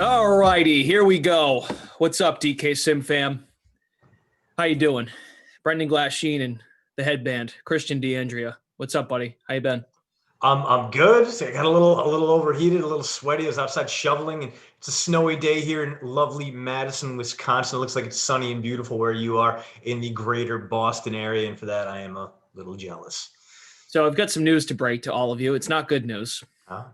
All righty, here we go. What's up, DK Sim fam? How you doing? Brendan Glasheen and the headband, Christian D'Andrea. What's up, buddy? How you been? I'm good. I got a little overheated, a little sweaty. I was outside shoveling, and it's a snowy day here in lovely Madison, Wisconsin. It looks like it's sunny and beautiful where you are in the greater Boston area, and for that, I am a little jealous. So I've got some news to break to all of you. It's not good news. Huh?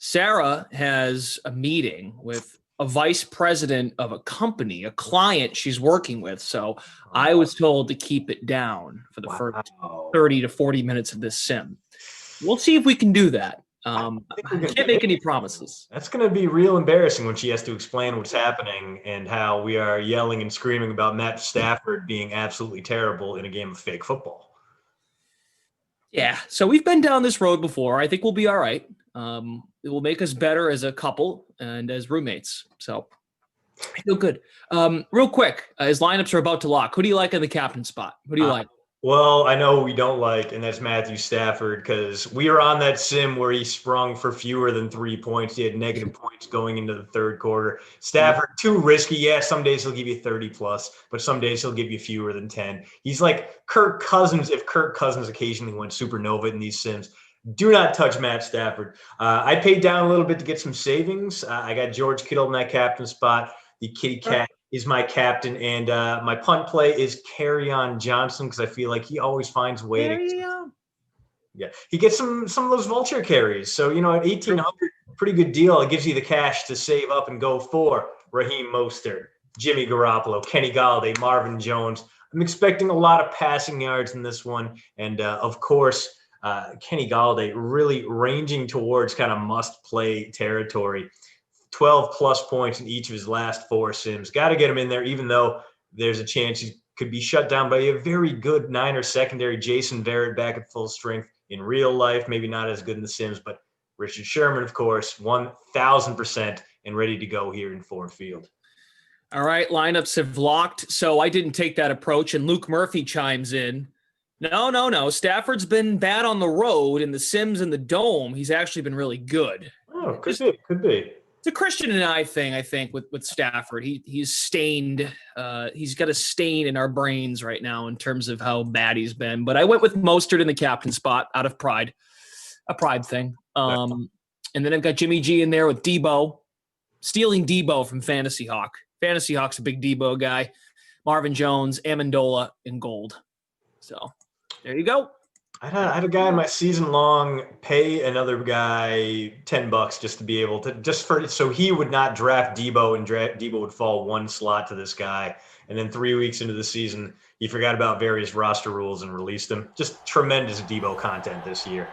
Sarah has a meeting with a vice president of a company, a client she's working with. So I was told to keep it down for the first 30 to 40 minutes of this sim. We'll see if we can do that. I can't make any promises. That's going to be real embarrassing when she has to explain what's happening and how we are yelling and screaming about Matt Stafford being absolutely terrible in a game of fake football. Yeah, so we've been down this road before. I think we'll be all right. It will make us better as a couple and as roommates. So I feel good. Real quick, his lineups are about to lock. Who do you like in the captain spot? Who do you like? Well, I know who we don't like, and that's Matthew Stafford, because we were on that sim where he sprung for fewer than 3 points. He had negative points going into the third quarter. Stafford, too risky. Yeah, some days he'll give you 30 plus, but some days he'll give you fewer than 10. He's like Kirk Cousins if Kirk Cousins occasionally went supernova in these sims. Do not touch Matt Stafford. I paid down a little bit to get some savings. I got George Kittle in that captain spot. The kitty cat is my captain, and my punt play is Kerryon Johnson because I feel like he always finds a way to. Yeah, he gets some of those vulture carries. So at 1,800, pretty good deal. It gives you the cash to save up and go for Raheem Mostert, Jimmy Garoppolo, Kenny Golladay, Marvin Jones. I'm expecting a lot of passing yards in this one, and of course, Kenny Golladay really ranging towards kind of must-play territory. 12 plus points in each of his last 4 sims. Got to get him in there, even though there's a chance he could be shut down by a very good Niner secondary, Jason Verrett, back at full strength in real life. Maybe not as good in the sims, but Richard Sherman, of course, 1,000% and ready to go here in Ford Field. All right, lineups have locked, so I didn't take that approach, and Luke Murphy chimes in. No. Stafford's been bad on the road in the sims and the dome. He's actually been really good. Oh, could be. It's a Christian and I thing, I think, with Stafford. He's stained. He's got a stain in our brains right now in terms of how bad he's been. But I went with Mostert in the captain spot out of pride, a pride thing. And then I've got Jimmy G in there with Debo, stealing Debo from Fantasy Hawk. Fantasy Hawk's a big Debo guy. Marvin Jones, Amendola, and gold. So there you go. I had a guy in my season long pay another guy $10 just to be able to so he would not draft Debo and Debo would fall one slot to this guy. And then 3 weeks into the season, he forgot about various roster rules and released him. Just tremendous Debo content this year.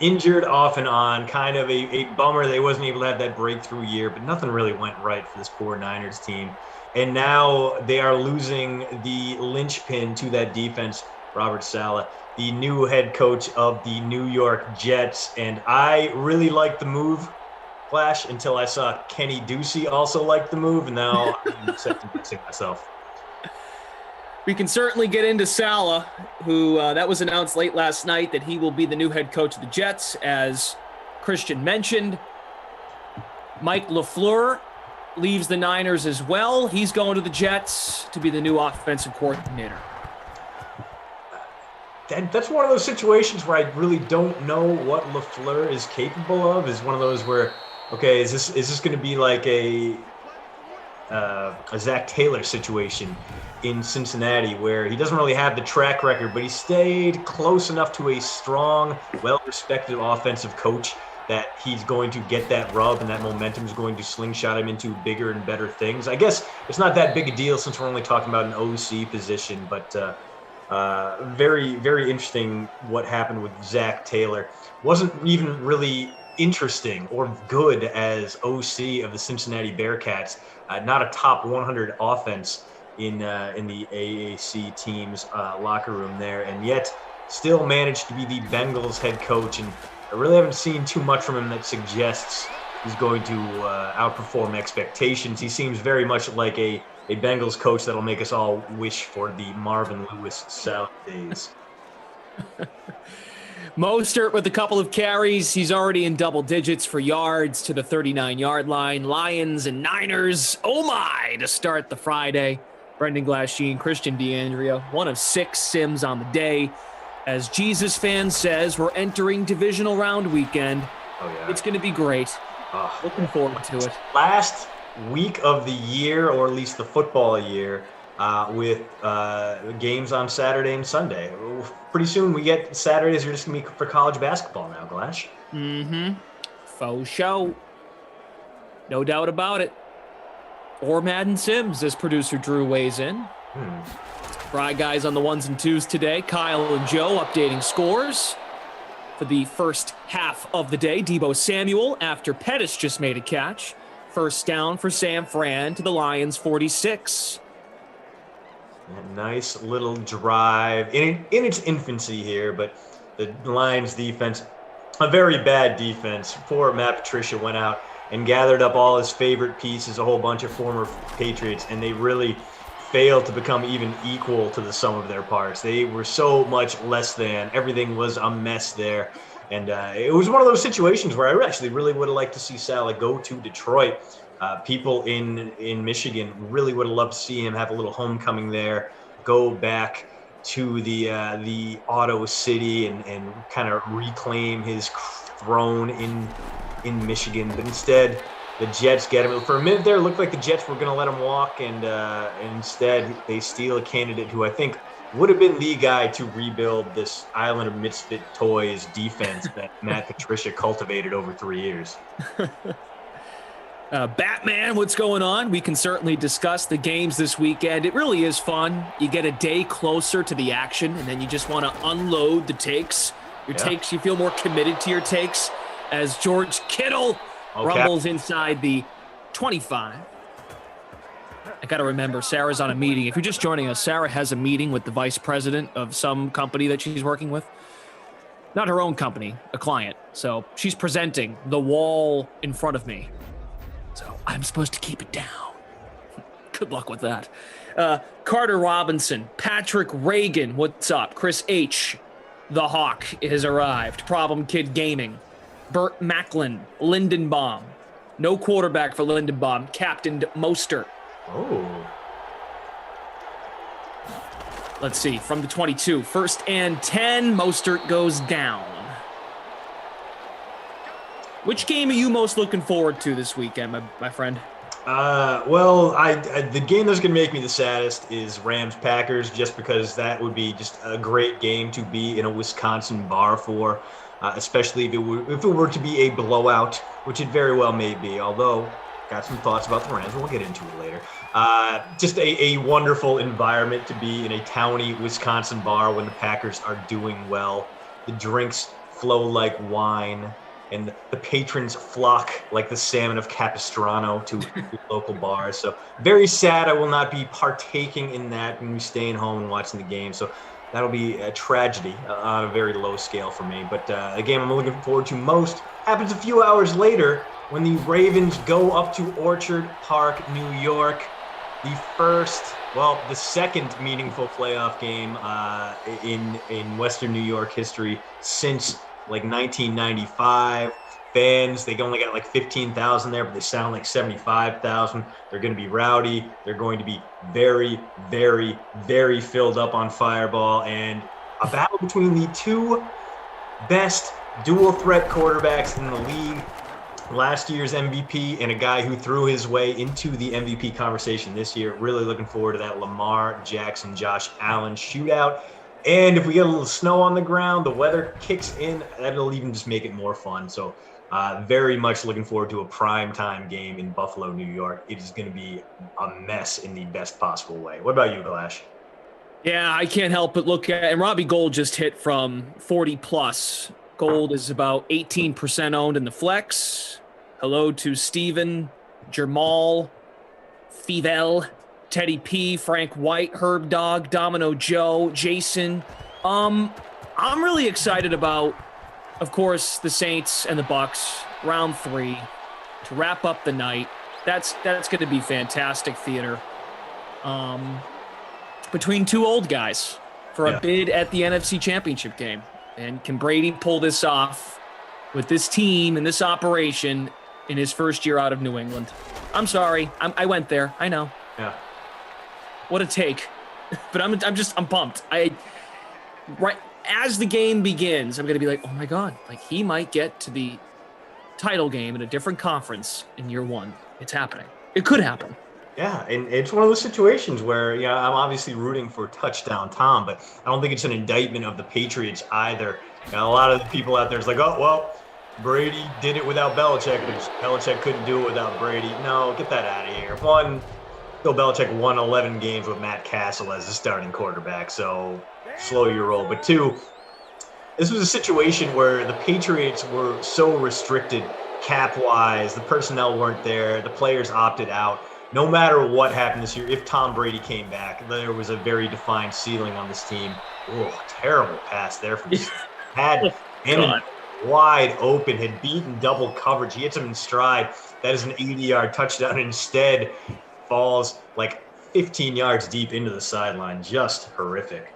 Injured off and on, kind of a bummer. They wasn't able to have that breakthrough year, but nothing really went right for this poor Niners team. And now they are losing the linchpin to that defense, Robert Saleh, the new head coach of the New York Jets. And I really liked the move, Flash, until I saw Kenny Ducey also like the move, and now I'm second-guessing myself. We can certainly get into Saleh, who that was announced late last night that he will be the new head coach of the Jets, as Christian mentioned. Mike LaFleur leaves the Niners as well. He's going to the Jets to be the new offensive coordinator. That's one of those situations where I really don't know what LaFleur is capable of. Is one of those where, okay, is this going to be like a Zach Taylor situation in Cincinnati, where he doesn't really have the track record, but he stayed close enough to a strong, well-respected offensive coach that he's going to get that rub and that momentum is going to slingshot him into bigger and better things. I guess it's not that big a deal since we're only talking about an OC position, but very, very interesting what happened with Zach Taylor. Wasn't even really interesting or good as OC of the Cincinnati Bearcats. Not a top 100 offense in the AAC team's locker room there, and yet still managed to be the Bengals head coach. And I really haven't seen too much from him that suggests he's going to outperform expectations. He seems very much like a Bengals coach that'll make us all wish for the Marvin Lewis salad days. Mostert with a couple of carries. He's already in double digits for yards to the 39-yard line. Lions and Niners, oh my, to start the Friday. Brendan Glasheen, Christian DeAndrea, one of 6 sims on the day. As Jesus fan says, we're entering divisional round weekend. Oh, yeah. It's going to be great. Looking forward to it. Last week of the year, or at least the football year, with games on Saturday and Sunday. Pretty soon we get Saturdays are just going to be for college basketball now, Glash. Mm-hmm. Faux show. No doubt about it. Or Madden Sims, as producer Drew weighs in. Fry guys on the 1s and 2s today. Kyle and Joe updating scores for the first half of the day. Deebo Samuel, after Pettis just made a catch. First down for San Fran to the Lions, 46. A nice little drive in its infancy here, but the Lions defense, a very bad defense. Poor Matt Patricia went out and gathered up all his favorite pieces, a whole bunch of former Patriots, and they really failed to become even equal to the sum of their parts. They were so much less than. Everything was a mess there. And it was one of those situations where I actually really would have liked to see Saleh go to Detroit. People in Michigan really would have loved to see him have a little homecoming there, go back to the Auto City and kind of reclaim his throne in Michigan. But instead, the Jets get him. For a minute there, it looked like the Jets were going to let him walk, and instead they steal a candidate who I think would have been the guy to rebuild this Island of Misfit Toys defense that Matt Patricia cultivated over 3 years. Batman, what's going on? We can certainly discuss the games this weekend. It really is fun. You get a day closer to the action, and then you just want to unload the takes. Takes, you feel more committed to your takes as George Kittle rumbles inside the 25. I got to remember, Sarah's on a meeting. If you're just joining us, Sarah has a meeting with the vice president of some company that she's working with. Not her own company, a client. So she's presenting the wall in front of me. So I'm supposed to keep it down. Good luck with that. Carter Robinson, Patrick Reagan, what's up? Chris H., the Hawk, has arrived. Problem Kid Gaming. Burt Macklin, Lindenbaum. No quarterback for Lindenbaum. Captained Mostert. Oh. Let's see, from the 22. 1st and 10, Mostert goes down. Which game are you most looking forward to this weekend, my friend? Well, the game that's going to make me the saddest is Rams-Packers, just because that would be just a great game to be in a Wisconsin bar for, especially if it were to be a blowout, which it very well may be, although got some thoughts about the Rams. We'll get into it later. Just a wonderful environment to be in a towny Wisconsin bar when the Packers are doing well. The drinks flow like wine, and the patrons flock like the salmon of Capistrano to local bars. So very sad I will not be partaking in that when we staying home and watching the game. So that'll be a tragedy on a very low scale for me. But the game I'm looking forward to most happens a few hours later when the Ravens go up to Orchard Park, New York. The second meaningful playoff game in Western New York history since like 1995. Fans, they only got like 15,000 there, but they sound like 75,000. They're going to be rowdy. They're going to be very, very, very filled up on Fireball. And a battle between the two best dual threat quarterbacks in the league. Last year's MVP and a guy who threw his way into the MVP conversation this year. Really looking forward to that Lamar Jackson, Josh Allen shootout. And if we get a little snow on the ground, the weather kicks in, that'll even just make it more fun. So very much looking forward to a primetime game in Buffalo, New York. It is going to be a mess in the best possible way. What about you, Glash? Yeah, I can't help but look at, and Robbie Gold just hit from 40 plus. Gold is about 18% owned in the flex. Hello to Steven, Jamal, Fivel, Teddy P, Frank White, Herb Dog, Domino Joe, Jason. I'm really excited about, of course, the Saints and the Bucks, round 3, to wrap up the night. That's going to be fantastic theater. Between two old guys for a bid at the NFC Championship game. And can Brady pull this off with this team and this operation in his first year out of New England? I'm sorry. I went there. I know. Yeah. What a take. But I'm pumped. Right as the game begins, I'm going to be like, oh my God, like he might get to the title game in a different conference in year one. It's happening. It could happen. Yeah, and it's one of those situations where, I'm obviously rooting for touchdown Tom, but I don't think it's an indictment of the Patriots either. A lot of the people out there is like, oh, well, Brady did it without Belichick, but Belichick couldn't do it without Brady. No, get that out of here. One, Bill Belichick won 11 games with Matt Castle as the starting quarterback, so slow your roll. But two, this was a situation where the Patriots were so restricted cap-wise. The personnel weren't there. The players opted out. No matter what happened this year, if Tom Brady came back, there was a very defined ceiling on this team. Oh, terrible pass there from had him wide open, had beaten double coverage. He hits him in stride. That is an 80-yard touchdown. Instead, falls like 15 yards deep into the sideline. Just horrific.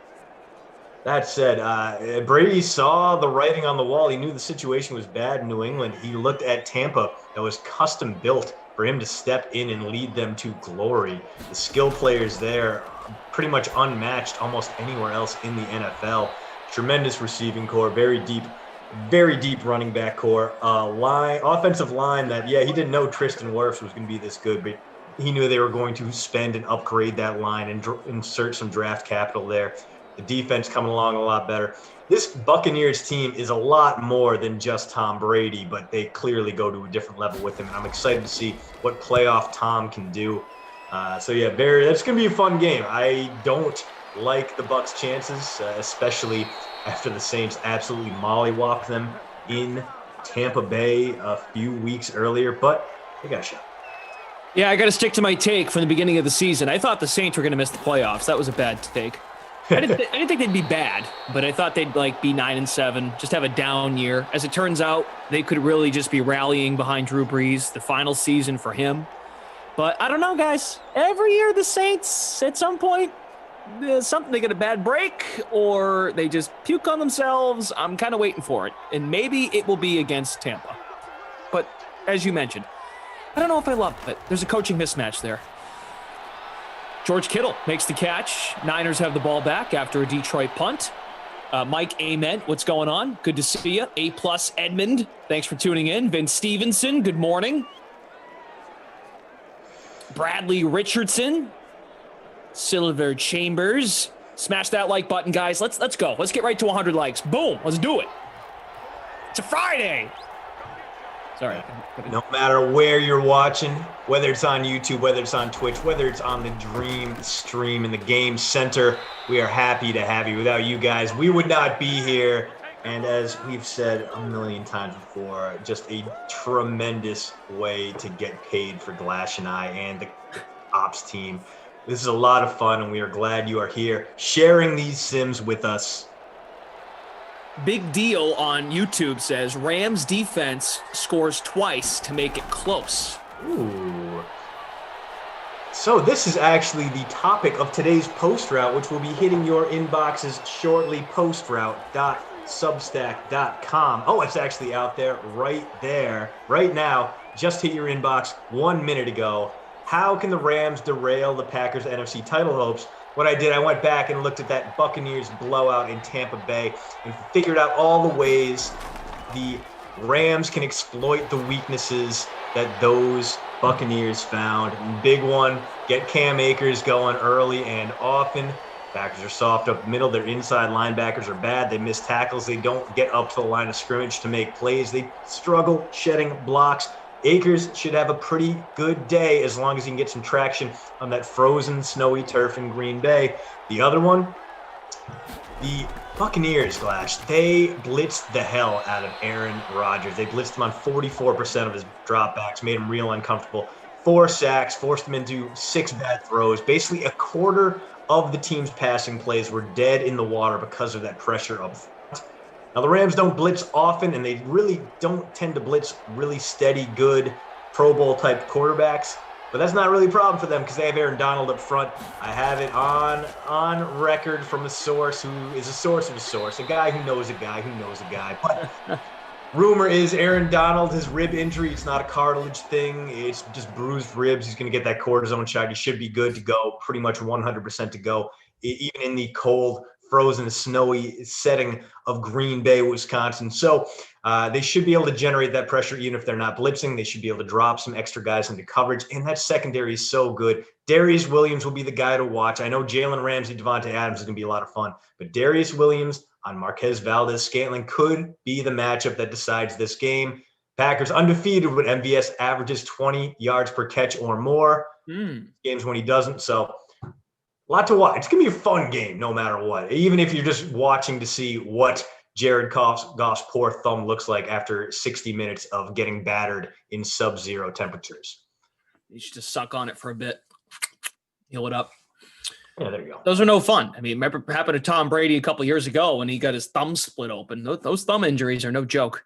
That said, Brady saw the writing on the wall. He knew the situation was bad in New England. He looked at Tampa that was custom built for him to step in and lead them to glory. The skill players there, pretty much unmatched almost anywhere else in the NFL. Tremendous receiving core, very deep running back core. Offensive line that, he didn't know Tristan Wirfs was going to be this good, but he knew they were going to spend and upgrade that line and insert some draft capital there. The defense coming along a lot better. This Buccaneers team is a lot more than just Tom Brady, but they clearly go to a different level with him. And I'm excited to see what playoff Tom can do. That's going to be a fun game. I don't like the Bucs' chances, especially after the Saints absolutely mollywopped them in Tampa Bay a few weeks earlier, but they got a shot. Yeah, I got to stick to my take from the beginning of the season. I thought the Saints were going to miss the playoffs. That was a bad take. I didn't think they'd be bad, but I thought they'd be 9-7, just have a down year. As it turns out, they could really just be rallying behind Drew Brees, the final season for him. But I don't know, guys. Every year the Saints, at some point, they get a bad break or they just puke on themselves. I'm kind of waiting for it, and maybe it will be against Tampa. But as you mentioned, I don't know if I love it. There's a coaching mismatch there. George Kittle makes the catch. Niners have the ball back after a Detroit punt. Mike Ament, what's going on? Good to see you. A+ Edmund, thanks for tuning in. Vince Stevenson, good morning. Bradley Richardson. Silver Chambers. Smash that like button, guys. Let's go. Let's get right to 100 likes. Boom. Let's do it. It's a Friday. Sorry. No matter where you're watching, whether it's on YouTube, whether it's on Twitch, whether it's on the Dream Stream in the Game Center, we are happy to have you. Without you guys, we would not be here. And as we've said a million times before, just a tremendous way to get paid for Glash and I and the ops team. This is a lot of fun, and we are glad you are here sharing these sims with us. Big Deal on YouTube says Rams defense scores twice to make it close. Ooh. So this is actually the topic of today's post route, which will be hitting your inboxes shortly. Postroute.substack.com. Oh, it's actually out there, right now. Just hit your inbox 1 minute ago. How can the Rams derail the Packers' NFC title hopes? What I did, I went back and looked at that Buccaneers blowout in Tampa Bay and figured out all the ways the Rams can exploit the weaknesses that those Buccaneers found. Big one, get Cam Akers going early and often. Packers are soft up middle. Their inside linebackers are bad. They miss tackles. They don't get up to the line of scrimmage to make plays. They struggle shedding blocks. Akers should have a pretty good day as long as he can get some traction on that frozen, snowy turf in Green Bay. The other one, the Buccaneers, Glash, they blitzed the hell out of Aaron Rodgers. They blitzed him on 44% of his dropbacks, made him real uncomfortable. 4 sacks, forced him into 6 bad throws. Basically, a quarter of the team's passing plays were dead in the water because of that pressure up front. Now, the Rams don't blitz often, and they really don't tend to blitz really steady, good Pro Bowl-type quarterbacks. But that's not really a problem for them because they have Aaron Donald up front. I have it on record from a source who is a source of a source, a guy who knows a guy who knows a guy. But rumor is Aaron Donald, his rib injury, it's not a cartilage thing. It's just bruised ribs. He's going to get that cortisone shot. He should be good to go, pretty much 100% to go, even in the cold, frozen, snowy setting of Green Bay, Wisconsin. So they should be able to generate that pressure even if they're not blitzing. They should be able to drop some extra guys into coverage, and that secondary is so good. Darius Williams will be the guy to watch. I know Jalen Ramsey, Devontae Adams is going to be a lot of fun, but Darius Williams on Marquez Valdez-Scantling could be the matchup that decides this game. Packers undefeated when MVS averages 20 yards per catch or more. Games when he doesn't, so a lot to watch. It's going to be a fun game no matter what, even if you're just watching to see what Jared Goff's poor thumb looks like after 60 minutes of getting battered in sub-zero temperatures. You should just suck on it for a bit, heal it up. Yeah, there you go. Those are no fun. I mean, remember what happened to Tom Brady a couple years ago when he got his thumb split open. Those thumb injuries are no joke.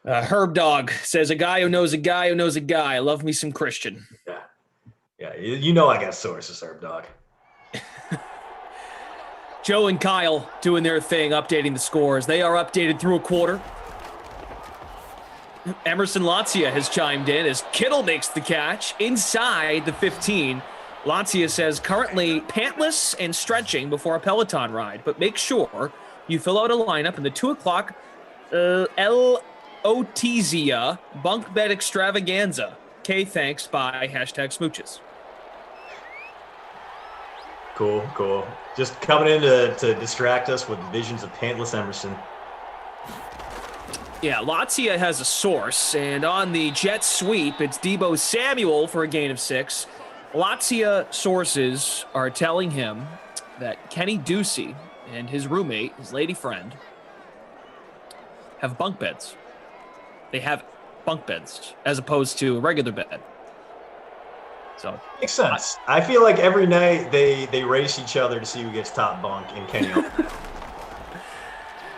Yeah. Herb Dog says, a guy who knows a guy who knows a guy. I love me some Christian. Yeah, you know I got sources, Herb Dog. Joe and Kyle doing their thing, updating the scores. They are updated through a quarter. Emerson Latzia has chimed in as Kittle makes the catch inside the 15. Latzia says, currently pantless and stretching before a Peloton ride, but make sure you fill out a lineup in the 2 o'clock El Otizia bunk bed extravaganza. Okay, thanks, bye, #smooches. Cool. Just coming in to distract us with visions of pantless Emerson. Yeah, Latzia has a source, and on the jet sweep, it's Deebo Samuel for a gain of 6. Latzia sources are telling him that Kenny Ducey and his roommate, his lady friend, have bunk beds. They have bunk beds as opposed to a regular bed. So makes sense. I feel like every night they race each other to see who gets top bunk, and Kenny.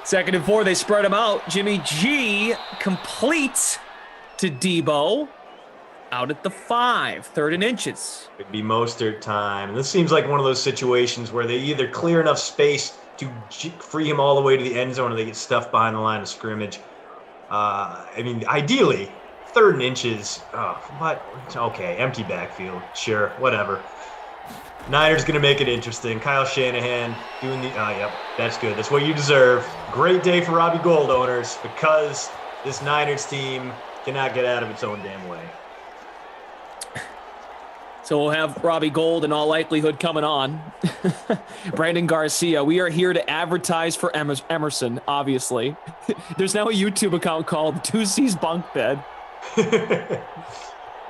2nd and 4, they spread them out. Jimmy G completes to Deebo. Out at the 5, 3rd and inches. It'd be Mostert time. And this seems like one of those situations where they either clear enough space to free him all the way to the end zone or they get stuffed behind the line of scrimmage. I mean, ideally, 3rd and inches. Oh, what? Okay, empty backfield. Sure, whatever. Niners going to make it interesting. Kyle Shanahan doing the yep, that's good. That's what you deserve. Great day for Robbie Gold owners because this Niners team cannot get out of its own damn way. So we'll have Robbie Gold in all likelihood coming on. Brandon Garcia, we are here to advertise for Emerson, obviously. There's now a YouTube account called Ducey's Bunk Bed. That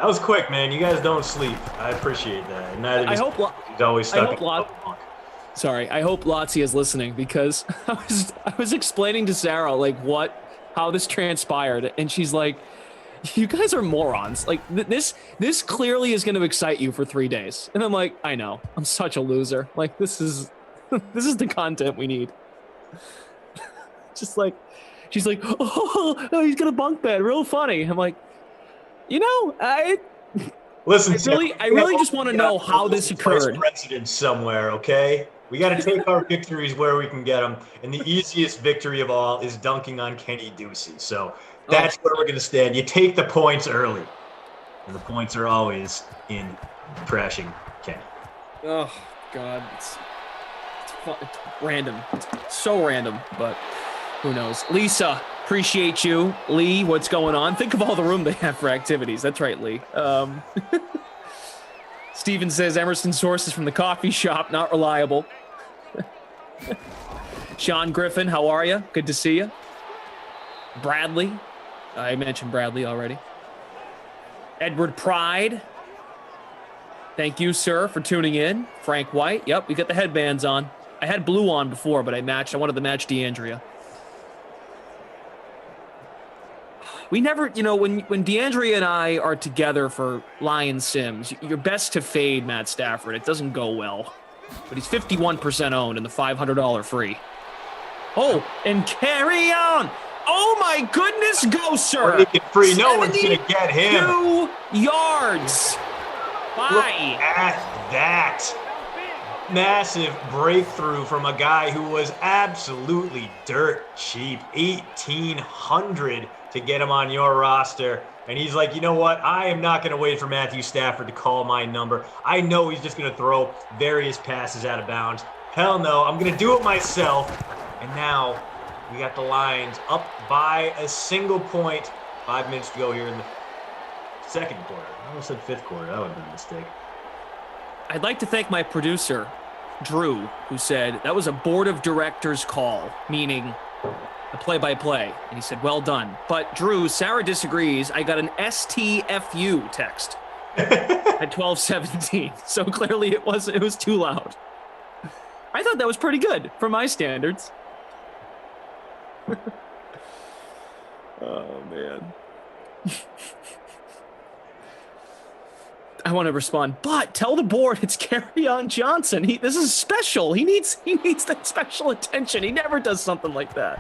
was quick, man. You guys don't sleep. I appreciate that. Neither I does hope he's always stuck in the bunk. Sorry, I hope Latzia is listening because I was explaining to Sarah how this transpired, and she's like, you guys are morons. Like this clearly is going to excite you for 3 days. And I'm like, I know. I'm such a loser. Like this is the content we need. Just like she's like, oh, he's got a bunk bed. Real funny. I'm like, Listen, I really just want to know how this occurred. Precedent somewhere, okay? We got to take our victories where we can get them, and the easiest victory of all is dunking on Kenny Ducey. So that's where we're going to stand. You take the points early, and the points are always in trashing Kenny. Oh God, it's random. It's so random, but who knows? Lisa, appreciate you. Lee, what's going on? Think of all the room they have for activities. That's right, Lee. Steven says Emerson sources from the coffee shop, not reliable. Sean Griffin, how are you? Good to see you. Bradley, I mentioned Bradley already. Edward Pride, thank you, sir, for tuning in. Frank White, yep, we got the headbands on. I had blue on before, but I wanted to match DeAndrea. We never, when DeAndrea and I are together for Lion Sims, you're best to fade Matt Stafford. It doesn't go well. But he's 51% owned in the $500 free. Oh, and carry on. Oh, my goodness, go, sir. Make it free. No one's going to get him. 2 yards. Look at that. Massive breakthrough from a guy who was absolutely dirt cheap. $1,800 to get him on your roster. And he's like, you know what? I am not going to wait for Matthew Stafford to call my number. I know he's just going to throw various passes out of bounds. Hell no. I'm going to do it myself. And now we got the Lions up by a single point. 5 minutes to go here in the second quarter. I almost said fifth quarter. That would have been a mistake. I'd like to thank my producer, Drew, who said that was a board of directors call, meaning the play-by-play. And he said, well done. But Drew, Sarah disagrees. I got an STFU text at 12:17. So clearly it was too loud. I thought that was pretty good for my standards. Oh, man. I want to respond, but tell the board it's Kerryon Johnson. This is special. He needs that special attention. He never does something like that.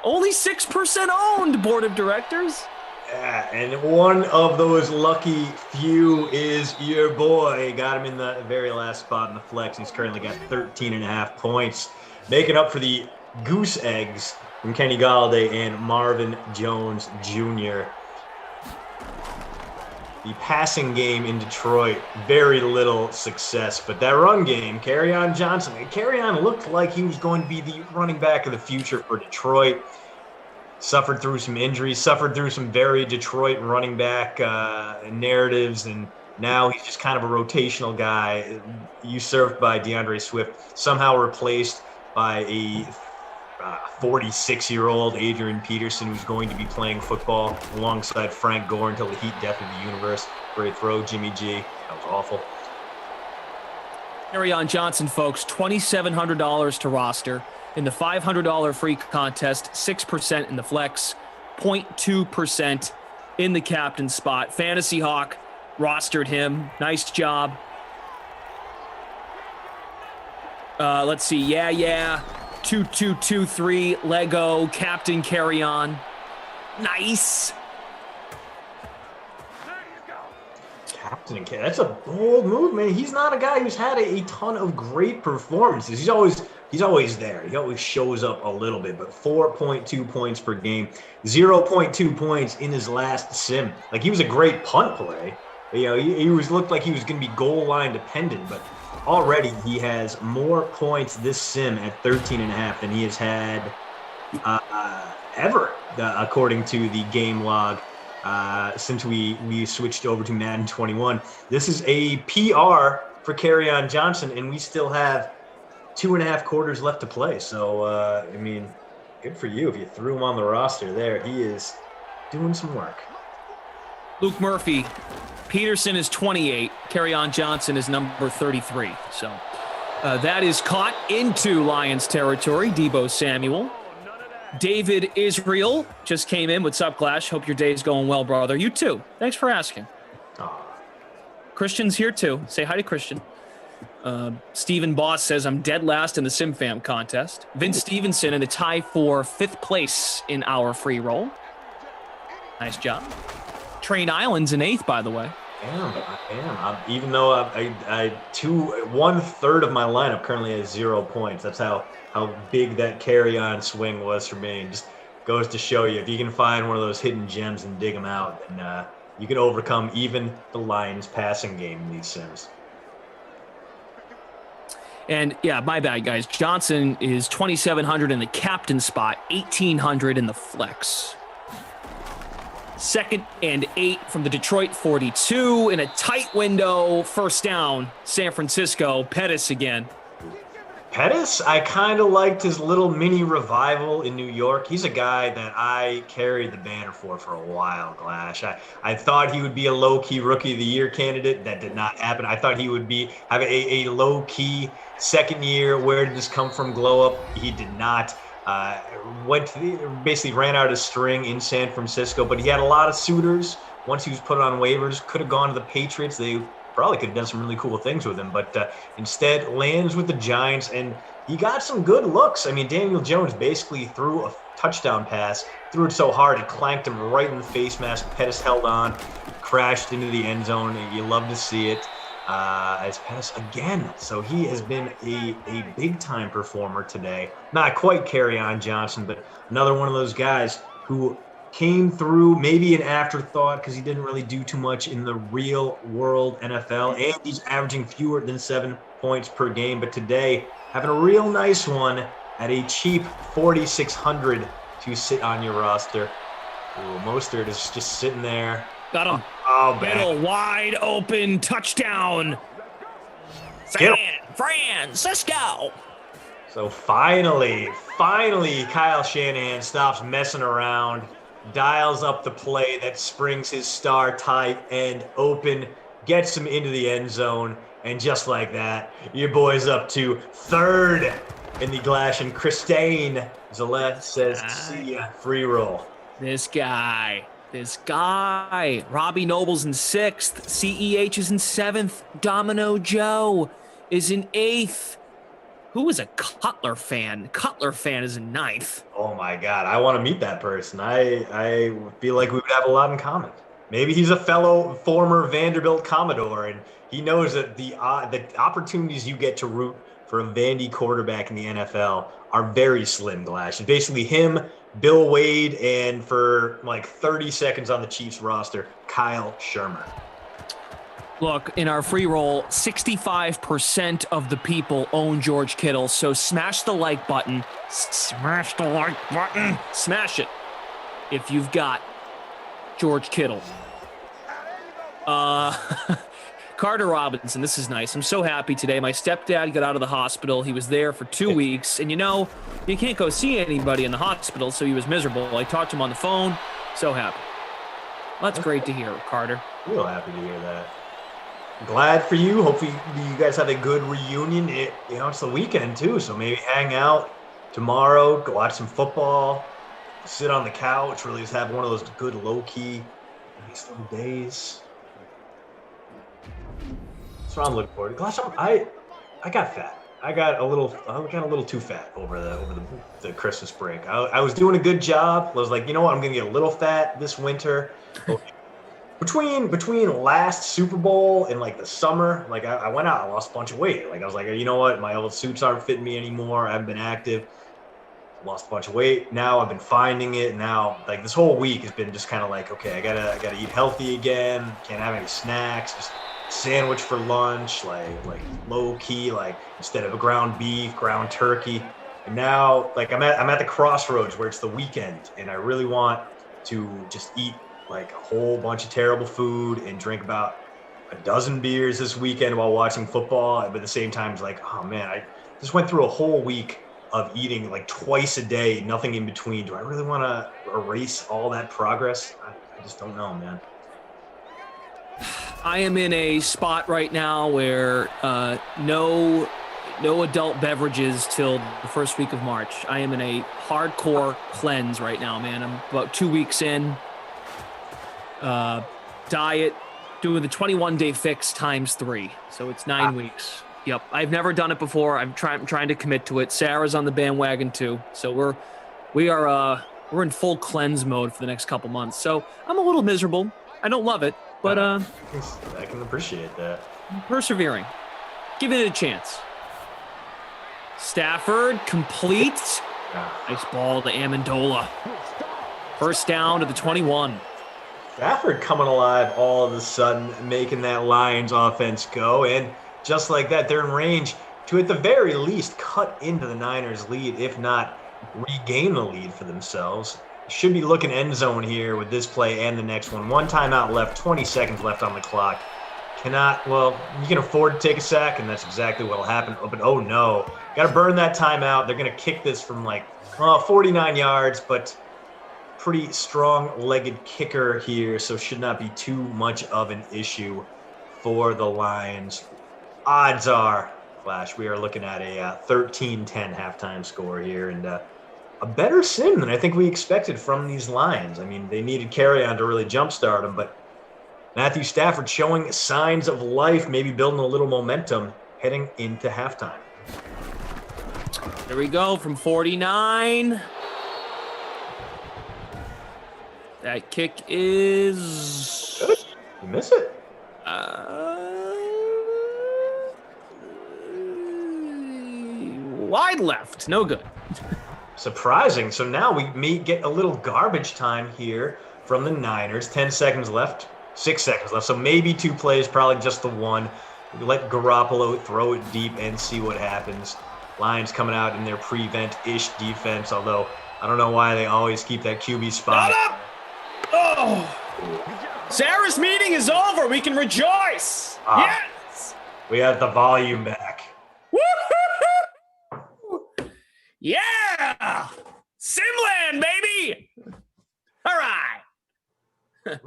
Only 6% owned, board of directors. Yeah, and one of those lucky few is your boy. Got him in the very last spot in the flex. He's currently got 13.5 points, making up for the goose eggs from Kenny Galladay and Marvin Jones Jr. The passing game in Detroit, very little success. But that run game, Kerryon Johnson. Kerryon looked like he was going to be the running back of the future for Detroit. Suffered through some injuries, suffered through some very Detroit running back narratives, and now he's just kind of a rotational guy, usurped by DeAndre Swift, somehow replaced by a 46-year-old Adrian Peterson, who's going to be playing football alongside Frank Gore until the heat death of the universe. Great throw, Jimmy G. That was awful. Kerryon Johnson, folks, $2,700 to roster. In the $500 free contest, 6% in the flex, 0.2% in the captain spot. Fantasy Hawk rostered him. Nice job. Let's see. Yeah. 2223 Lego Captain Kerryon. Nice. Captain, that's a bold move, man. He's not a guy who's had a ton of great performances. He's always there. He always shows up a little bit, but 4.2 points per game, 0.2 points in his last sim. Like, he was a great punt play. You know, he looked like he was going to be goal line dependent, but already he has more points this sim at 13.5 than he has had ever, according to the game log. Since we switched over to Madden 21. This is a PR for Kerryon Johnson, and we still have 2.5 quarters left to play. So, I mean, good for you if you threw him on the roster there. He is doing some work. Luke Murphy, Peterson is 28. Kerryon Johnson is number 33. So that is caught into Lions territory. Deebo Samuel. David Israel just came in. What's up, Clash? Hope your day's going well, brother. You too. Thanks for asking. Christian's here too. Say hi to Christian. Stephen Boss says, I'm dead last in the SimFam contest. Vince Stevenson in the tie for 5th place in our free roll. Nice job. Train Island's in 8th, by the way. I am. Even though I 1/3 of my lineup currently has 0 points. That's how big that carry-on swing was for me. It just goes to show you, if you can find one of those hidden gems and dig them out, then you can overcome even the Lions passing game in these sims. And yeah, my bad, guys. Johnson is 2,700 in the captain spot, 1,800 in the flex. 2nd and 8 from the Detroit 42 in a tight window. First down, San Francisco. Pettis again. Pettis, I kind of liked his little mini revival in New York. He's a guy that I carried the banner for a while, Glash. I thought he would be a low-key Rookie of the Year candidate. That did not happen. I thought he would have a low-key second year, where did this come from, glow up. He did not. Basically ran out of string in San Francisco, but he had a lot of suitors. Once he was put on waivers, could have gone to the Patriots. They probably could have done some really cool things with him, but instead lands with the Giants. And he got some good looks. I mean, Daniel Jones basically threw a touchdown pass, threw it so hard it clanked him right in the face mask. Pettis held on, crashed into the end zone, and you love to see it. As Pettis again. So he has been a big-time performer today. Not quite Kerryon Johnson, but another one of those guys who came through, maybe an afterthought because he didn't really do too much in the real world NFL, and he's averaging fewer than 7 points per game. But today, having a real nice one at a cheap $4,600 to sit on your roster. Ooh, Mostert is just sitting there. Got him. Oh, Middle wide open touchdown. Francisco. So finally, Kyle Shanahan stops messing around, dials up the play that springs his star tight end open, gets him into the end zone, and just like that, your boy's up to third in the Glash, and Christine Zalette says, see ya, free roll. This guy. Robbie Noble's in 6th. CEH is in 7th. Domino Joe is in 8th. Who is a Cutler fan? Cutler fan is in 9th. Oh my God, I want to meet that person. I feel like we would have a lot in common. Maybe he's a fellow former Vanderbilt Commodore, and he knows that the opportunities you get to root for a Vandy quarterback in the NFL are very slim, Glash. It's basically him, Bill Wade, and for like 30 seconds on the Chiefs roster, Kyle Shermer. Look, in our free roll, 65% of the people own George Kittle, so smash the like button. Smash the like button. Smash it if you've got George Kittle. Carter Robinson, this is nice. I'm so happy today. My stepdad got out of the hospital. He was there for 2 weeks. And, you can't go see anybody in the hospital, so he was miserable. I talked to him on the phone. So happy. That's great to hear, Carter. Real happy to hear that. Glad for you. Hopefully you guys have a good reunion. It's the weekend, too, so maybe hang out tomorrow, go watch some football, sit on the couch, really just have one of those good low-key nice little days. That's what I'm looking forward to. Gosh, I got fat. I got a little too fat over the Christmas break. I was doing a good job. I was like, you know what? I'm gonna get a little fat this winter. Between last Super Bowl and like the summer, like I went out, I lost a bunch of weight. Like I was like, you know what? My old suits aren't fitting me anymore. I haven't been active. Lost a bunch of weight. Now I've been finding it. Now like this whole week has been just kind of like, okay, I gotta eat healthy again. Can't have any snacks. Just sandwich for lunch, like low key, like instead of a ground beef, ground turkey. And now like I'm at the crossroads where it's the weekend and I really want to just eat like a whole bunch of terrible food and drink about a dozen beers this weekend while watching football. But at the same time, it's like, oh man, I just went through a whole week of eating like twice a day, nothing in between. Do I really want to erase all that progress? I just don't know, man. I am in a spot right now where no adult beverages till the first week of March. I am in a hardcore cleanse right now, man. I'm about 2 weeks in. Diet, doing the 21-day fix times 3. So it's 9 weeks. Yep. I've never done it before. I'm trying to commit to it. Sarah's on the bandwagon too. So we're in full cleanse mode for the next couple months. So I'm a little miserable. I don't love it, but I can appreciate that. I'm persevering. Giving it a chance. Stafford completes. Nice ball to Amendola. First down to the 21. Stafford coming alive all of a sudden, making that Lions offense go. And just like that, they're in range to, at the very least, cut into the Niners' lead, if not regain the lead for themselves. Should be looking end zone here with this play and the next one. One timeout left, 20 seconds left on the clock. You can afford to take a sack, and that's exactly what will happen. But oh no, got to burn that timeout. They're going to kick this from 49 yards, but pretty strong-legged kicker here, so should not be too much of an issue for the Lions. Odds are, Flash, we are looking at a 13-10 halftime score here, and a better sim than I think we expected from these Lions. I mean, they needed Kerryon to really jumpstart them, but Matthew Stafford showing signs of life, maybe building a little momentum heading into halftime. There we go from 49. That kick is... Good. You miss it. Wide left. No good. Surprising. So now we may get a little garbage time here from the Niners. 10 seconds left. 6 seconds left. So maybe 2 plays, probably just the one. We let Garoppolo throw it deep and see what happens. Lions coming out in their prevent-ish defense, although I don't know why they always keep that QB spot. Oh! Sarah's meeting is over. We can rejoice. Yes! We have the volume back. Woo-hoo-hoo! Yeah! Simland, baby! All right.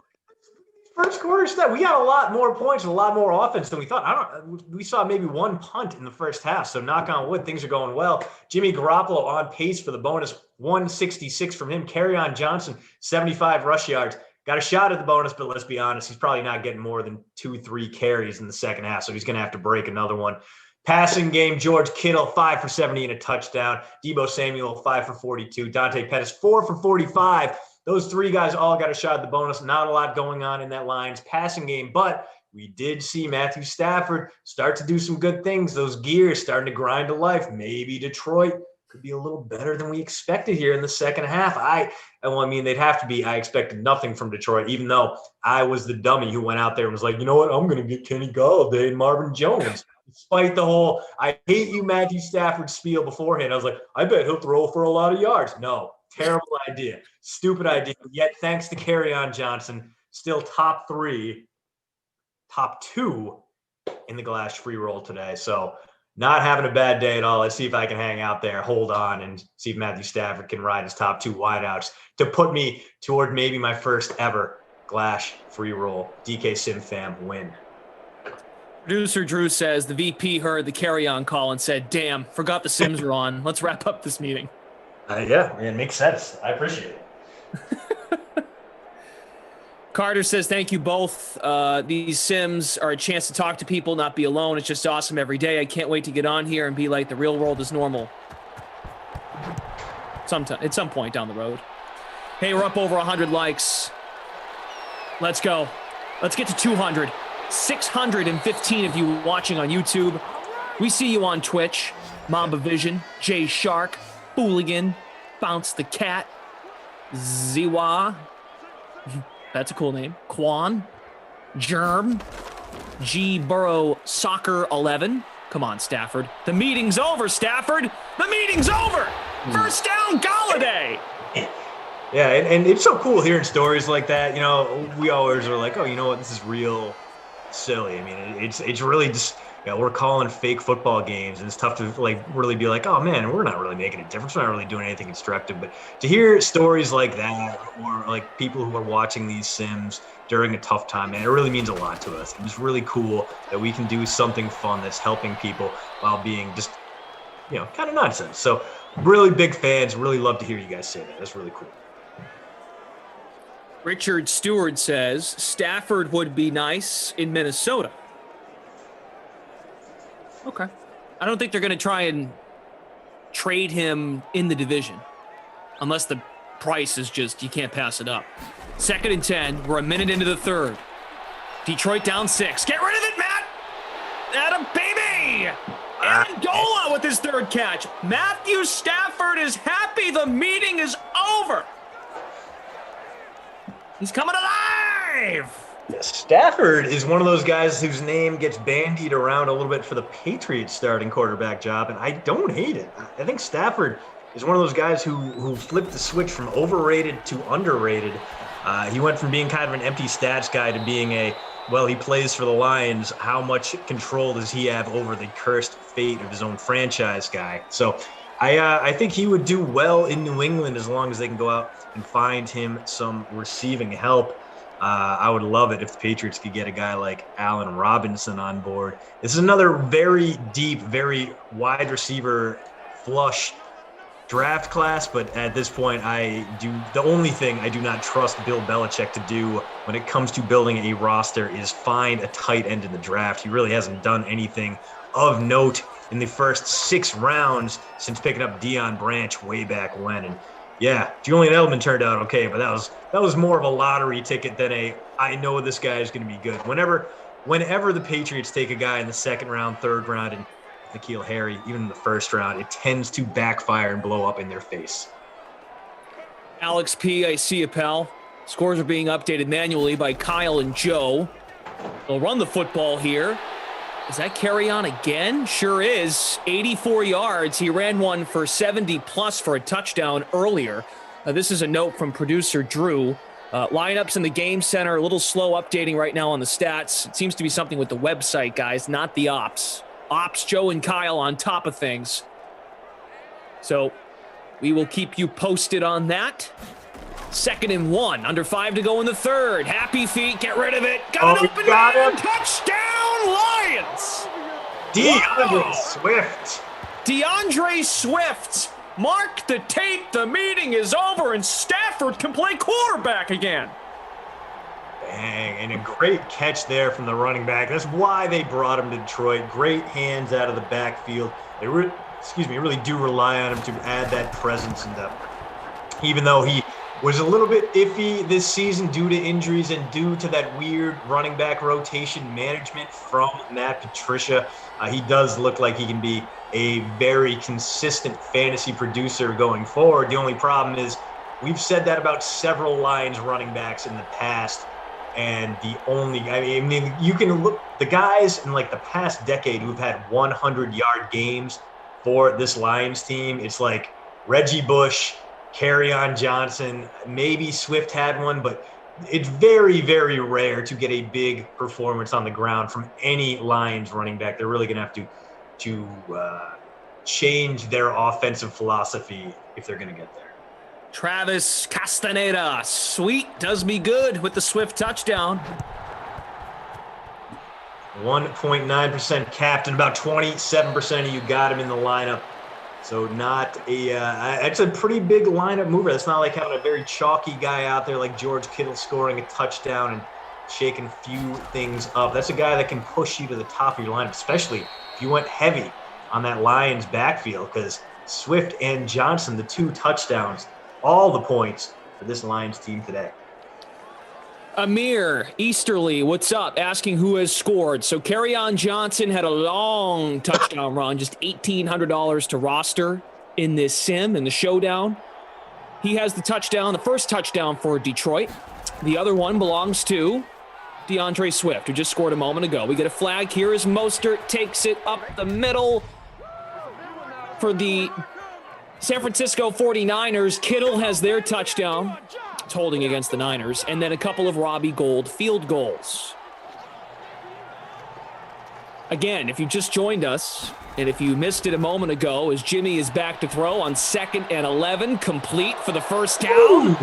First quarter stat, we got a lot more points and a lot more offense than we thought. We saw maybe 1 punt in the first half, so knock on wood, things are going well. Jimmy Garoppolo on pace for the bonus, 166 from him. Kerryon Johnson, 75 rush yards. Got a shot at the bonus, but let's be honest, he's probably not getting more than 2-3 carries in the second half, so he's going to have to break another one. Passing game, George Kittle, 5 for 70 and a touchdown. Deebo Samuel, 5 for 42. Dante Pettis, 4 for 45. Those 3 guys all got a shot at the bonus. Not a lot going on in that Lions passing game, but we did see Matthew Stafford start to do some good things. Those gears starting to grind to life. Maybe Detroit could be a little better than we expected here in the second half. They'd have to be. I expected nothing from Detroit, even though I was the dummy who went out there and was like, you know what, I'm going to get Kenny Galladay and Marvin Jones. Despite the whole, I hate you, Matthew Stafford spiel beforehand. I was like, I bet he'll throw for a lot of yards. No, terrible idea. Stupid idea. Yet, thanks to Kerryon Johnson, still top 2 in the Glass free roll today. So not having a bad day at all. Let's see if I can hang out there, hold on, and see if Matthew Stafford can ride his top 2 wideouts to put me toward maybe my first ever Glass free roll DK Sim Fam win. Producer Drew says the VP heard the carry-on call and said, damn, forgot the Sims were on. Let's wrap up this meeting. Yeah, it makes sense. I appreciate it. Carter says, thank you both. These Sims are a chance to talk to people, not be alone. It's just awesome every day. I can't wait to get on here and be like the real world is normal. At some point down the road. Hey, we're up over 100 likes. Let's go. Let's get to 200. 615 of you watching on YouTube. We see you on Twitch. Mamba Vision, Jay Shark, Fooligan, Bounce the Cat, Ziwa. That's a cool name. Quan, Germ, G Burrow Soccer 11. Come on, Stafford. The meeting's over, Stafford. The meeting's over. First down, Galladay. Yeah, and it's so cool hearing stories like that. You know, we always are like, oh, you know what? This is real silly. I mean, it's really just, you know, we're calling fake football games, and it's tough to like really be like, oh man, we're not really making a difference. We're not really doing anything constructive. But to hear stories like that, or like people who are watching these sims during a tough time, man, it really means a lot to us. It's really cool that we can do something fun that's helping people while being just, you know, kind of nonsense. So really big fans. Really love to hear you guys say that. That's really cool. Richard Stewart says Stafford would be nice in Minnesota. Okay. I don't think they're going to try and trade him in the division unless the price is just, you can't pass it up. 2nd and 10. We're a minute into the third. Detroit down 6. Get rid of it, Matt. Atta baby. Amendola with his 3rd catch. Matthew Stafford is happy. The meeting is over. He's coming alive! Stafford is one of those guys whose name gets bandied around a little bit for the Patriots starting quarterback job, and I don't hate it. I think Stafford is one of those guys who flipped the switch from overrated to underrated. He went from being kind of an empty stats guy to being he plays for the Lions. How much control does he have over the cursed fate of his own franchise guy? So I think he would do well in New England as long as they can go out and find him some receiving help. I would love it if the Patriots could get a guy like Allen Robinson on board. This is another very deep, very wide receiver flush draft class, but at this point, the only thing I do not trust Bill Belichick to do when it comes to building a roster is find a tight end in the draft. He really hasn't done anything of note in the first 6 rounds since picking up Deion Branch way back when. And yeah, Julian Edelman turned out okay, but that was more of a lottery ticket than I know this guy is going to be good. Whenever the Patriots take a guy in the 2nd round, 3rd round, and N'Keal Harry, even in the 1st round, it tends to backfire and blow up in their face. Alex P., I see you, pal. Scores are being updated manually by Kyle and Joe. They'll run the football here. Is that carry on again? Sure is. 84 yards. He ran one for 70-plus for a touchdown earlier. This is a note from producer Drew. Lineups in the game center, a little slow updating right now on the stats. It seems to be something with the website, guys, not the ops. Ops, Joe and Kyle on top of things. So we will keep you posted on that. 2nd and 1, under 5 to go in the 3rd. Happy feet, get rid of it. Got an open man, touchdown Lions! DeAndre Swift. DeAndre Swift. Mark the tape, the meeting is over, and Stafford can play quarterback again. Bang, and a great catch there from the running back. That's why they brought him to Detroit. Great hands out of the backfield. They really do rely on him to add that presence and depth. Even though he was a little bit iffy this season due to injuries and due to that weird running back rotation management from Matt Patricia, he does look like he can be a very consistent fantasy producer going forward. The only problem is we've said that about several Lions running backs in the past. And I mean, you can look, the guys in like the past decade who've had 100-yard games for this Lions team, it's like Reggie Bush, Kerryon Johnson, maybe Swift had one, but it's very, very rare to get a big performance on the ground from any Lions running back. They're really going to have to change their offensive philosophy if they're going to get there. Travis Castaneda, sweet, does me good with the Swift touchdown. 1.9% captain, about 27% of you got him in the lineup. So it's a pretty big lineup mover. It's not like having a very chalky guy out there like George Kittle scoring a touchdown and shaking a few things up. That's a guy that can push you to the top of your lineup, especially if you went heavy on that Lions backfield, because Swift and Johnson, the 2 touchdowns, all the points for this Lions team today. Amir Easterly, what's up? Asking who has scored. So Kerryon Johnson had a long touchdown run, just $1,800 to roster in this sim, in the showdown. He has the touchdown, the first touchdown for Detroit. The other one belongs to DeAndre Swift, who just scored a moment ago. We get a flag here as Mostert takes it up the middle for the San Francisco 49ers. Kittle has their touchdown. It's holding against the Niners. And then a couple of Robbie Gould field goals. Again, if you just joined us, and if you missed it a moment ago, as Jimmy is back to throw on 2nd and 11, complete for the first down.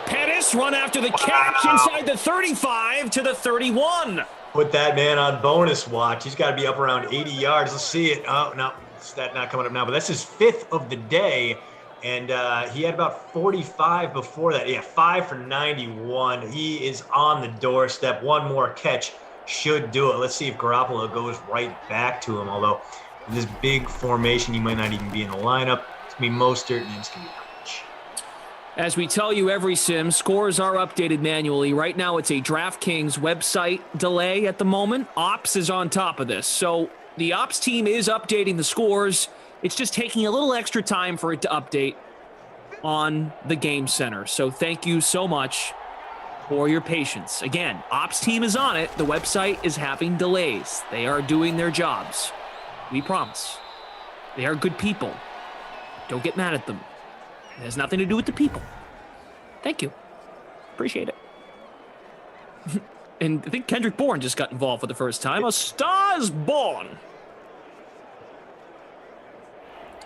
Pettis run after the catch inside the 35 to the 31. Put that man on bonus watch. He's got to be up around 80 yards. Let's see it. Oh, no. That not coming up now, but that's his 5th of the day, and he had about 45 before that. Yeah, 5 for 91. He is on the doorstep. One more catch should do it. Let's see if Garoppolo goes right back to him, although in this big formation, he might not even be in the lineup. It's going to be Mostert, and it's going to be Rich. As we tell you every sim, scores are updated manually. Right now, it's a DraftKings website delay at the moment. Ops is on top of this, so the ops team is updating the scores. It's just taking a little extra time for it to update on the game center. So thank you so much for your patience. Again, ops team is on it. The website is having delays. They are doing their jobs. We promise. They are good people. Don't get mad at them. It has nothing to do with the people. Thank you. Appreciate it. And I think Kendrick Bourne just got involved for the first time. A Star's Born.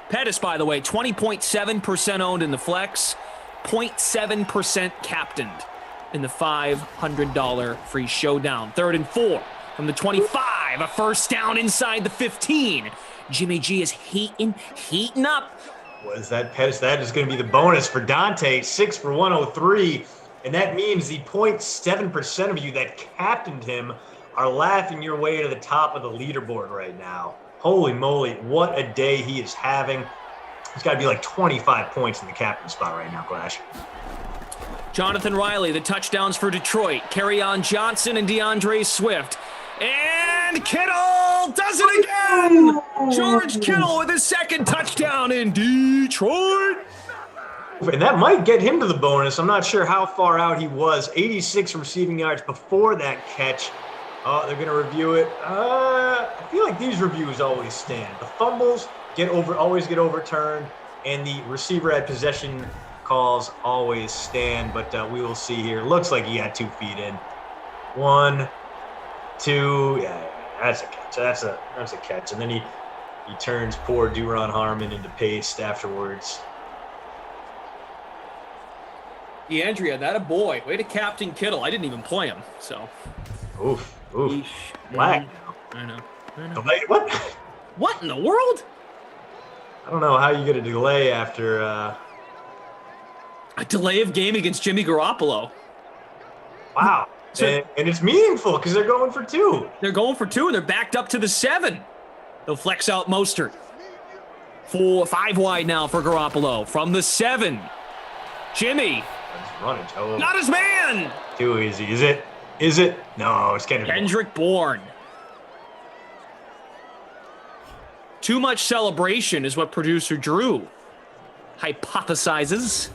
Pettis, by the way, 20.7% owned in the flex, 0.7% captained in the $500 free showdown. 3rd and 4 from the 25. A first down inside the 15. Jimmy G is heating up. Was that Pettis? That is going to be the bonus for Dante. 6 for 103. And that means the 0.7% of you that captained him are laughing your way to the top of the leaderboard right now. Holy moly, what a day he is having. He's got to be like 25 points in the captain spot right now, Glash. Jonathan Riley, the touchdowns for Detroit. Kerryon Johnson and DeAndre Swift. And Kittle does it again! George Kittle with his second touchdown in Detroit. And that might get him to the bonus. I'm not sure how far out he was. 86 receiving yards before that catch. Oh, they're going to review it. I feel like these reviews always stand. The fumbles always get overturned, and the receiver at possession calls always stand. But we will see here. Looks like he got 2 feet in. 1, 2. Yeah, that's a catch. That's a catch. And then he turns poor Duron Harmon into paste afterwards. DeAndrea, that a boy. Way to captain Kittle. I didn't even play him, so. Oof. Eesh. Flag. I know. Delay? What? What in the world? I don't know how you get a delay after a delay of game against Jimmy Garoppolo. Wow. So, and it's meaningful because they're going for 2. They're going for 2, and they're backed up to the 7. They'll flex out Mostert. 5 wide now for Garoppolo. From the 7. Jimmy. Running, Joe. Not his man. Too easy. Is it? Is it? No, it's Kendrick Bourne. Too much celebration is what producer Drew hypothesizes.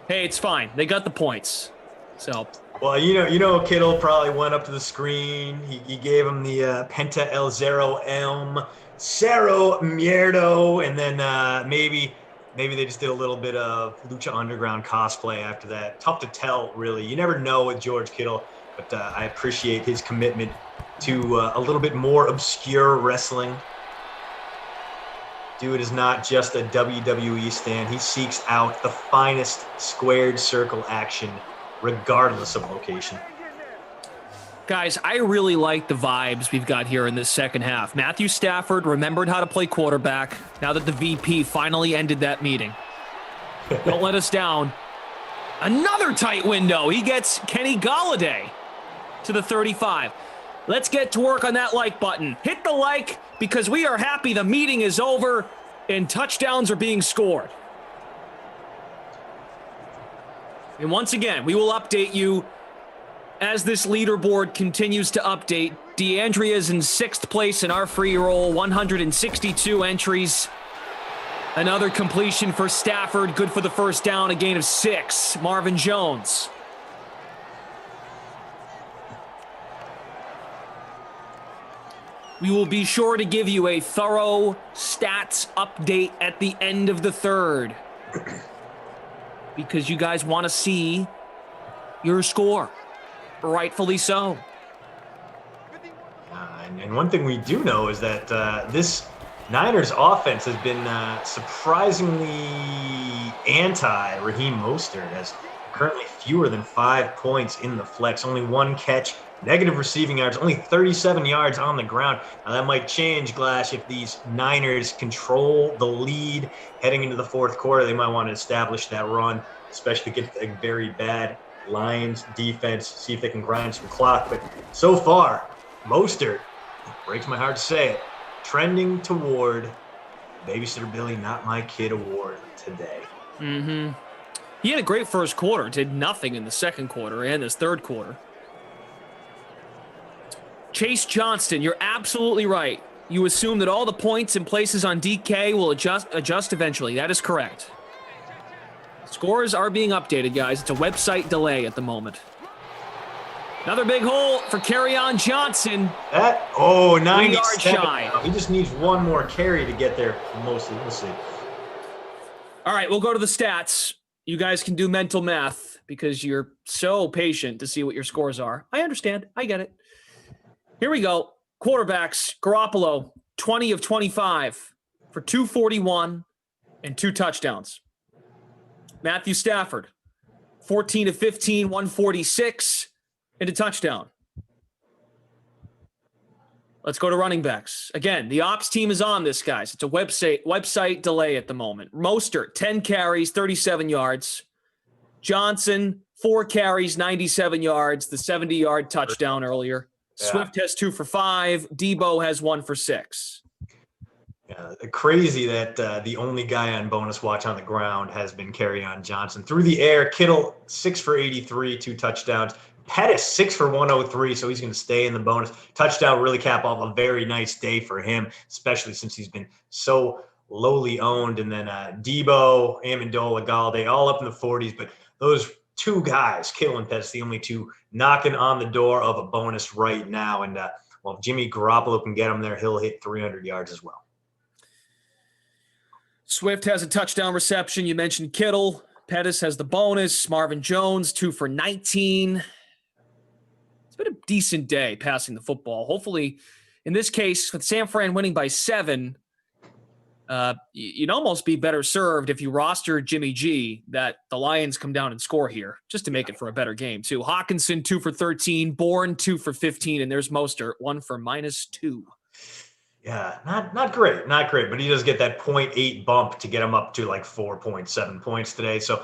Hey, it's fine. They got the points. So. Well, you know, Kittle probably went up to the screen. He gave him the Penta El Zero Elm, Cero Mierdo, and then maybe they just did a little bit of Lucha Underground cosplay after that. Tough to tell, really. You never know with George Kittle, but I appreciate his commitment to a little bit more obscure wrestling. Dude is not just a WWE stan. He seeks out the finest squared circle action, regardless of location. Guys, I really like the vibes we've got here in this second half. Matthew Stafford remembered how to play quarterback now that the VP finally ended that meeting. Don't let us down. Another tight window. He gets Kenny Golladay to the 35. Let's get to work on that like button. Hit the like because we are happy the meeting is over and touchdowns are being scored. And once again, we will update you as this leaderboard continues to update. DeAndrea is in 6th place in our free roll, 162 entries. Another completion for Stafford, good for the first down, a gain of 6. Marvin Jones. We will be sure to give you a thorough stats update at the end of the 3rd. Because you guys want to see your score. Rightfully so. And one thing we do know is that this Niners offense has been surprisingly anti-Raheem Mostert, has currently fewer than 5 points in the flex, only 1 catch, negative receiving yards, only 37 yards on the ground. Now that might change, Glash, if these Niners control the lead heading into the 4th quarter. They might want to establish that run, especially against a very bad Lions defense, see if they can grind some clock. But so far, Mostert, breaks my heart to say it, trending toward Babysitter Billy Not My Kid award today. Mm-hmm. He had a great first quarter, did nothing in the second quarter and this third quarter. Chase Johnston, you're absolutely right. You assume that all the points and places on DK will adjust eventually. That is correct. Scores are being updated, guys. It's a website delay at the moment. Another big hole for Kerryon Johnson. 97 yards shy. He just needs 1 more carry to get there, mostly. We'll see. All right, we'll go to the stats. You guys can do mental math because you're so patient to see what your scores are. I understand. I get it. Here we go. Quarterbacks, Garoppolo, 20 of 25 for 241 and 2 touchdowns. Matthew Stafford, 14 of 15, 146 and a touchdown. Let's go to running backs. Again, the ops team is on this, guys. It's a website delay at the moment. Mostert, 10 carries, 37 yards. Johnson, 4 carries, 97 yards, the 70-yard touchdown earlier. Swift has 2 for 5. Debo has 1 for 6. Yeah, crazy that the only guy on bonus watch on the ground has been Kerryon Johnson. Through the air, Kittle 6 for 83, 2 touchdowns. Pettis 6 for 103, so he's going to stay in the bonus. Touchdown really cap off a very nice day for him, especially since he's been so lowly owned. And then Debo, Amendola, Galladay, all up in the 40s. But those two guys, Kittle and Pettis, the only two knocking on the door of a bonus right now. And well, if Jimmy Garoppolo can get him there, he'll hit 300 yards as well. Swift has a touchdown reception. You mentioned Kittle. Pettis has the bonus. Marvin Jones, 2 for 19. It's been a decent day passing the football. Hopefully, in this case, with San Fran winning by 7, you'd almost be better served if you roster Jimmy G, that the Lions come down and score here, just to make it for a better game, too. Hawkinson, 2 for 13. Bourne, 2 for 15. And there's Mostert, 1 for -2. Yeah, not great, but he does get that 0.8 bump to get him up to like 4.7 points today. So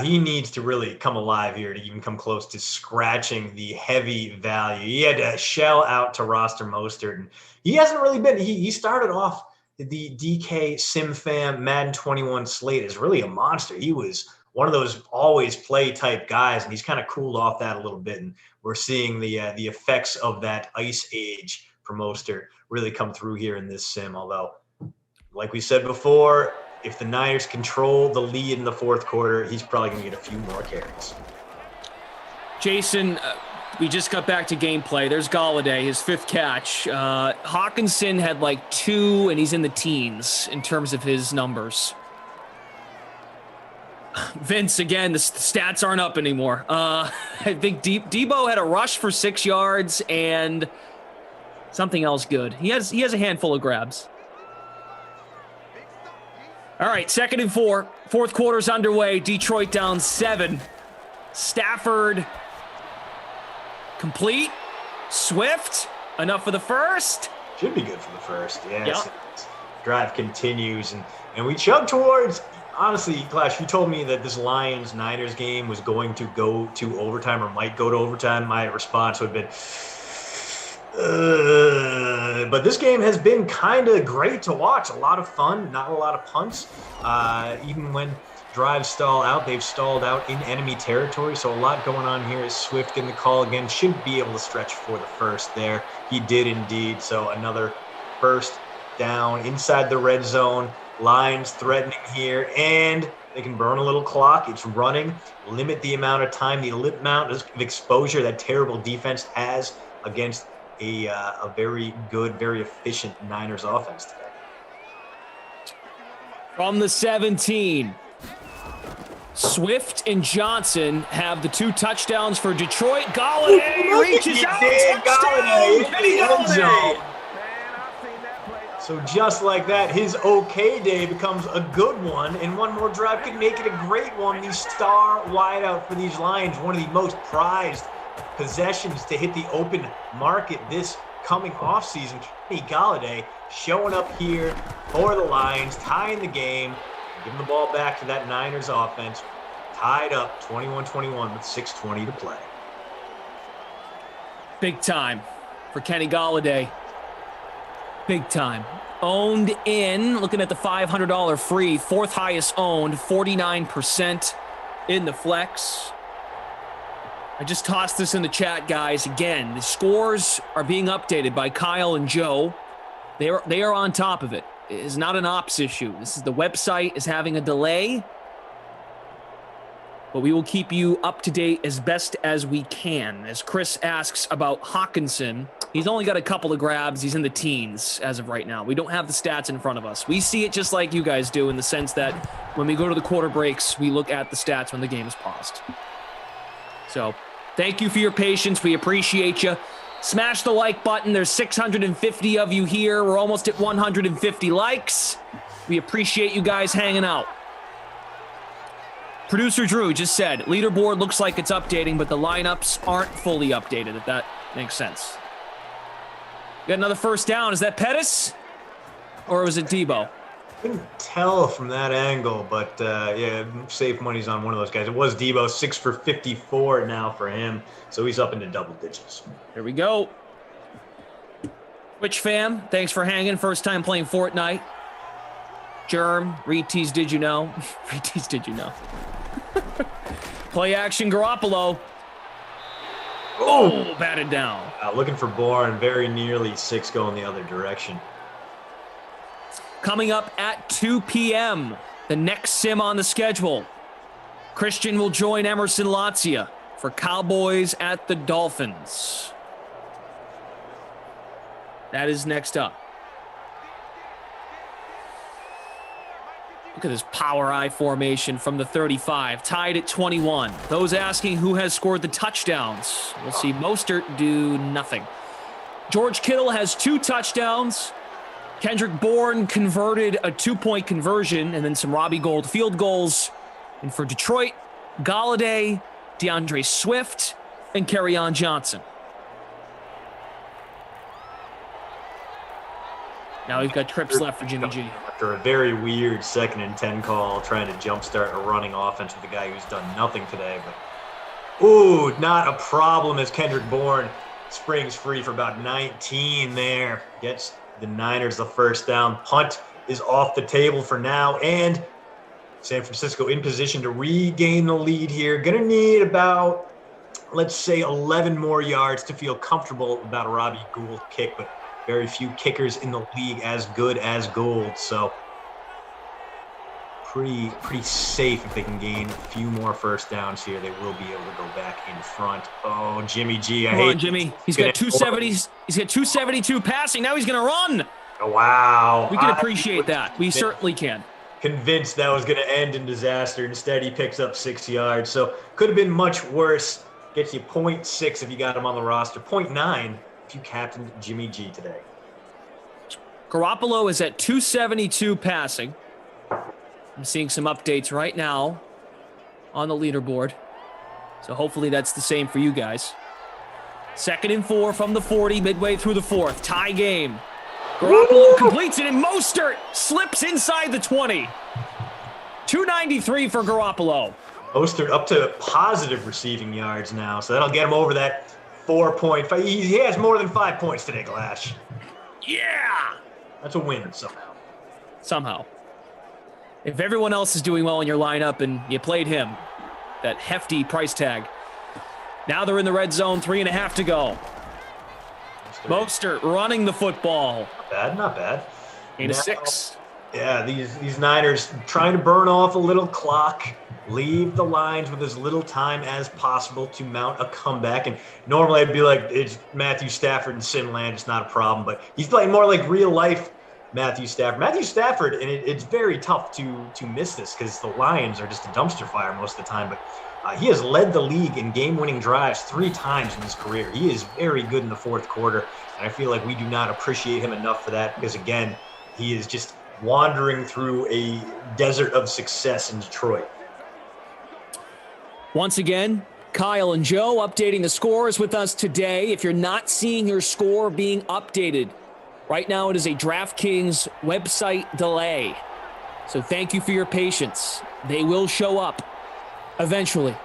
he needs to really come alive here to even come close to scratching the heavy value. He had to shell out to roster Mostert, and he hasn't really been. He started off the DK SimFam Madden 21 slate as really a monster. He was one of those always play type guys, and he's kind of cooled off that a little bit, and we're seeing the effects of that ice age for Mostert really come through here in this sim. Although, like we said before, if the Niners control the lead in the fourth quarter, he's probably going to get a few more carries. Jason, we just got back to gameplay. There's Galladay, his 5th catch. Hawkinson had like 2, and he's in the teens in terms of his numbers. Vince, again, the stats aren't up anymore. I think Debo had a rush for 6 yards and something else good. He has a handful of grabs. All right, 2nd and 4. Fourth quarter's underway. Detroit down 7. Stafford complete. Swift, enough for the first. Should be good for the first. Yes. Yep. Drive continues, and we chug towards. Honestly, Clash, you told me that this Lions-Niners game was going to go to overtime or might go to overtime. My response would have been, but this game has been kind of great to watch. A lot of fun, not a lot of punts. Even when drives stall out, they've stalled out in enemy territory. So a lot going on here. Is Swift in the call again? Should be able to stretch for the first there. He did indeed. So another first down inside the red zone. Lions threatening here, and they can burn a little clock. It's running, limit the amount of time, the amount of exposure that terrible defense has against a very good, very efficient Niners offense today. From the 17, Swift and Johnson have the 2 touchdowns for Detroit. Galladay reaches out. Galladay. So just like that, his okay day becomes a good one, and one more drive could make it a great one. The star wideout for these Lions, one of the most prized possessions to hit the open market this coming offseason. Kenny Galladay showing up here for the Lions, tying the game, giving the ball back to that Niners offense. Tied up 21-21 with 6:20 to play. Big time for Kenny Galladay. Big time. Owned in, looking at the $500 free, 4th highest owned, 49% in the flex. I just tossed this in the chat, guys. Again, the scores are being updated by Kyle and Joe. They are on top of it. It is not an ops issue. This is the website is having a delay, but we will keep you up to date as best as we can. As Chris asks about Hawkinson, he's only got a couple of grabs. He's in the teens as of right now. We don't have the stats in front of us. We see it just like you guys do, in the sense that when we go to the quarter breaks, we look at the stats when the game is paused. So thank you for your patience. We appreciate you. Smash the like button. There's 650 of you here. We're almost at 150 likes. We appreciate you guys hanging out. Producer Drew just said, leaderboard looks like it's updating, but the lineups aren't fully updated, if that makes sense. Got another first down. Is that Pettis? Or was it Debo? Couldn't tell from that angle, but yeah, safe money's on one of those guys. It was Debo, 6 for 54 now for him, so he's up into double digits. Here we go. Twitch fam, thanks for hanging. First time playing Fortnite. Germ, Retease, did you know? Retease, did you know? Play action, Garoppolo. Oh, batted down. Looking for Bourne, very nearly 6 going the other direction. Coming up at 2 p.m., the next sim on the schedule. Christian will join Emerson Latzia for Cowboys at the Dolphins. That is next up. Look at this power I formation from the 35, tied at 21. Those asking who has scored the touchdowns. We'll see Mostert do nothing. George Kittle has 2 touchdowns. Kendrick Bourne converted a 2-point conversion and then some Robbie Gould field goals. And for Detroit, Galladay, DeAndre Swift, and Kerryon Johnson. Now we've got trips left for Jimmy G. After a very weird 2nd and 10 call, trying to jumpstart a running offense with a guy who's done nothing today. But, ooh, not a problem as Kendrick Bourne springs free for about 19 there. Gets the Niners the first down. Punt is off the table for now, and San Francisco in position to regain the lead here. Gonna need about, let's say, 11 more yards to feel comfortable about a Robbie Gould kick, but very few kickers in the league as good as Gould, so pretty safe if they can gain a few more first downs here. They will be able to go back in front. Oh, Jimmy G, Come on, Jimmy. He's got 270s. He's got 272 passing. Now he's going to run. Oh, wow. We can appreciate that. We certainly can. Convinced that was going to end in disaster. Instead, he picks up 6 yards. So could have been much worse. Gets you 0.6 if you got him on the roster. 0.9 if you captained Jimmy G today. Garoppolo is at 272 passing. I'm seeing some updates right now on the leaderboard. So hopefully that's the same for you guys. 2nd and 4 from the 40, midway through the 4th. Tie game. Garoppolo completes it, and Mostert slips inside the 20. 293 for Garoppolo. Mostert up to positive receiving yards now, so that'll get him over that 4.5. He has more than 5 points today, Glash. Yeah! That's a win Somehow. If everyone else is doing well in your lineup and you played him, that hefty price tag. Now they're in the red zone, 3.5 to go. Mostert running the football. Not bad. 8-6. Yeah, these Niners trying to burn off a little clock, leave the lines with as little time as possible to mount a comeback. And normally I'd be like, it's Matthew Stafford and Simland, it's not a problem. But he's playing more like real life Matthew Stafford, and it's very tough to miss this because the Lions are just a dumpster fire most of the time. But he has led the league in game-winning drives 3 times in his career. He is very good in the 4th quarter, and I feel like we do not appreciate him enough for that because, again, he is just wandering through a desert of success in Detroit. Once again, Kyle and Joe updating the scores with us today. If you're not seeing your score being updated, right now it is a DraftKings website delay. So thank you for your patience. They will show up eventually.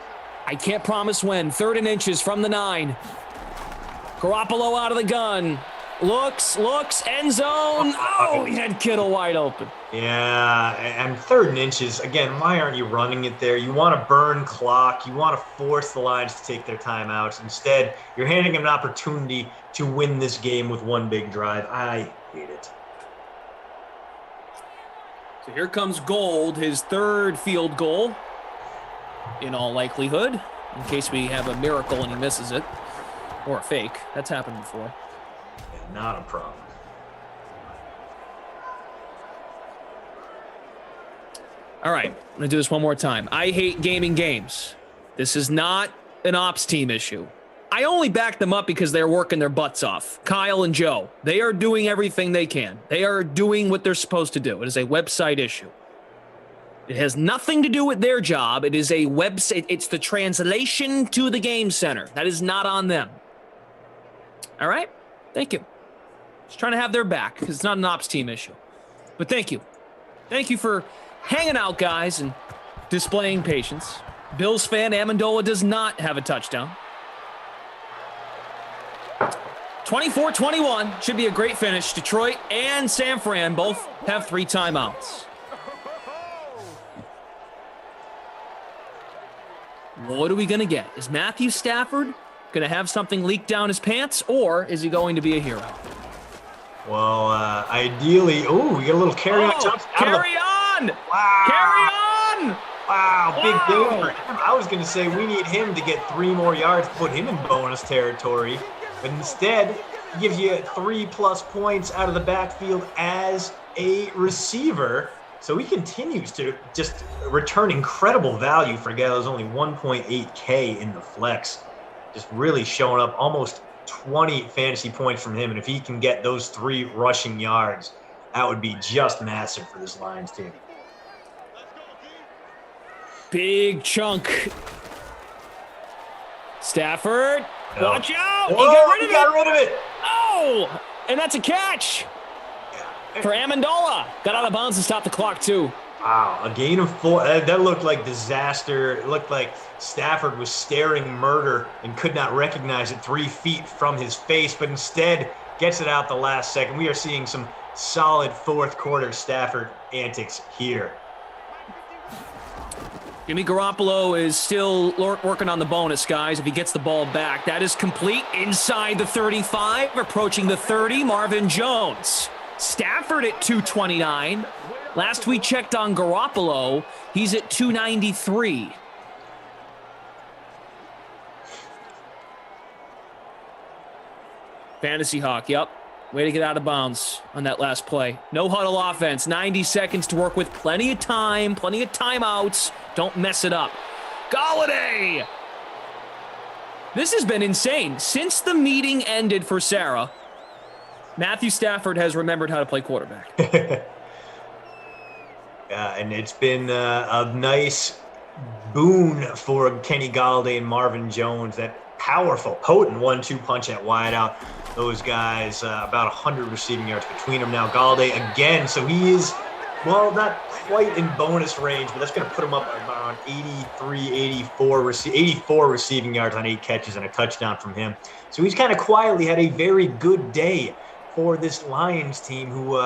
I can't promise when. 3rd and inches from the 9. Garoppolo out of the gun. Looks, end zone. Oh, he had Kittle wide open. Yeah, and 3rd and inches. Again, why aren't you running it there? You want to burn clock. You want to force the Lions to take their timeouts. Instead, you're handing them an opportunity to win this game with one big drive. I hate it. So here comes Gould, his 3rd field goal, in all likelihood, in case we have a miracle and he misses it. Or a fake. That's happened before. Not a problem. All right, I'm going to do this one more time. I hate gaming games. This is not an ops team issue. I only back them up because they're working their butts off. Kyle and Joe, they are doing everything they can. They are doing what they're supposed to do. It is a website issue. It has nothing to do with their job. It is a website. It's the translation to the game center. That is not on them. All right? Thank you. Just trying to have their back because it's not an ops team issue. But thank you. Thank you for hanging out, guys, and displaying patience. Bills fan Amendola does not have a touchdown. 24-21 should be a great finish. Detroit and San Fran both have 3 timeouts. What are we going to get? Is Matthew Stafford going to have something leak down his pants, or is he going to be a hero? Well, ideally, we get a little carry on. Carry on! Wow. Carry on! Wow, big game for him. I was going to say we need him to get 3 more yards, put him in bonus territory. But instead, he gives you 3+ points out of the backfield as a receiver. So he continues to just return incredible value for a guy that was only 1.8K in the flex. Just really showing up, almost 20 fantasy points from him. And if he can get those 3 rushing yards, that would be just massive for this Lions team. Big chunk. Stafford, watch out! Whoa, He got rid of it! Oh, and that's a catch for Amendola. Got out of bounds to stop the clock, too. Wow, a gain of 4. That looked like disaster. It looked like Stafford was staring murder and could not recognize it 3 feet from his face, but instead gets it out the last second. We are seeing some solid fourth quarter Stafford antics here. Jimmy Garoppolo is still working on the bonus, guys. If he gets the ball back, that is complete inside the 35, approaching the 30. Marvin Jones. Stafford at 229. Last we checked on Garoppolo, he's at 293. Fantasy Hawk, yep. Way to get out of bounds on that last play. No huddle offense. 90 seconds to work with. Plenty of time. Plenty of timeouts. Don't mess it up. Golladay! This has been insane. Since the meeting ended for Sarah, Matthew Stafford has remembered how to play quarterback. Yeah, and it's been a nice boon for Kenny Golladay and Marvin Jones. That powerful, potent 1-2 punch at wideout. Those guys, about 100 receiving yards between them now. Golladay again, so he is, well, not quite in bonus range, but that's going to put him up around 84 receiving yards on 8 catches and a touchdown from him. So he's kind of quietly had a very good day for this Lions team who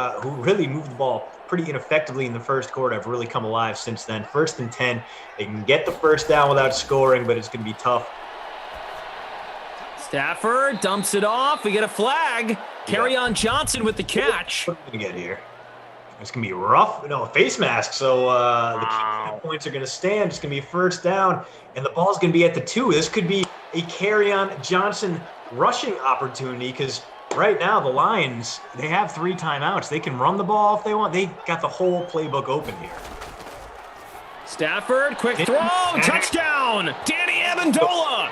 really moved the ball pretty ineffectively in the first quarter. Have really come alive since then. 1st and 10. They can get the first down without scoring, but it's going to be tough. Stafford dumps it off. We get a flag. Kerryon Johnson with the catch. What are we going to get here? It's going to be rough. No, a face mask. So the points are going to stand. It's going to be first down, and the ball's going to be at the 2. This could be a Kerryon Johnson rushing opportunity because right now the Lions, they have 3 timeouts. They can run the ball if they want. They got the whole playbook open here. Stafford, quick throw, touchdown, Danny Amendola.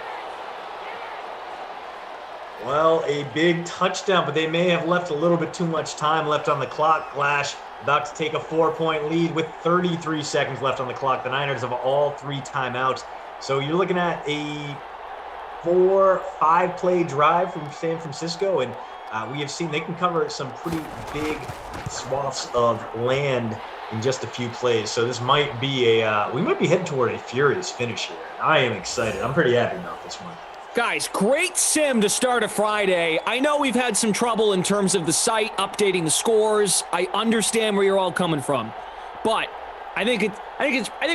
Well, a big touchdown, but they may have left a little bit too much time left on the clock. Flash about to take a 4-point lead with 33 seconds left on the clock. The Niners have all 3 timeouts. So you're looking at a 4-5 play drive from San Francisco, and we have seen they can cover some pretty big swaths of land in just a few plays. So this might be we might be heading toward a furious finish here. I am excited. I'm pretty happy about this one. Guys, great sim to start a Friday. I know we've had some trouble in terms of the site updating the scores. I understand where you're all coming from, but I think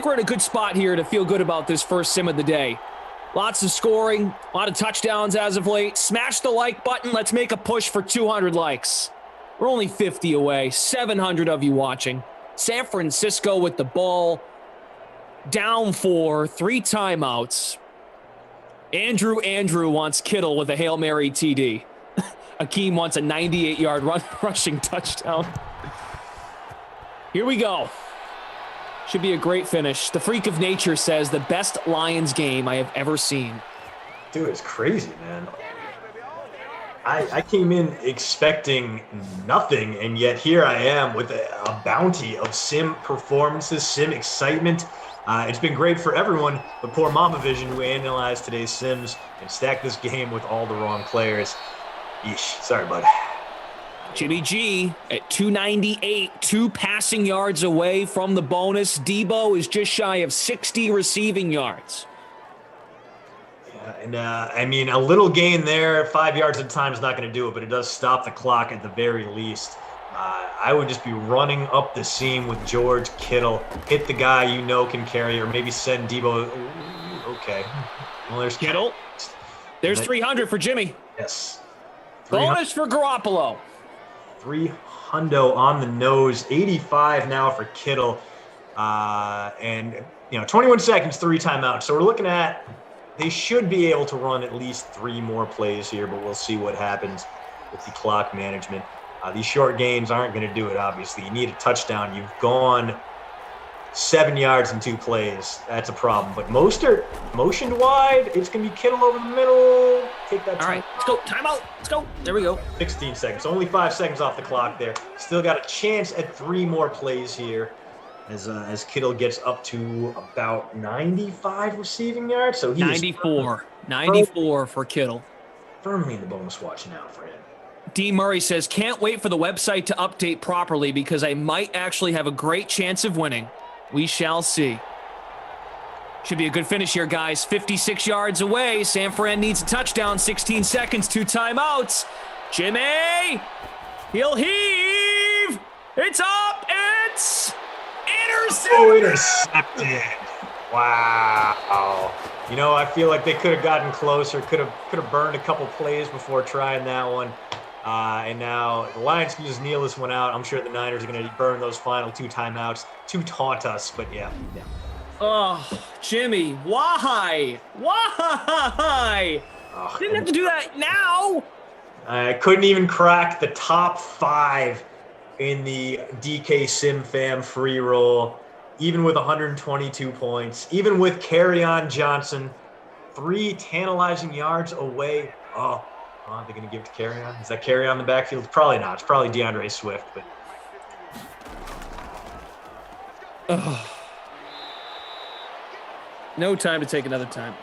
we're in a good spot here to feel good about this first sim of the day. Lots of scoring, a lot of touchdowns as of late. Smash the like button. Let's make a push for 200 likes. We're only 50 away. 700 of you watching. San Francisco with the ball. Down 4, 3 timeouts. Andrew wants Kittle with a Hail Mary TD. Akeem wants a 98-yard rushing touchdown. Here we go. Should be a great finish. The Freak of Nature says the best Lions game I have ever seen. Dude, it's crazy, man. I came in expecting nothing, and yet here I am with a bounty of sim performances, sim excitement. It's been great for everyone, but poor Mama Vision, who analyzed today's sims and stacked this game with all the wrong players. Yeesh, sorry, bud. Jimmy G at 298, 2 passing yards away from the bonus. Debo is just shy of 60 receiving yards. Yeah, and I mean, a little gain there, 5 yards at a time is not going to do it, but it does stop the clock at the very least. I would just be running up the seam with George Kittle, hit the guy you know can carry, or maybe send Debo. Okay. Well, there's Kittle. There's 300 for Jimmy. Yes. Bonus for Garoppolo. 300 on the nose, 85 now for Kittle. And, 21 seconds, 3 timeouts. So we're looking at they should be able to run at least 3 more plays here, but we'll see what happens with the clock management. These short games aren't going to do it, obviously. You need a touchdown. You've gone 7 yards in 2 plays. That's a problem. But Mostert motioned wide. It's going to be Kittle over the middle. Take that time. All right, let's go. Timeout. Let's go. There we go. 16 seconds. Only 5 seconds off the clock there. Still got a chance at 3 more plays here as Kittle gets up to about 95 receiving yards. So he's 94 for Kittle. Firmly in the bonus watch now for him. D. Murray says, can't wait for the website to update properly because I might actually have a great chance of winning. We shall see. Should be a good finish here, guys. 56 yards away. San Fran needs a touchdown. 16 seconds, 2 timeouts. Jimmy! He'll heave! It's up! It's intercepted! Oh, intercepted. Wow. I feel like they could have gotten closer, could have burned a couple plays before trying that one. And now the Lions can just kneel this one out. I'm sure the Niners are going to burn those final 2 timeouts to taunt us. But yeah. Oh, Jimmy, why? Why? Didn't have to do that now. I couldn't even crack the top 5 in the DK Sim Fam free roll, even with 122 points, even with Kerryon Johnson, 3 tantalizing yards away. Oh, they're going to give it to Kerryon? Is that Kerryon in the backfield? Probably not. It's probably DeAndre Swift. But no time to take another time.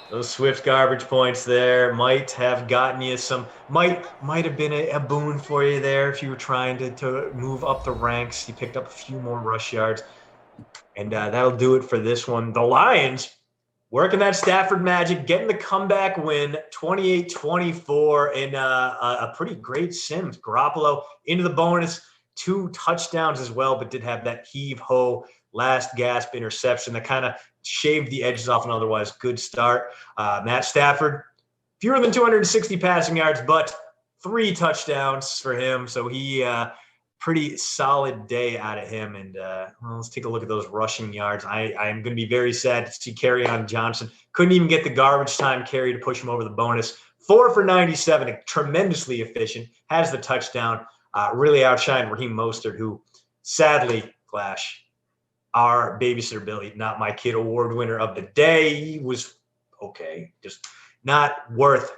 Those Swift garbage points there might have gotten you some, might have been a boon for you there if you were trying to move up the ranks. You picked up a few more rush yards, and that'll do it for this one. The Lions working that Stafford magic, getting the comeback win, 28-24 in a pretty great sim. Garoppolo into the bonus, 2 touchdowns as well, but did have that heave-ho last gasp interception that kind of shaved the edges off an otherwise good start. Matt Stafford, fewer than 260 passing yards, but 3 touchdowns for him. So he pretty solid day out of him. And let's take a look at those rushing yards. I am going to be very sad to see Kerryon Johnson. Couldn't even get the garbage time carry to push him over the bonus. 4 for 97, tremendously efficient, has the touchdown. Really outshined Raheem Mostert, who sadly, Clash, our babysitter Billy, not my kid award winner of the day. He was okay, just not worth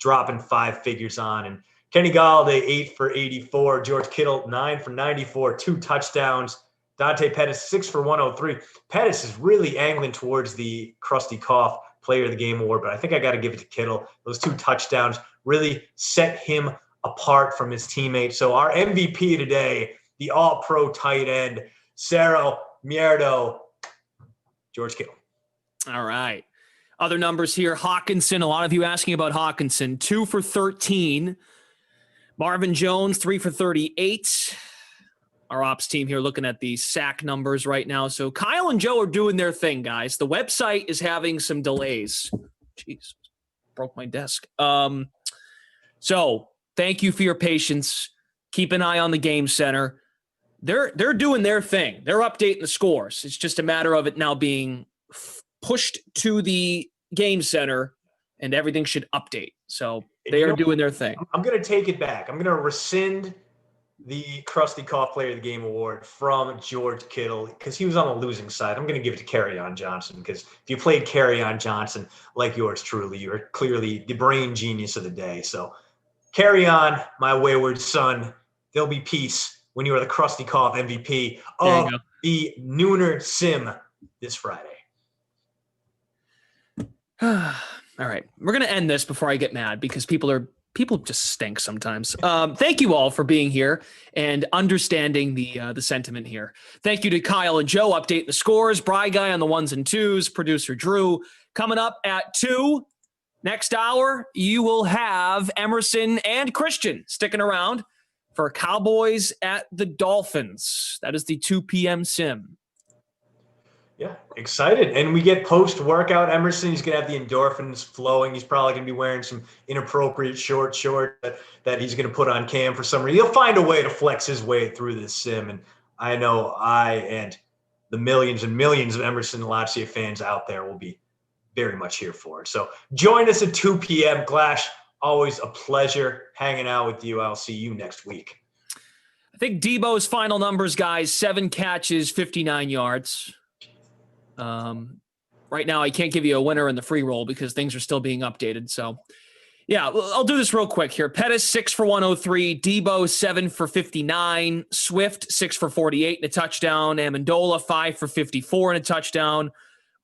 dropping 5 figures on. And Kenny Galladay, 8 for 84. George Kittle, 9 for 94, 2 touchdowns. Dante Pettis, 6 for 103. Pettis is really angling towards the Krusty Koff Player of the Game award, but I think I got to give it to Kittle. Those 2 touchdowns really set him apart from his teammates. So our MVP today, the all-pro tight end, Cerro Mierdo, George Kittle. All right. Other numbers here. Hawkinson, a lot of you asking about Hawkinson. 2 for 13. Marvin Jones, 3 for 38. Our ops team here looking at the sack numbers right now. So Kyle and Joe are doing their thing, guys. The website is having some delays. Jeez, broke my desk. So thank you for your patience. Keep an eye on the Game Center. They're doing their thing. They're updating the scores. It's just a matter of it now being pushed to the Game Center, and everything should update. So they are doing their thing. I'm going to take it back. I'm going to rescind the Krusty Koff Player of the Game award from George Kittle because he was on the losing side. I'm going to give it to Kerryon Johnson because if you played Kerryon Johnson like yours truly, you're clearly the brain genius of the day. So Kerryon, my wayward son. There'll be peace when you are the Krusty Koff MVP of the Nooner Sim this Friday. All right. We're going to end this before I get mad because people are People just stink sometimes. Thank you all for being here and understanding the sentiment here. Thank you to Kyle and Joe updating the scores. Bry Guy on the 1s and 2s. Producer Drew. Coming up at 2 next hour, you will have Emerson and Christian sticking around for Cowboys at the Dolphins. That is the 2 p.m. sim. Yeah, excited. And we get post-workout Emerson. He's going to have the endorphins flowing. He's probably going to be wearing some inappropriate short that he's going to put on cam for some reason. He'll find a way to flex his way through this sim. And I know I and the millions and millions of Emerson Lancia fans out there will be very much here for it. So join us at 2 p.m. Glash, always a pleasure hanging out with you. I'll see you next week. I think Debo's final numbers, guys, 7 catches, 59 yards. Right now, I can't give you a winner in the free roll because things are still being updated. So, yeah, I'll do this real quick here. Pettis, 6 for 103. Debo, 7 for 59. Swift, 6 for 48 and a touchdown. Amendola, 5 for 54 and a touchdown.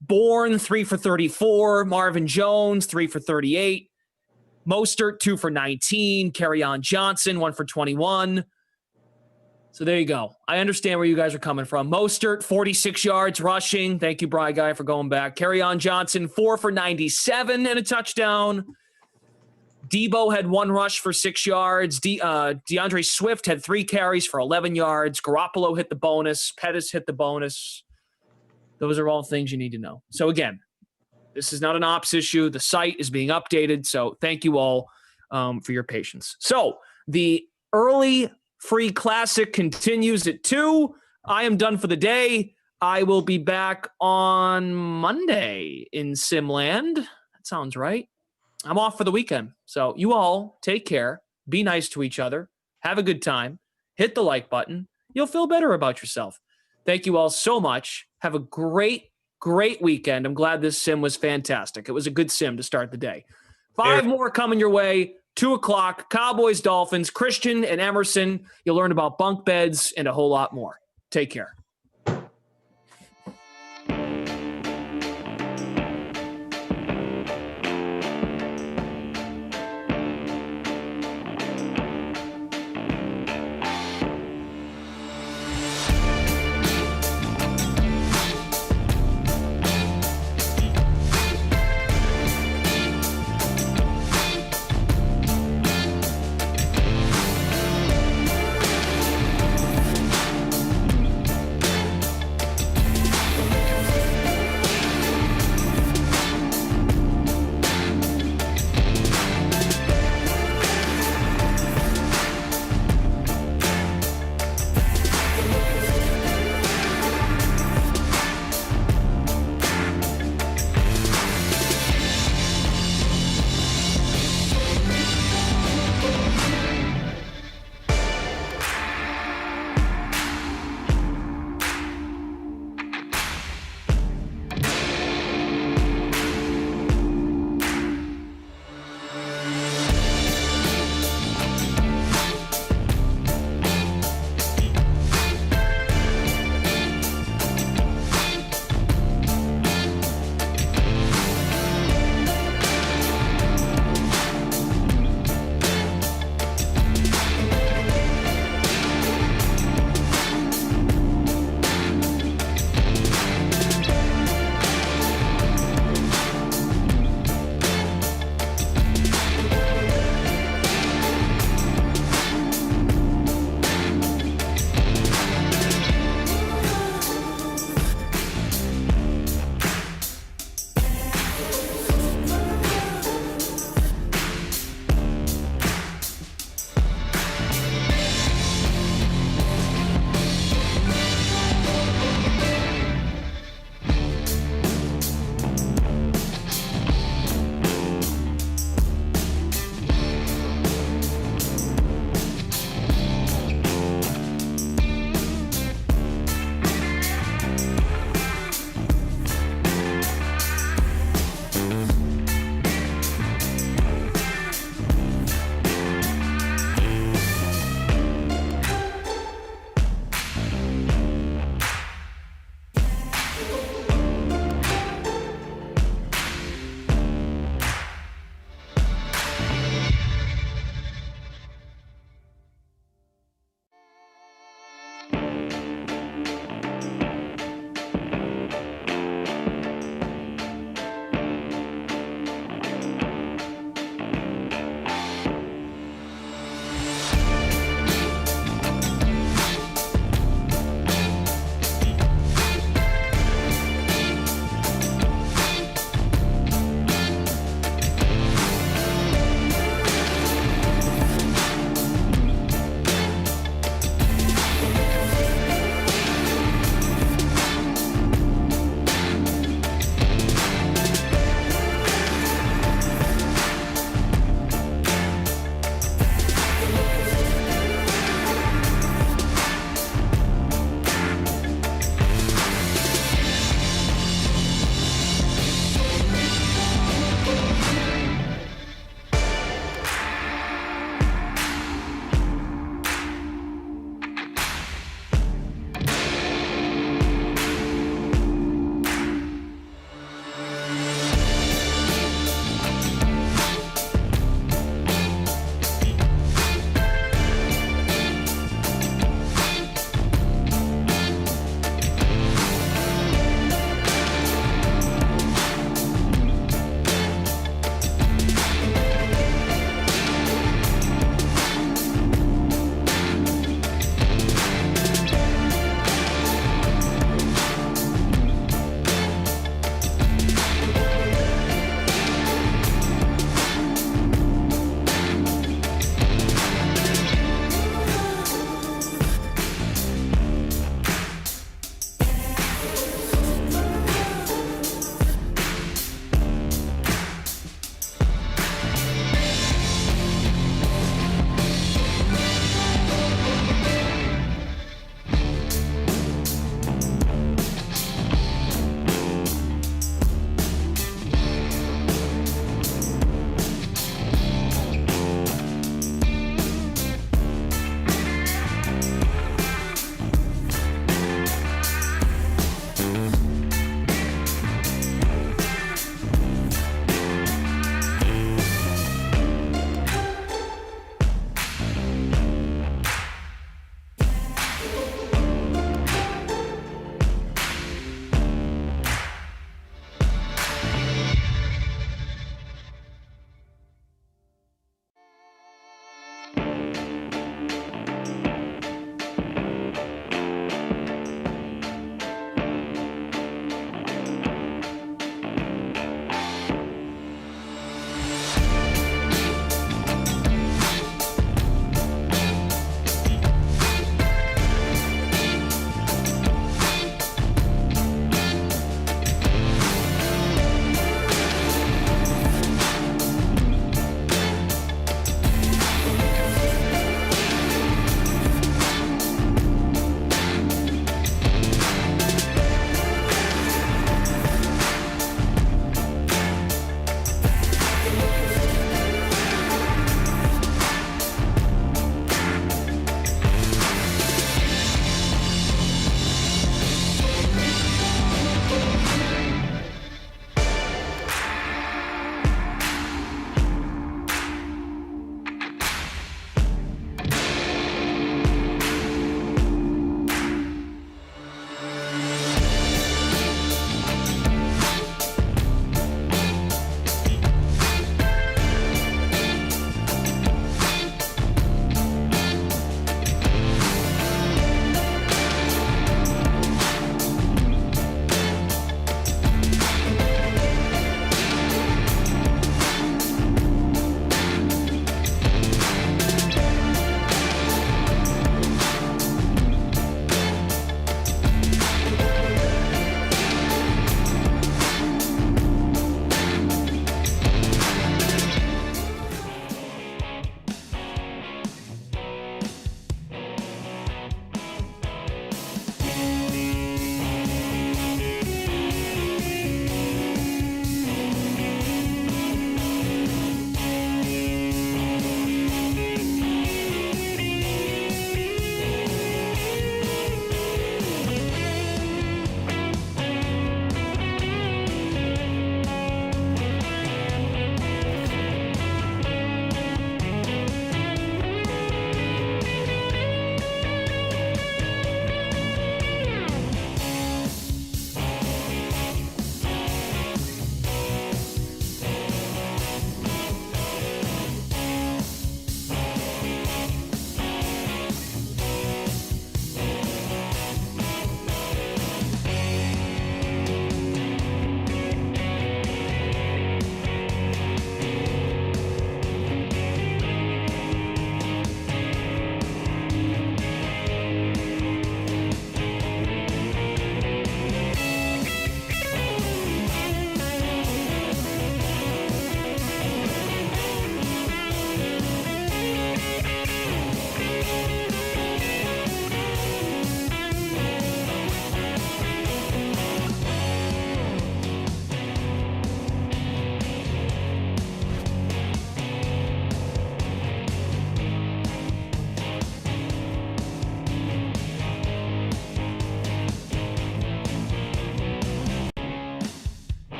Bourne, 3 for 34. Marvin Jones, 3 for 38. Mostert, 2 for 19. Kerryon Johnson, 1 for 21. So there you go. I understand where you guys are coming from. Mostert, 46 yards rushing. Thank you, Bry Guy, for going back. Kerryon Johnson, 4 for 97 and a touchdown. Debo had 1 rush for 6 yards. DeAndre Swift had 3 carries for 11 yards. Garoppolo hit the bonus. Pettis hit the bonus. Those are all things you need to know. So again, this is not an ops issue. The site is being updated. So thank you all for your patience. So the early Free Classic continues at 2. I am done for the day. I will be back on Monday in Simland. That sounds right. I'm off for the weekend. So you all take care. Be nice to each other. Have a good time. Hit the like button. You'll feel better about yourself. Thank you all so much. Have a great, great weekend. I'm glad this sim was fantastic. It was a good sim to start the day. 5 more coming your way. 2 o'clock, Cowboys, Dolphins, Christian and Emerson. You'll learn about bunk beds and a whole lot more. Take care.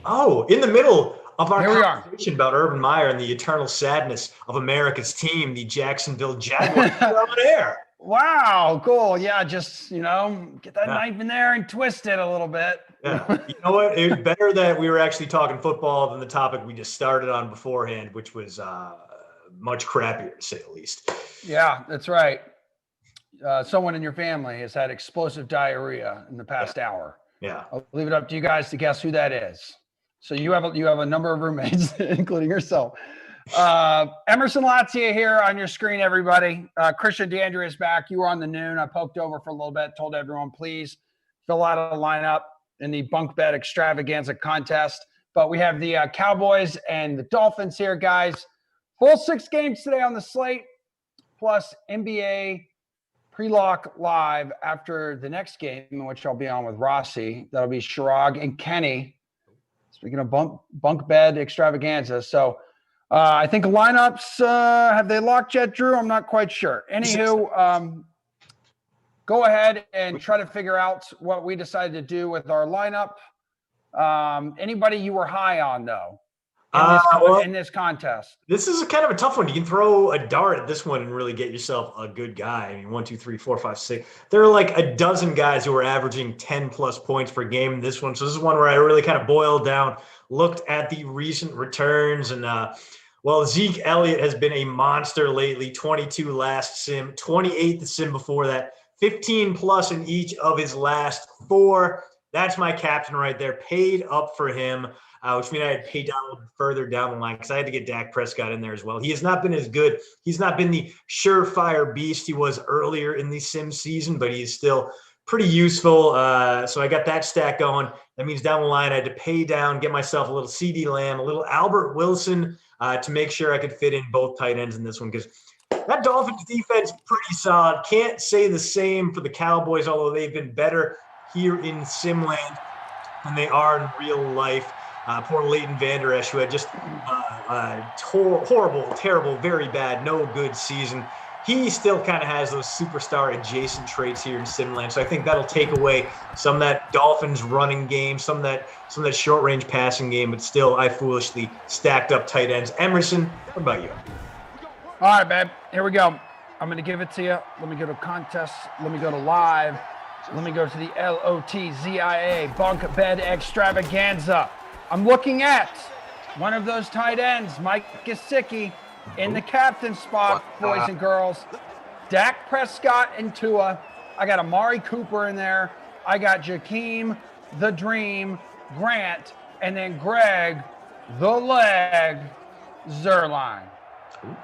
Oh, in the middle of our Here we are. conversation about Urban Meyer and the eternal sadness of America's team, the Jacksonville Jaguars, we're on air. Wow, cool. Yeah, just, get that knife in there and twist it a little bit. Yeah. You know what? It's better that we were actually talking football than the topic we just started on beforehand, which was much crappier, to say the least. Yeah, that's right. Someone in your family has had explosive diarrhea in the past hour. Yeah. I'll leave it up to you guys to guess who that is. So you have a number of roommates, including yourself. Emerson Latzia here on your screen, everybody. Christian DeAndrea is back. You were on the noon. I poked over for a little bit, told everyone, please fill out a lineup in the bunk bed extravaganza contest. But we have the Cowboys and the Dolphins here, guys. Full 6 games today on the slate, plus NBA pre-lock live after the next game, in which I'll be on with Rossi. That'll be Shirag and Kenny. Speaking of bunk bed extravaganza. So I think lineups, have they locked yet, Drew? I'm not quite sure. Anywho, go ahead and try to figure out what we decided to do with our lineup. Anybody you were high on, though, in this contest? This is kind of a tough one. You can throw a dart at this one and really get yourself a good guy. I mean, 1, 2, 3, 4, 5, 6. There are like a dozen guys who are averaging 10-plus points per game in this one. So this is one where I really kind of boiled down, looked at the recent returns, and Zeke Elliott has been a monster lately. 22 last sim, 28 the sim before that, 15-plus in each of his last 4. That's my captain right there. Paid up for him. Which means I had paid down a little further down the line because I had to get Dak Prescott in there as well. He has not been as good. He's not been the surefire beast he was earlier in the sim season, but he's still pretty useful. So I got that stack going. That means down the line I had to pay down, get myself a little CeeDee Lamb, a little Albert Wilson to make sure I could fit in both tight ends in this one because that Dolphins defense pretty solid. Can't say the same for the Cowboys, although they've been better here in Simland than they are in real life. Poor Leighton Vander Esch, who had just horrible, terrible, very bad, no good season. He still kind of has those superstar adjacent traits here in Simland. So I think that'll take away some of that Dolphins running game, some of that short range passing game. But still, I foolishly stacked up tight ends. Emerson, what about you? All right, babe. Here we go. I'm going to give it to you. Let me go to contest. Let me go to live. Let me go to the LOTZIA bunk bed extravaganza. I'm looking at one of those tight ends, Mike Gesicki, in the captain spot, boys and girls. Dak Prescott and Tua. I got Amari Cooper in there. I got Jakeem, the Dream, Grant, and then Greg, the Leg, Zerline.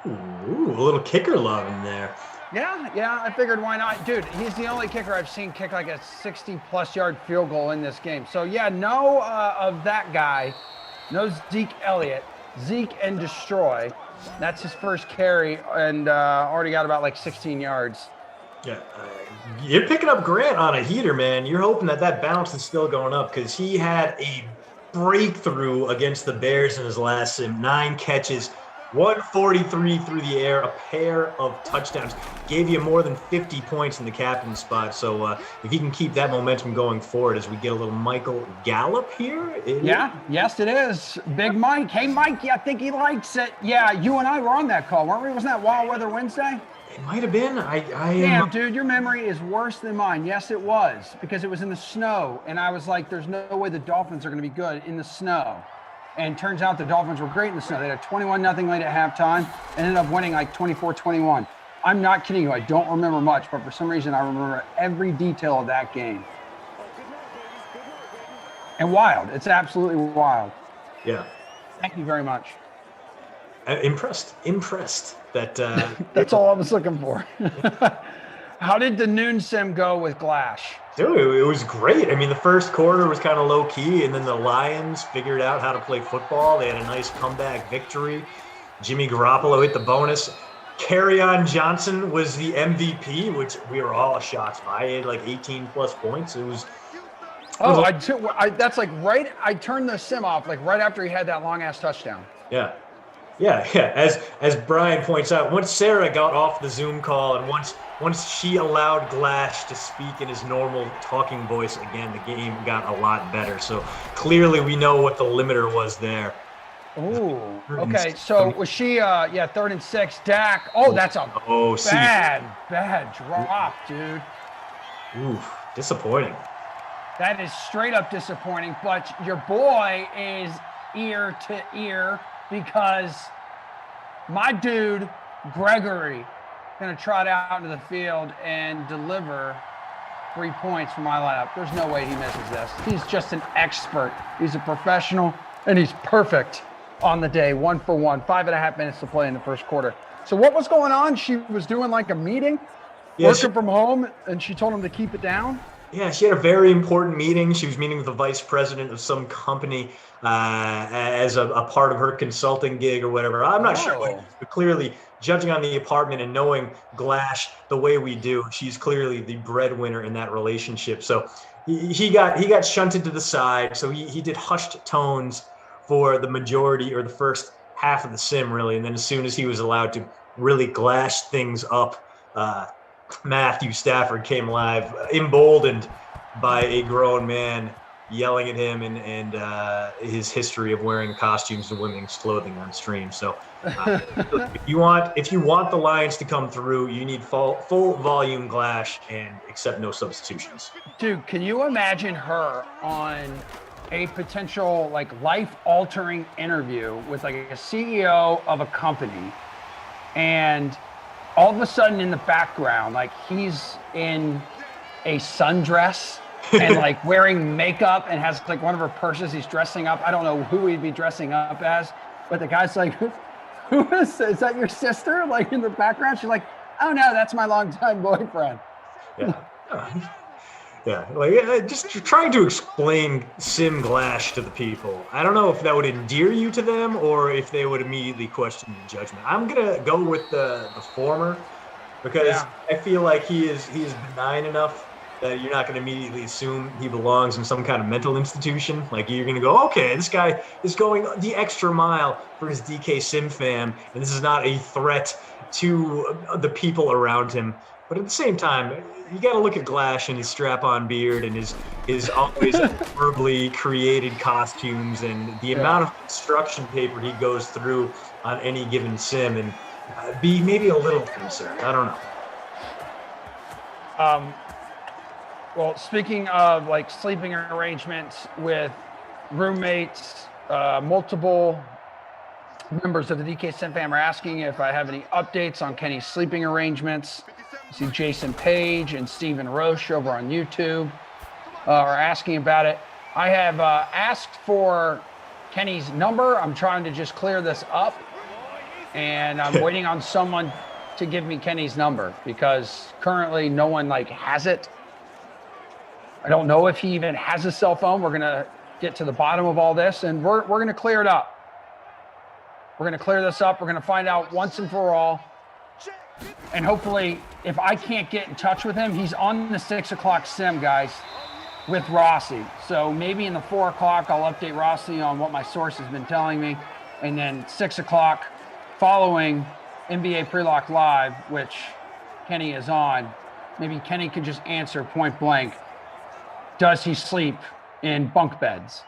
Ooh, a little kicker love in there. Yeah, I figured why not? Dude, he's the only kicker I've seen kick like a 60-plus yard field goal in this game. So, yeah, no of that guy. No Zeke Elliott. Zeke and Destroy. That's his first carry and already got about like 16 yards. Yeah, you're picking up Grant on a heater, man. You're hoping that bounce is still going up because he had a breakthrough against the Bears in his last sim. 9 catches. 143 through the air, a pair of touchdowns. Gave you more than 50 points in the captain spot. So if he can keep that momentum going forward as we get a little Michael Gallup here. Yes, it is. Big Mike. Hey, Mike, I think he likes it. Yeah, you and I were on that call, weren't we? Wasn't that Wild Weather Wednesday? It might have been. Damn, dude, your memory is worse than mine. Yes, it was, because it was in the snow. And I was like, there's no way the Dolphins are going to be good in the snow. And turns out the Dolphins were great in the snow. They had a 21-0 lead at halftime and ended up winning like 24-21. I'm not kidding you. I don't remember much, but for some reason I remember every detail of that game. And wild. It's absolutely wild. Yeah. Thank you very much. Impressed. That That's all I was looking for. How did the noon sim go with Glash? Dude, it was great. I mean, the first quarter was kind of low key, and then the Lions figured out how to play football. They had a nice comeback victory. Jimmy Garoppolo hit the bonus. Kerryon Johnson was the MVP, which we were all shocked by. He had like 18-plus points. That's like right. I turned the sim off like right after he had that long-ass touchdown. Yeah. Yeah. As Brian points out, once Sarah got off the Zoom call and once she allowed Glash to speak in his normal talking voice again, the game got a lot better. So clearly we know what the limiter was there. Ooh. Okay. So was she 3rd and 6. Dak. Oh, that's a bad drop, dude. Oof, disappointing. That is straight up disappointing, but your boy is ear to ear because my dude, Gregory, going to trot out into the field and deliver 3 points for my lineup. There's no way he misses this. He's just an expert. He's a professional, and he's perfect on the day, 1 for 1, 5.5 minutes to play in the first quarter. So what was going on? She was doing like a meeting, working from home, and she told him to keep it down? Yeah, she had a very important meeting. She was meeting with the vice president of some company as a part of her consulting gig or whatever. I'm not sure what it is, but clearly, judging on the apartment and knowing Glash the way we do, she's clearly the breadwinner in that relationship. So he got shunted to the side. So he did hushed tones for the majority or the first half of the sim, really. And then as soon as he was allowed to really glash things up, Matthew Stafford came alive, emboldened by a grown man yelling at him and his history of wearing costumes and women's clothing on stream. So if you want the Lions to come through, you need full volume Glash and accept no substitutions. Dude, can you imagine her on a potential like life-altering interview with like a CEO of a company, and all of a sudden in the background, like he's in a sundress and like wearing makeup and has like one of her purses, he's dressing up. I don't know who he'd be dressing up as, but the guy's like, who is that your sister? Like in the background, she's like, oh no, that's my longtime boyfriend. Yeah, like just trying to explain Sim Glash to the people. I don't know if that would endear you to them or if they would immediately question your judgment. I'm gonna go with the former because I feel like he is benign enough that you're not going to immediately assume he belongs in some kind of mental institution. Like you're going to go, okay, this guy is going the extra mile for his DK Sim fam, and this is not a threat to the people around him. But at the same time, you got to look at Glash and his strap-on beard and his always verbally created costumes and the amount of construction paper he goes through on any given sim, and be maybe a little concerned. I don't know. Well, speaking of like sleeping arrangements with roommates, multiple members of the DK Sim fam are asking if I have any updates on Kenny's sleeping arrangements. I see Jason Page and Stephen Roche over on YouTube are asking about it. I have asked for Kenny's number. I'm trying to just clear this up, and I'm waiting on someone to give me Kenny's number because currently no one like has it. I don't know if he even has a cell phone. We're going to get to the bottom of all this, and we're going to clear it up. We're going to clear this up. We're going to find out once and for all. And hopefully, if I can't get in touch with him, he's on the 6 o'clock sim, guys, with Rossi. So maybe in the 4 o'clock, I'll update Rossi on what my source has been telling me. And then 6 o'clock following NBA Prelock Live, which Kenny is on, maybe Kenny can just answer point blank. Does he sleep in bunk beds?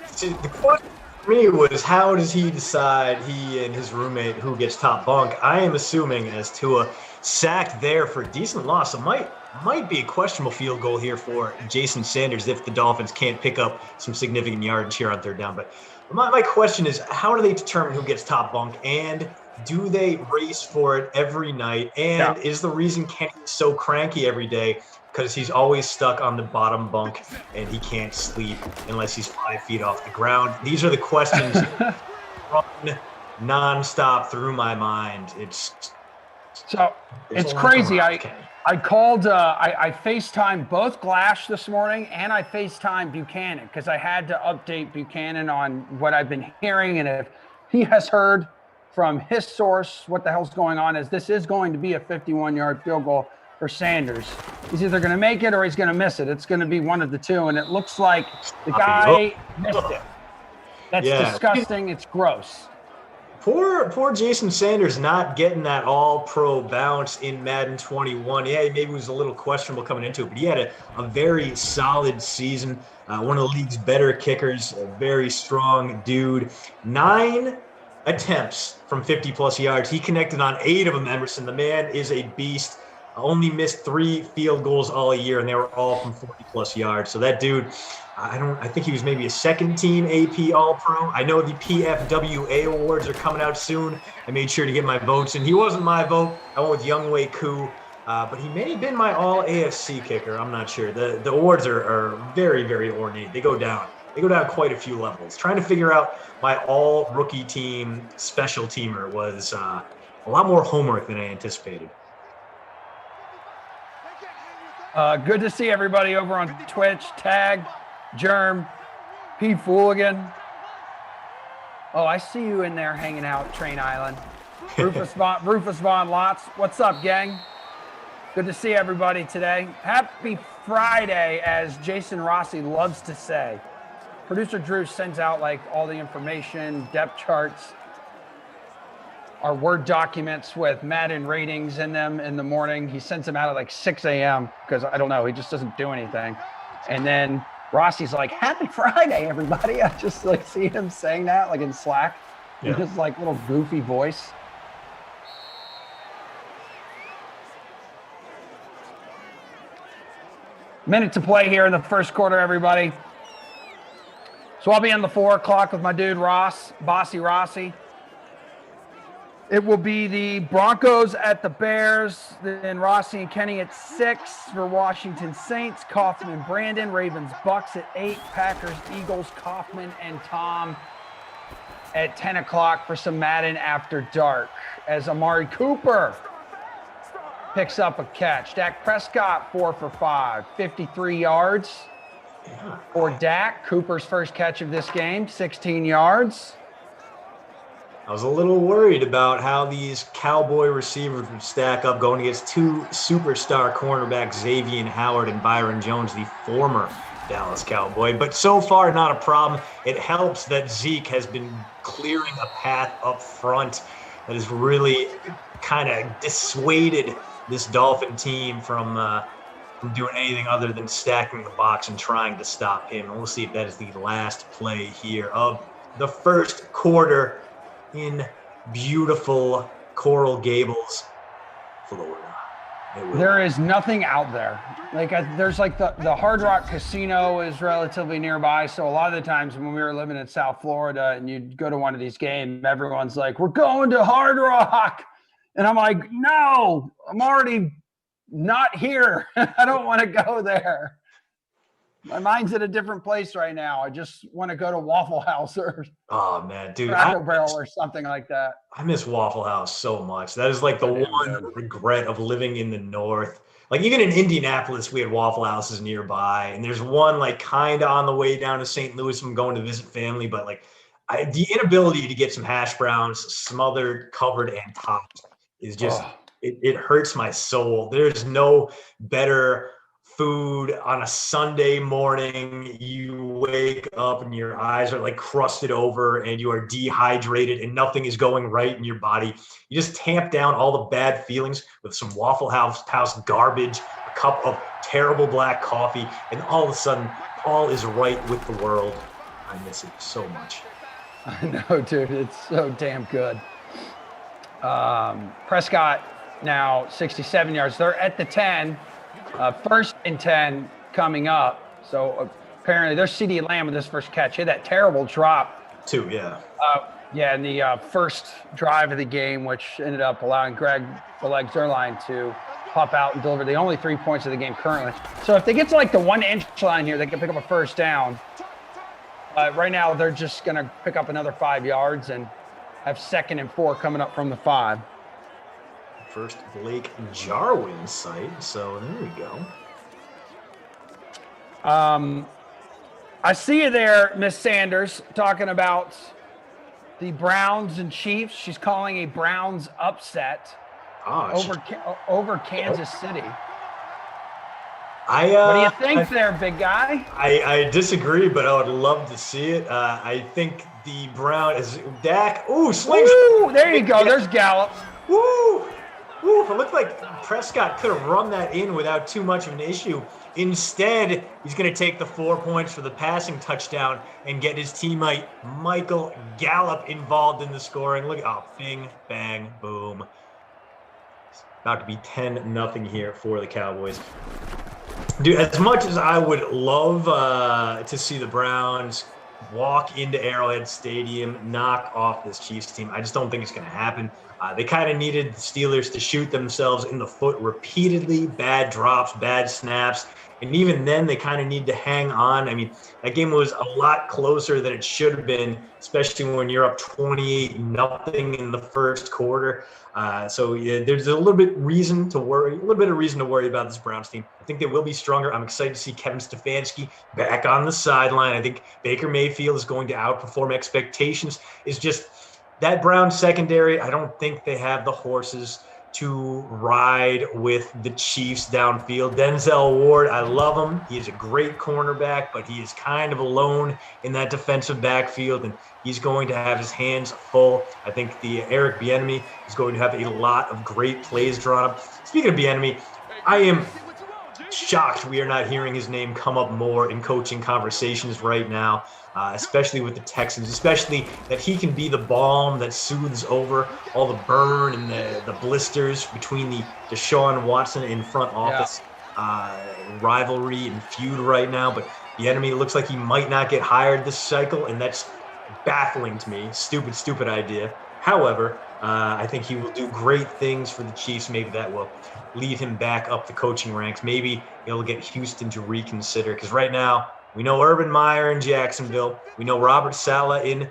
See, the question for me was, how does he decide, he and his roommate, who gets top bunk? I am assuming as Tua sacked there for a decent loss. It might be a questionable field goal here for Jason Sanders if the Dolphins can't pick up some significant yardage here on third down. But my question is, how do they determine who gets top bunk, and do they race for it every night? And is the reason Kenny's so cranky every day because he's always stuck on the bottom bunk and he can't sleep unless he's 5 feet off the ground? These are the questions that run nonstop through my mind. It's crazy. I called, I FaceTimed both Glash this morning and I FaceTimed Buchanan because I had to update Buchanan on what I've been hearing, and if he has heard from his source what the hell's going on, is this is going to be a 51-yard field goal for Sanders. He's either going to make it or he's going to miss it. It's going to be one of the two, and it looks like the guy missed it. That's disgusting. It's gross. Poor Jason Sanders not getting that all-pro bounce in Madden 21. Yeah, maybe it was a little questionable coming into it, but he had a very solid season. One of the league's better kickers, a very strong dude. 9 attempts from 50-plus yards. He connected on 8 of them, Emerson. The man is a beast. Only missed 3 field goals all year, and they were all from 40-plus yards. So that dude, I think he was maybe a second-team AP All-Pro. I know the PFWA awards are coming out soon. I made sure to get my votes, and he wasn't my vote. I went with Younghoe Koo, but he may have been my All-AFC kicker. I'm not sure. The awards are very, very ornate. They go down. They go down quite a few levels. Trying to figure out my All-Rookie Team special teamer was a lot more homework than I anticipated. Good to see everybody over on Twitch. Tag, Germ, P. Fooligan. Oh, I see you in there hanging out, Train Island. Rufus Von Lotz. What's up, gang? Good to see everybody today. Happy Friday, as Jason Rossi loves to say. Producer Drew sends out like all the information, depth charts, our Word documents with Madden ratings in them in the morning. He sends them out at like 6 a.m. because I don't know, he just doesn't do anything. And then Rossi's like, happy Friday, everybody. I just like see him saying that like in Slack. Yeah. Just like little goofy voice. Minute to play here in the first quarter, everybody. So I'll be on the 4 o'clock with my dude Ross, Bossy Rossi. It will be the Broncos at the Bears, then Rossi and Kenny at 6 for Washington Saints, Kaufman and Brandon, Ravens Bucks at 8, Packers Eagles, Kaufman and Tom at 10 o'clock for some Madden After Dark, as Amari Cooper picks up a catch. Dak Prescott 4 for 5, 53 yards for Dak. Cooper's first catch of this game, 16 yards. I was a little worried about how these Cowboy receivers would stack up going against 2 superstar cornerbacks, Xavier Howard and Byron Jones, the former Dallas Cowboy. But so far, not a problem. It helps that Zeke has been clearing a path up front that has really kind of dissuaded this Dolphin team from doing anything other than stacking the box and trying to stop him. And we'll see if that is the last play here of the first quarter in beautiful Coral Gables, Florida. There is nothing out there. Like there's like the Hard Rock Casino is relatively nearby. So a lot of the times when we were living in South Florida and you'd go to one of these games, everyone's like, we're going to Hard Rock. And I'm like, no, I'm already not here. I don't want to go there. My mind's in a different place right now. I just want to go to Waffle House or dude, Cracker Barrel or something like that. I miss Waffle House so much. That is like the one regret of living in the North. Like even in Indianapolis, we had Waffle Houses nearby, and there's one like kind of on the way down to St. Louis from going to visit family. But like the inability to get some hash browns smothered, covered, and topped is just it hurts my soul. There's no better food on a Sunday morning. You wake up and your eyes are like crusted over and you are dehydrated and nothing is going right in your body. You just tamp down all the bad feelings with some Waffle House garbage, a cup of terrible black coffee, and all of a sudden all is right with the world. I miss it so much. I know, dude. It's so damn good. Prescott now 67 yards. They're at the 10. First and 10 coming up. So apparently there's CeeDee Lamb with this first catch. He had that terrible drop. 2, yeah. In the first drive of the game, which ended up allowing Greg Beleg Zerline to pop out and deliver the only 3 points of the game currently. So if they get to like the 1-inch line here, they can pick up a first down. Right now, they're just going to pick up another 5 yards and have 2nd and 4 coming up from the 5. First Blake Jarwin site, so there we go. I see you there, Miss Sanders, talking about the Browns and Chiefs. She's calling a Browns upset over Kansas City. What do you think there, big guy? I disagree, but I would love to see it. I think the Brown is Dak. Ooh, slings. Ooh, there you go. There's Gallup. Woo! Ooh, it looked like Prescott could have run that in without too much of an issue. Instead, he's going to take the 4 points for the passing touchdown and get his teammate Michael Gallup involved in the scoring. Look, oh, bing, bang, boom. It's about to be 10-0 here for the Cowboys. Dude, as much as I would love to see the Browns walk into Arrowhead Stadium, knock off this Chiefs team, I just don't think it's going to happen. They kind of needed the Steelers to shoot themselves in the foot repeatedly, bad drops, bad snaps, and even then they kind of need to hang on. I mean, that game was a lot closer than it should have been, especially when you're up 28-0 in the first quarter. So yeah, there's a little bit of reason to worry about this Browns team. I think they will be stronger. I'm excited to see Kevin Stefanski back on the sideline. I think Baker Mayfield is going to outperform expectations. It's just that Browns secondary, I don't think they have the horses to ride with the Chiefs downfield. Denzel Ward, I love him. He is a great cornerback, but he is kind of alone in that defensive backfield, and he's going to have his hands full. I think the Eric Bieniemy is going to have a lot of great plays drawn up. Speaking of Bieniemy, I am shocked we are not hearing his name come up more in coaching conversations right now, especially with the Texans, especially that he can be the balm that soothes over all the burn and the blisters between the Deshaun Watson and front office rivalry and feud right now. But the enemy looks like he might not get hired this cycle, and that's baffling to me. Stupid idea. However, I think he will do great things for the Chiefs. Maybe that will lead him back up the coaching ranks. Maybe he'll get Houston to reconsider, because right now we know Urban Meyer in Jacksonville. We know Robert Saleh in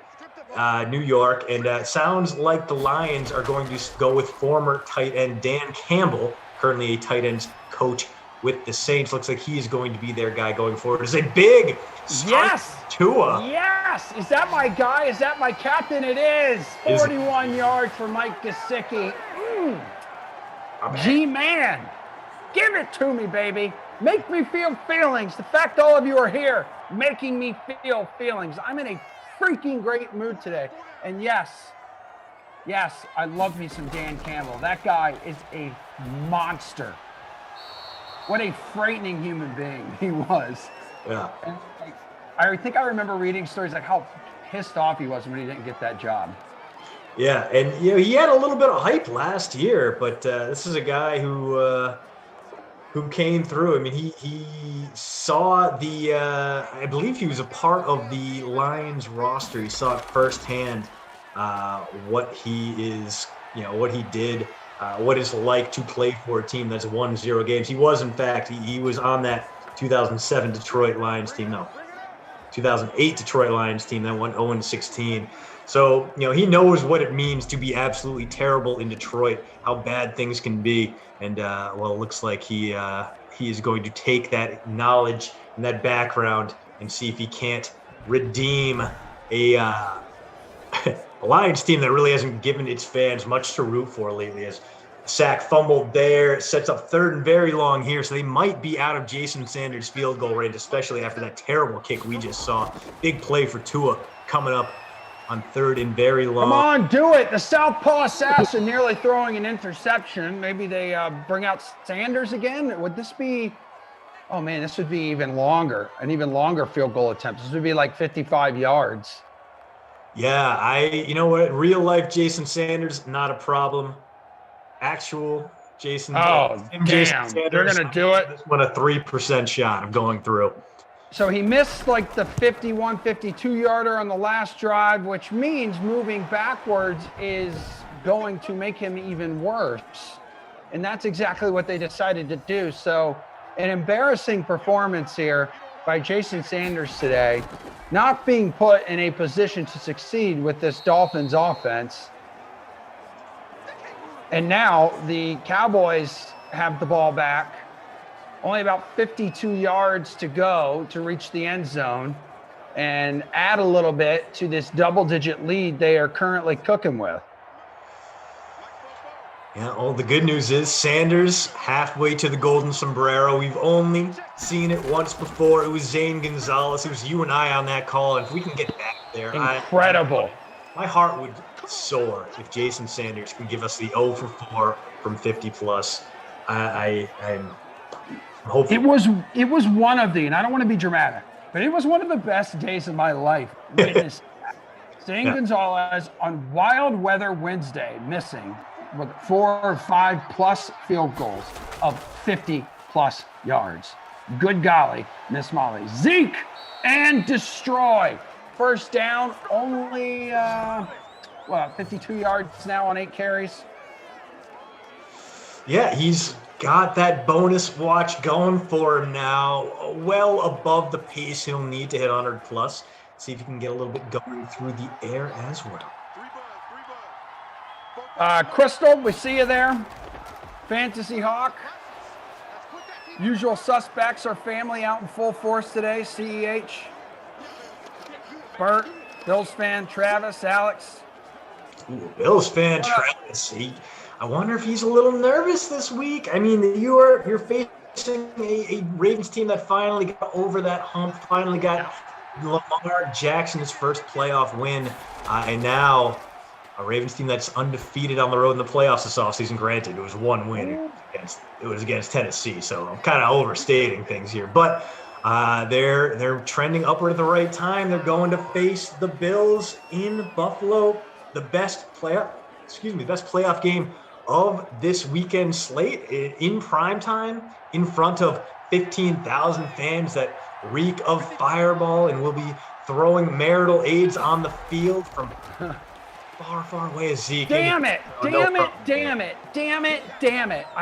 New York. And it sounds like the Lions are going to go with former tight end Dan Campbell, currently a tight ends coach with the Saints. Looks like he's going to be their guy going forward. It's a big start. Tua. Yes. Is that my guy? Is that my captain? It is. 41 yards for Mike Gesicki. G-Man. Give it to me, baby. Make me feel feelings. The fact all of you are here making me feel feelings. I'm in a freaking great mood today. And yes, I love me some Dan Campbell. That guy is a monster. What a frightening human being he was. Yeah. And I think I remember reading stories like how pissed off he was when he didn't get that job. Yeah, and he had a little bit of hype last year, but this is a guy who came through. I mean, he saw the I believe he was a part of the Lions roster. He saw it firsthand what he is, what he did, what it's like to play for a team that's won 0 games. He was, in fact, he was on that 2007 Detroit Lions team. No, 2008 Detroit Lions team that went 0-16. So, he knows what it means to be absolutely terrible in Detroit, how bad things can be. And, it looks like he is going to take that knowledge and that background and see if he can't redeem a Lions team that really hasn't given its fans much to root for lately. As sack fumbled there, sets up 3rd and very long here, so they might be out of Jason Sanders' field goal range, especially after that terrible kick we just saw. Big play for Tua coming up on 3rd and very long. Come on, do it. The southpaw assassin nearly throwing an interception. Maybe they bring out Sanders again. Would this be – oh, man, this would be even longer, an even longer field goal attempt. This would be like 55 yards. Yeah, you know what? Real life Jason Sanders, not a problem. Actual Jason. Jason Sanders, they're going to do it. This one a 3% shot of going through. So he missed like the 51, 52-yarder on the last drive, which means moving backwards is going to make him even worse. And that's exactly what they decided to do. So an embarrassing performance here by Jason Sanders today, not being put in a position to succeed with this Dolphins offense. And now the Cowboys have the ball back. Only about 52 yards to go to reach the end zone and add a little bit to this double-digit lead they are currently cooking with. Yeah, well, the good news is Sanders halfway to the golden sombrero. We've only seen it once before. It was Zane Gonzalez. It was you and I on that call. And if we can get back there, Incredible. My heart would soar if Jason Sanders can give us the 0 for 4 from 50 plus. I'm hoping. It was one of the, and I don't want to be dramatic, but it was one of the best days of my life. Zane Gonzalez on Wild Weather Wednesday missing with 4 or 5 plus field goals of 50 plus yards. Good golly, Miss Molly. Zeke and destroy. First down, only 52 yards now on 8 carries. Yeah, he's got that bonus watch going for him now. Well above the pace he'll need to hit 100 plus. See if he can get a little bit going through the air as well. Crystal, we see you there. Fantasy Hawk. Usual suspects, our family out in full force today. CEH. Bert, Bills fan, Travis, Alex. Ooh, Bills fan, Travis. I wonder if he's a little nervous this week. I mean, you're facing a Ravens team that finally got over that hump, finally got Lamar Jackson's first playoff win, and now a Ravens team that's undefeated on the road in the playoffs this offseason. Granted, it was one win. It was against Tennessee, so I'm kind of overstating things here. But they're trending upward at the right time. They're going to face the Bills in Buffalo, the best playoff game of this weekend slate in prime time in front of 15,000 fans that reek of fireball and will be throwing marital aids on the field from far away as Zeke. Damn it. I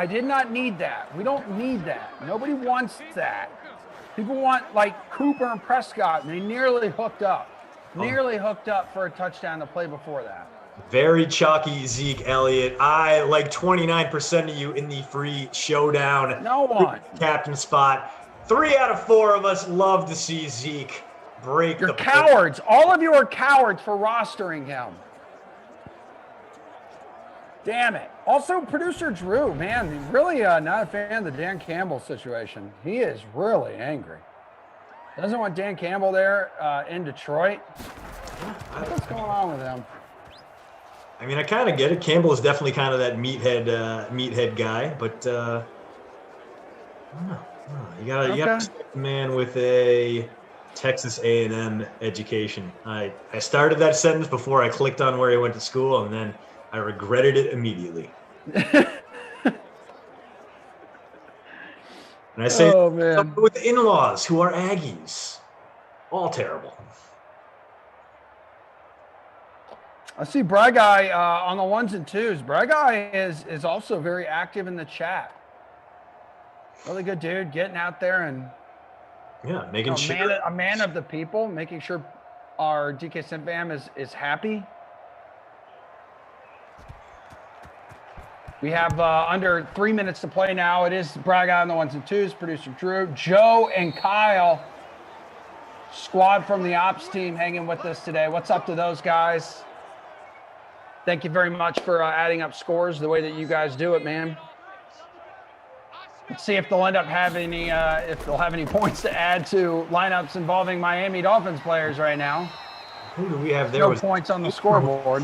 did not need that. We don't need that. Nobody wants that. People want like Cooper and Prescott, and they nearly hooked up. Nearly hooked up for a touchdown to play before that. Very chalky Zeke Elliott. I like 29% of you in the free showdown. No one. Captain spot. 3 out of 4 of us love to see Zeke break You're cowards. All of you are cowards for rostering him. Damn it. Also, producer Drew, man, he's really not a fan of the Dan Campbell situation. He is really angry. Doesn't want Dan Campbell there in Detroit. What's going on with him? I mean, I kind of get it. Campbell is definitely kind of that meathead guy, but I don't know. You gotta respect the man with a Texas A&M education. I started that sentence before I clicked on where he went to school, and then I regretted it immediately. And I say, with in-laws who are Aggies, all terrible. I see Bry Guy on the 1s and 2s. Bry Guy is also very active in the chat. Really good dude, getting out there and making sure a man of the people, making sure our DK Sim fam is happy. We have under 3 minutes to play now. It is Bry Guy on the 1s and 2s. Producer Drew, Joe, and Kyle, squad from the ops team, hanging with us today. What's up to those guys? Thank you very much for adding up scores the way that you guys do it, man. Let's see if they'll end up having if they'll have any points to add to lineups involving Miami Dolphins players right now. Who do we have there? No points on the scoreboard.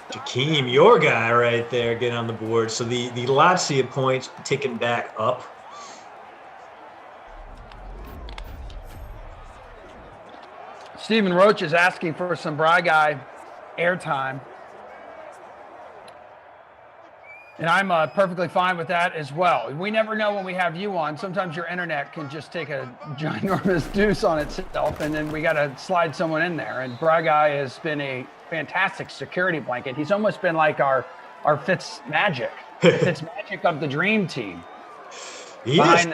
Jakeem, your guy right there, getting on the board. So the Lazio points ticking back up. Stephen Roach is asking for some Bry Guy airtime. And I'm perfectly fine with that as well. We never know when we have you on. Sometimes your internet can just take a ginormous deuce on itself, and then we got to slide someone in there. And Bry Guy has been a fantastic security blanket. He's almost been like our Fitz Magic of the dream team. He is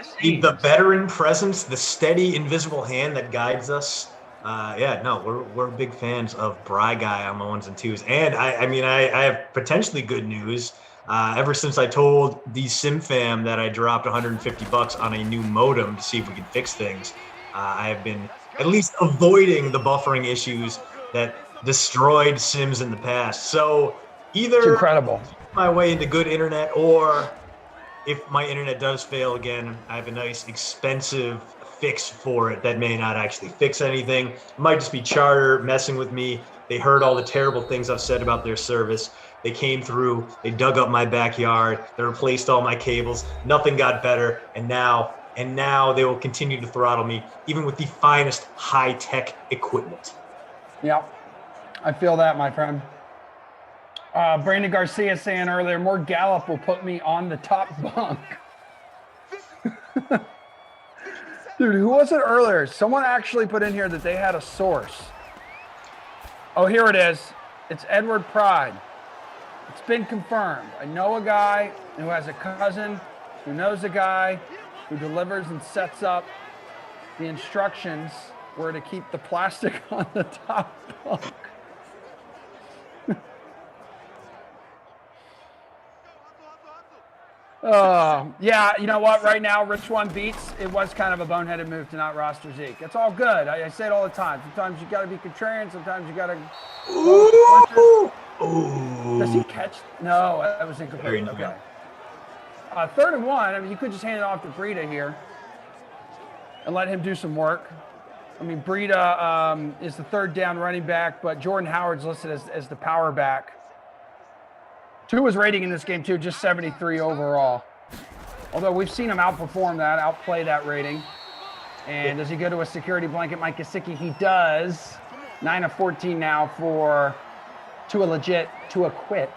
the veteran presence, the steady invisible hand that guides us. We're big fans of Bry Guy on the 1s and 2s. And I have potentially good news. Ever since I told the Sim fam that I dropped $150 on a new modem to see if we could fix things, I have been at least avoiding the buffering issues that destroyed Sims in the past. So Either It's incredible. my way into good internet, or if my internet does fail again, I have a nice expensive fix for it that may not actually fix anything. It might just be Charter messing with me. They heard all the terrible things I've said about their service. They came through, they dug up my backyard, they replaced all my cables. Nothing got better, and now they will continue to throttle me, even with the finest high-tech equipment. Yeah, I feel that, my friend. Brandon Garcia saying earlier, more Gallup will put me on the top bunk. Dude, who was it earlier? Someone actually put in here that they had a source. Oh, here it is. It's Edward Pride. It's been confirmed. I know a guy who has a cousin who knows a guy who delivers and sets up the instructions where to keep the plastic on the top bunk. Yeah, you know what? Right now, Rich One beats. It was kind of a boneheaded move to not roster Zeke. It's all good. I say it all the time. Sometimes you got to be contrarian. Sometimes you got to. Ooh. Does he catch? No, that was incomplete. Okay. 3rd and 1. I mean, you could just hand it off to Breida here and let him do some work. I mean, Breida is the 3rd down running back, but Jordan Howard's listed as the power back. Tua's rating in this game, too, just 73 overall. Although we've seen him outperform that, outplay that rating. And does he go to a security blanket, Mike Gesicki? He does. 9 of 14 now for Tua legit, Tua quit.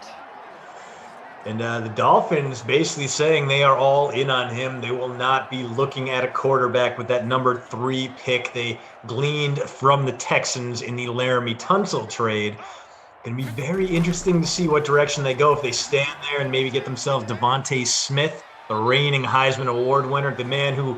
And the Dolphins basically saying they are all in on him. They will not be looking at a quarterback with that number 3 pick they gleaned from the Texans in the Laramie Tunsil trade. Going to be very interesting to see what direction they go if they stand there and maybe get themselves Devontae Smith, the reigning Heisman Award winner, the man who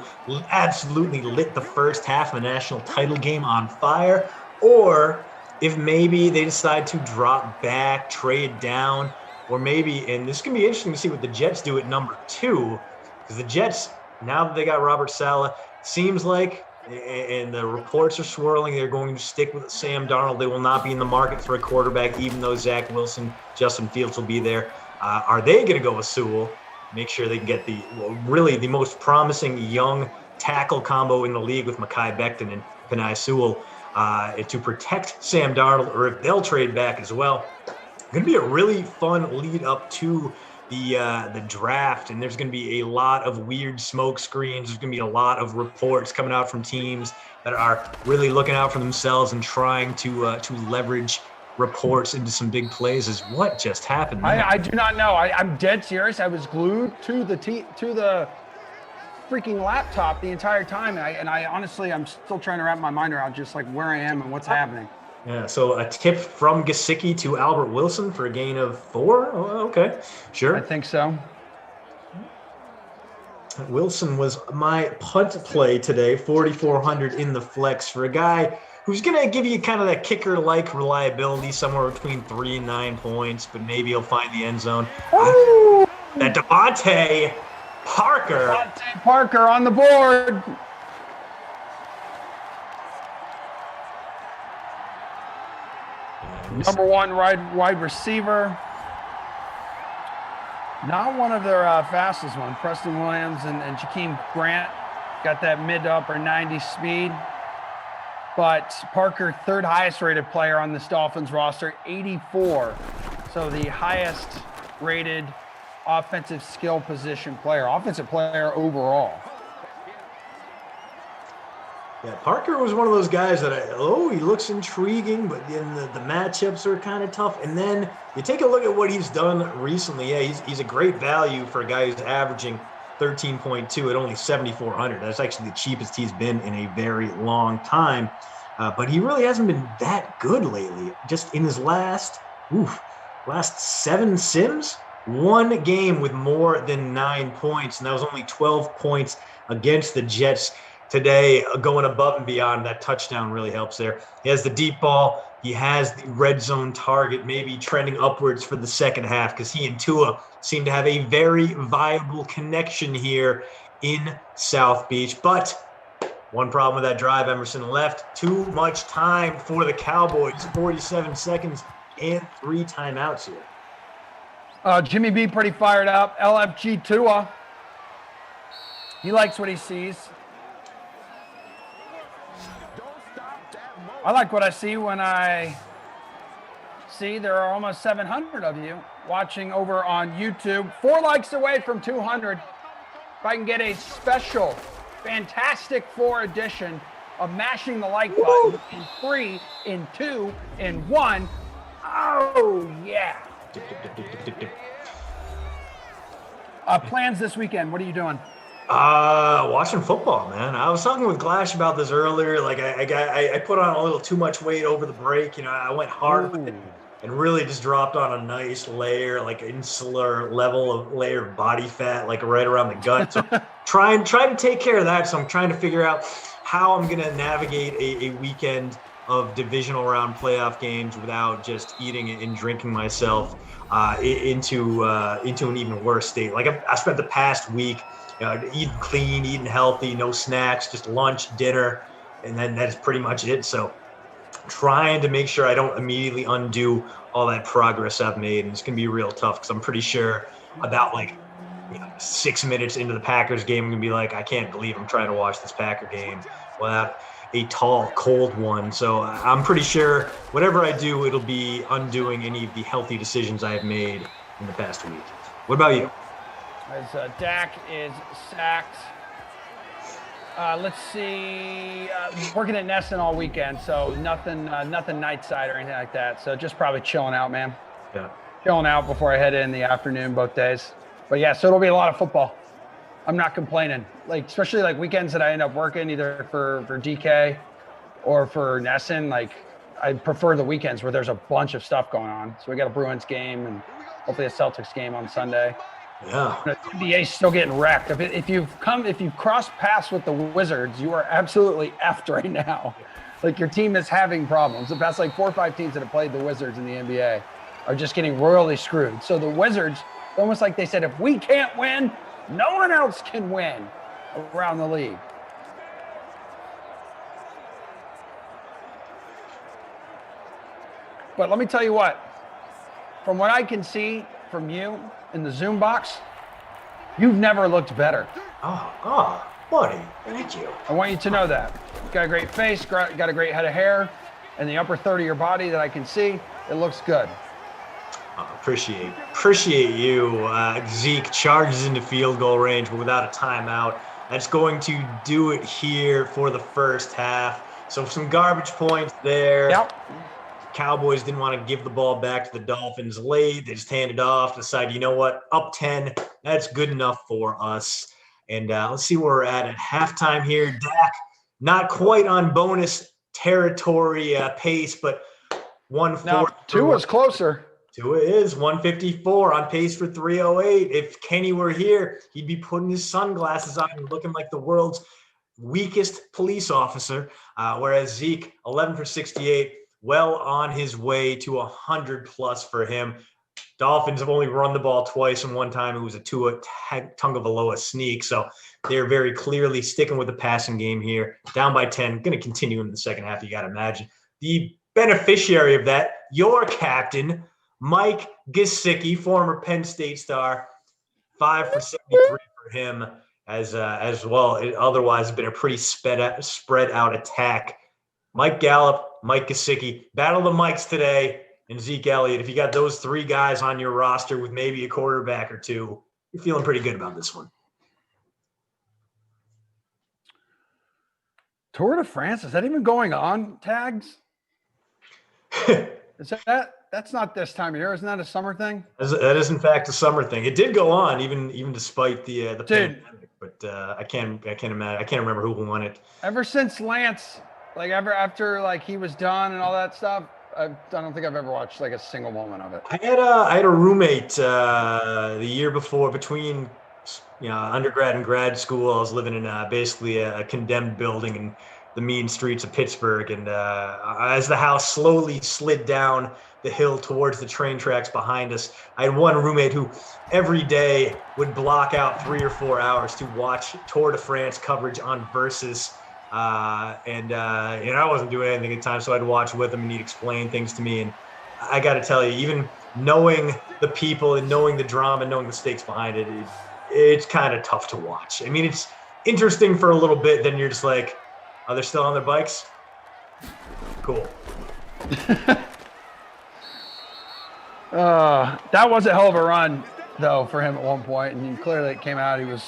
absolutely lit the first half of the national title game on fire, or if maybe they decide to drop back, trade down, or maybe, and this is going to be interesting to see what the Jets do at number 2, because the Jets, now that they got Robert Saleh, seems like, and the reports are swirling, they're going to stick with Sam Darnold. They will not be in the market for a quarterback, even though Zach Wilson, Justin Fields will be there. Are they going to go with Sewell? Make sure they can get really the most promising young tackle combo in the league with Mekhi Becton and Penei Sewell to protect Sam Darnold, or if they'll trade back as well. Going to be a really fun lead up to the draft, and there's going to be a lot of weird smoke screens. There's going to be a lot of reports coming out from teams that are really looking out for themselves and trying to leverage reports into some big plays. Is what just happened? I do not know. I'm dead serious. I was glued to the freaking laptop the entire time, and I honestly, I'm still trying to wrap my mind around just like where I am and what's happening. Yeah, so a tip from Gesicki to Albert Wilson for a gain of 4? Oh, okay, sure. I think so. Wilson was my punt play today, 4,400 in the flex for a guy who's going to give you kind of that kicker-like reliability, somewhere between 3 and 9 points, but maybe he'll find the end zone. That Devontae Parker. Devontae Parker on the board. Number 1 wide receiver. Not one of their fastest ones. Preston Williams and Jakeem Grant got that mid to upper 90 speed. But Parker, 3rd highest rated player on this Dolphins roster, 84. So the highest rated offensive skill position player, offensive player overall. Yeah, Parker was one of those guys that he looks intriguing, but then the matchups are kind of tough. And then you take a look at what he's done recently. Yeah, he's a great value for a guy who's averaging 13.2 at only 7,400. That's actually the cheapest he's been in a very long time. But he really hasn't been that good lately. Just in his last 7 sims, 1 game with more than 9 points, and that was only 12 points against the Jets today, going above and beyond. That touchdown really helps there. He has the deep ball. He has the red zone target, maybe trending upwards for the second half, because he and Tua seem to have a very viable connection here in South Beach. But one problem with that drive, Emerson, left too much time for the Cowboys. 47 seconds and 3 timeouts here. Jimmy B pretty fired up. LFG Tua. He likes what he sees. I like what I see when I see there are almost 700 of you watching over on YouTube. 4 likes away from 200. If I can get a special Fantastic Four edition of mashing the like button in 3, in 2, in 1. Oh, yeah. Plans this weekend. What are you doing? Watching football, man. I was talking with Glash about this earlier. Like I put on a little too much weight over the break. I went hard with it and really just dropped on a nice layer, like insular level of layer of body fat, like right around the gut. So trying to take care of that. So I'm trying to figure out how I'm going to navigate a weekend of divisional round playoff games without just eating and drinking myself into an even worse state. Like I spent the past week eating clean, eating healthy, no snacks, just lunch, dinner, and then that's pretty much it. So trying to make sure I don't immediately undo all that progress I've made. And it's going to be real tough because I'm pretty sure about 6 minutes into the Packers game, I'm going to be like, I can't believe I'm trying to watch this Packer game without a tall, cold one. So I'm pretty sure whatever I do, it'll be undoing any of the healthy decisions I have made in the past week. What about you? As Dak is sacked. Let's see. Working at Nesson all weekend, so nothing night side or anything like that. So just probably chilling out, man. Yeah. Chilling out before I head in the afternoon both days. But yeah, so it'll be a lot of football. I'm not complaining. Especially weekends that I end up working either for DK or for Nesson. I prefer the weekends where there's a bunch of stuff going on. So we got a Bruins game and hopefully a Celtics game on Sunday. Yeah. The NBA's still getting wrecked. If you've crossed paths with the Wizards, you are absolutely effed right now. Your team is having problems. The past 4 or 5 teams that have played the Wizards in the NBA are just getting royally screwed. So the Wizards, almost like they said, if we can't win, no one else can win around the league. But let me tell you what, from what I can see from you in the Zoom box, you've never looked better. Oh, buddy, thank you. I want you to know that. You've got a great face, got a great head of hair, and the upper third of your body that I can see, it looks good. Appreciate you. Zeke charges into field goal range, but without a timeout. That's going to do it here for the first half. So some garbage points there. Yep. Cowboys didn't want to give the ball back to the Dolphins late. They just handed off, decided, you know what, up 10, that's good enough for us. And let's see where we're at halftime here. Dak, not quite on bonus territory pace, but 140. Now, Tua's closer. Tua is 154 on pace for 308. If Kenny were here, he'd be putting his sunglasses on and looking like the world's weakest police officer. Whereas Zeke, 11 for 68. Well on his way to 100 plus for him. Dolphins have only run the ball twice, and one time it was a Tua Tagovailoa sneak. So they're very clearly sticking with the passing game here. Down by 10, going to continue in the second half, you got to imagine. The beneficiary of that, your captain, Mike Gesicki, former Penn State star, 5 for 73 for him as well. It otherwise has been a pretty spread out attack. Mike Gallup, Mike Gesicki, battle of the Mikes today, and Zeke Elliott. If you got those 3 guys on your roster with maybe a quarterback or 2, you're feeling pretty good about this one. Tour de France, is that even going on, Tags? That's not this time of year. Isn't that a summer thing? That is in fact a summer thing. It did go on even despite the pandemic, but I can't imagine. I can't remember who won it. Ever since Lance, after he was done and all that stuff, I don't think I've ever watched a single moment of it. I had a roommate the year before, between undergrad and grad school. I was living in basically a condemned building in the mean streets of Pittsburgh, and as the house slowly slid down the hill towards the train tracks behind us, I had one roommate who every day would block out 3 or 4 hours to watch Tour de France coverage on Versus. I wasn't doing anything at the time, so I'd watch with him and he'd explain things to me. And I got to tell you, even knowing the people and knowing the drama, knowing the stakes behind it, it's kind of tough to watch. I mean, it's interesting for a little bit. Then you're just like, are they still on their bikes? Cool. That was a hell of a run, though, for him at one point, and clearly it came out. He was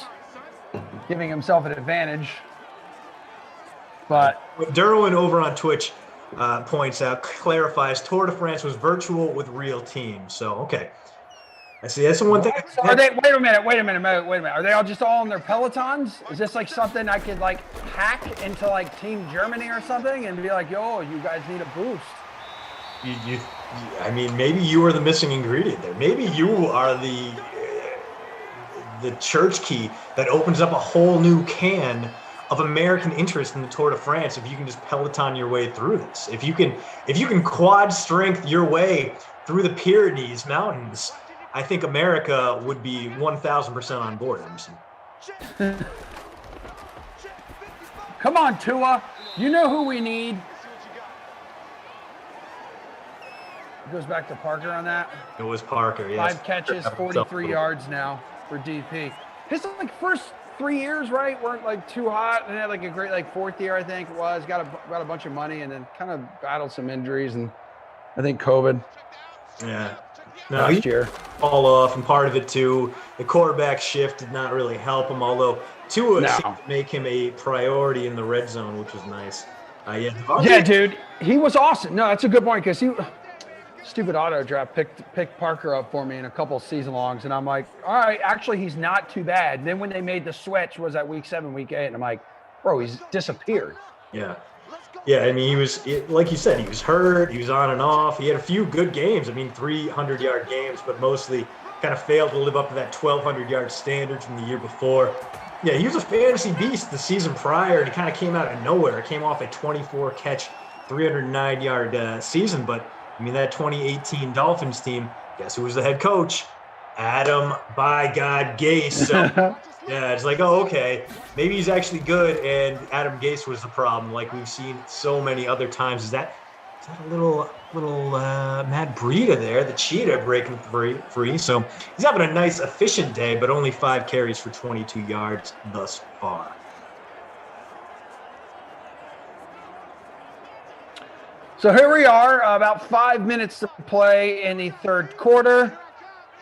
giving himself an advantage. But Derwin over on Twitch points out, clarifies, Tour de France was virtual with real teams. So, okay. I see. That's the one thing. Are they? Wait a minute. Are they all just all on their Pelotons? Is this like something I could like hack into like Team Germany or something and be like, yo, you guys need a boost? I mean, maybe you are the missing ingredient there. Maybe you are the church key that opens up a whole new can of American interest in the Tour de France. If you can just Peloton your way through this, if you can quad strength your way through the Pyrenees Mountains, I think America would be 1,000% on board, Emerson. Come on, Tua. You know who we need. It goes back to Parker on that. It was Parker, yes. 5 catches, 43 yards now for DP. His like first 3 years, right, weren't like too hot, and had like a great like 4th year, I think it was. Got a bunch of money, and then kind of battled some injuries, and I think COVID. Yeah. No, last year. Fall off, and part of it too, the quarterback shift did not really help him, although Tua seemed to make him a priority in the red zone, which was nice. Yeah, dude, he was awesome. No, that's a good point, because stupid auto draft picked Parker up for me in a couple season longs, and I'm like, all right, actually he's not too bad. And then when they made the switch, was at week 7, week 8, and I'm like, bro, he's disappeared. Yeah, I mean, like you said, he was hurt, he was on and off. He had a few good games, 300-yard games, but mostly kind of failed to live up to that 1,200-yard standard from the year before. Yeah, he was a fantasy beast the season prior, and he kind of came out of nowhere. Came off a 24-catch, 309-yard season, but that 2018 Dolphins team, guess who was the head coach? Adam, by God, Gase. So, yeah, it's like, oh, okay, maybe he's actually good, and Adam Gase was the problem, like we've seen so many other times. Is that a little Matt Breida there, the cheetah, breaking free? So he's having a nice, efficient day, but only 5 carries for 22 yards thus far. So here we are, about 5 minutes to play in the third quarter.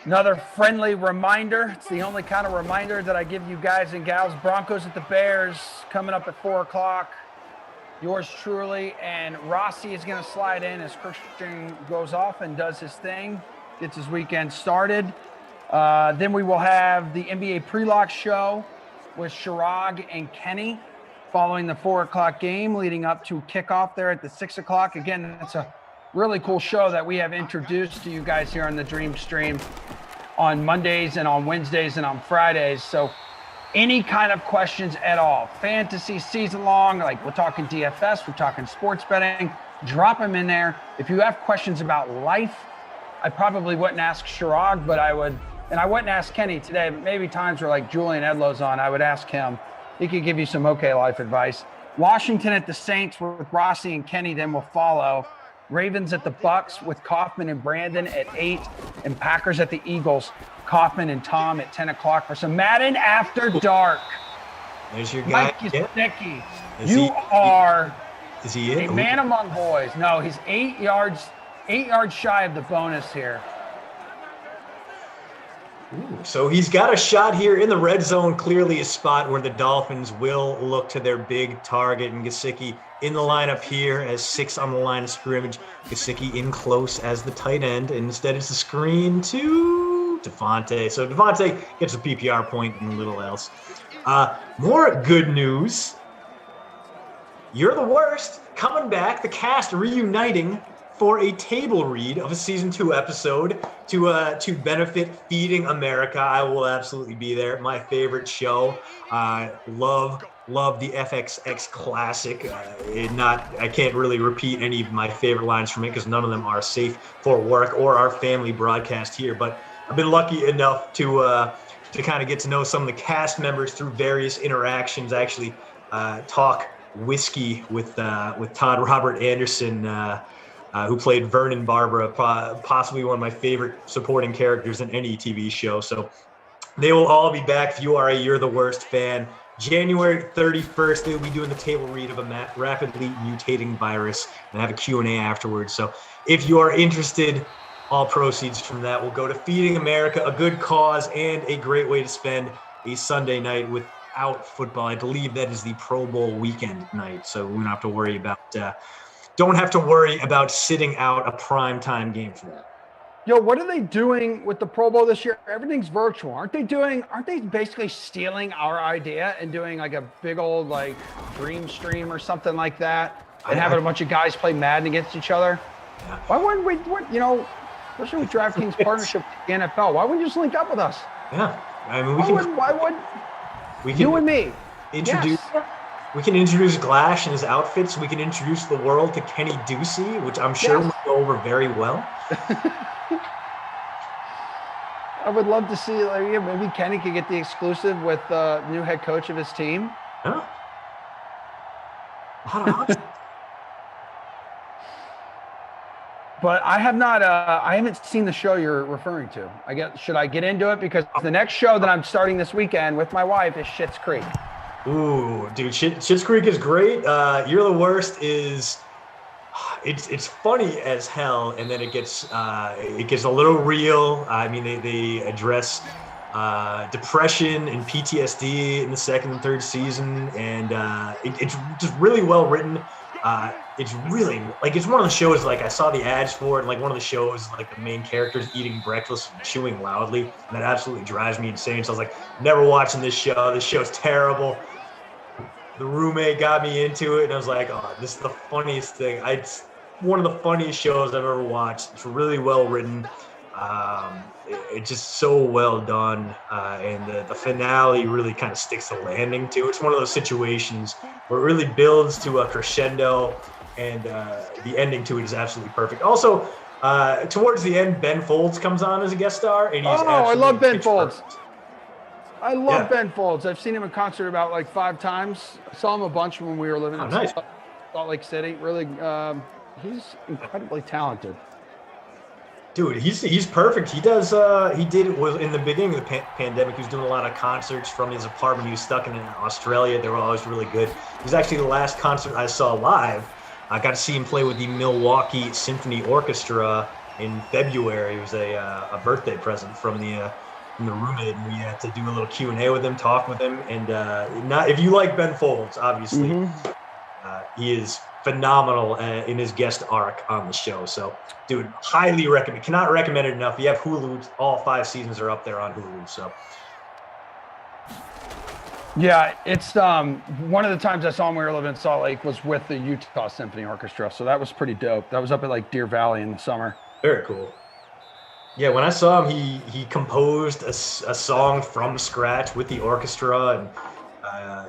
Another friendly reminder. It's the only kind of reminder that I give you guys and gals. Broncos at the Bears coming up at 4 o'clock. Yours truly. And Rossi is going to slide in as Christian goes off and does his thing, gets his weekend started. Then we will have the NBA pre-lock show with Shirag and Kenny following the 4 o'clock game, leading up to kickoff there at the 6 o'clock. Again, that's a really cool show that we have introduced to you guys here on the Dream Stream on Mondays and on Wednesdays and on Fridays. So any kind of questions at all, fantasy season long, like we're talking DFS, we're talking sports betting, drop them in there. If you have questions about life, I probably wouldn't ask Shirag, but I would, and I wouldn't ask Kenny today, but maybe times where like Julian Edlow's on, I would ask him. He could give you some okay life advice. Washington at the Saints with Rossi and Kenny then will follow. Ravens at the Bucks with Kaufman and Brandon at 8, and Packers at the Eagles, Kaufman and Tom at 10 o'clock for some Madden After Dark. There's your guy. Mike Gesicki, you are is he a man among boys. No, he's 8 yards shy of the bonus here. Ooh, so he's got a shot here in the red zone, clearly a spot where the Dolphins will look to their big target, and Gesicki in the lineup here as 6 on the line of scrimmage. Gesicki in close as the tight end, and instead it's a screen to Devontae. So Devontae gets a PPR point and little else. More good news. You're the Worst coming back, the cast reuniting for a table read of a season 2 episode to benefit Feeding America. I will absolutely be there. My favorite show. Love the FXX classic. I can't really repeat any of my favorite lines from it because none of them are safe for work or our family broadcast here. But I've been lucky enough to kind of get to know some of the cast members through various interactions. I actually talk whiskey with Todd Robert Anderson who played Vernon Barbara, possibly one of my favorite supporting characters in any TV show. So they will all be back if you are a You're the Worst fan. January 31st, they will be doing the table read of a rapidly mutating virus and have a Q&A afterwards. So if you are interested, all proceeds from that will go to Feeding America, a good cause and a great way to spend a Sunday night without football. I believe that is the Pro Bowl weekend night, so we don't have to worry about sitting out a primetime game for that. Yo, what are they doing with the Pro Bowl this year? Everything's virtual. Aren't they basically stealing our idea and doing like a big old like dream stream or something like that and having a bunch of guys play Madden against each other? Yeah. Why wouldn't we, especially with DraftKings partnership with the NFL, why wouldn't you just link up with us? Yeah. I mean, we can you and me introduce. Yes. We can introduce Glash and his outfits. We can introduce the world to Kenny Ducey, which I'm sure will go over very well. I would love to see, maybe Kenny could get the exclusive with the new head coach of his team. Yeah. A lot of options. But I haven't seen the show you're referring to. Should I get into it? Because the next show that I'm starting this weekend with my wife is Schitt's Creek. Ooh, dude, Schitt's Creek is great. You're the Worst is, it's funny as hell, and then it gets a little real. I mean, they address depression and PTSD in the second and third season, and it's just really well written. It's really it's one of the shows I saw the ads for it, and one of the shows the main character's eating breakfast and chewing loudly, and that absolutely drives me insane. So I was never watching this show. This show's terrible. The roommate got me into it, and I was like, oh, this is the funniest thing. It's one of the funniest shows I've ever watched. It's really well written. It's just so well done, and the finale really kind of sticks the landing too. It's one of those situations where it really builds to a crescendo, and the ending to it is absolutely perfect. Also, towards the end, Ben Folds comes on as a guest star, and he's I love Ben Folds. Perfect. I love Ben Folds. I've seen him in concert about 5 times. I saw him a bunch when we were living in Salt Lake City. Really, he's incredibly talented. Dude, he's perfect. He was in the beginning of the pandemic. He was doing a lot of concerts from his apartment. He was stuck in Australia. They were always really good. It was actually the last concert I saw live. I got to see him play with the Milwaukee Symphony Orchestra in February. It was a birthday present from the roommate, and we had to do a little Q&A with him, talk with him, and if you like Ben Folds, obviously, he is phenomenal in his guest arc on the show. So, dude, highly recommend. Cannot recommend it enough. If you have Hulu, all 5 seasons are up there on Hulu. So, yeah, it's one of the times I saw him when we were living in Salt Lake was with the Utah Symphony Orchestra. So that was pretty dope. That was up at Deer Valley in the summer. Very cool. Yeah, when I saw him, he composed a song from scratch with the orchestra, and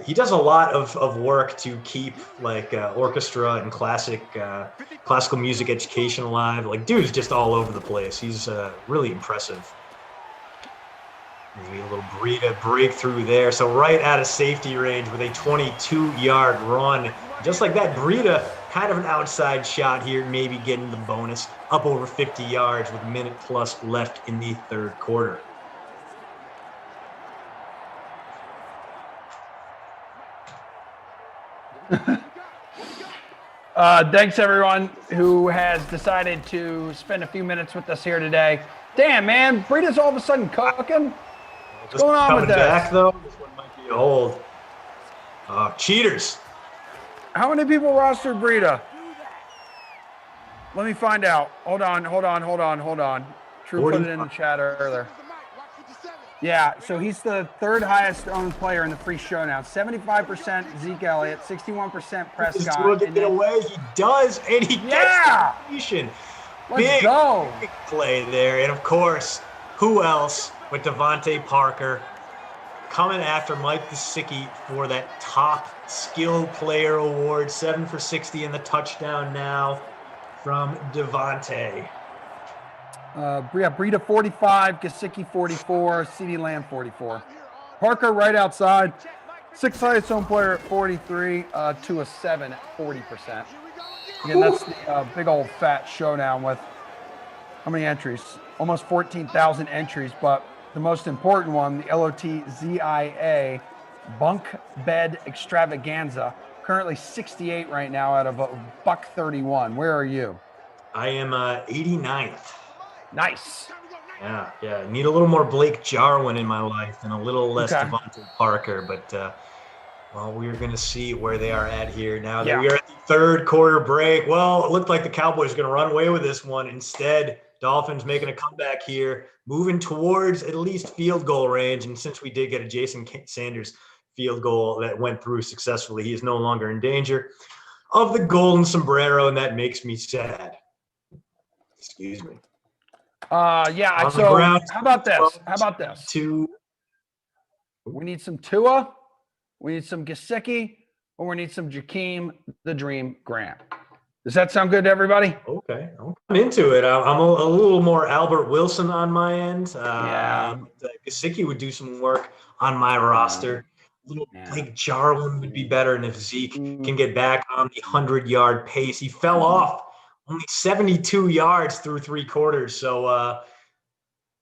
he does a lot of work to keep orchestra and classical music education alive. Dude's just all over the place. He's really impressive. Maybe a little Breida breakthrough there. So right out of safety range with a 22-yard run. Just like that, Breida, kind of an outside shot here, maybe getting the bonus up over 50 yards with a minute plus left in the third quarter. Thanks everyone who has decided to spend a few minutes with us here today. Damn, man, Breida's all of a sudden cooking. What's going on with this? Back, though, this one might be old. Cheaters. How many people rostered Breida? Let me find out. Hold on. True 40. put it in the chat earlier. Yeah, so he's the 3rd highest owned player in the free showdown. 75% Zeke Elliott, 61% Prescott. He's going to get away. He does, and he gets the completion. Let's go. Big play there. And, of course, who else but Devontae Parker coming after Mike Gesicki for that top skill player award. 7 for 60 in the touchdown now from Devontae. Breida 45, Gesicki 44, CeeDee Lamb 44. Parker right outside, 6th highest owned player at 43, to a 7 at 40%. Again, that's the big old fat showdown with how many entries? Almost 14,000 entries, but the most important one, the LOTZIA bunk bed extravaganza, currently 68 right now out of a $131. Where are you? I am 89th. Nice. Yeah. Need a little more Blake Jarwin in my life and a little less Okay. Devontae Parker, but well, we're going to see where they are at here now that Yeah. we are at the third quarter break. Well, it looked like the Cowboys are going to run away with this one. Instead, Dolphins making a comeback here, moving towards at least field goal range. And since we did get a Jason Sanders field goal that went through successfully, he is no longer in danger of the golden sombrero, and that makes me sad. Excuse me. Yeah. So how about this? We need some Tua, we need some Gesicki, or we need some Jakeem the Dream Grant. Does that sound good to everybody? Okay, I'm into it. I'm a little more Albert Wilson on my end. Gesicki would do some work on my roster. A little Blake Jarwin would be better, and if Zeke can get back on the 100-yard pace, he fell off only 72 yards through three quarters. So,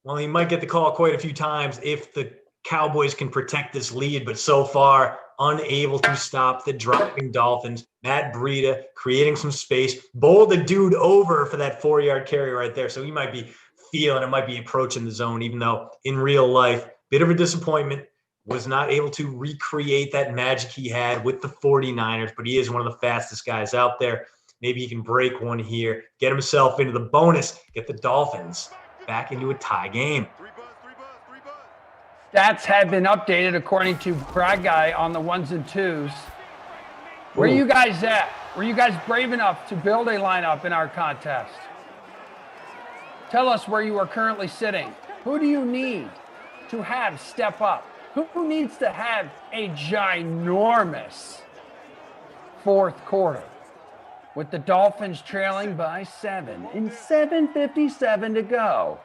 well, he might get the call quite a few times if the Cowboys can protect this lead, but so far unable to stop the driving Dolphins. Matt Breida creating some space, bowled the dude over for that 4-yard carry right there. So he might be feeling it, might be approaching the zone, even though in real life, bit of a disappointment, was not able to recreate that magic he had with the 49ers, but he is one of the fastest guys out there. Maybe he can break one here, get himself into the bonus, get the Dolphins back into a tie game. Stats have been updated according to Brad Guy on the ones and twos. Where are you guys at? Were you guys brave enough to build a lineup in our contest? Tell us where you are currently sitting. Who do you need to have step up? Who needs to have a ginormous fourth quarter with the Dolphins trailing by 7 and 7:57 to go?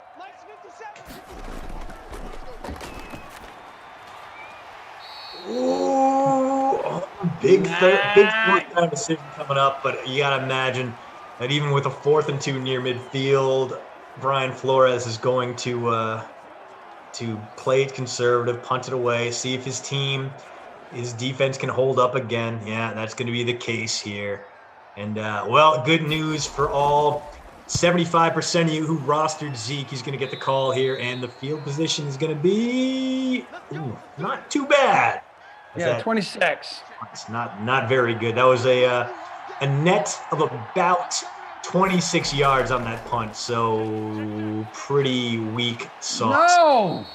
Big fourth down decision coming up, but you got to imagine that even with a 4th and 2 near midfield, Brian Flores is going to play it conservative, punt it away, see if his defense can hold up again. Yeah, that's going to be the case here. And, well, good news for all 75% of you who rostered Zeke. He's going to get the call here, and the field position is going to be not too bad. Yeah, 26. It's not very good. That was a net of about 26 yards on that punt, so pretty weak sauce. No!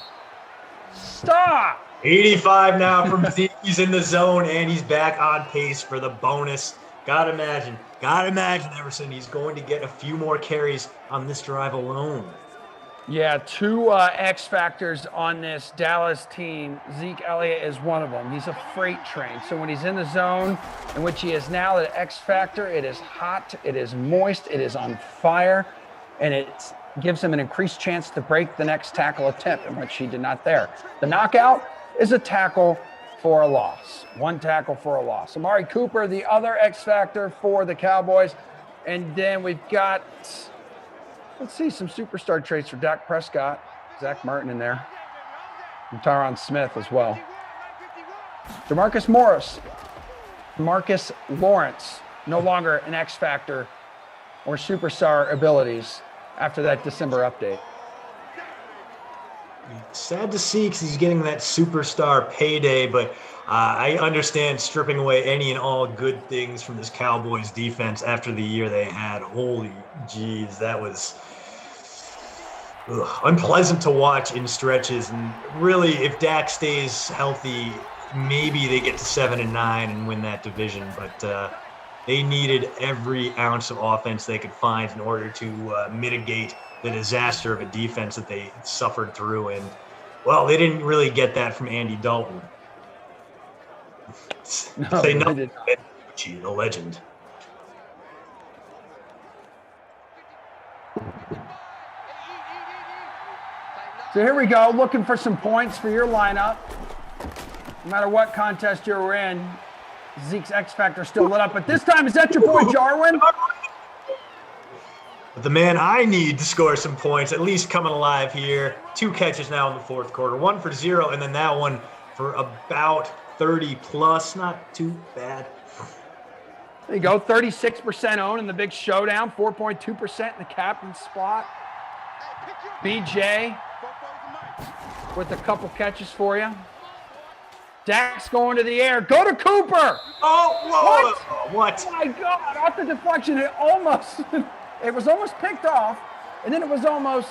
Stop! 85 now from Zeke. He's in the zone, and he's back on pace for the bonus. Gotta imagine, Everson, he's going to get a few more carries on this drive alone. Yeah, two X factors on this Dallas team. Zeke Elliott is one of them. He's a freight train. So when he's in the zone, in which he is now, the X factor, it is hot, it is moist, it is on fire, and it gives him an increased chance to break the next tackle attempt, in which he did not there. The knockout is a tackle for a loss. One tackle for a loss. Amari Cooper, the other X factor for the Cowboys. And then we've got, let's see, some superstar traits for Dak Prescott. Zach Martin in there. And Tyron Smith as well. Demarcus Morris. Marcus Lawrence. No longer an X factor or superstar abilities after that December update. Sad to see because he's getting that superstar payday, but I understand stripping away any and all good things from this Cowboys defense after the year they had. Holy jeez, that was unpleasant to watch in stretches. And really, if Dak stays healthy, maybe they get to 7-9 and win that division. But they needed every ounce of offense they could find in order to mitigate the disaster of a defense that they suffered through. And, well, they didn't really get that from Andy Dalton. No, Say they nothing. did not. The legend. So here we go, looking for some points for your lineup. No matter what contest you're in, Zeke's X Factor still lit up, but this time, is that your boy Jarwin? But the man I need to score some points, at least coming alive here. 2 catches now in the fourth quarter. 1 for 0, and then that one for about 30 plus. Not too bad. There you go. 36% owned in the big showdown. 4.2% in the captain spot. BJ with a couple catches for you. Dak's going to the air. Go to Cooper. Oh, whoa. What? Oh, my God. Off the deflection, it was almost picked off, and then it was almost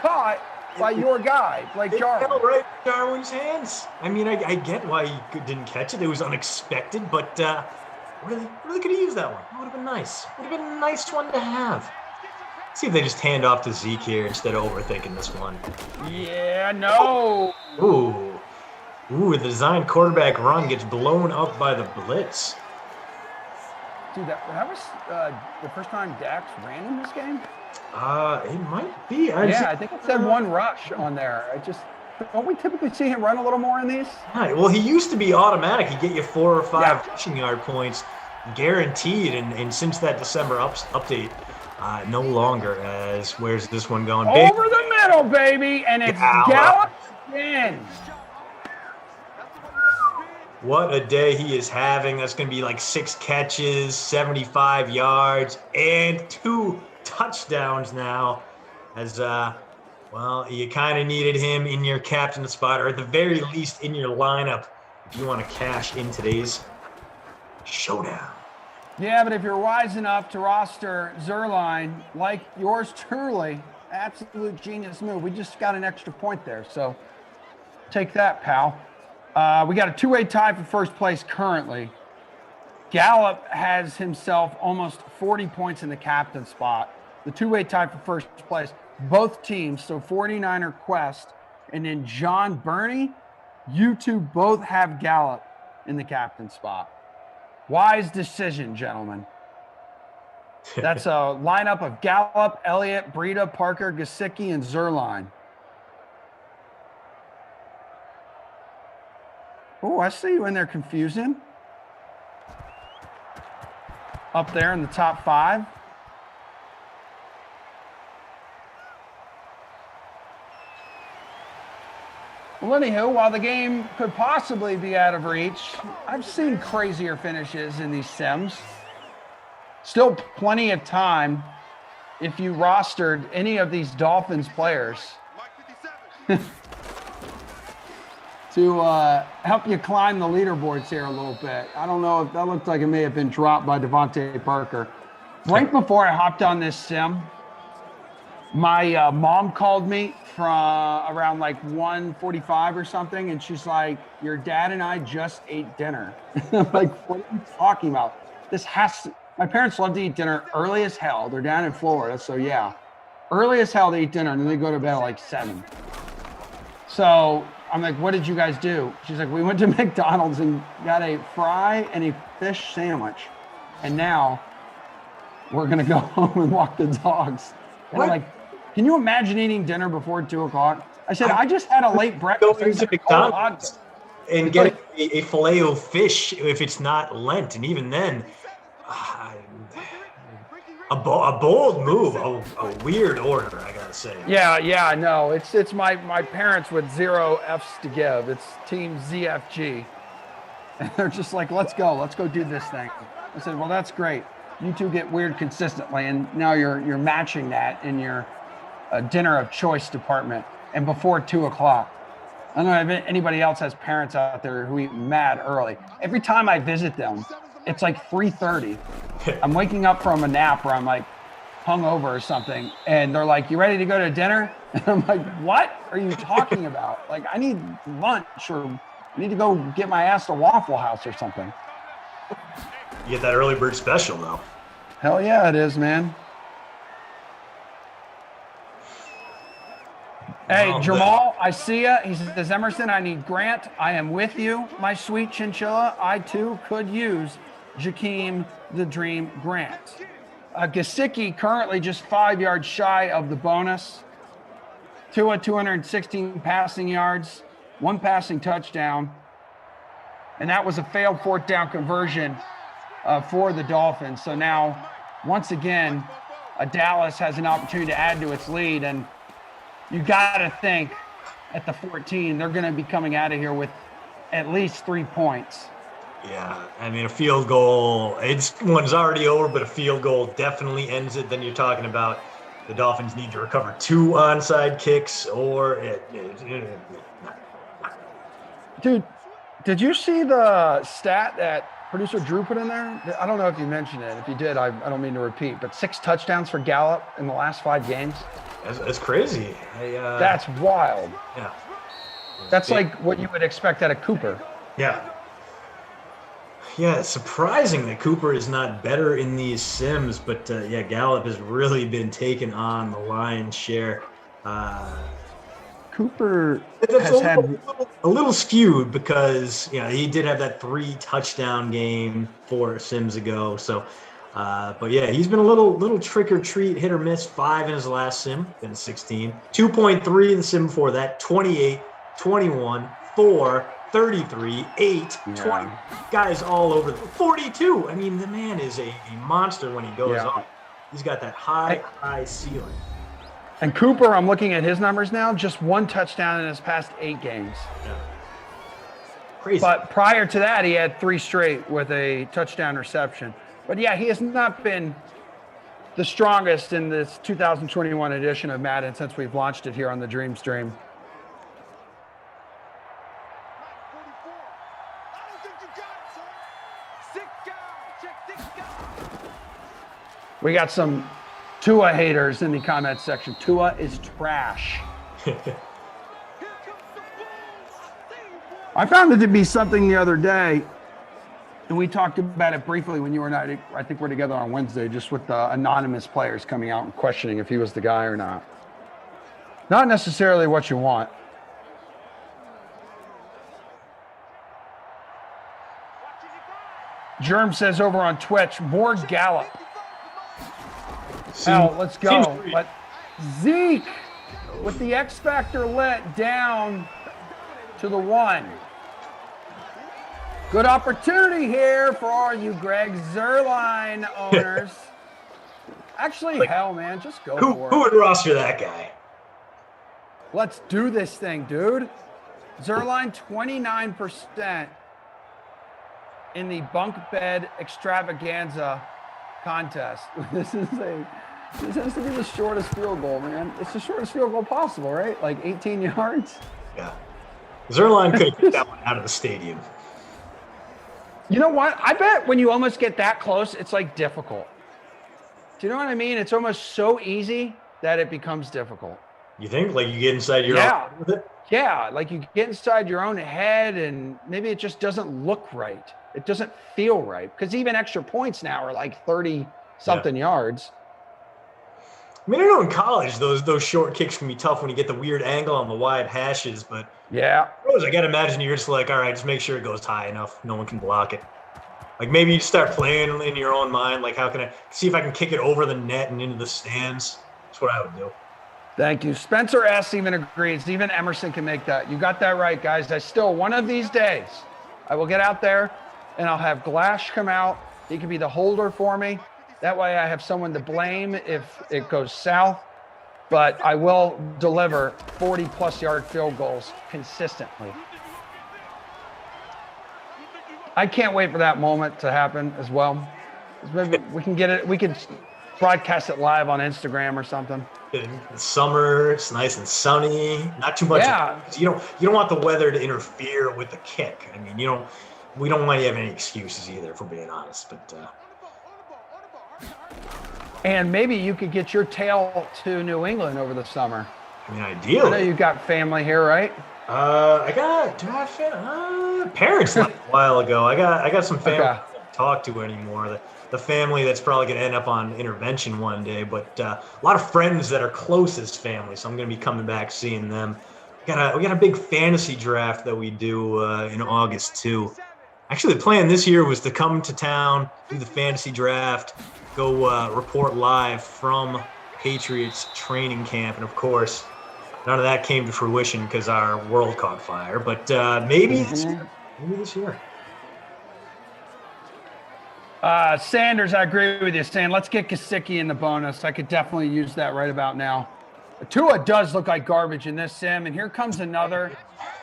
caught by your guy, Blake Jarwin. It fell right in Jarwin's hands. I mean, I get why he didn't catch it. It was unexpected, but really could have used that one. It would have been nice. Would have been a nice one to have. See if they just hand off to Zeke here instead of overthinking this one. Yeah, no. Ooh, the design quarterback run gets blown up by the blitz. Dude, that was the first time Dax ran in this game? It might be. I think it said 1 rush on there. Don't we typically see him run a little more in these? Right. Well, he used to be automatic. He'd get you 4 or 5 rushing yard points guaranteed, and since that December update, no longer. As where's this one going? Over the middle, baby, and it's Gallup again. What a day he is having. That's going to be like 6 catches, 75 yards, and 2 touchdowns now. As, you kind of needed him in your captain spot, or at the very least in your lineup if you want to cash in today's showdown. Yeah, but if you're wise enough to roster Zerline, like yours truly, absolute genius move. We just got an extra point there, so take that, pal. We got a 2-way tie for first place currently. Gallup has himself almost 40 points in the captain spot. The 2-way tie for first place. Both teams, so 49er Quest and then John Burney, you two both have Gallup in the captain spot. Wise decision, gentlemen. That's a lineup of Gallup, Elliott, Breida, Parker, Gesicki, and Zerline. Oh, I see you in there confusing. Up there in the top 5. Well, anywho, while the game could possibly be out of reach, I've seen crazier finishes in these sims. Still plenty of time if you rostered any of these Dolphins players to help you climb the leaderboards here a little bit. I don't know if that looked like it may have been dropped by Devontae Parker. Right before I hopped on this sim, my mom called me from around like 1:45 or something, and she's like, your dad and I just ate dinner. I'm like, what are you talking about? My parents love to eat dinner early as hell. They're down in Florida, so yeah. Early as hell they eat dinner, and then they go to bed at like 7. So I'm like, what did you guys do? She's like, we went to McDonald's and got a fry and a fish sandwich. And now we're going to go home and walk the dogs. And I'm like, can you imagine eating dinner before 2 o'clock? I said, I just had a late breakfast. Go into McDonald's and get a filet of fish if it's not Lent. And even then, a bold move, a weird order, I gotta say. Yeah, no, it's my parents with 0 F's to give. It's Team ZFG. And they're just like, let's go do this thing. I said, well, that's great. You two get weird consistently, and now you're matching that in your dinner of choice department, and before 2 o'clock. I don't know if anybody else has parents out there who eat mad early. Every time I visit them, it's like 3:30. I'm waking up from a nap where I'm like hungover or something, and they're like, you ready to go to dinner? And I'm like, what are you talking about? Like, I need lunch, or I need to go get my ass to Waffle House or something. You get that early bird special, though. Hell yeah, it is, man. Hey, Jamal, I see ya. He says, Emerson, I need Grant. I am with you, my sweet chinchilla. I, too, could use Jakeem the Dream Grant. Gesicki currently just 5 yards shy of the bonus. 216 passing yards, 1 passing touchdown. And that was a failed fourth down conversion for the Dolphins. So now, once again, Dallas has an opportunity to add to its lead. And you got to think at the 14, they're going to be coming out of here with at least 3 points. Yeah, I mean, a field goal, one's already over, but a field goal definitely ends it. Then you're talking about the Dolphins need to recover 2 onside kicks or Dude, did you see the stat that producer Drew put in there? I don't know if you mentioned it. If you did, I don't mean to repeat, but 6 touchdowns for Gallup in the last 5 games. That's crazy. That's wild. Yeah. That's like what you would expect out of Cooper. Yeah. Yeah, it's surprising that Cooper is not better in these sims, but yeah, Gallup has really been taking on the lion's share. Cooper has had a little skewed because he did have that 3 touchdown game 4 sims ago. So, but yeah, he's been a little trick or treat, hit or miss. 5 in his last sim, been 16, 2.3 in the sim before that, 28, 21, 4. 33, 8, 20 guys all over the 42. I mean, the man is a monster when he goes on. He's got that high ceiling. And Cooper, I'm looking at his numbers now, just 1 touchdown in his past 8 games. Yeah. Crazy. But prior to that, he had 3 straight with a touchdown reception. But yeah, he has not been the strongest in this 2021 edition of Madden since we've launched it here on the Dream Stream. We got some Tua haters in the comment section. Tua is trash. I found it to be something the other day, and we talked about it briefly when you and I think we're together on Wednesday, just with the anonymous players coming out and questioning if he was the guy or not. Not necessarily what you want. Germ says over on Twitch, more Gallup. Hell, let's go. But Zeke with the X Factor let down to the 1. Good opportunity here for all you Greg Zuerlein owners. Actually, hell, man, just go for it. Who would roster that guy? Let's do this thing, dude. Zuerlein, 29% in the bunk bed extravaganza contest. This has to be the shortest field goal, man. It's the shortest field goal possible, right? Like 18 yards. Yeah. Zuerlein could have kicked that one out of the stadium. You know what? I bet when you almost get that close, it's like difficult. Do you know what I mean? It's almost so easy that it becomes difficult. You think? Like you get inside your own head with it? Yeah, like you get inside your own head and maybe it just doesn't look right. It doesn't feel right. Because even extra points now are like 30-something yards. I mean, I know in college those short kicks can be tough when you get the weird angle on the wide hashes, but yeah, I gotta imagine you're just like, all right, just make sure it goes high enough, no one can block it. Like maybe you start playing in your own mind, like how can I see if I can kick it over the net and into the stands? That's what I would do. Thank you. Spencer S. even agrees. Even Emerson can make that. You got that right, guys. One of these days, I will get out there and I'll have Glash come out. He can be the holder for me. That way I have someone to blame if it goes south. But I will deliver 40-plus yard field goals consistently. I can't wait for that moment to happen as well. Maybe we can get it. We could broadcast it live on Instagram or something. It's summer, it's nice and sunny, not too much. Yeah. You don't want the weather to interfere with the kick. I mean, we don't want to have any excuses either, if we're being honest. But and maybe you could get your tail to New England over the summer. I mean, ideally. I know you've got family here, right? I got parents left a while ago. I got some family I don't talk to anymore. The family that's probably going to end up on intervention one day, but a lot of friends that are closest family, so I'm going to be coming back seeing them. We got a big fantasy draft that we do in August too. Actually, the plan this year was to come to town, do the fantasy draft, go report live from Patriots training camp, and of course, none of that came to fruition because our world caught fire. But maybe this year. Sanders, I agree with you, saying let's get Gesicki in the bonus. I could definitely use that right about now. Tua does look like garbage in this sim, and here comes another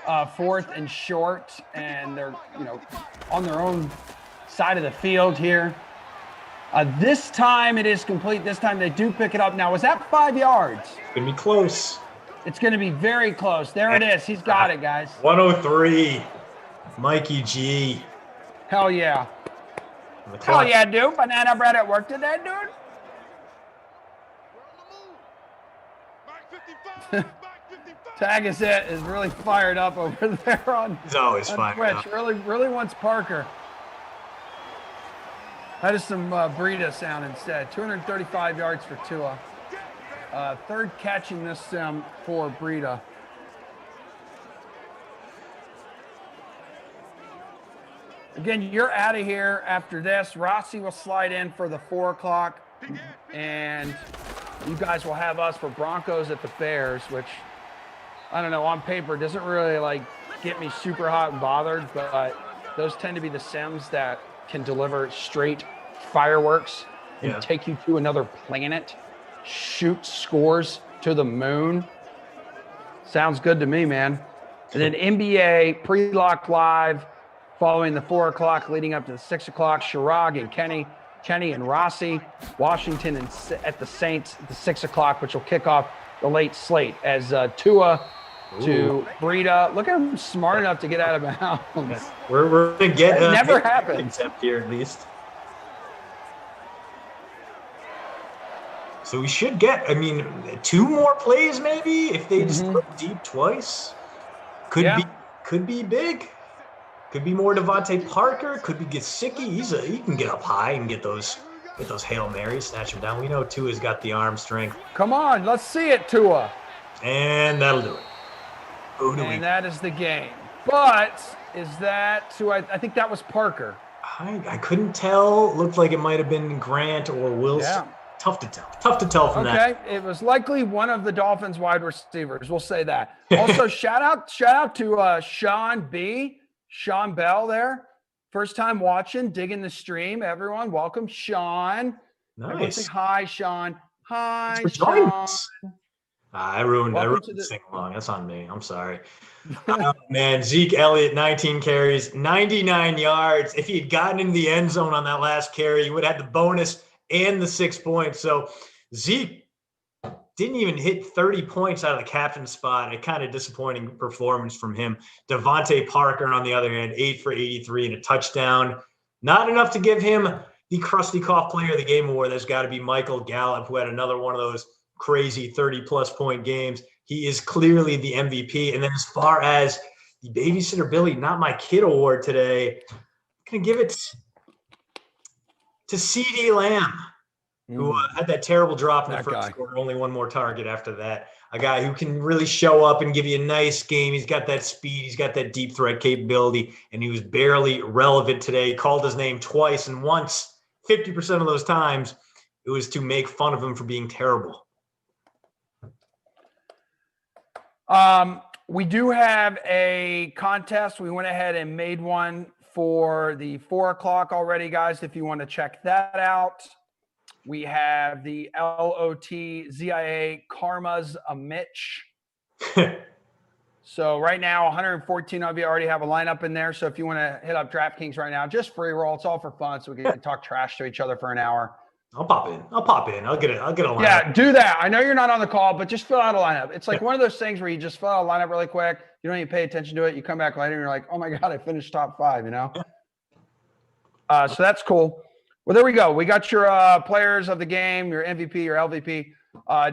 4th and short, and they're on their own side of the field here. This time it is complete. This time they do pick it up. Now, was that 5 yards? It's going to be close. It's going to be very close. There it is. He's got it, guys. 103. Mikey G. Hell yeah. Hell yeah, dude. Banana bread at work today, dude. Tag is really fired up over there on He's always on fired Twitch. up. Really wants Parker. That is some Breida sound instead. 235 yards for Tua. 3rd catch in this sim for Breida. Again, you're out of here after this. Rossi will slide in for the 4 o'clock, and you guys will have us for Broncos at the Bears, which, I don't know, on paper doesn't really get me super hot and bothered, but those tend to be the sims that can deliver straight fireworks and take you to another planet, shoot scores to the moon. Sounds good to me, man. And then NBA pre-lock live following the 4 o'clock, leading up to the 6 o'clock. Chirag and Kenny and Rossi, Washington and at the Saints at the 6 o'clock, which will kick off the late slate as Tua to Breida. Look at him, smart enough to get out of bounds. We're going to get that never happens. Except here, at least. So we should get, 2 more plays maybe if they just look deep twice. Could be big. Could be more Devontae Parker. Could be Gesicki. He can get up high and get those Hail Marys, snatch them down. We know Tua's got the arm strength. Come on, let's see it, Tua. And that'll do it. That is the game. But is that Tua? I think that was Parker. I couldn't tell. Looked like it might have been Grant or Wilson. Yeah. Tough to tell from that. Okay, it was likely one of the Dolphins wide receivers. We'll say that. Also, shout out to Sean Bell there. First time watching, digging the stream. Everyone, welcome, Sean. Nice. Say hi, Sean. Hi, Sean. I ruined the sing along. That's on me. I'm sorry. Man, Zeke Elliott, 19 carries, 99 yards. If he had gotten into the end zone on that last carry, he would have had the bonus and the 6 points. So Zeke didn't even hit 30 points out of the captain spot. A kind of disappointing performance from him. Devontae Parker, on the other hand, 8 for 83 and a touchdown. Not enough to give him the Krusty Cough Player of the Game award. There's got to be Michael Gallup, who had another one of those crazy 30-plus point games. He is clearly the MVP. And then as far as the Babysitter Billy, Not My Kid award today, I'm going to give it to CeeDee Lamb, who had that terrible drop in the first quarter, only one more target after that. A guy who can really show up and give you a nice game. He's got that speed. He's got that deep threat capability, and he was barely relevant today. He called his name twice, and once, 50% of those times, it was to make fun of him for being terrible. We do have a contest. We went ahead and made one for the 4 o'clock already, guys, if you want to check that out. We have the LOTZIA Karma's a Mitch. So right now, 114 of you already have a lineup in there. So if you want to hit up DraftKings right now, just free roll. It's all for fun, so we can talk trash to each other for an hour. I'll pop in. I'll get a lineup. Yeah, do that. I know you're not on the call, but just fill out a lineup. It's like one of those things where you just fill out a lineup really quick. You don't even pay attention to it. You come back later and you're like, oh my God, I finished top 5, So that's cool. Well, there we go. We got your players of the game, your MVP, your LVP.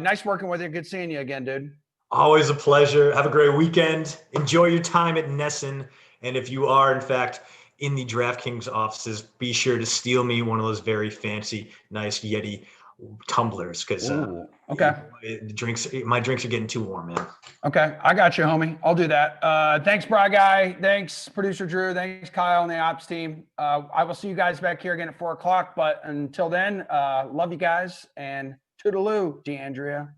Nice working with you. Good seeing you again, dude. Always a pleasure. Have a great weekend. Enjoy your time at Nesson. And if you are, in fact, in the DraftKings offices, be sure to steal me one of those very fancy, nice Yeti tumblers, because my drinks are getting too warm, man. Okay, I got you, homie. I'll do that. Thanks, Bri Guy. Thanks, producer Drew. Thanks, Kyle and the ops team. I will see you guys back here again at 4 o'clock. But until then, love you guys, and toodaloo, DeAndrea.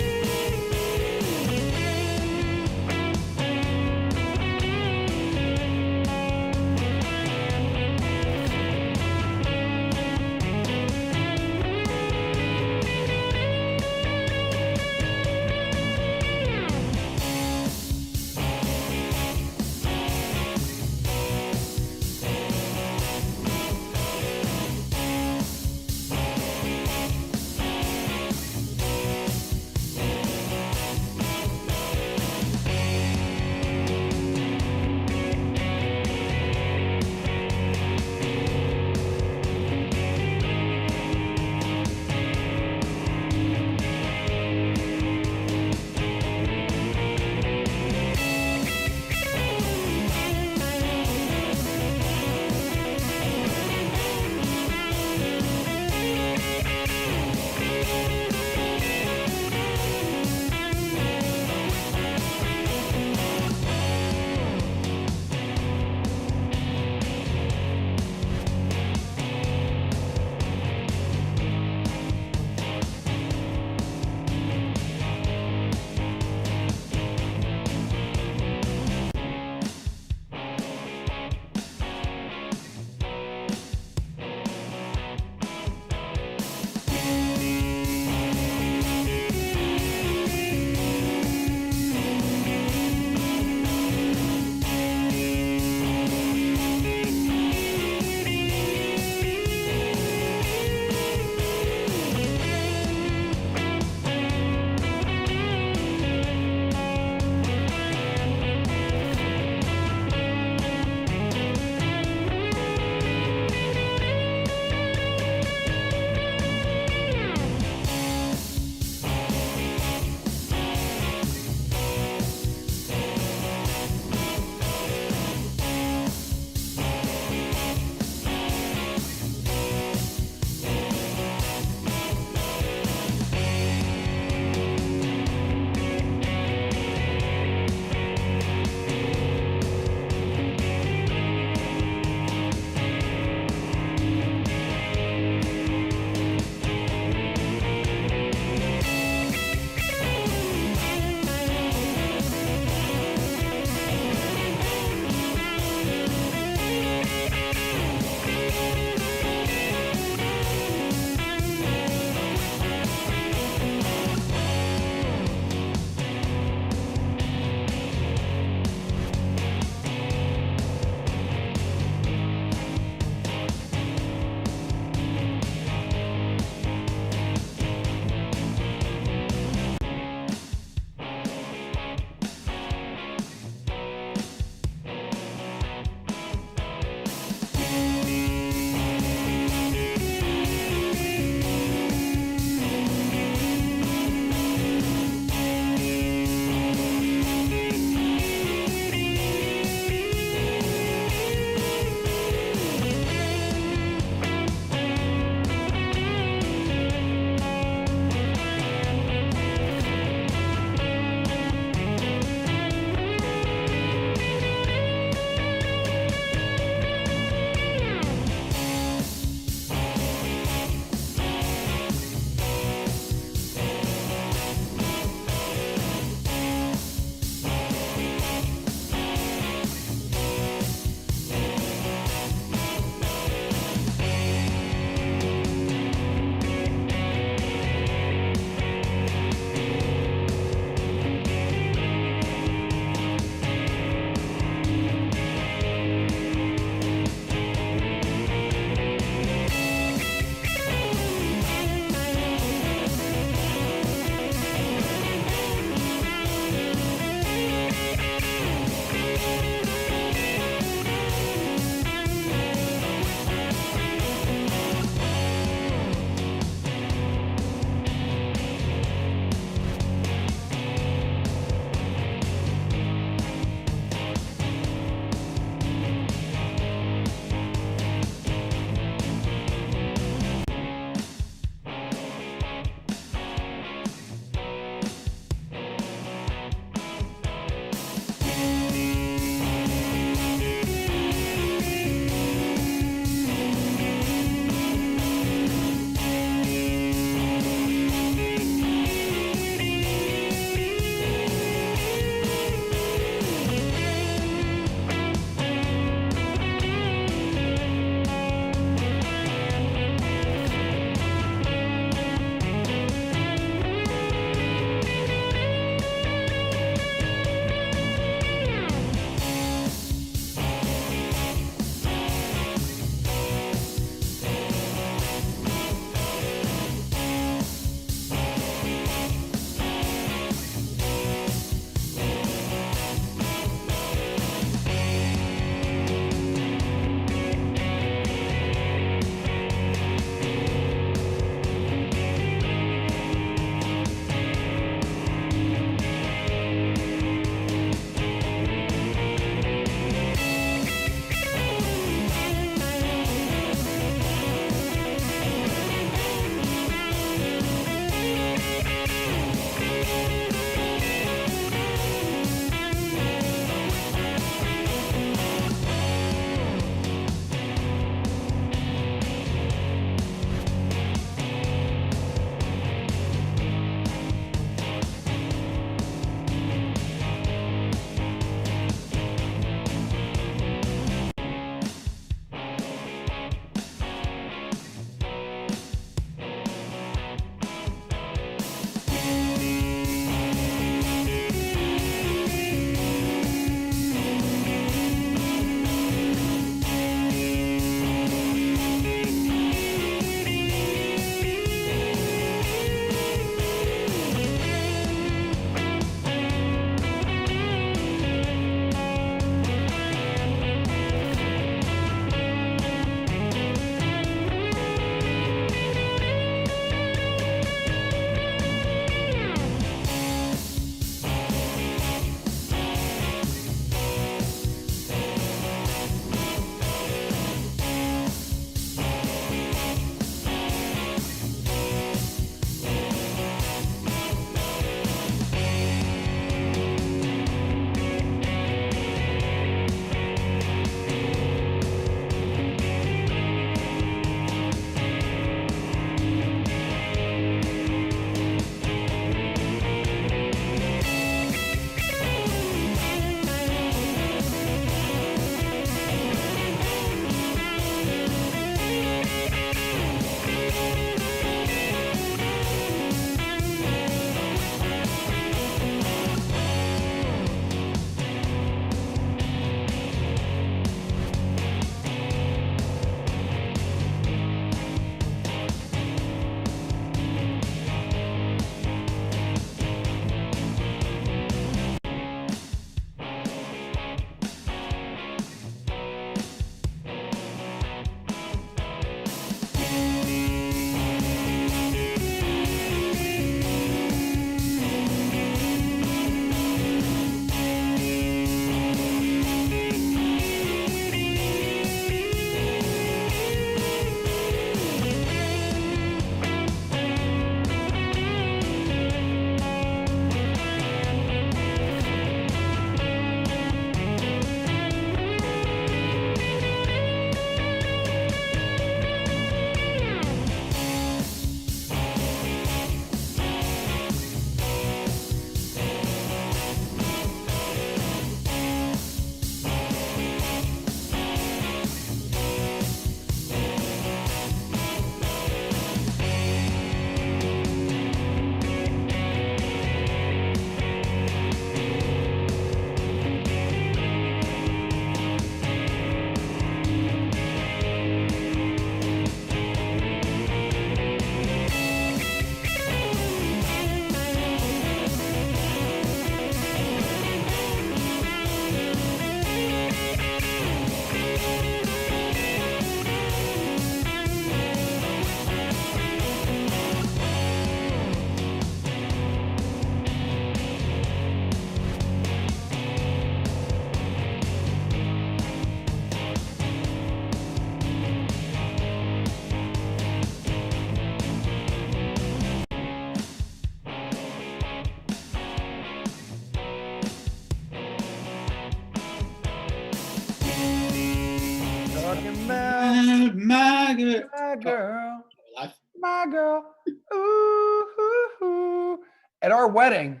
girl, my girl. My girl. Life. My girl. Ooh, ooh, ooh. At our wedding.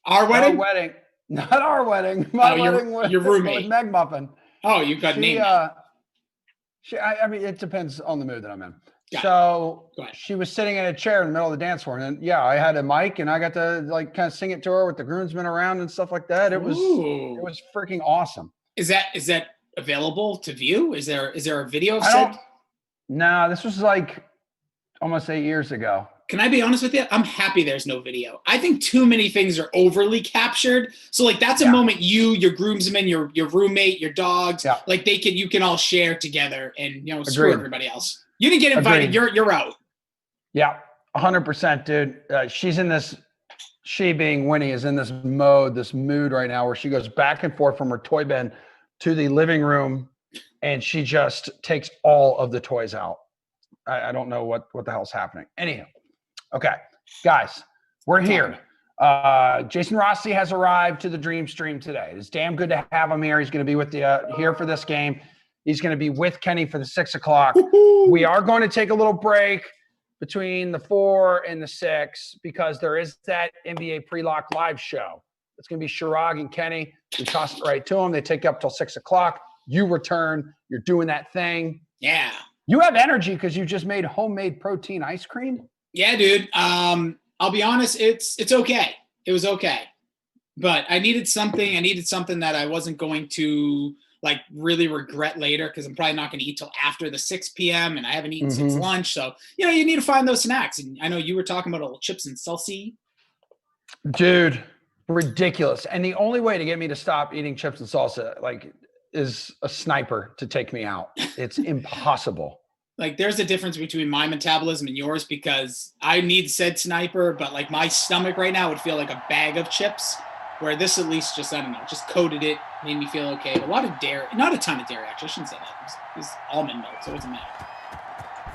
Our wedding? Not our wedding. My wedding with your roommate. With Meg Muffin. Oh, you got named. I mean, it depends on the mood that I'm in. Got So she was sitting in a chair in the middle of the dance floor, and yeah, I had a mic, and I got to like kind of sing it to her with the groomsmen around and stuff like that. It was freaking awesome. Is that available to view? Is there a video of said? No, this was like almost 8 years ago. Can I be honest with you? I'm happy there's no video. I think too many things are overly captured. So like that's a moment your groomsmen, your roommate, your dogs, like you can all share together and screw everybody else. You didn't get invited. You're out. Yeah, 100%, dude. She being Winnie is in this mood right now where she goes back and forth from her toy bin to the living room, and she just takes all of the toys out. I don't know what the hell's happening. Anyhow. Okay, guys, we're here. Jason Rossi has arrived to the Dream Stream today. It's damn good to have him here. He's going to be with you here for this game. He's going to be with Kenny for the 6 o'clock. We are going to take a little break between the 4 and the 6 because there is that NBA pre-lock live show. It's going to be Shirag and Kenny. We toss it right to them. They take you up till 6 o'clock. You return. You're doing that thing. Yeah. You have energy because you just made homemade protein ice cream. Yeah, dude. I'll be honest. It's okay. It was okay, but I needed something that I wasn't going to like really regret later because I'm probably not going to eat till after the 6 p.m. and I haven't eaten since lunch. So you need to find those snacks. And I know you were talking about a little chips and salsa. Dude, ridiculous. And the only way to get me to stop eating chips and salsa is a sniper to take me out. It's impossible. Like there's a difference between my metabolism and yours because I need said sniper, but like my stomach right now would feel like a bag of chips, where this at least just, I don't know, just coated it, made me feel okay. A lot of dairy, not a ton of dairy actually, I shouldn't say that. It was almond milk, so it doesn't matter.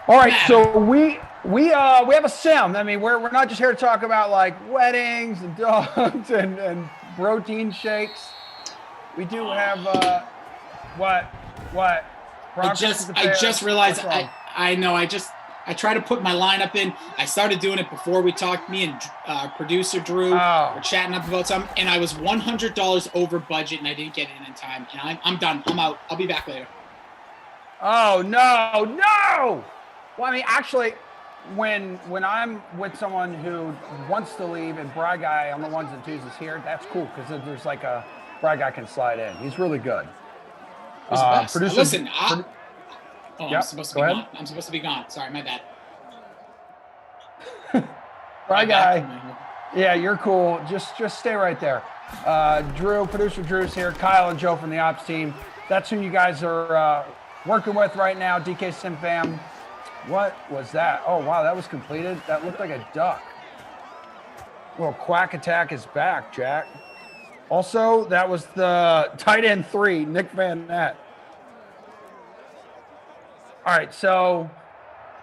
All right, so we have a sim. I mean, we're not just here to talk about like weddings and dogs and protein shakes. We do have what? I just realized I know I try to put my lineup in. I started doing it before we talked. Me and producer Drew were chatting up about something, and I was $100 over budget, and I didn't get in time. And I'm done. I'm out. I'll be back later. Oh no! Well, I mean, actually, when I'm with someone who wants to leave and Brad Guy on the ones and twos is here, that's cool because there's like a Brad Guy can slide in. He's really good. Producer, listen. Yep, I'm supposed to be gone. I'm supposed to be gone. Sorry, my bad. Brad Guy. Yeah, you're cool. Just stay right there. Drew, producer Drew's here. Kyle and Joe from the ops team. That's who you guys are working with right now. DK Sim Fam. What was that? Oh, wow, that was completed. That looked like a duck. Well, Quack Attack is back, Jack. Also, that was the tight end 3, Nick Van Nett. All right, so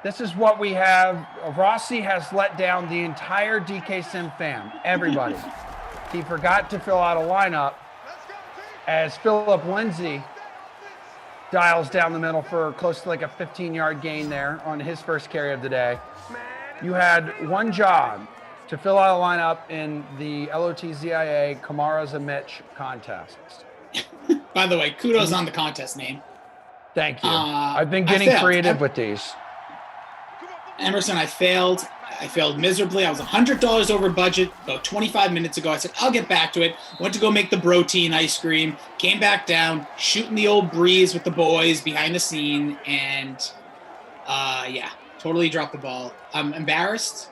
this is what we have. Rossi has let down the entire DK Sim fam, everybody. He forgot to fill out a lineup as Philip Lindsay dials down the middle for close to like a 15-yard gain there on his first carry of the day. You had one job to fill out a lineup in the LOTZIA Kamara's a Mitch contest. By the way, kudos on the contest name. Thank you. I've been getting creative with these. Emerson, I failed. I failed miserably. I was $100 over budget about 25 minutes ago. I said, I'll get back to it. Went to go make the protein ice cream. Came back down, shooting the old breeze with the boys behind the scene. And, yeah, totally dropped the ball. I'm embarrassed.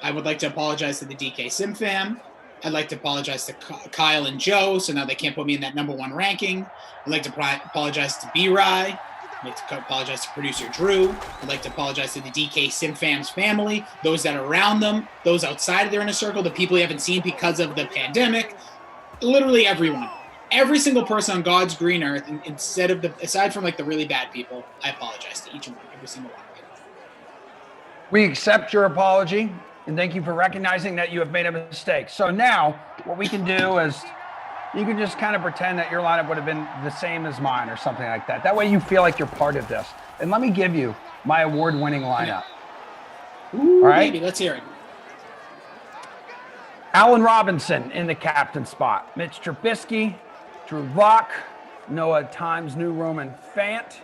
I would like to apologize to the DK Sim fam. I'd like to apologize to Kyle and Joe, so now they can't put me in that number 1 ranking. I'd like to apologize to B-Rye. I'd like to apologize to producer Drew. I'd like to apologize to the DK Sim fam's family, those that are around them, those outside of their inner circle, the people you haven't seen because of the pandemic. Literally everyone. Every single person on God's green earth, aside from like the really bad people, I apologize to each and every single one of them. We accept your apology. And thank you for recognizing that you have made a mistake. So now what we can do is you can just kind of pretend that your lineup would have been the same as mine or something like that. That way you feel like you're part of this. And let me give you my award-winning lineup. Ooh, all right? Baby, let's hear it. Allen Robinson in the captain spot. Mitch Trubisky, Drew Lock, Noah Times New Roman Fant.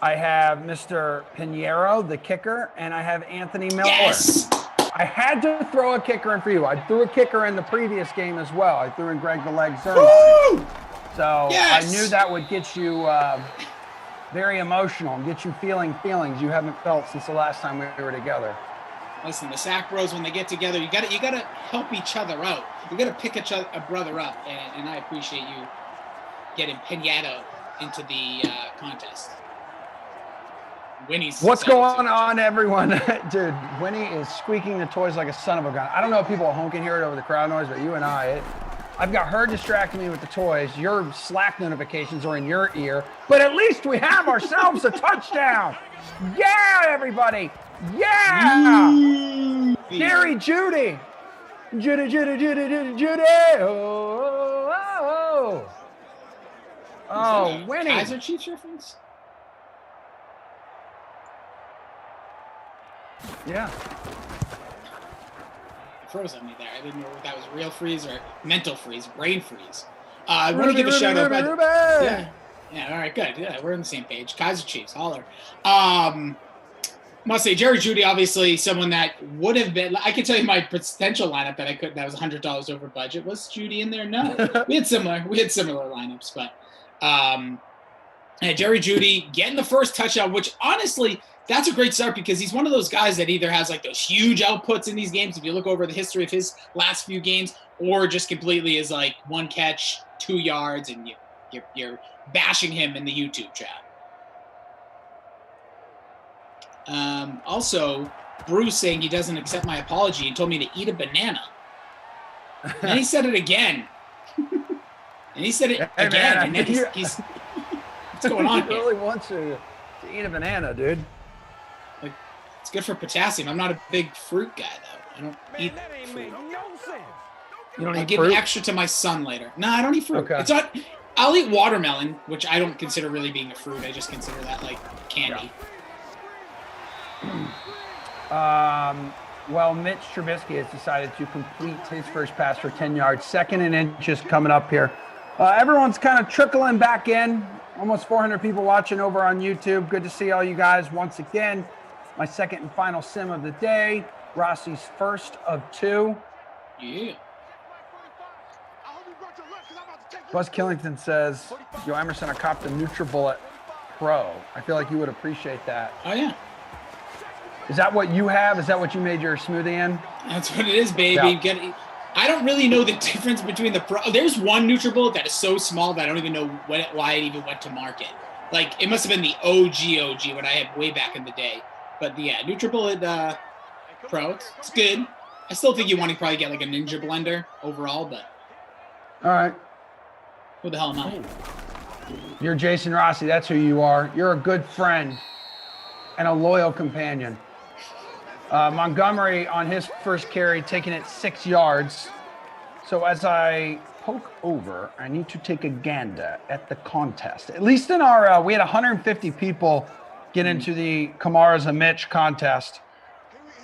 I have Mr. Pinheiro, the kicker, and I have Anthony Miller. Yes! I had to throw a kicker in for you. I threw a kicker in the previous game as well. I threw in Greg the Leg Zerline. So yes! I knew that would get you very emotional and get you feeling feelings you haven't felt since the last time we were together. Listen, the Sack Bros, when they get together, you gotta help each other out. You gotta pick a brother up, and I appreciate you getting Pinheiro into the contest. Winnie's What's going on, everyone? Dude, Winnie is squeaking the toys like a son of a gun. I don't know if people at home can hear it over the crowd noise, but you and I've got her distracting me with the toys. Your Slack notifications are in your ear, but at least we have ourselves a touchdown. Yeah, everybody. Yeah. Jerry Judy. Judy. Oh, Winnie. Kaiser Chiefs reference? Yeah. Froze on me there. I didn't know if that was real freeze or mental freeze, brain freeze. I want to give a shout out. Yeah. All right, good. Yeah, we're on the same page. Kaiser Chiefs, holler. Must say, Jerry Judy, obviously someone that would have been. I can tell you my potential lineup that was $100 over budget. Was Judy in there? No, we had similar lineups, but Jerry Judy getting the first touchdown, which honestly. That's a great start because he's one of those guys that either has like those huge outputs in these games, if you look over the history of his last few games, or just completely is like 1 catch, 2 yards, and you're bashing him in the YouTube chat. Also, Bruce saying he doesn't accept my apology and told me to eat a banana. And he said it again. And he said it again. Man, and then he's what's going on he really wants you to eat a banana, dude. It's good for potassium. I'm not a big fruit guy, though. I don't eat fruit. You don't I'll eat give fruit? extra to my son later. No, I don't eat fruit. Okay. It's not. I'll eat watermelon, which I don't consider really being a fruit. I just consider that like candy. Yeah. Well, Mitch Trubisky has decided to complete his first pass for 10 yards. 2nd and inches coming up here. Everyone's kind of trickling back in. Almost 400 people watching over on YouTube. Good to see all you guys once again. My second and final sim of the day. Rossi's first of 2. Yeah. Buzz Killington says, yo, Emerson, I copped the NutriBullet Pro. I feel like you would appreciate that. Oh, yeah. Is that what you have? Is that what you made your smoothie in? That's what it is, baby. Yeah. I don't really know the difference between the Pro. There's one NutriBullet that is so small that I don't even know why it even went to market. Like, it must have been the OG when I had way back in the day. But yeah, NutriBullet Pro, it's good. I still think you want to probably get like a Ninja blender overall, but all right. Who the hell am I? You're Jason Rossi. That's who you are. You're a good friend and a loyal companion. Montgomery on his first carry, taking it 6 yards. So as I poke over, I need to take a gander at the contest. At least in our, we had 150 people get into the Kamara's a Mitch contest.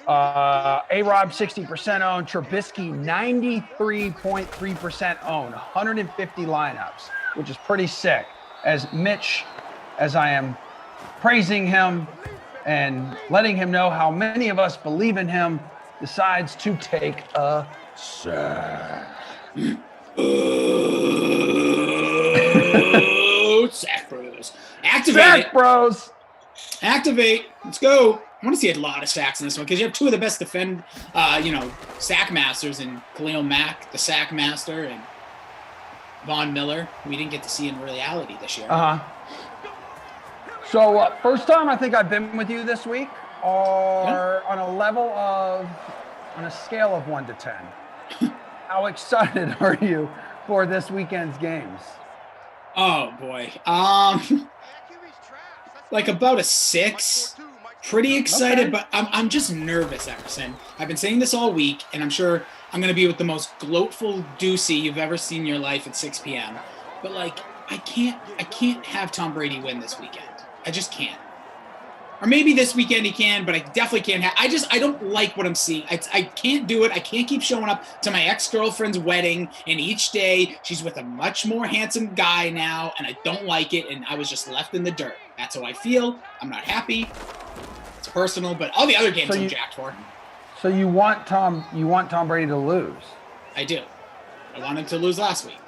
A-Rob 60% owned, Trubisky 93.3% owned, 150 lineups, which is pretty sick. As Mitch, as I am praising him and letting him know how many of us believe in him, decides to take a sack. Sack Bros. Activate Sack it. Bros. Activate. Let's go. I want to see a lot of sacks in this one because you have 2 of the best sack masters in Khalil Mack, the sack master, and Von Miller. We didn't get to see in reality this year. So first time I think I've been with you this week, or on a scale of 1 to 10. How excited are you for this weekend's games? Oh boy. Like about a 6. Pretty excited, Okay. but I'm just nervous, Emerson. I've been saying this all week, and I'm sure I'm going to be with the most gloatful doozy you've ever seen in your life at 6 p.m. But like, I can't have Tom Brady win this weekend. I just can't. Or maybe this weekend he can, but I definitely can't. I don't like what I'm seeing. I can't do it. I can't keep showing up to my ex-girlfriend's wedding, and each day she's with a much more handsome guy now, and I don't like it, and I was just left in the dirt. That's how I feel. I'm not happy. It's personal, but all the other games I'm jacked for. So you want Tom Brady to lose? I do. I wanted to lose last week.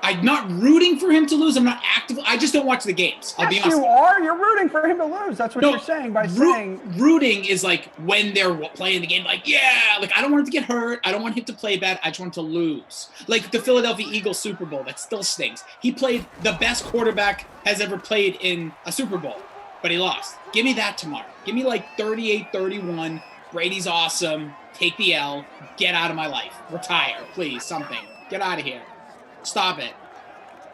I'm not rooting for him to lose. I'm not actively. I just don't watch the games. I'll be honest. You are. You're rooting for him to lose. That's what you're saying by saying. Rooting is like when they're playing the game. Like, yeah. Like, I don't want him to get hurt. I don't want him to play bad. I just want him to lose. Like the Philadelphia Eagles Super Bowl. That still stings. He played the best quarterback has ever played in a Super Bowl, but he lost. Give me that tomorrow. Give me like 38-31. Brady's awesome. Take the L. Get out of my life. Retire, please. Something. Get out of here. Stop it.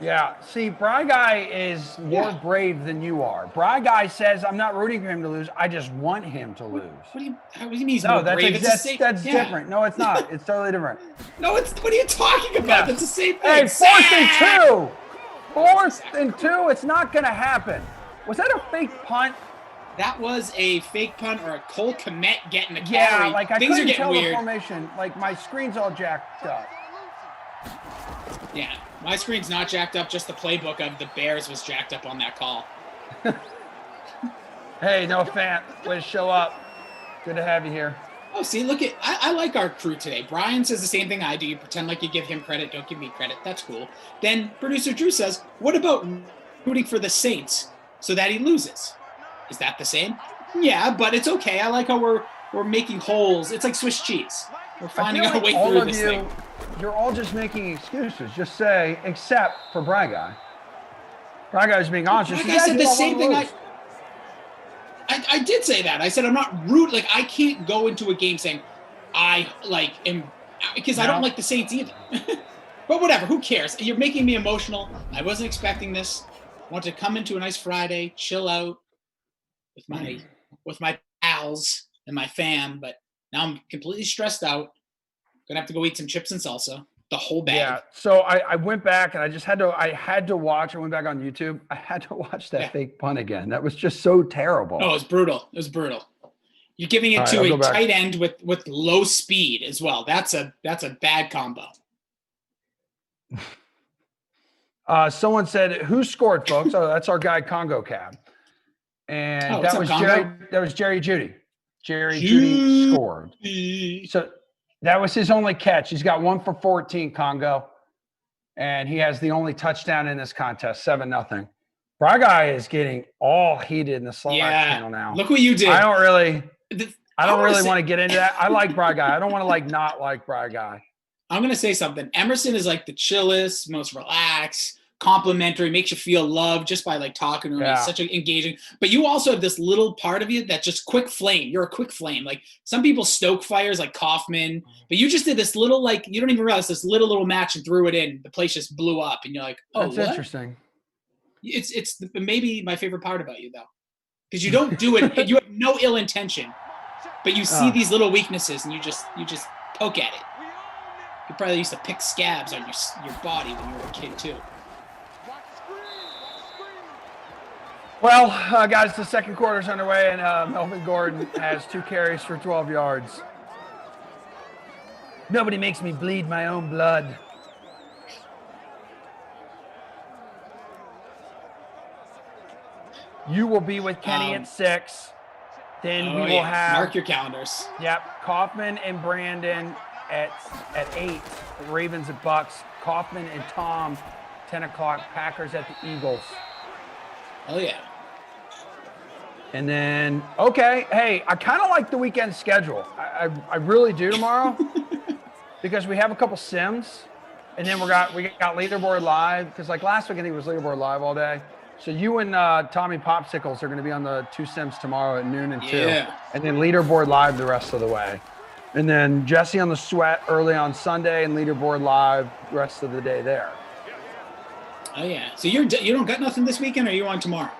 Yeah. See, Bry Guy is more brave than you are. Bry Guy says, I'm not rooting for him to lose. I just want him to lose. What do you mean he's no, more that's brave? That's different. No, it's not. It's totally different. No, it's what are you talking about? Yeah. That's the same thing. Hey, 4th and 2. 4th and 2. It's not going to happen. Was that a fake punt? That was a fake punt or a Cole Kmet getting a carry. Yeah, like I Things couldn't are tell weird. The formation. Like my screen's all jacked up. Yeah, my screen's not jacked up. Just the playbook of the Bears was jacked up on that call. Hey, no fan. Way to show up. Good to have you here. Oh, see, look at I like our crew today. Brian says the same thing I do. You pretend like you give him credit. Don't give me credit. That's cool. Then producer Drew says, what about rooting for the Saints so that he loses? Is that the same? Yeah, but it's okay. I like how we're making holes. It's like Swiss cheese. We're finding our way through this thing. You're all just making excuses. Just say, except for Bry Guy. Bry Guy's being honest. Like I said the same thing. I did say that. I said I'm not rude. Like I can't go into a game saying I like am because I don't like the Saints either. But whatever. Who cares? You're making me emotional. I wasn't expecting this. I want to come into a nice Friday, chill out with my pals and my fam, but now I'm completely stressed out. Gonna have to go eat some chips and salsa, the whole bag. Yeah. So I went back and I had to watch. I went back on YouTube. I had to watch that fake punt again. That was just so terrible. Oh, it was brutal. It was brutal. You're giving it to a tight end with low speed as well. That's a bad combo. Someone said, "Who scored, folks?" Oh, that's our guy Congo Cab. And that was Jerry Jeudy. Jerry Jeudy scored. So that was his only catch. He's got 1 for 14, Congo. And he has the only touchdown in this contest, 7-0. Bry Guy is getting all heated in the Slack channel now. Look what you did. I don't really want to get into that. I like Bry Guy. I don't want to not like Bry Guy. I'm going to say something. Emerson is like the chillest, most relaxed, complimentary, makes you feel loved just by talking to him. He's such an engaging, but you also have this little part of you that just quick flame. You're a quick flame. Like some people stoke fires like Kaufman, but you just did this little, you don't even realize this little match and threw it in. The place just blew up and you're like, oh, that's interesting. It's maybe my favorite part about you though. Because you don't do it. You have no ill intention, but you see these little weaknesses and you just poke at it. You probably used to pick scabs on your body when you were a kid too. Well, guys, the second quarter's underway, and Melvin Gordon has 2 carries for 12 yards. Nobody makes me bleed my own blood. You will be with Kenny at 6. Then we will have... Mark your calendars. Yep. Kaufman and Brandon at 8. Ravens at Bucks. Kaufman and Tom, 10 o'clock. Packers at the Eagles. Oh, yeah. And then, hey, I kind of like the weekend schedule. I really do tomorrow because we have a couple sims, and then we got Leaderboard Live because last week I think it was Leaderboard Live all day. So you and Tommy Popsicles are going to be on the 2 sims tomorrow at noon and 2, and then Leaderboard Live the rest of the way. And then Jesse on the Sweat early on Sunday and Leaderboard Live the rest of the day there. Oh yeah. So you don't got nothing this weekend, or are you on tomorrow?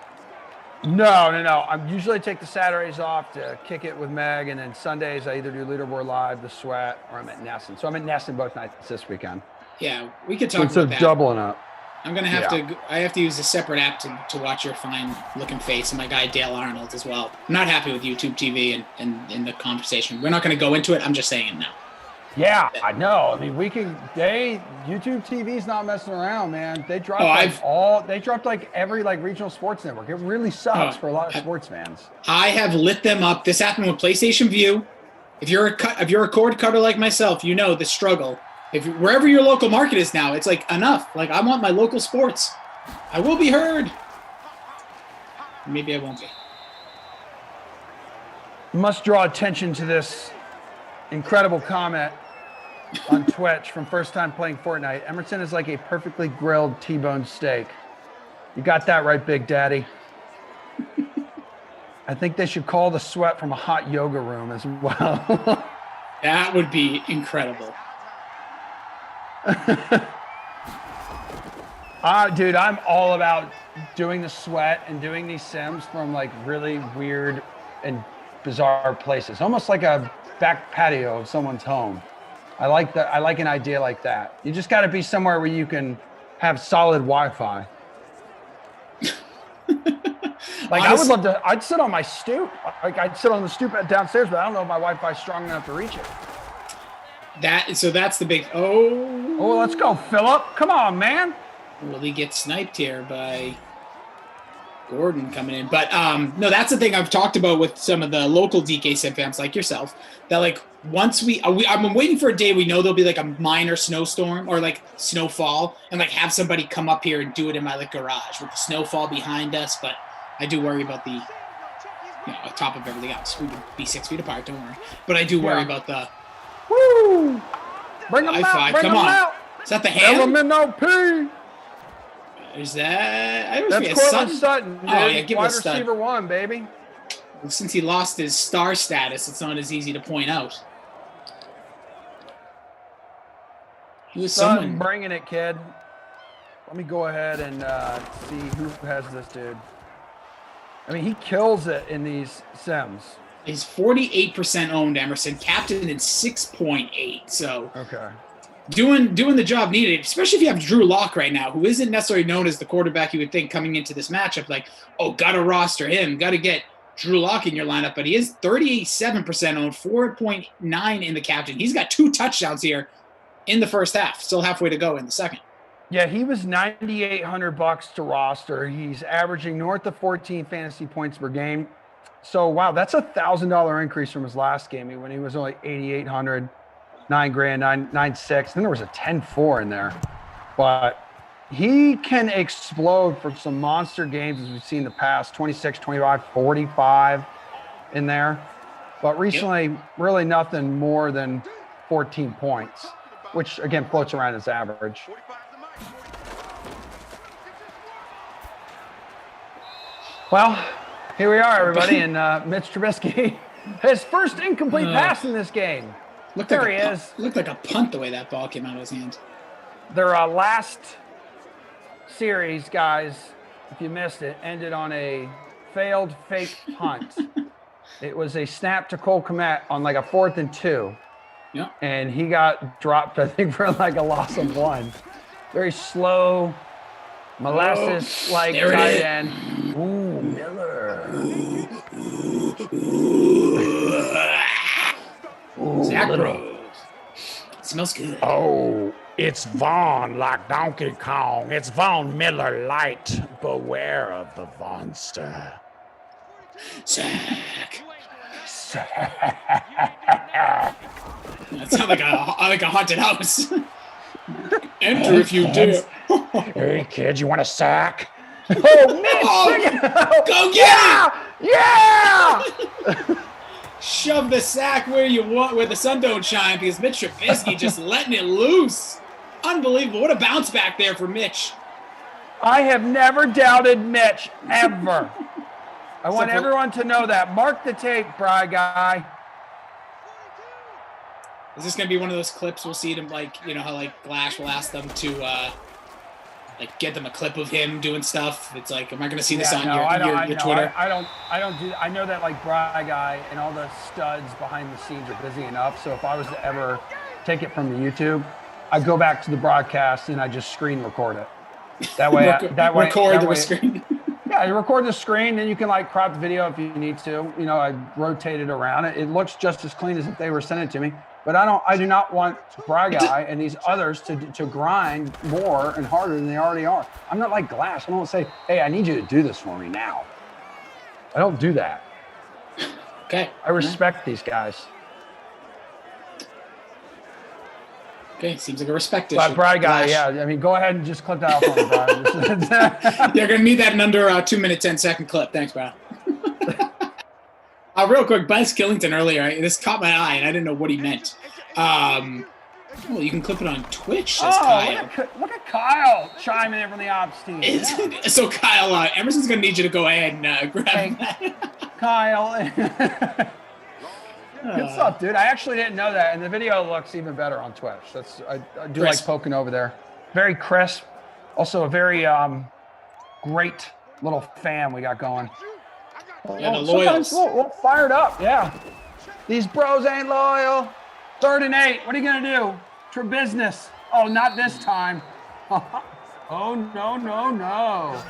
No. I usually take the Saturdays off to kick it with Meg, and then Sundays I either do Leaderboard Live, the Sweat, or I'm at Nesson. So I'm at Nesson both nights this weekend. Yeah, we could talk about that. Doubling up. I'm gonna have to. I have to use a separate app to watch your fine looking face and my guy Dale Arnold as well. I'm not happy with YouTube TV and in the conversation. We're not gonna go into it. I'm just saying it now. Yeah, I know. I mean, YouTube TV's not messing around, man. They dropped like every regional sports network. It really sucks for a lot of sports fans. I have lit them up. This happened with PlayStation View. If you're a cord cutter like myself, you know the struggle. Wherever your local market is now, it's like enough. Like I want my local sports. I will be heard. Maybe I won't be. Must draw attention to this incredible comment on Twitch from first time playing Fortnite. Emerson is like a perfectly grilled T-bone steak. You got that right, Big Daddy. I think they should call the sweat from a hot yoga room as well. That would be incredible. Dude, I'm all about doing the sweat and doing these sims from like really weird and bizarre places. Almost like a back patio of someone's home. I like that. I like an idea like that. You just got to be somewhere where you can have solid Wi-Fi. Like honestly, I would love to. I'd sit on my stoop. Like I'd sit on the stoop downstairs, but I don't know if my Wi-Fi is strong enough to reach it. That's the big. Oh, let's go, Phillip. Come on, man. Will he get sniped here by Gordon coming in? But no, that's the thing I've talked about with some of the local DK Sim fans like yourself. That like once I'm waiting for a day we know there'll be like a minor snowstorm or like snowfall and like have somebody come up here and do it in my like garage with the snowfall behind us. But I do worry about the on top of everything else. We would be 6 feet apart, don't worry. But I do worry about the woo. Bring them out. Bring Come them on. out. Is that the hand? Elemental P. Is that? I That's Cortland Sutton. Dude. Oh yeah, give Wide us stud. receiver 1, baby. Since he lost his star status, it's not as easy to point out. He was someone bringing it, kid. Let me go ahead and see who has this dude. I mean, he kills it in these sims. He's 48% owned, Emerson, captain in 6.8. So okay, doing the job needed, especially if you have Drew Lock right now, who isn't necessarily known as the quarterback you would think coming into this matchup. Like, oh, gotta roster him, gotta get Drew Lock in your lineup. But he is 37% owned, 4.9 in the captain. He's got 2 touchdowns here in the first half. Still halfway to go in the second. Yeah, he was $9,800 to roster. He's averaging north of 14 fantasy points per game. So, wow, that's $1,000 increase from his last game when he was only 8,800, $9,000, 9,600. Then there was a 10-4 in there. But he can explode for some monster games as we've seen in the past, 26, 25, 45 in there. But recently, really nothing more than 14 points, which, again, floats around his average. Well, here we are, everybody, and Mitch Trubisky, his first incomplete pass in this game. There he is. Looked like a punt the way that ball came out of his hand. Their last series, guys, if you missed it, ended on a failed fake punt. It was a snap to Cole Kmet on like a 4th and 2. Yeah. And he got dropped, I think, for like a loss of 1. Very slow, molasses-like tight end. Ooh, Miller. Zach Rose. It smells good. Oh, it's Vaughn like Donkey Kong. It's Von Miller Light. Beware of the monster. Zach. That sounds like a haunted house. Enter if you dare. Hey, kid, you want a sack? Oh, Mitch! Go get it! Yeah! Shove the sack where you want, where the sun don't shine, because Mitch Trubisky just letting it loose. Unbelievable. What a bounce back there for Mitch. I have never doubted Mitch, ever. I want everyone to know that. Mark the tape, Bry Guy. Is this going to be one of those clips we'll see them, like, you know, how, like, Glash will ask them to, like, get them a clip of him doing stuff? It's like, am I going to see this on your Twitter? I don't do I know that, like, Bry Guy and all the studs behind the scenes are busy enough, so if I was to ever take it from the YouTube, I'd go back to the broadcast and I just screen record it. That way, record the screen. Yeah, you record the screen, then you can like crop the video if you need to. You know, I rotate it around. It looks just as clean as if they were sending it to me. But I do not want Bry Guy and these others to grind more and harder than they already are. I'm not like Glass. I don't say, hey, I need you to do this for me now. I don't do that. Okay. I respect these guys. Okay, seems like a respect issue. But Bry Guy, yeah. I mean, go ahead and just clip that out for me, Bry. You're going to need that in under a 2 minute, 10-second clip. Thanks, Bro. Real quick, Buzz Killington earlier, this caught my eye, and I didn't know what he meant. Well, you can clip it on Twitch, says Kyle. Look at Kyle chiming in from the ops team. Yeah. So, Kyle, Emerson's going to need you to go ahead and grab that. Kyle. Good stuff, dude. I actually didn't know that, and the video looks even better on Twitch. I do crisp. like poking over there. Very crisp. Also a very great little fan we got going. Yeah, the loyals. We'll fired up, yeah. These bros ain't loyal. 3rd and 8. What are you gonna do? For business. Oh, not this time. Oh no.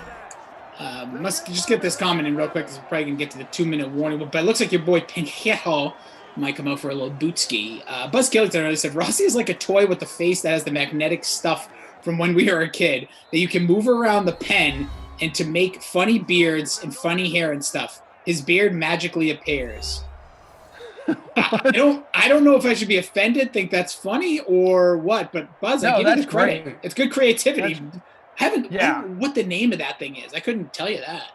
Must just get this comment in real quick because we're probably gonna get to the 2-minute warning. But it looks like your boy Pinheiro might come out for a little bootski. Buzz Killington already said Rossi is like a toy with the face that has the magnetic stuff from when we were a kid that you can move around the pen and to make funny beards and funny hair and stuff. His beard magically appears. I don't know if I should be offended, think that's funny or what, but Buzz, I give you the credit. Great. It's good creativity. I don't know Yeah. what the name of that thing is. I couldn't tell you that.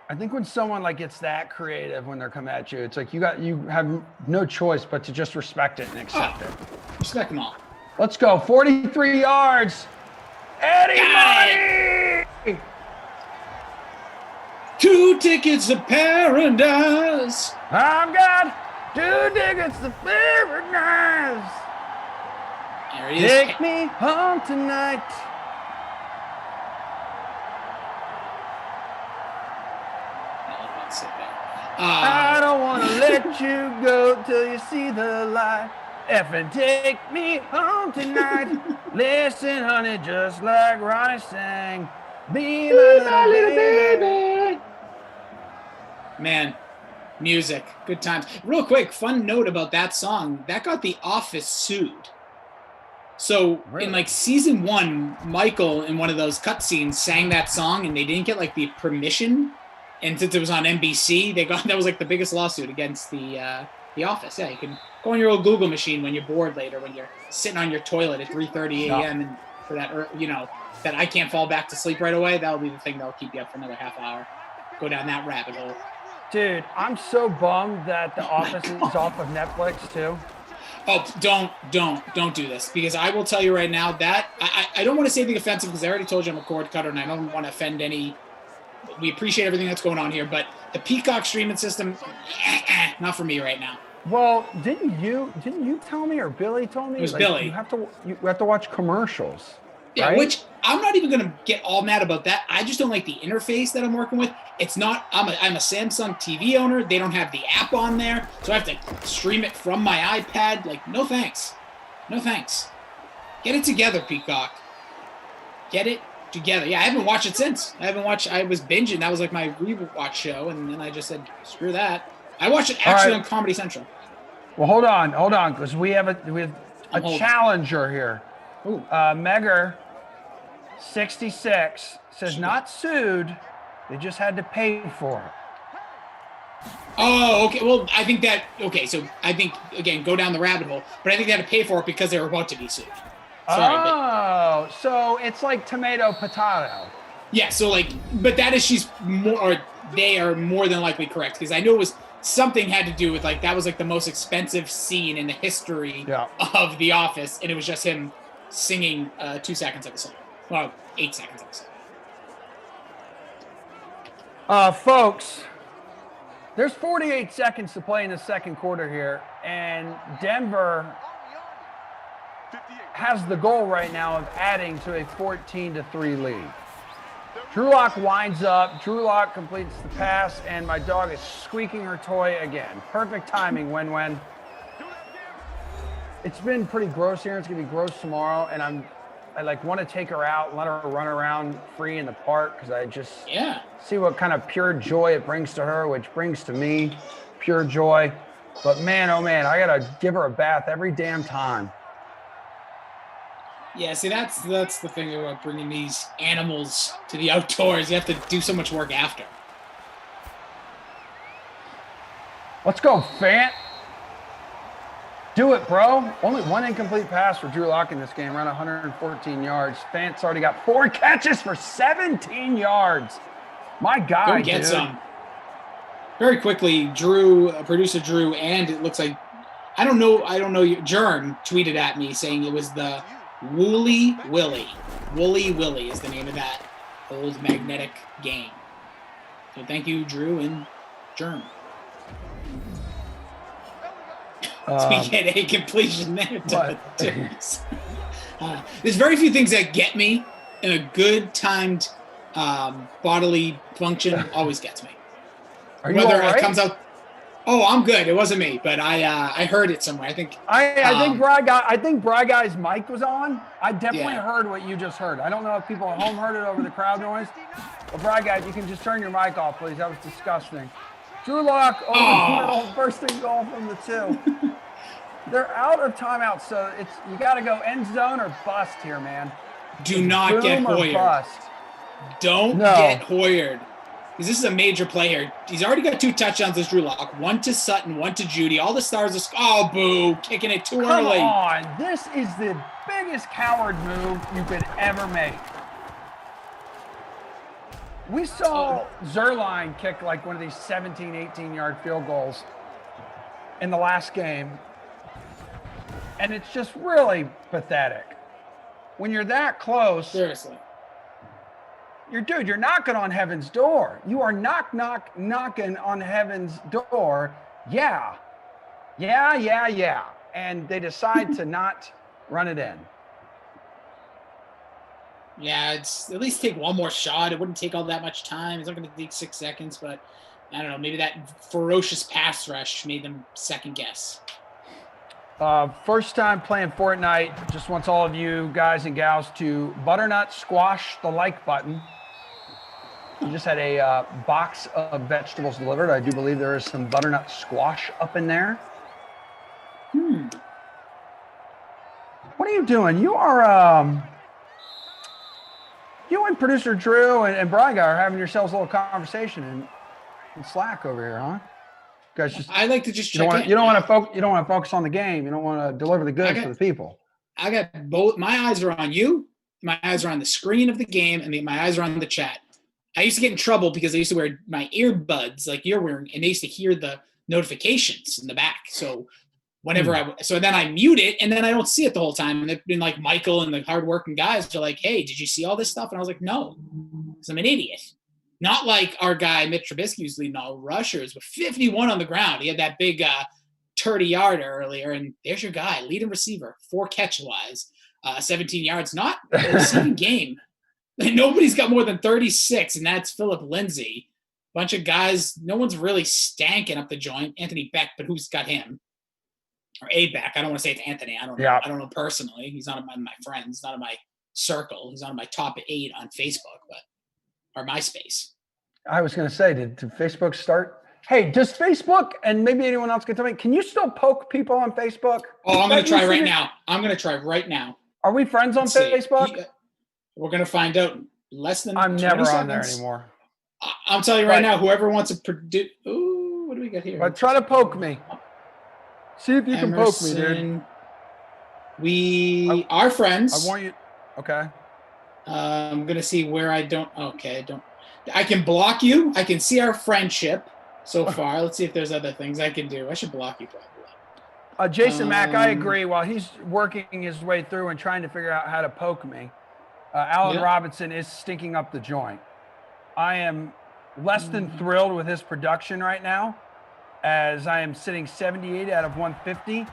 I think when someone like gets that creative when they're coming at you, it's like you have no choice but to just respect it and accept it. Respect them all. Let's go. 43 yards. Eddie Money! 2 tickets to paradise. I've got 2 tickets to paradise. There he is. Take me home tonight. I don't want to let you go till you see the light. Effing take me home tonight. Listen, honey, just like Ronnie sang. Be my little baby. Man, music, good times. Real quick, fun note about that song. That got The Office sued. So Really? in like season 1, Michael in one of those cutscenes sang that song, and they didn't get like the permission. And since it was on NBC, that was like the biggest lawsuit against the Office. Yeah, you can go on your old Google machine when you're bored later, when you're sitting on your toilet at 3:30 a.m. and for that, that I can't fall back to sleep right away. That'll be the thing that'll keep you up for another half hour. Go down that rabbit hole. Dude, I'm so bummed that The Office is off of Netflix too. Oh, don't do this, because I will tell you right now that I don't want to say anything offensive because I already told you I'm a cord cutter and I don't want to offend any. We appreciate everything that's going on here, but the Peacock streaming system, not for me right now. Well, didn't you tell me, or Billy told me? It was Billy. You have to watch commercials. Yeah, right? Which I'm not even going to get all mad about that. I just don't like the interface that I'm working with. It's not. I'm a Samsung TV owner. They don't have the app on there, so I have to stream it from my iPad. Like, no thanks. Get it together, Peacock. Get it together. Yeah, I haven't watched it since. I was binging. That was like my rewatch show, and then I just said, screw that. I watched it actually on Comedy Central. Well, hold on, because we have a challenger here. Megger 66 says not sued. They just had to pay for it. Oh, okay. Well, I think that, okay, so I think, again, go down the rabbit hole, but I think they had to pay for it because they were about to be sued. Sorry, so it's like tomato, potato. Yeah, so like, but that is, they are more than likely correct, because I know it was something had to do with, like, that was like the most expensive scene in the history of The Office, and it was just him singing 2 seconds of a song. Well, 8 seconds of a song. Folks, there's 48 seconds to play in the second quarter here, and Denver has the goal right now of adding to a 14-3 lead. Drew Lock winds up. Drew Lock completes the pass, and my dog is squeaking her toy again. Perfect timing, win-win. It's been pretty gross here. It's going to be gross tomorrow, and I'm like want to take her out and let her run around free in the park because I just see what kind of pure joy it brings to her, which brings to me pure joy. But man, oh man, I gotta give her a bath every damn time. Yeah, see, that's the thing about bringing these animals to the outdoors. You have to do so much work after. Let's go, Fant. Do it, bro. Only one incomplete pass for Drew Lock in this game, around 114 yards. Fant's already got 4 catches for 17 yards. My guy, Go get dude. some. Very quickly, producer Drew, and it looks like, I don't know, Jern tweeted at me saying it was the Woolly Willy. Woolly Willy is the name of that old magnetic game. So thank you, Drew and Jern. PKA completion there. There's very few things that get me, and a good timed bodily function always gets me. Are you Whether all right? it comes out, oh, I'm good. It wasn't me, but I heard it somewhere. I think I think Bry Guy's mic was on. I definitely heard what you just heard. I don't know if people at home heard it over the crowd noise. But Bry Guy, if you can just turn your mic off, please. That was disgusting. Drew Lock, first and goal from the 2. They're out of timeout, so you got to go end zone or bust here, man. Do not get Hoyered. Bust. Don't get Hoyered. Because this is a major play here. He's already got 2 touchdowns as Drew Lock. 1 to Sutton, 1 to Judy. All the stars are boo, kicking it too early. Come on. This is the biggest coward move you could ever make. We saw Zerline kick like one of these 17, 18-yard field goals in the last game. And it's just really pathetic. When you're that close. Seriously. You're knocking on heaven's door. You are knocking on heaven's door. Yeah. And they decide to not run it in. Yeah, it's at least take one more shot. It wouldn't take all that much time. It's not going to take 6 seconds, but I don't know. Maybe that ferocious pass rush made them second guess. First time playing Fortnite. Just wants all of you guys and gals to butternut squash the like button. We just had a box of vegetables delivered. I do believe there is some butternut squash up in there. What are you doing? You are you and producer Drew and Brian are having yourselves a little conversation in Slack over here, huh? You guys just I like to just check in. You don't want to focus on the game. You don't want to deliver the goods to the people. I got both. My eyes are on you. My eyes are on the screen of the game, and my eyes are on the chat. I used to get in trouble because I used to wear my earbuds like you're wearing, and they used to hear the notifications in the back. So whenever so then I mute it, and then I don't see it the whole time. And they've been like Michael and the hardworking guys are like, "Hey, did you see all this stuff?" And I was like, "No, because I'm an idiot." Not like our guy Mitch Trubisky who's leading all rushers with 51 on the ground. He had that big 30-yarder earlier, and there's your guy, leading receiver, 4 catch-wise, 17 yards. Not a receiving game. Nobody's got more than 36, and that's Philip Lindsay. Bunch of guys, no one's really stanking up the joint. Anthony Beck, but who's got him? Or A Beck. I don't want to say it's Anthony. I don't know. I don't know personally. He's not among my friends, not in my circle. He's not in my top 8 on Facebook, or MySpace. I was going to say, did Facebook start? Hey, does Facebook, and maybe anyone else can tell me, can you still poke people on Facebook? Oh, I'm going to try right now. Are we friends on Facebook? We're going to find out less than I'm never seconds. On there anymore. I'm telling you right now, whoever wants to produce. Ooh, what do we got here? But try to poke me. See if you can poke me, dude. We are friends. I want you. Okay. I'm going to see where I don't. Okay, I don't. I can block you. I can see our friendship so far. Let's see if there's other things I can do. I should block you probably. Jason Mack, I agree. While he's working his way through and trying to figure out how to poke me, Allen Robinson is stinking up the joint. I am less than thrilled with his production right now, as I am sitting 78 out of 150,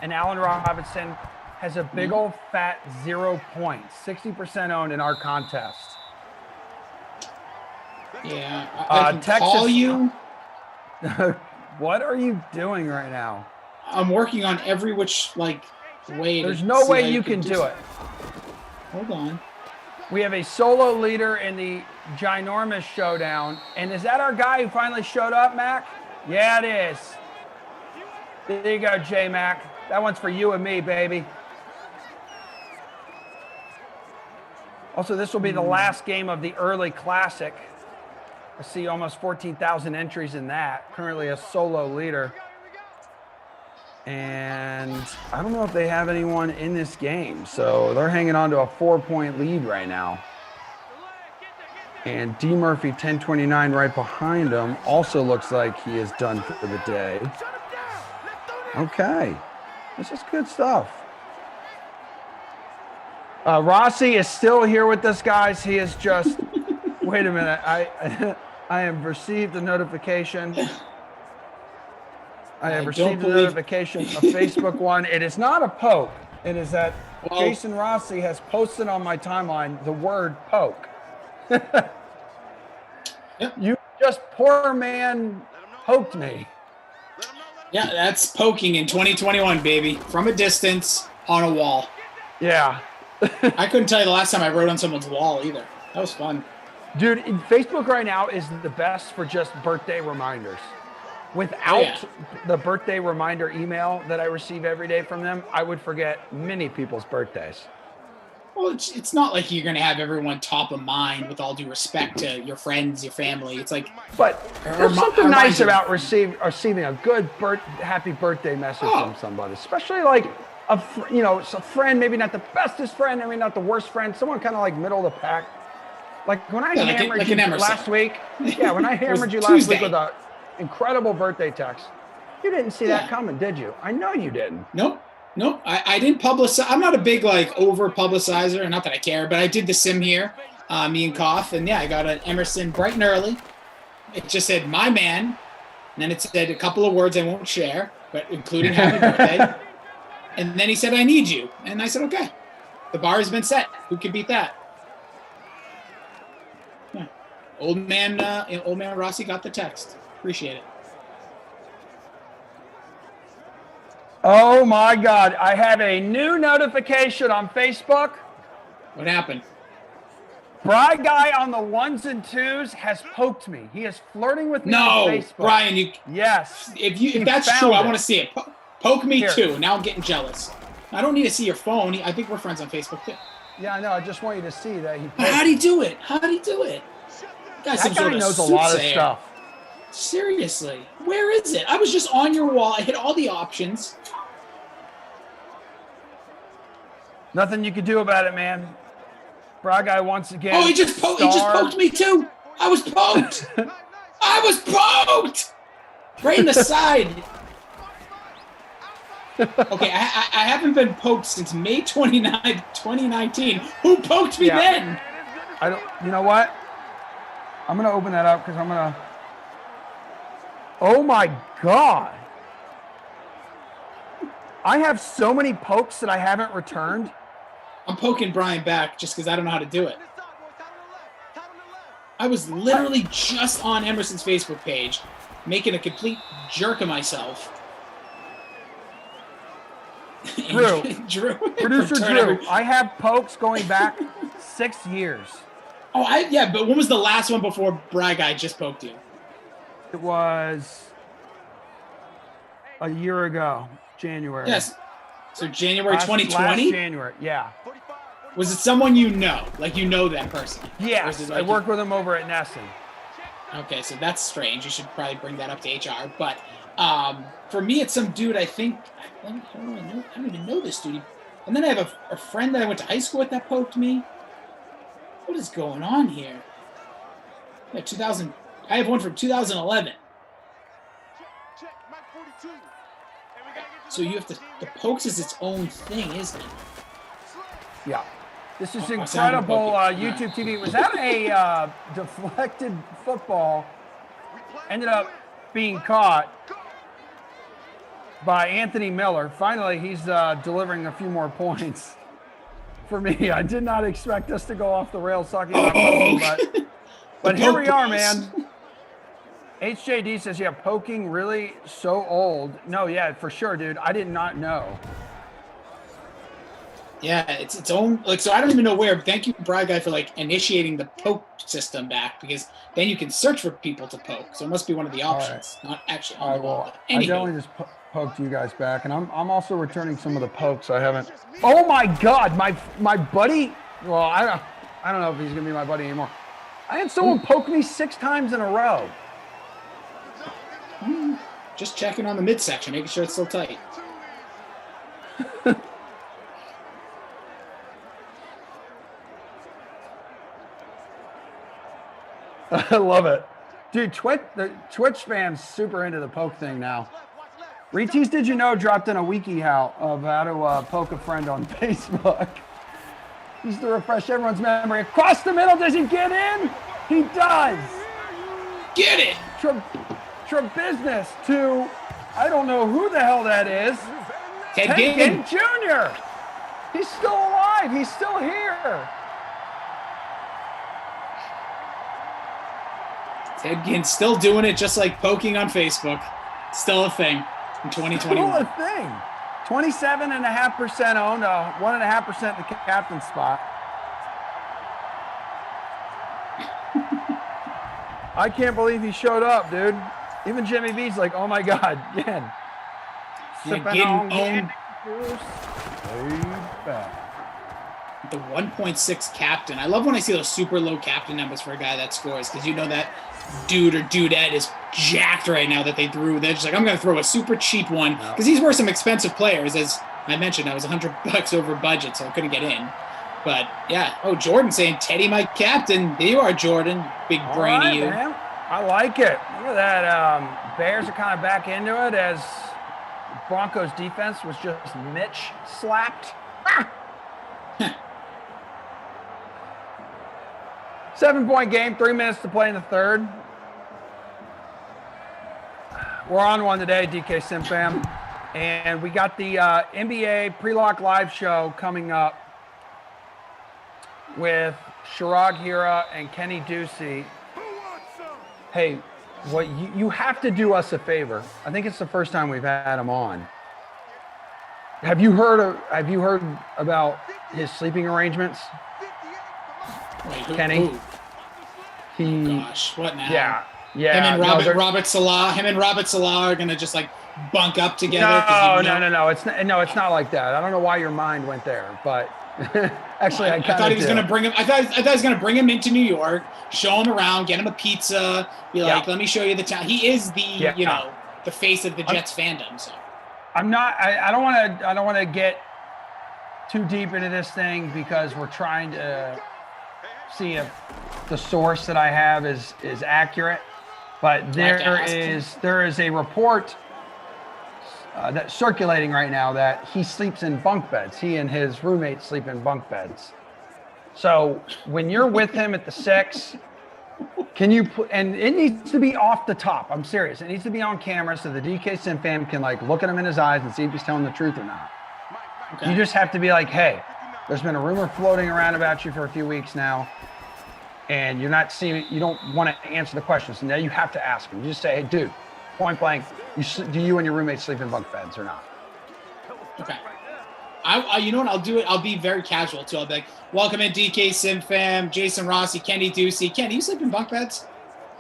and Allen Robinson has a big old fat 0 points, 60% owned in our contest. Yeah, I can Texas, call you. What are you doing right now? I'm working on every which way. There's no way you can do it. Hold on. We have a solo leader in the ginormous showdown. And is that our guy who finally showed up, Mac? Yeah, it is. There you go, J-Mac. That one's for you and me, baby. Also, this will be the last game of the early classic. I see almost 14,000 entries in that. Currently a solo leader. And I don't know if they have anyone in this game. So they're hanging on to a 4-point lead right now. And D. Murphy, 1029 right behind him, also looks like he is done for the day. Okay. This is good stuff. Rossi is still here with us, guys. He is just, wait a minute. I have received a notification. I have received a notification, a Facebook one. It is not a poke. It is that Jason Rossi has posted on my timeline the word poke. Yep. You just poor man poked me. Yeah, that's poking in 2021, baby. From a distance on a wall. Yeah. I couldn't tell you the last time I wrote on someone's wall either. That was fun. Dude, Facebook right now is the best for just birthday reminders. Without the birthday reminder email that I receive every day from them, I would forget many people's birthdays. Well, it's not like you're going to have everyone top of mind, with all due respect to your friends, your family. It's like, but there's something nice about receiving a good happy birthday message from somebody, especially like a friend, maybe not the bestest friend, maybe not the worst friend, someone kind of like middle of the pack. Like when I hammered you last week. Yeah, when I hammered you last week with an incredible birthday text, you didn't see that coming, did you? I know you didn't. Nope, I didn't publicize. I'm not a big over publicizer, not that I care, but I did the sim here, me and Koff, and I got an Emerson bright and early. It just said "my man," and then it said a couple of words I won't share, but including happy birthday. And then he said, "I need you," and I said, "Okay." The bar has been set. Who can beat that? Yeah. Old man Rossi got the text. Appreciate it. Oh my God, I have a new notification on Facebook. What happened? Bry guy on the 1s and 2s has poked me. He is flirting with me on Facebook. Brian, yes. If that's true, I want to see it. Poke me too. Now I'm getting jealous. I don't need to see your phone. I think we're friends on Facebook too. Yeah, I know. I just want you to see that he. How do you do it? That guy knows a lot of stuff. Seriously, where is it? I was just on your wall. I hit all the options. Nothing you could do about it, man. Braga once again. Oh, he just poked me too. I was poked. Right in the side. Okay, I haven't been poked since May 29th, 2019. Who poked me then? I don't. You know what? I'm gonna open that up because I'm gonna. Oh my God. I have so many pokes that I haven't returned. I'm poking Brian back just because I don't know how to do it. I was literally just on Emerson's Facebook page, making a complete jerk of myself. Drew. Producer Drew, I have pokes going back 6 years. Oh, but when was the last one before Bragg I just poked you? It was a year ago, January. Yes. So January 2020? Last January, yeah. Was it someone you know? Like you know that person? Yes, I work with him over at Nesson. Okay, so that's strange. You should probably bring that up to HR. But for me, it's some dude I think – I don't even know this dude. And then I have a friend that I went to high school with that poked me. What is going on here? Yeah, I have one from 2011. So you have to – the pokes is its own thing, isn't it? Yeah. This is incredible YouTube TV. Was that a deflected football? Ended up being caught by Anthony Miller. Finally, he's delivering a few more points for me. I did not expect us to go off the rails talking about poking, but here we are, man. HJD says, yeah, poking really so old. No, yeah, for sure, dude. I did not know. Yeah, it's its own, like, so I don't even know where. Thank you, Bride Guy, for like initiating the poke system back, because then you can search for people to poke. So it must be one of the options, not actually on the wall. But I anywho. definitely just poked you guys back, and I'm also returning some of the pokes I haven't. Oh my God, my buddy. Well, I don't know if he's gonna be my buddy anymore. I had someone poke me 6 times in a row. Just checking on the midsection, making sure it's still tight. I love it. Dude, the Twitch fans super into the poke thing now. Retease, did you know, dropped in a wiki of how to poke a friend on Facebook. Just to refresh everyone's memory. Across the middle, does he get in? He does. Get it. Business to, I don't know who the hell that is. Ted Ginn Jr. He's still alive. He's still here. Ted Ginn's still doing it, just like poking on Facebook. Still a thing in 2021. Still a thing. 27.5% owned, 1.5% in the captain spot. I can't believe he showed up, dude. Even Jimmy V's like, oh my God, Ginn. Ginn owned the 1.6 captain. I love when I see those super low captain numbers for a guy that scores, because you know that dude or dudette is jacked right now that they threw. They're just like, I'm going to throw a super cheap one, because these were some expensive players. As I mentioned, I was $100 over budget, so I couldn't get in. But yeah, Jordan saying, Teddy, my captain. There you are, Jordan. Big brainy you. Man. I like it. Look at that. Bears are kind of back into it as Broncos defense was just Mitch slapped. 7-point game, 3 minutes to play in the third. We're on one today, DK Sim Fam. And we got the NBA Pre-Lock Live show coming up with Shirag Hira and Kenny Ducey. Hey, what you have to do us a favor. I think it's the first time we've had him on. Have you heard about his sleeping arrangements? Wait, Kenny? Gosh, what now? Yeah. Him and Robert Salah are gonna just like bunk up together. No. It's not like that. I don't know why your mind went there, but actually, I thought he was gonna bring him. I thought he was gonna bring him into New York, show him around, get him a pizza, be like, let me show you the town. He is the the face of the Jets fandom. So I'm not. I don't want to get too deep into this thing, because we're trying to see if the source that I have is accurate. But there is a report that's circulating right now that he sleeps in bunk beds. He and his roommates sleep in bunk beds. So when you're with him at the 6, can you put, and it needs to be off the top. I'm serious. It needs to be on camera so the DK Sim fam can like look at him in his eyes and see if he's telling the truth or not. Okay. You just have to be like, hey, there's been a rumor floating around about you for a few weeks now, and you're not seeing, you don't want to answer the questions. So now you have to ask him. You just say, hey, dude, point blank, do you and your roommates sleep in bunk beds or not? Okay. You know what? I'll do it. I'll be very casual too. I'll be like, welcome in DK Sim Fam, Jason Rossi, Kenny Ducey. Ken, do you sleep in bunk beds?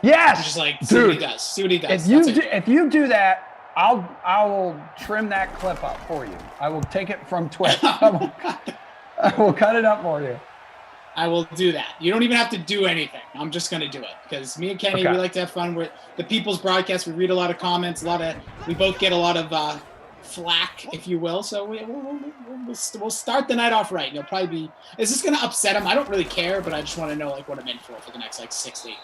Yes. I'm just like, see what he does. See what he does. If you do that, I will trim that clip up for you. I will take it from Twitch. I will cut it up for you. I will do that. You don't even have to do anything. I'm just going to do it, because me and Kenny, we like to have fun with the People's Broadcast. We read a lot of comments, we both get a lot of flack, if you will. So we'll start the night off right. It'll probably be, is this going to upset him? I don't really care, but I just want to know like what I'm in for the next like 6 weeks.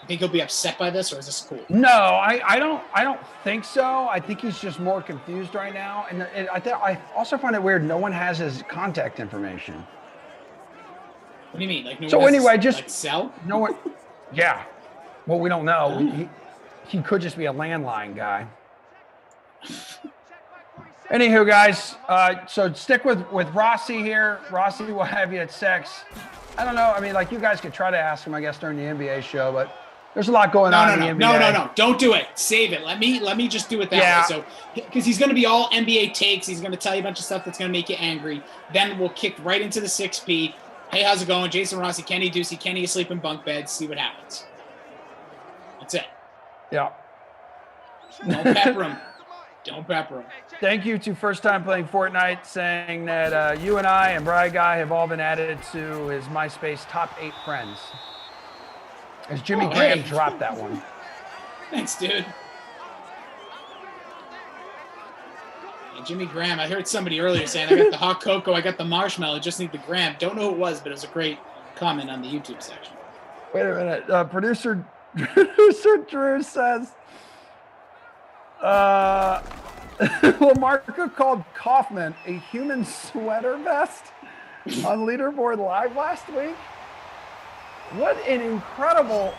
You think he'll be upset by this, or is this cool? No, I don't think so. I think he's just more confused right now. And I also find it weird. No one has his contact information. What do you mean? Like no so one anyway, his, just like, cell? No one. Yeah. Well, we don't know. He could just be a landline guy. Anywho, guys, so stick with Rossi here. Rossi will have you at 6. I don't know. I mean, like, you guys could try to ask him, I guess, during the NBA show, but There's a lot going on in the NBA. No. Don't do it. Save it. Let me just do it that way. So, because he's going to be all NBA takes. He's going to tell you a bunch of stuff that's going to make you angry. Then we'll kick right into the 6P. Hey, how's it going? Jason Rossi, Kenny Ducey, Kenny asleep in bunk beds. See what happens. That's it. Yeah. Don't pepper him. Don't pepper him. Thank you to First Time Playing Fortnite saying that you and I and Bri Guy have all been added to his MySpace top 8 friends. As Jimmy Graham dropped that one. Thanks, dude. Yeah, Jimmy Graham, I heard somebody earlier saying, I got the hot cocoa, I got the marshmallow, just need the gram. Don't know who it was, but it was a great comment on the YouTube section. Wait a minute. Producer Drew says, Lamarca called Kaufman a human sweater vest on Leaderboard Live last week. What an incredible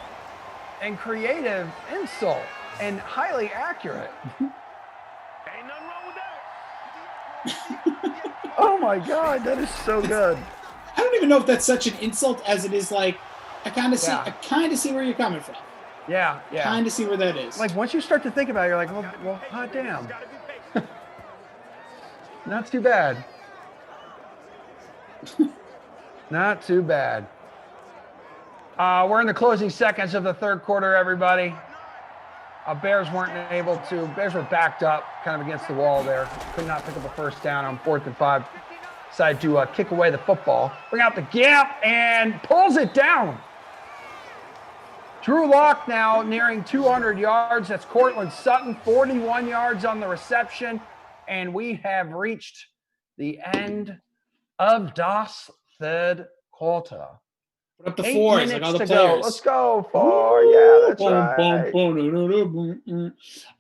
and creative insult and highly accurate. Ain't nothing wrong with that. Oh my God, that is so good. I don't even know if that's such an insult as it is like, I kind of see where you're coming from. Yeah. Kind of see where that is. Like once you start to think about it, you're like, well, hot damn. Not too bad. Not too bad. We're in the closing seconds of the third quarter, everybody. Bears were backed up kind of against the wall there. Could not pick up a first down on 4th and 5. Decided to kick away the football. Bring out the gap and pulls it down. Drew Lock now nearing 200 yards. That's Cortland Sutton, 41 yards on the reception. And we have reached the end of das third quarter. Put up the fours like all the players. Go. Let's go, 4. Yeah, that's right.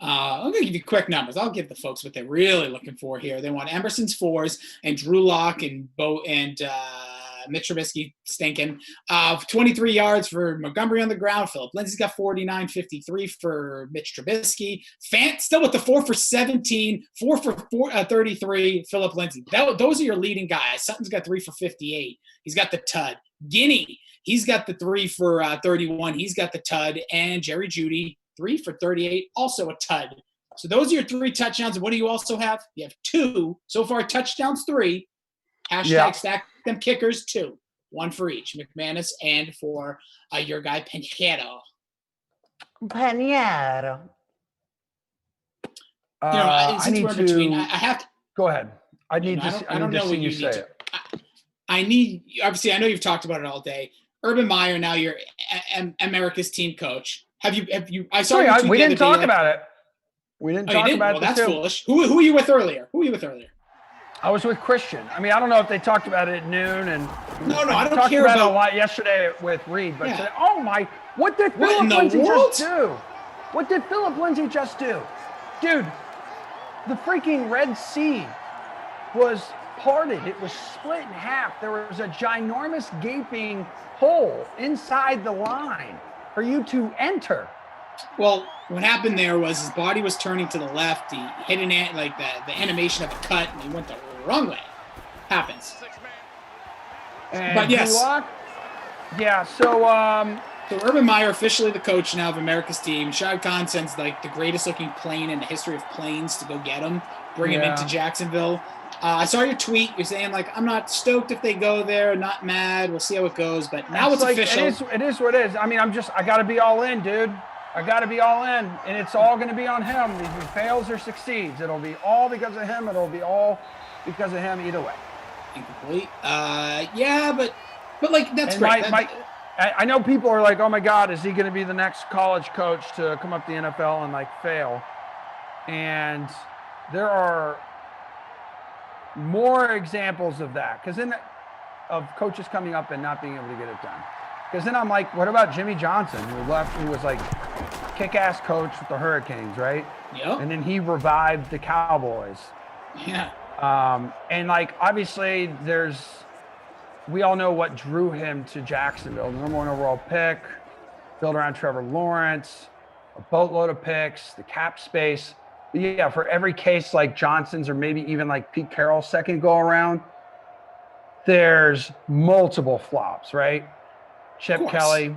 I'm going to give you quick numbers. I'll give the folks what they're really looking for here. They want Emerson's 4s and Drew Lock and Mitch Trubisky stinking. 23 yards for Montgomery on the ground. Philip Lindsay's got 49, 53 for Mitch Trubisky. Fant still with the 4 for 17, 4 for 33, Philip Lindsay. Those are your leading guys. Sutton's got 3 for 58. He's got the tud. Guinea, he's got the 3 for 31. He's got the tud. And Jerry Jeudy, 3 for 38, also a tud. So those are your 3 touchdowns. And what do you also have? You have 2. So far, touchdowns 3. Hashtag stack them kickers 2. 1 for each. McManus and for your guy Pinheiro. I have to go ahead. I need to see you say it. I know you've talked about it all day. Urban Meyer, now you're America's team coach. Have you? I saw you. We didn't talk about it. We didn't talk about it. Well, that's foolish. Who were you with earlier? I was with Christian. I mean, I don't know if they talked about it at noon, and no, I don't talked care about it a lot yesterday with Reed. But today, what did Philip Lindsay just do? What did Philip Lindsay just do, dude? The freaking Red Sea was parted. It was split in half. There was a ginormous gaping hole inside the line for you to enter. Well, what happened there was his body was turning to the left. He hit the animation of a cut, and he went the wrong way. Happens. But yes. So Urban Meyer, officially the coach now of America's team. Shad Khan sends the greatest looking plane in the history of planes to go get him, bring him into Jacksonville. I saw your tweet. You're saying I'm not stoked if they go there, not mad. We'll see how it goes. But now it's official. It is what it is. I mean, I got to be all in, dude. I got to be all in, and it's all going to be on him. If he fails or succeeds, it'll be all because of him. It'll be all because of him either way. Incomplete. But that's and great. I know people are like, oh my God, is he going to be the next college coach to come up the NFL and fail? And there are more examples of that of coaches coming up and not being able to get it done. Because then I'm like, what about Jimmy Johnson, who was kick-ass coach with the Hurricanes, right? Yep. And then he revived the Cowboys. Yeah. And obviously we all know what drew him to Jacksonville. The number 1 overall pick, built around Trevor Lawrence, a boatload of picks, the cap space. But yeah, for every case like Johnson's or maybe even Pete Carroll's second go around, there's multiple flops, right? Chip Kelly,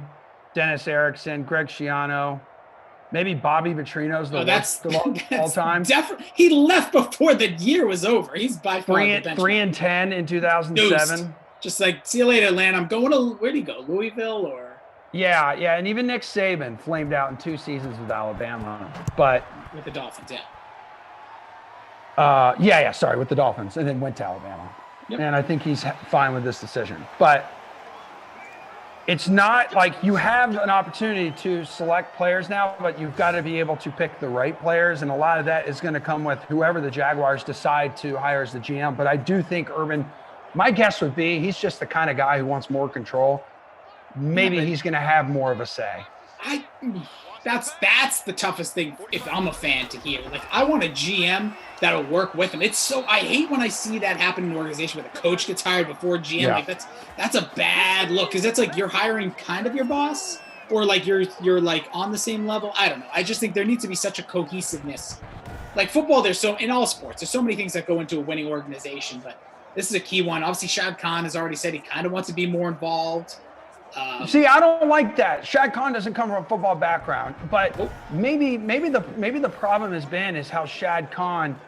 Dennis Erickson, Greg Schiano, maybe Bobby Petrino's the worst of all time. He left before the year was over. He's by far the benchmark. 3-10 in 2007. Deuced. Just like, see you later, Atlanta. I'm going to, where'd he go? Louisville or? Yeah. And even Nick Saban flamed out in 2 seasons with Alabama. But with the Dolphins, sorry, with the Dolphins, and then went to Alabama. Yep. And I think he's fine with this decision. But it's not like you have an opportunity to select players now, but you've got to be able to pick the right players. And a lot of that is going to come with whoever the Jaguars decide to hire as the GM. But I do think Urban, my guess would be he's just the kind of guy who wants more control. Maybe he's going to have more of a say. That's the toughest thing if I'm a fan to hear. Like, I want a GM that'll work with him. I hate when I see that happen in an organization where the coach gets hired before GM. Yeah. Like, that's a bad look, because that's like you're hiring kind of your boss, or like you're like on the same level. I don't know. I just think there needs to be such a cohesiveness. Like football, in all sports, there's so many things that go into a winning organization, but this is a key one. Obviously, Shad Khan has already said he kind of wants to be more involved. See, I don't like that. Shad Khan doesn't come from a football background, but maybe the problem is how Shad Khan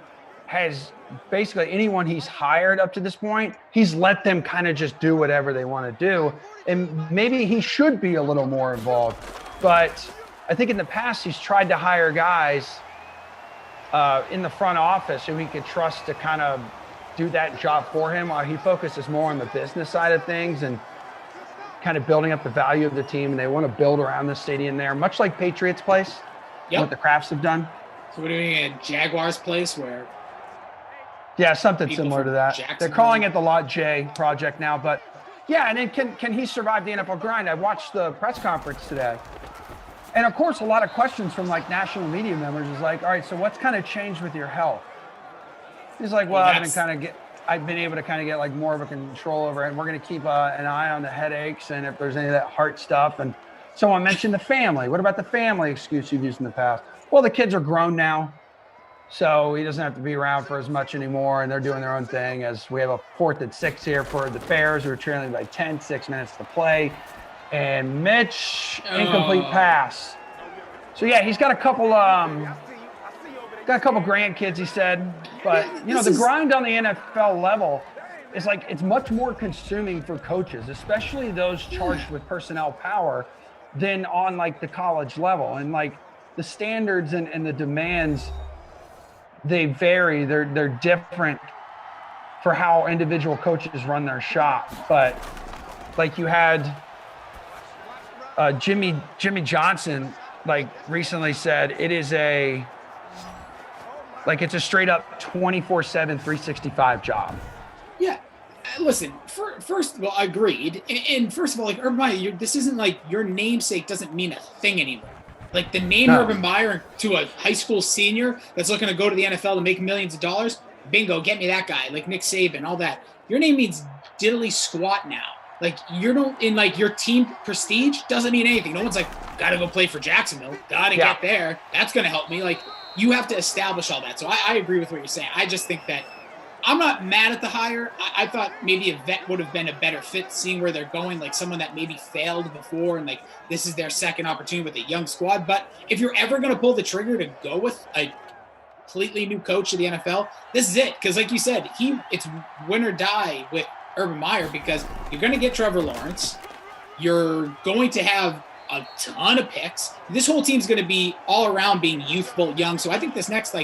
has basically anyone he's hired up to this point, he's let them kind of just do whatever they want to do, and maybe he should be a little more involved. But I think in the past he's tried to hire guys in the front office who he could trust to kind of do that job for him, while he focuses more on the business side of things and kind of building up the value of the team. And they want to build around the stadium there, much like Patriots Place, what the Crafts have done. So we're doing a Jaguars Place where? Yeah, something similar to that. They're calling it the Lot J project now, but yeah. And then can he survive the NFL grind? I watched the press conference today, and of course, a lot of questions from like national media members is like, all right, so what's kind of changed with your health? He's like, well, I've been able to kind of get like more of a control over it. And we're going to keep an eye on the headaches and if there's any of that heart stuff. And someone mentioned the family. What about the family excuse you've used in the past? Well, the kids are grown now, so he doesn't have to be around for as much anymore. And they're doing their own thing, as we have a 4th and 6 here for the Bears, who are trailing by 10, 6 minutes to play. And Mitch, incomplete pass. So yeah, he's got a couple grandkids, he said, but the grind on the NFL level is like, it's much more consuming for coaches, especially those charged with personnel power, than on like the college level. And like the standards and the demands, they vary. They're different for how individual coaches run their shop. But like you had Jimmy Johnson like recently said, it's a straight up 24/7, 365 job. Yeah. Listen, first of all, agreed. And first of all, like Urban Meyer, this isn't like your namesake doesn't mean a thing anymore. Like the name Urban Meyer to a high school senior that's looking to go to the NFL to make millions of dollars, bingo, get me that guy, like Nick Saban, all that. Your name means diddly squat now. Like your team prestige doesn't mean anything. No one's like, gotta go play for Jacksonville, gotta get there. That's gonna help me. Like, you have to establish all that. So I agree with what you're saying. I just think that I'm not mad at the hire. I thought maybe a vet would have been a better fit, seeing where they're going, like someone that maybe failed before and like this is their second opportunity with a young squad. But if you're ever going to pull the trigger to go with a completely new coach of the NFL, this is it. Because like you said, it's win or die with Urban Meyer, because you're going to get Trevor Lawrence. You're going to have a ton of picks. This whole team's going to be all around being youthful, young. So I think this next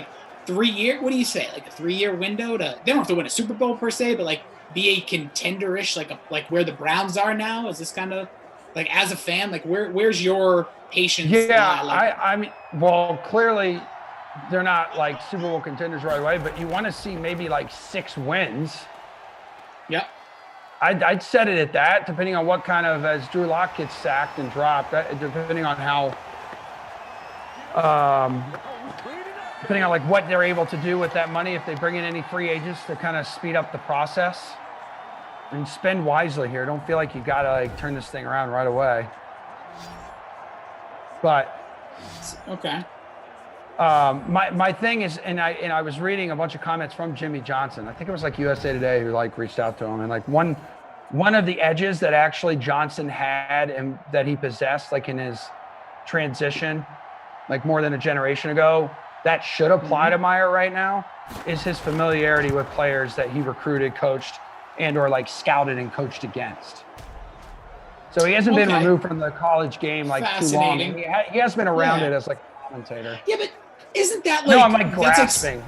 3 year, what do you say? Like a 3-year window they don't have to win a Super Bowl per se, but like be a contender-ish, like where the Browns are now. Is this kind of like, as a fan, like where's your patience? Yeah, I mean, well, clearly they're not like Super Bowl contenders right away, but you want to see maybe like 6 wins. Yep. I'd set it at that, depending on what kind of, as Drew Lock gets sacked and dropped, depending on how, depending on like what they're able to do with that money, if they bring in any free agents to kind of speed up the process, and spend wisely here. Don't feel like you gotta like turn this thing around right away. But okay. My thing is, and I was reading a bunch of comments from Jimmy Johnson. I think it was like USA Today who like reached out to him, and like one one of the edges that actually Johnson had and that he possessed, like in his transition, like more than a generation ago, that should apply to Meyer right now, is his familiarity with players that he recruited, coached, and or like scouted and coached against. So he hasn't been removed from the college game like too long. He has been around it as like a commentator. Yeah, but isn't that like... No, I'm like grasping.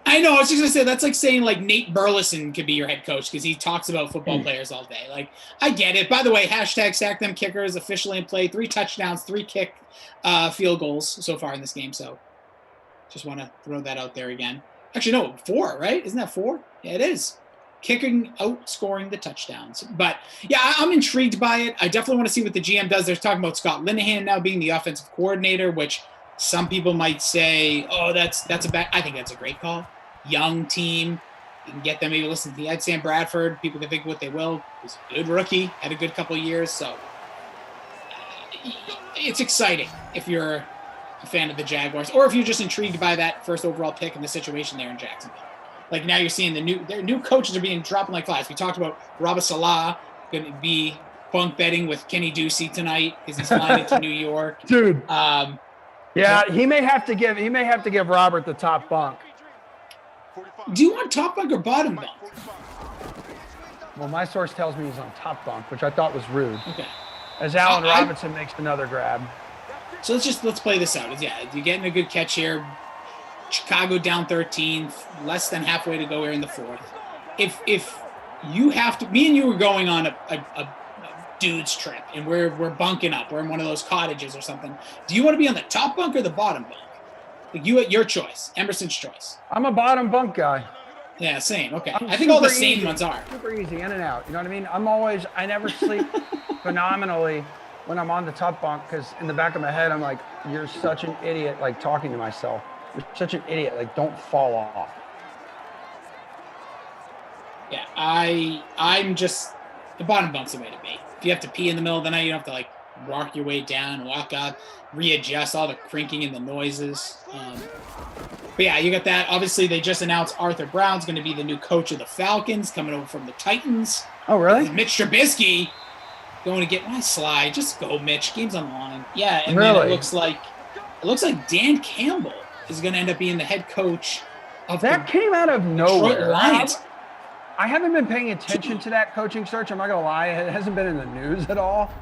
I know. I was just gonna say that's like saying like Nate Burleson could be your head coach because he talks about football players all day. Like, I get it. By the way, hashtag sack them kickers officially in play. 3 touchdowns, 3 kick field goals so far in this game. So, just want to throw that out there again. Actually, no, 4. Right? Isn't that 4? Yeah, it is. Kicking, outscoring the touchdowns. But yeah, I'm intrigued by it. I definitely want to see what the GM does. They're talking about Scott Linehan now being the offensive coordinator, which some people might say, oh, that's a bad. I think that's a great call. Young team. You can get them, maybe listen to the Ed Sam Bradford. People can think what they will. He's a good rookie, had a good couple of years. So it's exciting if you're a fan of the Jaguars or if you're just intrigued by that first overall pick and the situation there in Jacksonville. Like now you're seeing their new coaches are being dropping like flies. We talked about Robert Salah going to be bunk betting with Kenny Ducey tonight because he's flying into New York. Dude. Yeah, he may have to give Robert the top bunk. Do you want top bunk or bottom bunk? Well, my source tells me he's on top bunk, which I thought was rude. Okay. As Allen Robinson makes another grab. So let's play this out. Yeah, you're getting a good catch here. Chicago down 13, less than halfway to go here in the 4th. If you have to, me and you were going on a dude's trip, and we're bunking up. We're in one of those cottages or something. Do you want to be on the top bunk or the bottom bunk? Like your choice, Emerson's choice. I'm a bottom bunk guy. Yeah, same. Okay. I think all the same ones are. Super easy, in and out. You know what I mean? I never sleep phenomenally when I'm on the top bunk because in the back of my head, I'm like, you're such an idiot, like talking to myself. You're such an idiot, like don't fall off. Yeah, I'm just, the bottom bunk's the way to be. If you have to pee in the middle of the night, you don't have to like walk your way down, walk up, readjust all the crinking and the noises. But yeah, you got that. Obviously, they just announced Arthur Brown's going to be the new coach of the Falcons, coming over from the Titans. Oh, really? Mitch Trubisky going to get, why slide? Just go, Mitch. Game's on the line. Yeah, and really? Then it looks like Dan Campbell is going to end up being the head coach of that came out of nowhere. Detroit Lions. I haven't been paying attention to that coaching search. I'm not going to lie. It hasn't been in the news at all.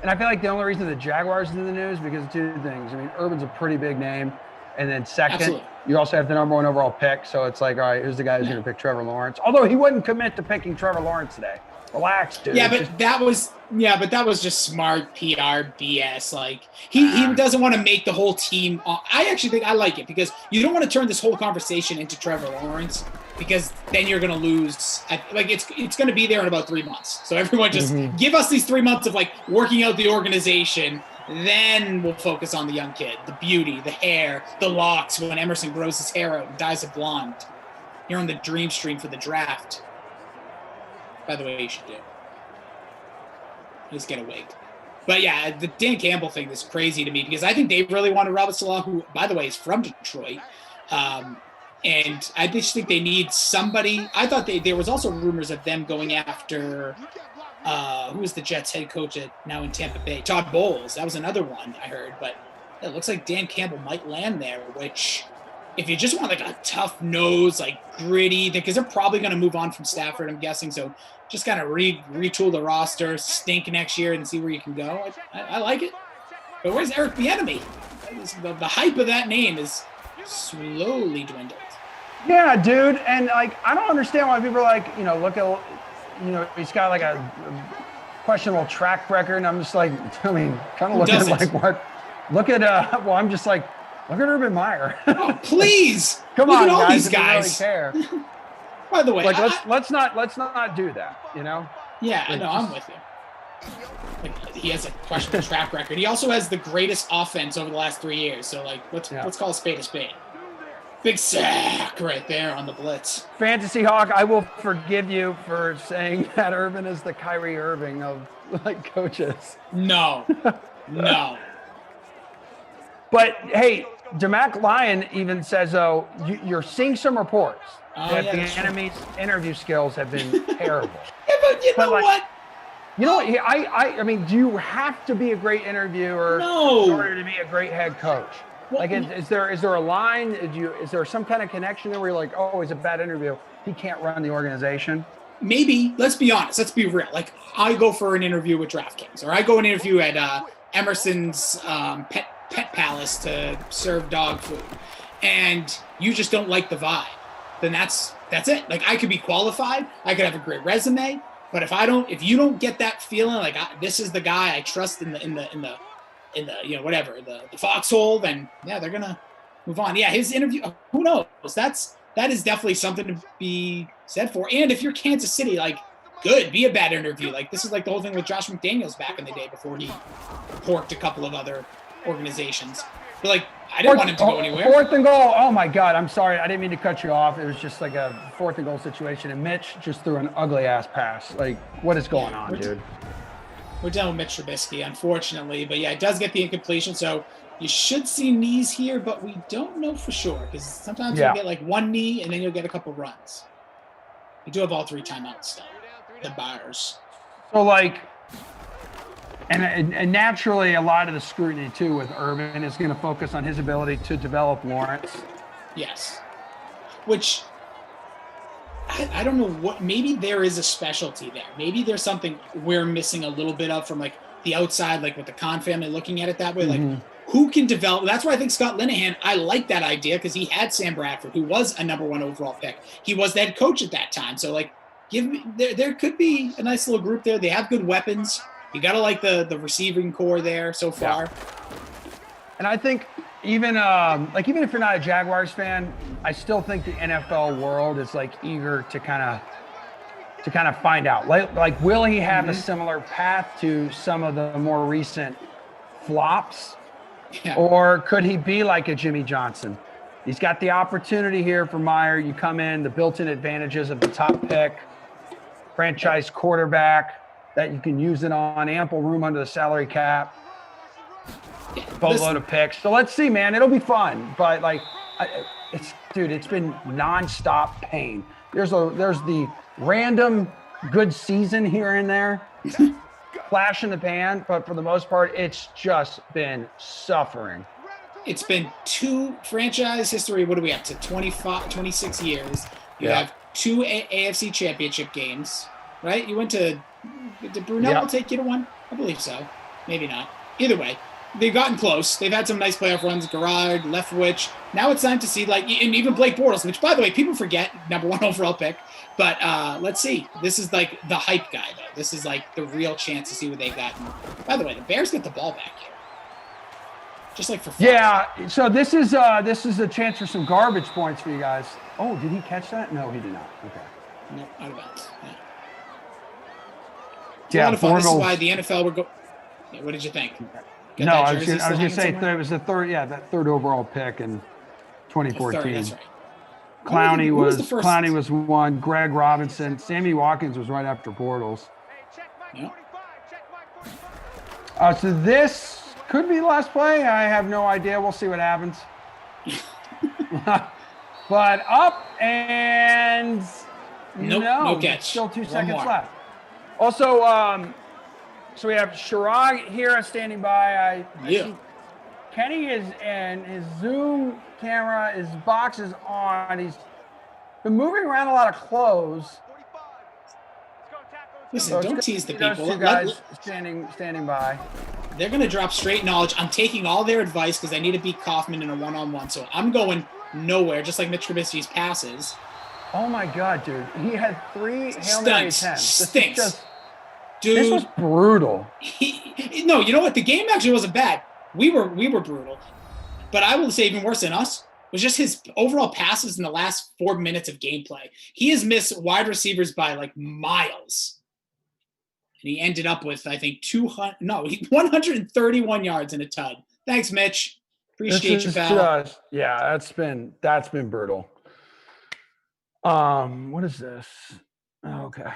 And I feel like the only reason the Jaguars is in the news because of 2 things. I mean, Urban's a pretty big name. And then second, Absolutely. You also have the number 1 overall pick. So it's like, all right, who's the guy who's going to pick Trevor Lawrence? Although he wouldn't commit to picking Trevor Lawrence today. Relax, dude. Yeah, but that was just smart PR BS. Like he doesn't want to make the whole team. I actually think I like it because you don't want to turn this whole conversation into Trevor Lawrence because then you're going to lose. Like it's going to be there in about 3 months. So everyone just give us these 3 months of like working out the organization. Then we'll focus on the young kid, the beauty, the hair, the locks. When Emerson grows his hair out and dyes it blonde, you're on the dream stream for the draft. By the way, you should do. Just get a wig. But yeah, the Dan Campbell thing is crazy to me because I think they really wanted Robert Salah, who, by the way, is from Detroit. And I just think they need somebody. I thought there was also rumors of them going after, who was the Jets head coach now in Tampa Bay? Todd Bowles. That was another one I heard. But it looks like Dan Campbell might land there, which if you just want like a tough nose, like gritty, because they're probably going to move on from Stafford, I'm guessing. So just kind of retool the roster, stink next year and see where you can go. I like it. But where's Eric Bieniemy? The hype of that name is slowly dwindled. Yeah, dude. And like, I don't understand why people are like, look at, he's got like a questionable track record. And I'm just like, kind of looking at like what, look at, I'm just like, look at Urban Meyer. Oh, please. Come look on, at all guys, these guys. Really care. By the way, like let's not do that, Yeah, like, no, I'm with you. Like, he has a questionable track record. He also has the greatest offense over the last 3 years. So like, let's call a spade a spade. Big sack right there on the blitz. Fantasy Hawk, I will forgive you for saying that Urban is the Kyrie Irving of like coaches. No. But hey, DeMac Lyon even says, though, you're seeing some reports that the enemy's interview skills have been terrible. Yeah, But you know what? You know what? I mean, do you have to be a great interviewer No. in order to be a great head coach? Well, Like, is there a line? Is there some kind of connection there where you're like, oh, he's a bad interview, he can't run the organization? Maybe. Let's be honest. Let's be real. Like, I go for an interview with DraftKings, or I go an interview at Emerson's pet palace to serve dog food, and you just don't like the vibe. Then that's it. Like, I could be qualified, I could have a great resume, but if you don't get that feeling like this is the guy I trust in the you know, whatever, the foxhole, then yeah, they're gonna move on. Yeah, his interview, who knows? That is definitely something to be said for. And if you're Kansas City, like, good, be a bad interview. Like, this is like the whole thing with Josh McDaniels back in the day before he porked a couple of other organizations. But like, I didn't want him to go anywhere. 4th and goal. Oh my God, I'm sorry, I didn't mean to cut you off. It was just like a 4th and goal situation, and Mitch just threw an ugly ass pass. Like, what is going on, dude? We're done with Mitch Trubisky, unfortunately. But yeah, it does get the incompletion. So you should see knees here, but we don't know for sure, because sometimes you'll get like one knee and then you'll get a couple runs. You do have all 3 timeouts though, the Bears. So like, and naturally, a lot of the scrutiny too with Urban is going to focus on his ability to develop Lawrence. Yes, which I don't know what. Maybe there is a specialty there. Maybe there's something we're missing a little bit of from like the outside, like with the Khan family looking at it that way. Like, who can develop? That's why I think Scott Linehan. I like that idea because he had Sam Bradford, who was a #1 overall pick. He was the head coach at that time. So like, there could be a nice little group there. They have good weapons. You gotta like the receiving core there so far. And I think even if you're not a Jaguars fan, I still think the NFL world is like eager to kind of find out. Like will he have a similar path to some of the more recent flops? Yeah. Or could he be like a Jimmy Johnson? He's got the opportunity here for Meyer. You come in, the built-in advantages of the top pick, franchise quarterback that you can use it on, ample room under the salary cap, boatload of picks. So let's see, man. It'll be fun. But like, it's been nonstop pain. There's the random good season here and there, flash in the pan, but for the most part, it's just been suffering. It's been 2 franchise history. What are we up to? 26 years. You have 2 AFC championship games, right? You went to, did Brunel take you to one? I believe so. Maybe not. Either way, they've gotten close. They've had some nice playoff runs. Garrard, Leftwich. Now it's time to see, like, and even Blake Bortles, which, by the way, people forget, #1 overall pick. But let's see. This is like the hype guy, though. This is like the real chance to see what they got. And by the way, the Bears get the ball back here. Just like for fun. Yeah, so this is a chance for some garbage points for you guys. Oh, did he catch that? No, he did not. Okay. No, out of bounds. Yeah. Yeah, a lot of fun. This is why the NFL would go. Yeah, what did you think? No, I was going to say it was the third. Yeah, that 3rd overall pick in 2014. That's right. Clowney was 1. Greg Robinson, Sammy Watkins was right after Bortles. Yeah. So this could be the last play. I have no idea. We'll see what happens. But up and no catch. Still 2 seconds left. Also, so we have Sherrod here standing by. I see Kenny is, and his Zoom camera, his box is on. He's been moving around a lot of clothes. Listen, don't tease the people. Two guys standing by. They're going to drop straight knowledge. I'm taking all their advice because I need to beat Kaufman in a one-on-one. So I'm going nowhere, just like Mitch Trubisky's passes. Oh, my God, dude. He had 3 Hail Mary attempts. Stinks. Dude, this was brutal. No, you know what? The game actually wasn't bad. We were brutal. But I will say even worse than us was just his overall passes in the last 4 minutes of gameplay. He has missed wide receivers by like miles. And he ended up with, I think, 131 yards in a tud. Thanks, Mitch. Appreciate you, pal. Yeah, that's been brutal. What is this? Okay.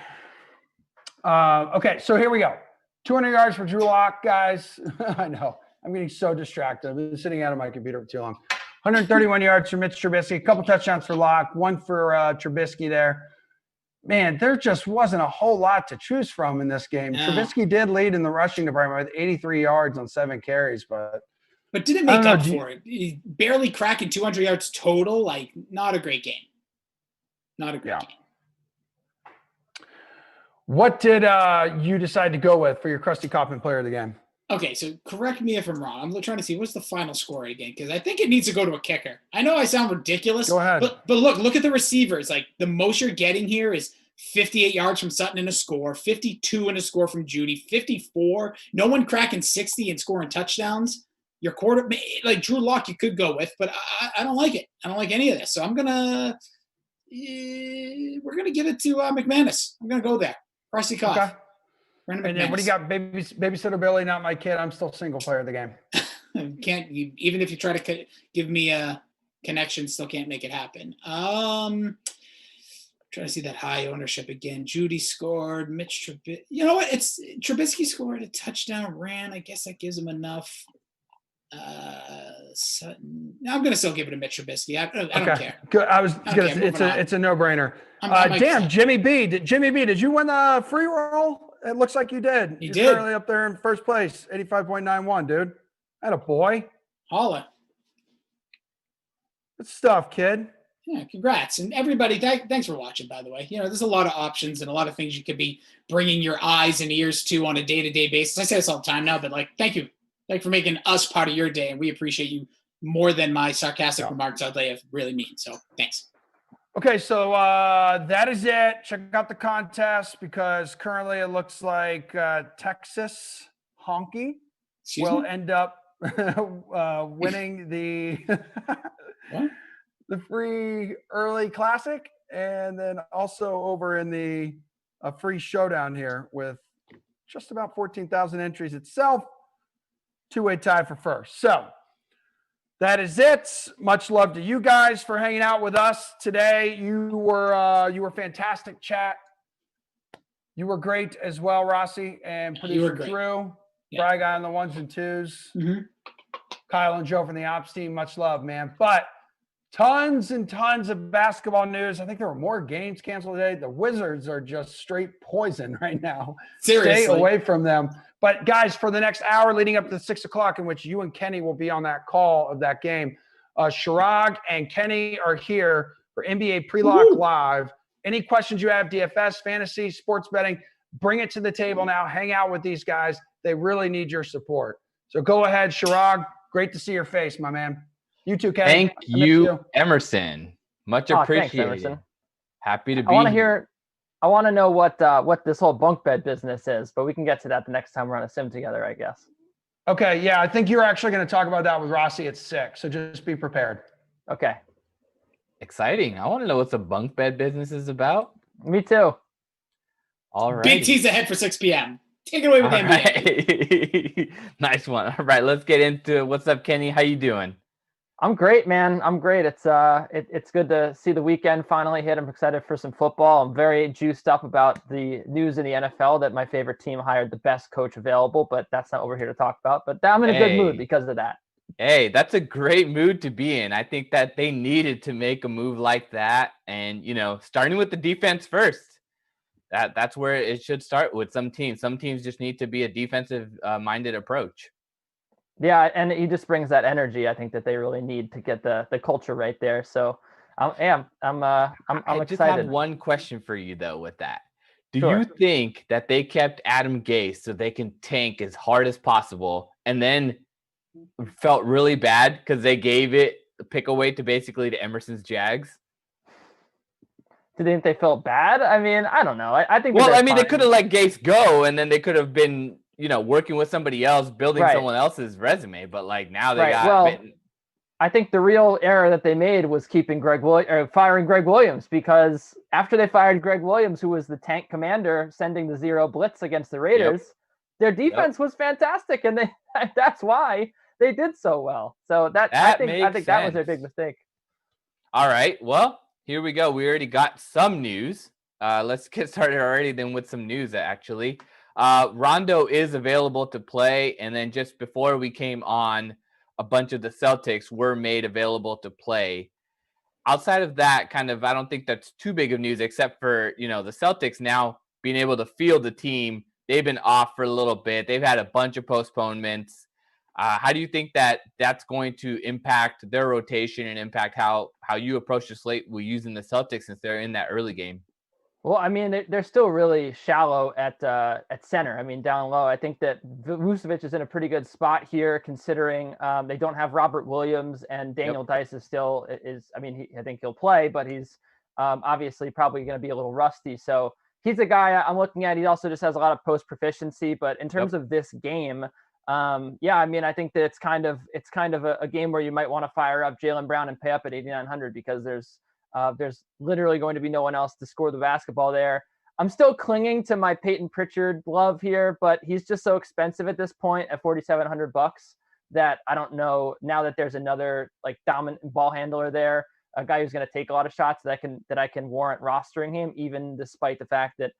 Okay, so here we go. 200 yards for Drew Lock, guys. I know. I'm getting so distracted. I've been sitting out of my computer for too long. 131 yards for Mitch Trubisky. A couple touchdowns for Lock. 1 for Trubisky there. man, there just wasn't a whole lot to choose from in this game. No. Trubisky did lead in the rushing department with 83 yards on 7 carries, but didn't make up for it. He barely cracking 200 yards total. Like, not a great game. Not a great game. What did you decide to go with for your Krusty Kaufman player of the game? Okay, so correct me if I'm wrong. I'm trying to see what's the final score again, because I think it needs to go to a kicker. I know I sound ridiculous. Go ahead. But look at the receivers. Like, the most you're getting here is 58 yards from Sutton in a score, 52 in a score from Judy, 54. No one cracking 60 and scoring touchdowns. Your quarter, like Drew Lock, you could go with, but I don't like it. I don't like any of this. So we're gonna give it to McManus. I'm gonna go there. Krusty Kauf. Okay. And then what do you got? Babysitter Billy, not my kid. I'm still single player of the game. Even if you try to give me a connection, still can't make it happen. Trying to see that high ownership again. Judy scored. Mitch Trubisky. You know what? Trubisky scored a touchdown, ran. I guess that gives him enough. Sutton. I'm gonna still give it to Mitch Trubisky. I don't care. Good. It's a no-brainer. Damn, Jimmy B. Did you win the free roll? It looks like you did. You're did. Currently up there in first place, 85.91, dude. That a boy. Holla. Good stuff, kid. Yeah, congrats. And everybody, thanks for watching, by the way. You know, there's a lot of options and a lot of things you could be bringing your eyes and ears to on a day-to-day basis. I say this all the time now, but thank you. Thank you for making us part of your day, and we appreciate you more than my sarcastic remarks all day really mean. So thanks. Okay, so that is it. Check out the contest because currently it looks like Texas Honky will end up winning the the free early classic, and then also over in the free showdown here with just about 14,000 entries itself. Two-way tie for first. So that is it. Much love to you guys for hanging out with us today. You were fantastic, chat. You were great as well, Rossi, and producer Drew. Yeah. Brag on the ones and twos. Mm-hmm. Kyle and Joe from the ops team. Much love, man. But tons and tons of basketball news. I think there were more games canceled today. The Wizards are just straight poison right now. Seriously. Stay away from them. But guys, for the next hour leading up to 6 o'clock, in which you and Kenny will be on that call of that game, Shirag and Kenny are here for NBA Pre-Lock Live. Any questions you have, DFS, fantasy, sports betting, bring it to the table now. Hang out with these guys. They really need your support. So go ahead, Shirag. Great to see your face, my man. You too, Kenny. Thank you, Emerson. Much appreciated. Thanks, Emerson. Happy to be here. I want to know what this whole bunk bed business is, but we can get to that the next time we're on a sim together, I guess. Okay, yeah, I think you're actually going to talk about that with Rossi at 6, so just be prepared. Okay. Exciting. I want to know what the bunk bed business is about. Me too. All right. Big tease ahead for 6 p.m. Take it away with NBA. Right. Nice one. All right, let's get into it. What's up, Kenny? How you doing? I'm great, man. I'm great. It's good to see the weekend finally hit. I'm excited for some football. I'm very juiced up about the news in the NFL that my favorite team hired the best coach available, but that's not what we're here to talk about. But I'm in a good mood because of that. Hey, that's a great mood to be in. I think that they needed to make a move like that. And, starting with the defense first, that's where it should start with some teams. Some teams just need to be a defensive minded approach. Yeah, and he just brings that energy. I think that they really need to get the culture right there. So, I'm excited. I just have one question for you though. With that, do you think that they kept Adam Gase so they can tank as hard as possible, and then felt really bad because they gave it the pick away to basically to Emerson's Jags? Do you think they felt bad? I mean, I don't know. I think. Well, I mean, they could have let Gase go, and then they could have been, working with somebody else, building someone else's resume. But now they got bitten. I think the real error that they made was firing Greg Williams, because after they fired Greg Williams, who was the tank commander sending the zero blitz against the Raiders, their defense was fantastic, and that's why they did so well. So I think that was their big mistake. All right, well, here we go. We already got some news. Let's get started already then with some news, actually. Rondo is available to play, and then just before we came on, a bunch of the Celtics were made available to play. outside of that, kind of, I don't think that's too big of news, except for, the Celtics now being able to field the team. They've been off for a little bit. They've had a bunch of postponements. How do you think that that's going to impact their rotation and impact how you approach the slate with using the Celtics since they're in that early game? Well, I mean, they're still really shallow at center. I mean, down low, I think that Vucevic is in a pretty good spot here, considering they don't have Robert Williams, and Daniel Dice is still is. I mean, I think he'll play, but he's obviously probably going to be a little rusty. So he's a guy I'm looking at. He also just has a lot of post proficiency. But in terms of this game, I mean, I think that it's kind of a game where you might want to fire up Jaylen Brown and pay up at 8,900 because there's literally going to be no one else to score the basketball there. I'm still clinging to my Peyton Pritchard love here, but he's just so expensive at this point at $4,700 that I don't know, now that there's another like dominant ball handler there, a guy who's going to take a lot of shots that I can warrant rostering him, even despite the fact that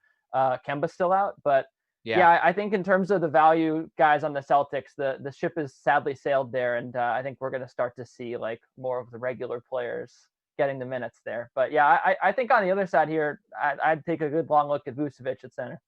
Kemba's still out. But yeah, I think in terms of the value guys on the Celtics, the ship has sadly sailed there, and I think we're going to start to see like more of the regular players getting the minutes there. But yeah, I think on the other side here, I'd take a good long look at Vucevic at center.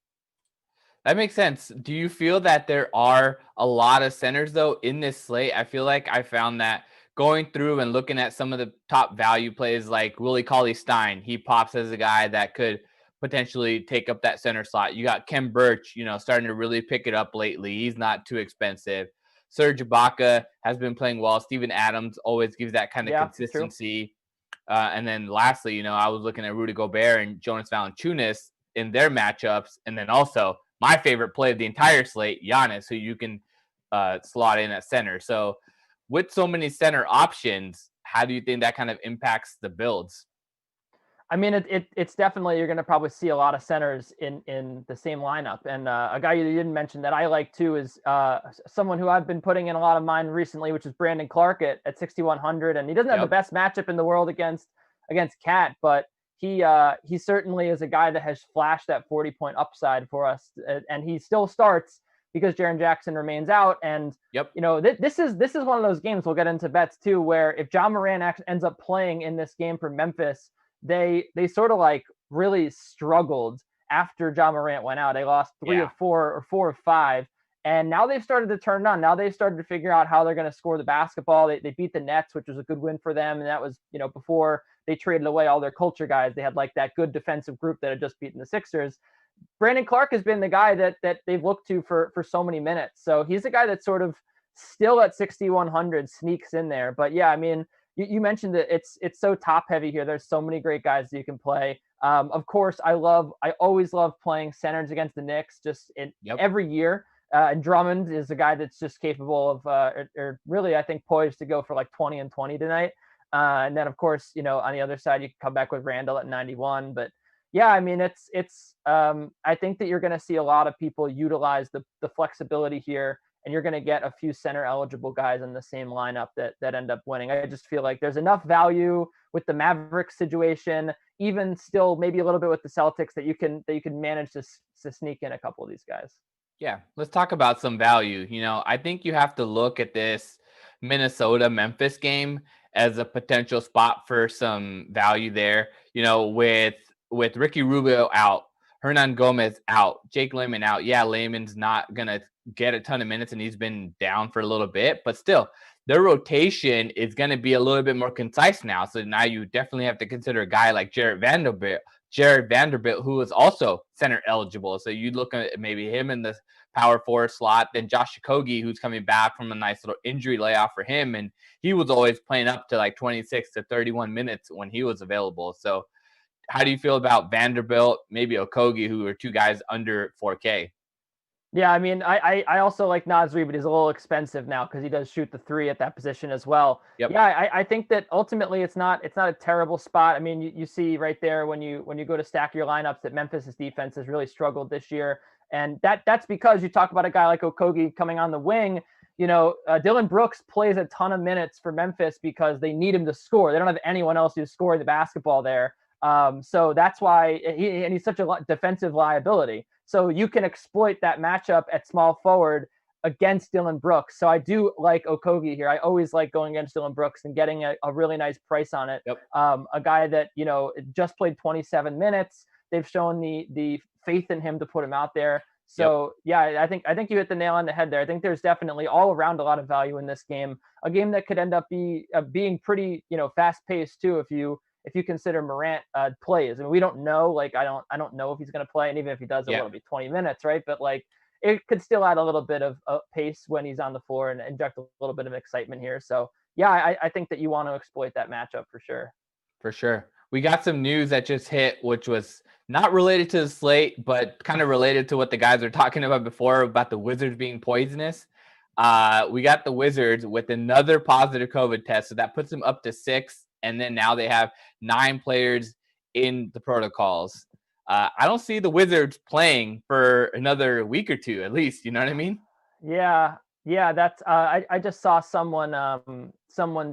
That makes sense. Do you feel that there are a lot of centers though in this slate? I feel like I found that going through and looking at some of the top value plays like Willie Cauley-Stein, he pops as a guy that could potentially take up that center slot. You got Kem Birch, starting to really pick it up lately. He's not too expensive. Serge Ibaka has been playing well. Steven Adams always gives that kind of consistency. True. And then lastly, I was looking at Rudy Gobert and Jonas Valanciunas in their matchups. And then also my favorite play of the entire slate, Giannis, who you can slot in at center. So with so many center options, how do you think that kind of impacts the builds? I mean, it's definitely, you're going to probably see a lot of centers in the same lineup. And a guy you didn't mention that I like too is someone who I've been putting in a lot of mine recently, which is Brandon Clark at 6,100. And he doesn't have the best matchup in the world against Cat, but he certainly is a guy that has flashed that 40-point upside for us. And he still starts because Jaren Jackson remains out. And, this is one of those games, we'll get into bets too, where if John Moran ends up playing in this game for Memphis, they sort of like really struggled after John Morant went out. They lost 3 of 4 or 4 of 5. And now they've started to turn on. Now they've started to figure out how they're going to score the basketball. They beat the Nets, which was a good win for them. And that was, before they traded away all their culture guys. They had like that good defensive group that had just beaten the Sixers. Brandon Clark has been the guy that they've looked to for so many minutes. So he's a guy that sort of still at 6,100 sneaks in there. But yeah, I mean, you mentioned that it's so top heavy here. There's so many great guys that you can play. Of course, I always love playing centers against the Knicks just every year. And Drummond is a guy that's just capable of, or really, I think, poised to go for like 20 and 20 tonight. And then, of course, on the other side, you can come back with Randall at 91. But yeah, I mean, I think that you're going to see a lot of people utilize the flexibility here. And you're going to get a few center eligible guys in the same lineup that end up winning. I just feel like there's enough value with the Mavericks situation, even still maybe a little bit with the Celtics, that you can manage to sneak in a couple of these guys. Yeah, let's talk about some value. I think you have to look at this Minnesota-Memphis game as a potential spot for some value there. With Ricky Rubio out, Hernan Gomez out, Jake Layman out. Yeah, Layman's not going to get a ton of minutes and he's been down for a little bit, but still their rotation is going to be a little bit more concise now. So now you definitely have to consider a guy like Jared Vanderbilt, who is also center eligible. So you look at maybe him in the power forward slot, then Josh Okogie, who's coming back from a nice little injury layoff for him. And he was always playing up to like 26 to 31 minutes when he was available. So how do you feel about Vanderbilt, maybe Okogie, who are two guys under 4K? Yeah, I mean, I also like Nasri, but he's a little expensive now because he does shoot the 3 at that position as well. Yep. Yeah, I think that ultimately it's not a terrible spot. I mean, you see right there when you go to stack your lineups that Memphis's defense has really struggled this year, and that's because you talk about a guy like Okogie coming on the wing. Dylan Brooks plays a ton of minutes for Memphis because they need him to score. They don't have anyone else who's scoring the basketball there. So that's why he's such a defensive liability. So you can exploit that matchup at small forward against Dylan Brooks. So I do like Okogie here. I always like going against Dylan Brooks and getting a really nice price on it. Yep. A guy that, just played 27 minutes. They've shown the faith in him to put him out there. So I think you hit the nail on the head there. I think there's definitely all around a lot of value in this game, a game that could end up being pretty, fast paced too. If you consider Morant plays, I mean, we don't know, like, I don't know if he's going to play. And even if he does, it'll be 20 minutes. Right. But like, it could still add a little bit of pace when he's on the floor and inject a little bit of excitement here. So I think that you want to exploit that matchup for sure. For sure. We got some news that just hit, which was not related to the slate, but kind of related to what the guys were talking about before about the Wizards being poisonous. We got the Wizards with another positive COVID test. So that puts them up to 6. And then now they have 9 players in the protocols. I don't see the Wizards playing for another week or two, at least. You know what I mean? Yeah. That's I just saw someone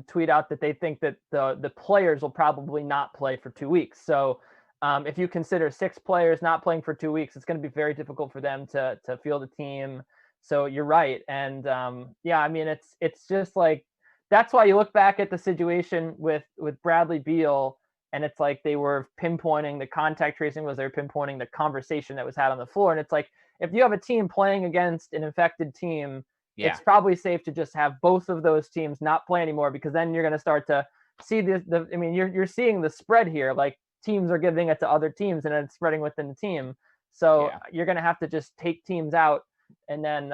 tweet out that they think that the players will probably not play for 2 weeks. So if you consider 6 players not playing for 2 weeks, it's going to be very difficult for them to field a team. So you're right. And I mean, it's just like, that's why you look back at the situation with Bradley Beal, and it's like they were pinpointing the contact tracing they were pinpointing the conversation that was had on the floor. And it's like, if you have a team playing against an infected team, it's probably safe to just have both of those teams not play anymore, because then you're going to start to see you're seeing the spread here. Like, teams are giving it to other teams and it's spreading within the team. So you're going to have to just take teams out. And then,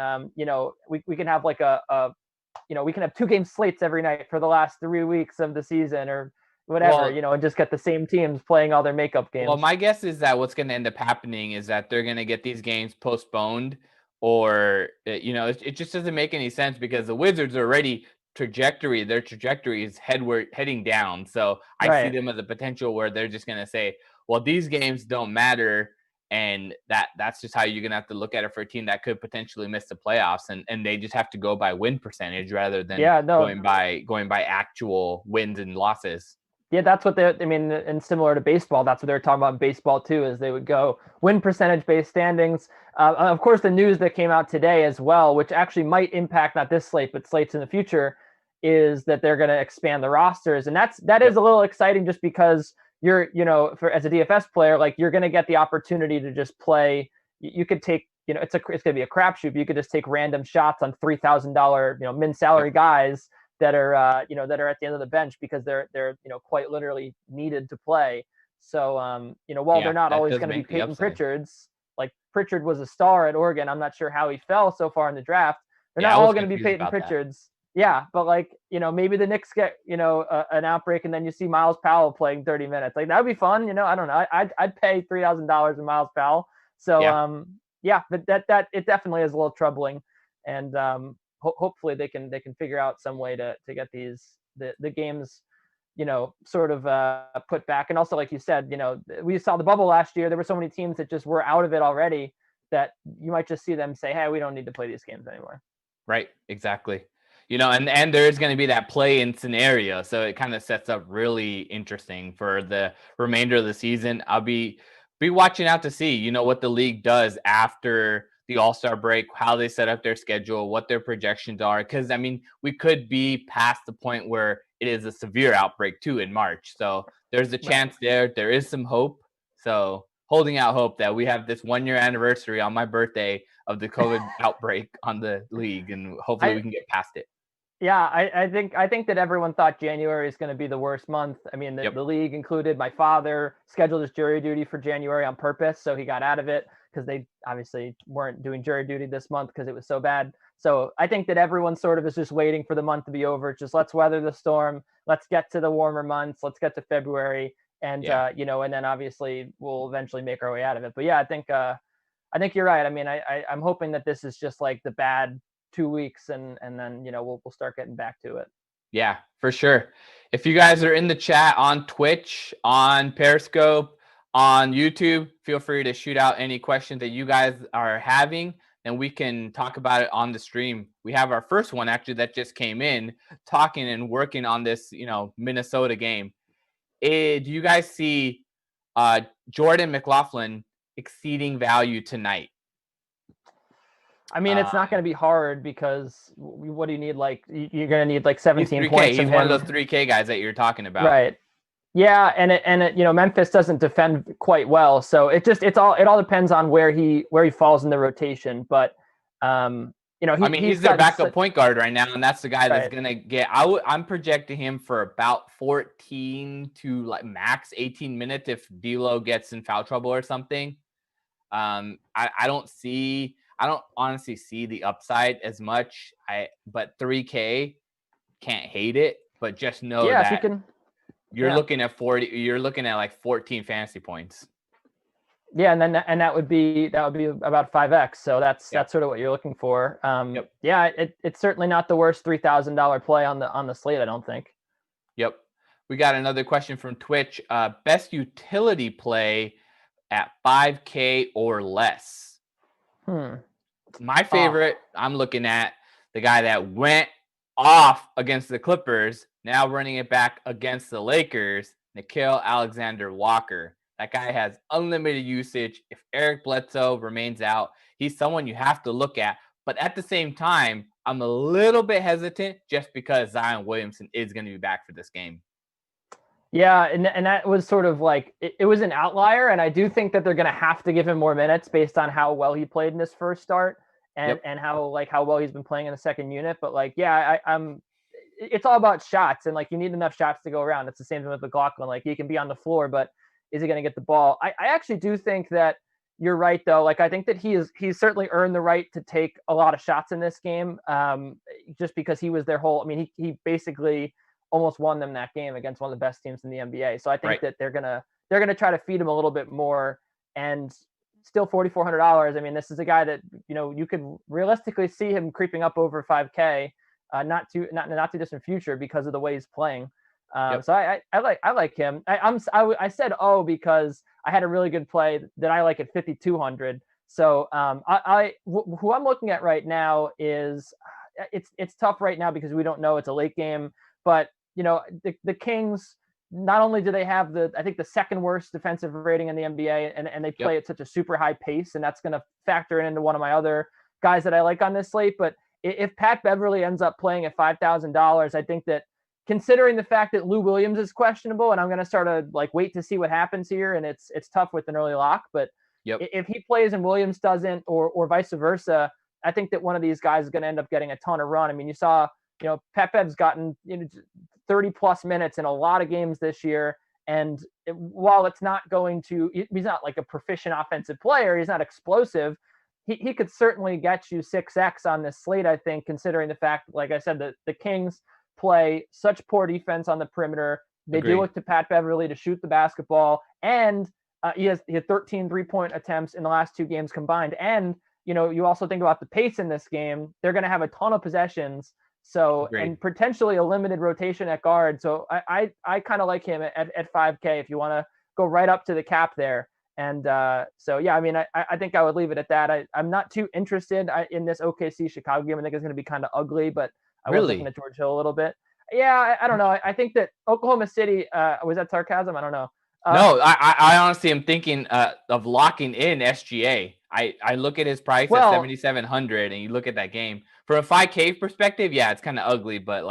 we can have like we can have 2-game slates every night for the last 3 weeks of the season or whatever, and just get the same teams playing all their makeup games. Well, my guess is that what's going to end up happening is that they're going to get these games postponed, or, it just doesn't make any sense, because the Wizards are already their trajectory is heading down. So I see them as a potential where they're just going to say, well, these games don't matter. And that's just how you're going to have to look at it for a team that could potentially miss the playoffs. And they just have to go by win percentage rather than going by actual wins and losses. Yeah, that's what and similar to baseball, that's what they're talking about in baseball too, is they would go win percentage based standings. Of course, the news that came out today as well, which actually might impact not this slate, but slates in the future, is that they're going to expand the rosters. And that is a little exciting, just because you're, as a DFS player, like, you're going to get the opportunity to just play. You could take, it's going to be a crapshoot, but you could just take random shots on $3,000, min salary guys that are, that are at the end of the bench, because they're quite literally needed to play. So, while they're not always going to be Peyton Pritchard's, like, Pritchard was a star at Oregon. I'm not sure how he fell so far in the draft. They're not all going to be Peyton Pritchard's. Yeah, but like, maybe the Knicks get, an outbreak, and then you see Miles Powell playing 30 minutes. Like, that would be fun. I don't know. I'd pay $3,000 in Miles Powell. So, but that it definitely is a little troubling. And hopefully they can figure out some way to get the games, sort of put back. And also, like you said, we saw the bubble last year. There were so many teams that just were out of it already that you might just see them say, hey, we don't need to play these games anymore. Right. Exactly. And there is going to be that play-in scenario. So it kind of sets up really interesting for the remainder of the season. I'll be watching out to see, what the league does after the All-Star break, how they set up their schedule, what their projections are. Because, I mean, we could be past the point where it is a severe outbreak, too, in March. So there's a chance there. There is some hope. So holding out hope that we have this 1-year anniversary on my birthday of the COVID outbreak on the league, and hopefully we can get past it. Yeah, I think that everyone thought January is going to be the worst month. I mean, the league included. My father scheduled his jury duty for January on purpose, so he got out of it, because they obviously weren't doing jury duty this month because it was so bad. So I think that everyone sort of is just waiting for the month to be over. Just let's weather the storm. Let's get to the warmer months. Let's get to February, and and then obviously we'll eventually make our way out of it. But yeah, I think you're right. I mean, I'm hoping that this is just like the bad 2 weeks, and then we'll start getting back to it. Yeah, for sure. If you guys are in the chat on Twitch, on Periscope, on YouTube, feel free to shoot out any questions that you guys are having, and we can talk about it on the stream. We have our first one actually that just came in, talking and working on this Minnesota game. Do you guys see Jordan McLaughlin exceeding value tonight? I mean, it's not going to be hard because what do you need? Like, you're going to need like 17 points. He's one of those 3K guys that you're talking about. Right. Yeah. And Memphis doesn't defend quite well. So it all depends on where he falls in the rotation. But, he's their backup point guard right now. And that's the guy that's going to get, I'm projecting him for about 14 to like max 18 minutes if D'Lo gets in foul trouble or something. I don't honestly see the upside as much. But 3K, can't hate it, but just know that you're looking at 40. You're looking at like 14 fantasy points. Yeah, and that would be about 5x. So that's sort of what you're looking for. Yeah, it's certainly not the worst $3,000 play on the slate, I don't think. Yep. We got another question from Twitch. Best utility play at 5K or less. My favorite, I'm looking at the guy that went off against the Clippers, now running it back against the Lakers, Nickeil Alexander-Walker. That guy has unlimited usage. If Eric Bledsoe remains out, he's someone you have to look at. But at the same time, I'm a little bit hesitant just because Zion Williamson is going to be back for this game. Yeah, and that was sort of like it was an outlier, and I do think that they're going to have to give him more minutes based on how well he played in his first start and how well he's been playing in the second unit. But like, yeah, I'm. It's all about shots, and like you need enough shots to go around. It's the same thing with McLaughlin. Like he can be on the floor, but is he going to get the ball? I actually do think that you're right, though. Like I think that he's certainly earned the right to take a lot of shots in this game, just because he was their whole. I mean, he basically almost won them that game against one of the best teams in the NBA. So I think that they're gonna try to feed him a little bit more, and still $4,400. I mean, this is a guy that you could realistically see him creeping up over 5K, not too distant future because of the way he's playing. So I like him. I said because I had a really good play that I like at 5,200. So who I'm looking at right now is it's tough right now because we don't know, it's a late game, but the Kings, not only do they have I think the second worst defensive rating in the NBA, and they play at such a super high pace, and that's going to factor into one of my other guys that I like on this slate. But if Pat Beverly ends up playing at $5,000, I think that, considering the fact that Lou Williams is questionable, and I'm going to start to wait to see what happens here, and it's tough with an early lock, but if he plays and Williams doesn't, or vice versa, I think that one of these guys is going to end up getting a ton of run. I mean, you saw, Pat Bev's gotten 30 plus minutes in a lot of games this year. And while it's not he's not like a proficient offensive player, he's not explosive. He could certainly get you 6X on this slate, I think, considering the fact, like I said, that the Kings play such poor defense on the perimeter. They do look to Pat Beverly to shoot the basketball. And he had 13 3-point attempts in the last two games combined. And, you also think about the pace in this game. They're going to have a ton of possessions. So, and potentially a limited rotation at guard. So I kind of like him at 5K if you want to go right up to the cap there. And so, yeah, I mean, I think I would leave it at that. I'm not too interested in this OKC Chicago game. I think it's going to be kind of ugly, but I was looking at George Hill a little bit. Yeah, I don't know. I think that Oklahoma City, was that sarcasm? I don't know. No, I honestly am thinking of locking in SGA. I look at his price at 7,700, and you look at that game from a 5K perspective. Yeah, it's kind of ugly, but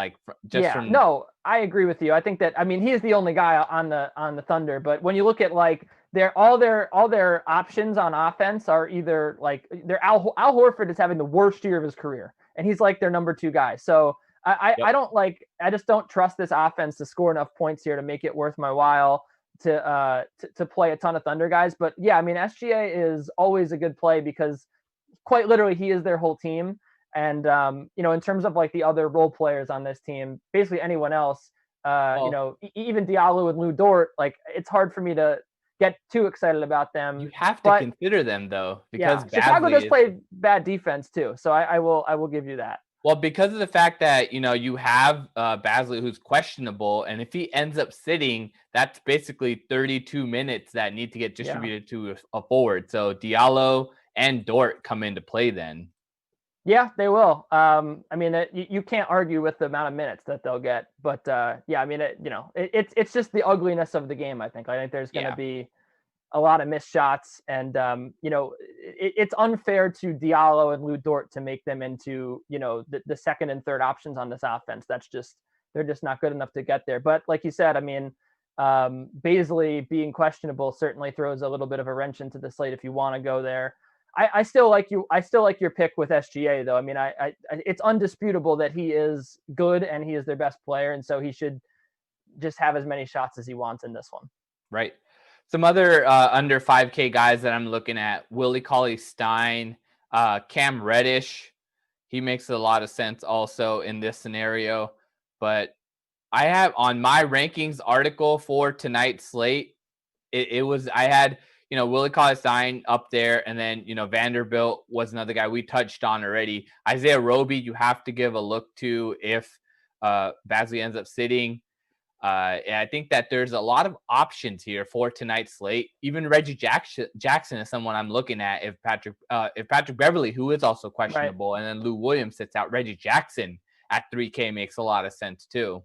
no, I agree with you. I think that, I mean, he's the only guy on the Thunder, but when you look at all their options on offense are either Al Horford is having the worst year of his career, and he's like their number 2 guy. So I just don't trust this offense to score enough points here to make it worth my while to play a ton of Thunder guys. But yeah, I mean, SGA is always a good play because quite literally he is their whole team. And, in terms of the other role players on this team, basically anyone else, even Diallo and Lou Dort, it's hard for me to get too excited about them. You have to consider them though, because Chicago does play bad defense too. So I will give you that. Well, because of the fact that, you have Basley who's questionable, and if he ends up sitting, that's basically 32 minutes that need to get distributed to a forward. So Diallo and Dort come into play then. Yeah, they will. I mean, you can't argue with the amount of minutes that they'll get, but I mean, it's just the ugliness of the game. I think there's going to be a lot of missed shots, and it's unfair to Diallo and Lou Dort to make them into, the second and third options on this offense. They're just not good enough to get there. But like you said, I mean, Baisley being questionable certainly throws a little bit of a wrench into the slate if you want to go there. I still like your pick with SGA though. I mean, it's undisputable that he is good and he is their best player. And so he should just have as many shots as he wants in this one. Right. Some other under 5K guys that I'm looking at: Willie Cauley-Stein, Cam Reddish. He makes a lot of sense also in this scenario. But I have on my rankings article for tonight's slate, I had Willie Cauley-Stein up there, and then Vanderbilt was another guy we touched on already. Isaiah Roby, you have to give a look to if Basley ends up sitting. And I think that there's a lot of options here for tonight's slate. Even Reggie Jackson is someone I'm looking at. If Patrick Beverly, who is also questionable, and then Lou Williams sits out, Reggie Jackson at 3K makes a lot of sense too.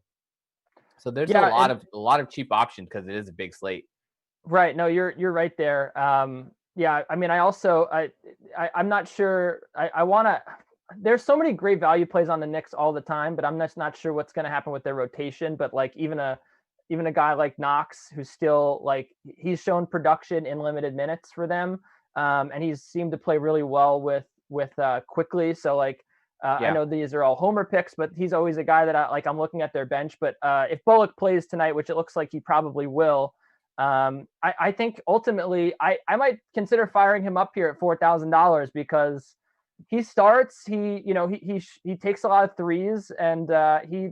So there's a lot of cheap options because it is a big slate. Right. No, you're right there. Yeah. I mean, I'm not sure. I want to. There's so many great value plays on the Knicks all the time, but I'm just not sure what's going to happen with their rotation. But like even a guy like Knox, who's still he's shown production in limited minutes for them, and he's seemed to play really well with Quickly. So I know these are all homer picks, but he's always a guy that I'm looking at their bench. But if Bullock plays tonight, which it looks like he probably will, I think ultimately I might consider firing him up here at $4,000 because he starts, he takes a lot of threes, and he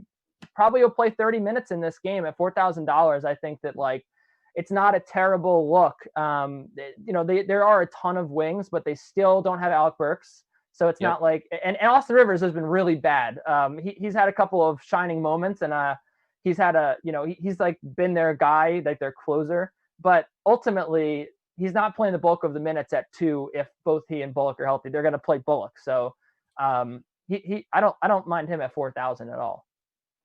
probably will play 30 minutes in this game at $4,000. I think that it's not a terrible look. There are a ton of wings, but they still don't have Alec Burks. So it's not and Austin Rivers has been really bad. He's had a couple of shining moments, and he's had he's been their guy, their closer, but ultimately he's not playing the bulk of the minutes at 2. If both he and Bullock are healthy, they're going to play Bullock. So I don't mind him at 4,000 at all.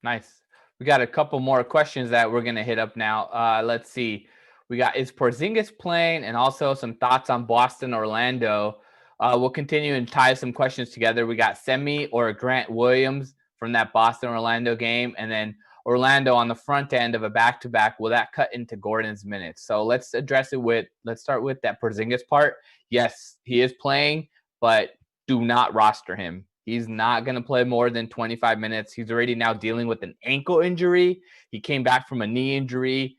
Nice. We got a couple more questions that we're going to hit up now. Let's see. We got, is Porzingis playing, and also some thoughts on Boston, Orlando. We'll continue and tie some questions together. We got Semi or Grant Williams from that Boston-Orlando game, and then Orlando on the front end of a back-to-back. Will that cut into Gordon's minutes? So let's start with that Porzingis part. Yes, he is playing, but do not roster him. He's not going to play more than 25 minutes. He's already now dealing with an ankle injury. He came back from a knee injury.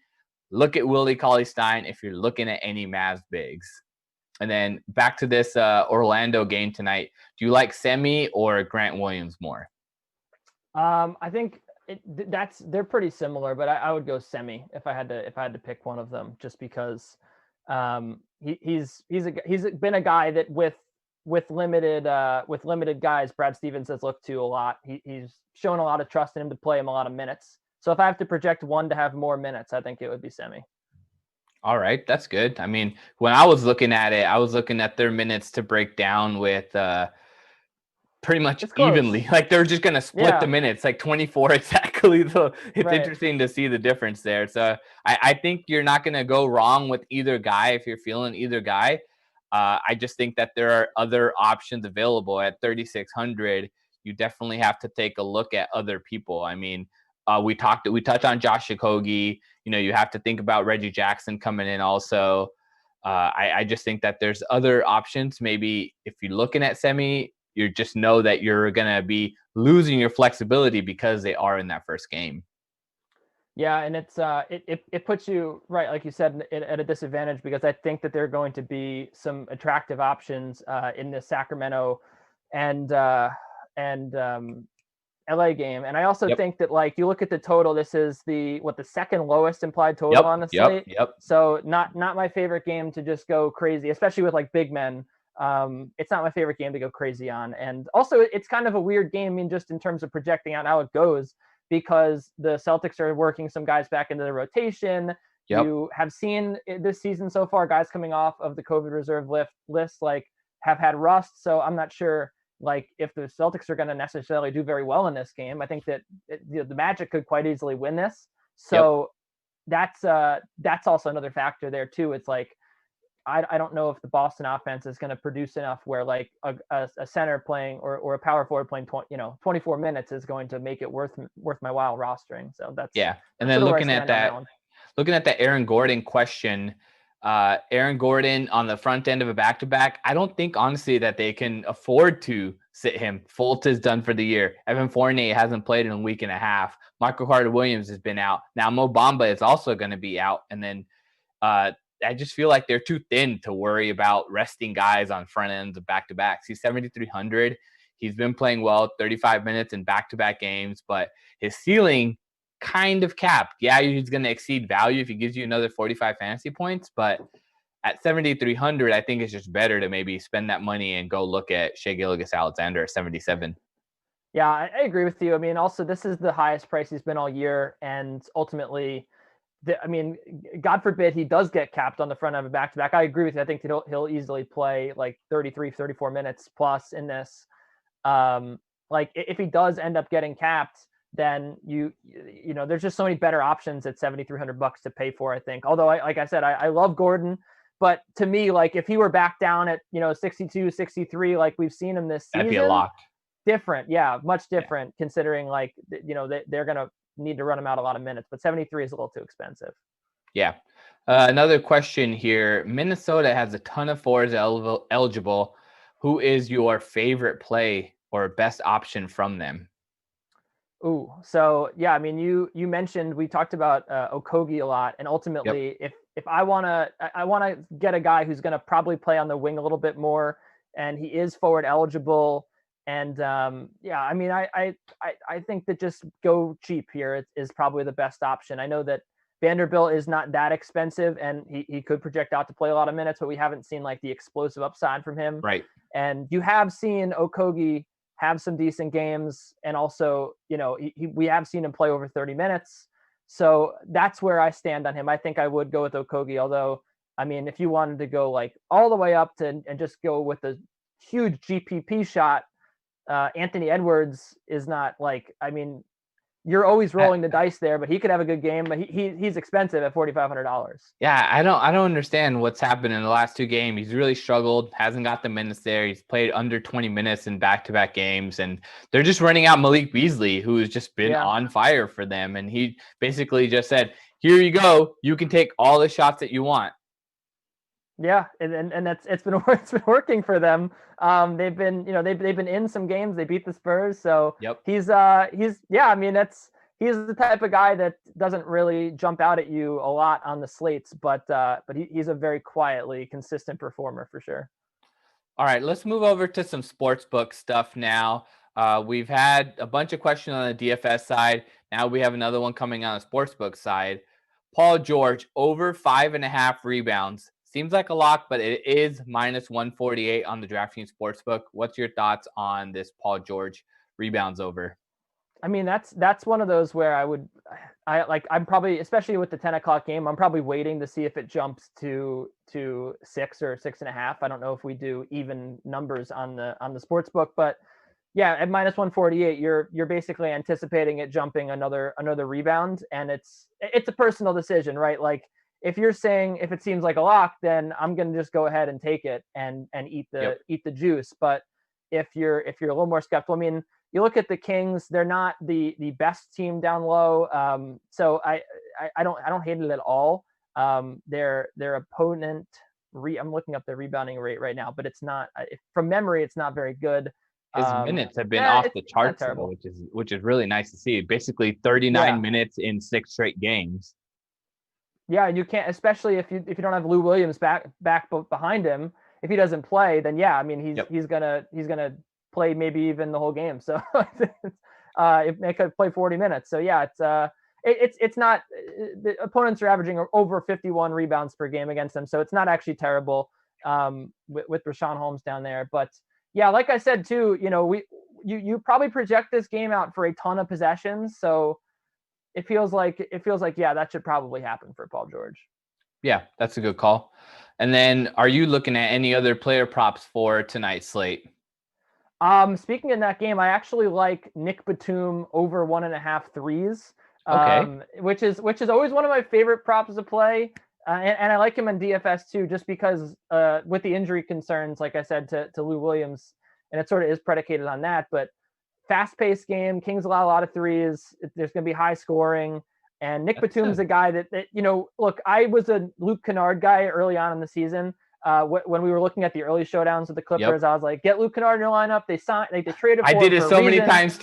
Look at Willie Cauley-Stein if you're looking at any Mavs bigs. And then back to this Orlando game tonight. Do you like Semi or Grant Williams more? I think they're pretty similar, but I would go Semi if I had to pick one of them, just because he's been a guy that with limited guys, Brad Stevens has looked to a lot. He's shown a lot of trust in him to play him a lot of minutes. So if I have to project one to have more minutes, I think it would be Semi. All right, that's good. I mean, when I was looking at it, I was looking at their minutes to break down with pretty much evenly. They're just going to split the minutes, 24 exactly. So it's interesting to see the difference there. So I think you're not going to go wrong with either guy if you're feeling either guy. I just think that there are other options available at 3,600. You definitely have to take a look at other people. I mean, we touched on Josh Okogie. You have to think about Reggie Jackson coming in also. I just think that there's other options. Maybe if you're looking at Semi, you just know that you're going to be losing your flexibility because they are in that first game. Yeah, and it's it puts you, right, like you said, at a disadvantage, because I think that there are going to be some attractive options in the Sacramento and LA game. And I also think that you look at the total, this is the second lowest implied total on the slate. So not my favorite game to just go crazy, especially with big men. It's not my favorite game to go crazy on. And also it's kind of a weird game, just in terms of projecting out how it goes, because the Celtics are working some guys back into the rotation. You have seen this season so far, guys coming off of the COVID reserve list have had rust. So I'm not sure if the Celtics are going to necessarily do very well in this game. I think that the Magic could quite easily win this. So that's also another factor there too. It's I don't know if the Boston offense is going to produce enough where like a center playing or a power forward playing 24 minutes is going to make it worth my while rostering. So that's And then sort of looking at that Aaron Gordon question, Aaron Gordon on the front end of a back-to-back, I don't think honestly that they can afford to sit him. Fultz is done for the year. Evan Fournier hasn't played in a week and a half. Michael Carter-Williams has been out. Now Mo Bamba is also going to be out. And then I just feel like they're too thin to worry about resting guys on front ends of back-to-backs. He's 7,300. He's been playing well, 35 minutes in back-to-back games, but his ceiling kind of capped. Yeah, he's going to exceed value if he gives you another 45 fantasy points, but at 7,300, I think it's just better to maybe spend that money and go look at Shai Gilgeous-Alexander at 77. Yeah, I agree with you. I mean, also this is the highest price he's been all year, and ultimately, God forbid he does get capped on the front of a back-to-back. I agree with you. I think he'll easily play like 33, 34 minutes plus in this. Like if he does end up getting capped, then you know, there's just so many better options at $7,300 to pay for, I think. Although like I said, I love Gordon, but to me, like if he were back down at, 62, 63, like we've seen him this season, that'd be a lock. Different. Yeah. Much different considering like, they're going to need to run him out a lot of minutes, but 73 is a little too expensive. Yeah. Another question here. Minnesota has a ton of fours eligible. Who is your favorite play or best option from them? Ooh, so yeah, I mean, you mentioned, we talked about Okogie a lot, and ultimately, if I want to get a guy who's going to probably play on the wing a little bit more, and he is forward eligible, and yeah, I mean, I think that just go cheap here is probably the best option. I know that Vanderbilt is not that expensive, and he could project out to play a lot of minutes, but we haven't seen like the explosive upside from him. Right. And you have seen Okogie have some decent games, and also, we have seen him play over 30 minutes. So that's where I stand on him. I think I would go with Okogie, although, I mean, if you wanted to go like all the way up to and just go with a huge GPP shot, Anthony Edwards is not like, I mean, you're always rolling the dice there, but he could have a good game, but he's expensive at $4,500. Yeah, I don't understand what's happened in the last two games. He's really struggled, hasn't got the minutes there. He's played under 20 minutes in back-to-back games, and they're just running out Malik Beasley, who's just been on fire for them. And he basically just said, here you go. You can take all the shots that you want. Yeah, and it's been working for them. They've been they've been in some games. They beat the Spurs, so he's I mean, he's the type of guy that doesn't really jump out at you a lot on the slates, but he's a very quietly consistent performer for sure. All right, let's move over to some sportsbook stuff now. We've had a bunch of questions on the DFS side. Now we have another one coming on the sportsbook side. Paul George over 5.5 rebounds. Seems like a lock, but it is minus 148 on the DraftKings Sportsbook. What's your thoughts on this Paul George rebounds over? I mean, that's one of those where I'm probably, especially with the 10 o'clock game, I'm probably waiting to see if it jumps to 6 or 6.5. I don't know if we do even numbers on the Sportsbook, but yeah, at minus 148, you're basically anticipating it jumping another rebound, and it's a personal decision, right? Like, if you're saying if it seems like a lock, then I'm going to just go ahead and take it and eat the juice. But if you're a little more skeptical, I mean, you look at the Kings, they're not the best team down low. So I don't hate it at all. Their opponent, I'm looking up the rebounding rate right now, but it's not, from memory, it's not very good. His minutes have been off the charts, which is really nice to see. Basically 39 minutes in 6 straight games. Yeah, and you can't, especially if you don't have Lou Williams back behind him. If he doesn't play, then yeah, I mean he's gonna play maybe even the whole game. So it could play 40 minutes. So yeah, it's not, the opponents are averaging over 51 rebounds per game against them, so it's not actually terrible with Rashawn Holmes down there. But yeah, like I said too, you probably project this game out for a ton of possessions, so it feels like yeah, that should probably happen for Paul George. Yeah, that's a good call. And then, are you looking at any other player props for tonight's slate? Speaking in that game, I actually like Nick Batum over 1.5 threes. Okay. Which is always one of my favorite props to play. And I like him in DFS too, just because with the injury concerns, like I said, to Lou Williams, and it sort of is predicated on that. But fast-paced game, Kings allow a lot of threes. There's going to be high scoring. And Nick Batum's a guy that, look, I was a Luke Kennard guy early on in the season. When we were looking at the early showdowns with the Clippers, I was like, get Luke Kennard in your lineup. They traded for I did it so many times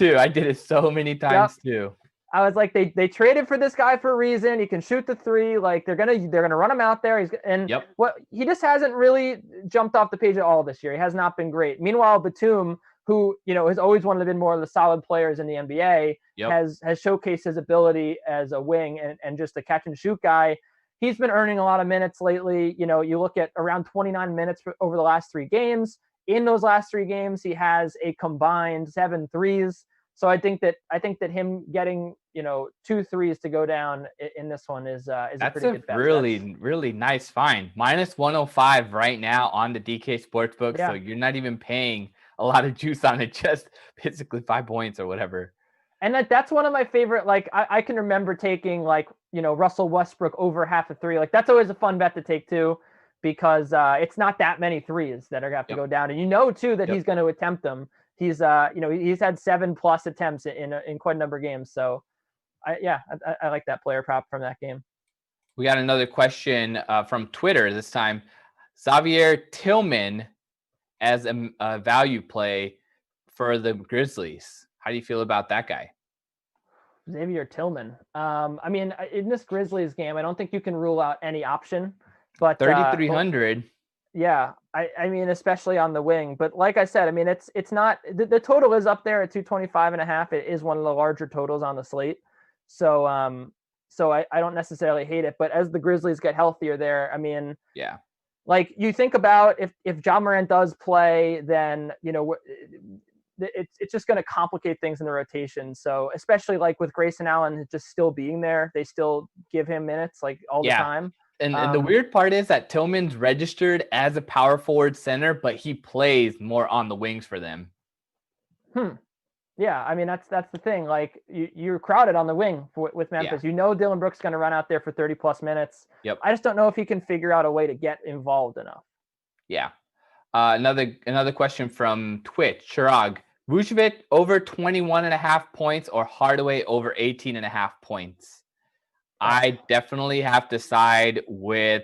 too. I was like, they traded for this guy for a reason. He can shoot the three. Like they're gonna run him out there. He just hasn't really jumped off the page at all this year. He has not been great. Meanwhile, Batum, who has always wanted to be more of the solid players in the NBA, has showcased his ability as a wing and just a catch and shoot guy. He's been earning a lot of minutes lately. You look at around 29 minutes over the last 3 games. In those last 3 games, he has a combined 7 threes. So I think that him getting 2 threes to go down in this one is a pretty good bet. Really nice find. -105 right now on the DK Sportsbook. Yeah. So you're not even paying a lot of juice on it, just basically 5 points or whatever. And that's one of my favorite. Like I can remember taking Russell Westbrook over half a three. Like that's always a fun bet to take too, because it's not that many threes that are going to have to go down, and too that he's going to attempt them. He's he's had 7+ attempts in quite a number of games. So I like that player prop from that game. We got another question from Twitter this time. Xavier Tillman as a value play for the Grizzlies. How do you feel about that guy? Xavier Tillman. In this Grizzlies game, I don't think you can rule out any option, but 3,300. Yeah, I mean, especially on the wing. But like I said, I mean, it's not the total is up there at 225.5. It is one of the larger totals on the slate. So I don't necessarily hate it. But as the Grizzlies get healthier there, I mean, like you think about if Ja Morant does play, then it's just going to complicate things in the rotation. So especially like with Grayson Allen just still being there, they still give him minutes like all the time. And the weird part is that Tillman's registered as a power forward center, but he plays more on the wings for them. Yeah, I mean, that's the thing. Like you're crowded on the wing with Memphis. Dillon Brooks going to run out there for 30+ minutes. Yep. I just don't know if he can figure out a way to get involved enough. Yeah. Another question from Twitch. Chirag, Vucevic over 21.5 points or Hardaway over 18.5 points? I definitely have to side with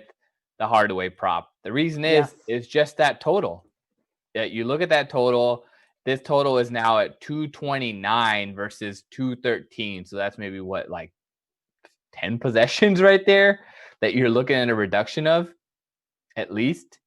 the Hardaway prop. The reason is just that total. You look at that total. This total is now at 229 versus 213. So that's maybe 10 possessions right there that you're looking at a reduction of, at least.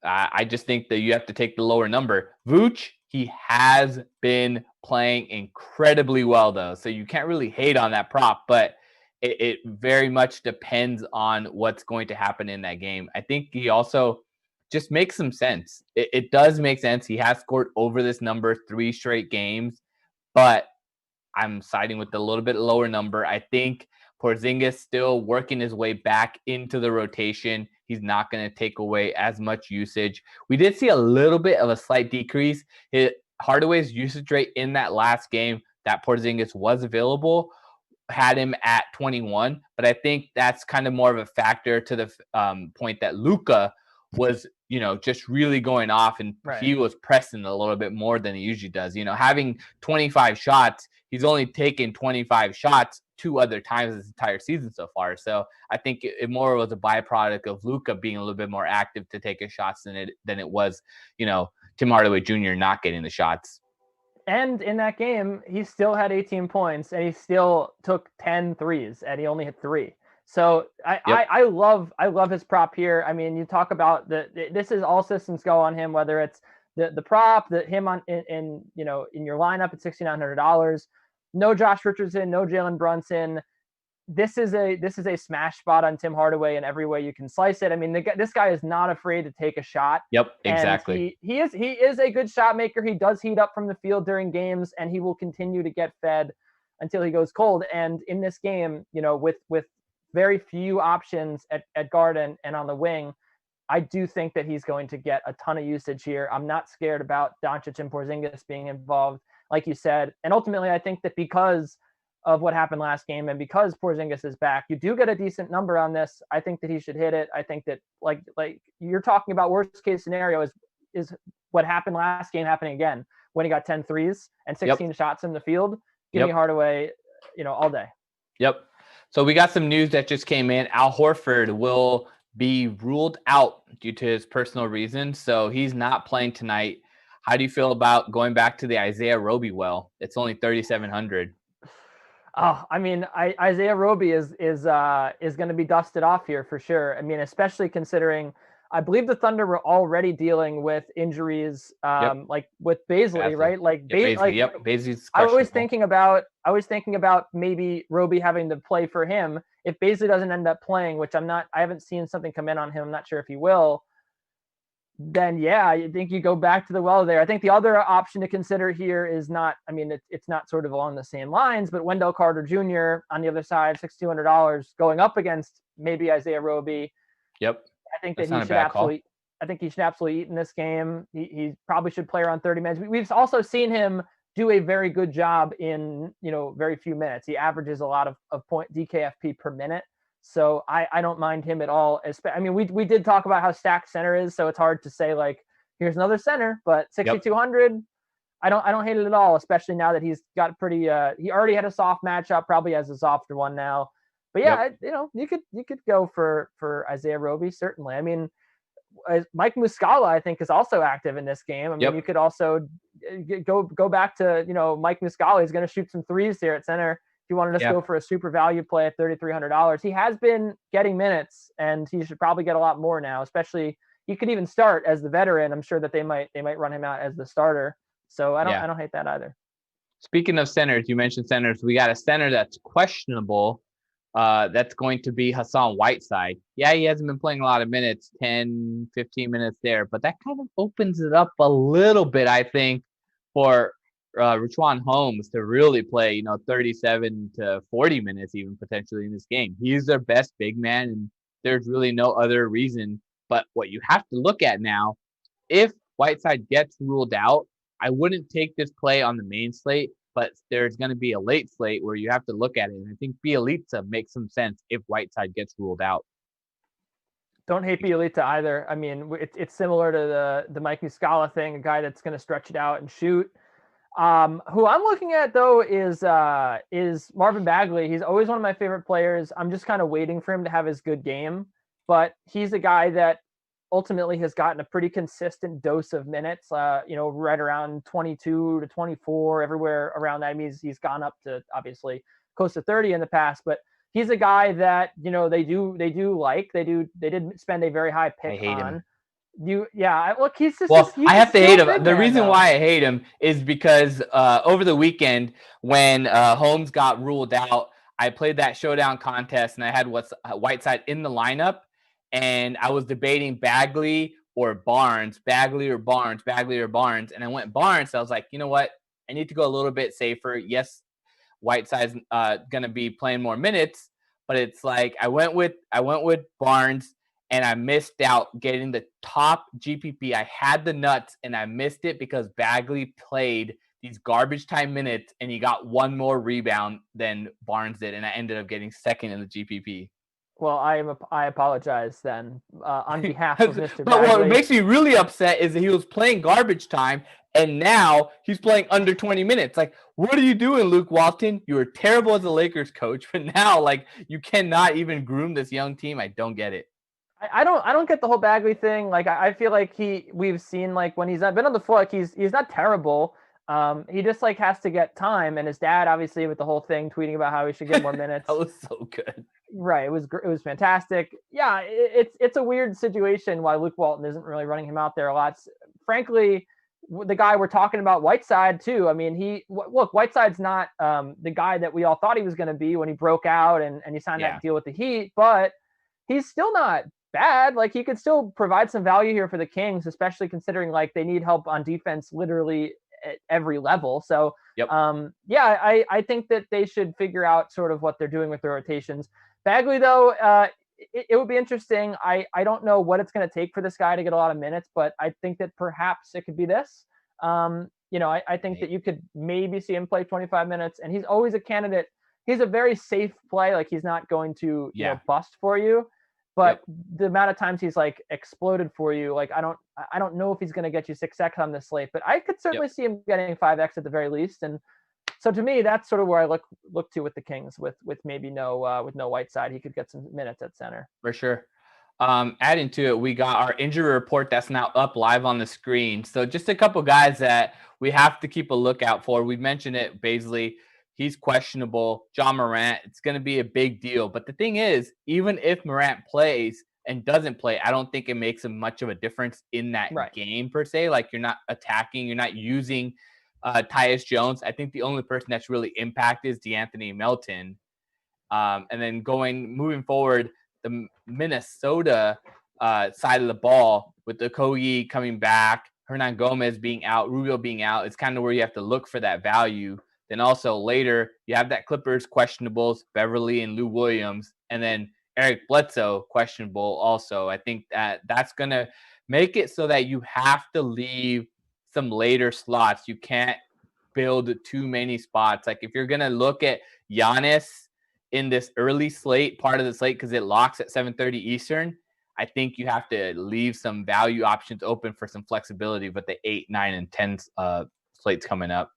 I just think that you have to take the lower number. Vooch, he has been playing incredibly well, though. So you can't really hate on that prop, but it very much depends on what's going to happen in that game. I think he also just makes some sense. It does make sense. He has scored over this number 3 straight games, but I'm siding with the little bit lower number. I think Porzingis still working his way back into the rotation. He's not going to take away as much usage. We did see a little bit of a slight decrease. Hardaway's usage rate in that last game that Porzingis was available had him at 21, but I think that's kind of more of a factor to the point that Luka was, just really going off, and he was pressing a little bit more than he usually does. Having 25 shots, he's only taken 25 shots 2 other times this entire season so far. So I think it more was a byproduct of Luka being a little bit more active to take his shots than it was, Tim Hardaway Jr. not getting the shots. And in that game, he still had 18 points and he still took 10 threes and he only hit 3. So I love his prop here. I mean, you talk about this is all systems go on him, whether it's the prop, him on in your lineup at $6,900. No Josh Richardson, no Jalen Brunson. This is a smash spot on Tim Hardaway in every way you can slice it. I mean, this guy is not afraid to take a shot. Yep, exactly. He is a good shot maker. He does heat up from the field during games, and he will continue to get fed until he goes cold. And in this game, with very few options at guard and on the wing, I do think that he's going to get a ton of usage here. I'm not scared about Doncic and Porzingis being involved, like you said. And ultimately, I think that because of what happened last game, and because Porzingis is back, you do get a decent number on this. I think that he should hit it. I think that like you're talking about worst case scenario is what happened last game happening again when he got 10 threes and 16 shots in the field. Give me Hardaway, all day. Yep. So we got some news that just came in. Al Horford will be ruled out due to his personal reasons, so he's not playing tonight. How do you feel about going back to the Isaiah Roby well? It's only 3,700. Oh, I mean, Isaiah Roby is going to be dusted off here for sure. I mean, especially considering I believe the Thunder were already dealing with injuries, like with Bazley, right? Like, Bazley's I was thinking about maybe Roby having to play for him if Bazley doesn't end up playing, which I haven't seen something come in on him. I'm not sure if he will. Then I think you go back to the well there. I think the other option to consider here is not, I mean, it's not sort of along the same lines, but Wendell Carter Jr. on the other side, $6,200 going up against maybe Isaiah Roby. Yep. I think that he should absolutely eat in this game. He probably should play around 30 minutes. We've also seen him do a very good job in, very few minutes. He averages a lot of point DKFP per minute. So I don't mind him at all. I mean, we did talk about how stacked center is, so it's hard to say like, here's another center, but 6,200, I don't hate it at all, especially now that he's got pretty, he already had a soft matchup, probably has a softer one now. But you could go for Isaiah Roby, certainly. I mean, Mike Muscala, I think, is also active in this game. I mean, you could also go back to, Mike Muscala. He's going to shoot some threes here at center. If you wanted to go for a super value play at $3,300, he has been getting minutes, and he should probably get a lot more now. Especially, he could even start as the veteran. I'm sure that they might run him out as the starter. So I don't hate that either. Speaking of centers, you mentioned centers. We got a center that's questionable. That's going to be Hassan Whiteside. Yeah, he hasn't been playing a lot of minutes, 10, 15 minutes there, but that kind of opens it up a little bit, I think, for Richaun Holmes to really play, 37 to 40 minutes even potentially in this game. He's their best big man, and there's really no other reason. But what you have to look at now, if Whiteside gets ruled out, I wouldn't take this play on the main slate, but there's going to be a late slate where you have to look at it. And I think Bielitsa makes some sense if Whiteside gets ruled out. Don't hate Bielitsa either. I mean, it's similar to the Mike Muscala thing, a guy that's going to stretch it out and shoot. Who I'm looking at though is Marvin Bagley. He's always one of my favorite players. I'm just kind of waiting for him to have his good game, but he's a guy that ultimately has gotten a pretty consistent dose of minutes, right around 22 to 24, everywhere around that. I mean, he's gone up to obviously close to 30 in the past, but he's a guy that, they did spend a very high pick on. Him. Look, he's just. Well, I have to hate him. The reason though. why I hate him is because over the weekend when Holmes got ruled out, I played that Showdown contest and I had Whiteside in the lineup, and I was debating Bagley or Barnes, and I went Barnes. So I was like, you know what? I need to go a little bit safer. Yes, Whiteside's gonna be playing more minutes, but it's like I went with Barnes. And I missed out getting the top GPP. I had the nuts, and I missed it because Bagley played these garbage time minutes, and he got one more rebound than Barnes did, and I ended up getting second in the GPP. Well, I apologize then on behalf of Mr. But Bagley. what makes me really upset is that he was playing garbage time, and now he's playing under 20 minutes. Like, what are you doing, Luke Walton? You were terrible as a Lakers coach, but now, like, you cannot even groom this young team. I don't get it. I don't get the whole Bagley thing. Like, I feel like we've seen, like, when he's been on the floor, like, he's not terrible. He just like has to get time, and his dad obviously with the whole thing tweeting about how he should get more minutes. That was so good. Right, it was fantastic. Yeah, it's a weird situation why Luke Walton isn't really running him out there a lot. Frankly, the guy we're talking about, Whiteside too. I mean, Whiteside's not the guy that we all thought he was going to be when he broke out and he signed that deal with the Heat, but he's still not bad. Like, he could still provide some value here for the Kings, especially considering like they need help on defense literally at every level. So I think that they should figure out sort of what they're doing with their rotations. Bagley though, it would be interesting. I don't know what it's going to take for this guy to get a lot of minutes, but I think that perhaps it could be this. I think that you could maybe see him play 25 minutes, and he's always a candidate. he's a very safe play. Like he's not going to bust for you. But the amount of times he's like exploded for you, like I don't know if he's going to get you 6x on this slate, but I could certainly see him getting 5x at the very least. And so to me, that's sort of where I look to with the Kings with maybe no Whiteside. He could get some minutes at center for sure. Adding to it, we got our injury report that's now up live on the screen. So just a couple guys that we have to keep a lookout for. We mentioned it, Baisley. He's questionable. John Morant, it's going to be a big deal. But the thing is, even if Morant plays and doesn't play, I don't think it makes much of a difference in that game per se. Like you're not attacking, you're not using Tyus Jones. I think the only person that's really impacted is DeAnthony Melton. And then moving forward, the Minnesota side of the ball with the Okogie coming back, Hernan Gomez being out, Rubio being out, it's kind of where you have to look for that value. Then also later, you have that Clippers questionables, Beverly and Lou Williams, and then Eric Bledsoe questionable also. I think that's going to make it so that you have to leave some later slots. You can't build too many spots. Like if you're going to look at Giannis in this early slate, part of the slate, because it locks at 7:30 Eastern, I think you have to leave some value options open for some flexibility with the 8, 9, and 10 slates coming up.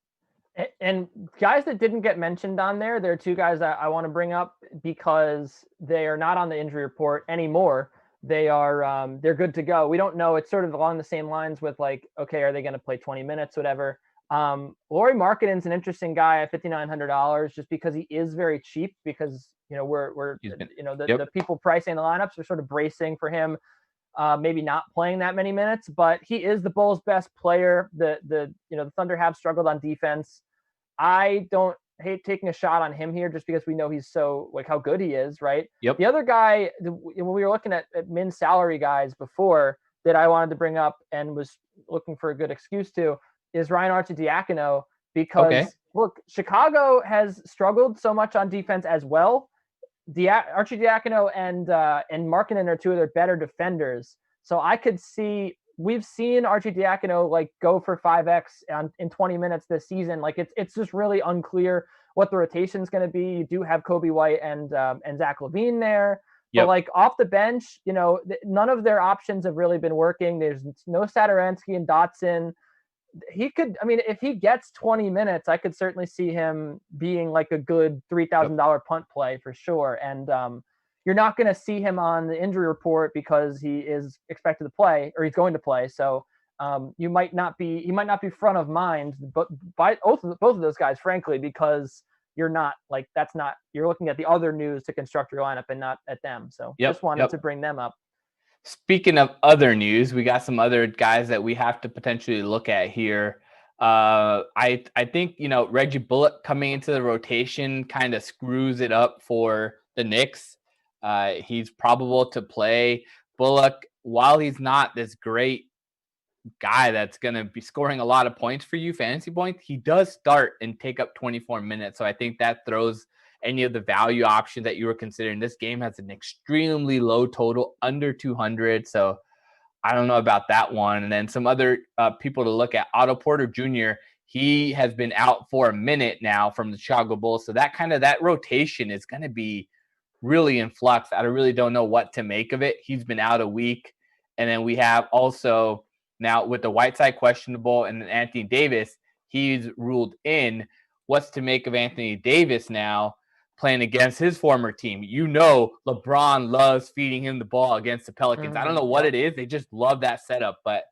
And guys that didn't get mentioned on there are two guys that I want to bring up because they are not on the injury report anymore. They're good to go. We don't know. It's sort of along the same lines with like, okay, are they going to play 20 minutes, whatever. Lauri Markkanen's an interesting guy at $5,900 just because he is very cheap because, the people pricing the lineups are sort of bracing for him. Maybe not playing that many minutes, but he is the Bulls' best player. The Thunder have struggled on defense. I don't hate taking a shot on him here just because we know he's so like how good he is, right? Yep. The other guy, when we were looking at min salary guys before that I wanted to bring up and was looking for a good excuse to is Ryan Arcidiacono because look, Chicago has struggled so much on defense as well. Arcidiacono and Markkanen are two of their better defenders. So I could see we've seen Arcidiacono like go for 5x in 20 minutes this season. Like it's just really unclear what the rotation is going to be. You do have Kobe White and Zach LaVine there. But like off the bench, none of their options have really been working. There's no Satoransky and Dotson. He could, if he gets 20 minutes, I could certainly see him being like a good $3,000 punt play for sure. And you're not going to see him on the injury report because he is expected to play or he's going to play. So he might not be front of mind, but by both of those guys, frankly, because you're looking at the other news to construct your lineup and not at them. So just wanted to bring them up. Speaking of other news, we got some other guys that we have to potentially look at here. I think, Reggie Bullock coming into the rotation kind of screws it up for the Knicks. He's probable to play. Bullock, while he's not this great guy that's going to be scoring a lot of points for you, fantasy points, he does start and take up 24 minutes. So I think that throws any of the value options that you were considering. This game has an extremely low total, under 200. So I don't know about that one. And then some other people to look at. Otto Porter Jr., he has been out for a minute now from the Chicago Bulls. So that rotation is going to be really in flux. I really don't know what to make of it. He's been out a week. And then we have also now with the Whiteside questionable and then Anthony Davis, he's ruled in. What's to make of Anthony Davis now playing against his former team? LeBron loves feeding him the ball against the Pelicans. I don't know what it is. They just love that setup. But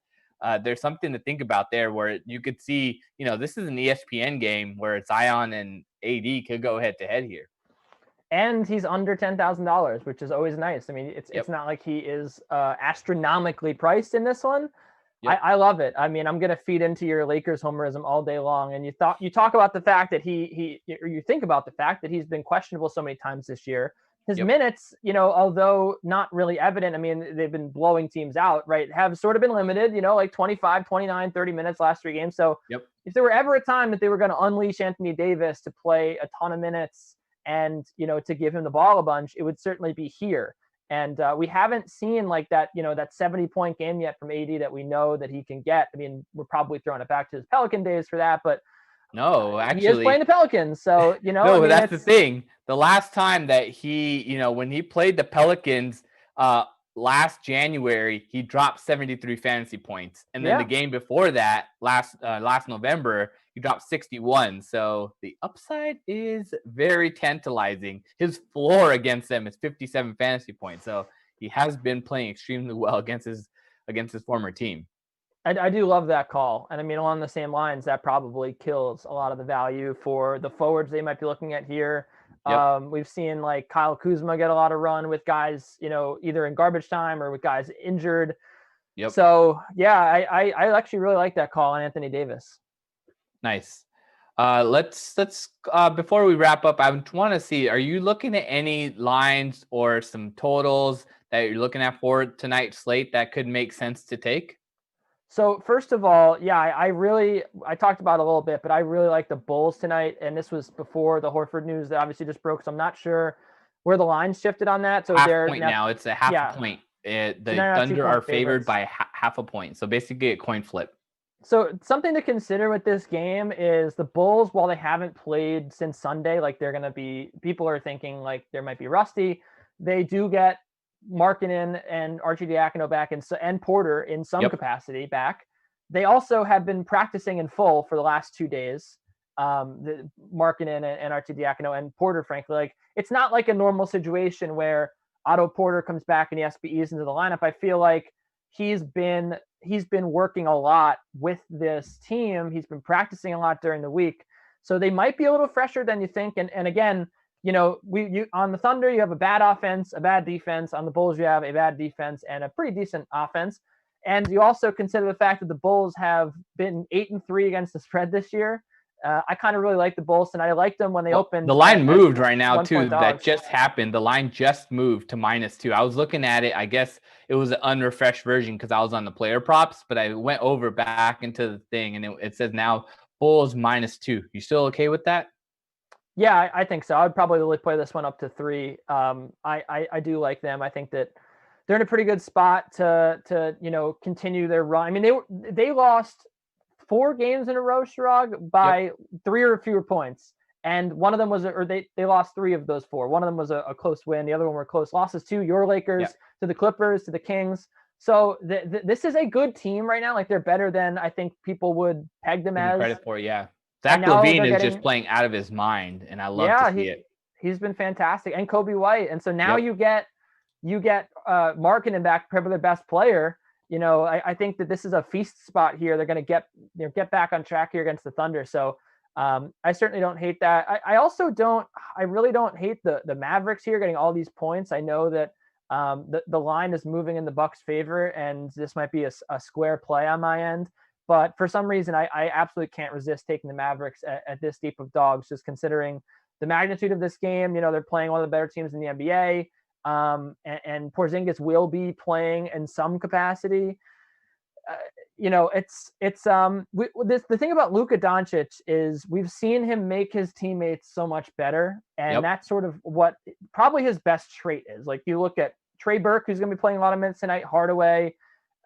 there's something to think about there where you could see, this is an ESPN game where Zion and AD could go head to head here. And he's under $10,000, which is always nice. It's not like he is astronomically priced in this one. I love it. I'm going to feed into your Lakers homerism all day long. And you talk about the fact that you think about the fact that he's been questionable so many times this year. His minutes, although not really evident, they've been blowing teams out, right? Have sort of been limited, like 25, 29, 30 minutes last 3 games. So if there were ever a time that they were going to unleash Anthony Davis to play a ton of minutes and, to give him the ball a bunch, it would certainly be here. And we haven't seen like that, that 70-point game yet from AD that we know that he can get. We're probably throwing it back to his Pelican days for that, but No, he is actually, playing the Pelicans. So, you know, no, I mean, that's the thing. The last time that when he played the Pelicans last January, he dropped 73 fantasy points. And then the game before that, last November, he dropped 61. So the upside is very tantalizing. His floor against them is 57 fantasy points. So he has been playing extremely well against his former team. I do love that call. And I mean, along the same lines, that probably kills a lot of the value for the forwards they might be looking at here. Yep. We've seen like Kyle Kuzma get a lot of run with guys, you know, either in garbage time or with guys injured. Yep. So yeah, I actually really like that call on Anthony Davis. Nice. Let's before we wrap up, I want to see, are you looking at any lines or some totals that you're looking at for tonight's slate that could make sense to take? So first of all, yeah, I talked about it a little bit, but I really like the Bulls tonight. And this was before the Horford news that obviously just broke. So I'm not sure where the line shifted on that. So they're now. It's a half a point. The Thunder are favored by half a point. So basically a coin flip. So something to consider with this game is the Bulls, while they haven't played since Sunday, like people are thinking like there might be rusty. They do get Markkanen and Arcidiacono back and Porter in some capacity back. They also have been practicing in full for the last 2 days. The Markkanen and Arcidiacono and Porter, frankly, like it's not like a normal situation where Otto Porter comes back and he has to be eased into the lineup. I feel like he's been working a lot with this team. He's been practicing a lot during the week. So they might be a little fresher than you think. And again, you know, you on the Thunder, you have a bad offense, a bad defense. On the Bulls, you have a bad defense and a pretty decent offense. And you also consider the fact that the Bulls have been 8-3 against the spread this year. I kind of really like the Bulls tonight. I liked them when they opened. The line moved right now too. That just happened. The line just moved to -2. I was looking at it. I guess it was an unrefreshed version because I was on the player props, but I went over back into the thing and it says now Bulls -2. You still okay with that? Yeah, I think so. I'd probably really play this one up to 3. I do like them. I think that they're in a pretty good spot to you know, continue their run. I mean, they lost 4 games in a row, Shirag, by 3 or fewer points. And one of them was, they lost 3 of those 4. One of them was a close win. The other one were close losses to your Lakers, to the Clippers, to the Kings. So this is a good team right now. Like they're better than I think people would peg them as. Credit for, Zach LaVine is just playing out of his mind, and I love to see it. He's been fantastic, and Kobe White. And so now you get Markkanen back, probably their best player. You know, I think that this is a feast spot here. They're going to get back on track here against the Thunder. So I certainly don't hate that. I really don't hate the Mavericks here getting all these points. I know that the line is moving in the Bucks' favor, and this might be a square play on my end. But for some reason, I absolutely can't resist taking the Mavericks at this deep of dogs, just considering the magnitude of this game. You know, they're playing one of the better teams in the NBA. And Porzingis will be playing in some capacity. You know, the thing about Luka Doncic is we've seen him make his teammates so much better, and that's sort of what probably his best trait is. Like you look at Trey Burke, who's going to be playing a lot of minutes tonight, Hardaway,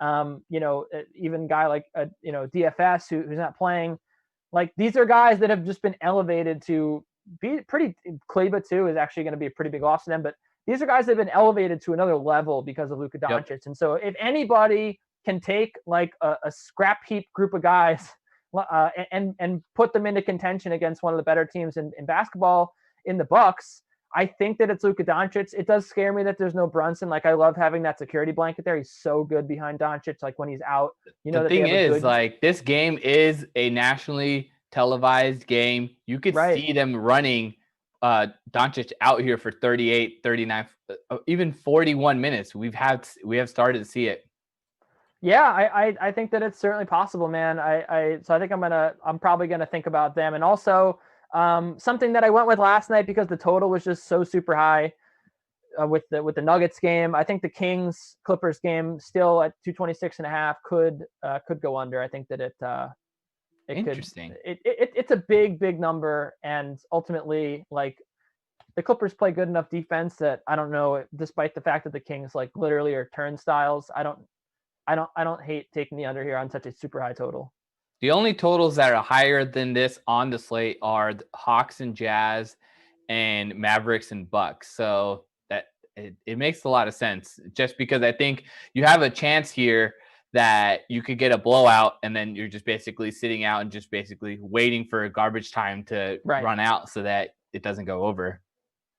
you know, even a guy like you know, DFS who's not playing. Like these are guys that have just been elevated to be pretty. Kleba too is actually going to be a pretty big loss to them, but these are guys that have been elevated to another level because of Luka Doncic. And so if anybody can take like a scrap heap group of guys and put them into contention against one of the better teams in basketball in the Bucks, I think that it's Luka Doncic. It does scare me that there's no Brunson. Like I love having that security blanket there. He's so good behind Doncic. Like when he's out, you know, the thing is like this game is a nationally televised game. You could see them running Doncic out here for 38, 39, even 41 minutes. We have started to see it. Yeah, I think that it's certainly possible, man. So I think I'm probably gonna think about them. And also something that I went with last night because the total was just so super high with the Nuggets game. I think the Kings Clippers game still at 226.5 could go under. I think that it interesting. It's a big number, and ultimately, like the Clippers play good enough defense that I don't know, despite the fact that the Kings like literally are turnstiles, I don't hate taking the under here on such a super high total. The only totals that are higher than this on the slate are the Hawks and Jazz and Mavericks and Bucks. So that it makes a lot of sense, just because I think you have a chance here that you could get a blowout and then you're just basically sitting out and just basically waiting for garbage time to run out so that it doesn't go over.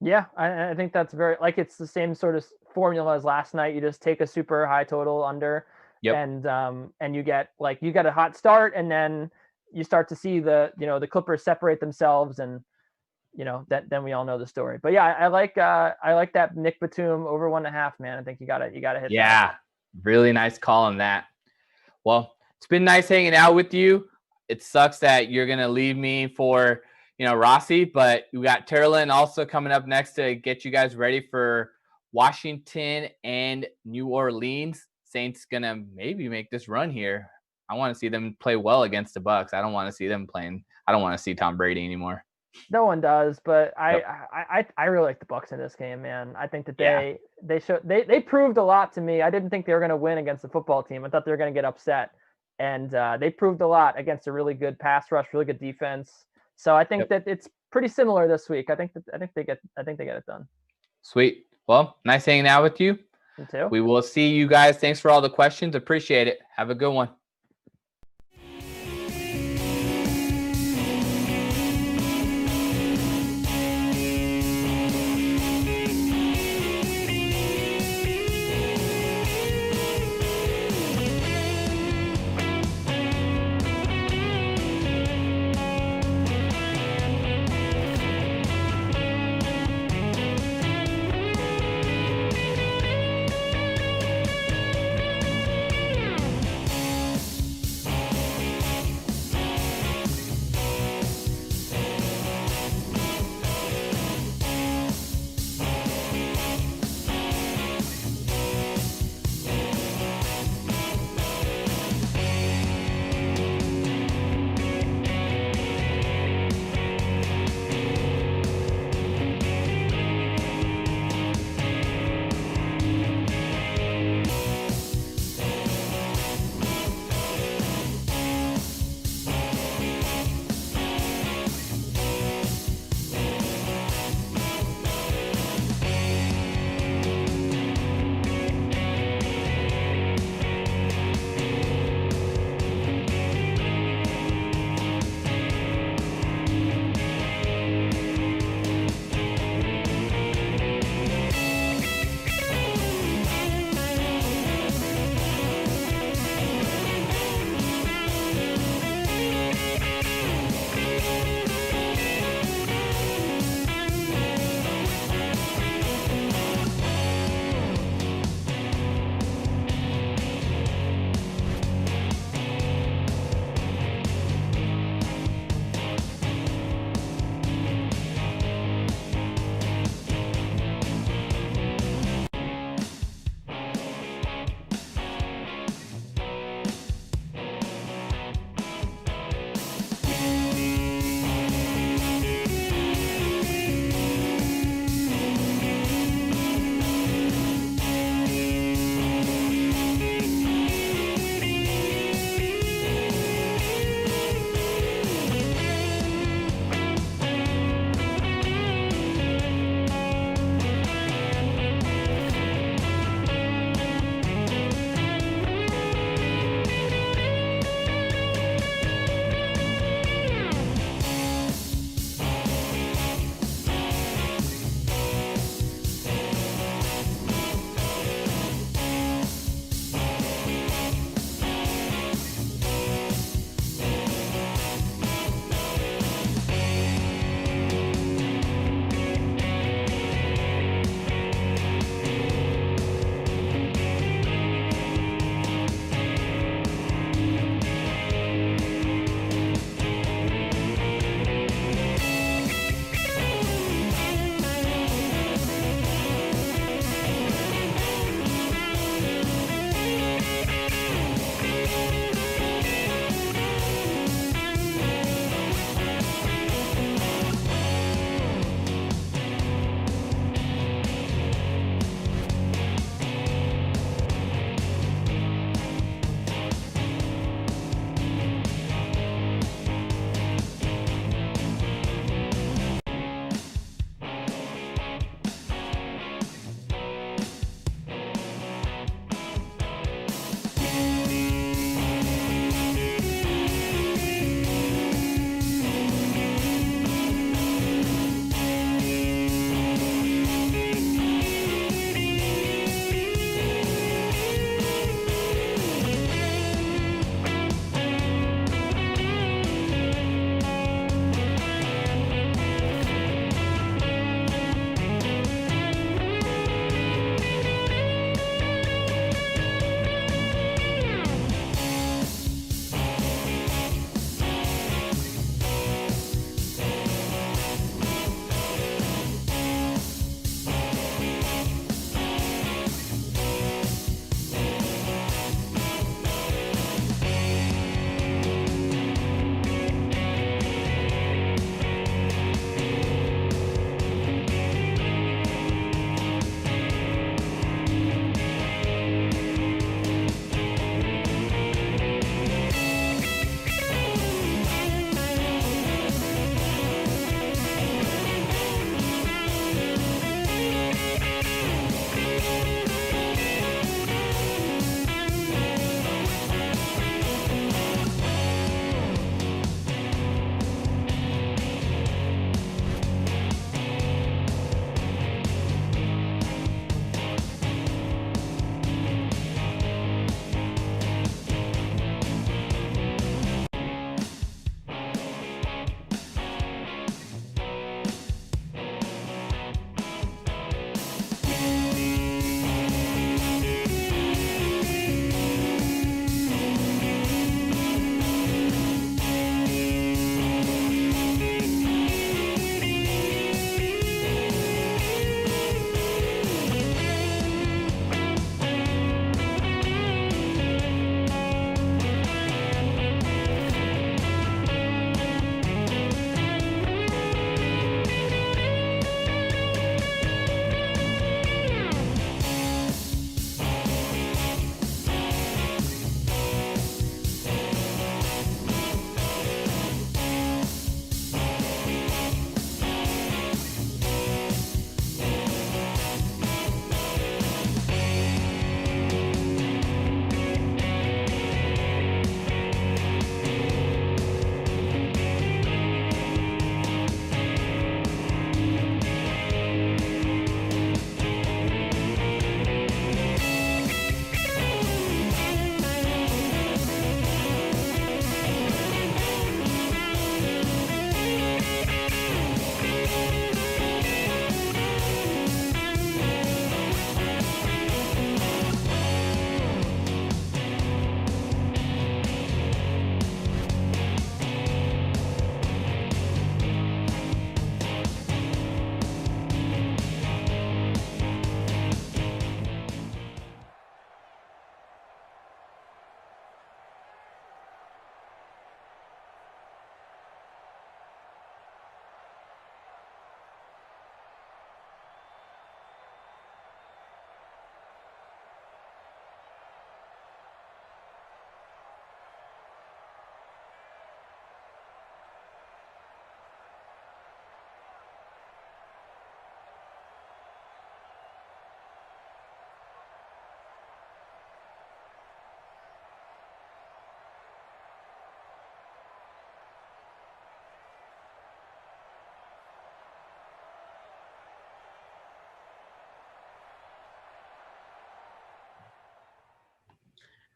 Yeah, I think that's it's the same sort of formula as last night. You just take a super high total under, and you get a hot start, and then you start to see the Clippers separate themselves, and then we all know the story. But yeah, I like that Nick Batum over 1.5, man. I think you gotta hit that. Yeah, really nice call on that. Well, it's been nice hanging out with you. It sucks that you're gonna leave me for Rossi, but we got Terrellin also coming up next to get you guys ready for Washington and New Orleans. Saints gonna maybe make this run here. I want to see them play well against the Bucks. I don't want to see them playing. I don't want to see Tom Brady anymore. No one does, but I really like the Bucks in this game, man. I think that they proved a lot to me. I didn't think they were going to win against the football team. I thought they were going to get upset, and they proved a lot against a really good pass rush, really good defense. So I think that it's pretty similar this week. I think they get it done. Sweet. Well, nice hanging out with you. You too. We will see you guys. Thanks for all the questions. Appreciate it. Have a good one.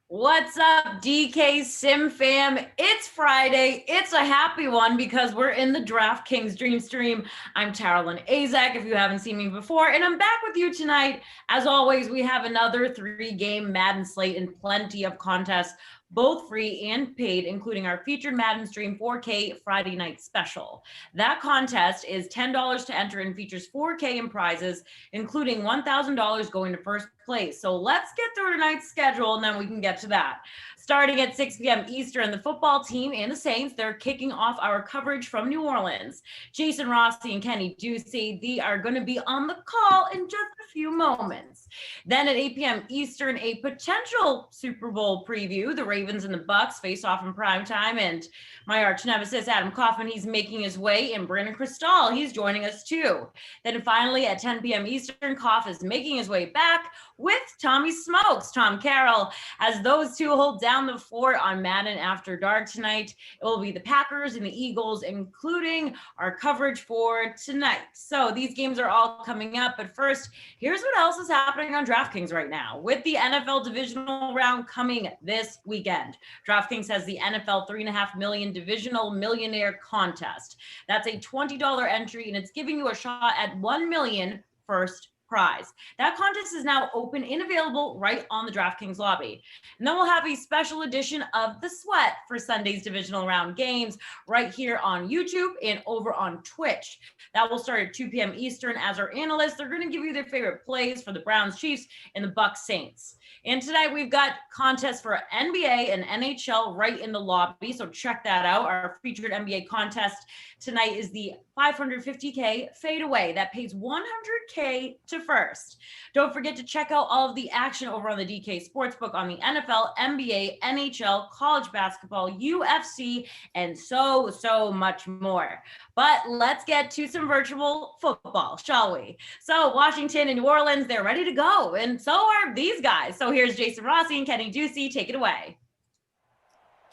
What's up, DK Sim fam? It's Friday. It's a happy one because we're in the DraftKings Dream Stream. I'm Taralyn Azak, if you haven't seen me before, and I'm back with you tonight. As always, we have another 3-game Madden slate and plenty of contests, both free and paid, including our featured Madden Stream 4K Friday night special. That contest is $10 to enter and features 4K in prizes, including $1,000 going to first place. So let's get through tonight's schedule and then we can get to that. Starting at 6 p.m. Eastern, the football team and the Saints, they're kicking off our coverage from New Orleans. Jason Rossi and Kenny Ducey, they are going to be on the call in just a few moments. Then at 8 p.m. Eastern, a potential Super Bowl preview. The Ravens and the Bucks face off in primetime, and my arch nemesis, Adam Kaufman, he's making his way, and Brandon Cristal, he's joining us too. Then finally at 10 p.m. Eastern, Koff is making his way back with Tommy Smokes, Tom Carroll, as those two hold down the fort on Madden After Dark tonight. It will be the Packers and the Eagles, including our coverage for tonight. So these games are all coming up, but first, here's what else is happening on DraftKings right now. With the NFL Divisional round coming this weekend, DraftKings has the NFL $3.5 million Divisional Millionaire Contest. That's a $20 entry, and it's giving you a shot at $1 million first prize. That contest is now open and available right on the DraftKings lobby. And then we'll have a special edition of The Sweat for Sunday's divisional round games right here on YouTube and over on Twitch. That will start at 2 p.m. Eastern as our analysts, they're going to give you their favorite plays for the Browns, Chiefs, and the Bucks Saints. And tonight we've got contests for NBA and NHL right in the lobby, so check that out. Our featured NBA contest tonight is the $550K fadeaway that pays $100K to first. Don't forget to check out all of the action over on the DK Sportsbook on the NFL, NBA, NHL, college basketball, UFC, and so much more. But let's get to some virtual football, shall we? So Washington and New Orleans, they're ready to go, and so are these guys. So here's Jason Rossi and Kenny Ducey. Take it away.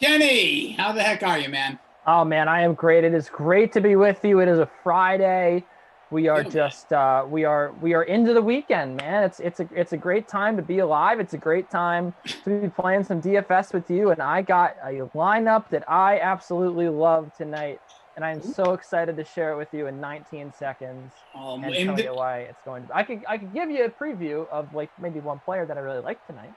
Kenny, how the heck are you, man? Oh man, I am great. It is great to be with you. It is a Friday. We are just we are into the weekend, man. It's a great time to be alive. It's a great time to be playing some DFS with you. And I got a lineup that I absolutely love tonight, and I'm so excited to share it with you in 19 seconds and tell you why it's going to. I could give you a preview of like maybe one player that I really like tonight.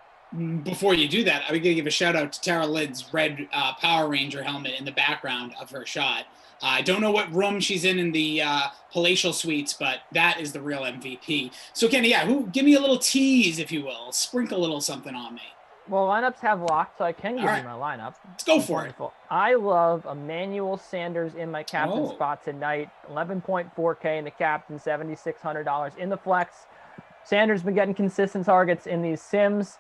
Before you do that, I'm going to give a shout out to Tara Lid's red Power Ranger helmet in the background of her shot. I don't know what room she's in the palatial suites, but that is the real MVP. So Kenny, give me a little tease, if you will. Sprinkle a little something on me. Well, lineups have locked, so I can give you my lineup. Let's go for it. I love Emmanuel Sanders in my captain spot tonight. 11.4K in the captain, $7,600 in the flex. Sanders been getting consistent targets in these sims.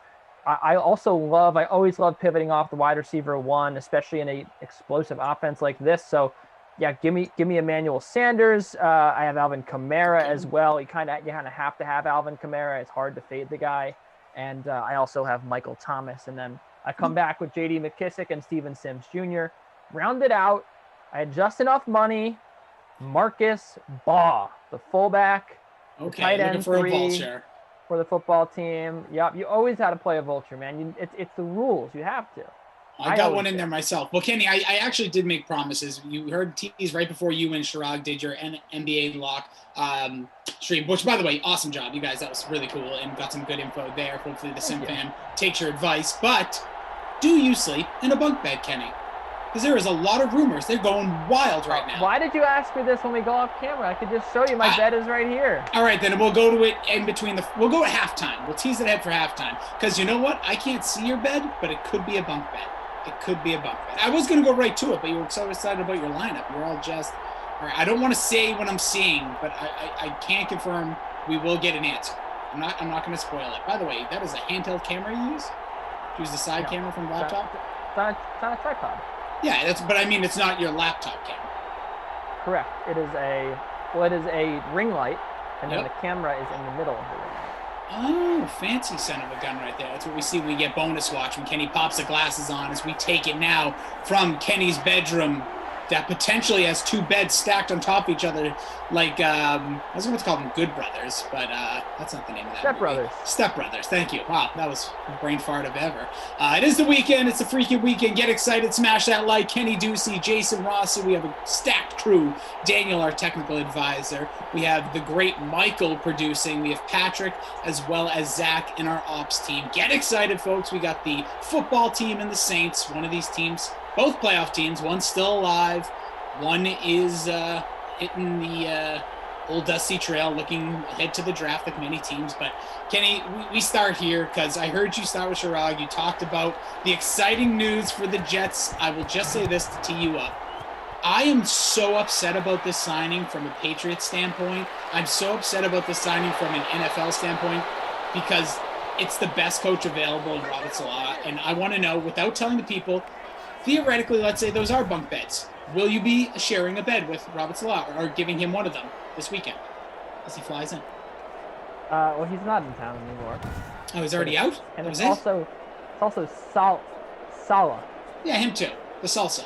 I always love pivoting off the wide receiver one, especially in a explosive offense like this. So, yeah, give me Emmanuel Sanders. I have Alvin Kamara as well. You kind of have to have Alvin Kamara. It's hard to fade the guy. And I also have Michael Thomas. And then I come back with J.D. McKissick and Steven Sims Jr. Rounded out, I had just enough money. Marcus Baugh, the fullback, tight end for a vulture. For the football team. Yep, you always had to play a vulture, man. It's the rules. You have to. I got one in there myself. Well, Kenny, I actually did make promises. You heard tease right before you and Chirag did your NBA lock stream, which, by the way, awesome job. You guys, that was really cool and got some good info there. Hopefully the Sim fan takes your advice. But do you sleep in a bunk bed, Kenny? Because there is a lot of rumors. They're going wild right now. Why did you ask me this when we go off camera? I could just show you my bed is right here. All right, then we'll go to it in between we'll go at halftime. We'll tease it ahead for halftime. Because you know what? I can't see your bed, but it could be a bunk bed. It could be a bunk bed. I was going to go right to it, but you were so excited about your lineup. You're all just, all right, I don't want to say what I'm seeing, but I can confirm we will get an answer. I'm not going to spoil it. By the way, that is a handheld camera you use? Use the side camera from the laptop? It's not a tripod. Yeah, but I mean, it's not your laptop camera. Correct. It is a ring light, and then the camera is in the middle of the ring light. Oh, fancy son of a gun right there. That's what we see when we get bonus watch when Kenny pops the glasses on as we take it now from Kenny's bedroom that potentially has two beds stacked on top of each other, like I was going to call them Good Brothers, but that's not the name of that. Step Brothers. Step Brothers. Thank you. Wow, that was a brain fart of ever. It is the weekend. It's a freaking weekend. Get excited. Smash that like. Kenny Ducey, Jason Rossi. We have a stacked crew. Daniel, our technical advisor. We have the great Michael producing. We have Patrick as well as Zach and our ops team. Get excited, folks. We got the football team and the Saints. One of these teams, both playoff teams. One's still alive. One is hitting the old dusty trail, looking ahead to the draft like many teams. But Kenny, we start here because I heard you start with Sharag. You talked about the exciting news for the Jets. I will just say this to tee you up. I am so upset about this signing from a Patriots standpoint. I'm so upset about this signing from an NFL standpoint because it's the best coach available in Robert Saleh. And I want to know, without telling the people, theoretically, let's say those are bunk beds. Will you be sharing a bed with Robert Saleh or giving him one of them this weekend as he flies in? Well, he's not in town anymore. Oh, he's already out? And it's also Saleh. Yeah, him too. The salsa.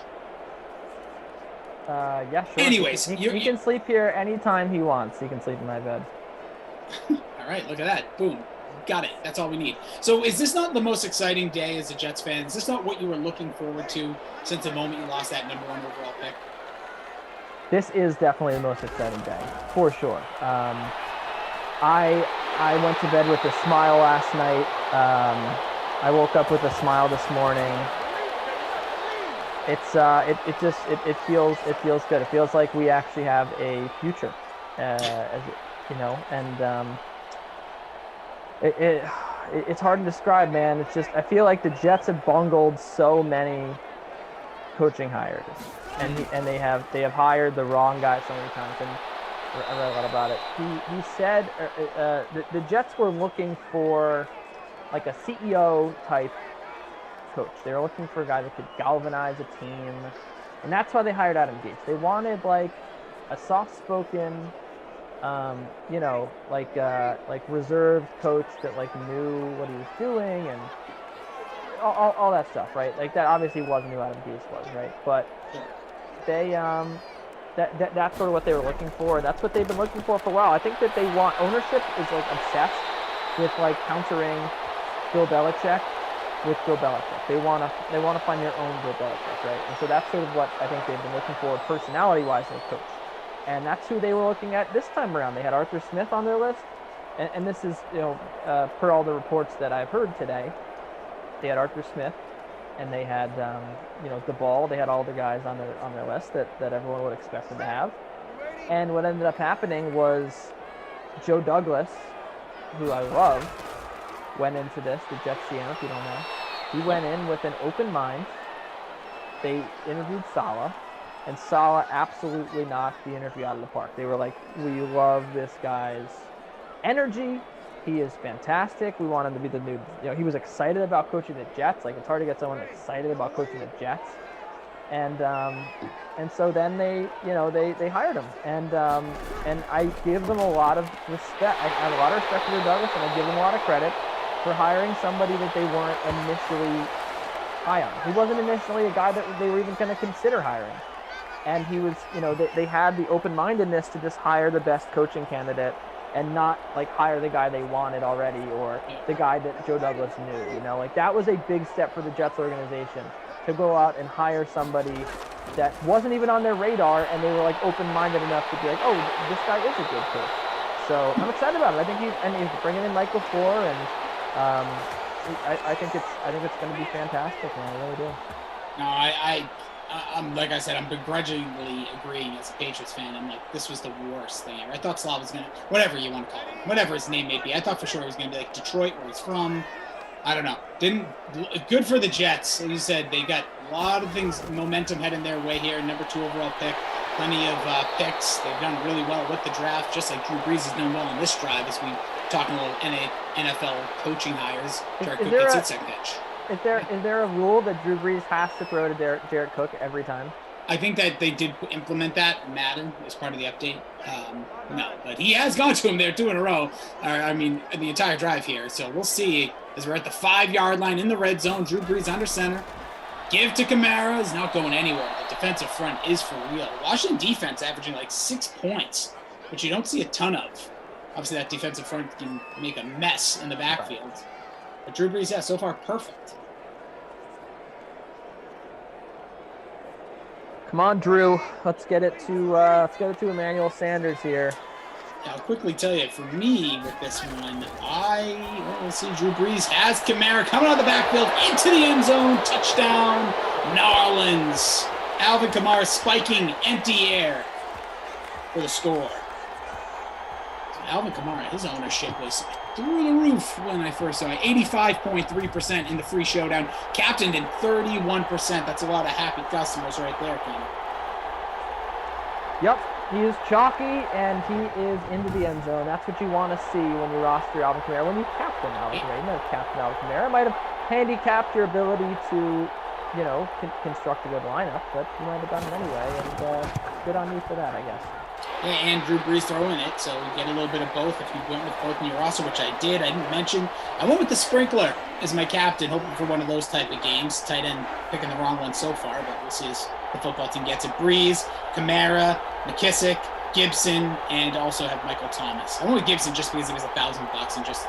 Yeah, sure. Anyways, he can sleep here anytime he wants. He can sleep in my bed. All right, look at that. Boom. Got it. That's all we need. So is this not the most exciting day as a Jets fan? Is this not what you were looking forward to since the moment you lost that number 1 overall pick? This is definitely the most exciting day, for sure. I went to bed with a smile last night. I woke up with a smile this morning. It's it feels good. It feels like we actually have a future, as you know, and it's hard to describe, man. It's just I feel like the Jets have bungled so many coaching hires, and they have hired the wrong guy so many times. And I read a lot about it. He said the Jets were looking for like a CEO type coach. They were looking for a guy that could galvanize a team, and that's why they hired Adam Gase. They wanted like a soft-spoken, like reserved coach that like knew what he was doing and all that stuff, right? Like that obviously wasn't who Adam Gase was, right? But they that's sort of what they were looking for. That's what they've been looking for a while. I think that they want ownership is like obsessed with like countering Bill Belichick with Bill Belichick. They want to find their own Bill Belichick, right? And so that's sort of what I think they've been looking for personality-wise in a coach. And that's who they were looking at this time around. They had Arthur Smith on their list, and this is, per all the reports that I've heard today, they had Arthur Smith, and they had, DeBall. They had all the guys on their list that everyone would expect them to have. And what ended up happening was Joe Douglas, who I love, went into this, the Jets GM, if you don't know. He went in with an open mind. They interviewed Saleh, and Saleh absolutely knocked the interview out of the park. They were like, we love this guy's energy. He is fantastic. We want him to be the new, he was excited about coaching the Jets. Like, it's hard to get someone excited about coaching the Jets. And so then they hired him. And I give them a lot of respect. I have a lot of respect for Joe Douglas, and I give them a lot of credit for hiring somebody that they weren't initially high on. He wasn't initially a guy that they were even going to consider hiring. And he was, they had the open-mindedness to just hire the best coaching candidate and not like hire the guy they wanted already or the guy that Joe Douglas knew, like that was a big step for the Jets organization to go out and hire somebody that wasn't even on their radar, and they were like open-minded enough to be like, oh, this guy is a good coach. So I'm excited about it. I think he's bringing in Mike LaFleur, and I think it's going to be fantastic, man. I really do. No, I'm like I said, I'm begrudgingly agreeing as a Patriots fan. I'm like, this was the worst thing ever. I thought Slav was going to, whatever you want to call him, whatever his name may be. I thought for sure he was going to be like Detroit, where he's from. I don't know. Good for the Jets. Like you said, they got a lot of things, momentum heading their way here. Number 2 overall pick, plenty of picks. They've done really well with the draft, just like Drew Brees has done well in this drive as we talking about NFL coaching hires. Jared Cook gets it second pitch. Is there a rule that Drew Brees has to throw to Jared Cook every time? I think that they did implement that. Madden as part of the update. No, but he has gone to him there 2 in a row. The entire drive here. So we'll see as we're at the 5-yard line in the red zone. Drew Brees under center. Give to Kamara. He's not going anywhere. The defensive front is for real. Washington defense averaging like 6 points, which you don't see a ton of. Obviously, that defensive front can make a mess in the backfield. But Drew Brees, yeah, so far perfect. Come on, Drew. Let's get it to Emmanuel Sanders here. I'll quickly tell you, for me with this one, let's see, Drew Brees has Kamara coming out of the backfield into the end zone, touchdown, Narlands. Alvin Kamara spiking empty air for the score. So Alvin Kamara, his ownership was through the roof when I first saw it. 85.3% in the free showdown, captained in 31%. That's a lot of happy customers right there, Kenny. Yep. He is chalky, and he is into the end zone. That's what you want to see when you roster Alvin Kamara. When you captain Alvin Kamara, you might have captained Alvin Kamara. It might have handicapped your ability to, construct a good lineup, but you might have done it anyway, and good on you for that, I guess. Yeah, and Drew Brees throwing it, so you get a little bit of both if you went with both in your roster, which I did. I didn't mention. I went with the Sprinkler as my captain, hoping for one of those type of games. Tight end picking the wrong one so far, but we'll see as the football team gets it. Brees, Kamara, McKissick, Gibson, and also have Michael Thomas. I went with Gibson just because it was $1,000 and just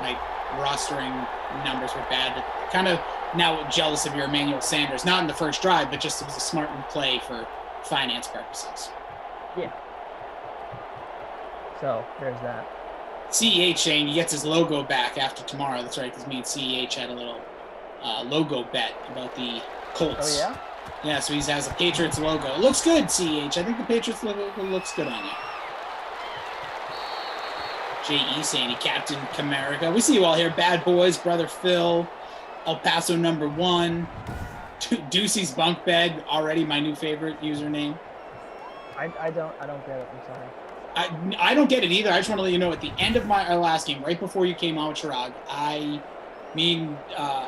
my rostering numbers were bad. Kind of now jealous of your Emmanuel Sanders, not in the first drive, but just it was a smart play for finance purposes. Yeah. So there's that. CEH saying he gets his logo back after tomorrow. That's right, because me and CEH had a little logo bet about the Colts. Oh, yeah? Yeah, so he has a Patriots logo. It looks good, CEH. I think the Patriots logo looks good on you. J.E. saying he captained Kamara. We see you all here. Bad Boys, Brother Phil, El Paso #1, Ducey's Bunk Bed, already my new favorite username. I don't get it. I'm sorry. I don't get it either. I just want to let you know, at the end of our last game, right before you came on with Chirag, me and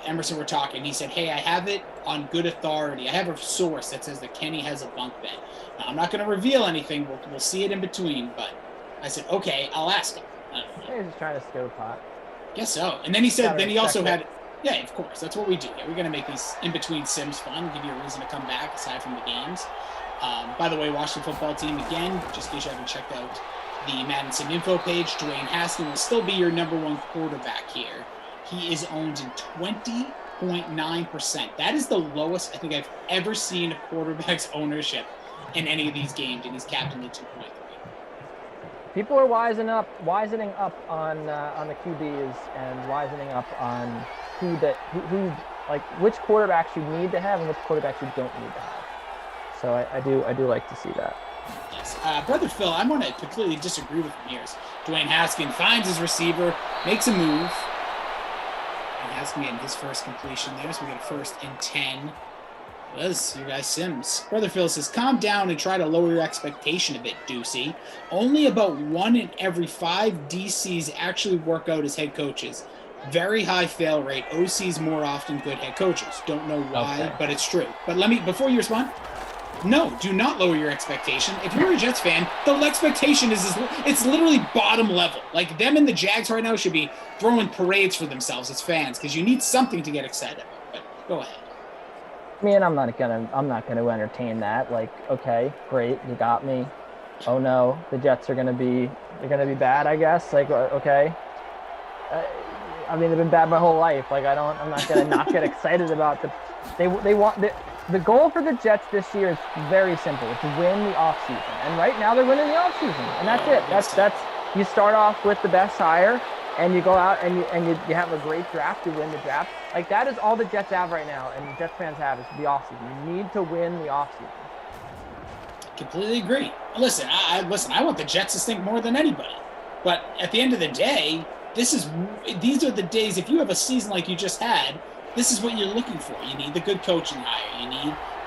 Emerson were talking. He said, hey, I have it on good authority. I have a source that says that Kenny has a bunk bed. Now, I'm not going to reveal anything. We'll see it in between. But I said, okay, I'll ask him. He's just trying to stir pot. Guess so. And then he said, then he also had, yeah, of course. That's what we do. Yeah, we're going to make these in-between sims fun, give you a reason to come back aside from the games. By the way, Washington football team, again, just in case you haven't checked out the Madden Sim info page, Dwayne Haskins will still be your #1 quarterback here. He is owned in 20.9%. That is the lowest I think I've ever seen a quarterback's ownership in any of these games, and he's captained at 2.3. People are wisening up on the QBs and wisening up on who which quarterbacks you need to have and which quarterbacks you don't need to have. So I do like to see that. Yes. Brother Phil, I want to completely disagree with him here. Dwayne Haskins finds his receiver, makes a move. And Haskins getting his first completion there, so we get a 1st and 10. Was your guy Sims. Brother Phil says, calm down and try to lower your expectation a bit, Ducey. Only about 1 in every 5 DCs actually work out as head coaches. Very high fail rate. OCs more often good head coaches. Don't know why, but it's true. But before you respond, no, do not lower your expectation. If you're a Jets fan, the expectation it's literally bottom level. Like, them and the Jags right now should be throwing parades for themselves as fans because you need something to get excited about. But go ahead. Man, I'm not gonna entertain that. Like, okay, great, you got me. Oh no, the Jets are gonna be bad, I guess. Like, okay. I mean, they've been bad my whole life. Like, I'm not gonna not get excited about the goal for the Jets this year is very simple. It's to win the offseason. And right now they're winning the offseason. And that's it. That's you start off with the best hire and you go out and you have a great draft, you win the draft. Like, that is all the Jets have right now, and the Jets fans have is the offseason. You need to win the offseason. Completely agree. Listen, I want the Jets to stink more than anybody. But at the end of the day, these are the days, if you have a season like you just had, this is what you're looking for. You need the good coaching hire.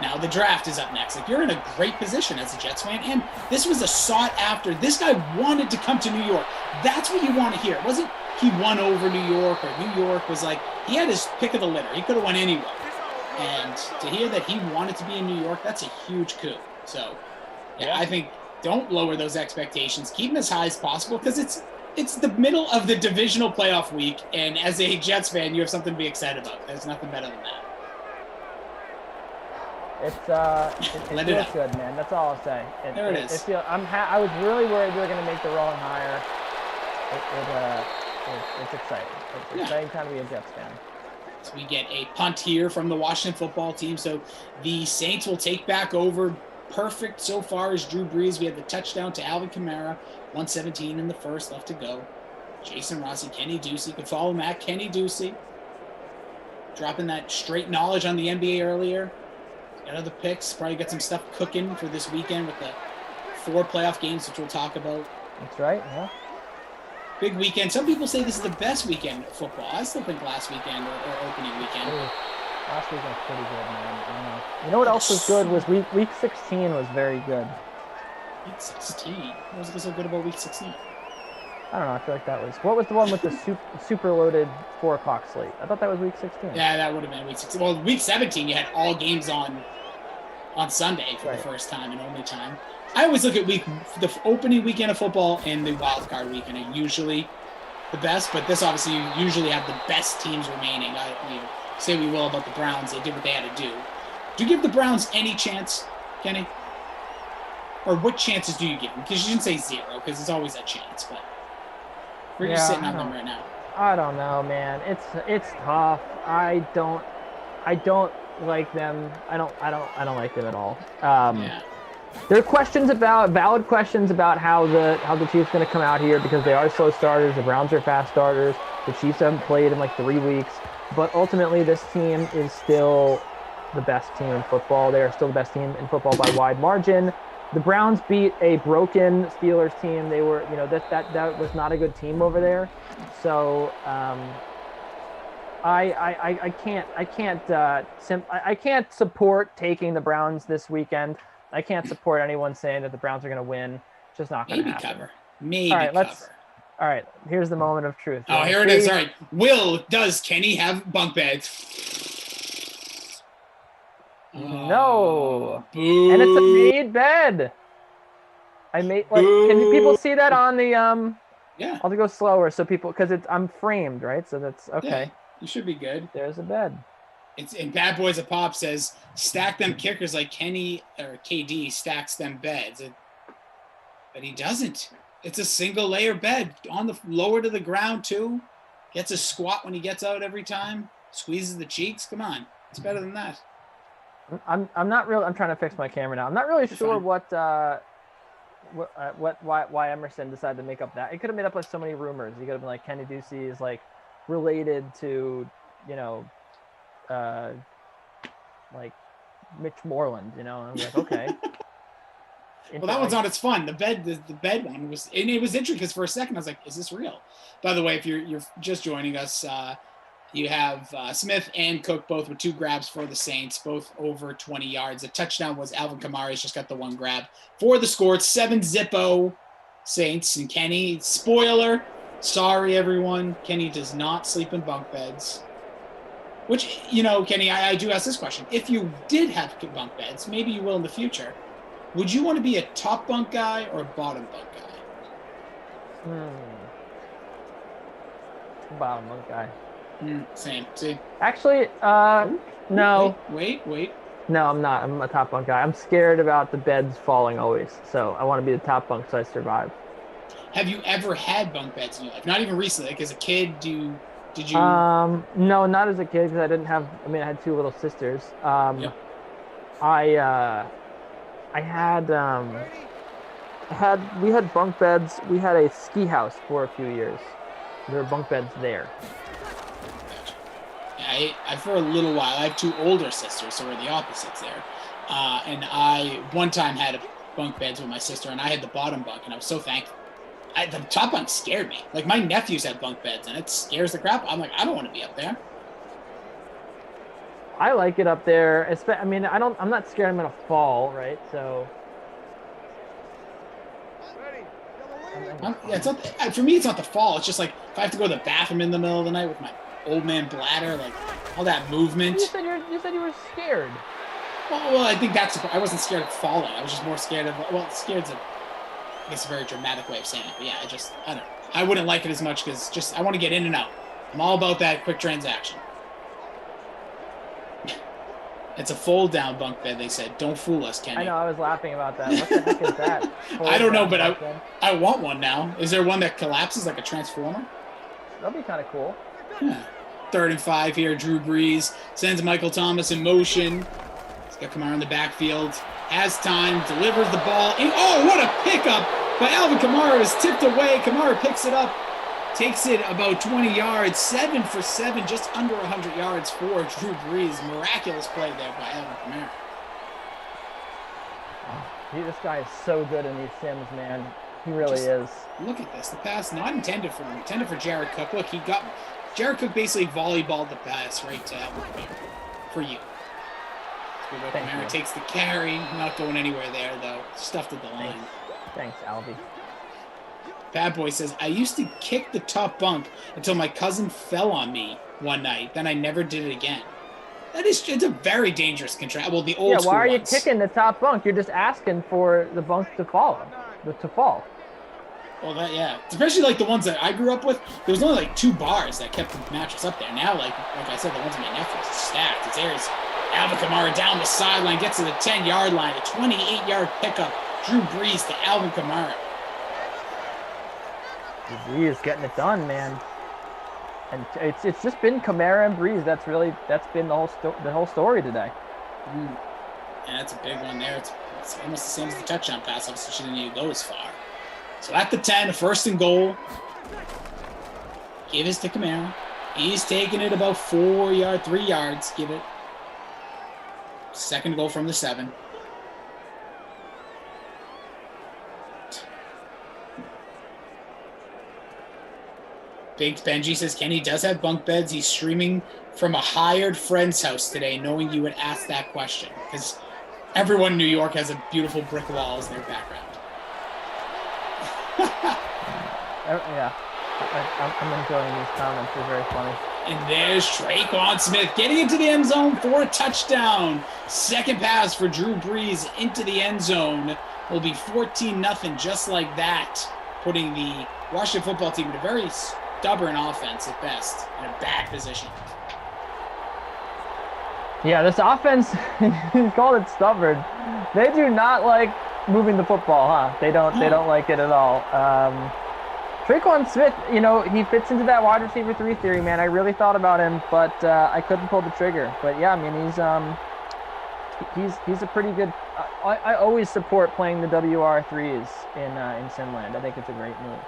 Now the draft is up next. Like, you're in a great position as a Jets fan, and this was a sought after. This guy wanted to come to New York. That's what you want to hear. It wasn't he won over New York, or New York was like, he had his pick of the litter. He could have won anywhere. And to hear that he wanted to be in New York, that's a huge coup. So, yeah, I think don't lower those expectations. Keep them as high as possible because it's the middle of the divisional playoff week, and as a Jets fan, you have something to be excited about. There's nothing better than that. It feels good, man. That's all I'll say. There it is. I was really worried they were going to make the wrong hire. It's exciting. It's exciting time to be a Jets fan. So we get a punt here from the Washington football team. So the Saints will take back over. Perfect so far is Drew Brees. We have the touchdown to Alvin Kamara. 117 in the first, left to go. Jason Rossi, Kenny Ducey. You can follow him at Kenny Ducey. Dropping that straight knowledge on the NBA earlier. Got other picks. Probably got some stuff cooking for this weekend with the 4 playoff games, which we'll talk about. That's right, yeah. Big weekend. Some people say this is the best weekend of football. I still think last weekend or opening weekend. Last weekend was pretty good, man. I don't know. You know what else was good was week 16 was very good. Week 16? What was so good about week 16? I don't know. I feel like that was. What was the one with the super loaded 4 o'clock slate? I thought that was week 16. Yeah, that would have been week 16. Well, week 17, you had all games on Sunday for the first time and only time. I always look at the opening weekend of football and the wild card weekend are usually the best, but this obviously you usually have the best teams remaining. Say we will about the Browns. They did what they had to do. Do you give the Browns any chance, Kenny? Or what chances do you give them? Because you didn't say 0, because it's always a chance, but we're just sitting on them right now. I don't know, man. It's tough. I don't like them. I don't like them at all. There are valid questions about how the Chiefs are going to come out here because they are slow starters. The Browns are fast starters. The Chiefs haven't played in like 3 weeks. But ultimately, this team is still the best team in football. They are still the best team in football by wide margin. The Browns beat a broken Steelers team. They were, that was not a good team over there. So I can't support taking the Browns this weekend. I can't support anyone saying that the Browns are going to win. It's just not going to happen. Maybe cover. All right, here's the moment of truth. Oh, here it is. All right. Does Kenny have bunk beds? No. Boo. And it's a made bed. Can people see that on the Yeah. I'll have to go slower so people because I'm framed, right? So that's okay. Yeah, you should be good. There's a bed. And Bad Boys of Pop says stack them kickers like Kenny or KD stacks them beds. But he doesn't. It's a single layer bed on the lower to the ground too. Gets a squat when he gets out every time. Squeezes the cheeks. Come on, it's better than that. I'm not real. I'm trying to fix my camera now. I'm not really sure why Emerson decided to make up that. It could have made up like so many rumors. He could have been like Kenny Ducey is like related to like Mitch Moreland. And I'm like okay. Well, that one's not as fun. The bed one was, and it was interesting because for a second I was like, "Is this real?" By the way, if you're just joining us, you have Smith and Cook both with 2 grabs for the Saints, both over 20 yards. The touchdown was Alvin Kamara. He's just got the 1 grab for the score. It's 7-0 Saints and Kenny. Spoiler, sorry everyone. Kenny does not sleep in bunk beds. Which Kenny, I do ask this question: if you did have bunk beds, maybe you will in the future. Would you want to be a top bunk guy or a bottom bunk guy? Bottom bunk guy. Same. See? Actually, no. Wait. No, I'm not. I'm a top bunk guy. I'm scared about the beds falling always. So I want to be the top bunk so I survive. Have you ever had bunk beds in your life? Not even recently. Like as a kid, did you? No, not as a kid because I didn't have. I mean, I had 2 little sisters. Yep. We had bunk beds. We had a ski house for a few years. There were bunk beds there. I for a little while, I have 2 older sisters, so we're the opposites there. And I one time had bunk beds with my sister, and I had the bottom bunk, and I was so thankful. The top bunk scared me. Like my nephews had bunk beds, and it scares the crap. I'm like, I don't want to be up there. I like it up there. I'm not scared I'm gonna fall, right? So. It's not, for me, it's not the fall. It's just like if I have to go to the bathroom in the middle of the night with my old man bladder, like all that movement. You said you were scared. Well, I think I wasn't scared of falling. I was just more scared of. Well, scared's I guess a very dramatic way of saying it. But yeah, I don't know. I wouldn't like it as much because I want to get in and out. I'm all about that quick transaction. It's a fold down bunk bed, they said. Don't fool us, Kenny. I know, I was laughing about that. What the heck is that? I don't know, but Fold down I want one now. Is there one that collapses like a transformer? That'd be kind of cool. Yeah. 3rd and 5 here. Drew Brees sends Michael Thomas in motion. He's got Kamara in the backfield. Has time, delivers the ball. And, oh, what a pickup by Alvin Kamara. Is tipped away. Kamara picks it up. Takes it about 20 yards. 7 for 7, just under 100 yards for Drew Brees. Miraculous play there by Alvin Kamara. This guy is so good in these sims, man. He really is. Look at this. The pass not intended for him. Intended for Jared Cook. Look, Jared Cook basically volleyballed the pass right to Alvin Kamara. For you. Kamara takes the carry. Not going anywhere there, though. Stuffed at the line. Thanks, Albie. Bad Boy says, I used to kick the top bunk until my cousin fell on me one night. Then I never did it again. It's a very dangerous contract. Well, the old school why are you ones. kicking the top bunk? You're just asking for the bunk to fall. Well, especially like the ones that I grew up with. There was only like 2 bars that kept the mattress up there. Now, like I said, the ones in my nephews are stacked. There's Alvin Kamara down the sideline, gets to the 10-yard line, a 28-yard pickup. Drew Brees to Alvin Kamara. Brees getting it done, man. And it's just been Kamara and Brees. That's been the whole story today. Yeah, that's a big one there. It's almost the same as the touchdown pass. Obviously, she didn't need to go as far. So at the 10, 1st and goal. Give this to Kamara. He's taking it about 3 yards. Give it. 2nd goal from the 7. Big Benji says Kenny does have bunk beds. He's streaming from a hired friend's house today, knowing you would ask that question. Because everyone in New York has a beautiful brick wall as their background. Yeah. I'm enjoying these comments. They're very funny. And there's Traquan Smith getting into the end zone for a touchdown. 2nd pass for Drew Brees into the end zone. Will be 14-0 just like that, putting the Washington football team in a very stubborn offense at best, in a bad position. Yeah, this offense, you called it stubborn. They do not like moving the football, huh? They don't like it at all. Traquan Smith, he fits into that wide receiver 3 theory, man. I really thought about him, but I couldn't pull the trigger. But yeah, I mean, he's a pretty good. I always support playing the WR3s in Simland. I think it's a great move.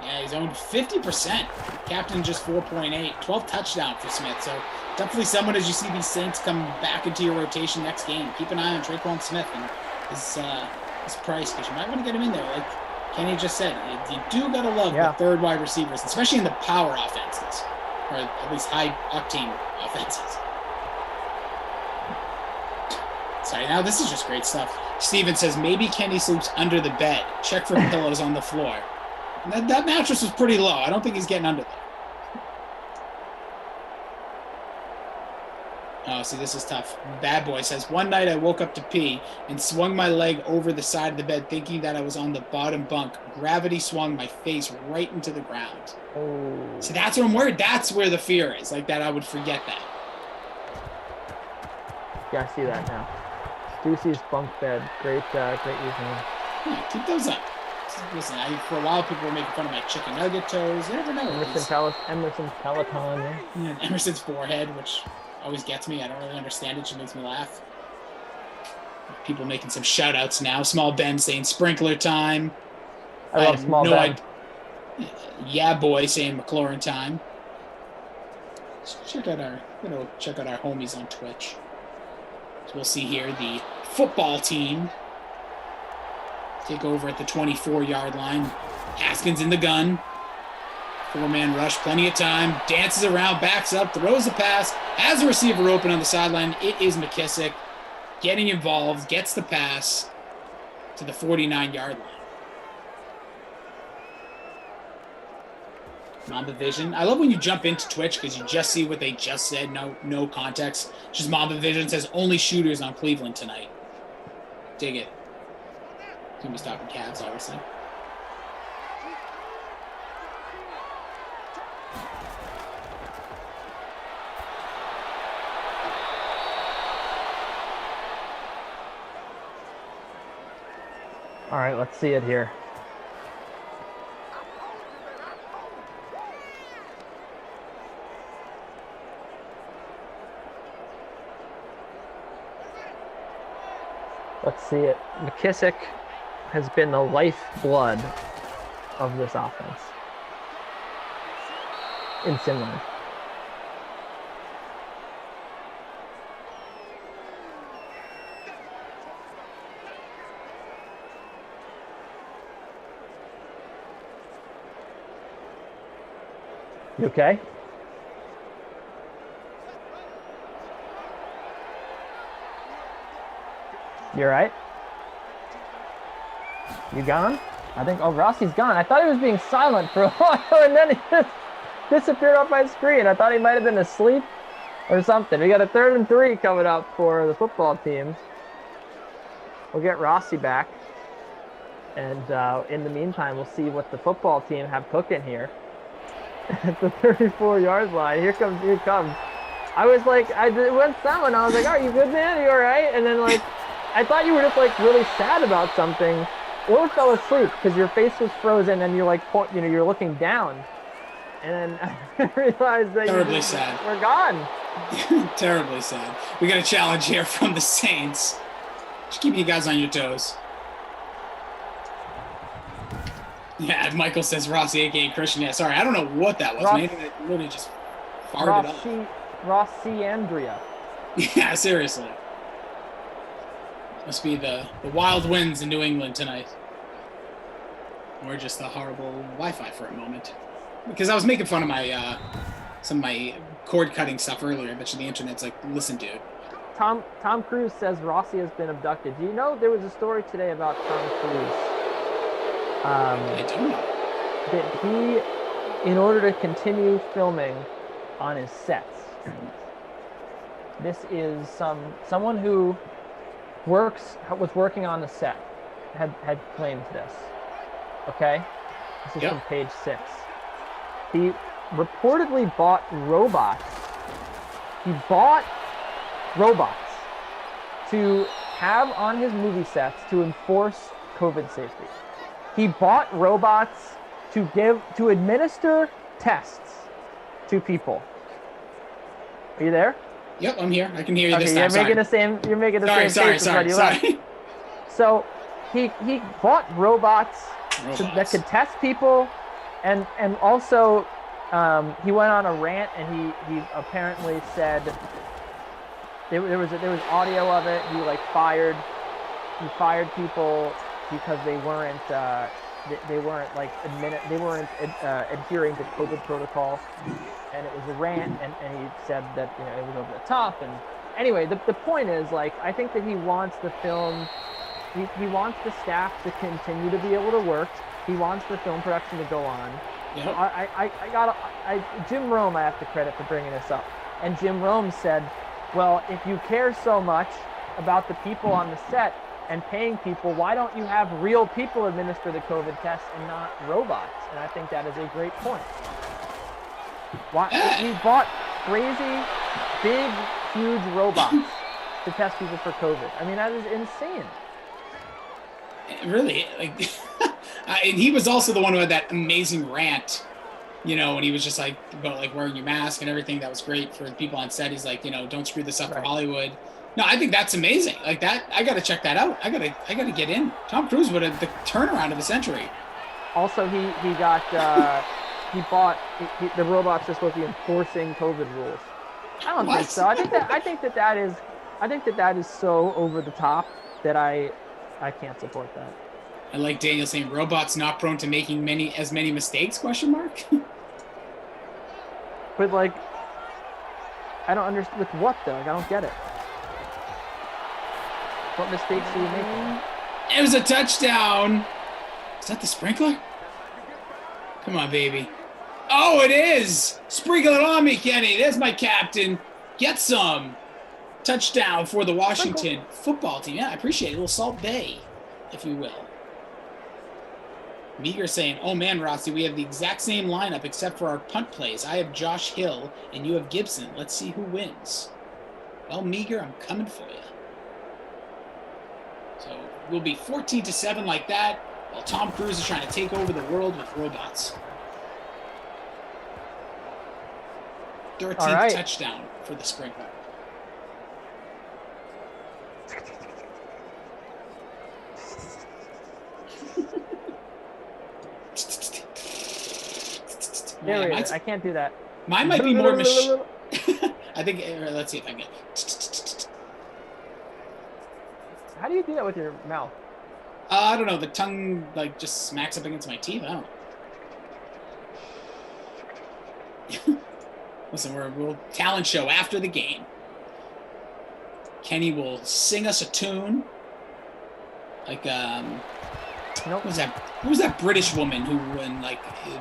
Yeah, he's owned 50%. Captain just 4.8. 12 touchdown for Smith. So definitely someone, as you see these Saints come back into your rotation next game, keep an eye on Traquan Smith and his price, because you might want to get him in there. Like Kenny just said, you do got to love the 3rd wide receivers, especially in the power offenses, or at least high-octane offenses. Sorry, now this is just great stuff. Steven says, maybe Kenny sleeps under the bed. Check for pillows on the floor. That mattress was pretty low. I don't think he's getting under there. Oh, see, this is tough. Bad Boy says, one night I woke up to pee and swung my leg over the side of the bed thinking that I was on the bottom bunk. Gravity swung my face right into the ground. Oh. See, that's what I'm worried. That's where the fear is. Like that, I would forget that. Yeah, I see that now. Ducey's bunk bed. Great username. Yeah, keep those up. Listen, for a while people were making fun of my chicken nugget toes. You never know. Emerson Peloton. Yeah, Emerson's forehead, which always gets me. I don't really understand it. She makes me laugh. People making some shout outs now. Small Ben saying sprinkler time. I love Small Ben. Yeah, boy saying McLaurin time. Check out our homies on Twitch. So we'll see here the football team take over at the 24-yard line. Haskins in the gun. 4-man rush, plenty of time. Dances around, backs up, throws a pass. Has a receiver open on the sideline. It is McKissick getting involved, gets the pass to the 49-yard line. Mamba Vision. I love when you jump into Twitch because you just see what they just said. No context. Just Mamba Vision says only shooters on Cleveland tonight. Dig it. He's stopping Cavs, obviously. All right, let's see it here. Let's see it. McKissick has been the lifeblood of this offense in Finland. You okay? You all right? You gone? I think, oh, Rossi's gone. I thought he was being silent for a while, and then he just disappeared off my screen. I thought he might have been asleep or something. We got a 3rd and 3 coming up for the football team. We'll get Rossi back. And in the meantime, we'll see what the football team have cooking here. At the 34-yard line. Here it comes. I was like, it went silent. I was like, are you good, man? Are you all right? And then, like, I thought you were just, like, really sad about something. Or fell asleep because your face was frozen and you're, like, you're looking down. And then I realized that Terribly sad. We're gone. Terribly sad. We got a challenge here from the Saints. Just keep you guys on your toes. Yeah, Michael says Rossi, a.k.a. Christian. Yeah, sorry, I don't know what that was. Maybe it literally just farted up. Rossi Andrea. Yeah, seriously. Must be the wild winds in New England tonight. Or just the horrible Wi-Fi for a moment. Because I was making fun of my some of my cord cutting stuff earlier. I bet you the internet's like, listen, dude. Tom Cruise says Rossi has been abducted. Do you know there was a story today about Tom Cruise? I don't know. That he, in order to continue filming on his sets, this is someone who was working on the set had claimed this. Okay, this is from page 6. He reportedly bought robots. He bought robots to have on his movie sets to enforce COVID safety. He bought robots to administer tests to people. Are you there? Yep, I'm here. I can hear you okay, this time. You're making the same face as sorry. So he bought robots that could test people, and also he went on a rant and he apparently said there was audio of it. He fired people because they weren't adhering to COVID protocol, and it was a rant, and he said that it was over the top. And anyway, the point is, I think that he wants the film, he wants the staff to continue to be able to work. He wants the film production to go on. Yep. So Jim Rome, I have to credit for bringing this up, and Jim Rome said, well, if you care so much about the people on the set and paying people, why don't you have real people administer the COVID test and not robots? And I think that is a great point. We bought crazy, big, huge robots to test people for COVID. I mean, that is insane. Really, and he was also the one who had that amazing rant, when he was just about wearing your mask and everything. That was great for the people on set. He's like, don't screw this up for Hollywood. No, I think that's amazing. That, I got to check that out. I got to get in. Tom Cruise would have the turnaround of the century. Also, he bought the robots are supposed to be enforcing COVID rules. I don't think so. I think that is so over the top that I can't support that. I like Daniel saying robots not prone to making as many mistakes, ? But I don't understand with what though. I don't get it. What mistakes are you making? It was a touchdown. Is that the sprinkler? Come on, baby. Oh, it is. Sprinkle it on me, Kenny. There's my captain. Get some. Touchdown for the Washington football team. Yeah, I appreciate it. A little Salt Bay, if you will. Meager saying, oh man, Rossi, we have the exact same lineup except for our punt plays. I have Josh Hill and you have Gibson. Let's see who wins. Well, Meager, I'm coming for you. So will be 14-7 like that, while Tom Cruise is trying to take over the world with robots. 13th touchdown for the sprinkler. I can't do that. Mine might be more I think, let's see if I can get. How do you do that with your mouth? I don't know. The tongue like just smacks up against my teeth. I don't know. Listen, we'll talent show after the game. Kenny will sing us a tune. Like Nope. Who was that British woman who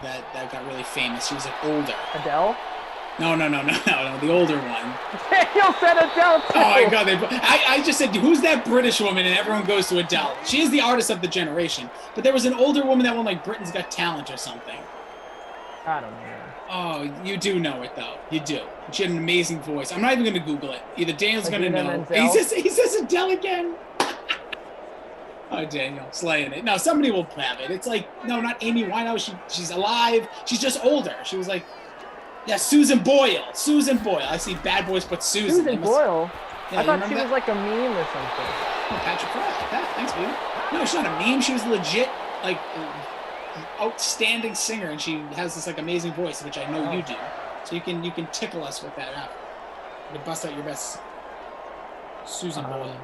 that got really famous? She was like older. Adele? No, the older one. Daniel said Adele too. Oh my God! I just said, who's that British woman? And everyone goes to Adele. She is the artist of the generation. But there was an older woman that won like Britain's Got Talent or something. I don't know. Oh, you do know it though. You do. She had an amazing voice. I'm not even going to Google it. Either Daniel's going to know. He says Adele again. Oh, Daniel, slaying it. No, somebody will have it. It's like, no, not Amy Winehouse. She's alive. She's just older. She was like, yeah, Susan Boyle. I see Bad Boys put Susan. Susan Boyle? Yeah, I thought she was like a meme or something. Oh, Patrick Fry. Thanks, baby. No, she's not a meme. She was legit, like, outstanding singer, and she has this, like, amazing voice, which I know you do. So you can tickle us with that out. You can bust out your best Susan Boyle.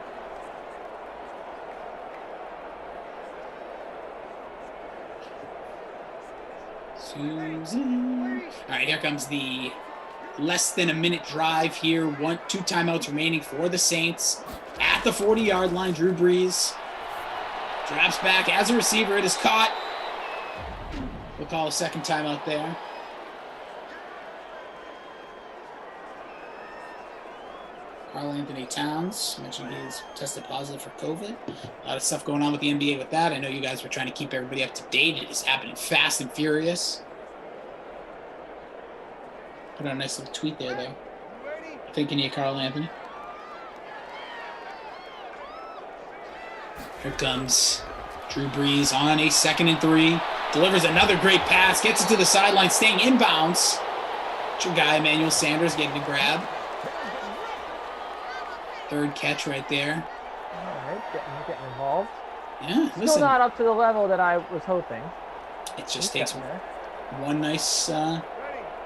Susan. All right, here comes the less than a minute drive here. 2 timeouts remaining for the Saints. At the 40-yard line, Drew Brees drops back as a receiver. It is caught. We'll call a second timeout there. Karl Anthony Towns mentioned he's tested positive for COVID. A lot of stuff going on with the NBA with that. I know you guys were trying to keep everybody up to date. It is happening fast and furious. Put out a nice little tweet there, though. Thinking of you, Karl Anthony. Here comes Drew Brees on a 2nd and 3. Delivers another great pass. Gets it to the sideline, staying inbounds. Your guy, Emmanuel Sanders, getting a grab. 3rd catch right there. All right, getting involved. Yeah, listen. Still not up to the level that I was hoping. It just takes one nice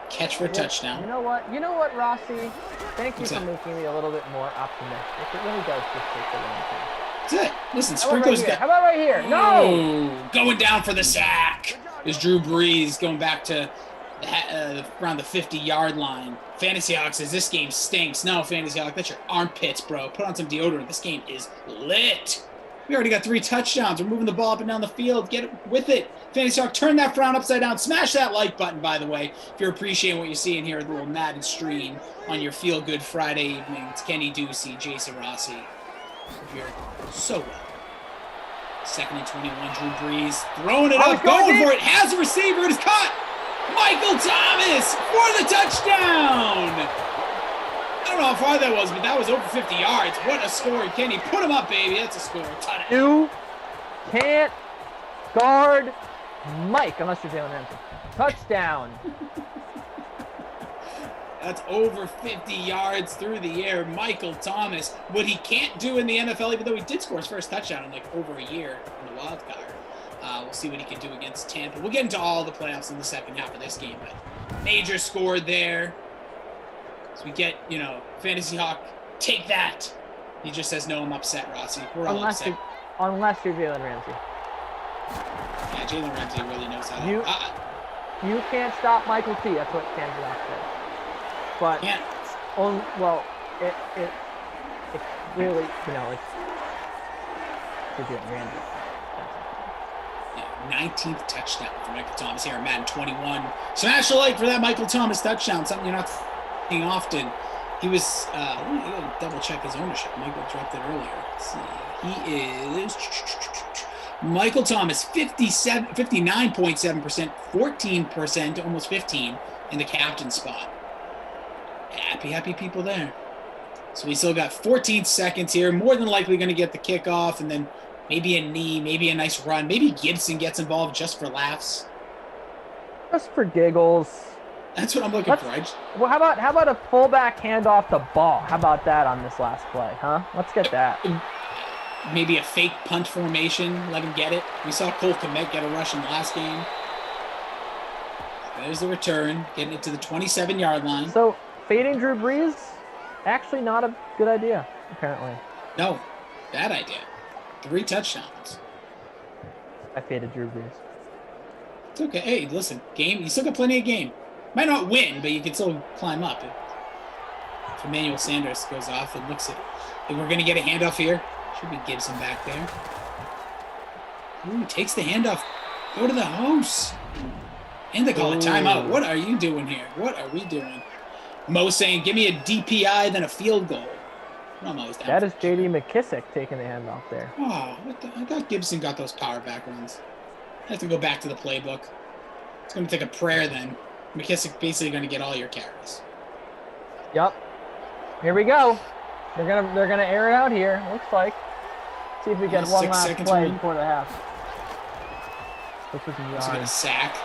catch for a touchdown. You know what, Rossi? Thank you for making me a little bit more optimistic. It really does just take a long time. That's it. Listen, Sprinkler's got. How about right here? No! Going down for the sack. There's Drew Brees going back to around the 50-yard line. Fantasy Hawk says this game stinks. No, Fantasy Hawk, that's your armpits, bro. Put on some deodorant. This game is lit. We already got 3 touchdowns. We're moving the ball up and down the field. Get it with it. Fantasy Hawk, turn that frown upside down. Smash that like button, by the way, if you're appreciating what you're seeing here, the little Madden stream on your Feel Good Friday evening. It's Kenny Ducey, Jason Rossi. You're so well. 2nd and 21, Drew Brees throwing it up, going for it. Has a receiver. It is caught. Michael Thomas for the touchdown. I don't know how far that was, but that was over 50 yards. What a score. Kenny, put him up, baby. That's a score. You can't guard Mike unless you're Jalen Ramsey. Touchdown. That's over 50 yards through the air. Michael Thomas, what he can't do in the NFL, even though he did score his first touchdown in like over a year in the wild card. We'll see what he can do against Tampa. We'll get into all the playoffs in the second half of this game, but major score there. So we get, Fantasy Hawk, take that. He just says, no, I'm upset, Rossi. We're all upset. Unless you're Jalen Ramsey. Yeah, Jalen Ramsey really knows how to. You can't stop Michael T. That's what Kansas said. But, it really, it's you're Jalen Ramsey. 19th touchdown for Michael Thomas here at Madden 21. Smash a like for that Michael Thomas touchdown, something you're not seeing often. He was, double check his ownership. Michael dropped it earlier. Let's see. He is Michael Thomas, 59.7%, 14%, almost 15 in the captain spot. Happy people there. So we still got 14 seconds here. More than likely going to get the kickoff, and then maybe a knee, maybe a nice run. Maybe Gibson gets involved just for laughs. Just for giggles. That's what I'm looking for. Well, how about a fullback handoff the ball? How about that on this last play, huh? Let's get that. Maybe a fake punt formation. Let him get it. We saw Cole Kmet get a rush in the last game. There's the return, getting it to the 27-yard line. So, fading Drew Brees, actually not a good idea, apparently. No, bad idea. 3 touchdowns. I faded Drew Brees. It's okay. Hey, listen, game. You still got plenty of game. Might not win, but you can still climb up. If Emmanuel Sanders goes off and looks at it. We're going to get a handoff here. Should be Gibson back there. Ooh, takes the handoff. Go to the house. And they call a timeout. What are you doing here? What are we doing? Mo saying, give me a DPI, then a field goal. I'm always down. That is J.D. McKissick taking the handoff there. Oh, I thought Gibson got those power back runs. I have to go back to the playbook. It's going to take a prayer then. McKissick basically going to get all your carries. Yep. Here we go. They're gonna air it out here. Looks like. See if we get one last play before the half. This was He's going to sack.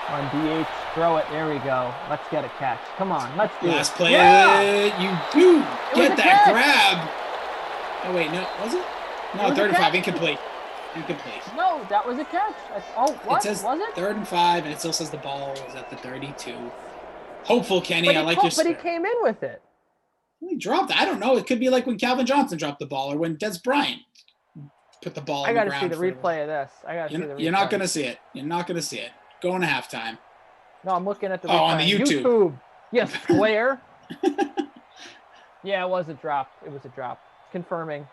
On DH, throw it. There we go. Let's get a catch. Come on, let's do it. Last play. Yeah! You do get that grab. Oh wait, no, was it? No, 3rd and 5, incomplete. No, that was a catch. What? It says was it? 3rd and 5, and it still says the ball was at the 32. Hopeful, Kenny. I like your. But he came in with it. He dropped it. I don't know. It could be like when Calvin Johnson dropped the ball, or when Des Bryant put the ball on the ground. I got to see the replay of this. You're not going to see it. You're not going to see it. Going to halftime. No, I'm looking at the on the YouTube. Yes, where? Yeah, it was a drop. It was a drop. Confirming.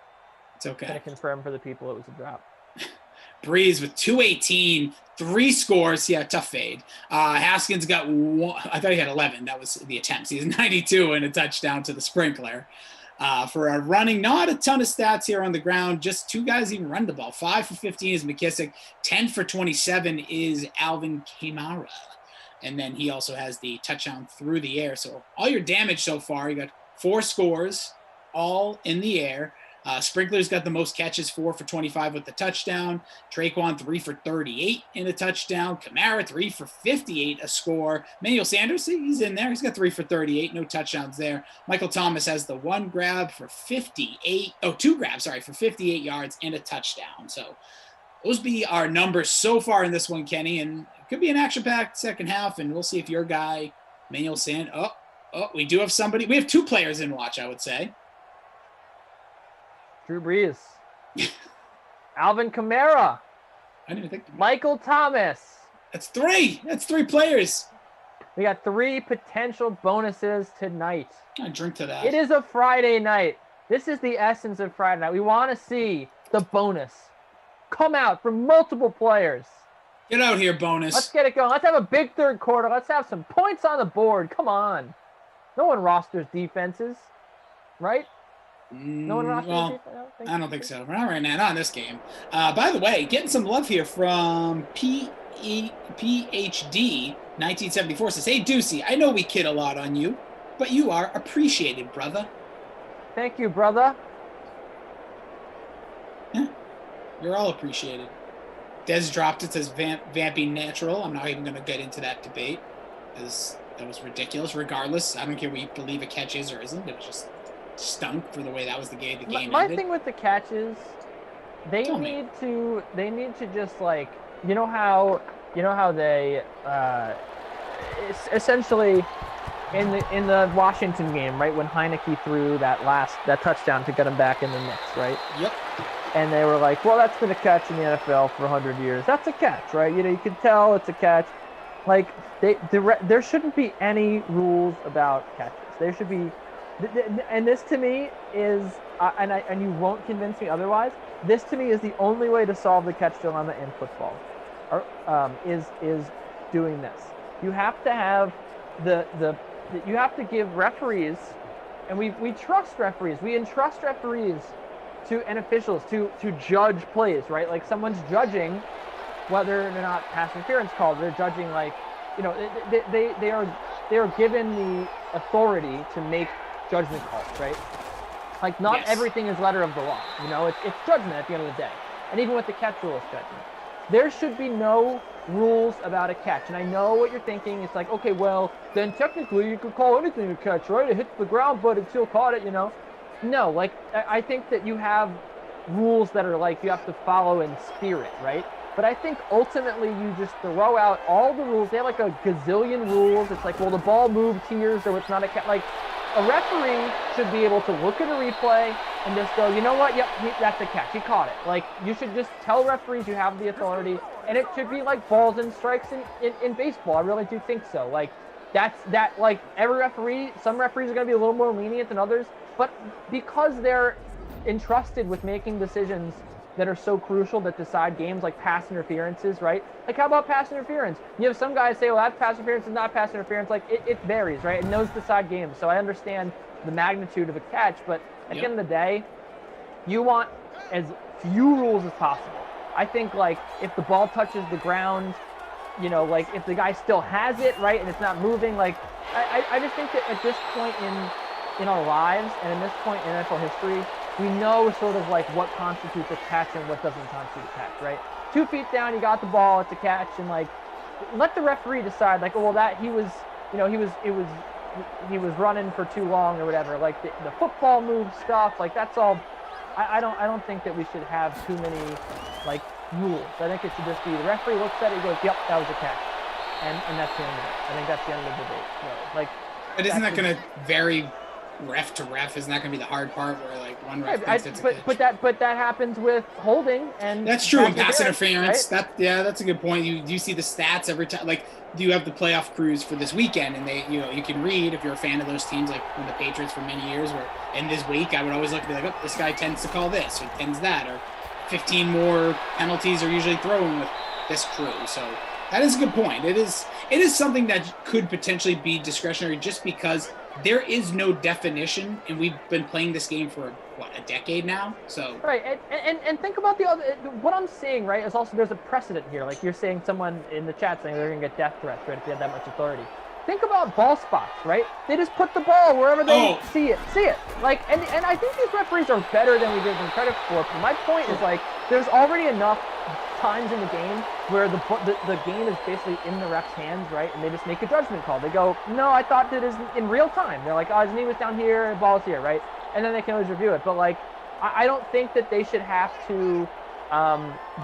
It's okay. Going to confirm for the people it was a drop. Breeze with 218, 3 scores. Yeah, tough fade. Haskins got 1. I thought he had 11. That was the attempts. He's 92 and a touchdown to the sprinkler. For a running, not a ton of stats here on the ground. Just 2 guys even run the ball. 5 for 15 is McKissick. 10 for 27 is Alvin Kamara. And then he also has the touchdown through the air. So all your damage so far, you got 4 scores, all in the air. Sprinkler's got the most catches, 4 for 25 with the touchdown. Traquan, 3 for 38 in a touchdown. Kamara, 3 for 58, a score. Emmanuel Sanders, he's in there. He's got 3 for 38, no touchdowns there. Michael Thomas has the 2 grabs, for 58 yards and a touchdown. So those be our numbers so far in this one, Kenny, and it could be an action-packed second half, and we'll see if your guy, Emmanuel Sanders, we do have somebody. We have 2 players in watch, I would say. Drew Brees. Alvin Kamara. I didn't even think. Michael Thomas. That's 3. That's 3 players. We got 3 potential bonuses tonight. I drink to that. It is a Friday night. This is the essence of Friday night. We want to see the bonus come out from multiple players. Get out here, bonus. Let's get it going. Let's have a big 3rd quarter. Let's have some points on the board. Come on. No one rosters defenses, right? No one rosters defense? I don't think so. Not right now. Not in this game. By the way, getting some love here from PhD 1974 says, "Hey, Deucey, I know we kid a lot on you, but you are appreciated, brother." Thank you, brother. Yeah, you're all appreciated. Des dropped it, says Vampy Natural. I'm not even going to get into that debate, because that was ridiculous. Regardless, I don't care what you believe a catch is or isn't. It was just stunk for the way that was the game. My thing with the catches, they need to just, like, you know how they essentially in the Washington game, right, when Heineke threw that touchdown to get him back in the mix, right? Yep. And they were like, well, that's been a catch in the NFL for 100 years. That's a catch, right? You can tell it's a catch. Like, there shouldn't be any rules about catches. There should be, and this to me is, and you won't convince me otherwise, this to me is the only way to solve the catch dilemma in football, is doing this. You have to have you have to give referees, and we trust referees. We entrust referees and officials to judge plays, right? Like, someone's judging whether or not pass interference called. They're judging, like, they are given the authority to make judgment calls, right? Like, not everything is letter of the law. It's judgment at the end of the day. and even with the catch rule judgment. There should be no rules about a catch. And I know what you're thinking. It's like, okay, well, then technically you could call anything a catch, right? It hits the ground, but it still caught it, No, like, I think that you have rules that are like you have to follow in spirit, right? But I think ultimately you just throw out all the rules. They have like a gazillion rules. It's like, well, the ball moved here, so it's not a catch. Like, a referee should be able to look at a replay and just go, you know what? Yep, that's a catch. He caught it. Like, you should just tell referees you have the authority, and it should be like balls and strikes in baseball. I really do think so. Like, like every referee, some referees are going to be a little more lenient than others, but because they're entrusted with making decisions that are so crucial that decide games, like pass interferences, right? Like, how about pass interference? You have some guys say, well, that's pass interference, is not pass interference. Like, it varies, right? And those decide games. So I understand the magnitude of a catch, but at the end of the day, you want as few rules as possible. I think, like, if the ball touches the ground, like, if the guy still has it, right, and it's not moving, like, I just think that at this point in our lives and in this point in NFL history, we know sort of like what constitutes a catch and what doesn't constitute a catch, right? 2 feet down, you got the ball, it's a catch, and like, let the referee decide, like, oh, well, that he was running for too long or whatever. Like, the football move stuff, like, that's all. I don't think that we should have too many like rules. I think it should just be the referee looks at it, he goes, yep, that was a catch, and that's the end of it. I think that's the end of the debate. So, like, but isn't that going to vary ref to ref? Isn't that going to be the hard part where like one ref thinks it's a catch? But that happens with holding, and that's true. And pass interference, right? That's a good point. You see the stats every time. Like, do you have the playoff crews for this weekend? And they, you can read if you're a fan of those teams, like when the Patriots for many years were in this week. I would always look and be like, oh, this guy tends to call this or tends that, or 15 more penalties are usually thrown with this crew. So that is a good point. It is something that could potentially be discretionary just because there is no definition, and we've been playing this game for a decade now. So right, and think about the other. What I'm seeing, right, is also there's a precedent here. Like, you're saying someone in the chat saying they're gonna get death threats, right, if they have that much authority. Think about ball spots, right? They just put the ball wherever they see it. Like, and I think these referees are better than we give them credit for. But my point is, like, there's already enough times in the game where the game is basically in the ref's hands, right? And they just make a judgment call. They go, no, I thought that is in real time. They're like, oh, his knee was down here, the ball's here, right? And then they can always review it. But, like, I don't think that they should have to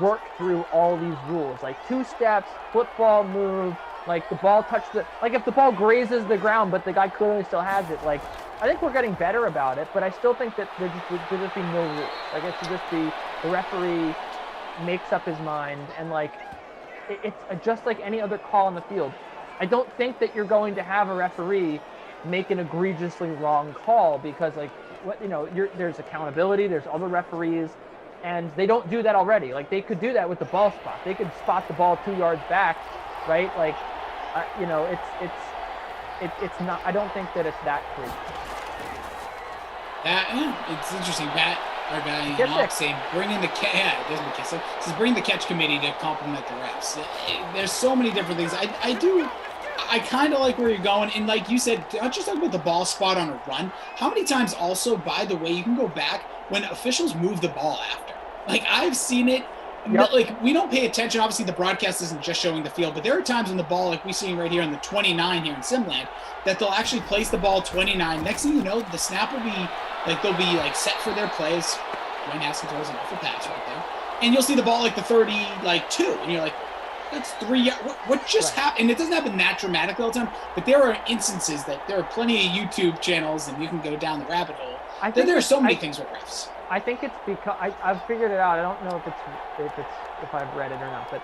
work through all these rules. Like, 2 steps, football move, like, the ball touched like, if the ball grazes the ground but the guy clearly still has it, like, I think we're getting better about it, but I still think that there just be no rules. Like, it should just be the referee makes up his mind, and like, it's just like any other call on the field. I don't think that you're going to have a referee make an egregiously wrong call because, like, there's accountability, there's other referees, and they don't do that already. Like, they could do that with the ball spot. They could spot the ball 2 yards back, right? Like, it's not. I don't think that it's that crazy. It's interesting, Pat. Our guy saying bring in the bring the catch committee to complement the refs. There's so many different things. I kind of like where you're going, and like you said, not just talk about the ball spot on a run. How many times also, by the way, you can go back when officials move the ball after. Like, I've seen it. Yep. Like, we don't pay attention. Obviously, the broadcast isn't just showing the field, but there are times when the ball, like we see right here on the 29 here in Simland, that they'll actually place the ball 29. Next thing you know, the snap will be like, they'll be like set for their plays. Dwayne Haskins throws an awful pass right there, and you'll see the ball like the 32, and you're like, that's 3 yards. What just happened? And it doesn't happen that dramatically all the time, but there are instances that there are plenty of YouTube channels, and you can go down the rabbit hole. There are so many things with refs. I think it's because I've figured it out. I don't know if I've read it or not, but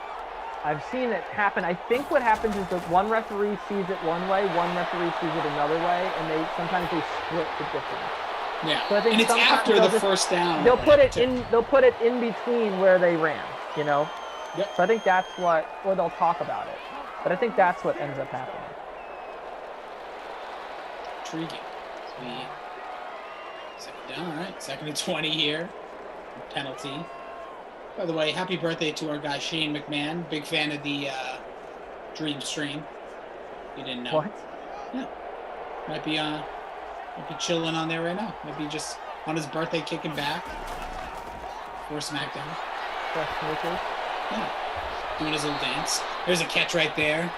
I've seen it happen. I think what happens is that one referee sees it one way, one referee sees it another way, and sometimes they split the difference. Yeah, so I think and it's after the first down. They'll put it in between where they ran, Yep. So I think that's or they'll talk about it, but I think that's what ends up happening. Intriguing. Second down, all right. 2nd and 20 here. Penalty. By the way, happy birthday to our guy Shane McMahon. Big fan of the Dream Stream. You didn't know. What? Yeah. Might be chilling on there right now. Might be just on his birthday kicking back for SmackDown. for sneakers. Yeah. Doing his little dance. There's a catch right there.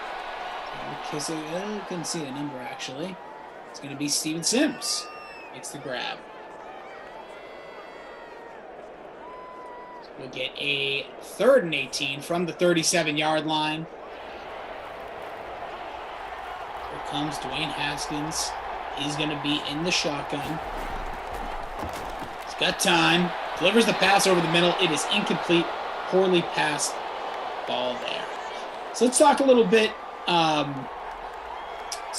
Couldn't see the number, actually. It's going to be Steven Sims. Makes the grab. We'll get a 3rd and 18 from the 37-yard line. Here comes Dwayne Haskins. He's going to be in the shotgun. He's got time. Delivers the pass over the middle. It is incomplete. Poorly passed ball there. So let's talk a little bit.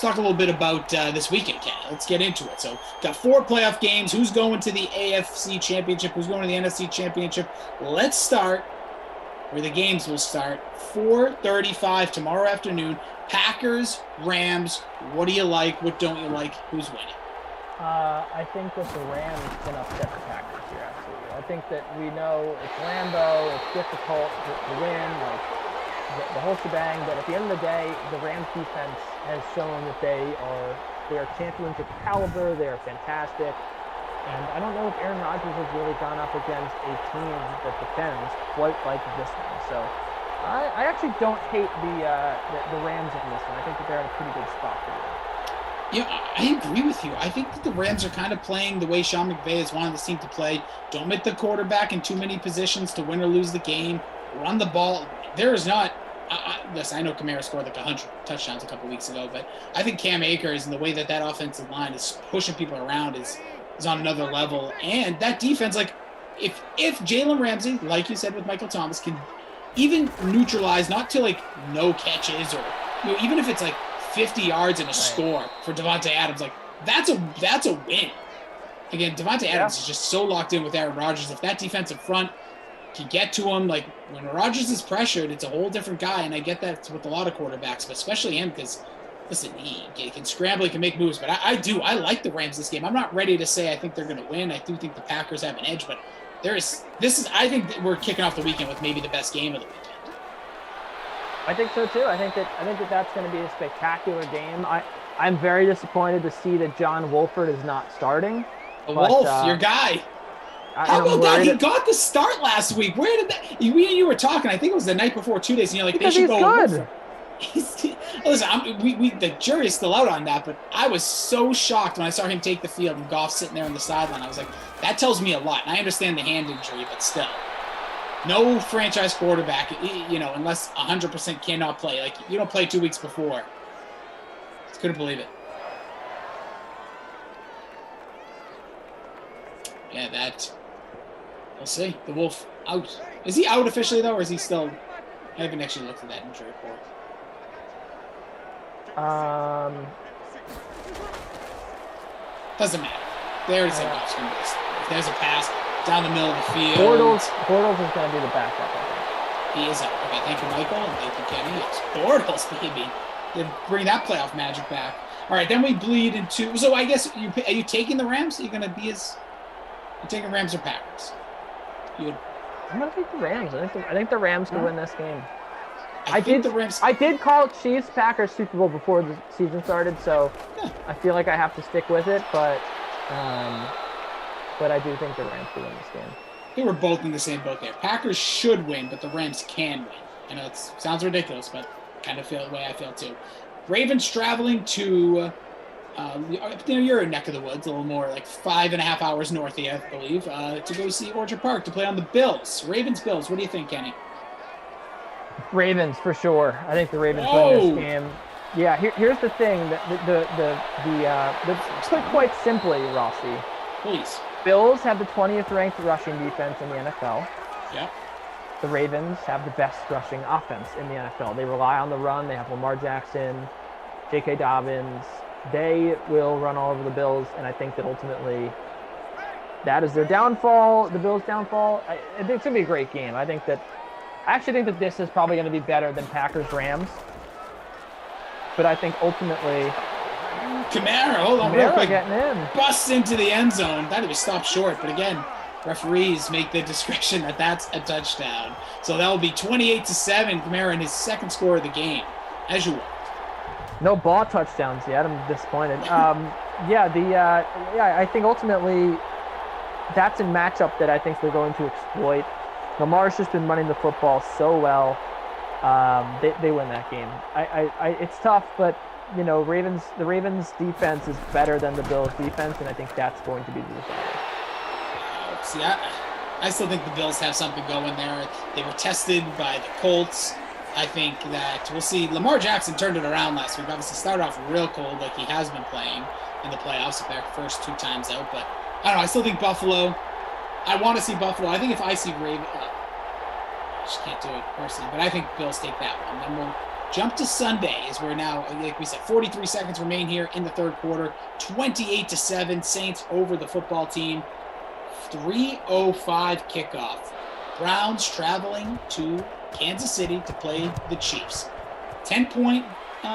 About this weekend, Ken. Let's get into it. So, got 4 playoff games. Who's going to the AFC Championship? Who's going to the NFC Championship? Let's start where the games will start. 4:35 tomorrow afternoon. Packers, Rams. What do you like? What don't you like? Who's winning? I think that the Rams can upset the Packers here, absolutely. I think that we know it's Lambeau, it's difficult to win, like the whole shebang, but at the end of the day, the Rams defense has shown that they are championship caliber, they are fantastic. And I don't know if Aaron Rodgers has really gone up against a team that defends quite like this one. So I actually don't hate the Rams in this one. I think that they're in a pretty good spot for you. Yeah, I agree with you. I think that the Rams are kind of playing the way Sean McVay has wanted this team to play. Don't make the quarterback in too many positions to win or lose the game. Run the ball. There is not listen, I know Kamara scored like 100 touchdowns a couple weeks ago, but I think Cam Akers and the way that offensive line is pushing people around is on another level. And that defense, like if Jalen Ramsey, like you said with Michael Thomas, can even neutralize, not to like no catches or even if it's like 50 yards and a score for Devontae Adams, like that's a win. Again, Devontae Adams is just so locked in with Aaron Rodgers. If that defensive front can get to him, like when Rodgers is pressured, it's a whole different guy. And I get that with a lot of quarterbacks, but especially him because, listen, he can scramble, he can make moves. But I like the Rams this game. I'm not ready to say I think they're going to win. I do think the Packers have an edge, but I think that we're kicking off the weekend with maybe the best game of the weekend. I think so too. I think that that's going to be a spectacular game. I'm very disappointed to see that John Wolford is not starting. Wolf, your guy. How about that? He got the start last week. Where did that? You were talking. I think it was the night before, 2 days. And you're like, because they should go. Good. Listen, the jury's still out on that, but I was so shocked when I saw him take the field and Goff sitting there on the sideline. I was like, that tells me a lot. And I understand the hand injury, but still, no franchise quarterback, unless 100% cannot play. Like you don't play 2 weeks before. Just couldn't believe it. Yeah, we'll see. The Wolf out. Is he out officially, though, or is he still... I haven't actually looked at that injury report. Doesn't matter. They already said Goff's going to miss. If there's a pass down the middle of the field... Bortles is going to be the backup, I think. He is out. Okay, thank you, Michael, and thank you, Kenny. Yes, Bortles, baby. They bring that playoff magic back. All right, then we bleed into... So I guess, are you taking the Rams? Are you going to be as... You're taking Rams or Packers? I'm going to take the Rams. I think the Rams can win this game. I did call Chiefs-Packers Super Bowl before the season started, so I feel like I have to stick with it, but I do think the Rams can win this game. I think we're both in the same boat there. Packers should win, but the Rams can win. I know it sounds ridiculous, but kind of feel the way I feel too. Ravens traveling to... you're in neck of the woods, a little more like 5.5 hours north of you, I believe, to go see Orchard Park to play on the Bills. Ravens-Bills, what do you think, Kenny? Ravens, for sure. I think the Ravens win this game. Yeah, here's the thing. Put quite simply, Rossi. Please. Bills have the 20th ranked rushing defense in the NFL. Yep. The Ravens have the best rushing offense in the NFL. They rely on the run. They have Lamar Jackson, J.K. Dobbins. They will run all over the Bills, and I think that ultimately that is their downfall, the Bills' downfall. I think it's going to be a great game. I actually think that this is probably going to be better than Packers-Rams. But I think ultimately... Kamara, hold on real quick. Getting in. Busts into the end zone. Thought he was stopped short, but again, referees make the discretion that that's a touchdown. So that will be 28-7. Kamara in his second score of the game, as you will. No ball touchdowns yet. I'm disappointed. I think ultimately that's a matchup that I think they're going to exploit. Lamar's just been running the football so well. They win that game. It's tough, but the Ravens defense is better than the Bills defense, and I think that's going to be the decider. See, I still think the Bills have something going there. They were tested by the Colts. I think that we'll see. Lamar Jackson turned it around last week. Obviously started off real cold like he has been playing in the playoffs their first 2 times out. But I don't know. I still think Buffalo. I want to see Buffalo. I think if I see Ravens, I just can't do it personally. But I think Bills take that one. Then we'll jump to Sunday as we're now, like we said, 43 seconds remain here in the third quarter. 28-7, Saints over the football team. 3:05 kickoff. Browns traveling to Kansas City to play the Chiefs. 10-point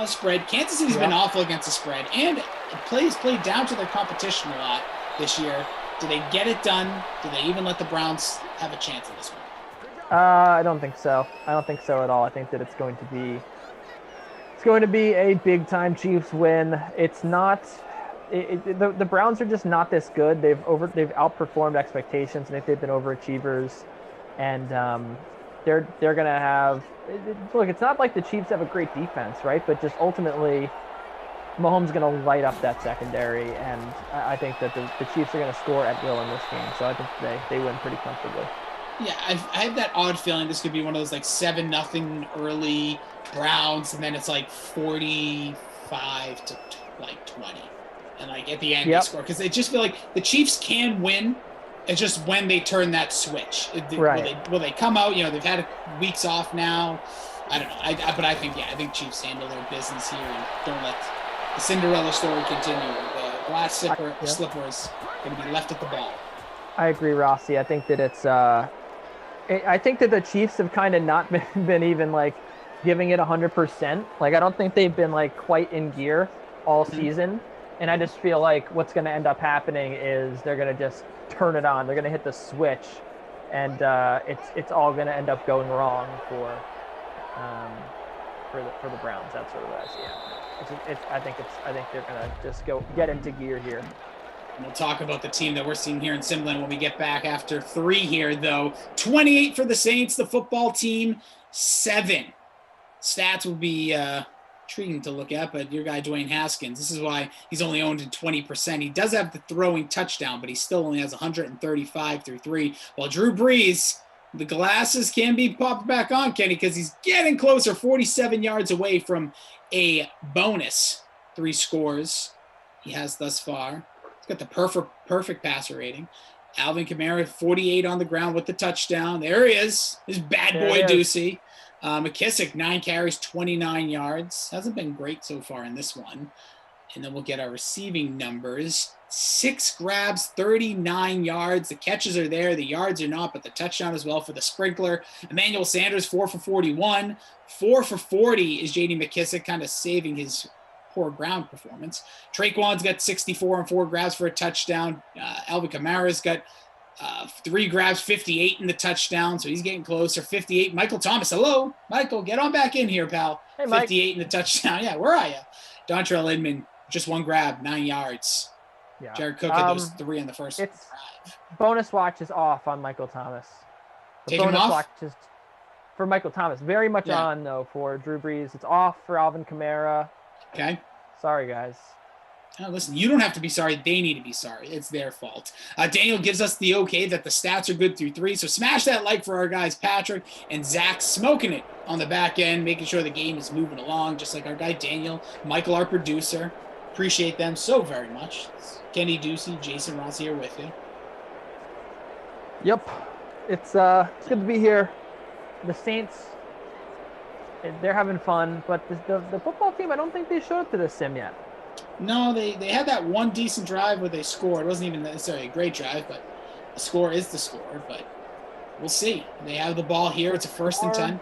spread. Kansas City's been awful against the spread, and plays played down to their competition a lot this year. Do they get it done? Do they even let the Browns have a chance in this one? I don't think so. I don't think so at all. I think that it's going to be a big time Chiefs win. It's not. The Browns are just not this good. They've outperformed expectations. I think they've been overachievers, and they're gonna have. Look, it's not like the Chiefs have a great defense, right? But just ultimately, Mahomes is gonna light up that secondary, and I think that the Chiefs are gonna score at will in this game. So I think they win pretty comfortably. Yeah, I have that odd feeling this could be one of those like 7-0 early Browns, and then it's like 45 to 20. And like at the end they score, because they just feel like the Chiefs can win. It's just when they turn that switch. Right. Will they come out? They've had weeks off now. I don't know. But I think Chiefs handle their business here and don't let the Cinderella story continue. The glass slipper is going to be left at the ball. I agree, Rossi. I think that I think that the Chiefs have kind of not been even like giving it 100%. Like I don't think they've been like quite in gear all season. And I just feel like what's going to end up happening is they're going to just turn it on. They're going to hit the switch, and it's all going to end up going wrong for the Browns. That's sort of what I see. I think they're going to just get into gear here. And we'll talk about the team that we're seeing here in Simland when we get back after 3 here, though. 28 for the Saints, the football team, 7. Stats will be intriguing to look at, but your guy Dwayne Haskins, this is why he's only owned in 20%. He does have the throwing touchdown, but he still only has 135 through 3. While Drew Brees, the glasses can be popped back on, Kenny, because he's getting closer, 47 yards away from a bonus 3 scores he has thus far. He's got the perfect passer rating. Alvin Kamara, 48 on the ground with the touchdown. There he is, his bad boy Ducey. McKissick, 9 carries, 29 yards. Hasn't been great so far in this one. And then we'll get our receiving numbers. 6 grabs, 39 yards. The catches are there. The yards are not, but the touchdown as well for the sprinkler. Emmanuel Sanders, 4 for 41. 4 for 40 is J.D. McKissick, kind of saving his poor ground performance. Traquan's got 64 and 4 grabs for a touchdown. Alvin Kamara's got 3 grabs, 58 in the touchdown, so he's getting closer. 58. Michael Thomas, hello. Michael, get on back in here, pal. Hey, Mike. 58 in the touchdown. Yeah, where are you? Dontrell Inman, just 1 grab, 9 yards. Yeah. Jared Cook had those 3 in the first drive. Bonus watch is off on Michael Thomas. Take him off? Watch is for Michael Thomas. Very much on, though, for Drew Brees. It's off for Alvin Kamara. Okay. Sorry, guys. Oh, listen, you don't have to be sorry. They need to be sorry. It's their fault. Daniel gives us the okay that the stats are good through 3. So smash that like for our guys, Patrick and Zach, smoking it on the back end, making sure the game is moving along, just like our guy Daniel, Michael, our producer. Appreciate them so very much. It's Kenny Ducey, Jason Ross here with you. Yep. It's good to be here. The Saints, they're having fun, but the football team, I don't think they showed up to the sim yet. No, they had that one decent drive where they scored. It wasn't even necessarily a great drive, but the score is the score. But we'll see. They have the ball here. It's a 1st and 10.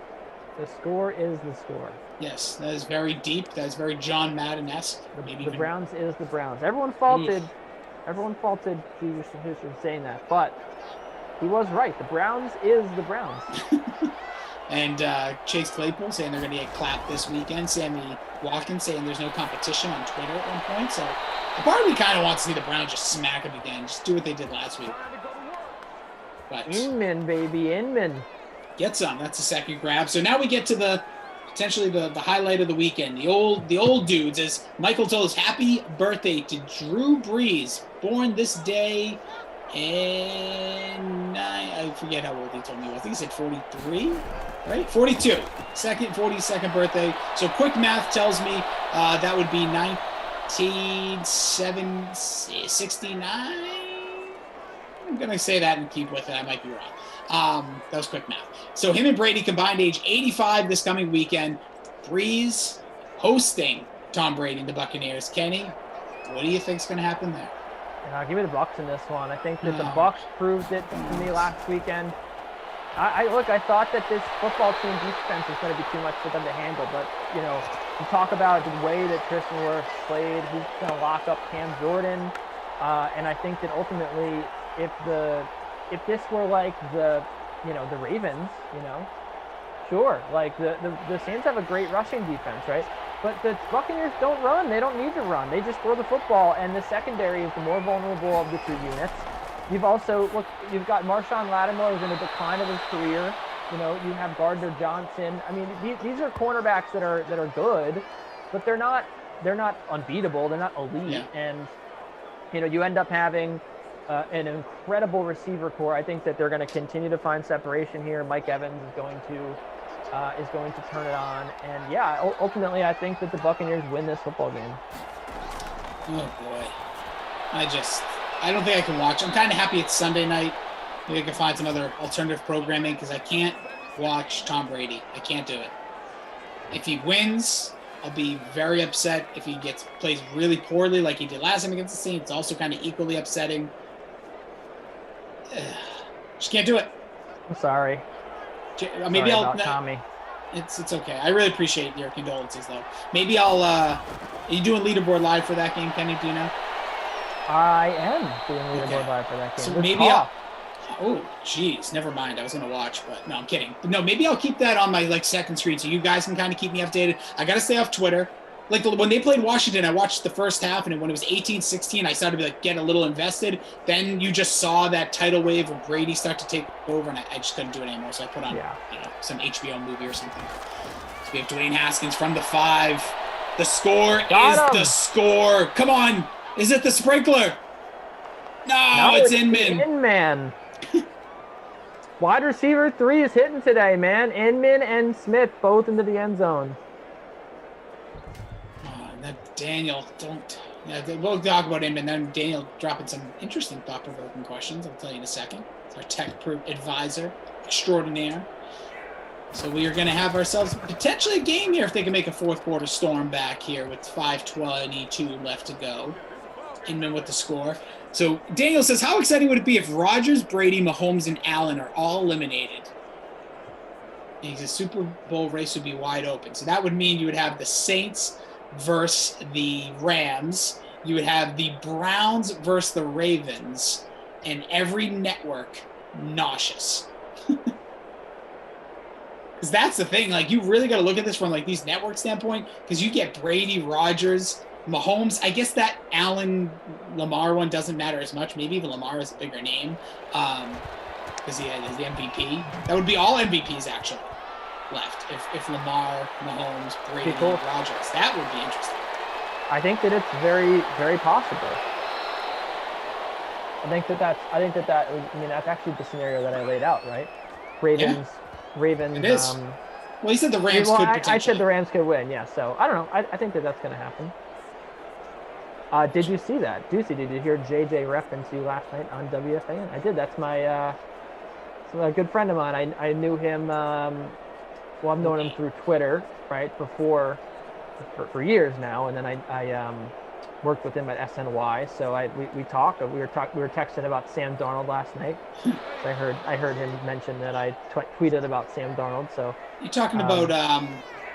The score is the score. Yes, that is very deep. That is very John Madden-esque. The Browns is the Browns. Everyone faulted Jesus for saying that, but he was right. The Browns is the Browns. And Chase Claypool saying they're going to get clapped this weekend. Sammy Watkins saying there's no competition on Twitter at one point. So a part of me kind of wants to see the Browns just smack them again. Just do what they did last week. But Inman, baby, Inman. get some. That's a second grab. So now we get to potentially the highlight of the weekend. The old dudes, as Michael told us, happy birthday to Drew Brees, born this day. And I forget how old he told me. I think he said 43, right? 42. 42nd birthday. So quick math tells me that would be 1969. I'm going to say that and keep with it. I might be wrong. That was quick math. So him and Brady combined age 85 this coming weekend. Brees hosting Tom Brady and the Buccaneers. Kenny, what do you think's going to happen there? Give me the Bucs in this one. I think that the Bucs proved it to me last weekend. I thought that this football team defense is going to be too much for them to handle, but you talk about the way that Tristan Wirfs played. He's going to lock up Cam Jordan, and I think that ultimately, if this were like the Ravens, sure, like the Saints have a great rushing defense, right? But the Buccaneers don't run. They don't need to run. They just throw the football, and the secondary is the more vulnerable of the two units. You've also, you've got Marshawn Lattimore who's in a decline of his career. You have Gardner Johnson. I mean, these are cornerbacks that are good, but they're not unbeatable. They're not elite. Yeah. And, you end up having an incredible receiver core. I think that they're going to continue to find separation here. Mike Evans is going to turn it on. And yeah, ultimately, I think that the Buccaneers win this football game. Oh boy. I don't think I can watch. I'm kind of happy it's Sunday night. Maybe I can find some other alternative programming because I can't watch Tom Brady. I can't do it. If he wins, I'll be very upset. If he plays really poorly like he did last time against the Saints, it's also kind of equally upsetting. Just can't do it. I'm sorry. Maybe sorry I'll. about Tommy. It's okay. I really appreciate your condolences, though. Maybe I'll. Are you doing Leaderboard Live for that game, Kenny? Do you know? I am doing Leaderboard Live for that game. So Let's maybe talk. oh, geez, never mind. I was gonna watch, but no, I'm kidding. No, maybe I'll keep that on my second screen so you guys can kind of keep me updated. I gotta stay off Twitter. Like when they played Washington, I watched the first half, and when it was 18-16, I started to get a little invested. Then you just saw that tidal wave of Brady start to take over, and I just couldn't do it anymore. So I put on some HBO movie or something. So we have Dwayne Haskins from the 5. The score is the score. Come on, is it the sprinkler? No, it's Inman. Inman. Wide receiver 3 is hitting today, man. Inman and Smith both into the end zone. That Daniel, we'll talk about him, and then Daniel dropping some interesting thought-provoking questions. I'll tell you in a second. It's our tech advisor extraordinaire. So we are going to have ourselves potentially a game here if they can make a fourth quarter storm back here with 5:22 left to go. Inman with the score. So Daniel says, how exciting would it be if Rodgers, Brady, Mahomes, and Allen are all eliminated? And the Super Bowl race would be wide open. So that would mean you would have the Saints versus the Rams. You would have the Browns versus the Ravens, and every network nauseous. Because that's the thing. You really got to look at this from these network standpoint, because you get Brady, Rodgers, Mahomes. I guess that Allen Lamar one doesn't matter as much. Maybe even Lamar is a bigger name because he has the MVP. That would be all MVPs actually left if Lamar, Mahomes, Brady, Rodgers. That would be interesting. I think that it's very, very possible. I think that that's actually the scenario that I laid out, right? Ravens. It is. Well, he said the Rams could potentially. I said the Rams could win, yeah. So I don't know. I think that that's going to happen. Did you see that? Did you hear JJ reference you last night on WFAN? I did. That's a good friend of mine. I knew him. I've known him through Twitter, right? For years now, and then I worked with him at SNY. So we talked. We were texting about Sam Darnold last night. So I heard him mention that I tweeted about Sam Darnold. So you're talking about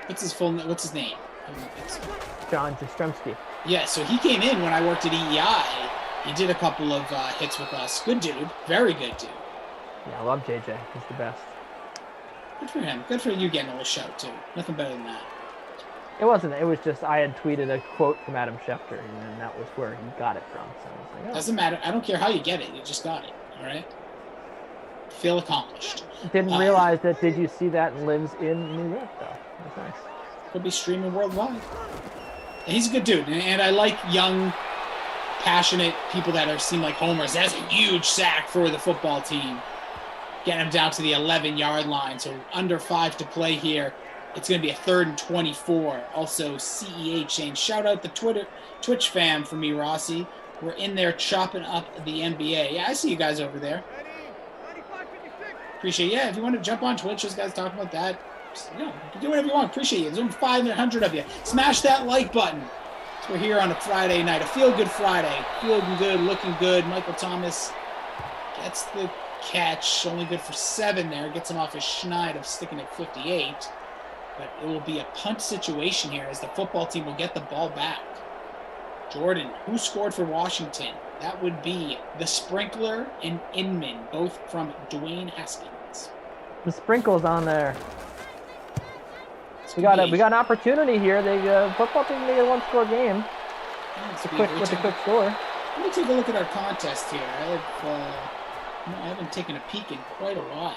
what's his name? John Jastrzemski. Yeah, so he came in when I worked at EEI. He did a couple of hits with us. Good dude. Very good dude. Yeah, I love JJ. He's the best. Good for him. Good for you getting a little shout, too. Nothing better than that. It wasn't. It was just I had tweeted a quote from Adam Schefter, and then that was where he got it from. So I was like, Doesn't matter. I don't care how you get it. You just got it. All right? feel accomplished. Didn't realize that. Did you see that lives in New York, though? That's nice. Could be streaming worldwide. And he's a good dude. And I like young, passionate people that seem like homers. That's a huge sack for the football team. Getting him down to the 11-yard line. So under 5 to play here. It's going to be a 3rd and 24. Also, CEH saying, shout out the Twitch fam for me, Rossi. We're in there chopping up the NBA. Yeah, I see you guys over there. Appreciate it. Yeah, if you want to jump on Twitch, those guys talking about that. You can do whatever you want. Appreciate you. There's over 500 of you. Smash that like button. So we're here on a Friday night, a feel-good Friday. Feeling good, looking good. Michael Thomas gets the catch. Only good for 7 there. Gets him off his schneid of sticking at 58. But it will be a punt situation here as the football team will get the ball back. Jordan, who scored for Washington? That would be the Sprinkler and Inman, both from Dwayne Haskins. The sprinkle's on there. We got an opportunity here. The football team made a 1-score game. With a quick score. Let me take a look at our contest here. I haven't taken a peek in quite a while.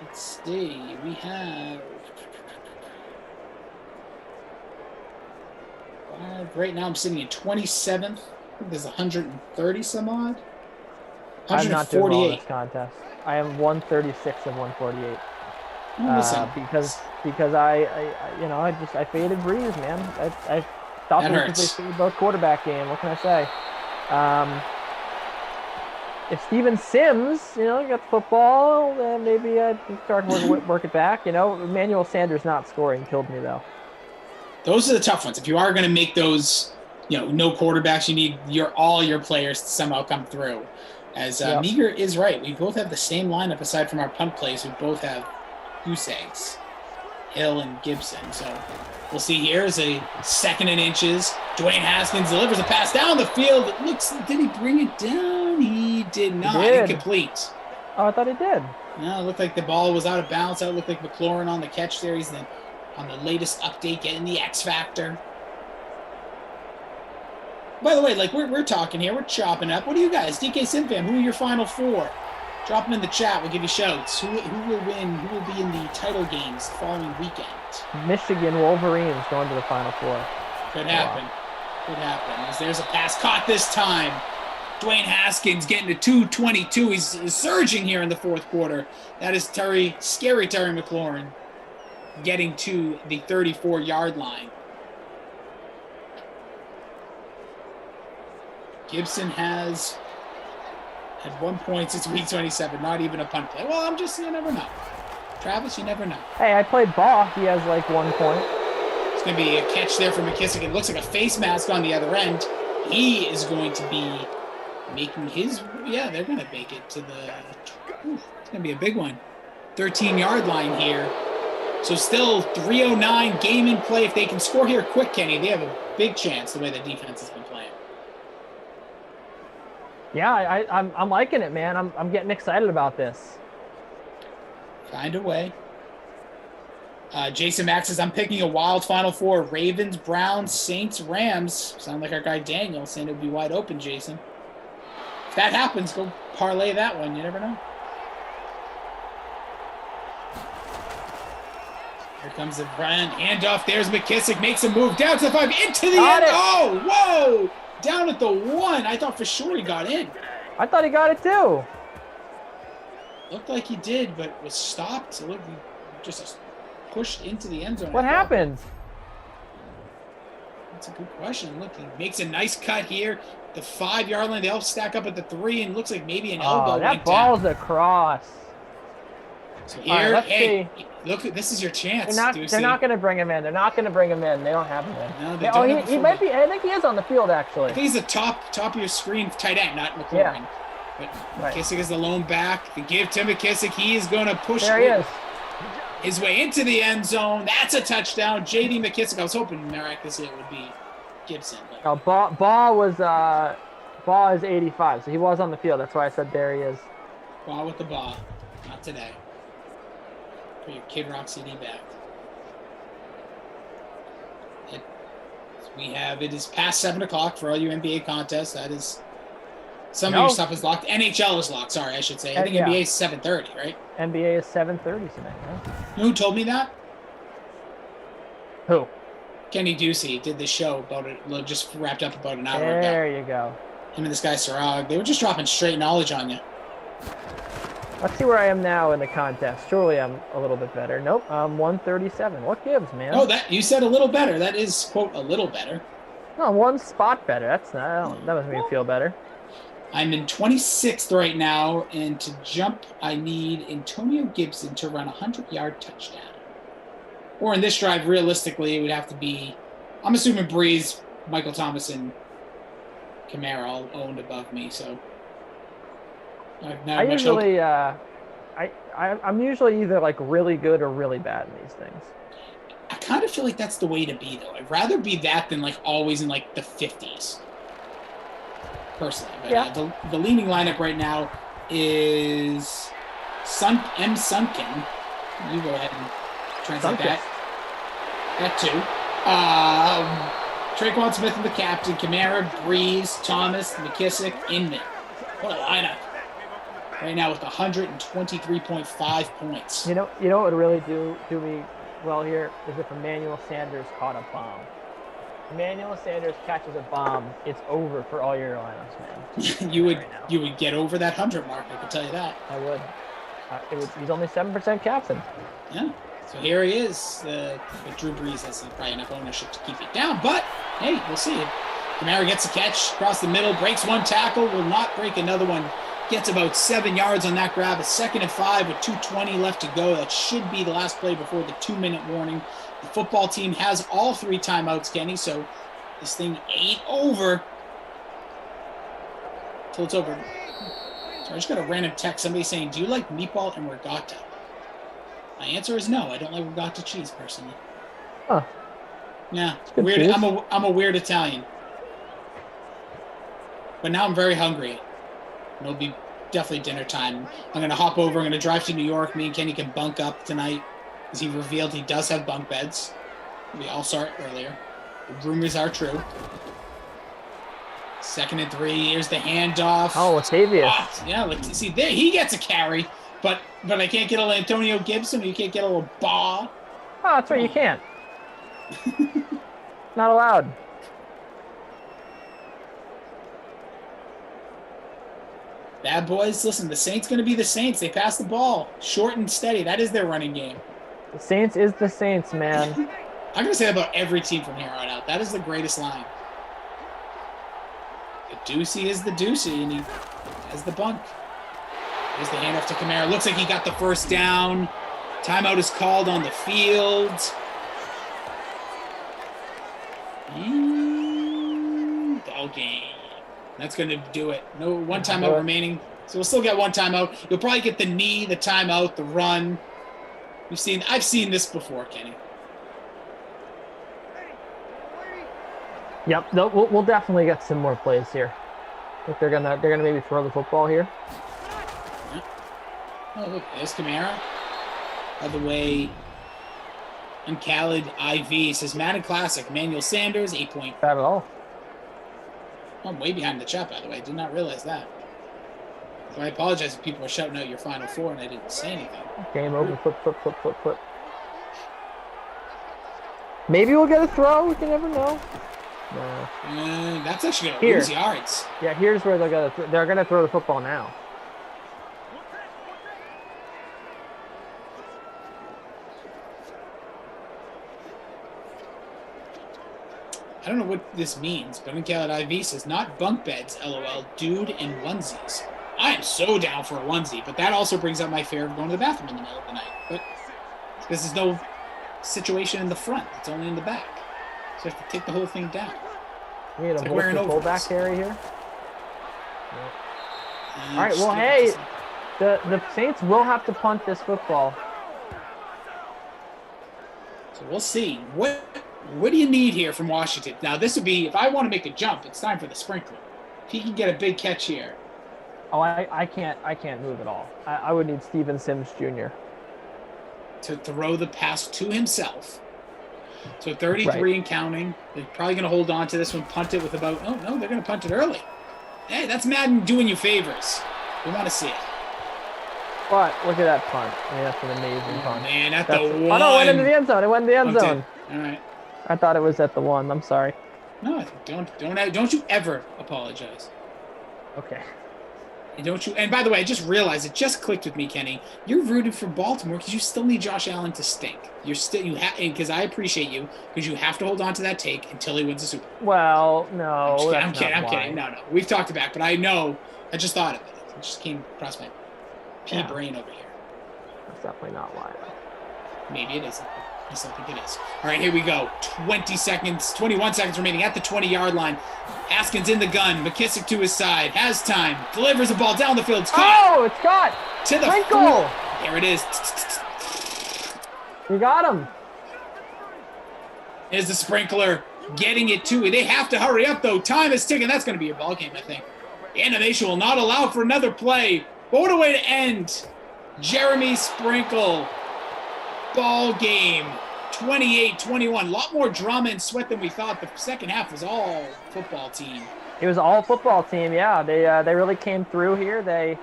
Let's see. We have right now I'm sitting at 27th. I think there's 130 some odd. I'm not doing well in this contest. I am 136 of 148. Because I faded Breeze, man. I thought they faded both quarterback game. What can I say? If Steven Sims, got the football, then maybe I'd start work it back. Emmanuel Sanders not scoring killed me though. Those are the tough ones. If you are going to make those, no quarterbacks, you need all your players to somehow come through. As Meager is right, we both have the same lineup aside from our punt plays. We both have goose eggs, Hill and Gibson. So we'll see here is a 2nd and inches. Dwayne Haskins delivers a pass down the field. It looks, did he bring it down? He did not. Incomplete. Oh, I thought he did. No, it looked like the ball was out of bounds. It looked like McLaurin on the catch there. He's on the latest update, getting the X Factor. By the way, we're talking here, we're chopping up. What do you guys, DK Simfam, who are your final 4? Drop them in the chat. We'll give you shouts. Who will win? Who will be in the title games the following weekend? Michigan Wolverines going to the Final 4. Could happen. Could happen. As there's a pass caught this time. Dwayne Haskins getting to 222. He's surging here in the 4th quarter. That is scary Terry McLaurin getting to the 34-yard line. Gibson has had 1 point since week 27, not even a punt play. Well, you never know. Travis, you never know. Hey, I played ball. He has 1 point. It's going to be a catch there for McKissick. It looks like a face mask on the other end. He is going to be making his, they're going to make it to the, it's going to be a big one. 13-yard line here. So still 3:09 game in play. If they can score here quick, Kenny, they have a big chance the way the defense has been playing. Yeah, I'm liking it, man. I'm getting excited about this. Find a way. Jason Max says, I'm picking a wild Final 4. Ravens, Browns, Saints, Rams. Sound like our guy Daniel saying it would be wide open, Jason. If that happens, go parlay that one. You never know. Here comes the run. Handoff. There's McKissick. Makes a move down to the 5. Into the end. Oh, whoa. Down at the 1. I thought for sure he got in. I thought he got it too. Looked like he did, but was stopped. So look, just pushed into the end zone. What happened? That's a good question. Look, he makes a nice cut here. The 5-yard line, they all stack up at the 3, and looks like maybe an elbow. That ball's across. So here, hey, look, this is your chance. They're not going to bring him in. They're not going to bring him in. They don't have him in. No, they don't. He might be. I think he is on the field, actually. I think he's the top of your screen tight end, not McLaurin. Yeah. But McKissick is the lone back. The give to McKissick. He is going to push his way into the end zone. That's a touchdown. J.D. McKissick. I was hoping miraculously it would be Gibson. But... Ball is 85, so he was on the field. That's why I said there he is. Ball with the ball. Not today. Put your Kid Rock CD back. It is past 7 o'clock for all you NBA contests. That is Some of your stuff is locked. NHL is locked. Sorry, I should say. I think NBA is 7:30, right? NBA is 7:30 tonight. Yeah. You know who told me that? Who? Kenny Ducey did this show about it. Just wrapped up about an hour ago. There you go. Him and this guy Sarag. They were just dropping straight knowledge on you. Let's see where I am now in the contest. Surely I'm a little bit better. Nope, I'm 137. What gives, man? Oh, that you said a little better. That is, quote, a little better. No, one spot better. That's not. That doesn't make me feel better. I'm in 26th right now, and to jump, I need Antonio Gibson to run a 100-yard touchdown. Or in this drive, realistically, it would have to be, I'm assuming Breeze, Michael Thomas, and Kamara all owned above me, so. I'm usually either like really good or really bad in these things. I kind of feel like that's the way to be, though. I'd rather be that than like always in like the 50s. Personally, but yeah. The leading lineup right now is M. Sunken. You go ahead and translate that. That too. Traquan Smith and the captain, Kamara, Breeze, Thomas, McKissick, Inman. What a lineup! Right now with 123.5 points. You know what would really do me well here is if Emmanuel Sanders caught a bomb. Emmanuel Sanders catches a bomb, it's over for all your lineups, man. you would get over that 100 mark, I can tell you that. I would. He's only 7% captain. Yeah. So here he is. But Drew Brees has probably enough ownership to keep it down. But, hey, we'll see. Kamara gets a catch across the middle, breaks one tackle, will not break another one. Gets about 7 yards on that grab. A 2nd and 5 with 2:20 left to go. That should be the last play before the 2-minute warning. The football team has all 3 timeouts, Kenny, so this thing ain't over till it's over. So I just got a random text, somebody saying, do you like meatball and regatta? My answer is no. I don't like regatta cheese, personally. Huh. Yeah, weird. I'm a weird Italian. But now I'm very hungry. It'll be definitely dinner time. I'm going to hop over. I'm going to drive to New York. Me and Kenny can bunk up tonight. As he revealed he does have bunk beds. We all saw it earlier. The rumors are true. 2nd and 3. Here's the handoff. Oh, Latavius. Oh, yeah, let's see there. He gets a carry, but I can't get a little Antonio Gibson. Or you can't get a little Baugh. Oh, that's right. You can't. Not allowed. Bad boys, listen, the Saints going to be the Saints. They pass the ball short and steady. That is their running game. The Saints is the Saints, man. I'm going to say that about every team from here on out. That is the greatest line. The Deucey is the Deucey, and he has the bunk. There's the handoff to Kamara. Looks like he got the first down. Timeout is called on the field. Ball game. That's going to do it. No one timeout remaining. So we'll still get one timeout. You'll probably get the knee, the timeout, the run. I've seen this before, Kenny. Yep, we'll definitely get some more plays here. I think they're gonna maybe throw the football here. Oh, look, there's Kamara. By the way, Uncalid IV says Madden Classic, Emmanuel Sanders, 8 point. Bad at all. I'm way behind the chat, by the way. I did not realize that. So I apologize if people were shouting out your final 4 and I didn't say anything. Game over, flip. Maybe we'll get a throw. We can never know. No. That's actually going to lose yards. Yeah, here's where they're gonna throw the football now. I don't know what this means, but Uncalid IV says, not bunk beds, LOL, dude, and onesies. I am so down for a onesie, but that also brings up my fear of going to the bathroom in the middle of the night. But this is no situation in the front. It's only in the back. So I have to take the whole thing down. We need a fullback carry here. All right, well, hey, the Saints will have to punt this football. So we'll see. What do you need here from Washington? Now, this would be, if I want to make a jump, it's time for the sprinkler. If he can get a big catch here. Oh, I can't move at all. I would need Steven Sims Jr. to throw the pass to himself. So 33 and counting. They're probably going to hold on to this one, punt it with about, oh, no, they're going to punt it early. Hey, that's Madden doing you favors. We want to see it. But look at that punt. I mean, that's an amazing punt. Man, at That's the one. Oh, no, it went into the end zone. It went in the end zone. All right. I thought it was at the 1. I'm sorry. No, don't you ever apologize. Okay. And don't you? And by the way, I just realized it just clicked with me, Kenny. You're rooting for Baltimore because you still need Josh Allen to stink. Because I appreciate you because you have to hold on to that take until he wins the Super Bowl. Well, no. I'm kidding. No. We've talked about it, but I know. I just thought of it. It just came across my brain over here. That's definitely not why. Maybe it isn't. I still think it is. All right, here we go. 21 seconds remaining at the 20-yard line. Haskins in the gun. McKissick to his side. Has time. Delivers the ball down the field. It's caught. Oh, it's caught. To the Sprinkle. There it is. You got him. Is the sprinkler getting it to it. They have to hurry up, though. Time is ticking. That's going to be a ball game, I think. The animation will not allow for another play. But what a way to end. Jeremy Sprinkle. Ball game. 28-21. A lot more drama and sweat than we thought. The second half was all football team. It was all football team, yeah. They really came through here. They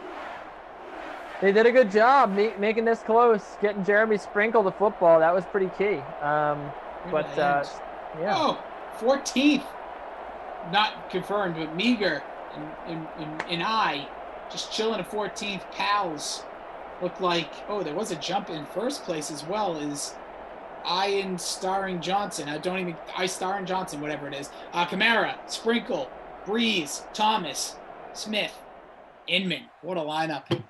did a good job making this close, getting Jeremy Sprinkle the football. That was pretty key. Yeah. Oh, 14th. Not confirmed, but Meager and I just chilling at 14th. Pals looked like, there was a jump in first place as well as Ian Starring Johnson. Starring Johnson, whatever it is. Kamara, Sprinkle, Breeze, Thomas, Smith, Inman. What a lineup.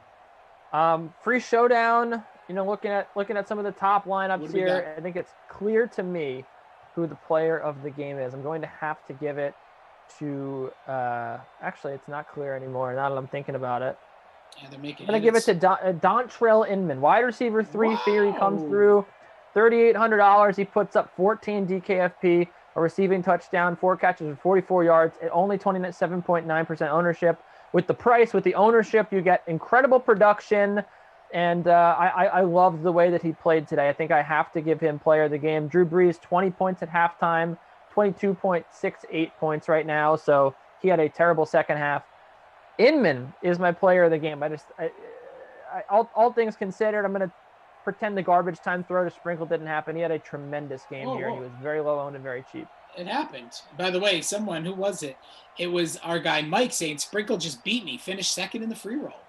Free showdown. Looking at some of the top lineups here, I think it's clear to me who the player of the game is. I'm going to have to give it to. Actually, it's not clear anymore. Now that I'm thinking about it. Yeah, they're making. I'm gonna give it to Dontrell Inman, wide receiver 3. Theory comes through. $3,800. He puts up 14 DKFP, a receiving touchdown, 4 catches for 44 yards, at only 27.9% ownership. With the ownership, you get incredible production, and I love the way that he played today. I think I have to give him player of the game. Drew Brees, 20 points at halftime, 22.68 points right now, so he had a terrible second half. Inman is my player of the game. All things considered, I'm going to pretend the garbage time throw to Sprinkle didn't happen. He had a tremendous game here. He was very low owned and very cheap. It happened. By the way, who was it? It was our guy Mike saying Sprinkle just beat me, finished second in the free roll.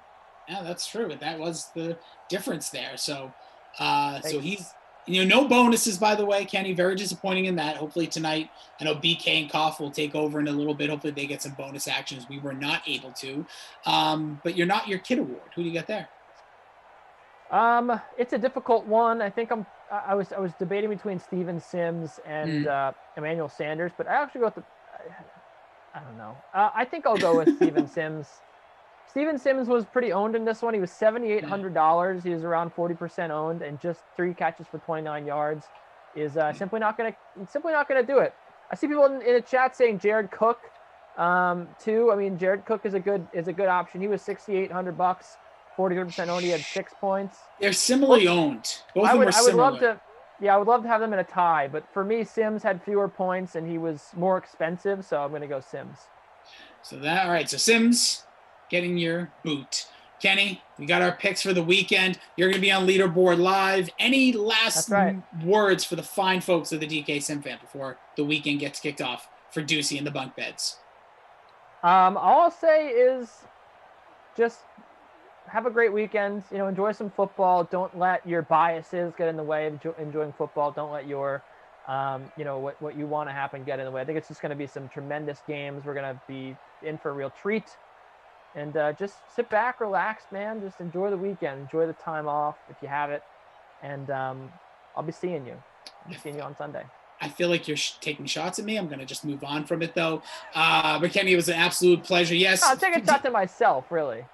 Yeah, that's true. That was the difference there. So he's, no bonuses, by the way, Kenny. Very disappointing in that. Hopefully tonight, I know BK and Koff will take over in a little bit. Hopefully they get some bonus actions. We were not able to. But you're not your kid award. Who do you get there? It's a difficult one. I think I was debating between Steven Sims and Emmanuel Sanders, but I actually go with I don't know. I think I'll go with Steven Sims. Steven Sims was pretty owned in this one. He was $7,800. He was around 40% owned, and just 3 catches for 29 yards is simply not gonna do it. I see people in the chat saying Jared Cook too. I mean, Jared Cook is a good option. He was $6,800. 40% owned. He had 6 points. They're similarly owned. Both of them are similar. I would love to have them in a tie, but for me, Sims had fewer points and he was more expensive, so I'm going to go Sims. All right. So Sims getting your boot. Kenny, we got our picks for the weekend. You're going to be on Leaderboard Live. Any last words for the fine folks of the DK Sim Fan before the weekend gets kicked off for Ducey and the bunk beds? All I'll say is just have a great weekend. Enjoy some football. Don't let your biases get in the way of enjoying football. Don't let your, what you want to happen get in the way. I think it's just going to be some tremendous games. We're going to be in for a real treat. And just sit back, relax, man. Just enjoy the weekend. Enjoy the time off if you have it. And I'll be seeing you. I'll be seeing you on Sunday. I feel like you're taking shots at me. I'm going to just move on from it, though. But Kenny, it was an absolute pleasure. Yes. I'll take a shot to myself, really.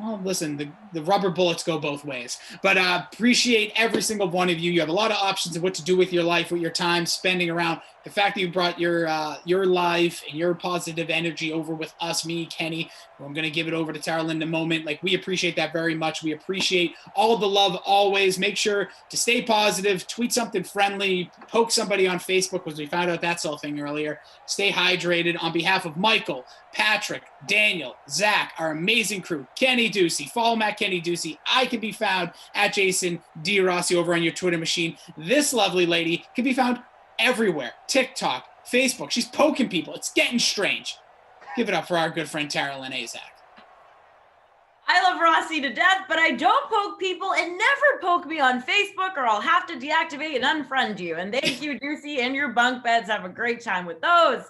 Well, listen, the rubber bullets go both ways. But appreciate every single one of you. You have a lot of options of what to do with your life, with your time spending around. The fact that you brought your life and your positive energy over with us, me, Kenny. I'm going to give it over to Tara in a moment. Like, we appreciate that very much. We appreciate all the love always. Make sure to stay positive, tweet something friendly, poke somebody on Facebook, because we found out that's whole thing earlier. Stay hydrated. On behalf of Michael, Patrick, Daniel, Zach, our amazing crew, Kenny Ducey, follow Matt Kenny Ducey. I can be found at Jason D. Rossi over on your Twitter machine. This lovely lady can be found everywhere. TikTok, Facebook. She's poking people. It's getting strange. Give it up for our good friend Tara Lynn Azak. I love Rossi to death, but I don't poke people, and never poke me on Facebook or I'll have to deactivate and unfriend you. And thank you, Ducey, and your bunk beds. Have a great time with those.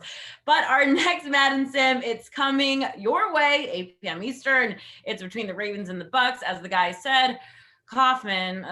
But our next Madden Sim, it's coming your way, 8 p.m. Eastern. It's between the Ravens and the Bucks, as the guy said. Kaufman,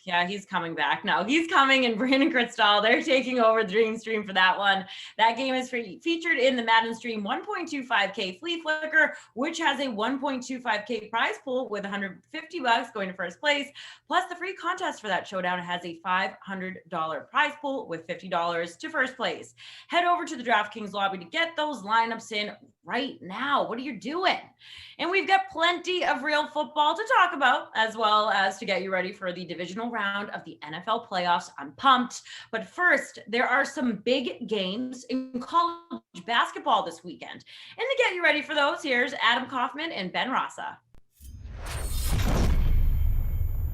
yeah, he's coming back. No, he's coming, and Brandon Cristal, they're taking over the Dream Stream for that one. That game is featured in the Madden Stream 1.25K Flea Flicker, which has a 1.25K prize pool with $150 going to first place. Plus, the free contest for that showdown has a $500 prize pool with $50 to first place. Head over to the DraftKings lobby to get those lineups in right now. What are you doing? And we've got plenty of real football to talk about, as well as to get you ready for the divisional round of the NFL playoffs. I'm pumped. But first, there are some big games in college basketball this weekend. And to get you ready for those, here's Adam Kaufman and Ben Rasa.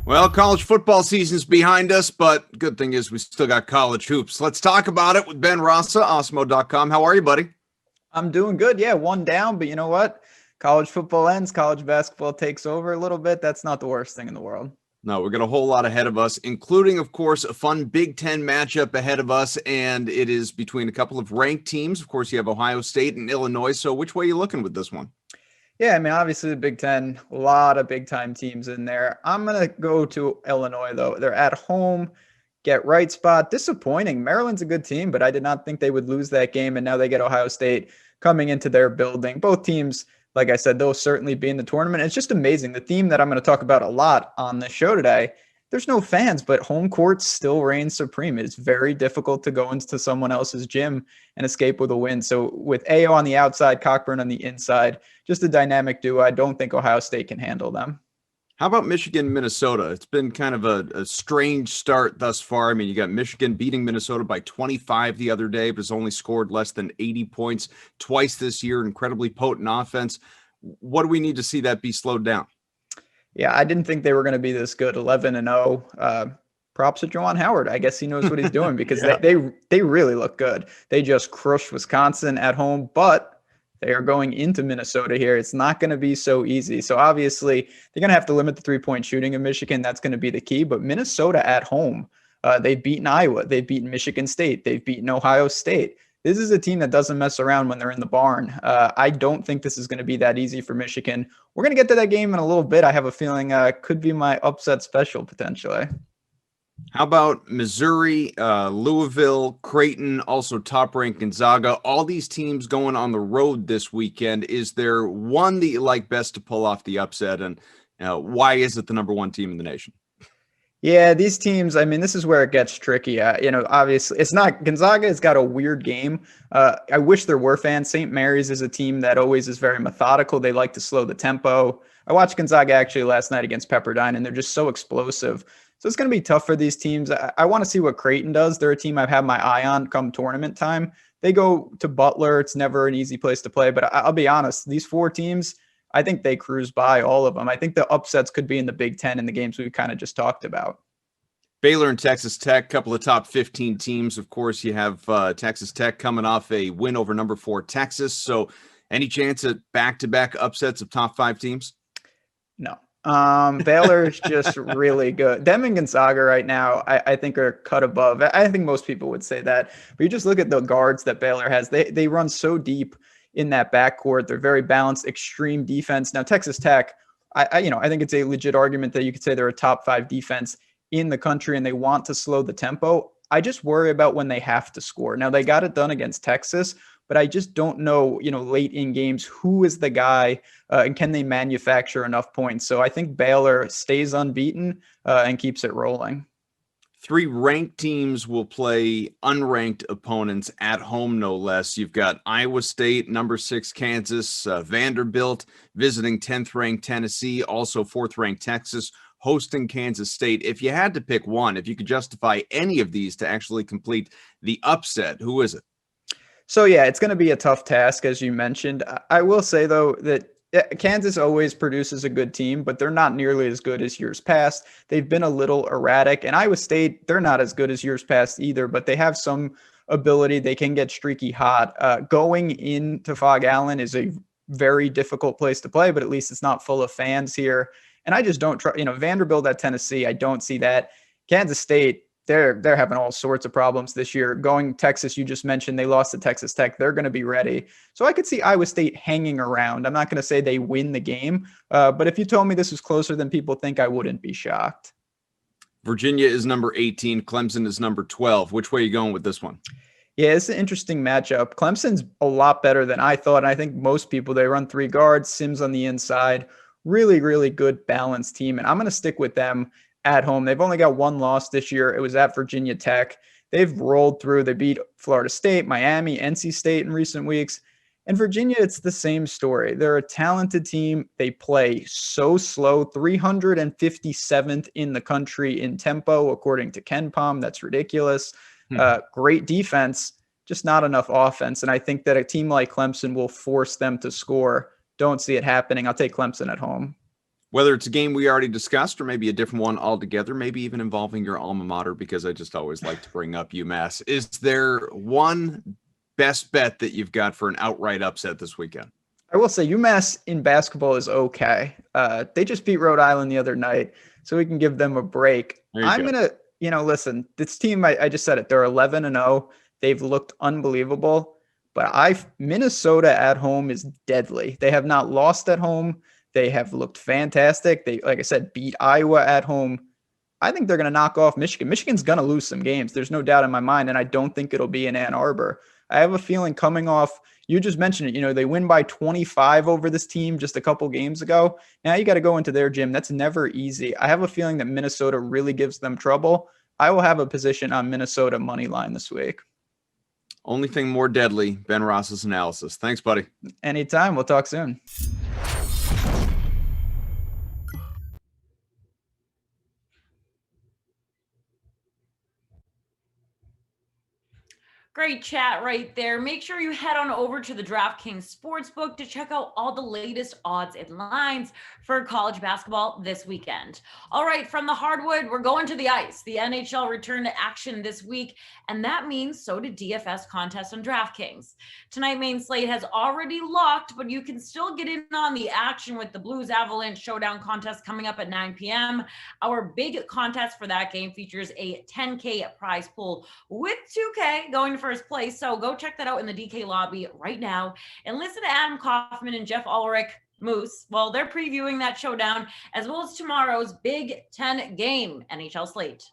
Well, college football season's behind us, but good thing is we still got college hoops. Let's talk about it with Ben Rasa, Osmo.com. How are you, buddy? I'm doing good. Yeah, one down, but you know what? College football ends, college basketball takes over a little bit. That's not the worst thing in the world. No, we've got a whole lot ahead of us, including, of course, a fun Big Ten matchup ahead of us, and it is between a couple of ranked teams. Of course, you have Ohio State and Illinois, so which way are you looking with this one? Yeah, I mean, obviously the Big Ten, a lot of big-time teams in there. I'm going to go to Illinois, though. They're at home, get right spot. Disappointing. Maryland's a good team, but I did not think they would lose that game, and now they get Ohio State coming into their building. Both teams, like I said, they'll certainly be in the tournament. It's just amazing. The theme that I'm going to talk about a lot on the show today, there's no fans, but home court still reigns supreme. It's very difficult to go into someone else's gym and escape with a win. So with Ayo on the outside, Cockburn on the inside, just a dynamic duo. I don't think Ohio State can handle them. How about Michigan, Minnesota? It's been kind of a strange start thus far. I mean, you got Michigan beating Minnesota by 25 the other day, but has only scored less than 80 points twice this year. Incredibly potent offense. What do we need to see that be slowed down? Yeah, I didn't think they were going to be this good. 11-0. Props to Juwan Howard. I guess he knows what he's doing because Yeah. they really look good. They just crushed Wisconsin at home, but they are going into Minnesota here. It's not going to be so easy. So obviously they're going to have to limit the three-point shooting of Michigan. That's going to be the key. But Minnesota at home, they've beaten Iowa. They've beaten Michigan State. They've beaten Ohio State. This is a team that doesn't mess around when they're in the barn. I don't think this is going to be that easy for Michigan. We're going to get to that game in a little bit. I have a feeling could be my upset special potentially. How about Missouri, Louisville, Creighton, also top-ranked Gonzaga? All these teams going on the road this weekend. Is there one that you like best to pull off the upset, and why is it the number one team in the nation? Yeah, these teams, I mean, this is where it gets tricky. Obviously, it's not – Gonzaga has got a weird game. I wish there were fans. St. Mary's is a team that always is very methodical. They like to slow the tempo. I watched Gonzaga actually last night against Pepperdine, and they're just so explosive. So it's going to be tough for these teams. I want to see what Creighton does. They're a team I've had my eye on come tournament time. They go to Butler. It's never an easy place to play. But I'll be honest, these four teams, I think they cruise by all of them. I think the upsets could be in the Big Ten in the games we kind of just talked about. Baylor and Texas Tech, couple of top 15 teams. Of course, you have Texas Tech coming off a win over number 4 Texas. So any chance at back-to-back upsets of top 5 teams? No. Baylor is just really good. Them and Gonzaga right now, I think are cut above. I think most people would say that. But you just look at the guards that Baylor has. They run so deep in that backcourt. They're very balanced, extreme defense. Now, Texas Tech, I think it's a legit argument that you could say they're a top 5 defense in the country and they want to slow the tempo. I just worry about when they have to score. Now, they got it done against Texas, but I just don't know, late in games, who is the guy and can they manufacture enough points? So I think Baylor stays unbeaten and keeps it rolling. 3 ranked teams will play unranked opponents at home, no less. You've got Iowa State, number 6 Kansas, Vanderbilt visiting 10th ranked Tennessee, also 4th ranked Texas, hosting Kansas State. If you had to pick one, if you could justify any of these to actually complete the upset, who is it? So yeah, it's going to be a tough task, as you mentioned. I will say, though, that Kansas always produces a good team, but they're not nearly as good as years past. They've been a little erratic. And Iowa State, they're not as good as years past either, but they have some ability. They can get streaky hot. Going into Fog Allen is a very difficult place to play, but at least it's not full of fans here. And I just don't try, Vanderbilt at Tennessee, I don't see that. Kansas State, they're having all sorts of problems this year. Going Texas, you just mentioned they lost to Texas Tech. They're going to be ready. So I could see Iowa State hanging around. I'm not going to say they win the game, but if you told me this was closer than people think, I wouldn't be shocked. Virginia is number 18. Clemson is number 12. Which way are you going with this one? Yeah, it's an interesting matchup. Clemson's a lot better than I thought. And I think most people, they run 3 guards, Sims on the inside. Really, really good balanced team. And I'm going to stick with them at home. They've only got 1 loss this year. It was at Virginia Tech. They've rolled through. They beat Florida State, Miami, NC State in recent weeks. And Virginia, it's the same story. They're a talented team. They play so slow, 357th in the country in tempo, according to KenPom. That's ridiculous. Great defense, just not enough offense. And I think that a team like Clemson will force them to score. Don't see it happening. I'll take Clemson at home. Whether it's a game we already discussed or maybe a different one altogether, maybe even involving your alma mater, because I just always like to bring up UMass. Is there one best bet that you've got for an outright upset this weekend? I will say UMass in basketball is okay. They just beat Rhode Island the other night, so we can give them a break. I'm going to, listen, this team, I just said it, they're 11-0. They've looked unbelievable, but Minnesota at home is deadly. They have not lost at home. They have looked fantastic. They, like I said, beat Iowa at home. I think they're going to knock off Michigan. Michigan's going to lose some games. There's no doubt in my mind, and I don't think it'll be in Ann Arbor. I have a feeling coming off, you just mentioned it, they win by 25 over this team just a couple games ago. Now you got to go into their gym. That's never easy. I have a feeling that Minnesota really gives them trouble. I will have a position on Minnesota money line this week. Only thing more deadly, Ben Ross's analysis. Thanks, buddy. Anytime. We'll talk soon. Great chat right there. Make sure you head on over to the DraftKings Sportsbook to check out all the latest odds and lines for college basketball this weekend. All right, from the hardwood, we're going to the ice. The NHL returned to action this week, and that means so did DFS contests on DraftKings. Tonight, main slate has already locked, but you can still get in on the action with the Blues Avalanche Showdown contest coming up at 9 p.m. Our big contest for that game features a $10K prize pool with $2K going to first place. So go check that out in the DK lobby right now and listen to Adam Kaufman and Jeff Ulrich Moose. Well, they're previewing that showdown as well as tomorrow's Big Ten game NHL slate.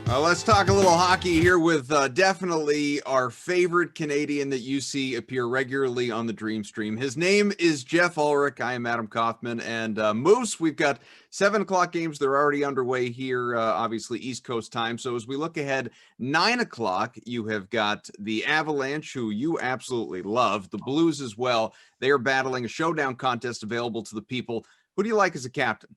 Let's talk a little hockey here with definitely our favorite Canadian that you see appear regularly on the Dream Stream. His name is Jeff Ulrich. I am Adam Kaufman. And Moose, we've got 7 o'clock games. They're already underway here, obviously East Coast time. So as we look ahead, 9 o'clock, you have got the Avalanche, who you absolutely love, the Blues as well. They are battling a showdown contest available to the people. Who do you like as a captain?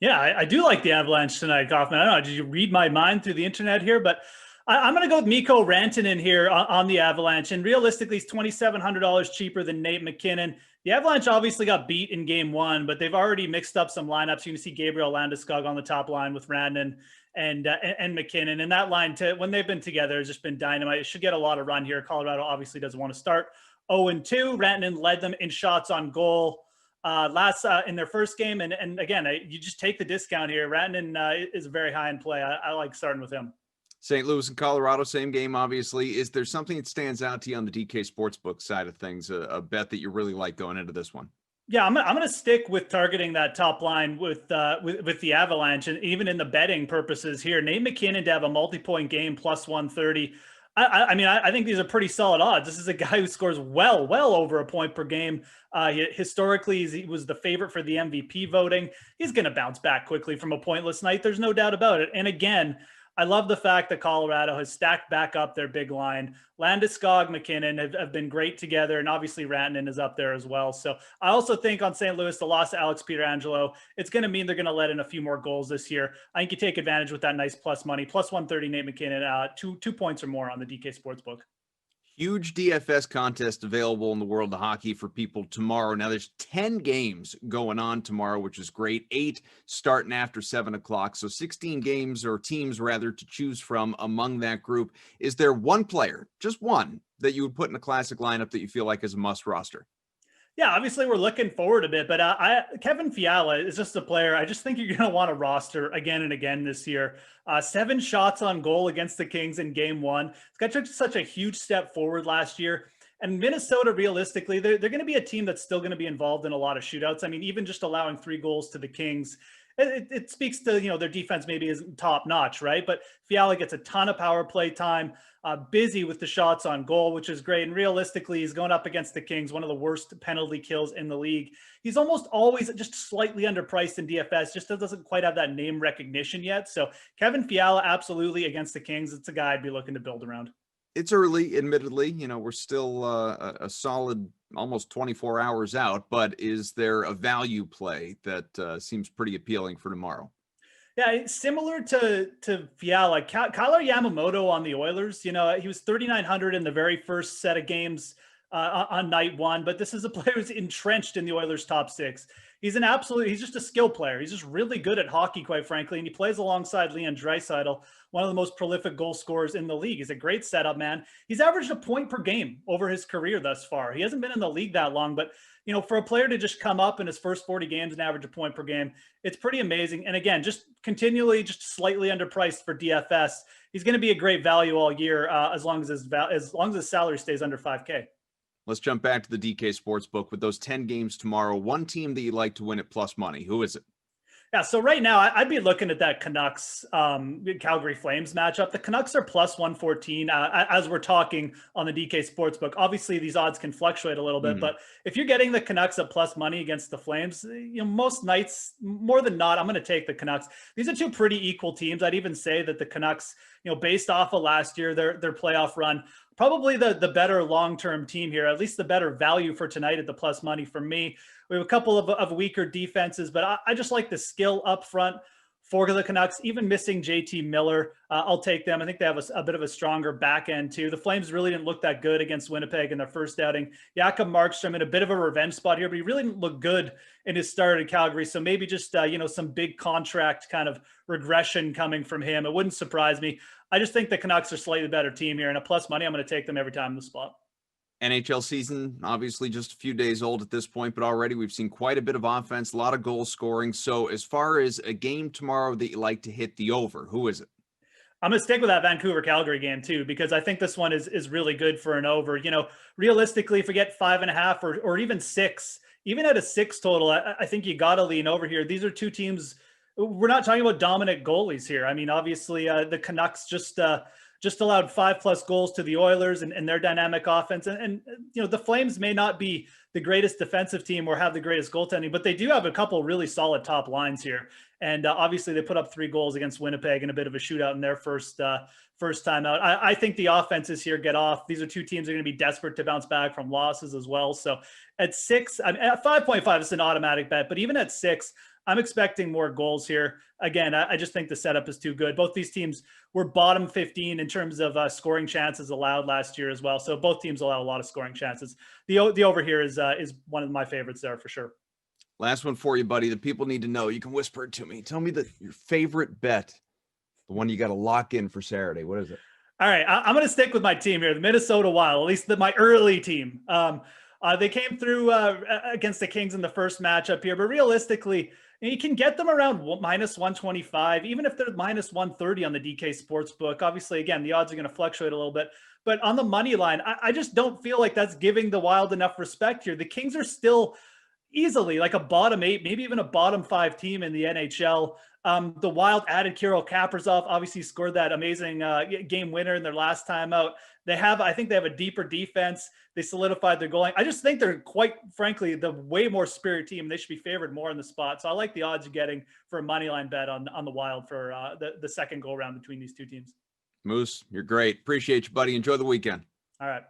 Yeah, I do like the Avalanche tonight, Kaufman. I don't know, did you read my mind through the internet here? But I'm going to go with Mikko Rantanen here on the Avalanche. And realistically, he's $2,700 cheaper than Nate McKinnon. The Avalanche obviously got beat in game 1, but they've already mixed up some lineups. You can see Gabriel Landeskog on the top line with Rantanen and McKinnon. And that line, when they've been together, has just been dynamite. It should get a lot of run here. Colorado obviously doesn't want to start 0-2. Rantanen led them in shots on goal in their first game. And again, you just take the discount here. Rantanen is very high in play. I like starting with him. St. Louis and Colorado, same game, obviously. Is there something that stands out to you on the DK Sportsbook side of things, a bet that you really like going into this one? Yeah, I'm going to stick with targeting that top line with the Avalanche, and even in the betting purposes here. Nate McKinnon to have a multi-point game plus 130. I think these are pretty solid odds. This is a guy who scores well over a point per game. Historically, he was the favorite for the MVP voting. He's going to bounce back quickly from a pointless night. There's no doubt about it. And again, I love the fact that Colorado has stacked back up their big line. Landeskog, McKinnon have been great together, and obviously Rantanen is up there as well. So I also think on St. Louis, the loss of Alex Pietrangelo, it's going to mean they're going to let in a few more goals this year. I think you take advantage with that nice plus money, plus 130 Nate McKinnon, 2 points or more on the DK Sportsbook. Huge DFS contest available in the world of hockey for people tomorrow. Now there's 10 games going on tomorrow, which is great. 8 starting after 7 o'clock. So 16 games, or teams rather, to choose from among that group. Is there one player, just one, that you would put in a classic lineup that you feel like is a must roster? Yeah, obviously we're looking forward a bit, but Kevin Fiala is just a player I just think you're going to want to roster again and again this year. 7 shots on goal against the Kings in game 1. It's got such a huge step forward last year. And Minnesota, realistically, they're going to be a team that's still going to be involved in a lot of shootouts. I mean, even just allowing 3 goals to the Kings, it speaks to, their defense maybe isn't top notch, right? But Fiala gets a ton of power play time, busy with the shots on goal, which is great. And realistically, he's going up against the Kings, one of the worst penalty kills in the league. He's almost always just slightly underpriced in DFS, just doesn't quite have that name recognition yet. So Kevin Fiala, absolutely against the Kings. It's a guy I'd be looking to build around. It's early, admittedly. We're still a solid almost 24 hours out, but is there a value play that seems pretty appealing for tomorrow? Yeah, similar to Fiala, Kyler Yamamoto on the Oilers. He was 3,900 in the very first set of games on night 1, but this is a player who's entrenched in the Oilers' top 6. He's just a skill player. He's just really good at hockey, quite frankly, and he plays alongside Leon Draisaitl, one of the most prolific goal scorers in the league. He's a great setup man. He's averaged a point per game over his career thus far. He hasn't been in the league that long, but for a player to just come up in his first 40 games and average a point per game, it's pretty amazing. And again, just continually, just slightly underpriced for DFS. He's going to be a great value all year as long as his salary stays under $5K. Let's jump back to the DK Sportsbook with those 10 games tomorrow. One team that you'd like to win at plus money. Who is it? Yeah, so right now I'd be looking at that Canucks Calgary Flames matchup. The Canucks are plus 114 as we're talking on the DK Sportsbook. Obviously, these odds can fluctuate a little bit, but if you're getting the Canucks at plus money against the Flames, most nights, more than not, I'm going to take the Canucks. These are 2 pretty equal teams. I'd even say that the Canucks, based off of last year, their playoff run, probably the better long-term team here, at least the better value for tonight at the plus money for me. We have a couple of weaker defenses, but I just like the skill up front for the Canucks, even missing JT Miller. I'll take them. I think they have a bit of a stronger back end too. The Flames really didn't look that good against Winnipeg in their first outing. Jakob Markstrom in a bit of a revenge spot here, but he really didn't look good in his start at Calgary. So maybe just, some big contract kind of regression coming from him. It wouldn't surprise me. I just think the Canucks are slightly better team here, and a plus money, I'm going to take them every time in the spot. NHL season, obviously just a few days old at this point, but already we've seen quite a bit of offense, a lot of goal scoring. So as far as a game tomorrow that you like to hit the over, who is it? I'm going to stick with that Vancouver-Calgary game too, because I think this one is really good for an over. Realistically, if we get 5.5 or even 6, even at a 6 total, I think you got to lean over here. These are 2 teams. We're not talking about dominant goalies here. I mean, obviously the Canucks just allowed 5+ goals to the Oilers and their dynamic offense. And the Flames may not be the greatest defensive team or have the greatest goaltending, but they do have a couple really solid top lines here. And obviously they put up 3 goals against Winnipeg in a bit of a shootout in their first time out. I think the offenses here get off. These are 2 teams that are going to be desperate to bounce back from losses as well. So at 6, at 5.5, it's an automatic bet, but even at 6, I'm expecting more goals here. Again, I just think the setup is too good. Both these teams were bottom 15 in terms of scoring chances allowed last year as well. So both teams allow a lot of scoring chances. The over here is one of my favorites there for sure. Last one for you, buddy. The people need to know. You can whisper it to me. Tell me your favorite bet, the one you got to lock in for Saturday. What is it? All right, I'm going to stick with my team here, the Minnesota Wild, at least my early team. They came through against the Kings in the first matchup here, but realistically, you can get them around minus 125, even if they're minus 130 on the DK Sportsbook. Obviously, again, the odds are going to fluctuate a little bit. But on the money line, I just don't feel like that's giving the Wild enough respect here. The Kings are still, easily like a bottom 8, maybe even a bottom 5 team in the NHL. The Wild added Kirill Kaprizov, obviously scored that amazing game winner in their last time out. I think they have a deeper defense. They solidified their goaling. I just think they're quite frankly the way more spirit team. They should be favored more in the spot. So I like the odds you're getting for a money line bet on the Wild for the second go round between these two teams. Moose, you're great. Appreciate you, buddy. Enjoy the weekend. All right.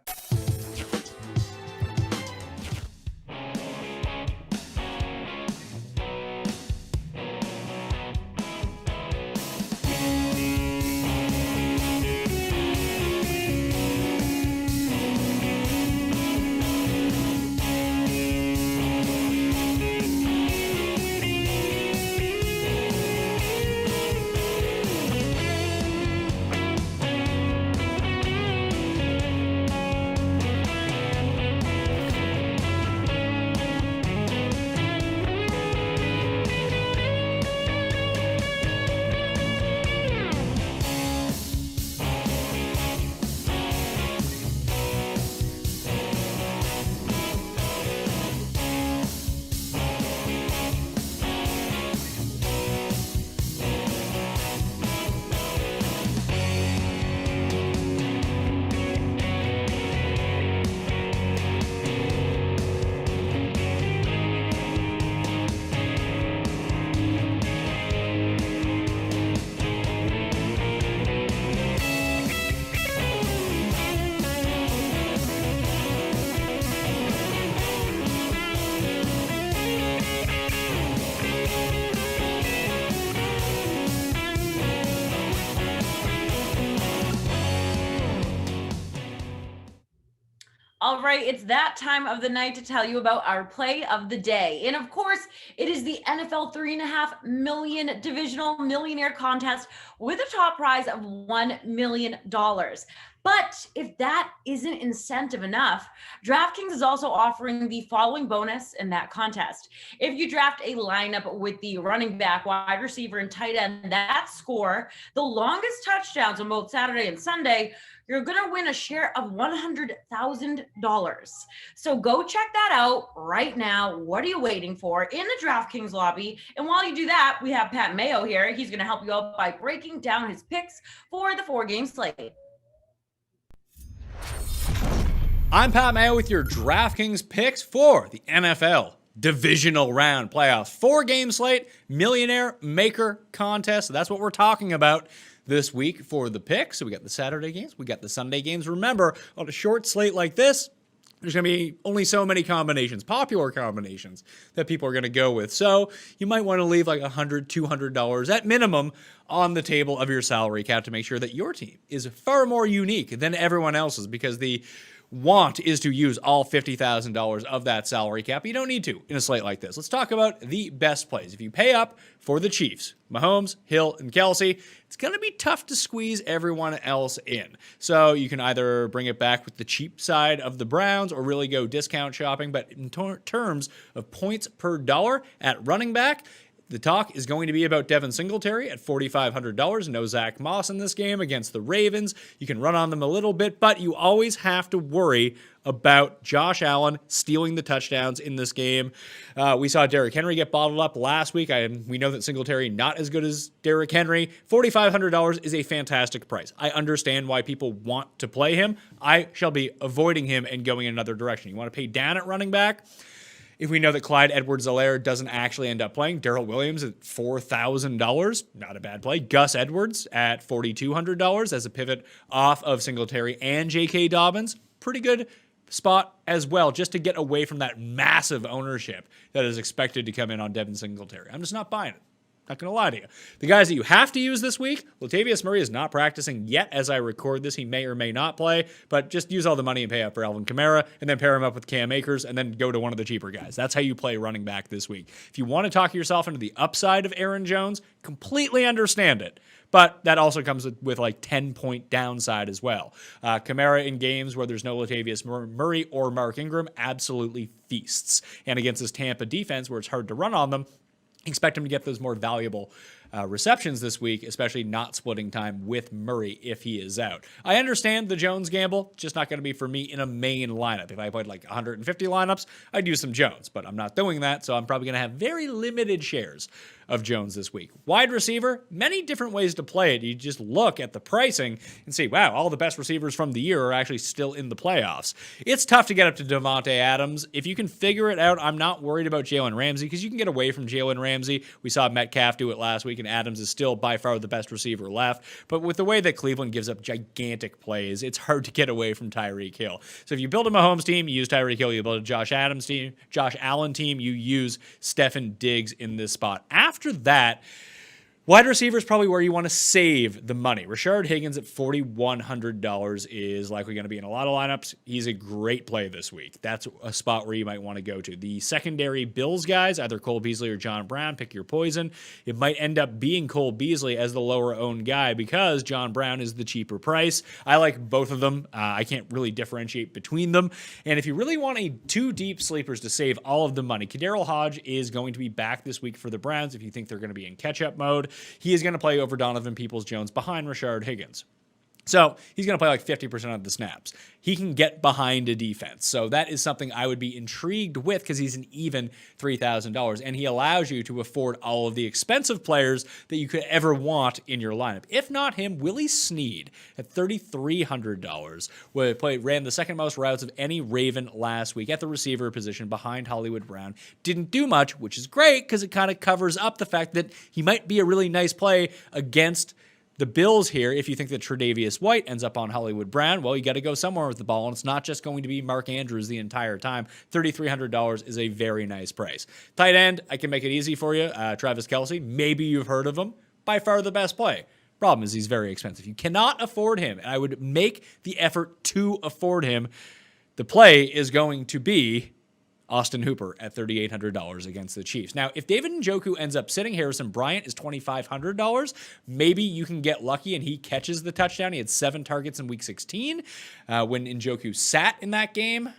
All right, it's that time of the night to tell you about our play of the day. And of course, it is the NFL $3.5 million Divisional Millionaire Contest with a top prize of $1 million. But if that isn't incentive enough, DraftKings is also offering the following bonus in that contest. If you draft a lineup with the running back, wide receiver, and tight end that score the longest touchdowns on both Saturday and Sunday, you're going to win a share of $100,000. So go check that out right now. What are you waiting for in the DraftKings lobby? And while you do that, we have Pat Mayo here. He's going to help you out by breaking down his picks for the 4-game slate. I'm Pat Mayo with your DraftKings picks for the NFL Divisional Round Playoffs. 4-game slate, Millionaire Maker Contest. So that's what we're talking about this week for the picks. So we got the Saturday games, we got the Sunday games. Remember, on a short slate like this, there's going to be only so many combinations, popular combinations, that people are going to go with. So you might want to leave like $100, $200 at minimum on the table of your salary cap to make sure that your team is far more unique than everyone else's, because the want is to use all $50,000 of that salary cap. You don't need to in a slate like this. Let's talk about the best plays. If you pay up for the Chiefs, Mahomes, Hill, and Kelsey, it's going to be tough to squeeze everyone else in. So you can either bring it back with the cheap side of the Browns or really go discount shopping. But in terms of points per dollar at running back, the talk is going to be about Devin Singletary at $4,500. No Zach Moss in this game against the Ravens. You can run on them a little bit, but you always have to worry about Josh Allen stealing the touchdowns in this game. We saw Derrick Henry get bottled up last week. We know that Singletary not as good as Derrick Henry. $4,500 is a fantastic price. I understand why people want to play him. I shall be avoiding him and going in another direction. You want to pay down at running back? If we know that Clyde Edwards-Helaire doesn't actually end up playing, Darrell Williams at $4,000, not a bad play. Gus Edwards at $4,200 as a pivot off of Singletary and J.K. Dobbins. Pretty good spot as well, just to get away from that massive ownership that is expected to come in on Devin Singletary. I'm just not buying it. Not going to lie to you. The guys that you have to use this week, Latavius Murray is not practicing yet as I record this. He may or may not play, but just use all the money and pay up for Alvin Kamara and then pair him up with Cam Akers and then go to one of the cheaper guys. That's how you play running back this week. If you want to talk yourself into the upside of Aaron Jones, completely understand it. But that also comes with like 10-point downside as well. Kamara in games where there's no Latavius Murray or Mark Ingram absolutely feasts. And against this Tampa defense where it's hard to run on them, expect him to get those more valuable receptions this week, especially not splitting time with Murray if he is out. I understand the Jones gamble, just not going to be for me in a main lineup. If I played like 150 lineups, I'd use some Jones, but I'm not doing that, so I'm probably going to have very limited shares of Jones this week. Wide receiver, many different ways to play it. You just look at the pricing and see, wow, all the best receivers from the year are actually still in the playoffs. It's tough to get up to Devontae Adams. If you can figure it out, I'm not worried about Jalen Ramsey because you can get away from Jalen Ramsey. We saw Metcalf do it last week, and Adams is still by far the best receiver left. But with the way that Cleveland gives up gigantic plays, it's hard to get away from Tyreek Hill. So if you build a Mahomes team, you use Tyreek Hill. You build a Josh Allen team, you use Stefon Diggs in this spot. After that, wide receiver is probably where you want to save the money. Rashard Higgins at $4,100 is likely going to be in a lot of lineups. He's a great play this week. That's a spot where you might want to go to. The secondary Bills guys, either Cole Beasley or John Brown, pick your poison. It might end up being Cole Beasley as the lower owned guy because John Brown is the cheaper price. I like both of them. I can't really differentiate between them. And if you really want two deep sleepers to save all of the money, Kadarrell Hodge is going to be back this week for the Browns if you think they're going to be in catch-up mode. He is going to play over Donovan Peoples-Jones behind Rashard Higgins. So he's going to play like 50% of the snaps. He can get behind a defense. So that is something I would be intrigued with because he's an even $3,000. And he allows you to afford all of the expensive players that you could ever want in your lineup. If not him, Willie Snead at $3,300 ran the second most routes of any Raven last week at the receiver position behind Hollywood Brown. Didn't do much, which is great because it kind of covers up the fact that he might be a really nice play against the Bills here. If you think that Tre'Davious White ends up on Hollywood Brown, well, you got to go somewhere with the ball, and it's not just going to be Mark Andrews the entire time. $3,300 is a very nice price. Tight end, I can make it easy for you. Travis Kelce, maybe you've heard of him. By far the best play. Problem is he's very expensive. You cannot afford him, and I would make the effort to afford him. The play is going to be Austin Hooper at $3,800 against the Chiefs. Now, if David Njoku ends up sitting, Harrison Bryant is $2,500. Maybe you can get lucky and he catches the touchdown. He had 7 targets in Week 16 when Njoku sat in that game.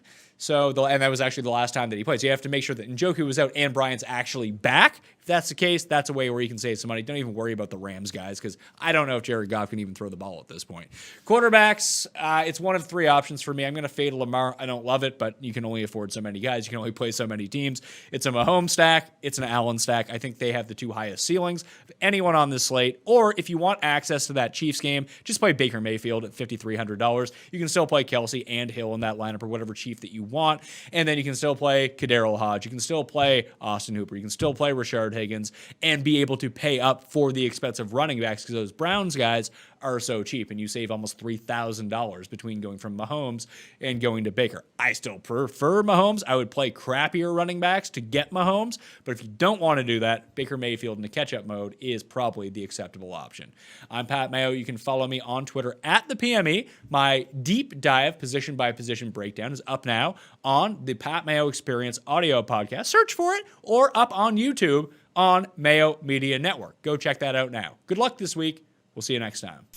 And that was actually the last time that he played. So you have to make sure that Njoku was out and Bryant's actually back. If that's the case, that's a way where you can save some money. Don't even worry about the Rams guys because I don't know if Jared Goff can even throw the ball at this point. Quarterbacks, it's one of 3 options for me. I'm going to fade Lamar. I don't love it, but you can only afford so many guys. You can only play so many teams. It's a Mahomes stack. It's an Allen stack. I think they have the 2 highest ceilings of anyone on this slate. Or if you want access to that Chiefs game, just play Baker Mayfield at $5,300. You can still play Kelce and Hill in that lineup or whatever Chief that you want. And then you can still play Kadarrell Hodge. You can still play Austin Hooper. You can still play Rashard Higgins and be able to pay up for the expensive running backs because those Browns guys are so cheap and you save almost $3,000 between going from Mahomes and going to Baker. I still prefer Mahomes. I would play crappier running backs to get Mahomes, but if you don't want to do that, Baker Mayfield in the catch-up mode is probably the acceptable option. I'm Pat Mayo. You can follow me on Twitter at the PME. My deep dive position by position breakdown is up now on the Pat Mayo Experience audio podcast. Search for it or up on YouTube on Mayo Media Network. Go check that out now. Good luck this week. We'll see you next time.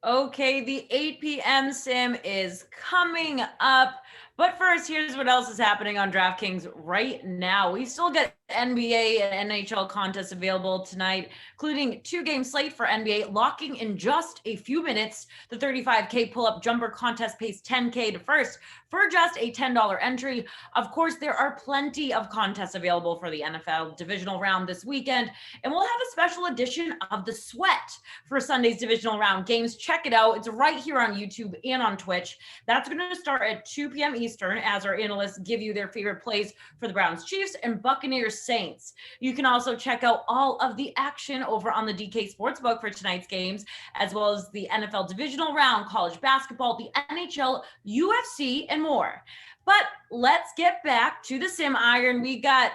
Okay, the 8 p.m. sim is coming up. But first, here's what else is happening on DraftKings right now. We still get NBA and NHL contests available tonight, including 2-game slate for NBA, locking in just a few minutes. The 35K pull-up jumper contest pays $10K to first for just a $10 entry. Of course, there are plenty of contests available for the NFL divisional round this weekend, and we'll have a special edition of the Sweat for Sunday's divisional round games. Check it out. It's right here on YouTube and on Twitch. That's going to start at 2 p.m. Eastern as our analysts give you their favorite plays for the Browns Chiefs and Buccaneers Saints. You can also check out all of the action over on the DK Sportsbook for tonight's games, as well as the NFL divisional round, college basketball, the NHL, UFC, and more. But let's get back to the Sim Iron. We got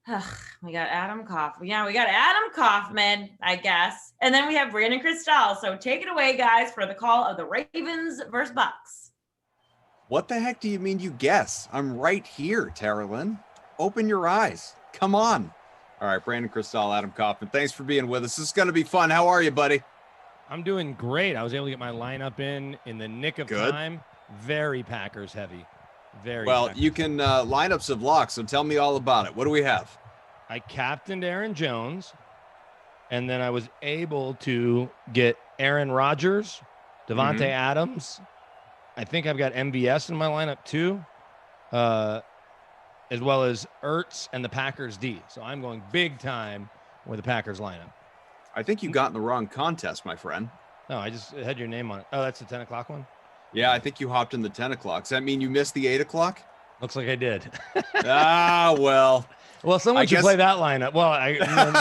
Adam Kaufman. Yeah, we got Adam Kaufman, I guess. And then we have Brandon Cristal. So take it away, guys, for the call of the Ravens versus Bucks. What the heck do you mean you guess? I'm right here, Tara Lynn. Open your eyes. Come on. All right, Brandon Cristal, Adam Kaufman. Thanks for being with us. This is going to be fun. How are you, buddy? I'm doing great. I was able to get my lineup in the nick of time. Very Packers heavy. Very well. Packers You can lineups of locks, so tell me all about it. What do we have? I captained Aaron Jones, and then I was able to get Aaron Rodgers, Devontae Adams. I think I've got MVS in my lineup too, as well as Ertz and the Packers D. So I'm going big time with the Packers lineup. I think you got in the wrong contest, my friend. No, I just had your name on it. Oh, that's the 10 o'clock one? Yeah, I think you hopped in the 10 o'clock. Does that mean you missed the 8 o'clock? Looks like I did. Well, someone should play that lineup. Well,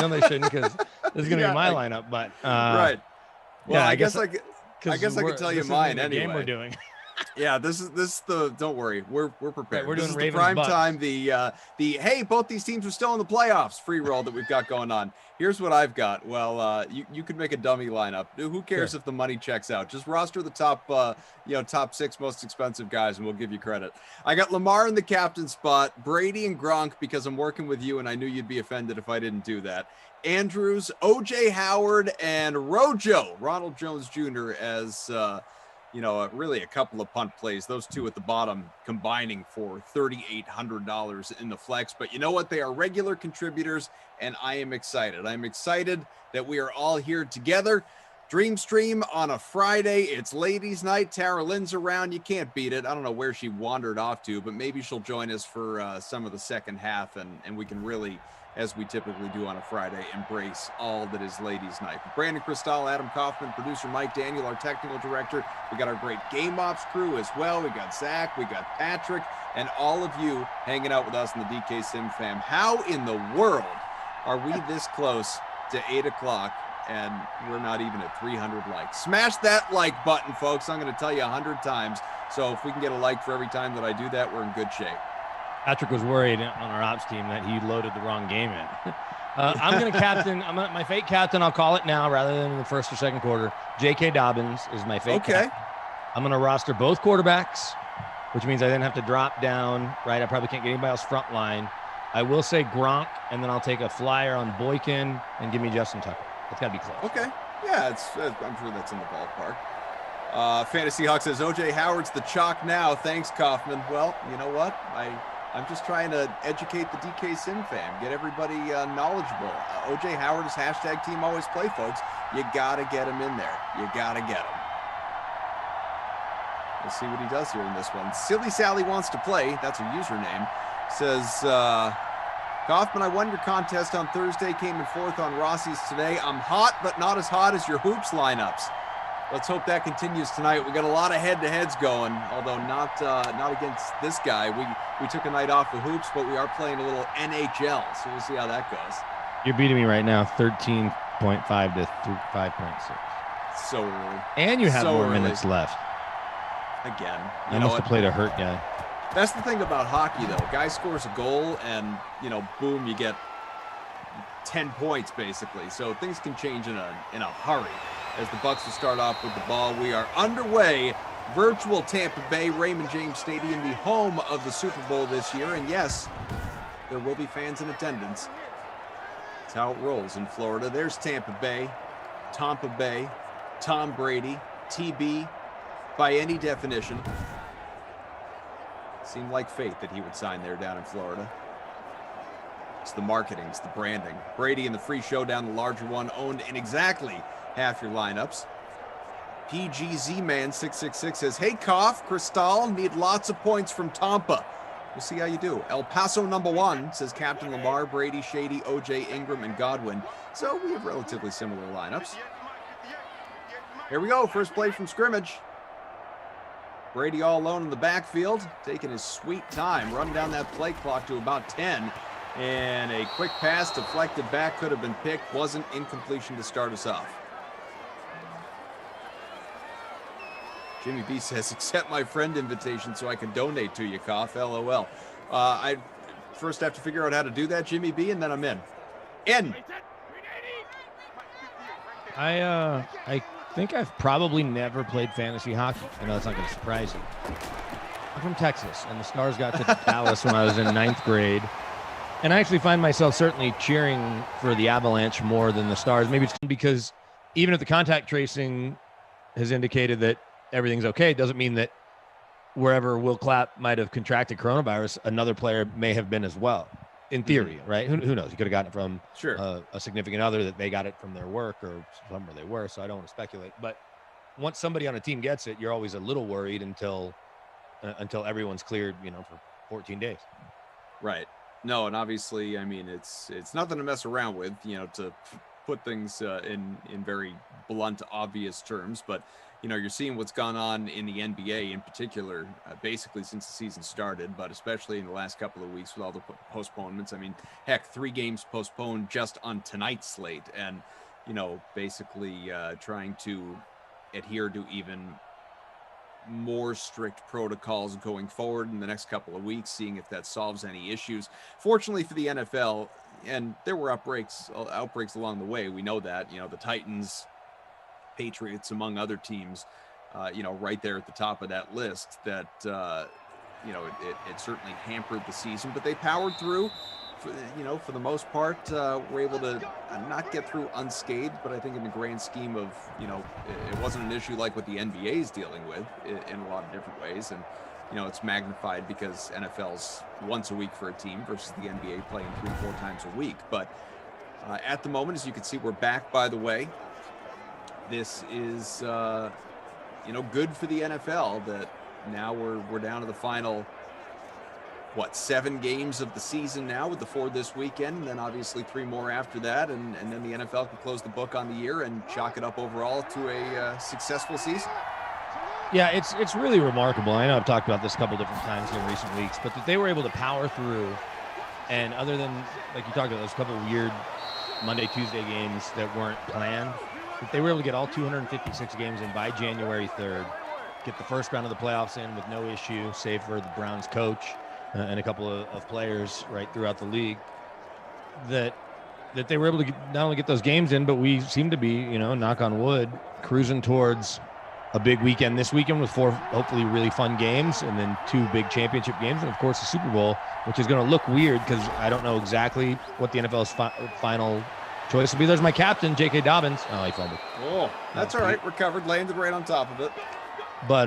no, they shouldn't, because this is going to be my lineup. But right. Well, yeah, I guess I can tell you mine anyway. Game we're doing. Yeah, this is the. Don't worry, we're prepared. Right, we're doing Ravens, the prime time. The hey, both these teams are still in the playoffs. Free roll that we've got going on. Here's what I've got. Well, you could make a dummy lineup. Who cares if the money checks out? Just roster the top top 6 most expensive guys, and we'll give you credit. I got Lamar in the captain spot, Brady and Gronk, because I'm working with you, and I knew you'd be offended if I didn't do that. Andrews, OJ Howard, and Rojo, Ronald Jones Jr. as really a couple of punt plays. Those two at the bottom combining for $3,800 in the flex. But you know what? They are regular contributors, and I am excited. I'm excited that we are all here together. Dream Stream on a Friday. It's ladies' night. Tara Lynn's around. You can't beat it. I don't know where she wandered off to, but maybe she'll join us for some of the second half, and we can really, as we typically do on a Friday, embrace all that is ladies' night. Brandon Cristal, Adam Kaufman, producer Mike Daniel, our technical director. We got our great Game Ops crew as well. We got Zach, we got Patrick, and all of you hanging out with us in the DK Sim fam. How in the world are we this close to 8 o'clock and we're not even at 300 likes? Smash that like button, folks. I'm going to tell you 100 times. So if we can get a like for every time that I do that, we're in good shape. Patrick was worried on our ops team that he loaded the wrong game in. I'm going to captain. My fake captain. I'll call it now rather than in the first or second quarter. J.K. Dobbins is my fake captain. I'm going to roster both quarterbacks, which means I then have to drop down. Right, I probably can't get anybody else front line. I will say Gronk, and then I'll take a flyer on Boykin and give me Justin Tucker. It's got to be close. Okay. Yeah, I'm sure that's in the ballpark. Fantasy Hawk says OJ Howard's the chalk now. Thanks, Kaufman. Well, you know what? I'm just trying to educate the DK Sim fam, get everybody knowledgeable. OJ Howard is hashtag team always play, folks. You got to get him in there. You got to get him. We'll see what he does here in this one. Silly Sally wants to play. That's her username. Says, Kaufman, I won your contest on Thursday, came in fourth on Rossi's today. I'm hot, but not as hot as your hoops lineups. Let's hope that continues tonight. We got a lot of head-to-heads going, although not against this guy. We took a night off of hoops, but we are playing a little NHL, so we'll see how that goes. You're beating me right now, 13.5 to 5.6. So early. And you have more minutes left. Again. I must have played a hurt guy. That's the thing about hockey, though. Guy scores a goal, and, boom, you get 10 points, basically. So things can change in a hurry. As the Bucks will start off with the ball, we are underway. Virtual Tampa Bay, Raymond James Stadium, the home of the Super Bowl this year. And yes, there will be fans in attendance. That's how it rolls in Florida. There's Tampa Bay, Tom Brady, TB by any definition. Seemed like fate that he would sign there down in Florida. It's the marketing, it's the branding. Brady in the free showdown, the larger one, owned in exactly half your lineups. PGZ Man 666 says, hey, Koff, Cristal, need lots of points from Tampa. We'll see how you do. El Paso #1 says Captain Lamar, Brady, Shady, OJ, Ingram, and Godwin. So we have relatively similar lineups. Here we go. First play from scrimmage. Brady all alone in the backfield, taking his sweet time, running down that play clock to about 10. And a quick pass deflected back, could have been picked, wasn't. Incompletion to start us off. Jimmy B says, accept my friend invitation so I can donate to you, Koff. LOL. I first have to figure out how to do that, Jimmy B, and then I'm in. I think I've probably never played fantasy hockey. I know that's not going to surprise you. I'm from Texas, and the Stars got to Dallas when I was in 9th grade. And I actually find myself certainly cheering for the Avalanche more than the Stars. Maybe it's because even if the contact tracing has indicated that everything's okay, it doesn't mean that wherever Will Clapp might have contracted coronavirus, another player may have been as well. In theory, right? Who knows? You could have gotten it from a significant other, that they got it from their work or somewhere they were. So I don't want to speculate. But once somebody on a team gets it, you're always a little worried until everyone's cleared, for 14 days. Right. No, and obviously, I mean, it's nothing to mess around with, to put things in very blunt, obvious terms. But, you're seeing what's gone on in the NBA in particular, basically since the season started, but especially in the last couple of weeks with all the postponements. I mean, heck, 3 games postponed just on tonight's slate, and, basically trying to adhere to even more strict protocols going forward in the next couple of weeks, seeing if that solves any issues. Fortunately for the NFL, and there were outbreaks along the way, we know that, the Titans, Patriots, among other teams, right there at the top of that list, that, it certainly hampered the season, but they powered through. For the most part, we're able to not get through unscathed, but I think in the grand scheme of, it wasn't an issue like what the NBA is dealing with in a lot of different ways. And, it's magnified because NFL's once a week for a team versus the NBA playing 3-4 times a week. But at the moment, as you can see, we're back, by the way. This is, good for the NFL that now we're down to the final 7 games of the season now, with the 4 this weekend, and then obviously 3 more after that, and then the NFL can close the book on the year and chalk it up overall to a successful season. Yeah, it's really remarkable. I know I've talked about this a couple different times in recent weeks, but that they were able to power through, and other than, like you talked about, those couple of weird Monday, Tuesday games that weren't planned, that they were able to get all 256 games in by January 3rd, get the first round of the playoffs in with no issue, save for the Browns coach and a couple of players right throughout the league, that they were able to not only get those games in, but we seem to be, knock on wood, cruising towards a big weekend this weekend with 4 hopefully really fun games, and then 2 big championship games, and of course the Super Bowl, which is going to look weird because I don't know exactly what the NFL's final choice will be. There's my captain, J.K. Dobbins. Oh, he fumbled. Oh, that's all right. Recovered, landed right on top of it. But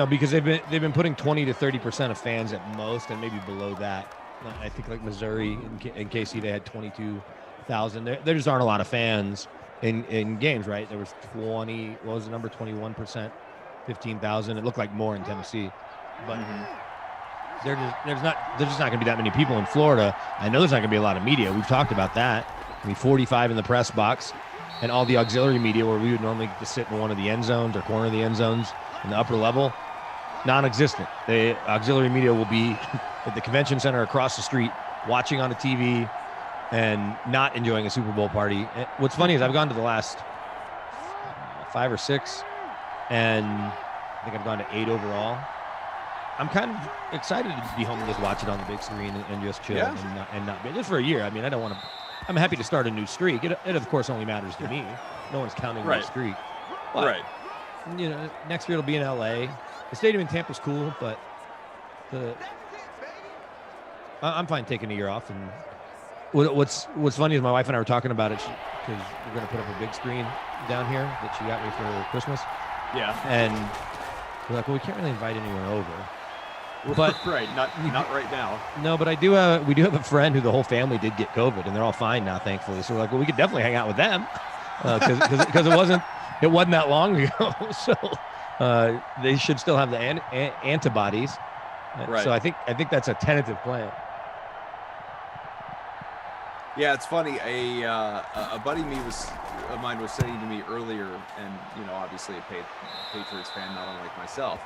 because they've been putting 20 to 30% of fans at most, and maybe below that. I think like Missouri and KC, they had 22,000. There just aren't a lot of fans in games, right? There was 20. What was the number? 21%, 15,000. It looked like more in Tennessee, but there's just not going to be that many people in Florida. I know there's not going to be a lot of media. We've talked about that. 45 in the press box, and all the auxiliary media where we would normally just sit in one of the end zones or corner of the end zones in the upper level, non-existent. The auxiliary media will be at the convention center across the street, watching on a TV and not enjoying a Super Bowl party. And what's funny is I've gone to the last 5 or 6, and I think I've gone to 8 overall. I'm kind of excited to be home and just watch it on the big screen and just chill and not be just for a year. I mean, I don't want to. I'm happy to start a new streak. It of course only matters to me. No one's counting my streak. But, next year it'll be in LA. The stadium in Tampa's cool, but I'm fine taking a year off. And what's funny is my wife and I were talking about it. because we're going to put up a big screen down here that she got me for Christmas. Yeah. And we're like, well, we can't really invite anyone over. But right, not right now. No, but we do have a friend who the whole family did get COVID, and they're all fine now, thankfully. So we're like, well, we could definitely hang out with them because it wasn't that long ago. So they should still have the antibodies. Right. So I think that's a tentative plan. Yeah, it's funny. A buddy of mine was saying to me earlier, and obviously a Patriots fan, not unlike myself,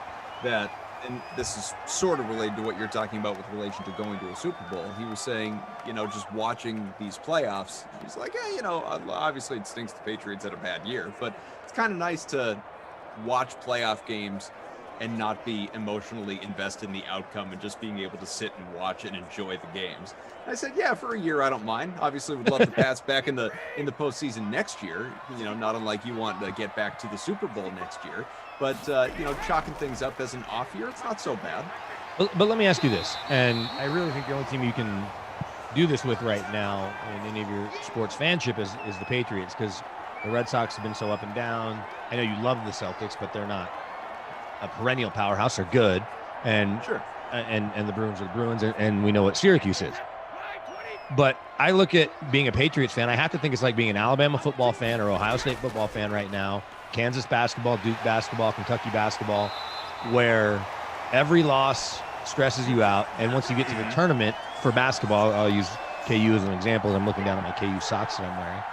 that. And this is sort of related to what you're talking about with relation to going to a Super Bowl. He was saying, just watching these playoffs, he's like, obviously it stinks the Patriots had a bad year, but it's kind of nice to watch playoff games and not be emotionally invested in the outcome and just being able to sit and watch and enjoy the games. And I said, yeah, for a year, I don't mind. Obviously, we'd love the Pats back in the postseason next year, not unlike you want to get back to the Super Bowl next year. But, chalking things up as an off year, it's not so bad. But let me ask you this, and I really think the only team you can do this with right now in any of your sports fanship is the Patriots, because the Red Sox have been so up and down. I know you love the Celtics, but they're not a perennial powerhouse. They're good. And sure. And the Bruins are the Bruins, and we know what Syracuse is. But I look at being a Patriots fan, I have to think it's like being an Alabama football fan or Ohio State football fan right now, Kansas basketball, Duke basketball, Kentucky basketball, where every loss stresses you out. And once you get to the tournament for basketball, I'll use KU as an example. I'm looking down at my KU socks that I'm wearing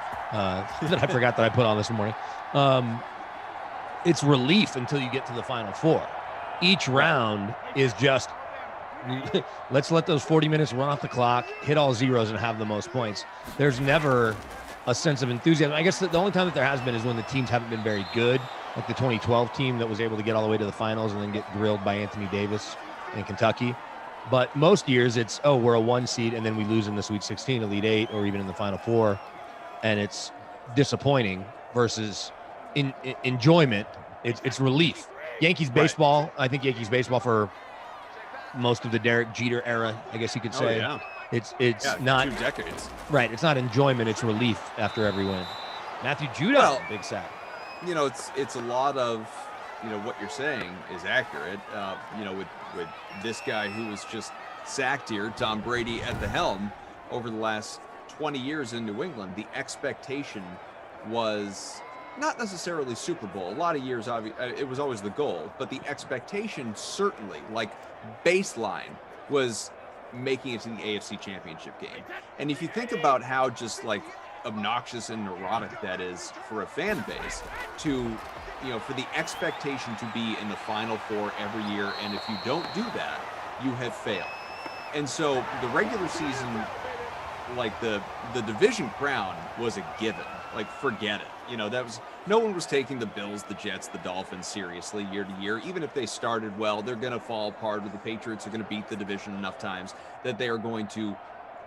that I forgot that I put on this morning. It's relief until you get to the Final Four. Each round is just, let's let those 40 minutes run off the clock, hit all zeros, and have the most points. There's never a sense of enthusiasm. I guess the only time that there has been is when the teams haven't been very good, like the 2012 team that was able to get all the way to the finals and then get grilled by Anthony Davis in Kentucky. But most years it's, we're a 1 seed and then we lose in the Sweet 16, Elite 8, or even in the Final Four, and it's disappointing versus enjoyment. It's relief. Yankees baseball, I think Yankees baseball for most of the Derek Jeter era, I guess you could say. Oh, yeah. It's not 2 decades. Right. It's not enjoyment. It's relief after every win. Matthew Judon, big sack. It's a lot of, what you're saying is accurate. With this guy who was just sacked here, Tom Brady at the helm over the last 20 years in New England, the expectation was not necessarily Super Bowl. A lot of years, it was always the goal, but the expectation certainly, like baseline, was making it to the AFC Championship game. And if you think about how just like obnoxious and neurotic that is for a fan base to, for the expectation to be in the Final Four every year, and if you don't do that, you have failed. And so the regular season, like the division crown was a given. Like, forget it. No one was taking the Bills, the Jets, the Dolphins seriously year to year. Even if they started well, they're going to fall apart, or the Patriots are going to beat the division enough times that they are going to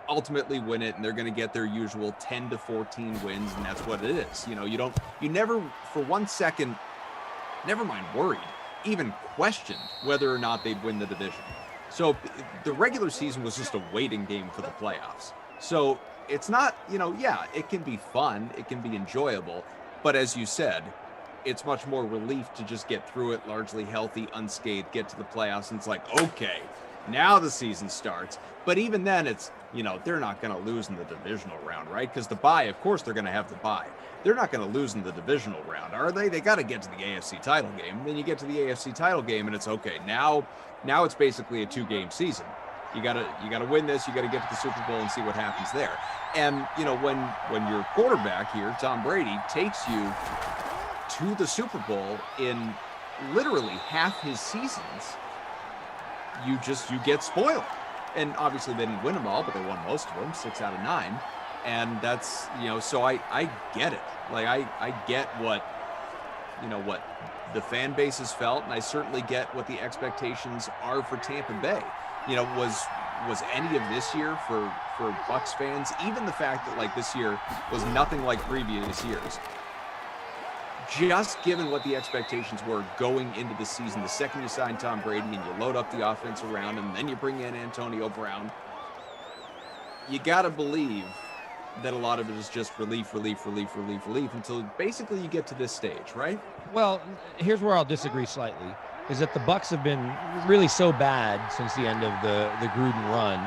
ultimately win it, and they're going to get their usual 10 to 14 wins, and that's what it is. You never for 1 second, never mind worried, even questioned whether or not they'd win the division. So the regular season was just a waiting game for the playoffs. So it's not, it can be fun, it can be enjoyable, but as you said, it's much more relief to just get through it largely healthy, unscathed, get to the playoffs, and it's like, okay, now the season starts. But even then, it's, they're not going to lose in the divisional round, right? Because the bye, of course, they're going to have the bye. They're not going to lose in the divisional round, are they? They got to get to the AFC title game. Then you get to the AFC title game, and it's okay. Now it's basically a 2-game season. You gotta win this. You gotta get to the Super Bowl and see what happens there. And when your quarterback here, Tom Brady, takes you to the Super Bowl in literally half his seasons, you get spoiled. And obviously they didn't win them all, but they won most of them, 6 out of 9. And that's so I get it. Like I get what the fan base has felt, and I certainly get what the expectations are for Tampa Bay. Was any of this year for Bucs fans, even the fact that like this year was nothing like previous years, just given what the expectations were going into the season, the second you sign Tom Brady and you load up the offense around him, and then you bring in Antonio Brown, you got to believe that a lot of it is just relief until basically you get to this stage, right? Well, here's where I'll disagree slightly, is that the Bucs have been really so bad since the end of the Gruden run,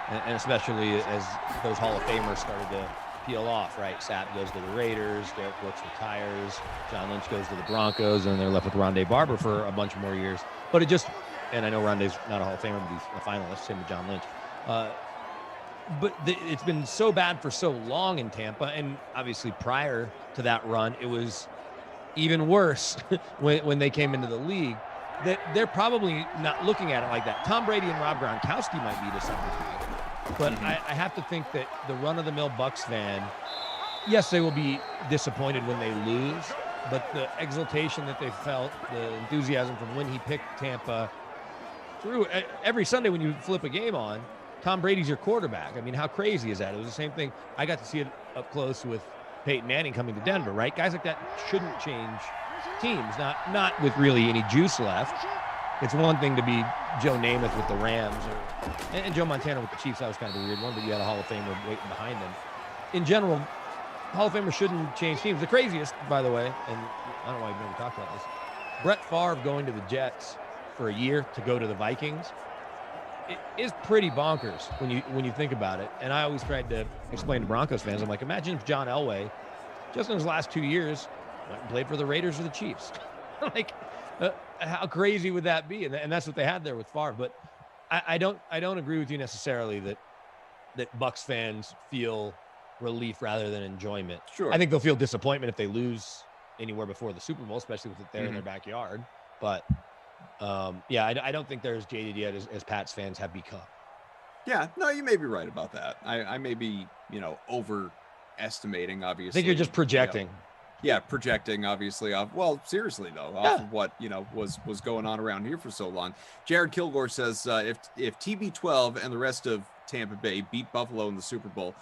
and especially as those Hall of Famers started to peel off, right? Sapp goes to the Raiders, Derek Brooks retires, John Lynch goes to the Broncos, and they're left with Rondé Barber for a bunch more years. But it just, and I know Rondé's not a Hall of Famer, but he's a finalist, same with John Lynch. But it's been so bad for so long in Tampa, and obviously prior to that run, it was even worse when they came into the league, that they're probably not looking at it like that. Tom Brady and Rob Gronkowski might be to some degree, but I have to think that the run-of-the-mill Bucs fan, yes, they will be disappointed when they lose, but the exultation that they felt, the enthusiasm from when he picked Tampa through every Sunday when you flip a game on, Tom Brady's your quarterback. I mean, how crazy is that? It was the same thing. I got to see it up close with Peyton Manning coming to Denver, right? Guys like that shouldn't change teams, not with really any juice left. It's one thing to be Joe Namath with the Rams and Joe Montana with the Chiefs. That was kind of a weird one, but you had a Hall of Famer waiting behind them. In general, Hall of Famers shouldn't change teams. The craziest, by the way, and I don't know why we've never talked about this, Brett Favre going to the Jets for a year to go to the Vikings. It is pretty bonkers when you think about it. And I always tried to explain to Broncos fans, I'm like, imagine if John Elway, just in his last 2 years, went and played for the Raiders or the Chiefs. Like, how crazy would that be? And that's what they had there with Favre. But I don't agree with you necessarily that Bucs fans feel relief rather than enjoyment. Sure. I think they'll feel disappointment if they lose anywhere before the Super Bowl, especially with it there in their backyard. But I don't think they're as jaded yet as Pats fans have become. Yeah, no, you may be right about that. I may be, overestimating, obviously. I think you're just projecting. Yeah, projecting, obviously. Well, seriously, though, off of what, was going on around here for so long. Jared Kilgore says, if TB12 and the rest of Tampa Bay beat Buffalo in the Super Bowl,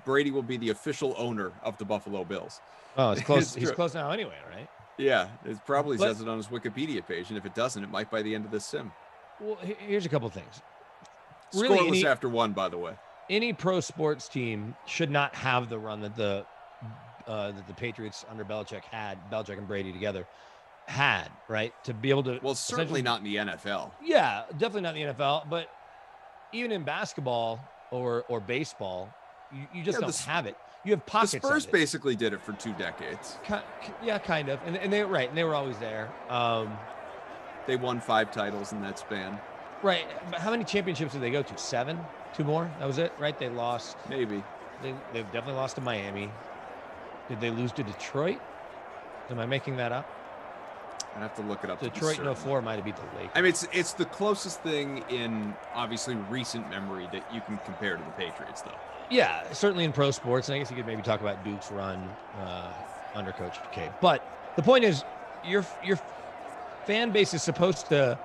Brady will be the official owner of the Buffalo Bills. Oh, it's close. He's close now anyway, right? Yeah, it probably says it on his Wikipedia page, and if it doesn't, it might by the end of this sim. Well, here's a couple things. Scoreless after one, by the way. Any pro sports team should not have the run that the Patriots under Belichick and Brady together had, right? To be able to. Well, certainly not in the NFL. Yeah, definitely not in the NFL, but even in basketball or baseball, you just don't have it. You have pockets. The Spurs basically did it for 2 decades. Yeah, kind of, and they were always there. They won 5 titles in that span. Right, but how many championships did they go to? 7? 2 more? That was it, right? They lost. Maybe. They've definitely lost to Miami. Did they lose to Detroit? Am I making that up? I'd have to look it up. Detroit in 04 might have beat the Lakers. I mean, it's the closest thing in obviously recent memory that you can compare to the Patriots, though. Yeah, certainly in pro sports, and I guess you could maybe talk about Duke's run under Coach K. But the point is, your fan base is supposed to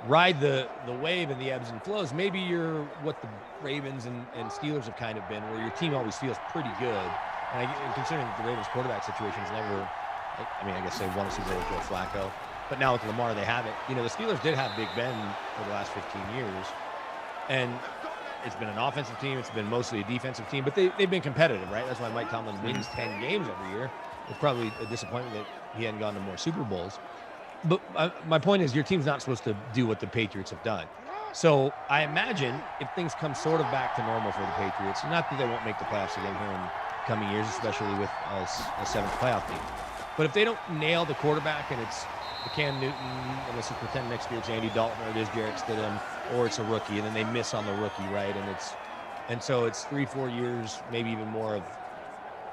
ride the wave and the ebbs and flows. Maybe you're what the Ravens and Steelers have kind of been, where your team always feels pretty good. And considering that the Ravens quarterback situation is never, I mean, I guess they won a Super Bowl with Joe Flacco, but now with Lamar they have it. The Steelers did have Big Ben for the last 15 years, and it's been an offensive team. It's been mostly a defensive team, but they've been competitive, right? That's why Mike Tomlin wins 10 games every year. It's probably a disappointment that he hadn't gone to more Super Bowls. But my point is, your team's not supposed to do what the Patriots have done. So I imagine if things come sort of back to normal for the Patriots, not that they won't make the playoffs again here in coming years, especially with a 7th playoff team. But if they don't nail the quarterback and it's the Cam Newton, and let's pretend next year it's Andy Dalton or it is Jarrett Stidham or it's a rookie, and then they miss on the rookie, right? And so it's 3-4 years, maybe even more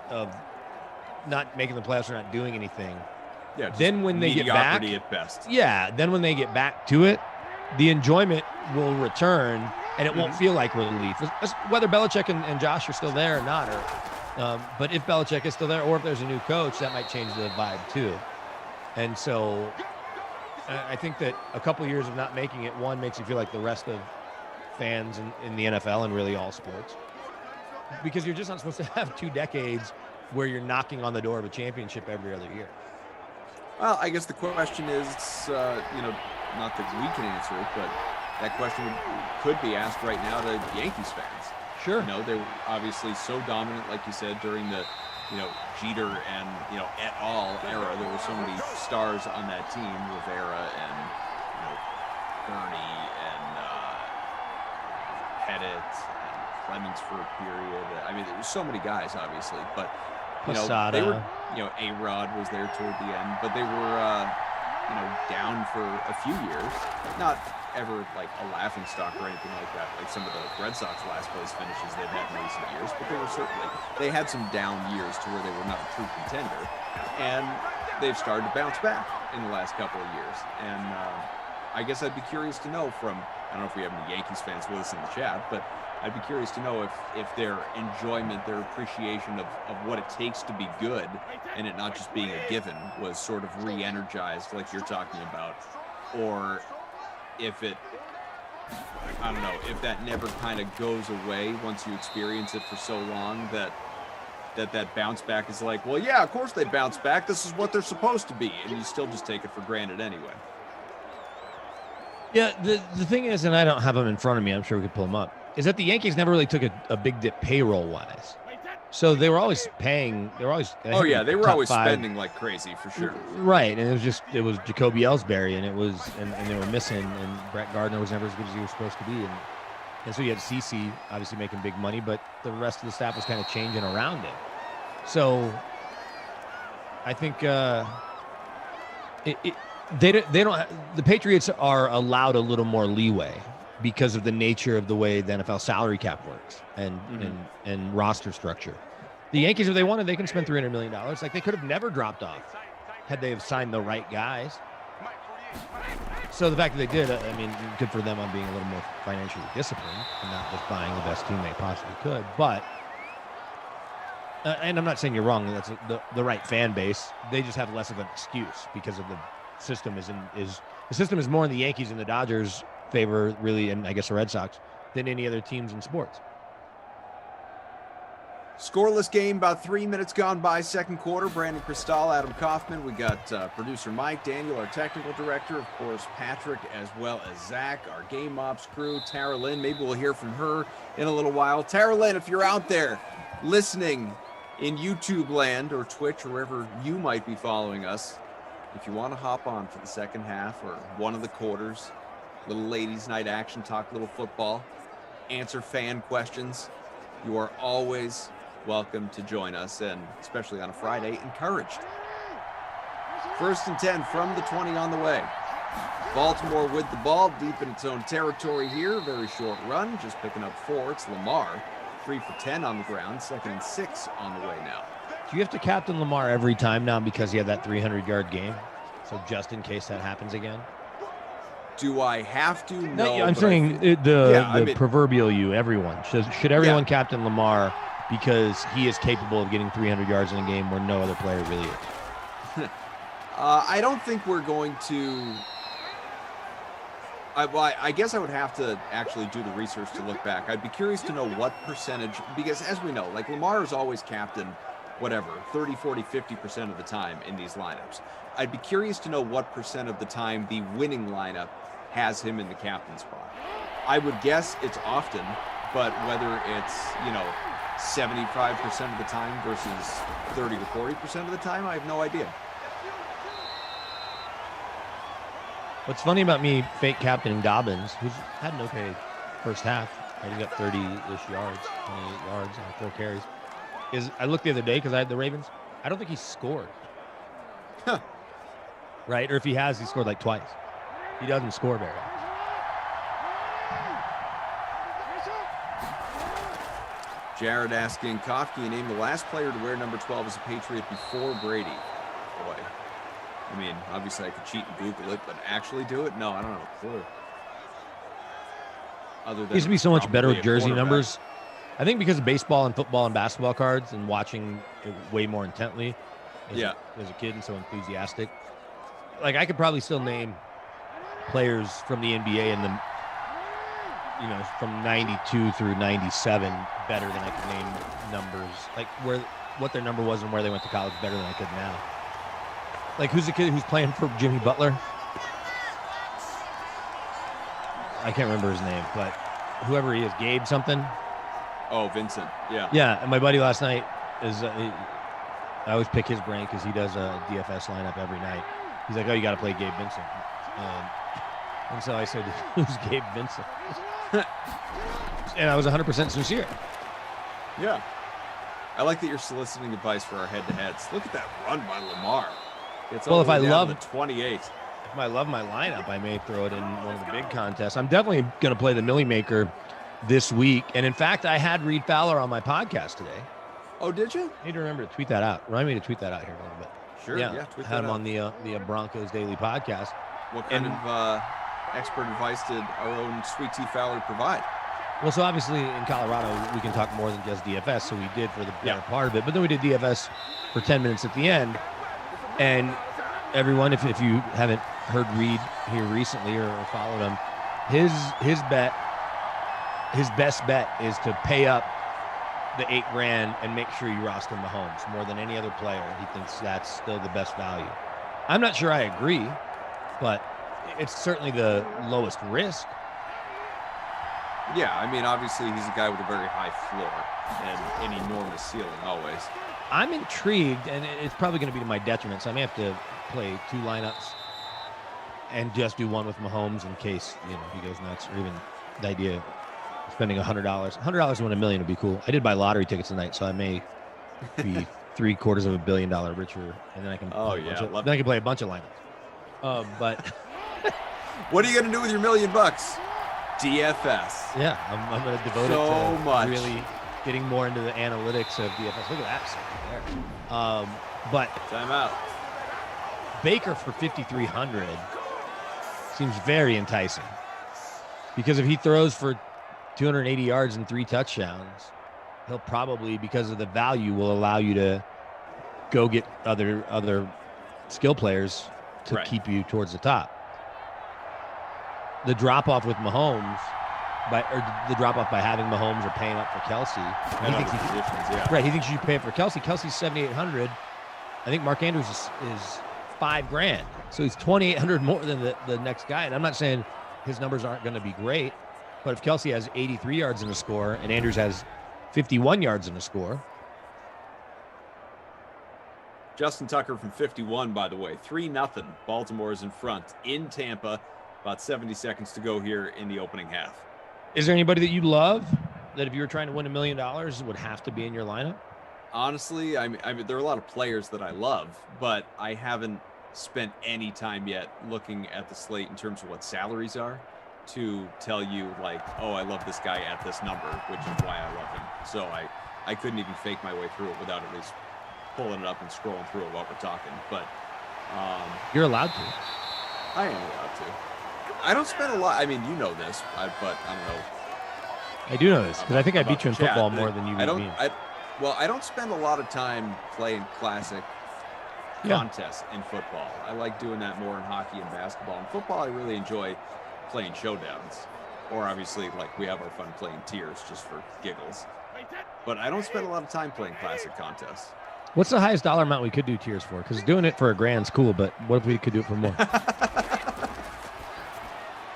of not making the playoffs or not doing anything. Yeah. Then when they get back, at best. Yeah. Then when they get back to it, the enjoyment will return, and it won't feel like relief. Whether Belichick and Josh are still there or not, but if Belichick is still there, or if there's a new coach, that might change the vibe too. And so I think that a couple of years of not making it, one, makes you feel like the rest of fans in the NFL and really all sports, because you're just not supposed to have 2 decades where you're knocking on the door of a championship every other year. Well, I guess the question is, not that we can answer it, but that question could be asked right now to Yankees fans. You know, they were obviously so dominant, like you said, during the, Jeter and, et al. Era. There were so many stars on that team, Rivera and, Bernie and Pettit and Clemens for a period. I mean, there were so many guys, obviously, but, they were, A-Rod was there toward the end, but they were, down for a few years. Not ever like a laughing stock or anything like that, like some of the Red Sox last place finishes they've had in recent years, but they had some down years to where they were not a true contender, and they've started to bounce back in the last couple of years. And I guess I'd be curious to know I don't know if we have any Yankees fans with us in the chat, but I'd be curious to know if their enjoyment, their appreciation of what it takes to be good and it not just being a given was sort of re-energized like you're talking about, or if it, I don't know, if that never kind of goes away once you experience it for so long that bounce back is like, well, yeah, of course they bounce back. This is what they're supposed to be. And you still just take it for granted anyway. Yeah, the thing is, and I don't have them in front of me, I'm sure we could pull them up, is that the Yankees never really took a big dip payroll-wise. So they were always paying. They were always. They were always spending like crazy for sure. Right, and it was Jacoby Ellsbury, and they were missing, and Brett Gardner was never as good as he was supposed to be, and so you had CeCe obviously making big money, but the rest of the staff was kind of changing around it. So I think the Patriots are allowed a little more leeway because of the nature of the way the NFL salary cap works and roster structure. The Yankees, if they wanted, they can spend $300 million. Like, they could have never dropped off had they have signed the right guys. So the fact that they did, I mean, good for them on being a little more financially disciplined and not just buying the best team they possibly could. But, and I'm not saying you're wrong, that's the right fan base. They just have less of an excuse because of the system the system is more in the Yankees and the Dodgers' favor, really, and I guess the Red Sox, than any other teams in sports. Scoreless game, about 3 minutes gone by, second quarter. Brandon Cristal, Adam Kaufman. We got producer Mike, Daniel, our technical director, of course, Patrick, as well as Zach, our game ops crew, Tara Lynn. Maybe we'll hear from her in a little while. Tara Lynn, if you're out there listening in YouTube land or Twitch or wherever you might be following us, if you want to hop on for the second half or one of the quarters, little ladies' night action, talk a little football, answer fan questions, you are always welcome to join us, and especially on a Friday, encouraged. 1st and 10 from the 20 on the way. Baltimore with the ball deep in its own territory here. Very short run, just picking up 4. It's Lamar, 3 for 10 on the ground, 2nd and 6 on the way now. Do you have to captain Lamar every time now because he had that 300-yard game? So just in case that happens again? Do I have to? No, I'm saying the proverbial you, everyone. Should everyone captain Lamar because he is capable of getting 300 yards in a game where no other player really is? I don't think we're going to. I guess I would have to actually do the research to look back. I'd be curious to know what percentage, because as we know, like Lamar is always captain, 30, 40, 50% of the time in these lineups. I'd be curious to know what percent of the time the winning lineup has him in the captain spot. I would guess it's often, but whether it's, 75% of the time versus 30 to 40% of the time, I have no idea. What's funny about me fake captaining Dobbins, who's had an okay first half, right? He got 30-ish yards, 28 yards on 4 carries, is I looked the other day because I had the Ravens. I don't think he scored. Huh. Right? Or if he has, he scored like twice. He doesn't score very often. Jared asking, Kofke, name the last player to wear number 12 as a Patriot before Brady. Boy. I mean, obviously I could cheat and Google it, but actually do it? No, I don't have a clue. Other than used to be so much better with jersey numbers. I think because of baseball and football and basketball cards and watching it way more intently as a kid and so enthusiastic. Like, I could probably still name players from the NBA and from 92 through 97 better than I could name numbers. Like, what their number was and where they went to college better than I could now. Like, who's the kid who's playing for Jimmy Butler? I can't remember his name, but whoever he is, Gabe something. Oh, Vincent. Yeah. Yeah, and my buddy last night is. I always pick his brain because he does a DFS lineup every night. He's like, "Oh, you got to play Gabe Vincent," and so I said, "Who's Gabe Vincent?" And I was 100% sincere. Yeah. I like that you're soliciting advice for our head-to-heads. Look at that run by Lamar. It's well, if I love the 28. If I love my lineup, I may throw it in one of the big contests. I'm definitely going to play the Millie Maker this week. And in fact, I had Reed Fowler on my podcast today. Oh, did you? I need to remember to tweet that out. Remind me to tweet that out here a little bit. Sure. Yeah. Tweet had him on the Broncos Daily podcast. What kind of expert advice did our own Sweet Tea Fowler provide? Well, so obviously in Colorado, we can talk more than just DFS. So we did for the better part of it. But then we did DFS for 10 minutes at the end. And everyone, if you haven't heard Reed here recently or followed him, his best bet is to pay up the $8,000 and make sure you roster Mahomes more than any other player. He thinks that's still the best value. I'm not sure I agree, but it's certainly the lowest risk. Yeah, I mean, obviously he's a guy with a very high floor and an enormous ceiling always. I'm intrigued, and it's probably going to be to my detriment, so I may have to play 2 lineups and just do one with Mahomes in case he goes nuts, or even the idea of spending $100. $100 to win $1 million would be cool. I did buy lottery tickets tonight, so I may be $750 million richer, and then I can. Then I can play a bunch of lineups. But what are you going to do with your $1 million? DFS. Yeah, I'm going to devote it to really getting more into the analytics of DFS. Look at that right there. But time out. Baker for 5,300 seems very enticing, because if he throws for 280 yards and 3 touchdowns, he'll probably, because of the value, will allow you to go get other skill players to keep you towards the top. The drop off with Mahomes, the drop off by having Mahomes or paying up for Kelsey. He thinks he thinks you should pay up for Kelsey. Kelsey's 7,800. I think Mark Andrews is $5,000, so he's 2,800 more than the next guy. And I'm not saying his numbers aren't going to be great, but if Kelsey has 83 yards in the score and Andrews has 51 yards in the score. Justin Tucker from 51, by the way, 3-0. Baltimore is in front in Tampa. About 70 seconds to go here in the opening half. Is there anybody that you love that if you were trying to win $1 million would have to be in your lineup? Honestly, I mean, there are a lot of players that I love, but I haven't spent any time yet looking at the slate in terms of what salaries are to tell you, like, oh, I love this guy at this number, which is why I love him. So I couldn't even fake my way through it without at least pulling it up and scrolling through it while we're talking. But you're allowed to. I am allowed to. I don't spend a lot. I mean, you know this, but I don't know. I do know this because I think I beat you in football more than you beat me. I don't spend a lot of time playing classic contests in football. I like doing that more in hockey and basketball. In football, I really enjoy playing showdowns, or obviously, like, we have our fun playing tiers just for giggles. But I don't spend a lot of time playing classic contests. What's the highest dollar amount we could do tiers for? Because doing it for $1,000's cool, but what if we could do it for more?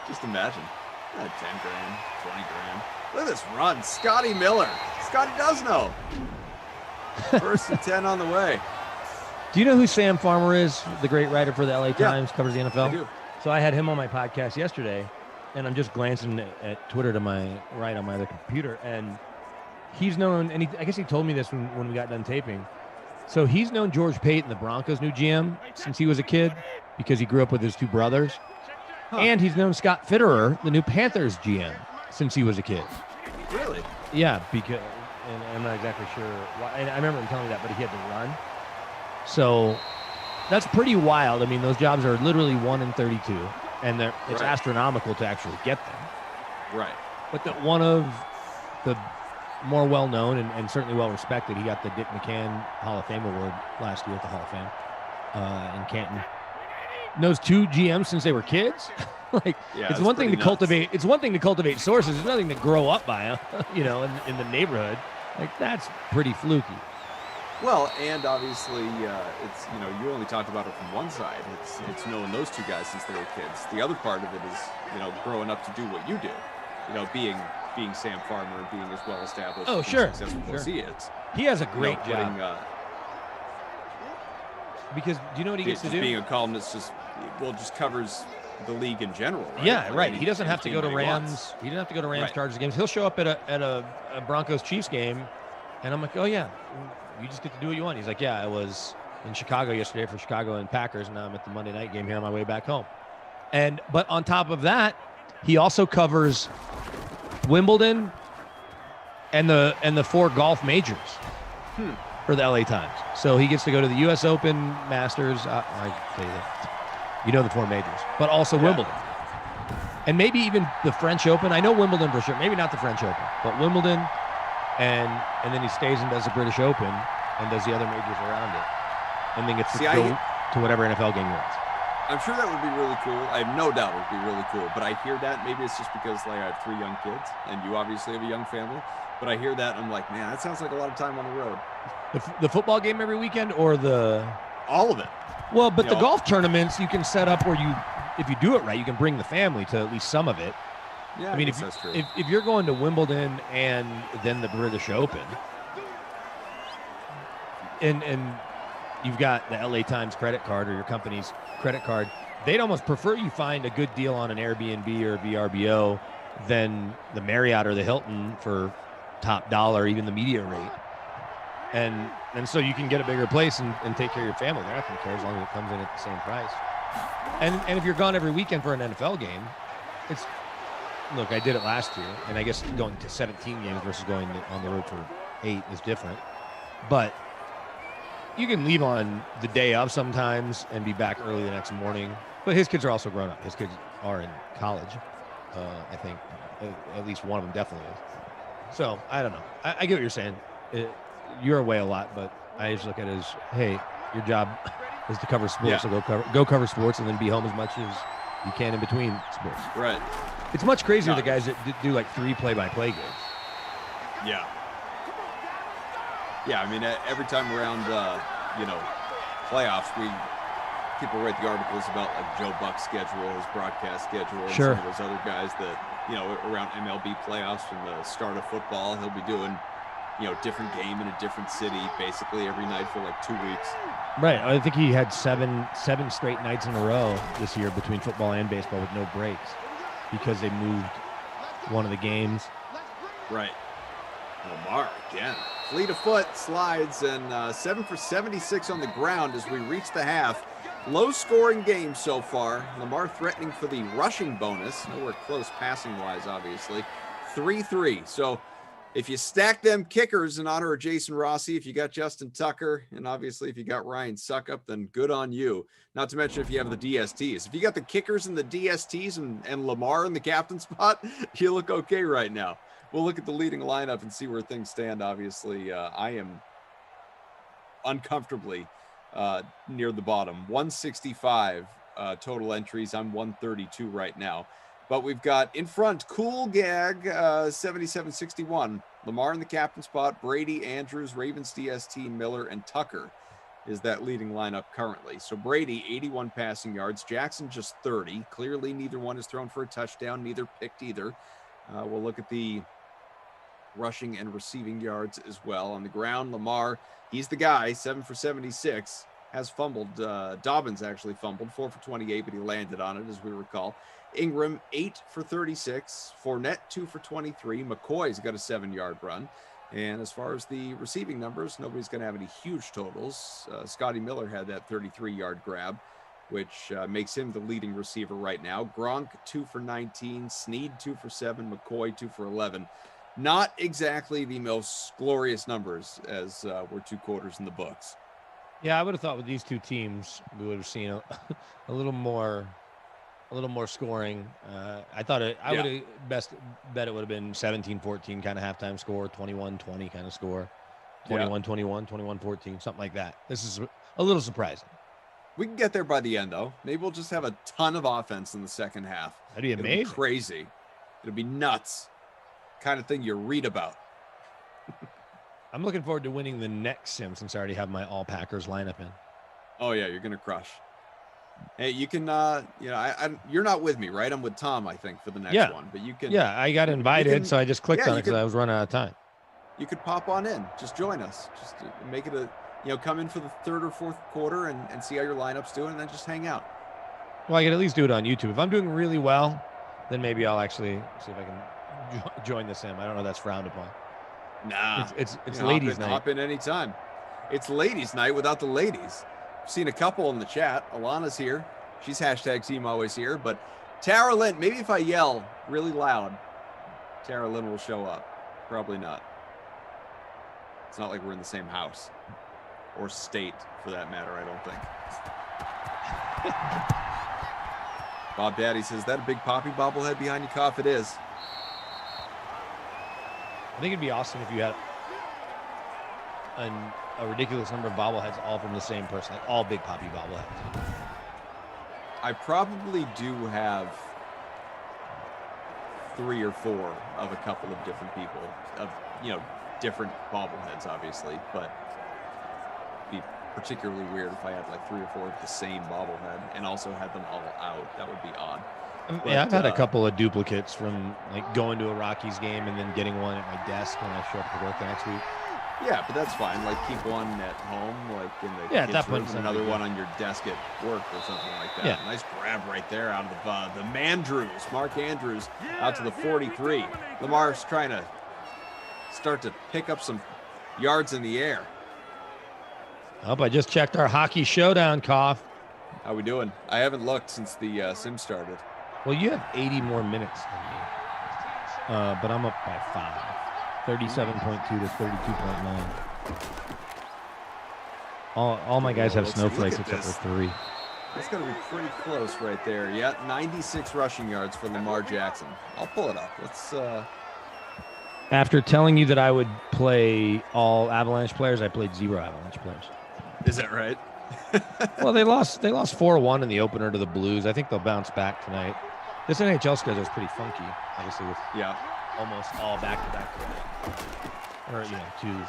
Just imagine. 10 grand, 20 grand. Look at this run. Scotty Miller. Scotty does know. First and 10 on the way. Do you know who Sam Farmer is? The great writer for the LA Times, covers the NFL? I do. So I had him on my podcast yesterday, and I'm just glancing at Twitter to my right on my other computer, and he's known, and I guess he told me this when we got done taping. So he's known George Payton, the Broncos' new GM, since he was a kid, because he grew up with his 2 brothers. And he's known Scott Fitterer, the new Panthers GM, since he was a kid. Really? Yeah, because, and I'm not exactly sure why. And I remember him telling me that, but he had to run. So that's pretty wild. I mean, those jobs are literally 1 in 32, and it's astronomical to actually get them. Right. But that one of the more well-known and certainly well-respected, he got the Dick McCann Hall of Fame award last year at the Hall of Fame in Canton. Knows 2 GMs since they were kids. It's one thing to cultivate. It's one thing to cultivate sources. It's nothing to grow up by, in the neighborhood. Like, that's pretty fluky. Well, and obviously, it's, you only talked about it from one side. It's knowing those 2 guys since they were kids. The other part of it is, growing up to do what you do. Being being Sam Farmer and being as well established. Oh, and sure, successful as he is. He has a great job. Putting, because do you know what he gets to do? Being a columnist just covers the league in general. Right? Yeah, like right. He doesn't have to go to Rams. Wants. He doesn't have to go to Rams Right. Chargers games. He'll show up at a Broncos Chiefs game, and I'm like, oh yeah, you just get to do what you want. He's like, yeah, I was in Chicago yesterday for Chicago and Packers, and now I'm at the Monday night game here on my way back home. But on top of that, he also covers Wimbledon and the 4 golf majors for the LA Times. So he gets to go to the U.S. Open, Masters. I tell you that. You know the 4 majors, but also Wimbledon. And maybe even the French Open. I know Wimbledon for sure. Maybe not the French Open, but Wimbledon. And then he stays and does the British Open and does the other majors around it. And then gets to go to whatever NFL game he wants. I'm sure that would be really cool. I have no doubt it would be really cool. But I hear that, maybe it's just because like I have 3 young kids and you obviously have a young family. But I hear that and I'm like, man, that sounds like a lot of time on the road. The football game every weekend or all of it. Well, but the golf tournaments you can set up where if you do it right, you can bring the family to at least some of it. Yeah, I mean, if you're going to Wimbledon and then the British Open, and you've got the LA Times credit card or your company's credit card, they'd almost prefer you find a good deal on an Airbnb or a VRBO than the Marriott or the Hilton for top dollar, even the media rate. And so you can get a bigger place and take care of your family. They're not going to care as long as it comes in at the same price. And if you're gone every weekend for an NFL game, look, I did it last year, and I guess going to 17 games versus going on the road for 8 is different. But you can leave on the day of sometimes and be back early the next morning. But his kids are also grown up. His kids are in college, I think. At least one of them definitely is. So, I don't know. I get what you're saying. You're away a lot, but I just look at it as, hey, your job is to cover sports, so go cover sports and then be home as much as you can in between sports. Right. It's much crazier the guys that do like 3 play-by-play games. Yeah. Yeah, I mean, every time around, playoffs, people write the articles about like Joe Buck's schedule, his broadcast schedule, and some of those other guys that, around MLB playoffs from the start of football, he'll be doing, different game in a different city basically every night for like 2 weeks. Right. I think he had seven straight nights in a row this year between football and baseball with no breaks because they moved one of the games. Right. Lamar again. Fleet of foot slides and 7 for 76 on the ground as we reach the half. Low scoring game so far. Lamar threatening for the rushing bonus. Nowhere close passing wise, obviously. 3-3. So if you stack them kickers in honor of Jason Rossi, if you got Justin Tucker, and obviously if you got Ryan Suckup, then good on you. Not to mention if you have the DSTs. If you got the kickers and the DSTs and Lamar in the captain spot, you look okay right now. We'll look at the leading lineup and see where things stand. Obviously, I am uncomfortably near the bottom. 165 total entries. I'm 132 right now. But we've got in front, Cool Gag, 77-61. Lamar in the captain spot, Brady, Andrews, Ravens, DST, Miller, and Tucker is that leading lineup currently. So Brady, 81 passing yards. Jackson, just 30. Clearly, neither one is thrown for a touchdown, neither picked either. We'll look at the rushing and receiving yards as well. On the ground, Lamar, he's the guy, 7 for 76. Has fumbled. Dobbins actually fumbled, 4 for 28, but he landed on it, as we recall. Ingram, 8 for 36. Fournette, 2 for 23. McCoy's got a 7-yard run. And as far as the receiving numbers, nobody's going to have any huge totals. Scotty Miller had that 33-yard grab, which makes him the leading receiver right now. Gronk, 2 for 19. Snead, 2 for 7. McCoy, 2 for 11. Not exactly the most glorious numbers as we're 2 quarters in the books. Yeah, I would have thought with these two teams, we would have seen a little more scoring. I thought I would have best bet it would have been 17-14 kind of halftime score, 21-20 kind of score, 21-21, 21-14, something like that. This is a little surprising. We can get there by the end, though. Maybe we'll just have a ton of offense in the second half. That'd be amazing. It'll be crazy. It'll be nuts. Kind of thing you read about. I'm looking forward to winning the next sim since I already have my all Packers lineup in. Oh, yeah, you're going to crush. Hey, you can, you're not with me, right? I'm with Tom, I think, for the next one. But you can. Yeah, I got invited, so I just clicked on it because I was running out of time. You could pop on in. Just join us. Just make it come in for the third or fourth quarter and see how your lineup's doing, and then just hang out. Well, I could at least do it on YouTube. If I'm doing really well, then maybe I'll actually see if I can join the sim. I don't know. That's frowned upon. Nah, it's ladies' night. Hop in anytime. It's ladies' night without the ladies. I've seen a couple in the chat. Alana's here. She's hashtag team always here. But Tara Lynn, maybe if I yell really loud, Tara Lynn will show up. Probably not. It's not like we're in the same house or state for that matter, I don't think. Bob Daddy says, that a big Poppy bobblehead behind you, Cough? It is. I think it'd be awesome if you had a ridiculous number of bobbleheads all from the same person, like all big Poppy bobbleheads. I probably do have 3 or 4 of a couple of different people, of different bobbleheads, obviously, but it'd be particularly weird if I had like 3 or 4 of the same bobblehead and also had them all out. That would be odd. Yeah, I've had a couple of duplicates from like going to a Rockies game and then getting one at my desk when I show up to work the next week. Yeah, but that's fine. Like keep one at home, like in the at kids' that room, point, and another one on your desk at work or something like that. Yeah. Nice grab right there out of the Mandrews. Mark Andrews out to the 43. Lamar's trying to start to pick up some yards in the air. Oh, I just checked our hockey showdown, Cough. How we doing? I haven't looked since the sim started. Well, you have 80 more minutes than me, but I'm up by 5. 37.2 to 32.9. All my guys have snowflakes except for 3. That's going to be pretty close right there. Yeah, 96 rushing yards for Lamar Jackson. I'll pull it up. Let's. After telling you that I would play all Avalanche players, I played 0 Avalanche players. Is that right? Well, they lost 4-1 in the opener to the Blues. I think they'll bounce back tonight. This NHL schedule is pretty funky, obviously, with almost all back-to-back or twos,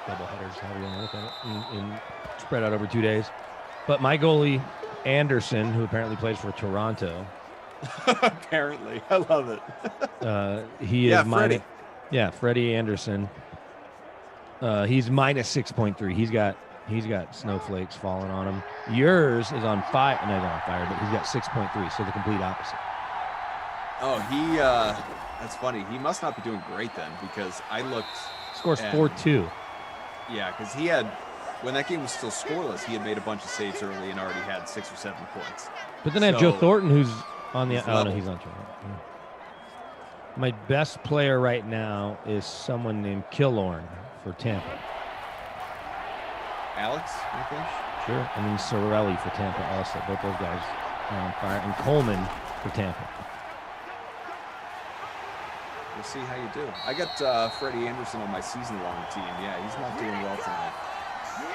double headers, however you want to look at it, in spread out over 2 days. But my goalie Anderson, who apparently plays for Toronto, apparently, I love it. He is Freddie. Freddie Anderson. He's minus 6.3. He's got snowflakes falling on him. Yours is on fire. No, not on fire, but he's got 6.3, so the complete opposite. Oh, that's funny. He must not be doing great then, because I looked. Scores 4-2. Yeah, because he had, when that game was still scoreless, he had made a bunch of saves early and already had 6 or 7 points. But then I have Joe Thornton, who's on the. Oh, no, he's on Toronto. Yeah. My best player right now is someone named Killorn for Tampa. Alex, I think? Sure. And then Sorelli for Tampa also. Both those guys are on fire. And Coleman for Tampa. We'll see how you do. I got Freddie Anderson on my season-long team. Yeah, he's not doing well tonight.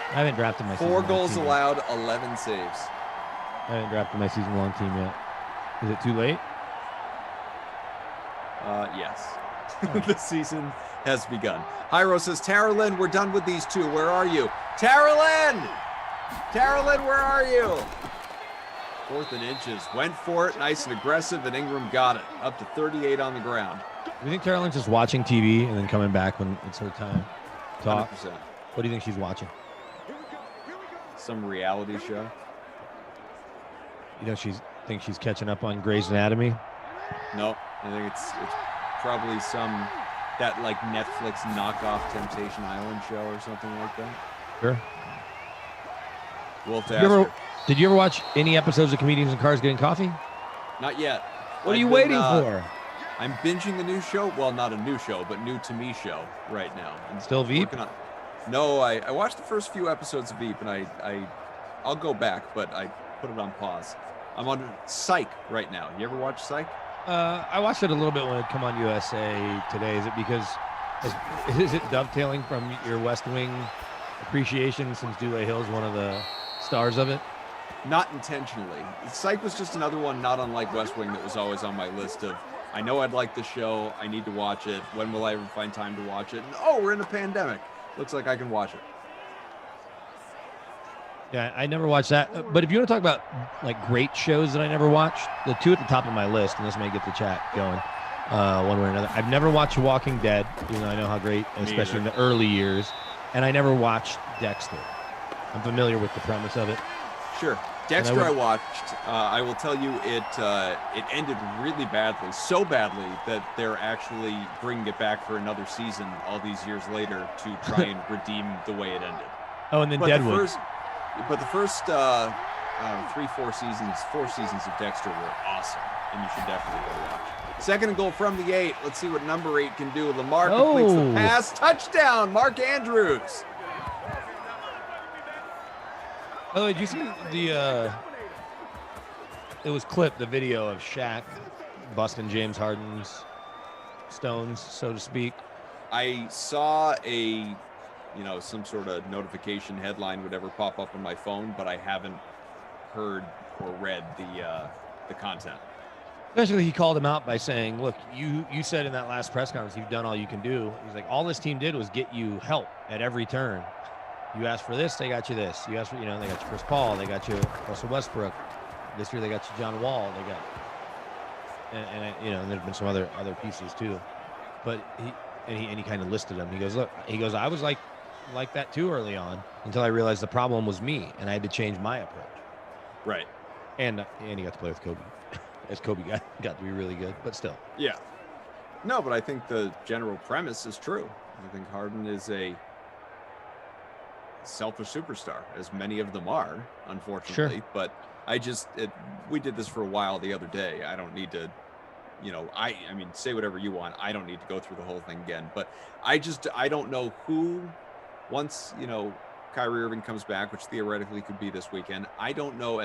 I haven't drafted my 4 goals allowed, 11 saves. I haven't drafted my season-long team yet. Is it too late? Yes. The season has begun. Hyro says, Tara Lynn, we're done with these 2. Where are you? Tara Lynn! Tara Lynn, where are you? 4th and inches. Went for it, nice and aggressive, and Ingram got it. Up to 38 on the ground. You think Tara Lynn's just watching TV and then coming back when it's her time to talk? 100%. What do you think she's watching? Some reality show. You know, thinks she's catching up on Grey's Anatomy? Nope. I think it's probably that like Netflix knockoff Temptation Island show or something like that. Sure. We'll have to ask her. Did you ever watch any episodes of Comedians in Cars Getting Coffee? Not yet. What are you waiting for? I'm binging the new show. Well, not a new show, but new to me show right now. I'm still Veep? No, I watched the first few episodes of Veep, and I'll go back, but I put it on pause. I'm on Psych right now. You ever watch Psych? I watched it a little bit when it come on USA Today. Is it because is it dovetailing from your West Wing appreciation since Dule Hill's one of the stars of it? Not intentionally. Psych was just another one, not unlike West Wing, that was always on my list of, I know I'd like the show, I need to watch it, when will I ever find time to watch it? And, oh, we're in a pandemic. Looks like I can watch it. Yeah, I never watched that. But if you want to talk about like great shows that I never watched, the two at the top of my list, and this may get the chat going one way or another. I've never watched Walking Dead, even though I know how great, especially in the early years. And I never watched Dexter. I'm familiar with the premise of it. Sure. Dexter I watched. I will tell you it ended really badly. So badly that they're actually bringing it back for another season all these years later to try and redeem the way it ended. Oh, and then Deadwood. But the first 4 seasons of Dexter were awesome, and you should definitely go watch. Second and goal from the 8. Let's see what number 8 can do. Lamar completes the pass. Touchdown, Mark Andrews. Oh, did you see it was clipped, the video of Shaq busting James Harden's stones, so to speak? I saw some sort of notification headline would ever pop up on my phone, but I haven't heard or read the content. Especially he called him out by saying, look, you said in that last press conference, you've done all you can do. He's like, all this team did was get you help at every turn. You asked for this, they got you this. You asked for, they got you Chris Paul, they got you Russell Westbrook. This year they got you John Wall, they got, and there's been some other pieces too. But he kind of listed them. He goes, I was like that too early on until I realized the problem was me and I had to change my approach. Right. And he got to play with Kobe. As Kobe got to be really good, but still. Yeah. No, but I think the general premise is true. I think Harden is a selfish superstar, as many of them are, unfortunately. Sure. But we did this for a while the other day. I don't need to, I mean, say whatever you want. I don't need to go through the whole thing again. But I don't know who, once, Kyrie Irving comes back, which theoretically could be this weekend, I don't know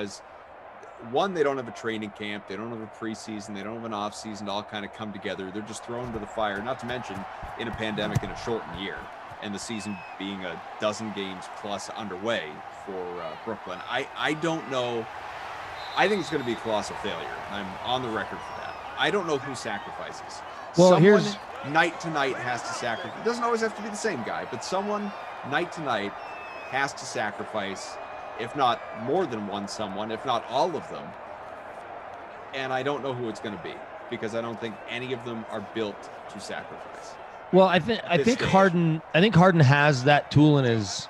one, they don't have a training camp. They don't have a preseason. They don't have an off season to all kind of come together. They're just thrown to the fire, not to mention in a pandemic in a shortened year and the season being a dozen games plus underway for Brooklyn. I don't know. I think it's going to be a colossal failure. I'm on the record for that. I don't know who sacrifices. Well, someone night to night has to sacrifice. It doesn't always have to be the same guy, but someone night to night has to sacrifice, if not more than one someone, if not all of them. And I don't know who it's going to be because I don't think any of them are built to sacrifice. Well, I think Harden has that tool in his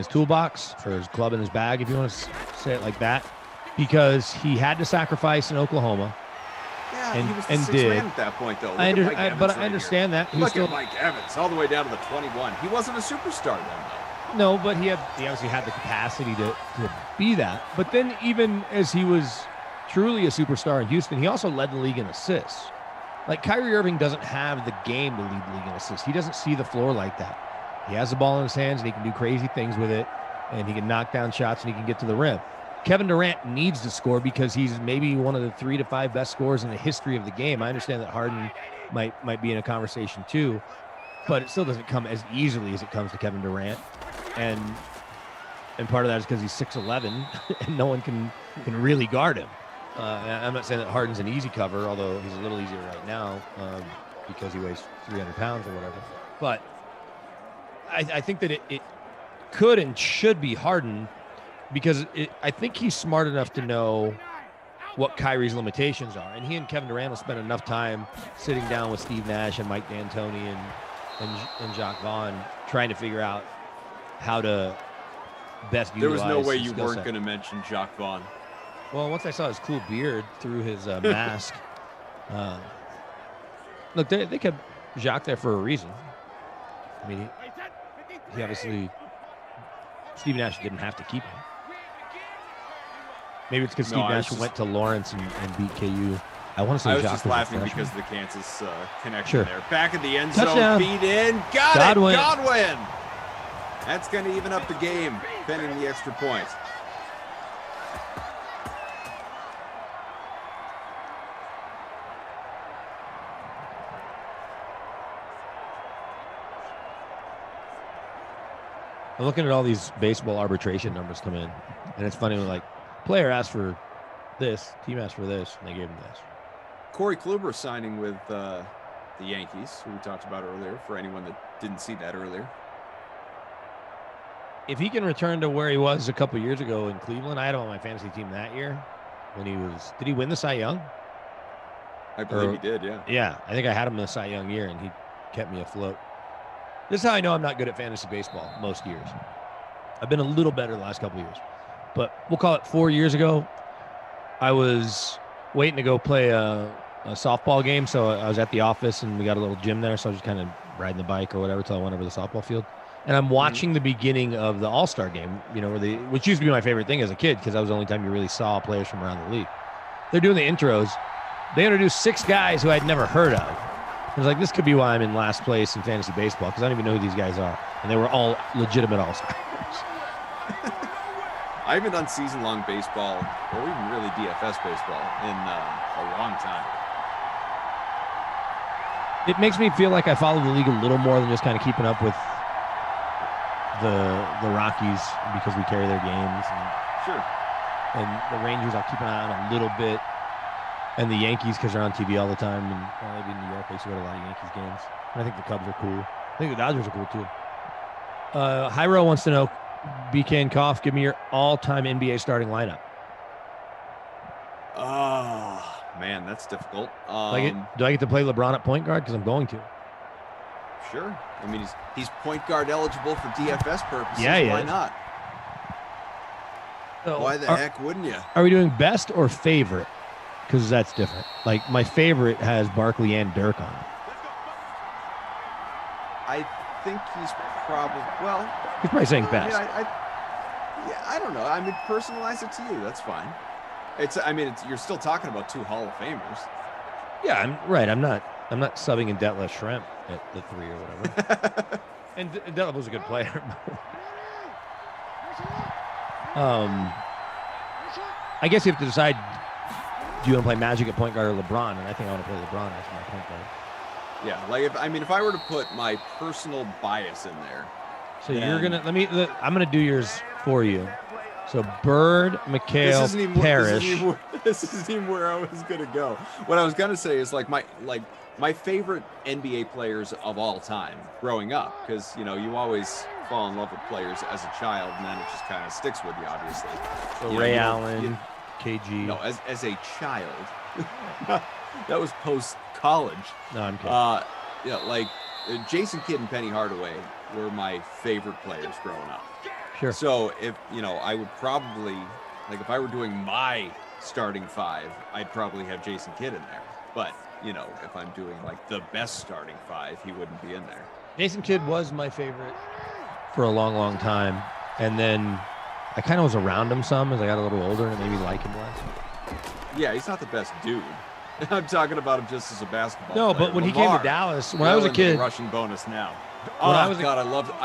toolbox, or his club in his bag, if you want to say it like that, because he had to sacrifice in Oklahoma. Yeah, and, he was the and sixth did. man at that point, though. I understand that. Look at Mike Evans all the way down to the 21. He wasn't a superstar then, though. No, but he obviously had the capacity to be that. But then even as he was truly a superstar in Houston, he also led the league in assists. Like Kyrie Irving doesn't have the game to lead the league in assists. He doesn't see the floor like that. He has the ball in his hands and he can do crazy things with it, and he can knock down shots and he can get to the rim. Kevin Durant needs to score because he's maybe one of the 3 to 5 best scorers in the history of the game. I understand that Harden might be in a conversation too, but it still doesn't come as easily as it comes to Kevin Durant. And part of that is because he's 6'11", and no one can really guard him. I'm not saying that Harden's an easy cover, although he's a little easier right now because he weighs 300 pounds or whatever. But I think that it could and should be Harden because I think he's smart enough to know what Kyrie's limitations are. And he and Kevin Durant will spend enough time sitting down with Steve Nash and Mike D'Antoni and Jacques Vaughn trying to figure out how to best utilize. There was no way his you skill weren't set. going to mention Jacques Vaughn. Well, once I saw his cool beard through his mask, look, they kept Jacques there for a reason. I mean, he obviously, Steve Nash didn't have to keep him. Maybe it's because Steve Nash went to Lawrence and beat KU. I want to say I was Jacques just laughing because of the Kansas connection Sure. there. Back in the end Touchdown. zone, feed in, got Godwin. it, Godwin. That's going to even up the game, pending the extra point. I'm looking at all these baseball arbitration numbers come in, and it's funny when like player asked for this, team asked for this, and they gave him this. Corey Kluber signing with the Yankees, who we talked about earlier, for anyone that didn't see that earlier. if he can return to where he was a couple years ago in Cleveland, I had him on my fantasy team that year when did he win the Cy Young? I believe he did, yeah. Yeah, I think I had him in the Cy Young year, and he kept me afloat. This is how I know I'm not good at fantasy baseball most years. I've been a little better the last couple of years. But we'll call it 4 years ago, I was waiting to go play a softball game. So I was at the office, and we got a little gym there. So I was just kind of riding the bike or whatever till I went over to the softball field. And I'm watching the beginning of the All-Star game, which used to be my favorite thing as a kid because that was the only time you really saw players from around the league. They're doing the intros. They introduced 6 guys who I'd never heard of. I was like, this could be why I'm in last place in fantasy baseball because I don't even know who these guys are. And they were all legitimate All-Stars. I haven't done season-long baseball or even really DFS baseball in a long time. It makes me feel like I follow the league a little more than just kind of keeping up with the Rockies because we carry their games. And, sure. And the Rangers I'll keep an eye on a little bit. And the Yankees because they're on TV all the time. And maybe in New York I used to go to a lot of Yankees games. And I think the Cubs are cool. I think the Dodgers are cool too. Hyro wants to know, BK and Koff, give me your all-time NBA starting lineup. Oh, man, that's difficult. Do I get to play LeBron at point guard? Because I'm going to. Sure. I mean, he's point guard eligible for DFS purposes. Yeah, Why not? So why the heck wouldn't you? Are we doing best or favorite? Because that's different. Like, my favorite has Barkley and Dirk on it. I think he's probably, well... He's probably saying best. I don't know. I mean, personalize it to you. That's fine. You're still talking about 2 Hall of Famers. Yeah, I'm not subbing in Detlef Schrempf at the 3 or whatever. And Detlef was a good player. I guess you have to decide, do you want to play Magic at point guard or LeBron? And I think I want to play LeBron as my point guard. Yeah, like if I were to put my personal bias in there. So you're gonna I'm gonna do yours for you. So Bird, McHale, Parrish. This isn't even where I was gonna go. What I was gonna say is my favorite NBA players of all time growing up, because you always fall in love with players as a child, and then it just kind of sticks with you, obviously. So Ray Allen, KG. No, as a child. That was post college. No, I'm kidding. Like Jason Kidd and Penny Hardaway were my favorite players growing up. Sure. So if I would probably, like, if I were doing my starting 5, I'd probably have Jason Kidd in there. But if I'm doing like the best starting 5, he wouldn't be in there. Jason Kidd was my favorite for a long, long time, and then I kind of was around him some as I got a little older and it made me like him less. Yeah, he's not the best dude. I'm talking about him just as a basketball player. But when he came to Dallas, when I was a kid, rushing bonus now. I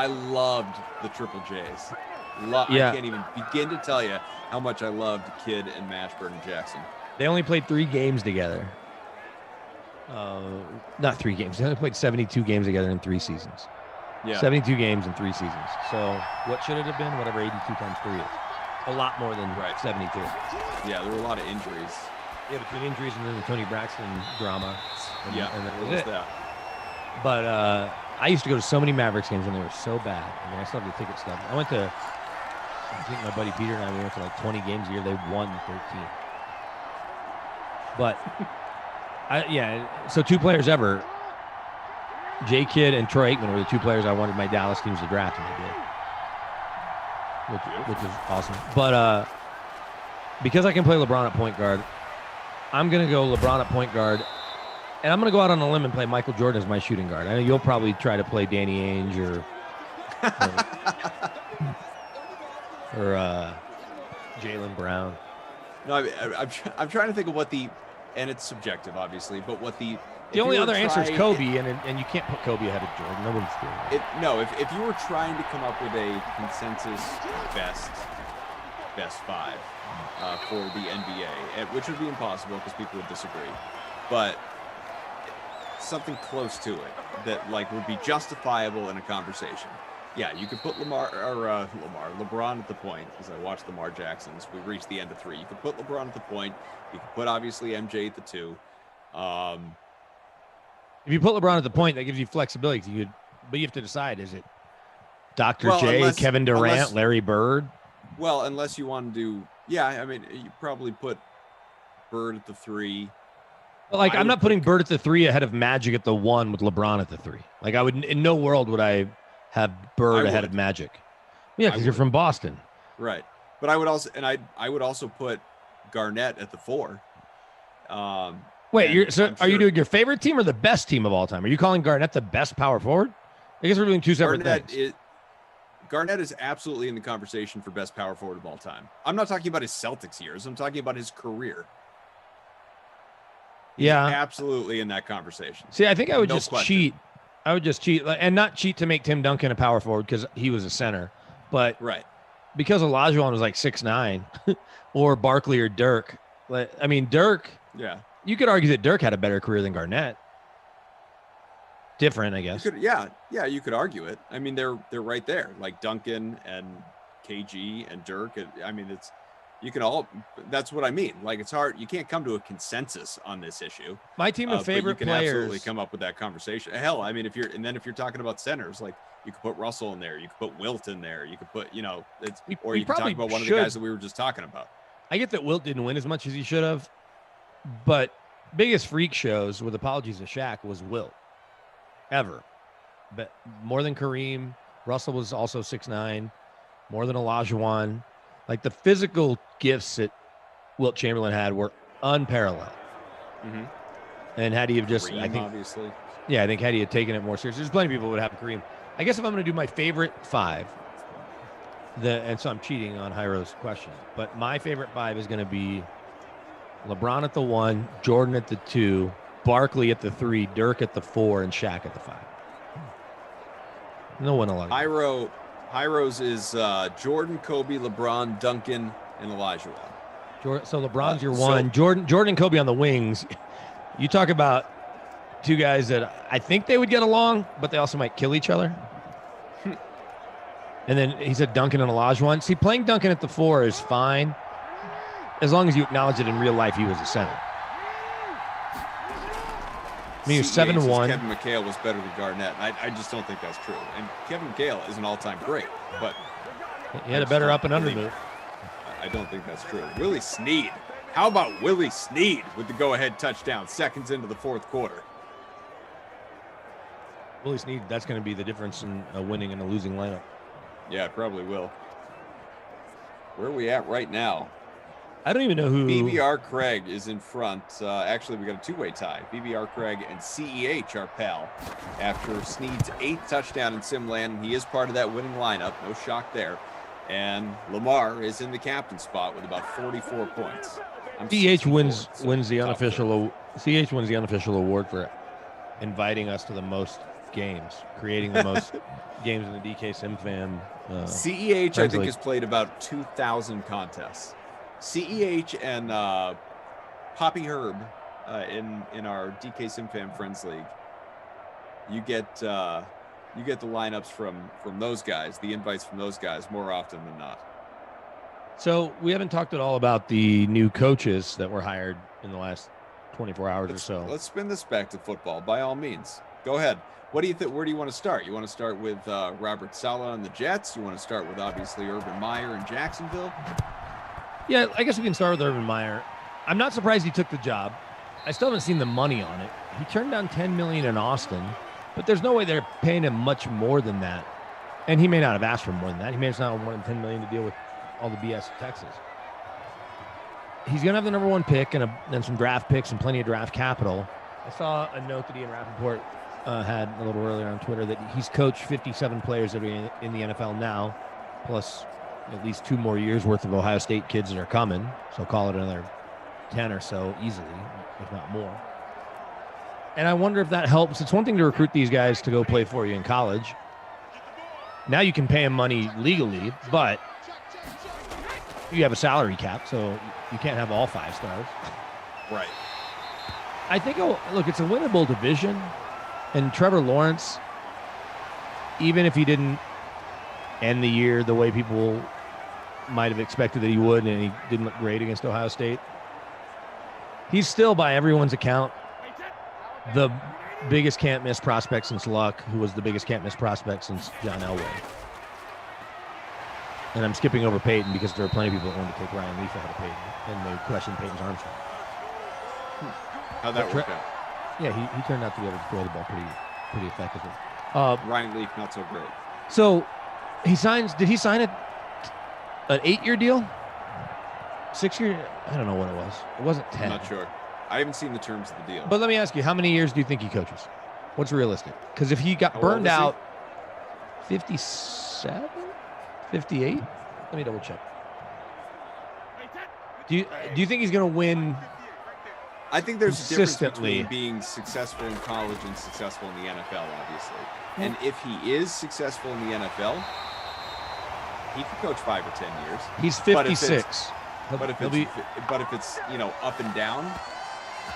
loved the Triple J's. I can't even begin to tell you how much I loved Kidd and Mashburn and Jackson. They only played 3 games together. Not 3 games. They only played 72 games together in 3 seasons. Yeah. 72 games in 3 seasons. So what should it have been? Whatever 82 times 3 is. A lot more than 72. Yeah, there were a lot of injuries. Yeah, between injuries and then the Tony Braxton drama. And that was it. That. But I used to go to so many Mavericks games and they were so bad. I mean, I still have the ticket stuff. I think my buddy Peter and I, we went to like 20 games a year. They won 13. But, so 2 players ever. Jay Kidd and Troy Aikman were the 2 players I wanted my Dallas teams to draft, and they did. Which is awesome. But because I can play LeBron at point guard, I'm going to go LeBron at point guard, and I'm going to go out on a limb and play Michael Jordan as my shooting guard. I know you'll probably try to play Danny Ainge or Jaylen Brown. No, I'm trying to think of what and it's subjective, obviously, but what the only other answer is Kobe, and you can't put Kobe ahead of Jordan. Nobody's doing it. No, if you were trying to come up with a consensus best 5 for the NBA, which would be impossible because people would disagree, but something close to it that would be justifiable in a conversation. Yeah, you could put LeBron at the point, because I watched Lamar Jackson's. We reached the end of 3. You could put LeBron at the point. You could put obviously MJ at the 2. If you put LeBron at the point, that gives you flexibility. But you have to decide: is it Dr. Well, J, unless- Kevin Durant, unless- Larry Bird. Well, unless you want to do, yeah, I mean, you probably put Bird at the 3. But like, I I'm would not putting Bird at the 3 ahead of Magic at the 1 with LeBron at the 3. Like, I would, in no world would I have Bird I ahead would. of Magic. Yeah, I because you're would. from Boston. Right. But I would also, and I would also put Garnett at the 4. Wait, and so I'm are you sure doing your favorite team or the best team of all time? Are you calling Garnett the best power forward? I guess we're doing two separate things. Garnett is absolutely in the conversation for best power forward of all time. I'm not talking about his Celtics years. I'm talking about his career. He's Yeah. absolutely in that conversation. See, I think I would No just question. cheat. I would just cheat, and not cheat to make Tim Duncan a power forward because he was a center, but Right. because Olajuwon was like 6'9", or Barkley or Dirk. I mean, Dirk. Yeah. You could argue that Dirk had a better career than Garnett. Different, I guess. Yeah, you could argue it. I mean, they're right there, like Duncan and KG and Dirk. I mean, that's what I mean. Like, it's hard. You can't come to a consensus on this issue. My team of favorite but you can players. absolutely come up with that conversation. Hell, I mean, if you're talking about centers, like you could put Russell in there, you could put Wilt in there, you could put, or we you could talk probably about one of should. the guys that we were just talking about. I get that Wilt didn't win as much as he should have, but biggest freak shows, with apologies to Shaq, was Wilt ever. But more than Kareem. Russell was also 6'9", more than Olajuwon. Like, the physical gifts that Wilt Chamberlain had were unparalleled. Mm-hmm. And had he have just, Kareem, I think, obviously. yeah, I think had he had taken it more seriously, there's plenty of people who would have Kareem. I guess if I'm going to do my favorite 5, and so I'm cheating on Jairo's question, but my favorite 5 is going to be LeBron at the 1, Jordan at the 2, Barkley at the 3, Dirk at the 4, and Shaq at the 5. No one a lot. Jairo's is Jordan, Kobe, LeBron, Duncan, and Olajuwon. So LeBron's your 1. Jordan and Kobe on the wings. You talk about two guys that I think they would get along, but they also might kill each other. And then he said Duncan and Olajuwon. See, playing Duncan at the 4 is fine, as long as you acknowledge that in real life he was a center. I mean, he was 7-1. Kevin McHale was better than Garnett. I just don't think that's true. And Kevin McHale is an all-time great, but he had a better up and under move. I don't think that's true. Willie Snead. How about Willie Snead with the go-ahead touchdown, seconds into the 4th quarter? Willie Snead, that's going to be the difference in a winning and a losing lineup. Yeah, it probably will. Where are we at right now? I don't even know who. BBR Craig is in front. Actually, we got a two-way tie. BBR Craig and CEH are pal after Snead's 8th touchdown in Simland. He is part of that winning lineup. No shock there. And Lamar is in the captain spot with about 44 points. CH wins the unofficial. CH wins the unofficial award for inviting us to the most games, creating the most games in the DK SimFam. CEH, I think, has played about 2,000 contests. CEH and Poppy Herb in our DK SimFam Friends League. You get the lineups from those guys, the invites from those guys more often than not. So we haven't talked at all about the new coaches that were hired in the last 24 hours or so. Let's spin this back to football, by all means. Go ahead. What do you think? Where do you want to start? You want to start with Robert Saleh and the Jets? You want to start with obviously Urban Meyer in Jacksonville? Yeah, I guess we can start with Urban Meyer. I'm not surprised he took the job. I still haven't seen the money on it. He turned down $10 million in Austin, but there's no way they're paying him much more than that. And he may not have asked for more than that. He may have not wanted $10 million to deal with all the BS in Texas. He's going to have the number 1 pick and some draft picks and plenty of draft capital. I saw a note that Ian Rappaport had a little earlier on Twitter that he's coached 57 players that are in the NFL now, plus at least 2 more years worth of Ohio State kids that are coming. So call it another 10 or so easily, if not more. And I wonder if that helps. It's one thing to recruit these guys to go play for you in college. Now you can pay them money legally, but you have a salary cap, so you can't have all 5 stars. Right. I think, look, it's a winnable division. And Trevor Lawrence, even if he didn't end the year the way people might have expected that he would, and he didn't look great against Ohio State, he's still, by everyone's account, the biggest can't-miss prospect since Luck, who was the biggest can't-miss prospect since John Elway. And I'm skipping over Peyton because there are plenty of people that want to take Ryan Leaf ahead of Peyton, and they question Peyton's arm strength. How'd that work out? Yeah, he turned out to be able to throw the ball pretty effectively. Ryan Leaf, not so great. So did he sign an 8-year deal? 6-year? I don't know what it was. It wasn't 10. I'm not sure. I haven't seen the terms of the deal. But let me ask you, how many years do you think he coaches? What's realistic? Because if he got burned out 57, 58, let me double check. Do you think he's going to win? I think there's a difference consistently between being successful in college and successful in the NFL, obviously. And if he is successful in the NFL, he could coach 5 or 10 years. He's 56. But if it's up and down,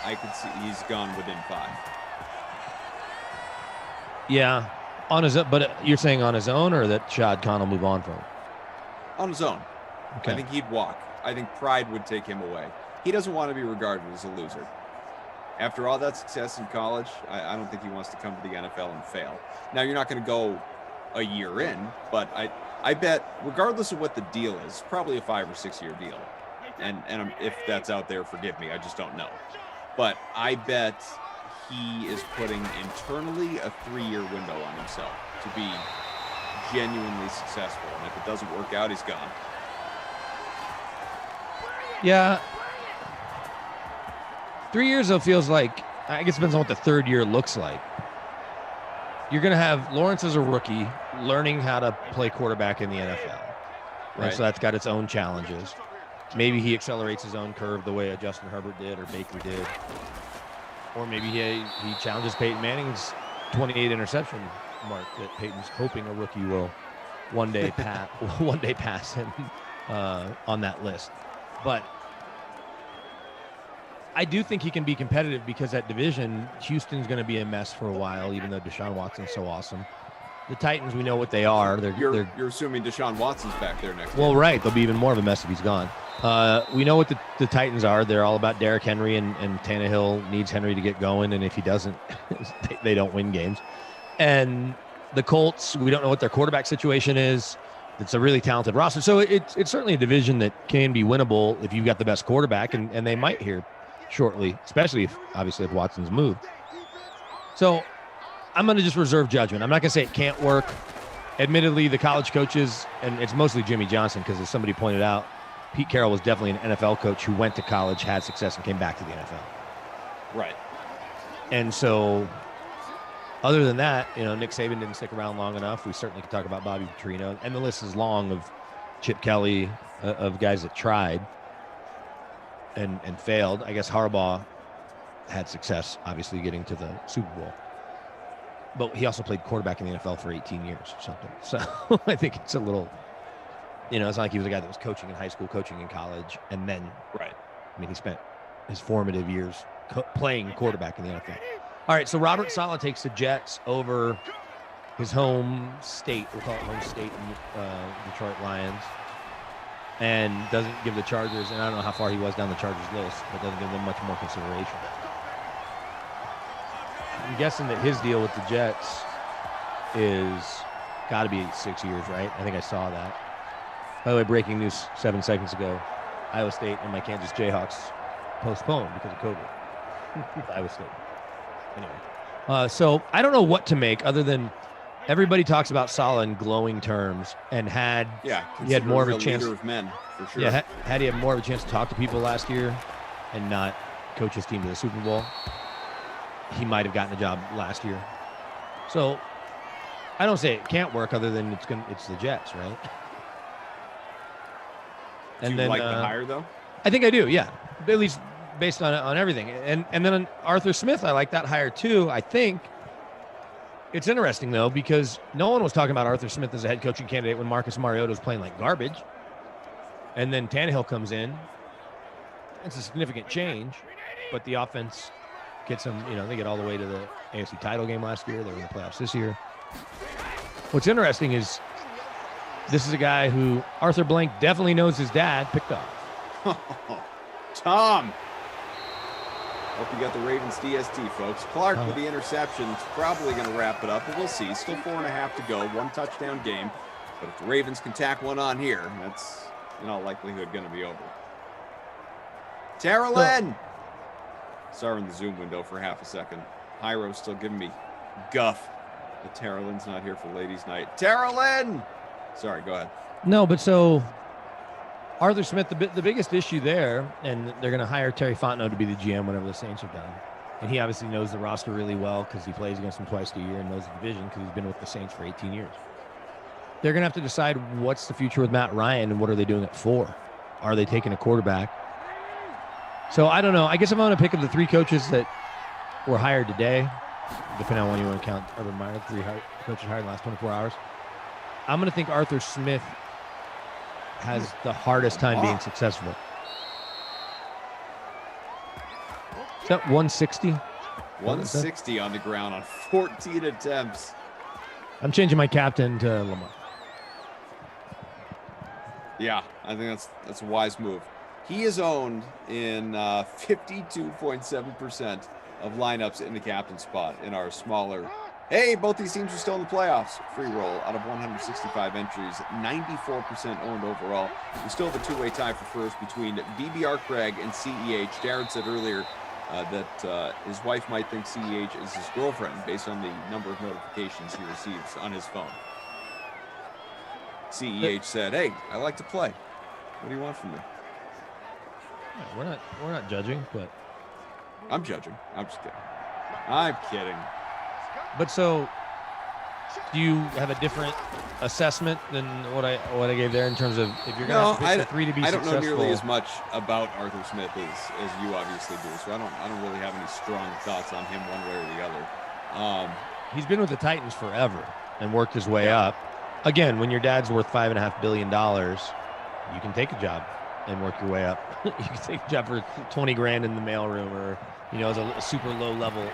I could see he's gone within 5. Yeah, on his. But you're saying on his own, or that Shad Khan will move on from him? On his own. Okay. I think he'd walk. I think pride would take him away. He doesn't want to be regarded as a loser. After all that success in college, I don't think he wants to come to the NFL and fail. Now, you're not going to go a year in, but I bet, regardless of what the deal is, probably a 5 or 6 year deal. And if that's out there, forgive me, I just don't know. But I bet he is putting internally a 3-year window on himself to be genuinely successful. And if it doesn't work out, he's gone. Yeah. 3 years, though, feels like, I guess it depends on what the 3rd year looks like. You're going to have Lawrence as a rookie learning how to play quarterback in the NFL. Right? So that's got its own challenges. Maybe he accelerates his own curve the way a Justin Herbert did or Baker did. Or maybe he challenges Peyton Manning's 28 interception mark that Peyton's hoping a rookie will one day pass him on that list. But I do think he can be competitive because that division, Houston's going to be a mess for a while, even though Deshaun Watson's so awesome. The Titans, we know what they are. You're assuming Deshaun Watson's back there next year. Well, right. They'll be even more of a mess if he's gone. We know what the Titans are. They're all about Derrick Henry, and Tannehill needs Henry to get going, and if he doesn't, they don't win games. And the Colts, we don't know what their quarterback situation is. It's a really talented roster. So it's certainly a division that can be winnable if you've got the best quarterback, and they might here shortly, especially if Watson's moved. So I'm going to just reserve judgment. I'm not going to say it can't work. Admittedly, the college coaches, and it's mostly Jimmy Johnson, because as somebody pointed out, Pete Carroll was definitely an NFL coach who went to college, had success, and came back to the NFL. Right. And so other than that, Nick Saban didn't stick around long enough. We certainly could talk about Bobby Petrino, and the list is long of Chip Kelly, of guys that tried and failed. I guess Harbaugh had success, obviously, getting to the Super Bowl. But he also played quarterback in the NFL for 18 years or something. So I think it's a little, it's not like he was a guy that was coaching in high school, coaching in college, and then, right. I mean, he spent his formative years playing quarterback in the NFL. All right, so Robert Saleh takes the Jets over his home state. We'll call it home state in Detroit Lions. And doesn't give the Chargers, and I don't know how far he was down the Chargers list, but doesn't give them much more consideration. I'm guessing that his deal with the Jets is got to be 6 years, right? I think I saw that. By the way, breaking news 7 seconds ago, Iowa State and my Kansas Jayhawks postponed because of COVID. Iowa State. Anyway, so I don't know what to make other than everybody talks about Saleh in glowing terms, and he had more of a chance. Leader of men, for sure. Yeah, had he had more of a chance to talk to people last year and not coach his team to the Super Bowl, he might have gotten a job last year. So I don't say it can't work, other than it's the Jets, right? Do you like the hire, though? I think I do, yeah. At least based on everything. And then on Arthur Smith, I like that hire too. I think it's interesting, though, because no one was talking about Arthur Smith as a head coaching candidate when Marcus Mariota was playing like garbage. And then Tannehill comes in. It's a significant change, but the offense gets them, they get all the way to the AFC title game last year. They're in the playoffs this year. What's interesting is this is a guy who Arthur Blank definitely knows his dad picked off. Tom. Hope you got the Ravens DST, folks. Clark with the interception. It's probably going to wrap it up, but we'll see. Still 4.5 to go. 1 touchdown game. But if the Ravens can tack one on here, that's in all likelihood going to be over. Tara Lynn! Saw her in the Zoom window for half a second. Hyro's still giving me guff. But Tara Lynn's not here for ladies' night. Tara Lynn! Sorry, go ahead. No, but so Arthur Smith, the biggest issue there, and they're going to hire Terry Fontenot to be the GM whenever the Saints are done. And he obviously knows the roster really well because he plays against them twice a year and knows the division because he's been with the Saints for 18 years. They're going to have to decide what's the future with Matt Ryan and what are they doing at 4. Are they taking a quarterback? So I don't know. I guess if I'm going to pick up the 3 coaches that were hired today, depending on when you want to count Urban Meyer, 3 coaches hired in the last 24 hours, I'm going to think Arthur Smith has the hardest time being successful. Is that 160? 160 on the ground on 14 attempts. I'm changing my captain to Lamar. Yeah, I think that's a wise move. He is owned in 52.7% of lineups in the captain spot in our smaller. Hey, both these teams are still in the playoffs. Free roll out of 165 entries, 94% owned overall. We still have a two-way tie for first between BBR Craig and CEH. Jared said earlier that his wife might think CEH is his girlfriend based on the number of notifications he receives on his phone. CEH said, "Hey, I like to play. What do you want from me?" We're not judging, but I'm judging. I'm just kidding. I'm kidding. But so, do you have a different assessment than what I gave there in terms of if you're going to pick the 3 to be successful? I don't know nearly as much about Arthur Smith as you obviously do, so I don't really have any strong thoughts on him one way or the other. He's been with the Titans forever and worked his way up. Again, when your dad's worth $5.5 billion, you can take a job and work your way up. You can take a job for $20,000 in the mailroom, or as a super low level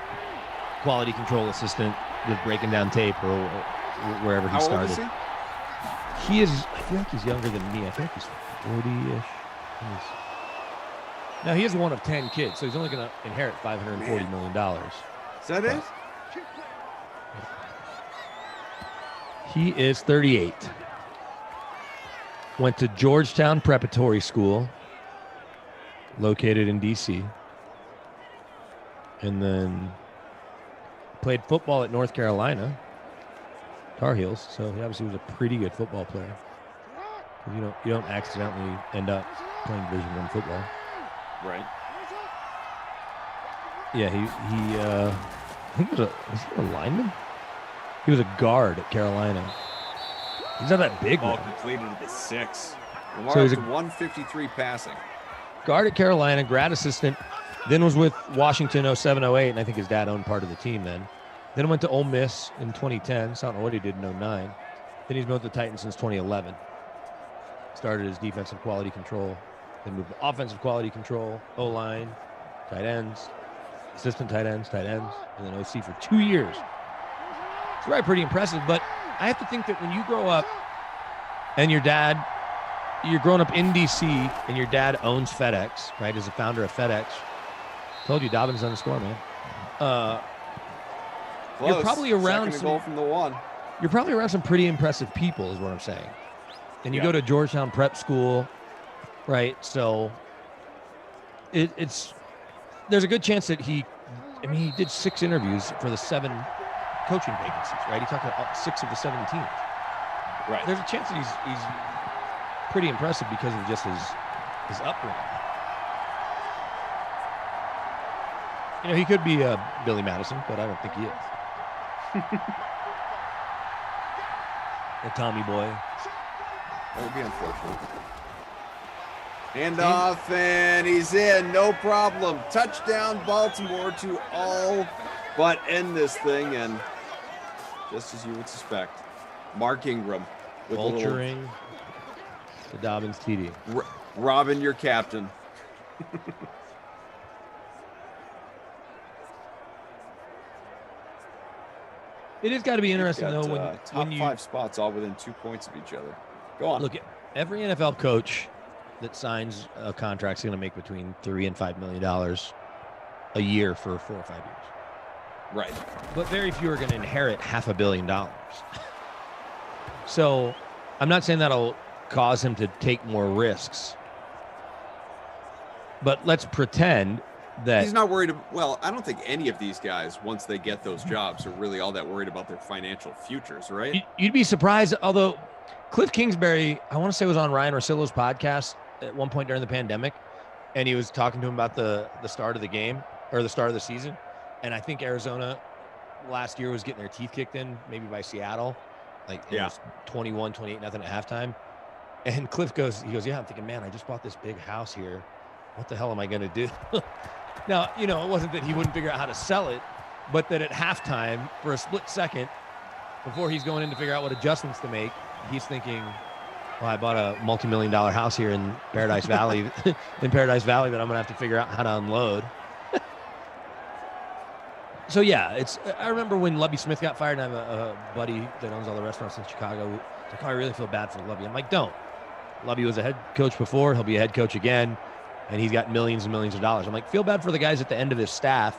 quality control assistant with breaking down tape, or wherever he started. How old is he? He is. I feel like he's younger than me. I think he's 40-ish. Now he is one of 10 kids, so he's only going to inherit $540 million. Is that it? He is 38. Went to Georgetown Preparatory School, located in D.C., and then played football at North Carolina Tar Heels. So he obviously was a pretty good football player. You don't accidentally end up playing Division I football. Right. Yeah, he I think was he a lineman? He was a guard at Carolina. He's not that big. Completed at the 6. Lamar So he's up to 153 passing. Guard at Carolina, grad assistant, then was with Washington 07-08, and I think his dad owned part of the team then. Then went to Ole Miss in 2010, so I don't know what he did in 09. Then he's been with the Titans since 2011. Started as defensive quality control, then moved to offensive quality control, O-line, tight ends, assistant tight ends, and then OC for 2 years. It's really pretty impressive, but I have to think that when you grow up and you're growing up in DC and your dad owns FedEx, right, as a founder of FedEx. Told you Dobbins on the score, man. You're probably around Second goal from the 1. You're probably around some pretty impressive people, is what I'm saying. And you go to Georgetown Prep School, right? So there's a good chance that he did 6 interviews for the 7 coaching vacancies, right? He talked about 6 of the 7 teams. Right. There's a chance that he's pretty impressive because of just his upbringing. He could be Billy Madison, but I don't think he is. Or Tommy Boy. That would be unfortunate. Handoff, and he's in. No problem. Touchdown, Baltimore, to all but end this thing. And just as you would suspect, Mark Ingram with vulturing the Dobbins TD. Robin, your captain. It has got to be interesting, though, when top 5 spots all within 2 points of each other. Go on. Look, every NFL coach that signs a contract is going to make between $3 and $5 million a year for 4 or 5 years. Right. But very few are going to inherit $500 million. So I'm not saying that'll cause him to take more risks, but let's pretend that he's not worried. Well, I don't think any of these guys, once they get those jobs, are really all that worried about their financial futures, right? You'd be surprised. Although Cliff Kingsbury, I want to say, was on Ryan Russillo's podcast at one point during the pandemic, and he was talking to him about the start of the game or the start of the season. And I think Arizona last year was getting their teeth kicked in, maybe by Seattle. Like it was 21-28 nothing at halftime. And Cliff goes, yeah, I'm thinking, man, I just bought this big house here. What the hell am I going to do? Now, it wasn't that he wouldn't figure out how to sell it, but that at halftime, for a split second, before he's going in to figure out what adjustments to make, he's thinking, well, I bought a multi-million-dollar house here in Paradise Valley, that I'm going to have to figure out how to unload. So, yeah, I remember when Lubby Smith got fired, and I have a buddy that owns all the restaurants in Chicago. He's like, I really feel bad for Lubby. I'm like, don't. Lubby was a head coach before. He'll be a head coach again. And he's got millions and millions of dollars. I'm like, feel bad for the guys at the end of his staff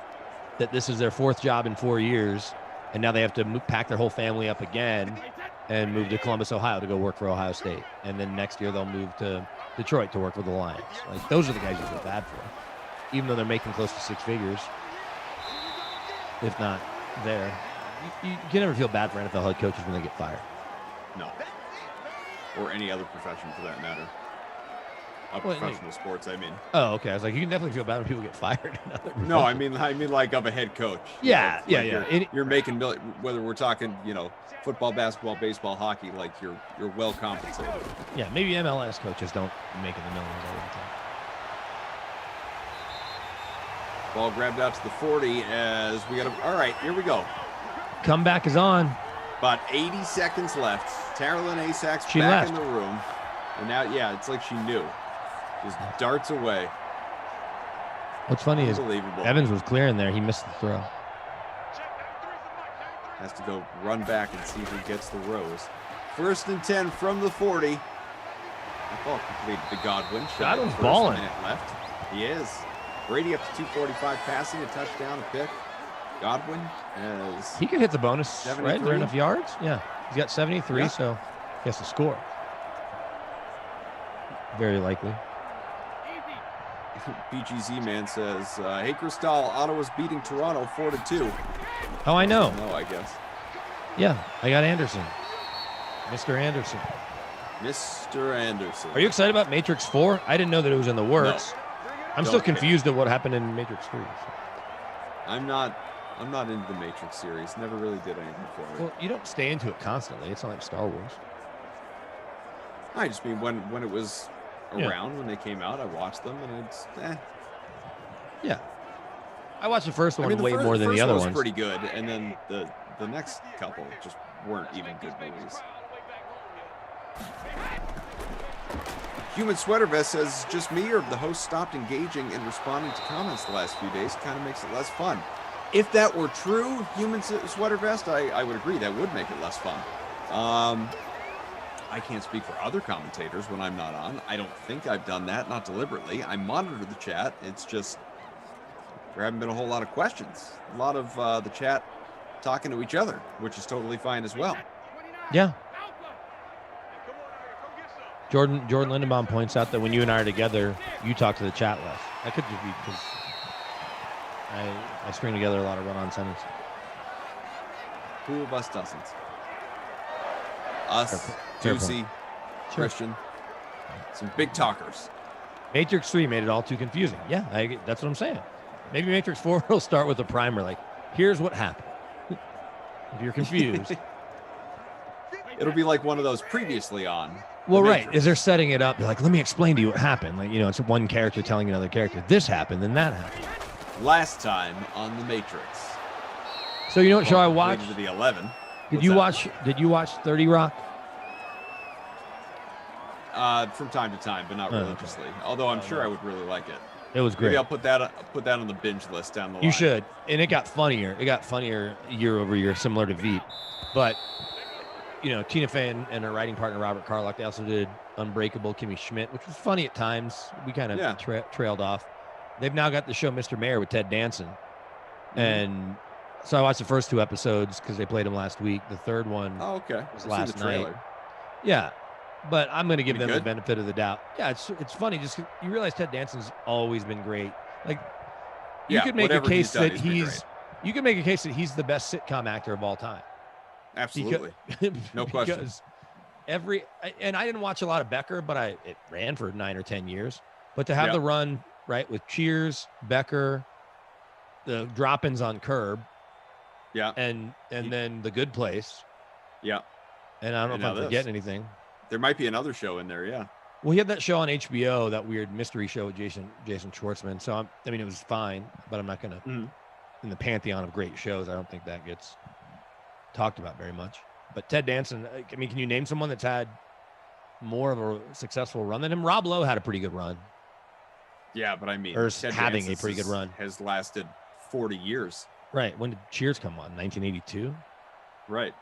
that this is their 4th job in 4 years. And now they have to pack their whole family up again and move to Columbus, Ohio to go work for Ohio State. And then next year they'll move to Detroit to work with the Lions. Like, those are the guys you feel bad for, even though they're making close to 6 figures, if not there. You can never feel bad for NFL head coaches when they get fired. No. Or any other profession for that matter. Professional sports, I mean. Oh, okay. I was like, you can definitely feel bad when people get fired. No, I mean like of a head coach. Yeah, You're making whether we're talking, football, basketball, baseball, hockey, like you're well compensated. Yeah, maybe MLS coaches don't make it the millions all the time. Ball grabbed out to the 40 as we got all right, here we go. Comeback is on. About 80 seconds left. Carolyn Asak's back left in the room. And now, it's like she knew. Just darts away. What's funny is Evans was clearing there. He missed the throw. Has to go run back and see who gets the rose. 1st and 10 from the 40. That ball completed to Godwin. Godwin's balling. Minute left. He is. Brady up to 245 passing, a touchdown, a pick. Godwin has... He could hit the bonus, 73. right? There enough yards? Yeah. He's got 73, so he has to score. Very likely. BGZ man says, hey, Cristal, Ottawa's beating Toronto 4-2. Oh, I know. No, I guess. Yeah, I got Anderson. Mr. Anderson. Mr. Anderson. Are you excited about Matrix 4? I didn't know that it was in the works. No. I'm still confused at what happened in Matrix 3. So. I'm not into the Matrix series. Never really did anything for it. Well, you don't stay into it constantly. It's not like Star Wars. I just mean when it was around, when they came out, I watched them, and it's Yeah. I watched the first one way more more than the other ones. Was pretty good, and then the next couple just weren't even good movies. Human Sweater Vest says, just me or the host stopped engaging and responding to comments the last few days kind of makes it less fun. If that were true, Human Sweater Vest, I would agree that would make it less fun. I can't speak for other commentators when I'm not on. I don't think I've done that, not deliberately. I monitor the chat. It's just there haven't been a whole lot of questions. A lot of the chat talking to each other, which is totally fine as well. Yeah. Jordan Lindenbaum points out that when you and I are together, you talk to the chat less. That could just be because I string together a lot of run-on sentences. Who of us doesn't? Us, Juicy, Christian, some big talkers. Matrix 3 made it all too confusing. Yeah, that's what I'm saying. Maybe Matrix 4 will start with a primer like, here's what happened. If you're confused. It'll be like one of those previously on. Well, right. As they're setting it up, they're like, let me explain to you what happened. Like, it's one character telling another character, this happened, then that happened. Last time on The Matrix. So you know what show I watched? To the 11. Did you watch 30 Rock? From time to time, but not religiously. Okay. Although I'm sure I would really like it. It was great. Maybe I'll put that on the binge list down the line. You should. And it got funnier. It got funnier year over year, similar to Veep. But Tina Fey and her writing partner Robert Carlock, they also did Unbreakable Kimmy Schmidt, which was funny at times. We kind of trailed off. They've now got the show Mr. Mayor with Ted Danson. Mm-hmm. And so I watched the first 2 episodes because they played them last week. The third one was last night. Yeah. but I'm going to give them the good? benefit of the doubt. Yeah, it's funny. Just you realize Ted Danson's always been great. Like you could make a case that you can make a case that he's the best sitcom actor of all time. Absolutely, no question. Because and I didn't watch a lot of Becker, but it ran for 9 or 10 years. But to have the run right with Cheers, Becker, the drop-ins on Curb, and then The Good Place, and I don't know if I'm forgetting anything. There might be another show in there, yeah. Well, he had that show on HBO, that weird mystery show with Jason Schwartzman. So I mean, it was fine, but I'm not gonna in the pantheon of great shows. I don't think that gets talked about very much. But Ted Danson, I mean, can you name someone that's had more of a successful run than him? Rob Lowe had a pretty good run. Yeah, but I mean, or having a pretty good run has lasted 40 years. Right. When did Cheers come on? 1982. Right.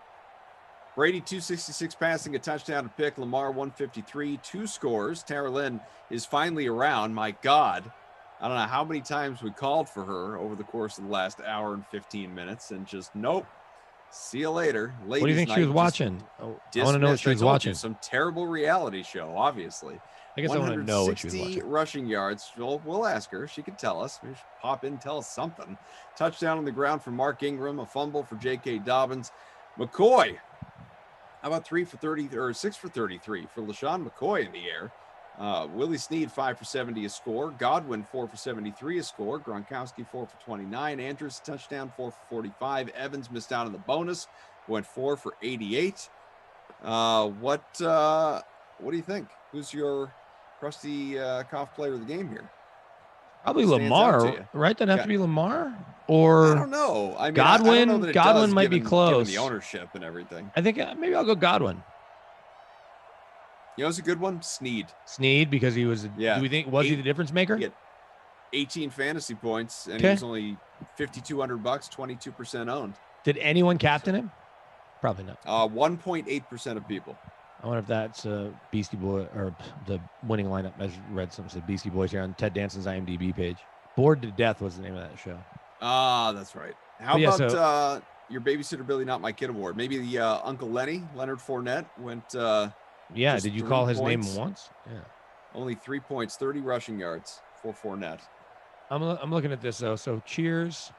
Brady 266 passing, a touchdown to pick. Lamar 153, 2 scores. Tara Lynn is finally around. My God, I don't know how many times we called for her over the course of the last hour and 15 minutes, and just nope. See you later. Ladies, what do you think she was watching? I want to know what she was watching. Some terrible reality show, obviously. I guess I want to know what she was watching. 160 rushing yards. We'll ask her. She can tell us. We should pop in and tell us something. Touchdown on the ground for Mark Ingram. A fumble for J.K. Dobbins. McCoy. How about 3 for 30 or 6 for 33 for LaShawn McCoy in the air? Willie Snead 5 for 70 a score. Godwin 4 for 73 a score. Gronkowski 4 for 29. Andrews touchdown 4 for 45. Evans missed out on the bonus. Went 4 for 88. What do you think? Who's your crusty cough player of the game here? Probably Lamar, right? Doesn't have to be Lamar, or I don't know. I mean, Godwin. I don't know Godwin might be close. Given the ownership and everything. I think maybe I'll go Godwin. You know, it's a good one. Snead, because he was. Do we think he the difference maker? He had 18 fantasy points, and he was only $5,200, 22% owned. Did anyone captain him? Probably not. 1.8% of people. I wonder if that's Beastie Boy or the winning lineup. I read something said Beastie Boys here on Ted Danson's IMDb page. Bored to Death was the name of that show. That's right. How about your Babysitter Billy Not My Kid award? Maybe the Uncle Lenny, Leonard Fournette went. Yeah, did you call his name once? Yeah. Only 3 points, 30 rushing yards for Fournette. I'm looking at this though. So Cheers,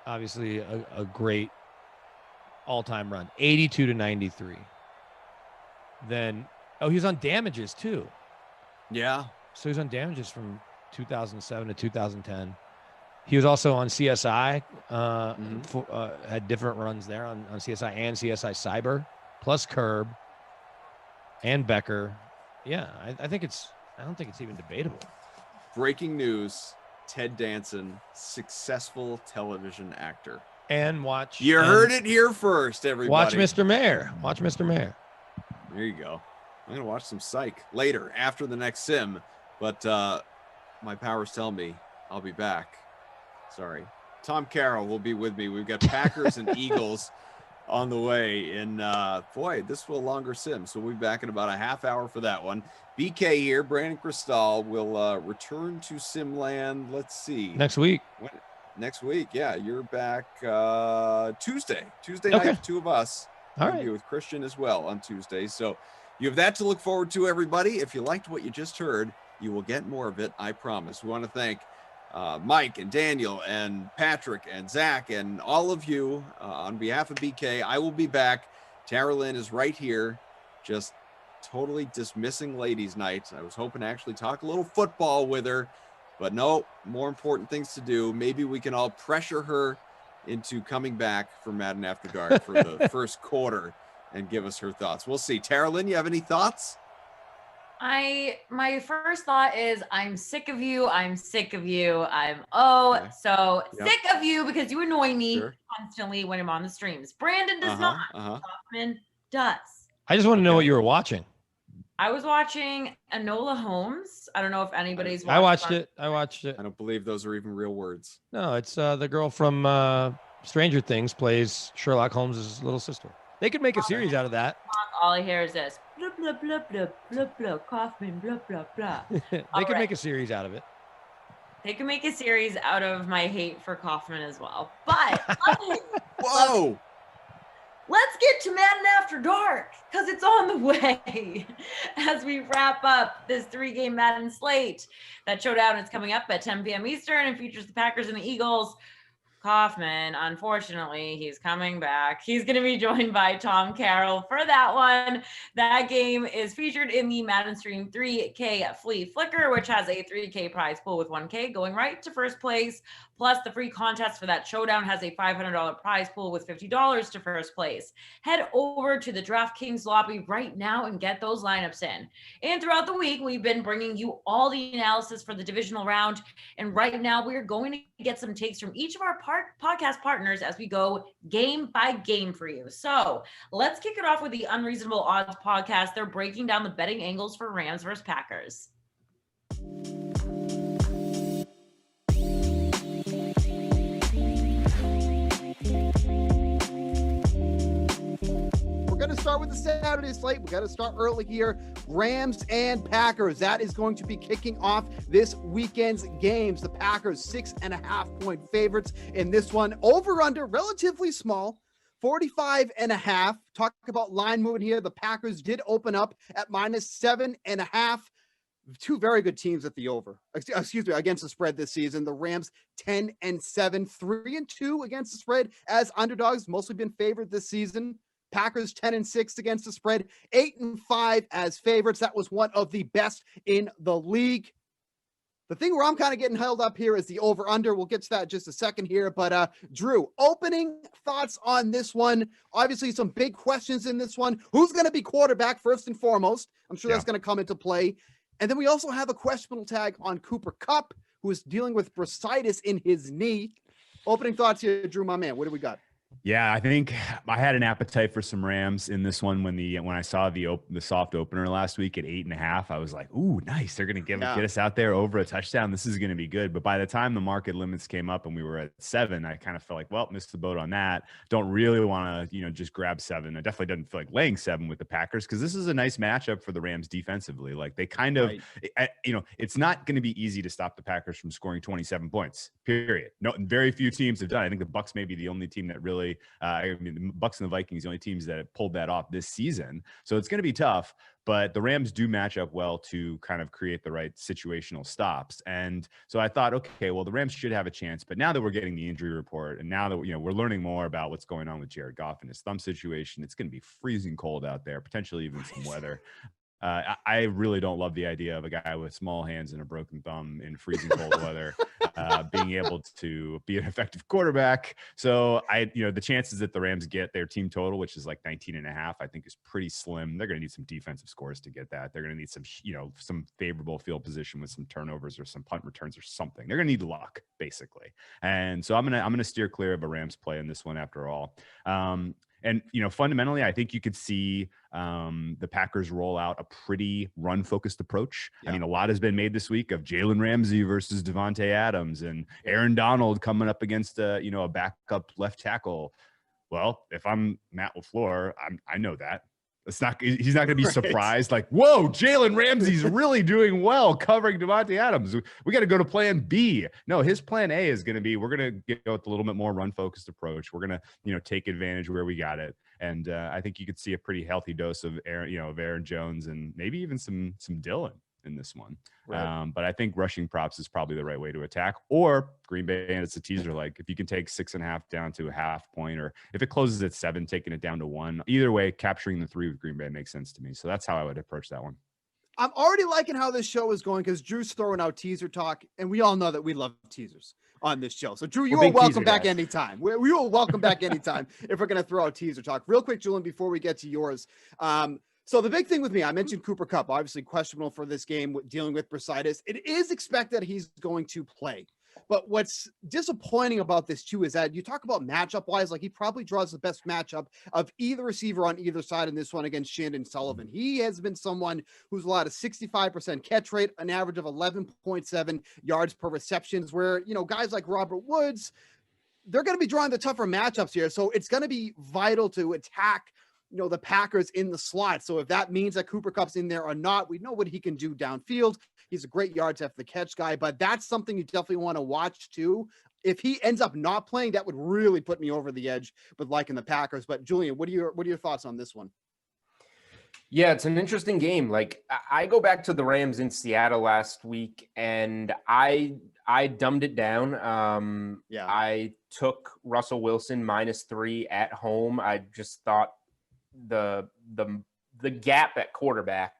obviously a great all-time run, 82 to 93. Then, he was on Damages too. Yeah. So he's on Damages from 2007 to 2010. He was also on CSI. Had different runs there on CSI and CSI Cyber, plus Curb and Becker. Yeah, I don't think it's even debatable. Breaking news: Ted Danson, successful television actor. And You heard it here first, everybody. Watch Mr. Mayor. There you go. I'm going to watch some Psych later after the next sim, but my powers tell me I'll be back. Sorry. Tom Carroll will be with me. We've got Packers and Eagles on the way. And boy, this will a longer sim. So we'll be back in about a half hour for that one. BK here. Brandon Cristal will return to Simland. Let's see. Next week. Next week. Yeah. You're back Tuesday night, the two of us. All I'll right. be with Christian as well on Tuesday. So you have that to look forward to, everybody. If you liked what you just heard, you will get more of it. I promise. We want to thank Mike and Daniel and Patrick and Zach and all of you on behalf of BK. I will be back. Tara Lynn is right here, just totally dismissing ladies' night. I was hoping to actually talk a little football with her, but no, more important things to do. Maybe we can all pressure her into coming back for Madden After Dark for the first quarter and give us her thoughts. We'll see. Tara Lynn, you have any thoughts? My first thought is I'm sick of you. I'm sick of you. I'm sick of you because you annoy me constantly when I'm on the streams. Brandon does not. Kaufman does. I just want to know what you were watching. I was watching Enola Holmes. I don't know if anybody's watched I watched it. I don't believe those are even real words. No, it's the girl from Stranger Things plays Sherlock Holmes' little sister. They could make a series out of that. All I hear is this. Blah, blah, blah, blah, blah, blah, Kaufman, blah, blah, blah. They could make a series out of it. They could make a series out of my hate for Kaufman as well. But Whoa! let's get to Madden After Dark because it's on the way as we wrap up this 3-game Madden slate. That Showdown is coming up at 10 p.m. Eastern and features the Packers and the Eagles. Kaufman, unfortunately, he's coming back. He's going to be joined by Tom Carroll for that one. That game is featured in the Madden Stream 3K Flea Flicker, which has a 3K prize pool with 1K going right to first place. Plus, the free contest for that Showdown has a $500 prize pool with $50 to first place. Head over to the DraftKings lobby right now and get those lineups in. And throughout the week, we've been bringing you all the analysis for the divisional round. And right now, we're going to get some takes from each of our podcast partners as we go game by game for you. So let's kick it off with the Unreasonable Odds podcast. They're breaking down the betting angles for Rams versus Packers. We're going to start with the Saturday slate. We got to start early here. Rams and Packers. That is going to be kicking off this weekend's games. The Packers 6.5-point favorites in this one. Over under relatively small. 45.5. Talk about line movement here. The Packers did open up at -7.5. Two very good teams at the over. Excuse me, against the spread this season. The Rams 10-7, 3-2 against the spread as underdogs. Mostly been favored this season. Packers 10-6 against the spread, 8-5 as favorites. That was one of the best in the league. The thing where I'm kind of getting held up here is the over-under. We'll get to that in just a second here. But Drew, opening thoughts on this one. Obviously, some big questions in this one. Who's going to be quarterback first and foremost? I'm sure that's going to come into play. And then we also have a questionable tag on Cooper Kupp, who is dealing with bursitis in his knee. Opening thoughts here, Drew, my man. What do we got? Yeah, I think I had an appetite for some Rams in this one when I saw the soft opener last week at 8.5. I was like, "Ooh, nice! They're going to get us out there over a touchdown. This is going to be good." But by the time the market limits came up and we were at 7, I kind of felt like, "Well, missed the boat on that." Don't really want to, just grab 7. I definitely didn't feel like laying 7 with the Packers because this is a nice matchup for the Rams defensively. Like they kind of, it's not going to be easy to stop the Packers from scoring 27 points. Period. No, very few teams have done. I think the Bucs may be the only team that really. The Bucs and the Vikings, the only teams that have pulled that off this season. So it's going to be tough, but the Rams do match up well to kind of create the right situational stops. And so I thought, okay, well, the Rams should have a chance. But now that we're getting the injury report and now that, we're learning more about what's going on with Jared Goff and his thumb situation, it's going to be freezing cold out there, potentially even some weather. I really don't love the idea of a guy with small hands and a broken thumb in freezing cold weather being able to be an effective quarterback. So the chances that the Rams get their team total, which is like 19.5, I think is pretty slim. They're going to need some defensive scores to get that. They're going to need some favorable field position with some turnovers or some punt returns or something. They're going to need luck basically. And so I'm going to steer clear of a Rams play in this one after all. And, fundamentally, I think you could see the Packers roll out a pretty run-focused approach. Yeah. I mean, a lot has been made this week of Jalen Ramsey versus Devontae Adams and Aaron Donald coming up against a backup left tackle. Well, if I'm Matt LaFleur, I know that. He's not going to be surprised like, whoa, Jalen Ramsey's really doing well covering Devontae Adams. We got to go to plan B. No, his plan A is going to be, we're going to go with a little bit more run-focused approach. We're going to, take advantage where we got it. And I think you could see a pretty healthy dose of Aaron Jones and maybe even some Dillon in this one. Right. But I think rushing props is probably the right way to attack, or Green Bay, and it's a teaser. Like if you can take 6.5 down to a half point, or if it closes at 7, taking it down to 1, either way, capturing the 3 with Green Bay makes sense to me. So that's how I would approach that one. I'm already liking how this show is going because Drew's throwing out teaser talk, and we all know that we love teasers on this show. So Drew, you are welcome back anytime. We are welcome back anytime if we're going to throw out teaser talk. Real quick, Julian, before we get to yours. So the big thing with me, I mentioned Cooper Kupp, obviously questionable for this game, dealing with bursitis. It is expected he's going to play. But what's disappointing about this too is that you talk about matchup wise, like he probably draws the best matchup of either receiver on either side in this one against Shandon Sullivan. He has been someone who's allowed a 65% catch rate, an average of 11.7 yards per receptions, where, guys like Robert Woods, they're going to be drawing the tougher matchups here. So it's going to be vital to attack the Packers in the slot. So if that means that Cooper Kupp's in there or not, we know what he can do downfield. He's a great yards after the catch guy, but that's something you definitely want to watch too. If he ends up not playing, that would really put me over the edge with liking the Packers. But Julian, what are your thoughts on this one? Yeah, it's an interesting game. Like I go back to the Rams in Seattle last week, and I dumbed it down. I took Russell Wilson -3 at home. I just thought the gap at quarterback.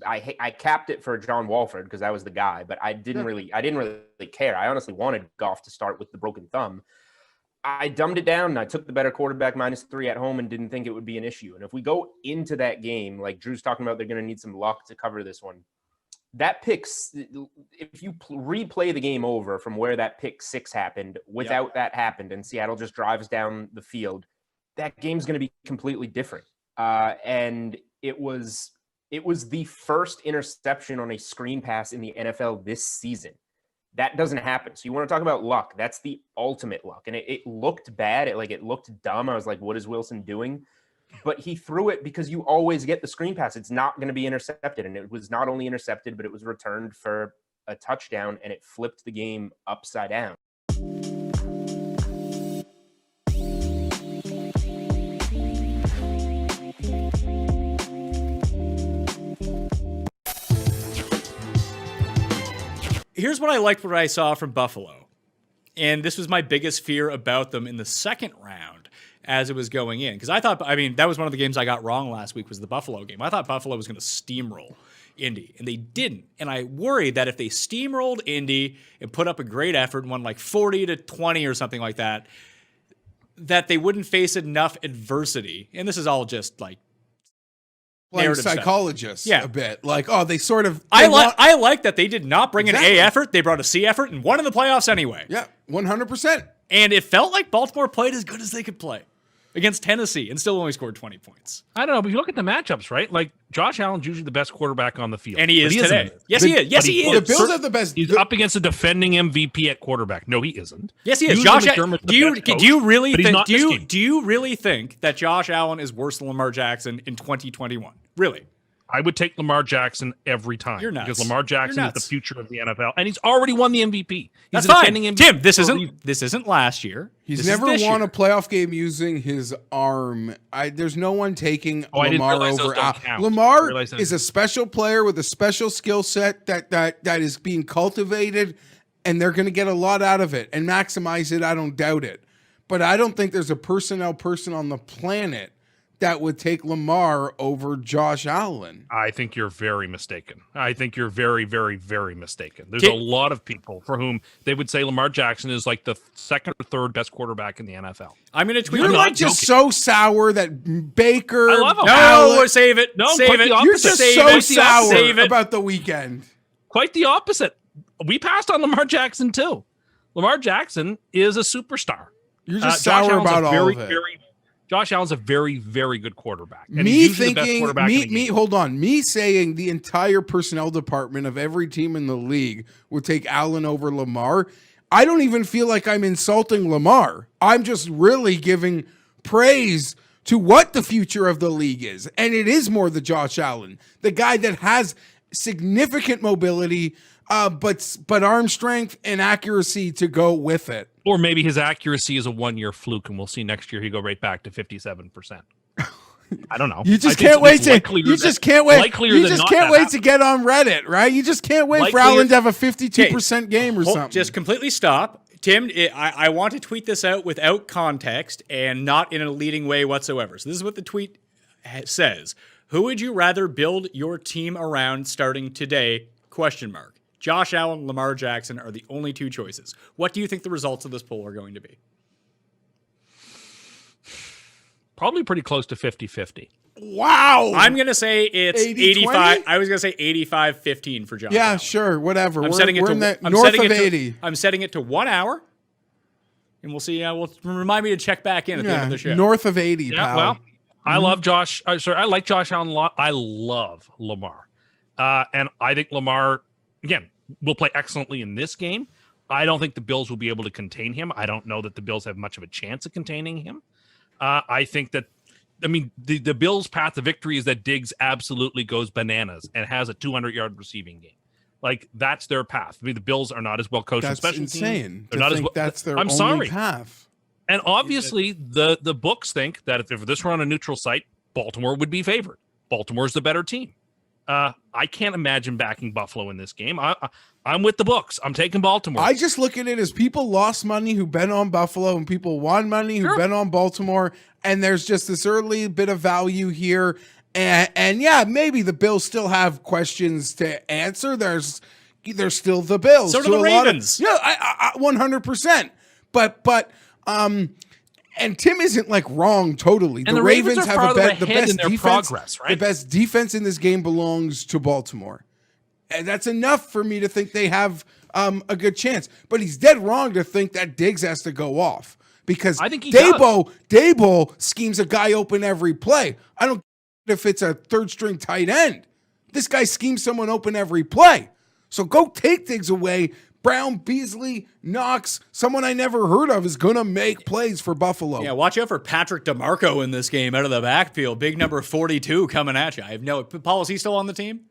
I capped it for John Walford because that was the guy, but I didn't really care. I honestly wanted Goff to start with the broken thumb. I dumbed it down and I took the better quarterback -3 at home and didn't think it would be an issue. And if we go into that game, like Drew's talking about, they're going to need some luck to cover this one. That if you replay the game over from where that pick 6 happened, without that happened, and Seattle just drives down the field, that game's going to be completely different. And it was the first interception on a screen pass in the NFL this season. That doesn't happen. So you want to talk about luck. That's the ultimate luck. And it looked bad. It looked dumb. I was like, what is Wilson doing? But he threw it because you always get the screen pass. It's not going to be intercepted. And it was not only intercepted, but it was returned for a touchdown, and it flipped the game upside down. Here's what I liked what I saw from Buffalo. And this was my biggest fear about them in the second round as it was going in. Because that was one of the games I got wrong last week was the Buffalo game. I thought Buffalo was going to steamroll Indy, and they didn't. And I worried that if they steamrolled Indy and put up a great effort and won like 40-20 or something like that, that they wouldn't face enough adversity. And this is all just like psychologists a bit. Like, they sort of... I like that they did not bring an A effort. They brought a C effort and won in the playoffs anyway. Yeah, 100%. And it felt like Baltimore played as good as they could play against Tennessee and still only scored 20 points. I don't know, but if you look at the matchups, right? Like, Josh Allen's usually the best quarterback on the field. And he is today. Yes, he is. Yes, he is. The Bills have the best. He's up against a defending MVP at quarterback. No, he isn't. Yes, he is. Josh, do you really think that Josh Allen is worse than Lamar Jackson in 2021? Really? I would take Lamar Jackson every time. You're nuts. Because Lamar Jackson is the future of the NFL, and he's already won the MVP. That's fine. Tim, this isn't last year. He's never won a playoff game using his arm. There's no one taking Lamar over. Lamar is a special player with a special skill set that is being cultivated, and they're going to get a lot out of it and maximize it. I don't doubt it. But I don't think there's a person on the planet that would take Lamar over Josh Allen. I think you're very mistaken. I think you're very, very, very mistaken. There's a lot of people for whom they would say Lamar Jackson is like the second or third best quarterback in the NFL. I'm going to tweet. You're like just so sour that Baker. I love him. No, save it. No, save it. You're just so sour about the weekend. Quite the opposite. We passed on Lamar Jackson too. Lamar Jackson is a superstar. You're just sour about all of it. Josh Allen's a very, very good quarterback. And me saying the entire personnel department of every team in the league would take Allen over Lamar. I don't even feel like I'm insulting Lamar. I'm just really giving praise to what the future of the league is. And it is more the Josh Allen, the guy that has significant mobility, but arm strength and accuracy to go with it. Or maybe his accuracy is a one-year fluke, and we'll see next year he go right back to 57%. I don't know. You just can't wait to. You just can't wait. You just can't wait to get on Reddit, right? You just can't wait for Allen to have a 52% game or something. Just completely stop, Tim. I want to tweet this out without context and not in a leading way whatsoever. So this is what the tweet says: who would you rather build your team around starting today? ? Josh Allen, Lamar Jackson are the only two choices. What do you think the results of this poll are going to be? Probably pretty close to 50-50. Wow. I'm going to say it's 85. I was going to say 85-15 for Josh Allen. Sure. Whatever. I'm setting it to north of 80. I'm setting it to 1 hour. And we'll see. Remind me to check back in at the end of the show. North of 80, Yeah, pal. well, I love Josh. I like Josh Allen a lot. I love Lamar. And I think Lamar, again, will play excellently in this game. I don't think the Bills will be able to contain him. I don't know that the Bills have much of a chance of containing him. I think that, the Bills' path to victory is that Diggs absolutely goes bananas and has a 200-yard receiving game. Like that's their path. I mean, the Bills are not as well coached. That's special insane. Teams. They're not as well. That's their I'm only sorry. path. And obviously, the books think that if this were on a neutral site, Baltimore would be favored. Baltimore's the better team. I can't imagine backing Buffalo in this game. I'm with the books. I'm taking Baltimore. I just look at it as people lost money who bet on Buffalo and people won money who bet on Baltimore. And there's just this early bit of value here. And yeah, maybe the Bills still have questions to answer. There's still the Bills. So do the Ravens. I 100%. But and Tim isn't like wrong totally. And the the Ravens are have farther the ahead best in their defense. progress, right? The best defense in this game belongs to Baltimore. And that's enough for me to think they have a good chance. But he's dead wrong to think that Diggs has to go off because I think he Dable schemes a guy open every play. I don't care if it's a third string tight end. This guy schemes someone open every play. So go take Diggs away. Brown, Beasley, Knox, someone I never heard of is going to make plays for Buffalo. Yeah, watch out for Patrick DeMarco in this game out of the backfield. Big number 42 coming at you. I have no... Paul, is he still on the team?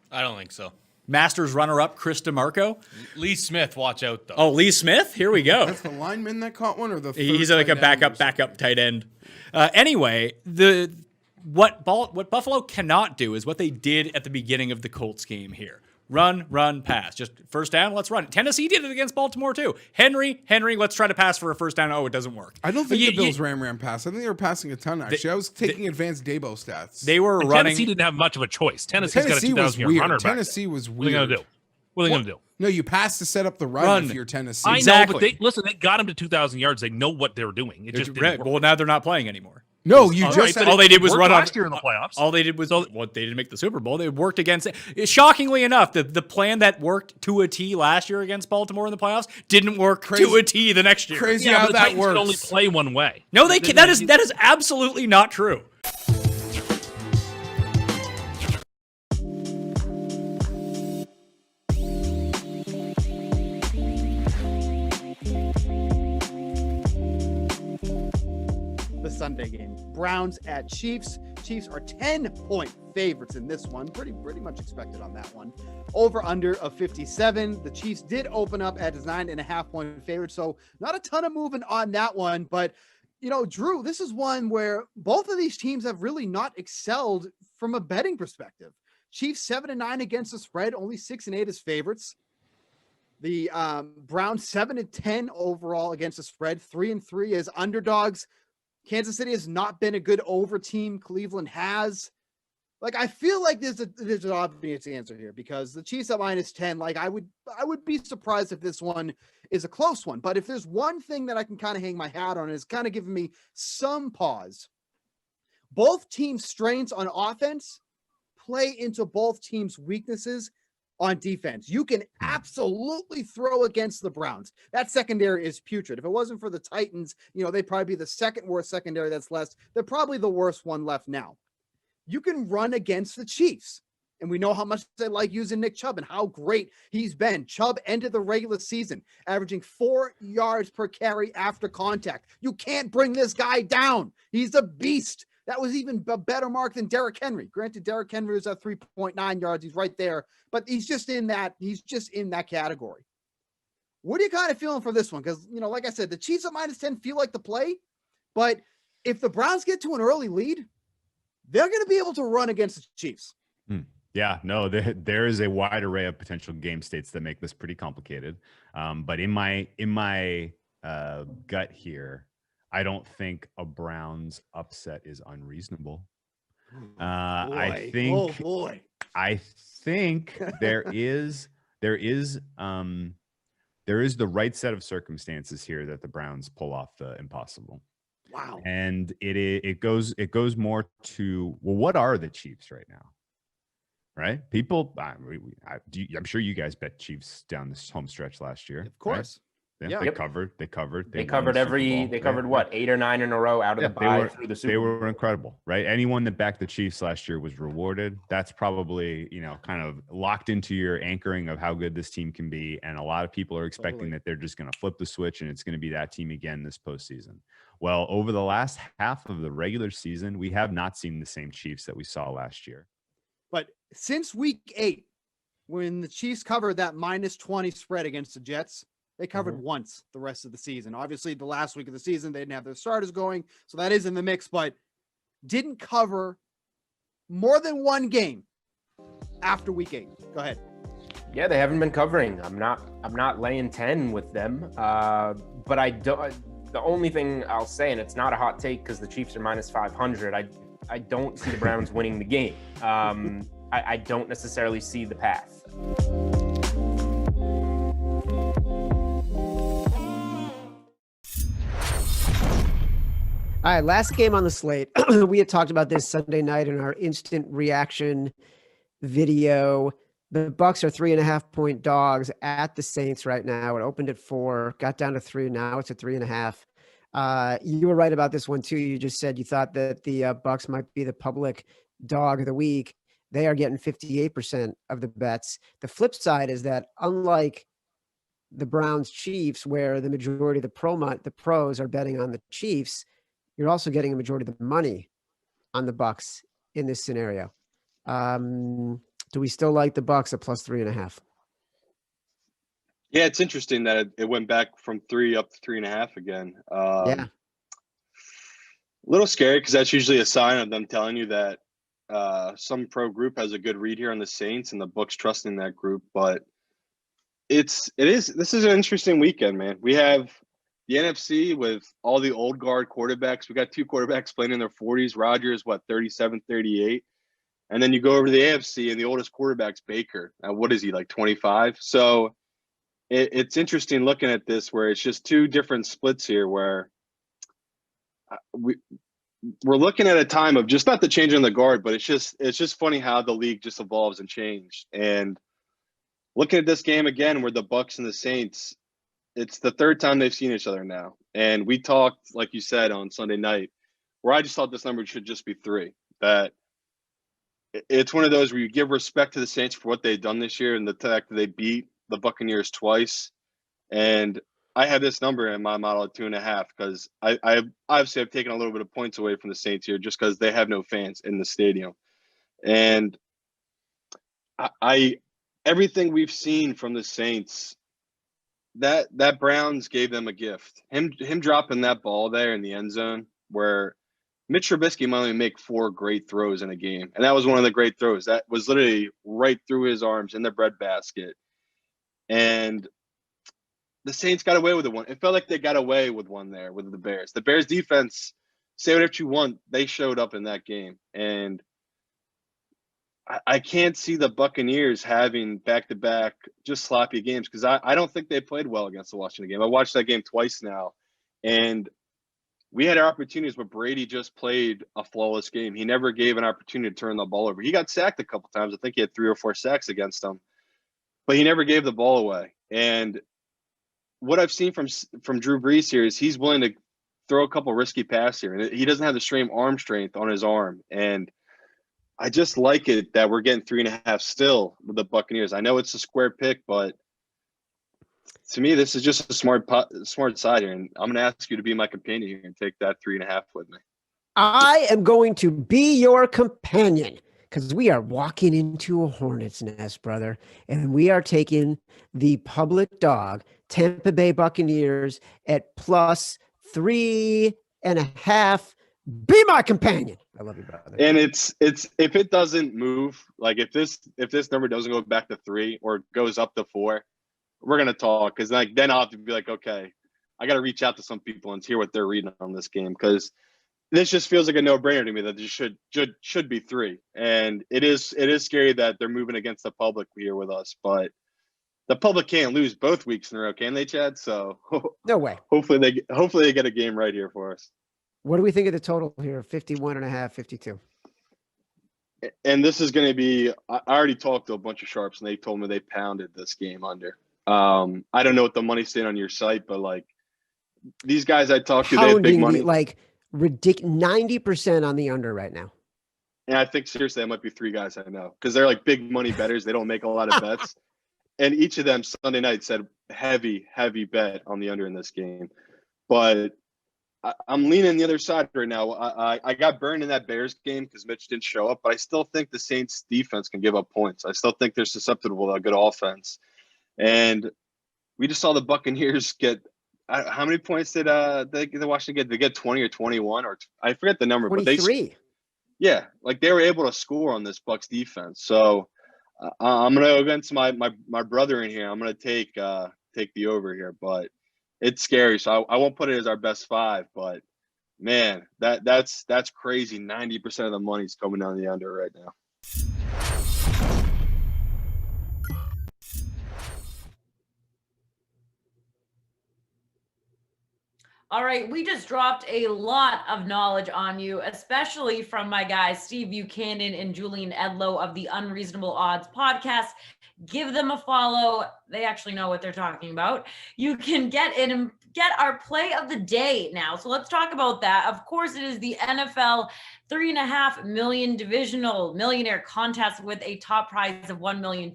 I don't think so. Masters runner-up Chris DeMarco? Lee Smith, watch out, though. Oh, Lee Smith? Here we go. That's the lineman that caught one or the He's like a backup tight end. Anyway, what Buffalo cannot do is what they did at the beginning of the Colts game here. Run, pass. Just first down, let's run. Tennessee did it against Baltimore too. Henry, let's try to pass for a first down. Oh, it doesn't work. I don't think the Bills ran pass. I think they were passing a ton, actually. I was taking advanced Dabo stats. They were running. Tennessee didn't have much of a choice. Tennessee's got a 2,000-yard runner back. Tennessee was weird. What are they going to do? What are they going to do? No, you pass to set up the run if you're Tennessee. I know, but they got him to 2,000 yards. They know what they were doing. It just didn't work. Well, now they're not playing anymore. No, you all they did was run last year in the playoffs. All they did was they didn't make the Super Bowl. They worked against it. Shockingly enough, the plan that worked to a T last year against Baltimore in the playoffs didn't work to a T the next year. Crazy how that works. Can only play one way. No, they can. That is absolutely not true. Sunday game. Browns at Chiefs. Chiefs are 10-point favorites in this one. Pretty much expected on that one. Over under of 57. The Chiefs did open up at 9.5-point favorite, so not a ton of movement on that one. But Drew, this is one where both of these teams have really not excelled from a betting perspective. Chiefs 7-9 against the spread, only 6-8 as favorites. The Browns 7-10 overall against the spread, 3-3 as underdogs. Kansas City has not been a good over team. Cleveland has. I feel like there's an obvious answer here because the Chiefs at -10. I would be surprised if this one is a close one. But if there's one thing that I can kind of hang my hat on, is kind of giving me some pause. Both teams' strengths on offense play into both teams' weaknesses on defense. You can absolutely throw against the Browns. That secondary is putrid. If it wasn't for the Titans, they'd probably be the second worst secondary that's left. They're probably the worst one left now. You can run against the Chiefs. And we know how much they like using Nick Chubb and how great he's been. Chubb ended the regular season averaging 4 yards per carry after contact. You can't bring this guy down. He's a beast. That was even a better mark than Derrick Henry. Granted, Derrick Henry was at 3.9 yards. He's right there, but he's just in that category. What are you kind of feeling for this one? Because, like I said, the Chiefs at -10 feel like the play, but if the Browns get to an early lead, they're going to be able to run against the Chiefs. Yeah, no, there is a wide array of potential game states that make this pretty complicated. But in my gut here, I don't think a Browns upset is unreasonable. I think there is the right set of circumstances here that the Browns pull off the impossible. Wow. And it goes more to, well, what are the Chiefs right now? Right? People, I'm sure you guys bet Chiefs down this home stretch last year. Of course. Right? Yeah, they covered. They covered what, 8 or 9 in a row out of the bye through the Super Bowl. They were incredible, right? Anyone that backed the Chiefs last year was rewarded. That's probably, kind of locked into your anchoring of how good this team can be. And a lot of people are expecting that they're just going to flip the switch and it's going to be that team again this postseason. Well, over the last half of the regular season, we have not seen the same Chiefs that we saw last year. But since week 8, when the Chiefs covered that -20 spread against the Jets, they covered once the rest of the season. Obviously, the last week of the season, they didn't have their starters going, so that is in the mix, but didn't cover more than one game after week 8. Go ahead. Yeah, they haven't been covering. I'm not laying 10 with them. But I don't. The only thing I'll say, and it's not a hot take because the Chiefs are -500. I don't see the Browns winning the game. I don't necessarily see the path. All right, last game on the slate. We had talked about this Sunday night in our instant reaction video. The Bucs are 3.5-point dogs at the Saints right now. It opened at 4, got down to 3. Now it's at 3.5. You were right about this one too. You just said you thought that the Bucs might be the public dog of the week. They are getting 58% of the bets. The flip side is that unlike the Browns Chiefs, where the majority of the pros are betting on the Chiefs, you're also getting a majority of the money on the Bucs in this scenario. Do we still like the Bucs at +3.5? Yeah, it's interesting that it went back from 3 up to 3.5 again. Yeah. A little scary because that's usually a sign of them telling you that some pro group has a good read here on the Saints and the books trusting that group. But this is an interesting weekend, man. We have the NFC with all the old guard quarterbacks. We got 2 quarterbacks playing in their 40s. Rodgers, 37, 38. And then you go over to the AFC and the oldest quarterback's Baker. What is he, like 25? So it's interesting looking at this where it's just 2 different splits here where we're looking at a time of just not the change in the guard, but it's just funny how the league just evolves and changes. And looking at this game again where the Bucs and the Saints, it's the 3rd time they've seen each other now. And we talked, like you said, on Sunday night, where I just thought this number should just be 3. That it's one of those where you give respect to the Saints for what they've done this year and the fact that they beat the Buccaneers twice. And I had this number in my model at 2.5 because I obviously have taken a little bit of points away from the Saints here just because they have no fans in the stadium. And everything we've seen from the Saints, that Browns gave them a gift. Him dropping that ball there in the end zone where Mitch Trubisky might only make 4 great throws in a game. And that was one of the great throws. That was literally right through his arms in the breadbasket. And the Saints got away with one. It felt like they got away with one there with the Bears. The Bears defense, say whatever you want, they showed up in that game. And I can't see the Buccaneers having back-to-back just sloppy games because I don't think they played well against the Washington game. I watched that game twice now, and we had our opportunities, but Brady just played a flawless game. He never gave an opportunity to turn the ball over. He got sacked a couple times. I think he had 3 or 4 sacks against them, but he never gave the ball away. And what I've seen from Drew Brees here is he's willing to throw a couple risky passes here. And he doesn't have the same arm strength on his arm. And I just like it that we're getting 3.5 still with the Buccaneers. I know it's a square pick, but to me, this is just a smart side here. And I'm going to ask you to be my companion here and take that 3.5 with me. I am going to be your companion because we are walking into a hornet's nest, brother. And we are taking the public dog, Tampa Bay Buccaneers, at +3.5. Be my companion. I love you, brother. And it's if it doesn't move, like if this number doesn't go back to 3 or goes up to 4, we're gonna talk because then I'll have to be like, okay, I got to reach out to some people and hear what they're reading on this game because this just feels like a no-brainer to me that this should be 3. And it is scary that they're moving against the public here with us, but the public can't lose both weeks in a row, can they, Chad? So no way. Hopefully they get a game right here for us. What do we think of the total here? 51.5, 52. And this is going to be – I already talked to a bunch of sharps, and they told me they pounded this game under. I don't know what the money's staying on your site, but, like, these guys I talked to, they have big money. Like, ridiculous, 90% on the under right now. And I think, seriously, that might be 3 guys I know because they're, like, big money bettors. They don't make a lot of bets. And each of them Sunday night said heavy, heavy bet on the under in this game. But – I'm leaning the other side right now. I got burned in that Bears game because Mitch didn't show up, but I still think the Saints defense can give up points. I still think they're susceptible to a good offense. And we just saw the Buccaneers get how many points did the Washington get? They get 20 or 21 or I forget the number, 23. But they were able to score on this Bucs defense. So I'm gonna go against my brother in here. I'm gonna take the over here, but it's scary. So I won't put it as our best 5, but man, that's crazy. 90% of the money's coming down the under right now. All right, we just dropped a lot of knowledge on you, especially from my guys, Steve Buchanan and Julian Edlow of the Unreasonable Odds podcast. Give them a follow. They actually know what they're talking about. You can get in and get our play of the day now. So let's talk about that. Of course, it is the NFL $3.5 million divisional millionaire contest with a top prize of $1 million.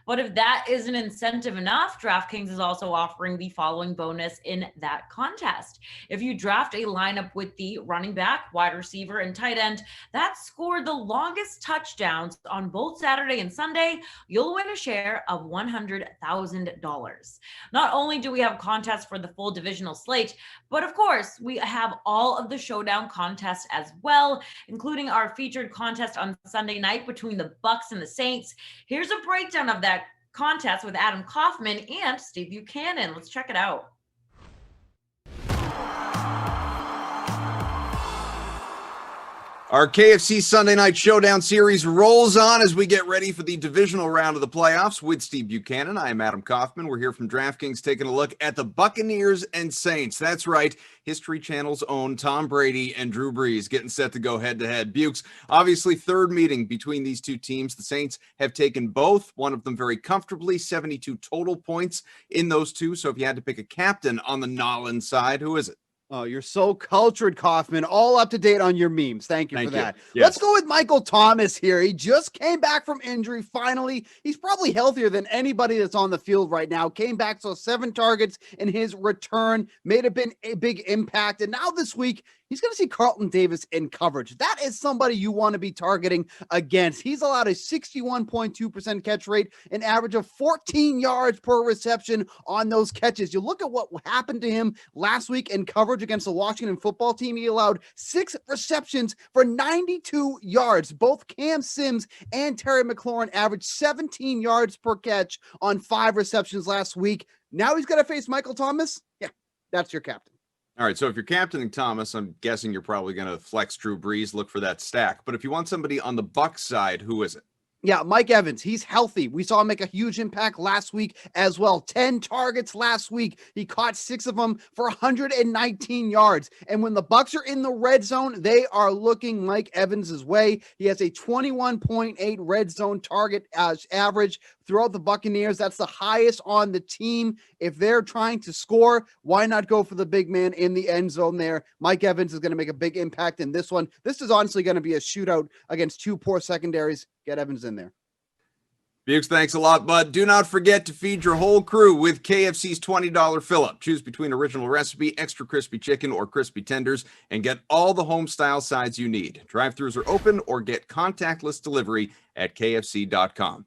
But if that isn't incentive enough, DraftKings is also offering the following bonus in that contest. If you draft a lineup with the running back, wide receiver, and tight end that scored the longest touchdowns on both Saturday and Sunday, you'll win a share of $100,000. Not only do we have contests for the full divisional slate, but of course, we have all of the Showdown contests as well, including our featured contest on Sunday night between the Bucs and the Saints. Here's a breakdown of that contest with Adam Kaufman and Steve Buchanan. Let's check it out. Our KFC Sunday Night Showdown series rolls on as we get ready for the divisional round of the playoffs with Steve Buchanan. I am Adam Kaufman. We're here from DraftKings taking a look at the Buccaneers and Saints. That's right. History Channel's own Tom Brady and Drew Brees getting set to go head-to-head. Bukes, obviously third meeting between these two teams. The Saints have taken both, one of them very comfortably, 72 total points in those two. So if you had to pick a captain on the Nolan side, who is it? Oh, you're so cultured, Kaufman. All up to date on your memes. Thank you for that. Yes. Let's go with Michael Thomas here. He just came back from injury. Finally, he's probably healthier than anybody that's on the field right now. Came back, saw 7 targets in his return, made a big impact. And now this week, he's going to see Carlton Davis in coverage. That is somebody you want to be targeting against. He's allowed a 61.2% catch rate, an average of 14 yards per reception on those catches. You look at what happened to him last week in coverage against the Washington football team. He allowed 6 receptions for 92 yards. Both Cam Sims and Terry McLaurin averaged 17 yards per catch on 5 receptions last week. Now he's going to face Michael Thomas. Yeah, that's your captain. All right, so if you're captaining Thomas, I'm guessing you're probably going to flex Drew Brees, look for that stack. But if you want somebody on the Bucs side, who is it? Yeah, Mike Evans, he's healthy. We saw him make a huge impact last week as well. 10 targets last week. He caught 6 of them for 119 yards. And when the Bucs are in the red zone, they are looking Mike Evans' way. He has a 21.8 red zone target average throughout the Buccaneers. That's the highest on the team. If they're trying to score, why not go for the big man in the end zone there? Mike Evans is going to make a big impact in this one. This is honestly going to be a shootout against 2 poor secondaries. Get Evans in there. Bukes, thanks a lot, bud. Do not forget to feed your whole crew with KFC's $20 fill-up. Choose between original recipe, extra crispy chicken, or crispy tenders, and get all the home-style sides you need. Drive-thrus are open or get contactless delivery at KFC.com.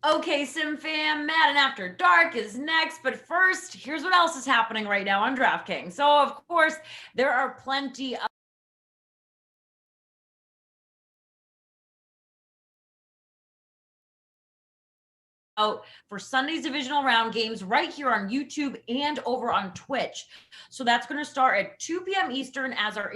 Okay, Sim fam, Madden After Dark is next, but first, here's what else is happening right now on DraftKings. So, of course, there are plenty of for Sunday's divisional round games right here on YouTube and over on Twitch. So that's going to start at 2 p.m. Eastern as our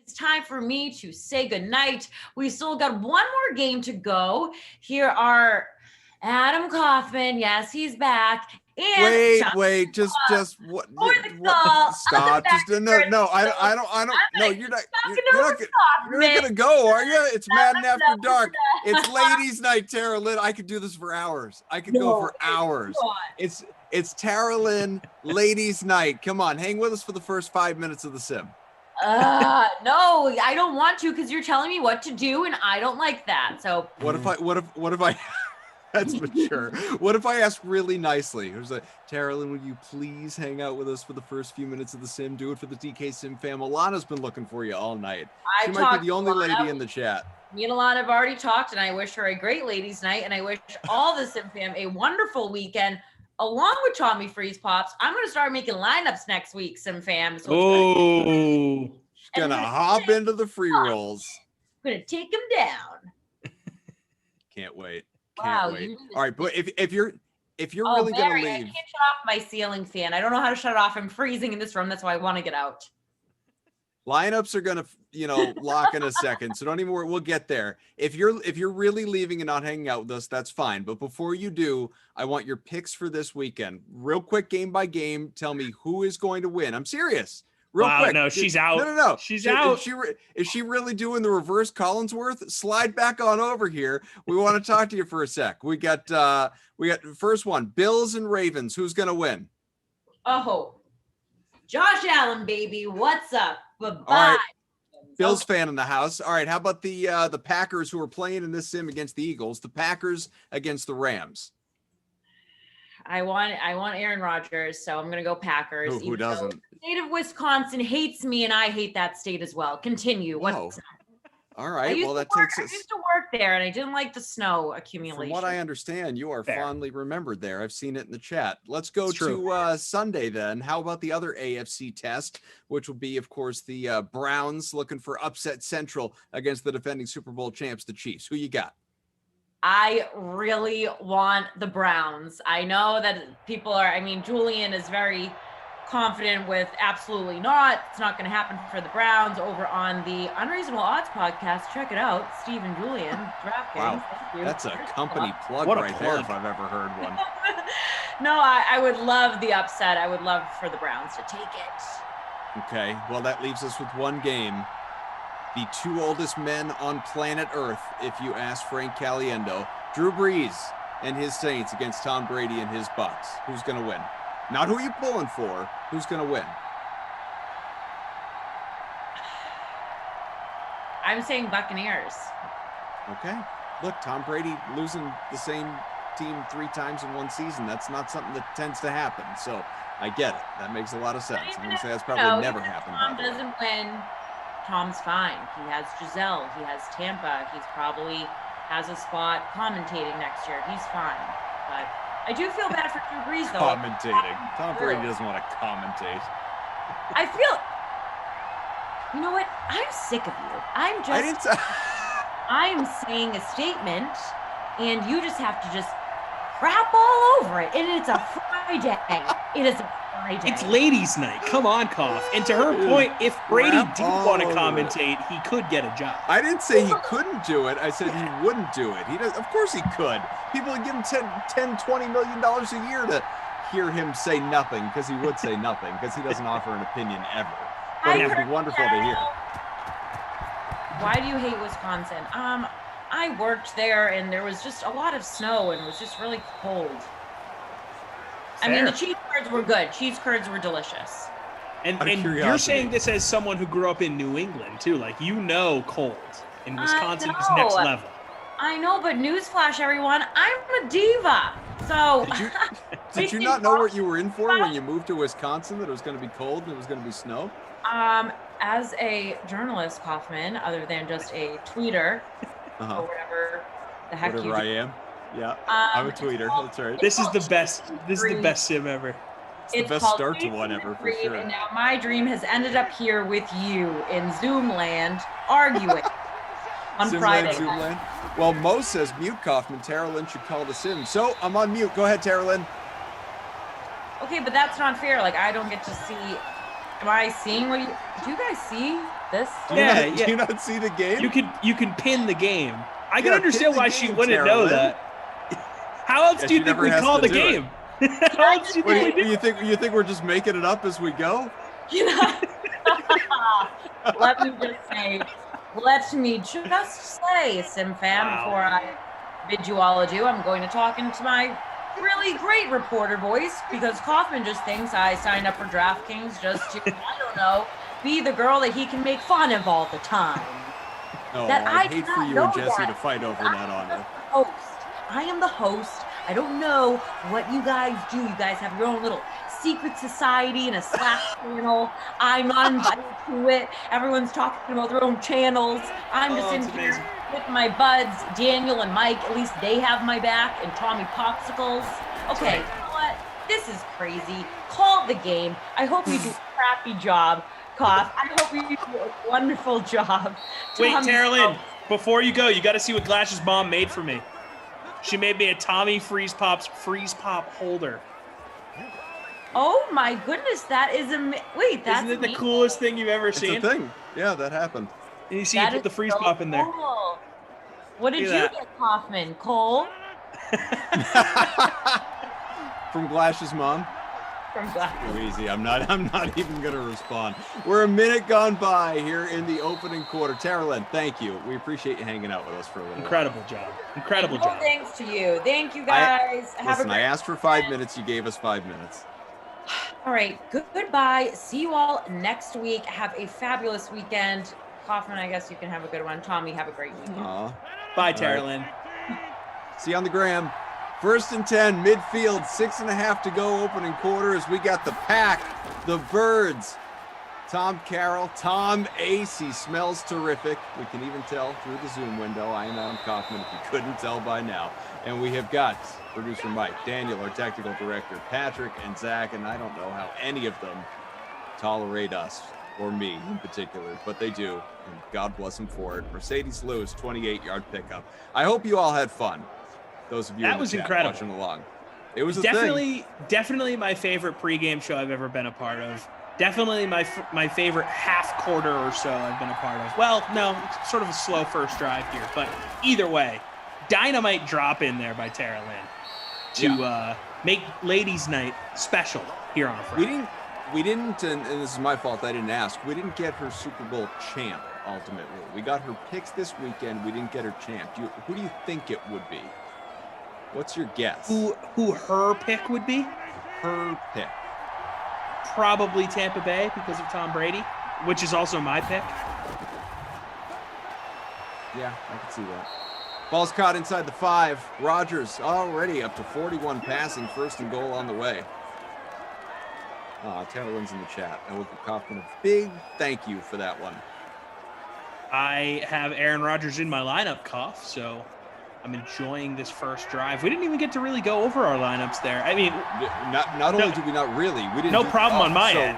it's time for me to say goodnight. We still got one more game to go. Here are Adam Kaufman. Yes, he's back. And Wait, just what? Stop! Just no. I don't. No, you're not gonna go, are you? It's Madden After Dark. It's ladies' night, Tara Lynn. I could do this for hours. I could go for hours. It's Tara Lynn, ladies' night. Come on, hang with us for the first 5 minutes of the sim. No, I don't want to because you're telling me what to do, and I don't like that. So what if I? That's mature. What if I ask really nicely? Who's like, Tara Lynn, would you please hang out with us for the first few minutes of the sim? Do it for the DK Sim fam. Alana's been looking for you all night. She might be the only lady in the chat. Me and Alana have already talked, and I wish her a great ladies' night, and I wish all the Sim fam a wonderful weekend. Along with Tommy Freeze Pops, I'm going to start making lineups next week, Sim fam. So she's gonna hop into the free rolls. I'm going to take them down. Can't wait. Wow, Can't wait. All right, but if you're really Barry, gonna I leave, can't shut off my ceiling fan. I don't know how to shut it off. I'm freezing in this room. That's why I want to get out. lineups are gonna lock in a second, so don't even worry. We'll get there. If you're really leaving and not hanging out with us, that's fine. But before you do, I want your picks for this weekend. Real quick, game by game. Tell me who is going to win. I'm serious. Real quick. No, she's out. No. She's out. Is she really doing the reverse Collinsworth? Slide back on over here. We want to talk to you for a sec. We got first one, Bills and Ravens. Who's gonna win? Oh, Josh Allen, baby. What's up? Bye-bye. All right. Bills fan in the house. All right. How about the Packers who are playing in this sim against the Eagles? The Packers against the Rams. I want Aaron Rodgers, so I'm going to go Packers. Who doesn't? The state of Wisconsin hates me, and I hate that state as well. Continue. What's All right. Well, that takes us. I used to work there, and I didn't like the snow accumulation. From what I understand, you are fondly remembered there. I've seen it in the chat. Let's go to Sunday then. How about the other AFC test, which will be, of course, the Browns looking for upset central against the defending Super Bowl champs, the Chiefs. Who you got? I really want the Browns. I know that people are, Julian is very confident with absolutely not. It's not going to happen for the Browns over on the Unreasonable Odds podcast. Check it out. Steve and Julian, DraftKings. Wow. Thank you. That's a company plug What a right there if I've ever heard one. No, I would love the upset. I would love for the Browns to take it. Okay. Well, that leaves us with one game. The two oldest men on planet Earth, if you ask Frank Caliendo. Drew Brees and his Saints against Tom Brady and his Bucks. Who's going to win? Not who you're pulling for. Who's going to win? I'm saying Buccaneers. Okay. Look, Tom Brady losing the same team 3 times in one season. That's not something that tends to happen. So I get it. That makes a lot of sense. I'm going to say that's probably never happened. Tom doesn't win. Tom's fine. He has Giselle. He has Tampa. He's probably has a spot commentating next year. He's fine. But I do feel bad for Drew Brees, though. Commentating. Tom Brady doesn't want to commentate. I feel... You know what? I'm sick of you. I'm saying a statement, and you just have to just crap all over it. And it's a Friday. It is a Friday. It's ladies' night. Come on, Koff. And to her point, if Brady did want to commentate, he could get a job. I didn't say he couldn't do it. I said he wouldn't do it. He does. Of course he could. People would give him $10-20 million a year to hear him say nothing, because he would say nothing, because he doesn't offer an opinion ever. But it would be wonderful to hear. Why do you hate Wisconsin? I worked there, and there was just a lot of snow, and it was just really cold. Fair. The cheese curds were good. Cheese curds were delicious. And you're saying this as someone who grew up in New England, too. Like, cold. And Wisconsin is next level. I know, but newsflash, everyone, I'm a diva. So Did you not know what you were in for when you moved to Wisconsin, that it was going to be cold and it was going to be snow? As a journalist, Kaufman, other than just a tweeter or whatever the heck Whatever you I do. am. Yeah, I'm a tweeter. That's right. This is the best. This is the best sim ever. It's the best start to one ever, for sure. And now my dream has ended up here with you in Zoom land, arguing on Friday. Zoom land. Well, Mo says mute Kaufman. Tara Lynn should call the sim. So I'm on mute. Go ahead, Tara Lynn. Okay, but that's not fair. Like, I don't get to see. Am I seeing what you? Do you guys see this? Do you not see the game? You can pin the game. I can Yeah, understand pin the why she game, wouldn't Tara know Lynn. that. How else Yeah, do you she think never we has call to the do it. game? How else do you think we do? You think we're just making it up as we go? You know, let me just say, Sim fam, before I bid you all adieu, I'm going to talk into my really great reporter voice because Kaufman just thinks I signed up for DraftKings just to, I don't know, be the girl that he can make fun of all the time. Oh, That I I hate do for not you know and Jesse that. to fight over that honor. I am the host. I don't know what you guys do. You guys have your own little secret society and a Slack channel. I'm not invited to it. Everyone's talking about their own channels. I'm just in here with my buds, Daniel and Mike. At least they have my back, and Tommy Popsicles. Okay, you know what? This is crazy. Call the game. I hope you do a crappy job, Koff. I hope you do a wonderful job. Wait, Tommy Tara Lynn, before you go, you got to see what Glash's mom made for me. She made me a Tommy Freeze Pop holder. Oh my goodness, that is wait, that's Isn't it the coolest thing you've ever It's seen? a thing. Yeah, that happened. And you see, That you put the is freeze so pop in there. cool. What did Look you at that. get, Kaufman? Cole? From Glash's mom. From Glass. Too easy. I'm not even gonna respond. We're a minute gone by here in the opening quarter. Tara Lynn, thank you. We appreciate you hanging out with us for a little Incredible job. Incredible No job. thanks to you. Thank you guys. Have Listen, a I great asked for 5 minutes. You gave us 5 minutes. All right. Goodbye. See you all next week. Have a fabulous weekend. Kaufman, I guess you can have a good one. Tommy, have a great weekend. Aw. Bye, All Tara right. Lynn. See you on the gram. 1st and 10, midfield, 6.5 to go, opening quarter, as we got the pack, the birds. Tom Carroll, Tom Ace, he smells terrific. We can even tell through the Zoom window. I am Adam Kaufman, if you couldn't tell by now. And we have got producer Mike, Daniel, our technical director, Patrick, and Zach, and I don't know how any of them tolerate us, or me in particular, but they do, and God bless them for it. Mercedes Lewis, 28-yard pickup. I hope you all had fun. Those of you That in the was chat incredible. watching along. It was a definitely my favorite pregame show I've ever been a part of. Definitely my favorite half quarter or so I've been a part of. Well, no, it's sort of a slow first drive here, but either way, dynamite drop in there by Tara Lynn to make Ladies' Night special here on a Friday. We didn't, and this is my fault, I didn't ask. We didn't get her Super Bowl champ ultimately. We got her picks this weekend. We didn't get her champ. Who do you think it would be? What's your guess? Who her pick would be? Her pick. Probably Tampa Bay because of Tom Brady, which is also my pick. Yeah, I can see that. Ball's caught inside the 5. Rodgers already up to 41 passing, 1st and goal on the way. Taylor Lynn's in the chat. I look at Kaufman. A big thank you for that one. I have Aaron Rodgers in my lineup, Koff, so I'm enjoying this first drive. We didn't even get to really go over our lineups there. I mean, not only did we not really, we didn't. No problem on my so end.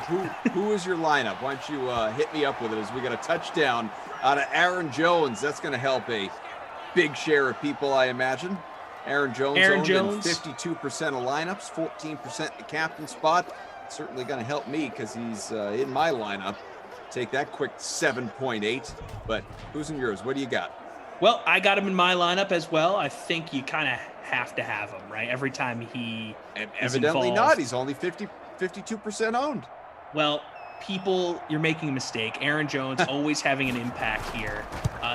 Who is your lineup? Why don't you hit me up with it as we got a touchdown out of Aaron Jones. That's going to help a big share of people, I imagine. Aaron Jones owned in 52% of lineups, 14% the captain spot. Certainly going to help me because he's in my lineup. Take that quick 7.8. But who's in yours? What do you got? Well, I got him in my lineup as well. I think you kind of have to have him, right? Every time he is Evidently involved. not. He's only 52% owned. Well, people, you're making a mistake. Aaron Jones always having an impact here.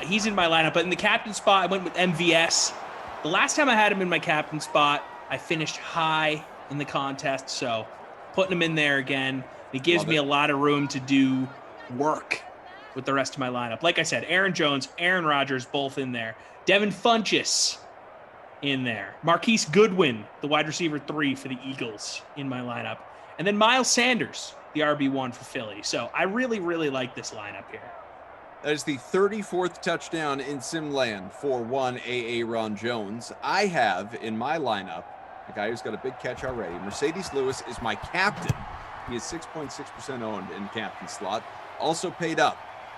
He's in my lineup, but in the captain spot, I went with MVS. The last time I had him in my captain spot, I finished high in the contest, so putting him in there again. It gives me a lot of room to do work with the rest of my lineup. Like I said, Aaron Jones, Aaron Rodgers, both in there. Devin Funchess in there. Marquise Goodwin, the wide receiver 3 for the Eagles, in my lineup. And then Miles Sanders, the RB1 for Philly. So I really, really like this lineup here. That is the 34th touchdown in Simland for one Aaron Jones. I have in my lineup a guy who's got a big catch already. Mercedes Lewis is my captain. He is 6.6% owned in captain slot. Also paid up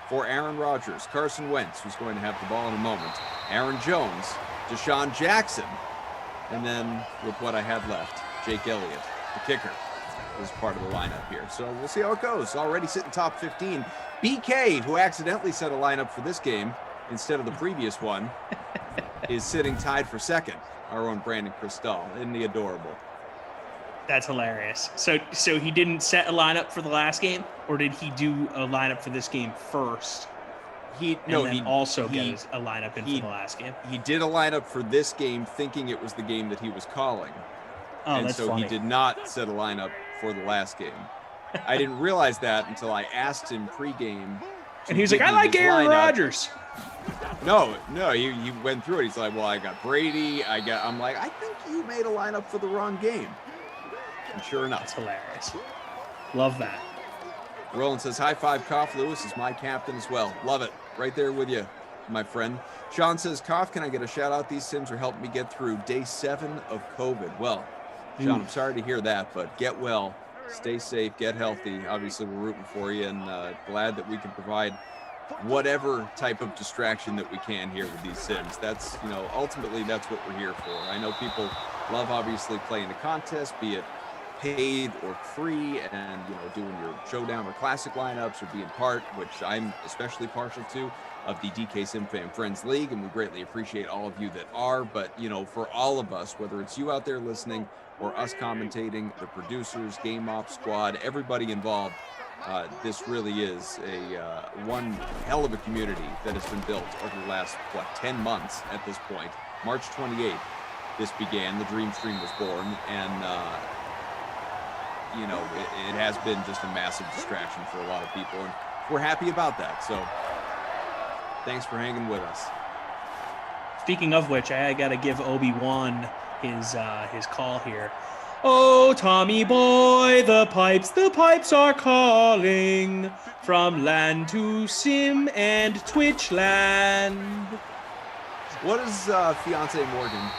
for Aaron Rodgers, Carson Wentz, who's going to have the ball in a moment, Aaron Jones, Deshaun Jackson, and then with what I have left, Jake Elliott, the kicker, is part of the lineup here. So we'll see how it goes. Already sitting top 15. BK, who accidentally set a lineup for this game instead of the previous one, is sitting tied for second. Our own Brandon Cristal. Isn't he adorable? That's hilarious. So he didn't set a lineup for the last game, or did he do a lineup for this game first? He also get a lineup in for the last game. He did a lineup for this game, thinking it was the game that he was calling. Oh, and that's so funny. he did not set a lineup for the last game. I didn't realize that until I asked him pregame. And he was like, I like Aaron Rodgers. No, he went through it. He's like, well, I got Brady. I'm like, I think you made a lineup for the wrong game. And sure enough. That's hilarious. Love that. Roland says, high five, Koff. Lewis is my captain as well. Love it. Right there with you, my friend. Sean says, Koff, can I get a shout out? These Sims are helping me get through day 7 of COVID. Well, Sean, I'm sorry to hear that, but get well, stay safe, get healthy. Obviously, we're rooting for you, and glad that we can provide whatever type of distraction that we can here with these Sims. That's, ultimately that's what we're here for. I know people love obviously playing the contest, be it paid or free, and doing your Showdown or Classic lineups, or being part, which I'm especially partial to, of the DK SimFam Friends League, and we greatly appreciate all of you that are. But for all of us, whether it's you out there listening or us commentating, the producers, Game Ops Squad, everybody involved, this really is a one hell of a community that has been built over the last 10 months at this point. March 28th, this began. The Dream Stream was born, and it has been just a massive distraction for a lot of people, and we're happy about that. So thanks for hanging with us. Speaking of which, I got to give Obi-Wan his call here. Oh, Tommy boy, the pipes are calling from land to Sim and Twitch land. What does fiance Morgan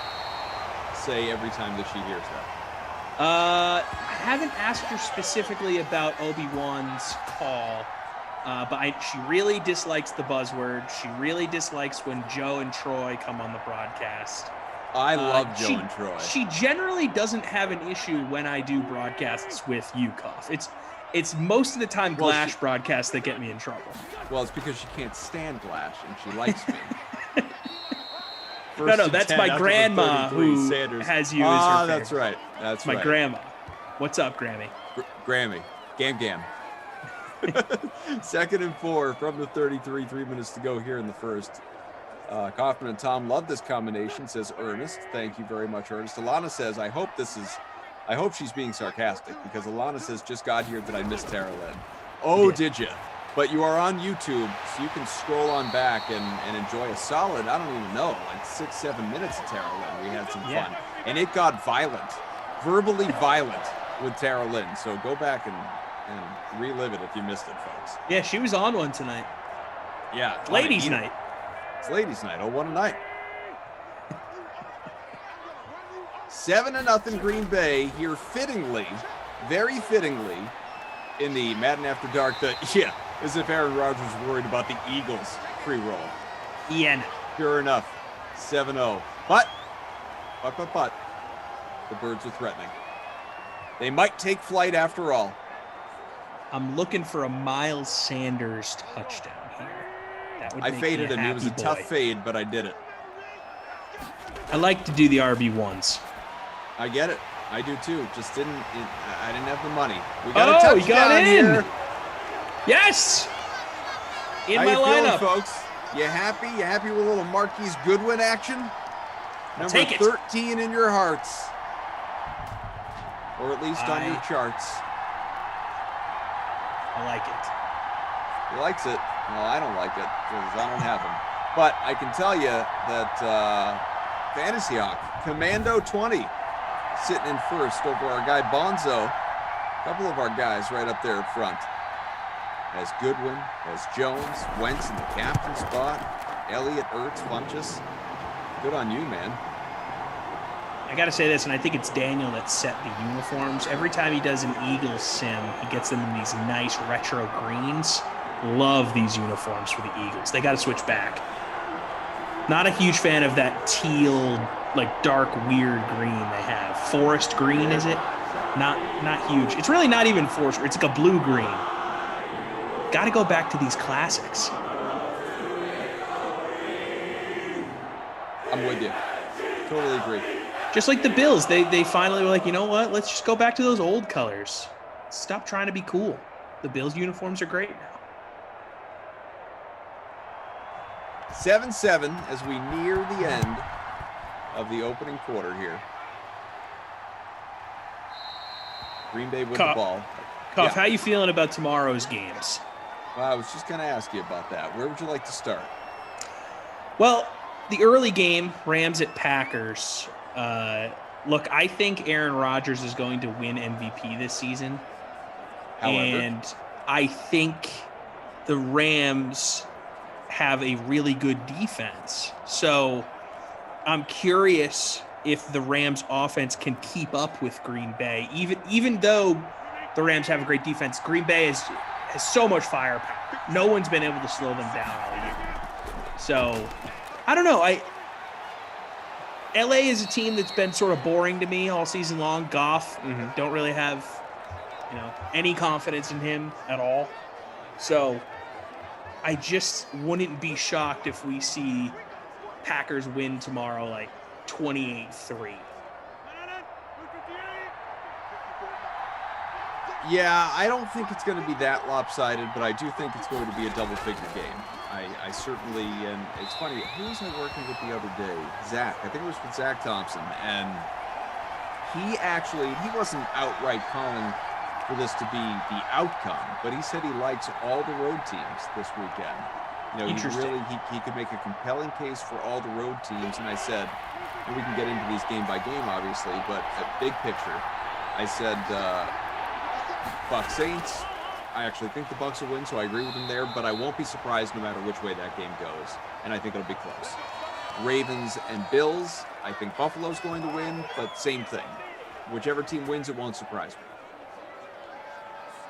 say every time that she hears that? I haven't asked her specifically about Obi-Wan's call, but she really dislikes the buzzword. She really dislikes when Joe and Troy come on the broadcast. I love Joe and Troy. She generally doesn't have an issue when I do broadcasts with you, Koff. It's most of the time Glash broadcasts that get me in trouble. Well, it's because she can't stand Glash and she likes me. No, that's my grandma who Sanders has you as her favorite. That's right. That's my right. grandma. What's up, Grammy? Grammy. Gam. 2nd and 4 from the 33, 3 minutes to go here in the first. Kaufman and Tom love this combination, says Ernest. Thank you very much, Ernest. Alana says, I hope she's being sarcastic, because Alana says, just got here that I missed Tara Lynn. Oh, did you? But you are on YouTube, so you can scroll on back and enjoy a solid, I don't even know, like 6-7 minutes of Tara Lynn. We had some fun. And it got violent, verbally violent with Tara Lynn. So go back and relive it if you missed it, folks. Yeah, she was on one tonight. Yeah. Ladies' night. It's ladies' night. Oh, what a night. 7-0 Green Bay here, fittingly, very fittingly, in the Madden After Dark. As if Aaron Rodgers was worried about the Eagles pre-roll. Ian. Sure enough, 7-0. But, the Birds are threatening. They might take flight after all. I'm looking for a Miles Sanders touchdown here. That would I make faded me a him. It was a happy tough boy. fade, but I did it. I like to do the RB1s. I get it. I do too. Just I didn't have the money. We got a touchdown he got in. Here. Yes. In How my you feeling, lineup, folks. You happy? You happy with a little Marquise Goodwin action? Number take it. 13 in your hearts, or at least on your charts. I like it. He likes it. Well, I don't like it because I don't have them. But I can tell you that Fantasy Hawk, Commando 20, sitting in first over our guy Bonzo. A couple of our guys right up there in front. As Goodwin, as Jones, Wentz in the captain spot, Elliott, Ertz, Funchess. Good on you, man. I got to say this, and I think it's Daniel that set the uniforms. Every time he does an Eagles sim, he gets them in these nice retro greens. Love these uniforms for the Eagles. They got to switch back. Not a huge fan of that teal, like dark, weird green they have. Forest green, is it? Not huge. It's really not even forest. It's like a blue green. Got to go back to these classics. I'm with you. Totally agree. Just like the Bills, they finally were like, you know what? Let's just go back to those old colors. Stop trying to be cool. The Bills uniforms are great now. 7-7 as we near the end of the opening quarter here. Green Bay with the ball. Cuff, how you feeling about tomorrow's games? Well, I was just going to ask you about that. Where would you like to start? Well, the early game, Rams at Packers. Look, I think Aaron Rodgers is going to win MVP this season. However, and I think the Rams have a really good defense. So I'm curious if the Rams offense can keep up with Green Bay. Even though the Rams have a great defense, Green Bay has so much firepower. No one's been able to slow them down all year. So I don't know. LA is a team that's been sort of boring to me all season long. Goff, don't really have, any confidence in him at all. So I just wouldn't be shocked if we see Packers win tomorrow like 28-3. Yeah, I don't think it's going to be that lopsided, but I do think it's going to be a double-figure game. I certainly, and it's funny, who was I working with the other day? Zach. I think it was with Zach Thompson, and he wasn't outright calling for this to be the outcome, but he said he likes all the road teams this weekend. He could make a compelling case for all the road teams, and I said, and we can get into these game by game, obviously, but a big picture, I said, Bucs Saints, I actually think the Bucs will win, so I agree with him there, but I won't be surprised no matter which way that game goes, and I think it'll be close. Ravens and Bills, I think Buffalo's going to win, but same thing. Whichever team wins, it won't surprise me.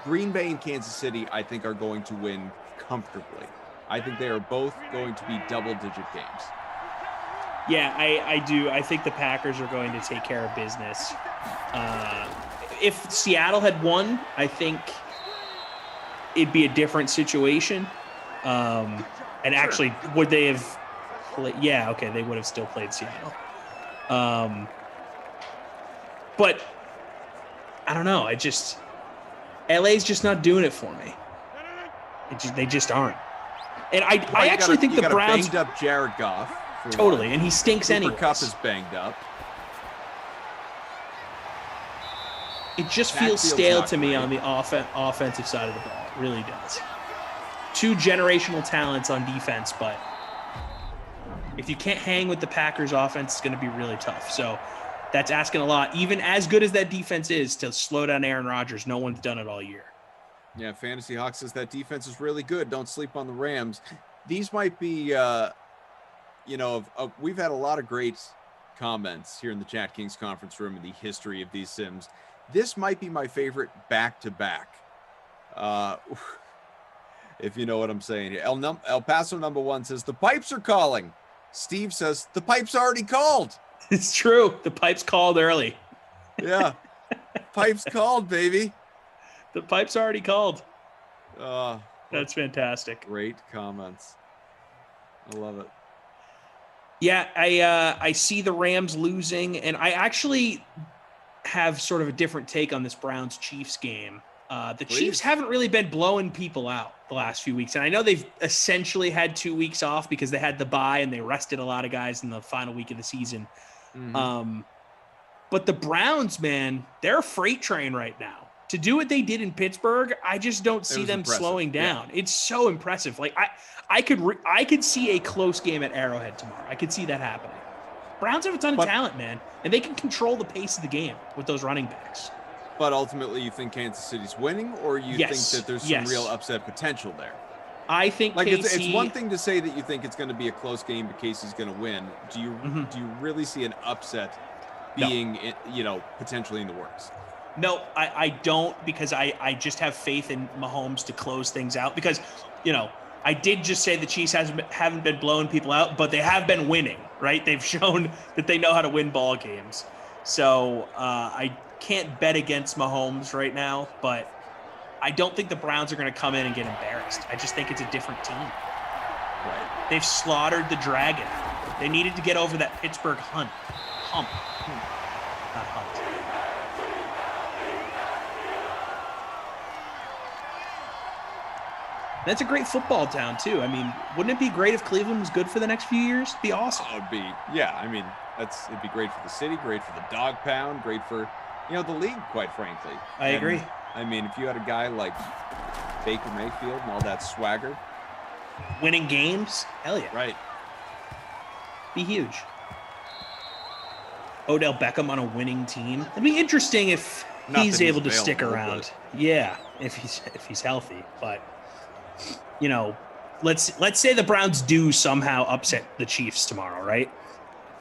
Green Bay and Kansas City, I think, are going to win comfortably. I think they are both going to be double-digit games. Yeah, I do. I think the Packers are going to take care of business. If Seattle had won, I think it'd be a different situation. And actually, would they have played? Yeah, okay, they would have still played Seattle. But I don't know. LA's just not doing it for me. They just aren't. And I actually think the Browns banged up Jared Goff. Totally, and he stinks anyway. Cooper Kupp is banged up. It just feels stale to me on the offensive side of the ball. It really does. Two generational talents on defense, but if you can't hang with the Packers offense, it's going to be really tough. So that's asking a lot. Even as good as that defense is, to slow down Aaron Rodgers, no one's done it all year. Yeah, Fantasy Hawk says that defense is really good. Don't sleep on the Rams. These might be, we've had a lot of great comments here in the DraftKings conference room in the history of these sims. This might be my favorite back-to-back. If you know what I'm saying here. El Paso number 1 says, the pipes are calling. Steve says, the pipe's already called. It's true. The pipe's called early. Yeah. Pipes called, baby. The pipe's already called. That's fantastic. Great comments. I love it. Yeah, I see the Rams losing, and I actually have sort of a different take on this Browns-Chiefs game. The Chiefs haven't really been blowing people out the last few weeks, and I know they've essentially had 2 weeks off because they had the bye and they rested a lot of guys in the final week of the season. Mm-hmm. But the Browns, man, they're a freight train right now. to do what they did in Pittsburgh, I just don't see them slowing down. It's so impressive. Like I could see a close game at Arrowhead tomorrow. I could see that happening. Browns have a ton of talent, man, and they can control the pace of the game with those running backs. But ultimately, you think Kansas City's winning, or you think that there's some real upset potential there? I think it's one thing to say that you think it's going to be a close game, but Casey's going to win. Do you really see an upset being potentially in the works? No, I don't, because I just have faith in Mahomes to close things out, because I did just say the Chiefs haven't been blowing people out, but they have been winning, right? They've shown that they know how to win ball games. So I can't bet against Mahomes right now, but I don't think the Browns are going to come in and get embarrassed. I just think it's a different team. Right. They've slaughtered the Dragon. They needed to get over that Pittsburgh hump. Not hunt. That's a great football town, too. I mean, wouldn't it be great if Cleveland was good for the next few years? It'd be awesome. It would be, I mean, it'd be great for the city, great for the dog pound, great for, the league, quite frankly. I agree. I mean, if you had a guy like Baker Mayfield and all that swagger. Winning games? Hell yeah. Right. Be huge. Odell Beckham on a winning team. It'd be interesting if he's able to stick around. But... Yeah, if he's healthy. But, let's say the Browns do somehow upset the Chiefs tomorrow, right?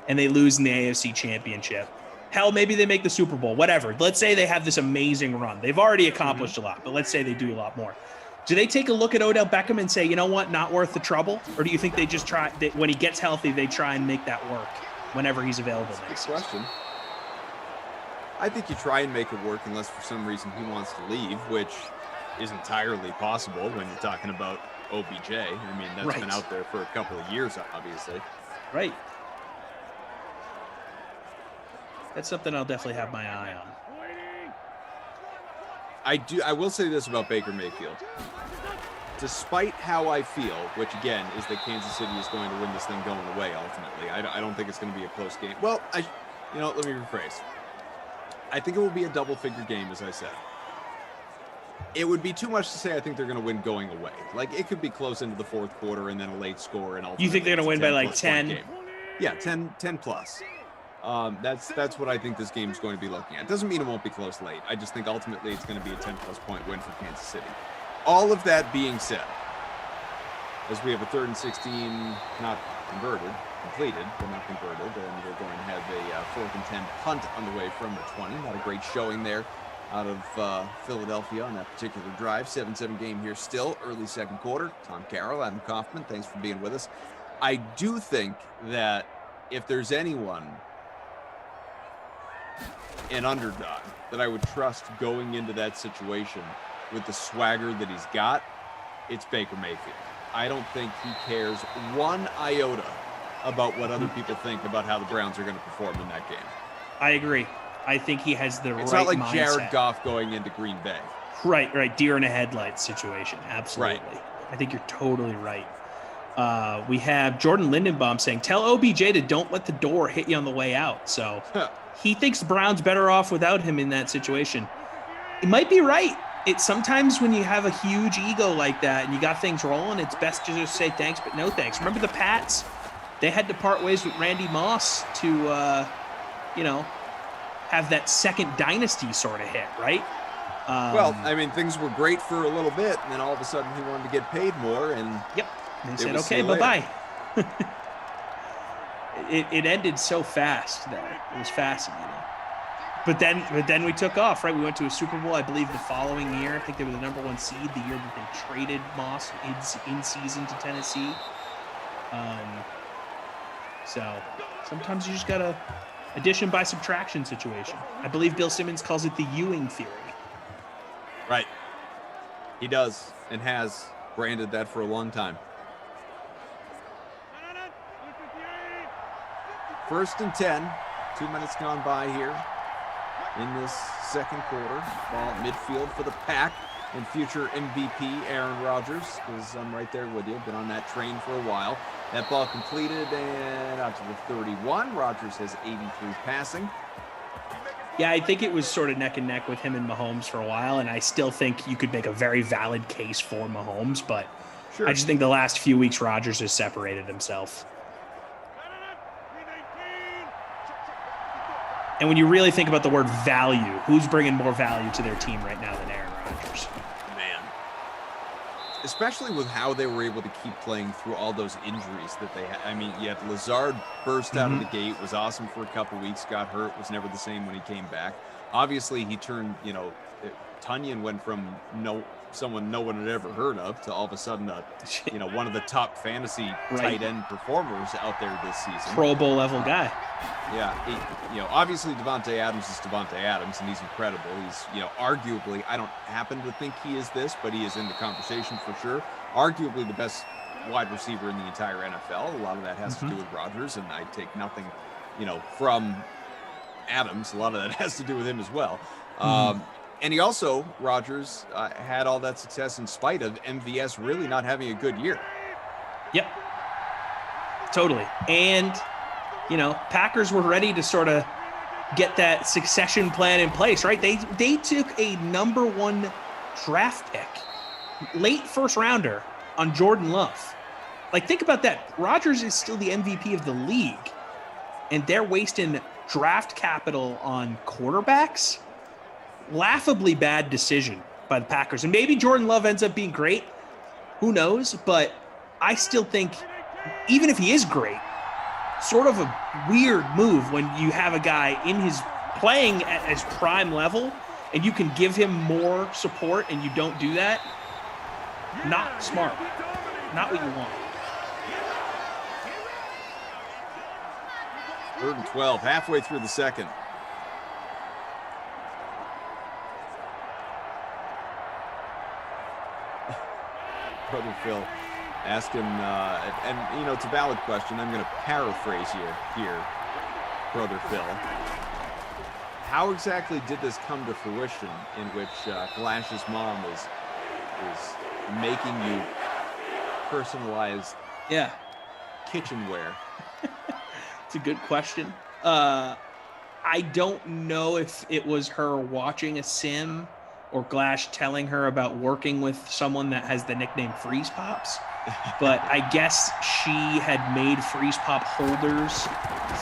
And they lose in the AFC Championship. Hell, maybe they make the Super Bowl, whatever. Let's say they have this amazing run. They've already accomplished a lot, but let's say they do a lot more. Do they take a look at Odell Beckham and say, you know what, not worth the trouble? Or do you think they just try, when he gets healthy, they try and make that work whenever he's available next season? Question. I think you try and make it work unless for some reason he wants to leave, which is entirely possible when you're talking about OBJ. I mean, that's been out there for a couple of years, obviously. Right. That's something I'll definitely have my eye on. I will say this about Baker Mayfield. Despite how I feel, which again is that Kansas City is going to win this thing going away ultimately. I don't think it's going to be a close game. Well, let me rephrase. I think it will be a double-figure game, as I said. It would be too much to say I think they're going to win going away. Like, it could be close into the fourth quarter and then a late score. And you think they're going to win by like 10? Yeah, 10 plus. That's what I think this game is going to be looking at. Doesn't mean it won't be close late. I just think ultimately it's going to be a 10-plus point win for Kansas City. All of that being said, as we have a 3rd and 16 not completed, but not converted, and we're going to have a 4th and 10 punt on the way from the 20. Not a great showing there out of Philadelphia on that particular drive. 7-7 game here still, early second quarter. Tom Carroll, Adam Kaufman, thanks for being with us. I do think that if there's anyone, an underdog, that I would trust going into that situation with the swagger that he's got, it's Baker Mayfield. I don't think he cares one iota about what other people think about how the Browns are going to perform in that game. I agree. I think he has the right mindset. It's not like Jared Goff going into Green Bay. Right. Deer in a headlights situation. Absolutely. Right. I think you're totally right. We have Jordan Lindenbaum saying, tell OBJ to don't let the door hit you on the way out. So he thinks the Browns better off without him in that situation. He might be right. Sometimes when you have a huge ego like that and you got things rolling, it's best to just say thanks, but no thanks. Remember the Pats? They had to part ways with Randy Moss to, have that second dynasty sort of hit, right? Well, I mean, things were great for a little bit, and then all of a sudden he wanted to get paid more, and they said, okay, bye-bye. it ended so fast there. It was fascinating. But then we took off, right? We went to a Super Bowl, I believe, the following year. I think they were the number 1 seed the year that they traded Moss in season to Tennessee. So sometimes you just got a addition by subtraction situation. I believe Bill Simmons calls it the Ewing theory. Right. He does and has branded that for a long time. 1st and 10. 2 minutes gone by here in this second quarter. Ball at midfield for the Pack and future MVP Aaron Rodgers, because I'm right there with you. Been on that train for a while. That ball completed and out to the 31. Rodgers has 83 passing. Yeah, I think it was sort of neck and neck with him and Mahomes for a while, and I still think you could make a very valid case for Mahomes, but I just think the last few weeks Rodgers has separated himself. And when you really think about the word value, who's bringing more value to their team right now than Aaron Rodgers? Man. Especially with how they were able to keep playing through all those injuries that they had. I mean, you had Lazard burst out of the gate, was awesome for a couple weeks, got hurt, was never the same when he came back. Obviously, he turned, Tunyon went from someone no one had ever heard of to all of a sudden, one of the top fantasy tight end performers out there this season. Pro Bowl level guy. Yeah, obviously Devontae Adams is Devontae Adams, and he's incredible. He's, arguably, I don't happen to think he is this, but he is in the conversation for sure. Arguably the best wide receiver in the entire NFL. A lot of that has to do with Rodgers, and I take nothing, from Adams. A lot of that has to do with him as well. And he also, Rodgers, had all that success in spite of MVS really not having a good year. Yep. Totally. And, Packers were ready to sort of get that succession plan in place, right? They took a number 1 draft pick, late first rounder on Jordan Love. Like, think about that. Rodgers is still the MVP of the league, and they're wasting draft capital on quarterbacks. Laughably bad decision by the Packers. And maybe Jordan Love ends up being great. Who knows? But I still think, even if he is great, sort of a weird move when you have a guy in his playing at his prime level and you can give him more support and you don't do that. Not smart. Not what you want. 3rd and 12, halfway through the second. Brother Phil asked him, and it's a valid question. I'm going to paraphrase you here, Brother Phil. How exactly did this come to fruition in which Glash's mom is making you personalized kitchenware? It's a good question. I don't know if it was her watching a sim or Glash telling her about working with someone that has the nickname Freeze Pops. But I guess she had made Freeze Pop holders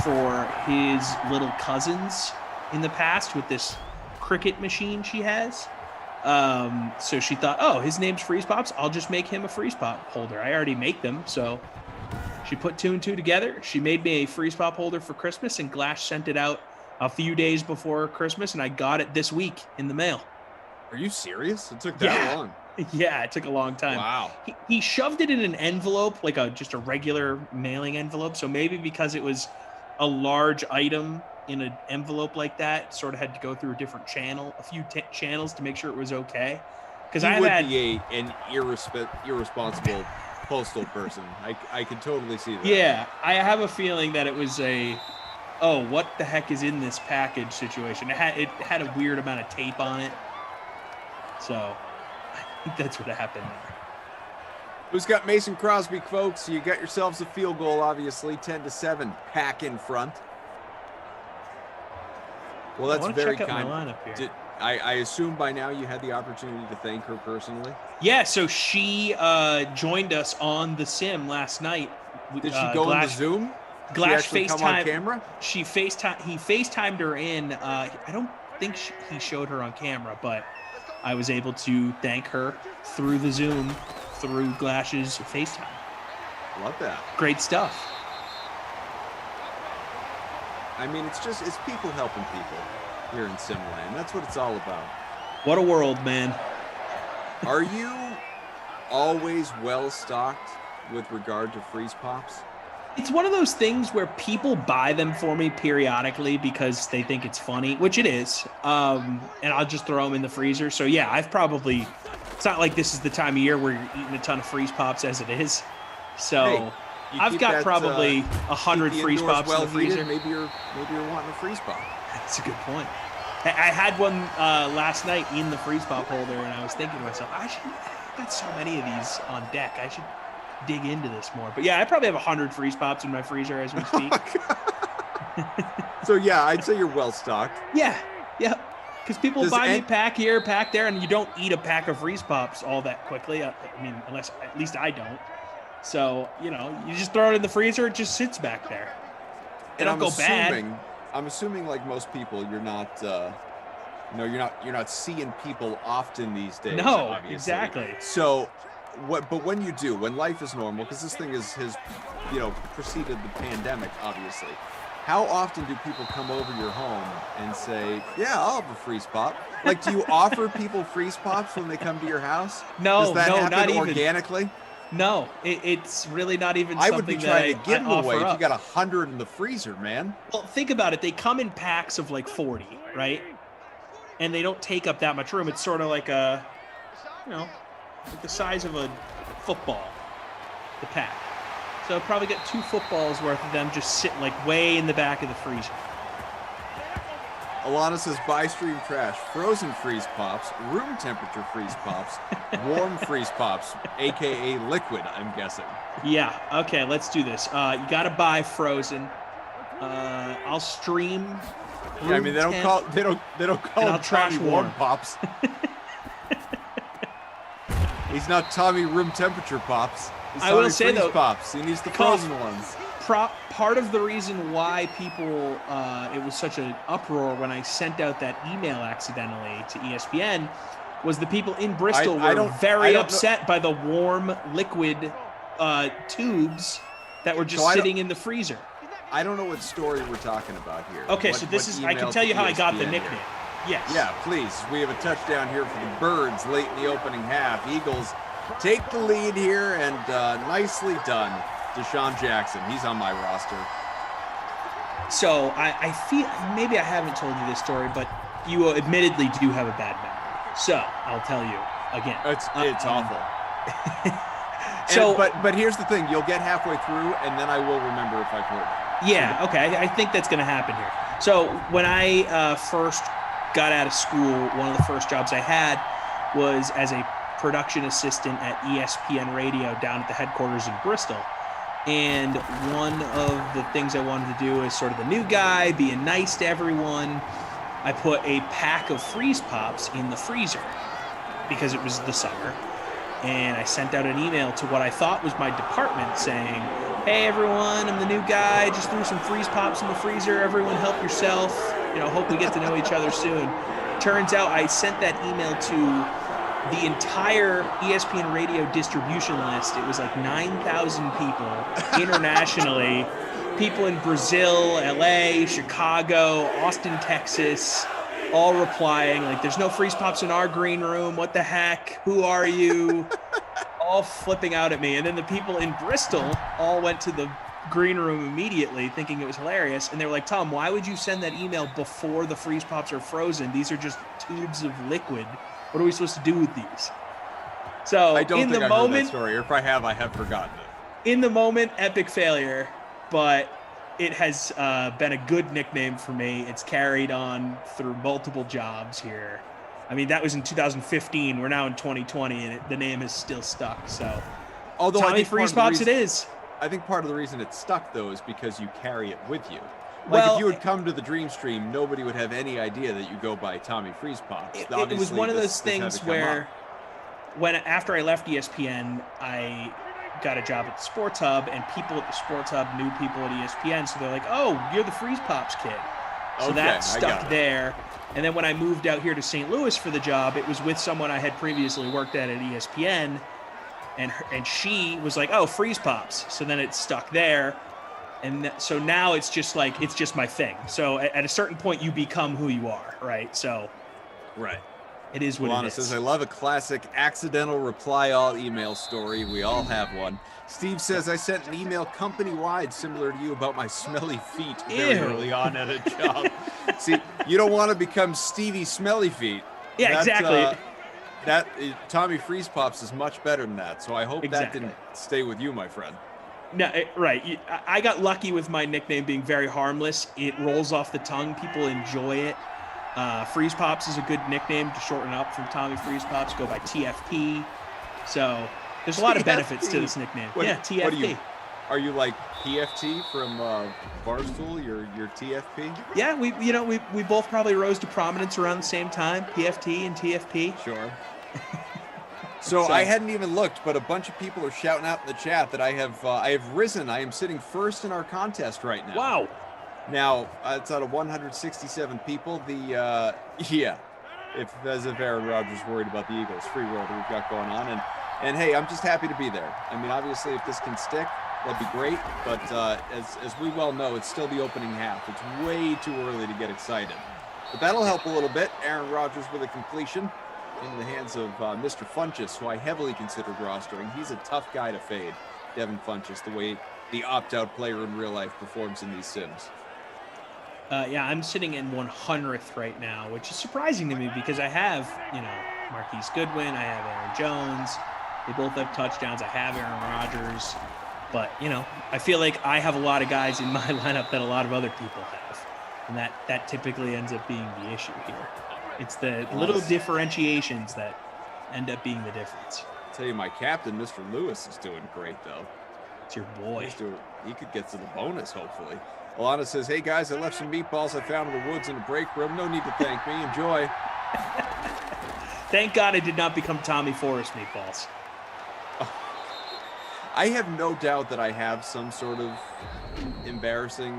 for his little cousins in the past with this cricket machine she has. So she thought, oh, his name's Freeze Pops. I'll just make him a Freeze Pop holder. I already make them. So she put 2 and 2 together. She made me a Freeze Pop holder for Christmas, and Glash sent it out a few days before Christmas, and I got it this week in the mail. Are you serious? It took that long? Yeah, it took a long time. Wow. He shoved it in an envelope, like just a regular mailing envelope. So maybe because it was a large item in an envelope like that, sort of had to go through a different channel, a few channels to make sure it was okay. Because I would be an irresponsible postal person. I can totally see that. Yeah, I have a feeling that it was what the heck is in this package situation. It had a weird amount of tape on it. So I think that's what happened there. Who's got Mason Crosby, folks? You got yourselves a field goal, obviously, 10-7, Pack in front. Well, that's very check out kind. my lineup here. I assume by now you had the opportunity to thank her personally. Yeah, so she joined us on the sim last night. Did she go on the Zoom? Glash FaceTime on camera. He FaceTimed her in. I don't think he showed her on camera, but I was able to thank her through the Zoom, through Glash's FaceTime. Love that. Great stuff. I mean, it's people helping people here in Simland. That's what it's all about. What a world, man. Are you always well stocked with regard to Freeze Pops? It's one of those things where people buy them for me periodically because they think it's funny, which it is. And I'll just throw them in the freezer. So yeah, it's not like this is the time of year where you're eating a ton of Freeze Pops as it is. So I've got probably 100 Freeze Pops in the freezer. Maybe you're wanting a Freeze Pop. That's a good point. I had one last night in the Freeze Pop holder, and I was thinking to myself, I've got so many of these on deck. I should dig into this more. But yeah, I probably have 100 Freeze Pops in my freezer as we speak. So yeah, I'd say you're well stocked. Yeah. Yep. Because people buy me pack here, pack there, and you don't eat a pack of Freeze Pops all that quickly. I mean, unless at least I don't. So, you just throw it in the freezer, it just sits back there. It don't go bad. I'm assuming, like most people, you're not you're not seeing people often these days. No, obviously. exactly. So but when you do, when life is normal, because this thing has preceded the pandemic, obviously. How often do people come over your home and say, "Yeah, I'll have a Freeze Pop"? Like, do you offer people Freeze Pops when they come to your house? No, Does that happen not even organically? No, it's really not even. I would be trying to give them away if you got 100 in the freezer, man. Well, think about it. They come in packs of like 40, right? And they don't take up that much room. It's sort of like like the size of a football, the pack. So probably get 2 footballs worth of them just sitting like way in the back of the freezer. Alana says, buy stream trash, frozen Freeze Pops, room temperature Freeze Pops, warm Freeze Pops, aka liquid, I'm guessing. Yeah, okay, let's do this. You gotta buy frozen. I'll stream. Yeah, I mean they don't call them Tommy Warm Pops. He's not Tommy room temperature Pops. He's Tommy I will say Freeze though, Pops. He needs the frozen ones. Part of the reason why people it was such an uproar when I sent out that email accidentally to ESPN was the people in Bristol were very upset by the warm liquid tubes that were just sitting in the freezer. I don't know what story we're talking about here. Okay, so this is I can tell you how I got the nickname. Here. Yes. Yeah, please. We have a touchdown here for the Birds late in the opening half. Eagles take the lead here, and nicely done. Deshaun Jackson, he's on my roster. So I feel maybe I haven't told you this story, but you admittedly do have a bad memory. So I'll tell you again. It's awful. So, but here's the thing: you'll get halfway through, and then I will remember if I've heard it. Yeah. Okay. I think that's going to happen here. So when I first got out of school, one of the first jobs I had was as a production assistant at ESPN Radio down at the headquarters in Bristol. And one of the things I wanted to do as sort of the new guy, being nice to everyone, I put a pack of Freeze Pops in the freezer because it was the summer. And I sent out an email to what I thought was my department saying, hey, everyone, I'm the new guy. Just threw some Freeze Pops in the freezer. Everyone help yourself. Hope we get to know each other soon. Turns out I sent that email to the entire ESPN Radio distribution list. It was like 9,000 people internationally. People in Brazil, LA, Chicago, Austin, Texas, all replying like, there's no Freeze Pops in our green room. What the heck? Who are you? All flipping out at me. And then the people in Bristol all went to the green room immediately thinking it was hilarious. And they were like, Tom, why would you send that email before the Freeze Pops are frozen? These are just tubes of liquid. What are we supposed to do with these? So I don't think I've heard that story, or if I have forgotten it. In the moment, epic failure, but it has been a good nickname for me. It's carried on through multiple jobs here. I mean, that was in 2015. We're now in 2020, and the name is still stuck. So, although Tommy Freeze Pops it is. I think part of the reason it's stuck, though, is because you carry it with you. Like, if you would come to the Dream Stream, nobody would have any idea that you go by Tommy Freeze Pops. It was one of those things where, after I left ESPN, I got a job at the Sports Hub, and people at the Sports Hub knew people at ESPN, so they're like, "Oh, you're the Freeze Pops kid." So that stuck there. And then when I moved out here to St. Louis for the job, it was with someone I had previously worked at ESPN, and she was like, "Oh, Freeze Pops." So then it stuck there. And so now it's just my thing. So at a certain point, you become who you are, right? So, right. It is what Alana it is. says, I love a classic accidental reply all email story. We all have one. Steve says, I sent an email company-wide similar to you about my smelly feet very early on at a job. See, you don't want to become Stevie Smelly Feet. Yeah, exactly. Tommy Freeze Pops is much better than that. So I hope that didn't stay with you, my friend. No, right. I got lucky with my nickname being very harmless. It rolls off the tongue. People enjoy it. Freeze Pops is a good nickname to shorten up from Tommy Freeze Pops. Go by TFP. So there's a lot of benefits to this nickname. TFP. Are you like PFT from Barstool? Your TFP? Yeah, we both probably rose to prominence around the same time. PFT and TFP. Sure. So I hadn't even looked, but a bunch of people are shouting out in the chat that I have risen. I am sitting first in our contest right now. Wow. Now it's out of 167 people. If Aaron Rodgers worried about the Eagles, free roll that we've got going on, and hey, I'm just happy to be there. I mean, obviously, if this can stick, that'd be great. But as we well know, it's still the opening half. It's way too early to get excited. But that'll help a little bit. Aaron Rodgers with a completion in the hands of Mr. Funchess, who I heavily considered rostering. He's a tough guy to fade, Devin Funchess, the way the opt-out player in real life performs in these sims. Yeah, I'm sitting in 100th right now, which is surprising to me because I have, Marquise Goodwin, I have Aaron Jones. They both have touchdowns. I have Aaron Rodgers. But, I feel like I have a lot of guys in my lineup that a lot of other people have. And that typically ends up being the issue here. It's the little differentiations that end up being the difference. I'll tell you, my captain, Mr. Lewis, is doing great, though. It's your boy. He could get to the bonus, hopefully. Alana says, hey, guys, I left some meatballs I found in the woods in the break room. No need to thank me. Enjoy. Thank God I did not become Tommy Forrest meatballs. I have no doubt that I have some sort of embarrassing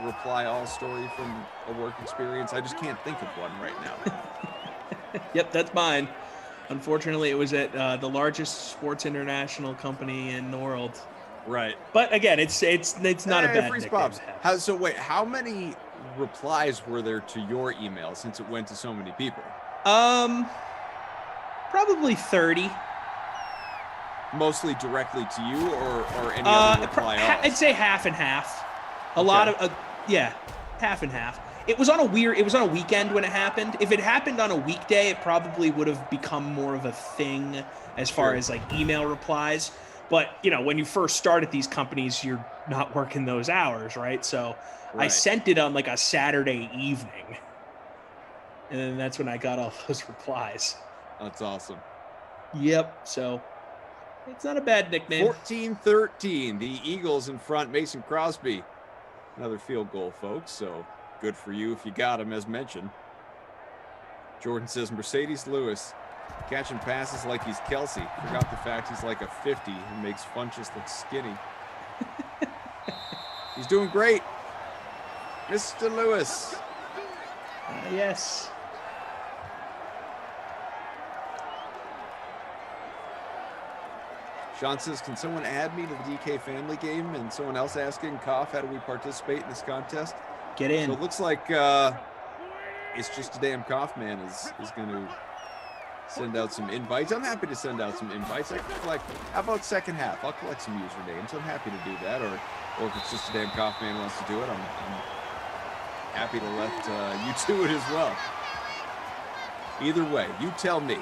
reply all story from a work experience. I just can't think of one right now. Yep, that's mine. Unfortunately, it was at the largest sports international company in the world. Right. But again, it's not a bad free nickname spots. to have. So wait, how many replies were there to your email since it went to so many people? Probably 30. Mostly directly to you, or any other reply? I'd say half and half. A lot of half and half. It was on a weekend when it happened. If it happened on a weekday, it probably would have become more of a thing as far as like email replies. But when you first start at these companies, you're not working those hours, right? So I sent it on like a Saturday evening, and then that's when I got all those replies. That's awesome. Yep. So it's not a bad nickname. 14-13. The Eagles in front. Mason Crosby, another field goal, folks. So good for you if you got him, as mentioned. Jordan says Mercedes Lewis catching passes like he's Kelsey. Forgot the fact he's like a 50 and makes Funchess look skinny. He's doing great. Mr. Lewis. Yes. Sean says, can someone add me to the DK family game? And someone else asking, Cough, how do we participate in this contest? Get in. So it looks like it's just a damn Cough man is going to send out some invites. I'm happy to send out some invites. I can collect, how about second half? I'll collect some usernames. I'm happy to do that. Or if it's just a damn Cough man wants to do it, I'm happy to let you do it as well. Either way, you tell me.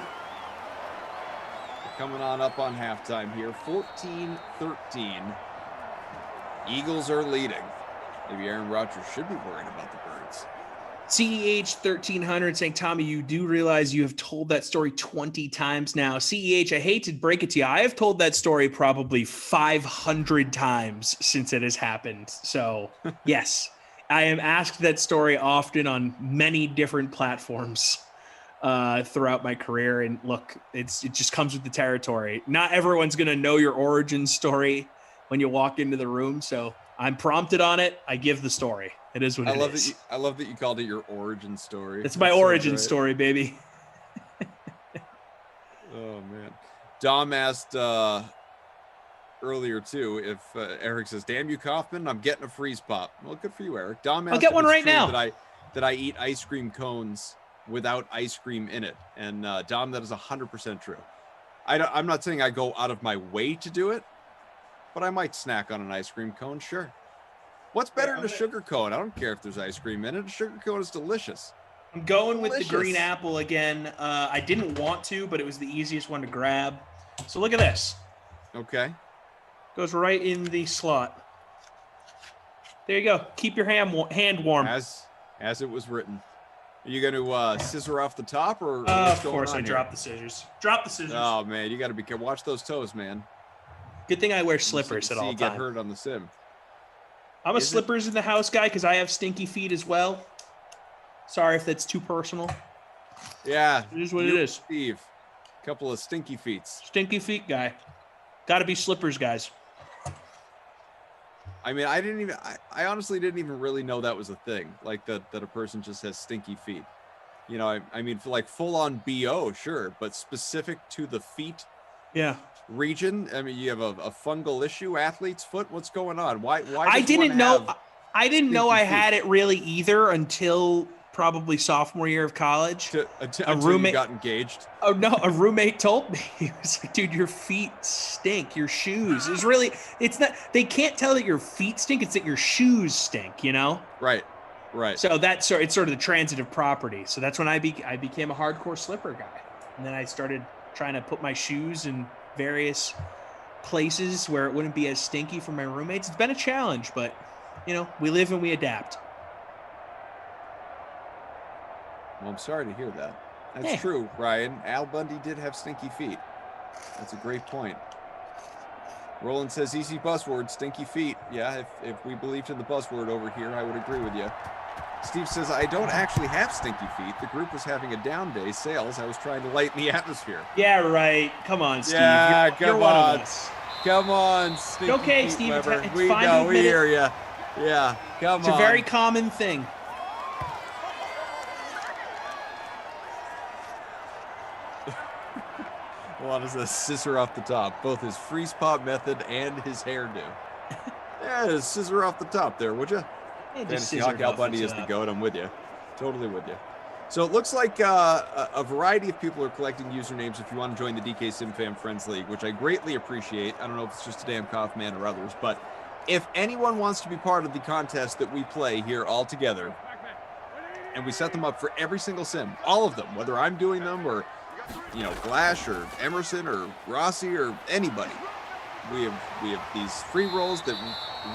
Coming on up on halftime here, 14-13. Eagles are leading. Maybe Aaron Rodgers should be worried about the Birds. CEH 1300 saying, Tommy, you do realize you have told that story 20 times now. CEH, I hate to break it to you. I have told that story probably 500 times since it has happened. So yes, I am asked that story often on many different platforms throughout my career. And look, it just comes with the territory. Not everyone's going to know your origin story when you walk into the room. So I'm prompted on it. I give the story. It is what it is. I love that you called it your origin story. It's my origin story, baby. Oh man. Dom asked earlier too if Eric says, damn you, Kaufman, I'm getting a freeze pop. Well, good for you, Eric. Dom asked, I'll get one right now. That I eat ice cream cones without ice cream in it. And Dom, that is 100% true. I'm not saying I go out of my way to do it, but I might snack on an ice cream cone, sure. What's better than a sugar cone? I don't care if there's ice cream in it. A sugar cone is delicious. I'm going with the green apple again. I didn't want to, but it was the easiest one to grab. So look at this. Okay. Goes right in the slot. There you go. Keep your hand warm. As it was written. Are you going to scissor off the top or? Of course, I dropped the scissors. Drop the scissors. Oh man, you got to be careful. Watch those toes, man. Good thing I wear slippers at all you get times. hurt on the sim. I'm a slippers in the house guy because I have stinky feet as well. Sorry if that's too personal. Yeah. It is what it is. Steve. Couple of stinky feet. Stinky feet guy. Got to be slippers guys. I mean, I honestly didn't even really know that was a thing. Like that a person just has stinky feet. You know, I mean, for like full on BO, sure, but specific to the feet. Yeah. Region. I mean, you have a fungal issue, athlete's foot. What's going on? Why? I didn't know I had it really either until probably sophomore year of college. Until roommate got engaged. Oh no, a roommate told me. He was like, "Dude, your feet stink. Your shoes." It's not. They can't tell that your feet stink. It's that your shoes stink. You know. Right. So it's sort of the transitive property. So that's when I became a hardcore slipper guy, and then I started trying to put my shoes in various places where it wouldn't be as stinky for my roommates. It's been a challenge, but you know, we live and we adapt. Well, I'm sorry to hear that. That's true, Ryan. Al Bundy did have stinky feet. That's a great point. Roland says easy buzzword, stinky feet. Yeah, if we believed in the buzzword over here, I would agree with you. Steve says, I don't actually have stinky feet. The group was having a down day. Sales, I was trying to lighten the atmosphere. Yeah, right. Come on, Steve. Yeah, you're one of us. Come on, Stinky okay, Pete Steve. Weber. It's We fine know, to we admit hear it. you. Yeah, come on. It's a very common thing. Juan is a scissor off the top. Both his freeze pop method and his hairdo. Yeah, scissor off the top there, would you? Yeah, just Fantasy scissor Hawk Al off Bundy the is the top. goat. I'm with you. Totally with you. So it looks like a variety of people are collecting usernames if you want to join the DK SimFam Friends League, which I greatly appreciate. I don't know if it's just a damn Kaufman or others, but if anyone wants to be part of the contest that we play here all together, and we set them up for every single sim, all of them, whether I'm doing them or, you know, Glash or Emerson or Rossi or anybody, we have these free rolls that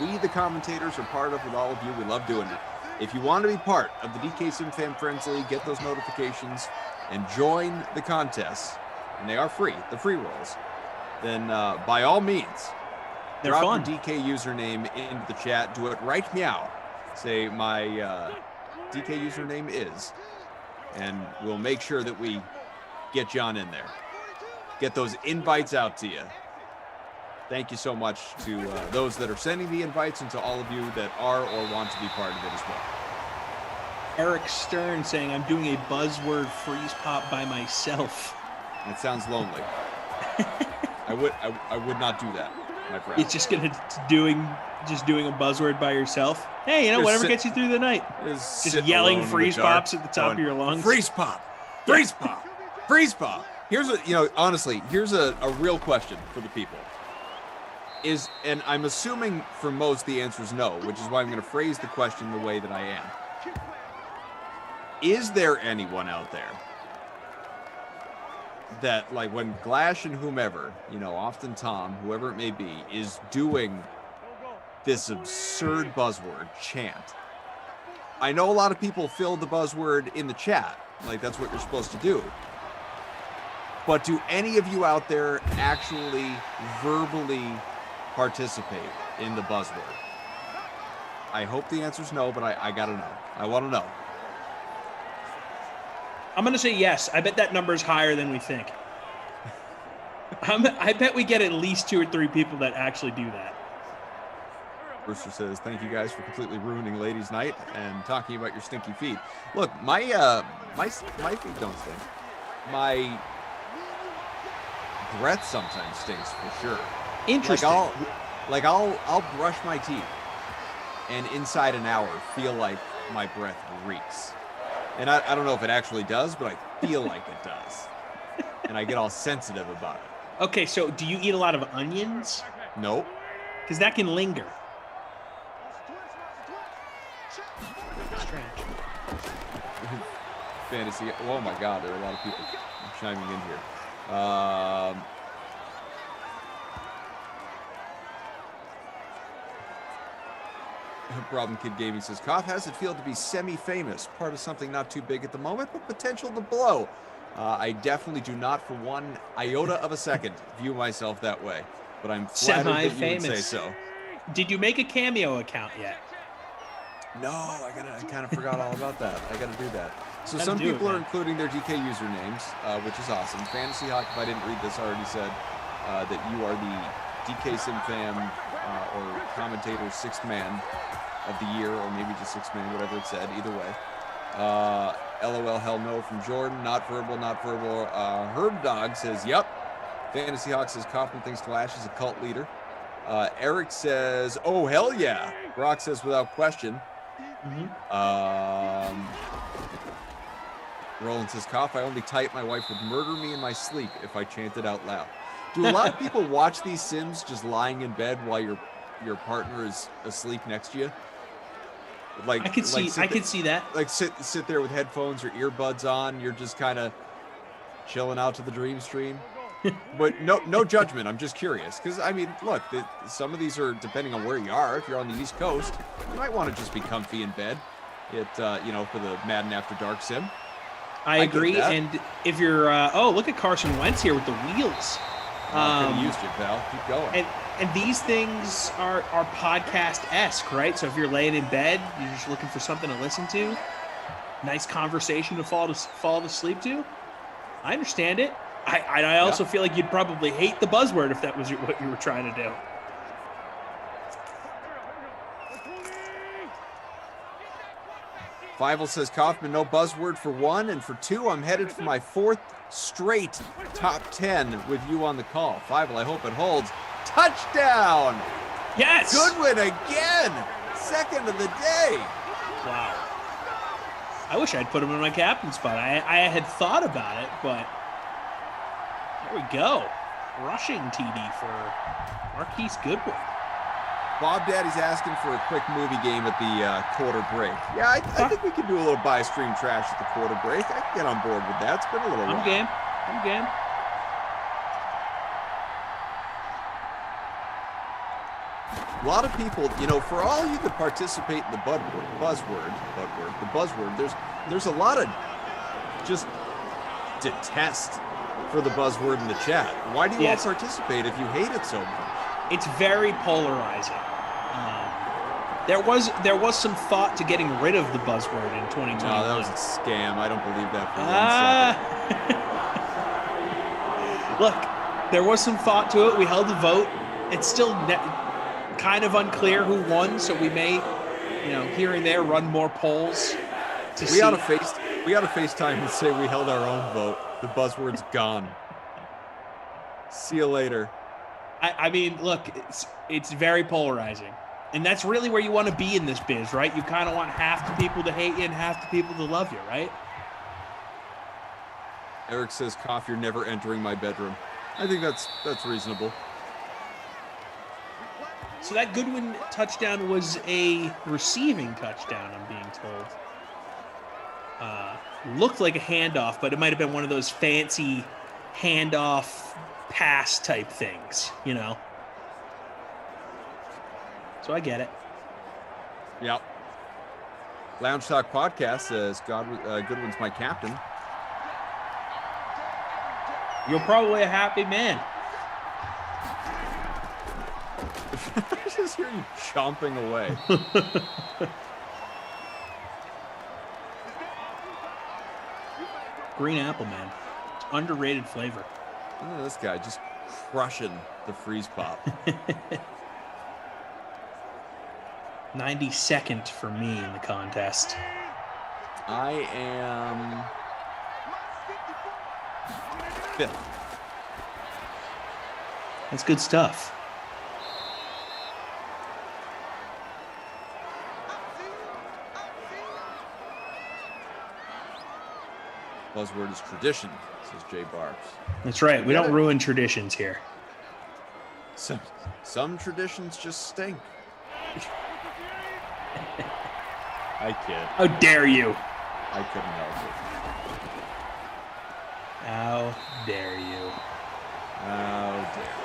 we, the commentators, are part of with all of you. We love doing it. If you want to be part of the DK SimFam Friends League, get those notifications and join the contests, and they are free, the free rolls, then by all means, They're drop fun. your DK username into the chat. Do it right meow. Say my DK username is, and we'll make sure that we get John in there. Get those invites out to you. Thank you so much to those that are sending the invites and to all of you that are or want to be part of it as well. Eric Stern saying, I'm doing a buzzword freeze pop by myself. That sounds lonely. I would not do that, my friend. It's just doing a buzzword by yourself. Hey, you know, Just whatever sit- gets you through the night. Just Just sitting yelling alone in the freeze dark, pops at the top of going, your lungs. Freeze pop, freeze pop, freeze pop. Here's honestly, here's a real question for the people. And I'm assuming for most the answer is no, which is why I'm going to phrase the question the way that I am. Is there anyone out there that, like, when Glash and whomever, you know, often Tom, whoever it may be, is doing this absurd buzzword chant? I know a lot of people fill the buzzword in the chat, like that's what you're supposed to do. But do any of you out there actually verbally participate in the buzzword? I hope the answer is no, but I gotta know. I want to know. I'm going to say yes. I bet that number is higher than we think. I bet we get at least 2 or 3 people that actually do that. Brewster says, thank you guys for completely ruining ladies' night and talking about your stinky feet. Look, my feet don't stink. My breath sometimes stinks for sure. Interesting. Like I'll brush my teeth and inside an hour feel like my breath reeks. And I don't know if it actually does, but I feel like it does. And I get all sensitive about it. Okay, so do you eat a lot of onions? Nope. Because that can linger. Fantasy. Oh my God, there are a lot of people chiming in here. Problem Kid Gaming says, Koff, how does it feel to be semi-famous? Part of something not too big at the moment, but potential to blow. I definitely do not for one iota of a second view myself that way. but I'm flattered that you would say Semi-famous. so. Did you make a Cameo account yet? No, I kind of forgot all about that. I got to do that. So Gotta some do it, people are man. including their DK usernames, which is awesome. Fantasy Hawk, if I didn't read this, already said that you are the DK SimFam or commentator sixth man of the year, or maybe just sixth man, whatever it said. Either way. LOL, hell no from Jordan. Not verbal, not verbal. Herb Dog says, yep. Fantasy Hawk says Kaufman thinks Flash is a cult leader. Eric says, oh, hell yeah. Brock says, without question. Roland says, Cough, I only type my wife would murder me in my sleep if I chanted out loud. Do a lot of people watch these Sims just lying in bed while your partner is asleep next to you? Like I could see that. Like sit there with headphones or earbuds on. You're just kind of chilling out to the dream stream. But no judgment. I'm just curious because I mean, look, some of these are depending on where you are. If you're on the East Coast, you might want to just be comfy in bed. For the Madden After Dark sim. I agree. And if you're, look at Carson Wentz here with the wheels. Could have used you, pal. Keep going. And these things are podcast-esque, right? So if you're laying in bed, you're just looking for something to listen to, nice conversation to fall to sleep to. I understand it. I also feel like you'd probably hate the buzzword if that was what you were trying to do. Fievel says, Kaufman, no buzzword for one, and for two, I'm headed for my fourth straight top 10 with you on the call. Fievel, I hope it holds. Touchdown! Yes! Goodwin again! Second of the day. Wow. I wish I'd put him in my captain spot. I had thought about it, but there we go. Rushing TD for Marquise Goodwin. Bob Daddy's asking for a quick movie game at the quarter break. Yeah, I think we can do a little buy stream trash at the quarter break. I can get on board with that. It's been a little while. I'm game. A lot of people, for all you that participate in the buzzword, there's a lot of just detest for the buzzword in the chat. Why do you all participate if you hate it so much? It's very polarizing. There was some thought to getting rid of the buzzword in 2021. No, that was a scam. I don't believe that for 1 second. Look, there was some thought to it. We held a vote. It's still kind of unclear who won, so we may, here and there run more polls to see. We ought to FaceTime and say we held our own vote. The buzzword's gone. See you later. I mean, look, it's very polarizing. And that's really where you want to be in this biz, right? You kind of want half the people to hate you and half the people to love you, right? Eric says, Cough, you're never entering my bedroom. I think that's reasonable. So that Goodwin touchdown was a receiving touchdown, I'm being told. Looked like a handoff, but it might have been one of those fancy handoff pass type things, So I get it. Yep. Lounge Talk Podcast says Goodwin's my captain. You're probably a happy man. I just hear you chomping away. Green apple, man. It's underrated flavor. Look at this guy just crushing the freeze pop. 92nd for me in the contest. I am 5th. That's good stuff. Buzzword is tradition, says Jay Barbs. That's right. We don't ruin traditions here. Some traditions just stink. I kid. How dare you? I couldn't help it. How dare you? How dare you?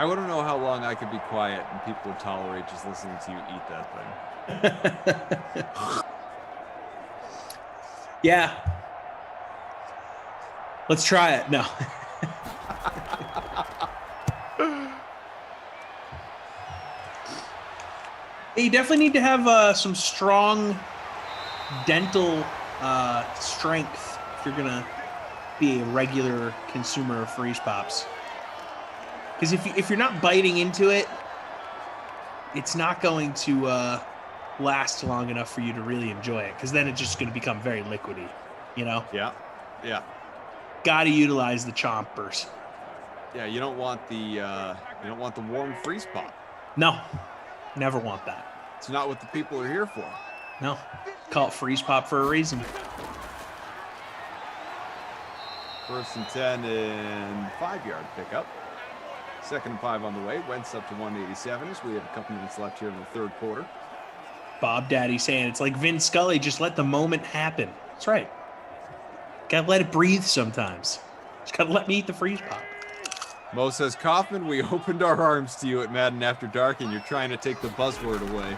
I want to know how long I could be quiet and people would tolerate just listening to you eat that thing. Yeah. Let's try it. No. You definitely need to have some strong dental strength if you're gonna be a regular consumer of Freeze Pops. Because if you're not biting into it, it's not going to last long enough for you to really enjoy it. Because then it's just going to become very liquidy, you know? Yeah, yeah. Got to utilize the chompers. Yeah, you don't want the warm Freeze Pop. No, never want that. It's not what the people are here for. No, call it Freeze Pop for a reason. 1st and 10 and 5-yard pickup. 2nd and 5 on the way. Wentz up to 187 as we have a couple minutes left here in the 3rd quarter. Bob Daddy saying it's like Vin Scully, just let the moment happen. That's right. Gotta let it breathe sometimes. Just gotta let me eat the Freeze Pop. Mo says, Kaufman, we opened our arms to you at Madden After Dark, and you're trying to take the buzzword away.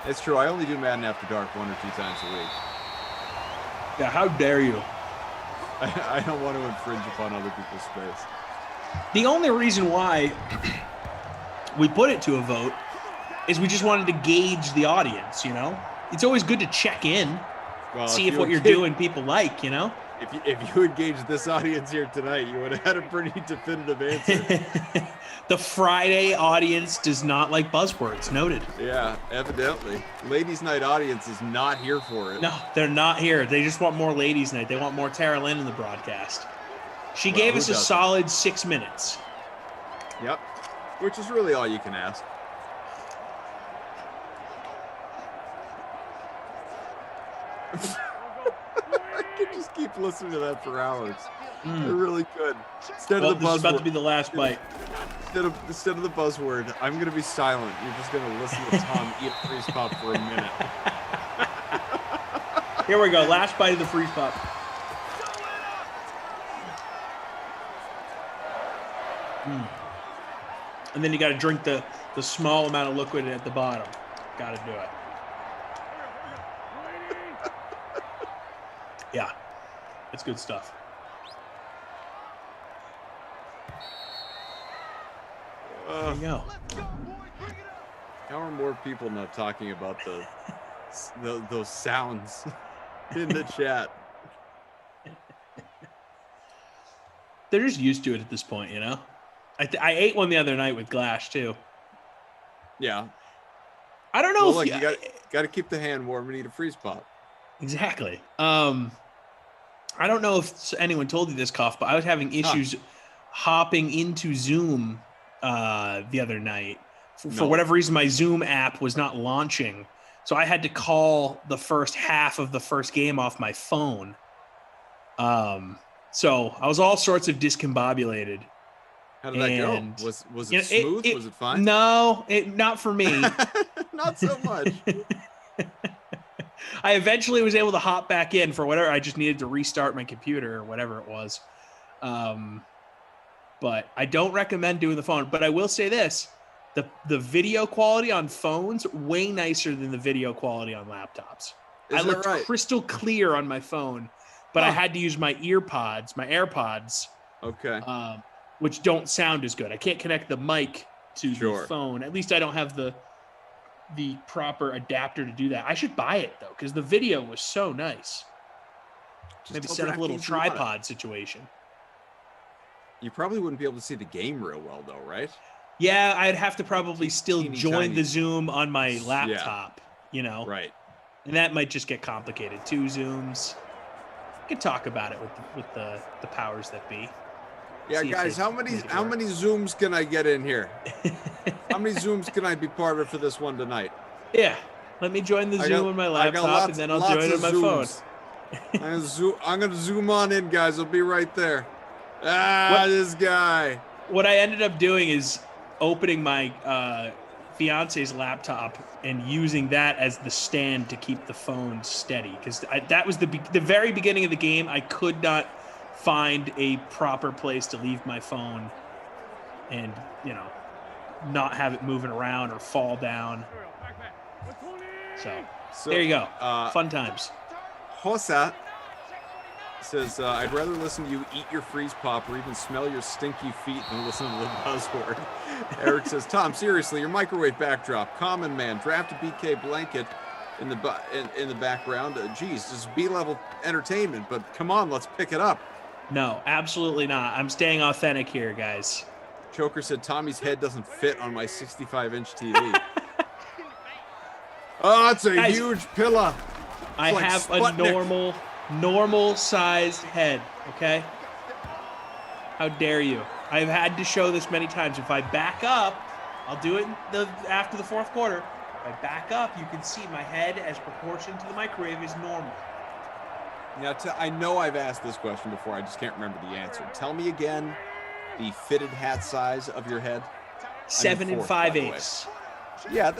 It's true. I only do Madden After Dark 1 or 2 times a week. Yeah, how dare you? I don't want to infringe upon other people's space. The only reason why we put it to a vote is we just wanted to gauge the audience, you know? It's always good to check in, see if what you're doing people like, you know? If you engaged this audience here tonight, you would have had a pretty definitive answer. The Friday audience does not like buzzwords. Noted. Yeah, evidently. Ladies' night audience is not here for it. No, they're not here. They just want more ladies' night. They want more Tara Lynn in the broadcast. She gave us a solid 6 minutes. Yep, which is really all you can ask. I could just keep listening to that for hours. I really could. Instead of the this is about buzzword, to be the last bite. Instead of the buzzword, I'm going to be silent. You're just going to listen to Tom eat a Freeze Pop for a minute. Here we go. Last bite of the Freeze Pop. And then you got to drink the small amount of liquid at the bottom. Got to do it. Yeah, it's good stuff. There you go. How are more people not talking about those sounds in the chat? They're just used to it at this point, you know? I ate one the other night with Glash, too. Yeah. I don't know if you got to keep the hand warm and eat a Freeze Pop. Exactly. I don't know if anyone told you this, Koff, but I was having issues hopping into Zoom the other night. For whatever reason, my Zoom app was not launching. So I had to call the first half of the first game off my phone. So I was all sorts of discombobulated. How did that go? Was it smooth? Was it fine? No, not for me. Not so much. I eventually was able to hop back in for whatever. I just needed to restart my computer or whatever it was. But I don't recommend doing the phone. But I will say this. The video quality on phones, way nicer than the video quality on laptops. I looked crystal clear on my phone, but I had to use my earpods, my AirPods. Okay. Which don't sound as good. I can't connect the mic to the phone. At least I don't have the proper adapter to do that. I should buy it though, because the video was so nice. Maybe set up a little tripod situation. You probably wouldn't be able to see the game real well though, right? Yeah, I'd have to probably still join the Zoom on my laptop, you know? Right. And that might just get complicated. 2 Zooms. We could talk about it with the powers that be. Yeah, guys, how many Zooms can I get in here? How many Zooms can I be part of for this one tonight? Yeah, let me join the Zoom on my laptop, and then I'll join on my phone. I'm gonna zoom on in, guys. I'll be right there. This guy. What I ended up doing is opening my fiance's laptop and using that as the stand to keep the phone steady, because that was the very beginning of the game. I could not find a proper place to leave my phone and, not have it moving around or fall down. So there you go. Fun times. Hosa says, I'd rather listen to you eat your freeze pop or even smell your stinky feet than listen to the buzzword. Eric says, Tom, seriously, your microwave backdrop, Common Man, draft a BK blanket in the background. Geez, this is B-level entertainment, but come on, let's pick it up. No, absolutely not. I'm staying authentic here, guys. Choker said, Tommy's head doesn't fit on my 65-inch TV. Oh, it's a huge pillow. I have a normal sized head, okay? How dare you? I've had to show this many times. If I back up, I'll do it after the fourth quarter. If I back up, you can see my head as proportioned to the microwave is normal. Now, I know I've asked this question before. I just can't remember the answer. Tell me again the fitted hat size of your head. 7 5/8. Yeah,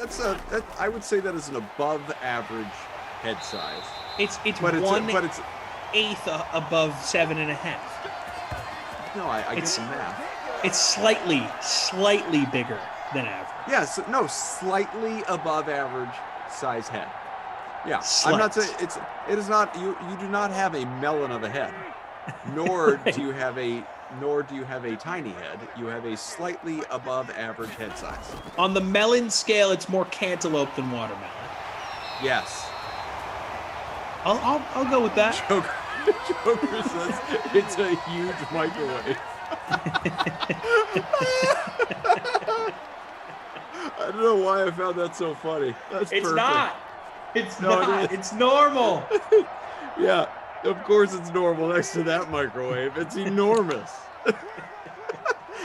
I would say that is an above average head size. It's 1/8 above 7.5. No, I get the math. It's slightly bigger than average. Yes, no, slightly above average size head. Yeah, Slight. I'm not saying it is not. You do not have a melon of a head, nor do you have a tiny head. You have a slightly above average head size. On the melon scale, it's more cantaloupe than watermelon. Yes. I'll go with that. Joker says it's a huge microwave. I don't know why I found that so funny. It's perfect. Not. It's not. It's normal. Yeah, of course it's normal next to that microwave. It's enormous.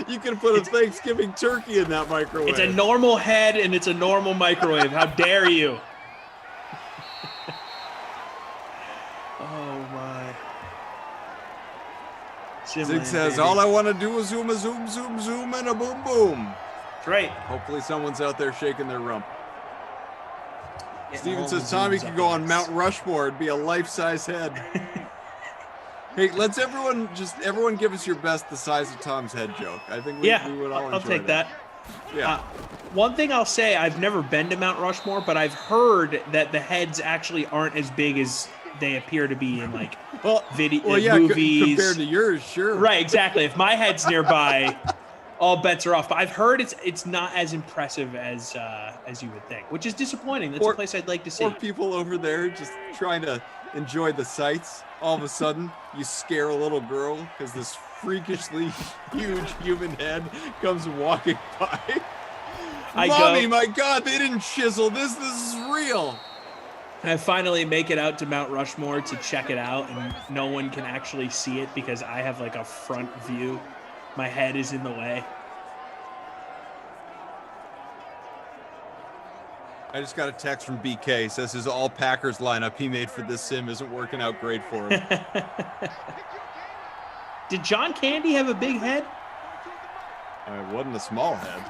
You can put a Thanksgiving turkey in that microwave. It's a normal head and it's a normal microwave. How dare you? Oh my. Zig says, all I want to do is zoom, and a boom, boom. That's right. Hopefully someone's out there shaking their rump. Steven says, Tommy could go on Mount Rushmore. It'd be a life-size head. Hey, let's everyone give us your best the size of Tom's head joke. I think we would all enjoy I'll take that. Yeah. One thing I'll say, I've never been to Mount Rushmore, but I've heard that the heads actually aren't as big as they appear to be in movies. Compared to yours, sure. Right, exactly. If my head's nearby, all bets are off. But I've heard it's not as impressive as you would think, which is disappointing. That's a place I'd like to see. Or people over there just trying to enjoy the sights. All of a sudden, you scare a little girl because this freakishly huge human head comes walking by. Mommy, my God, they didn't chisel this. This is real. I finally make it out to Mount Rushmore to check it out, and no one can actually see it because I have like a front view. My head is in the way. I just got a text from BK. Says his all Packers lineup he made for this sim isn't working out great for him. Did John Candy have a big head? It wasn't a small head.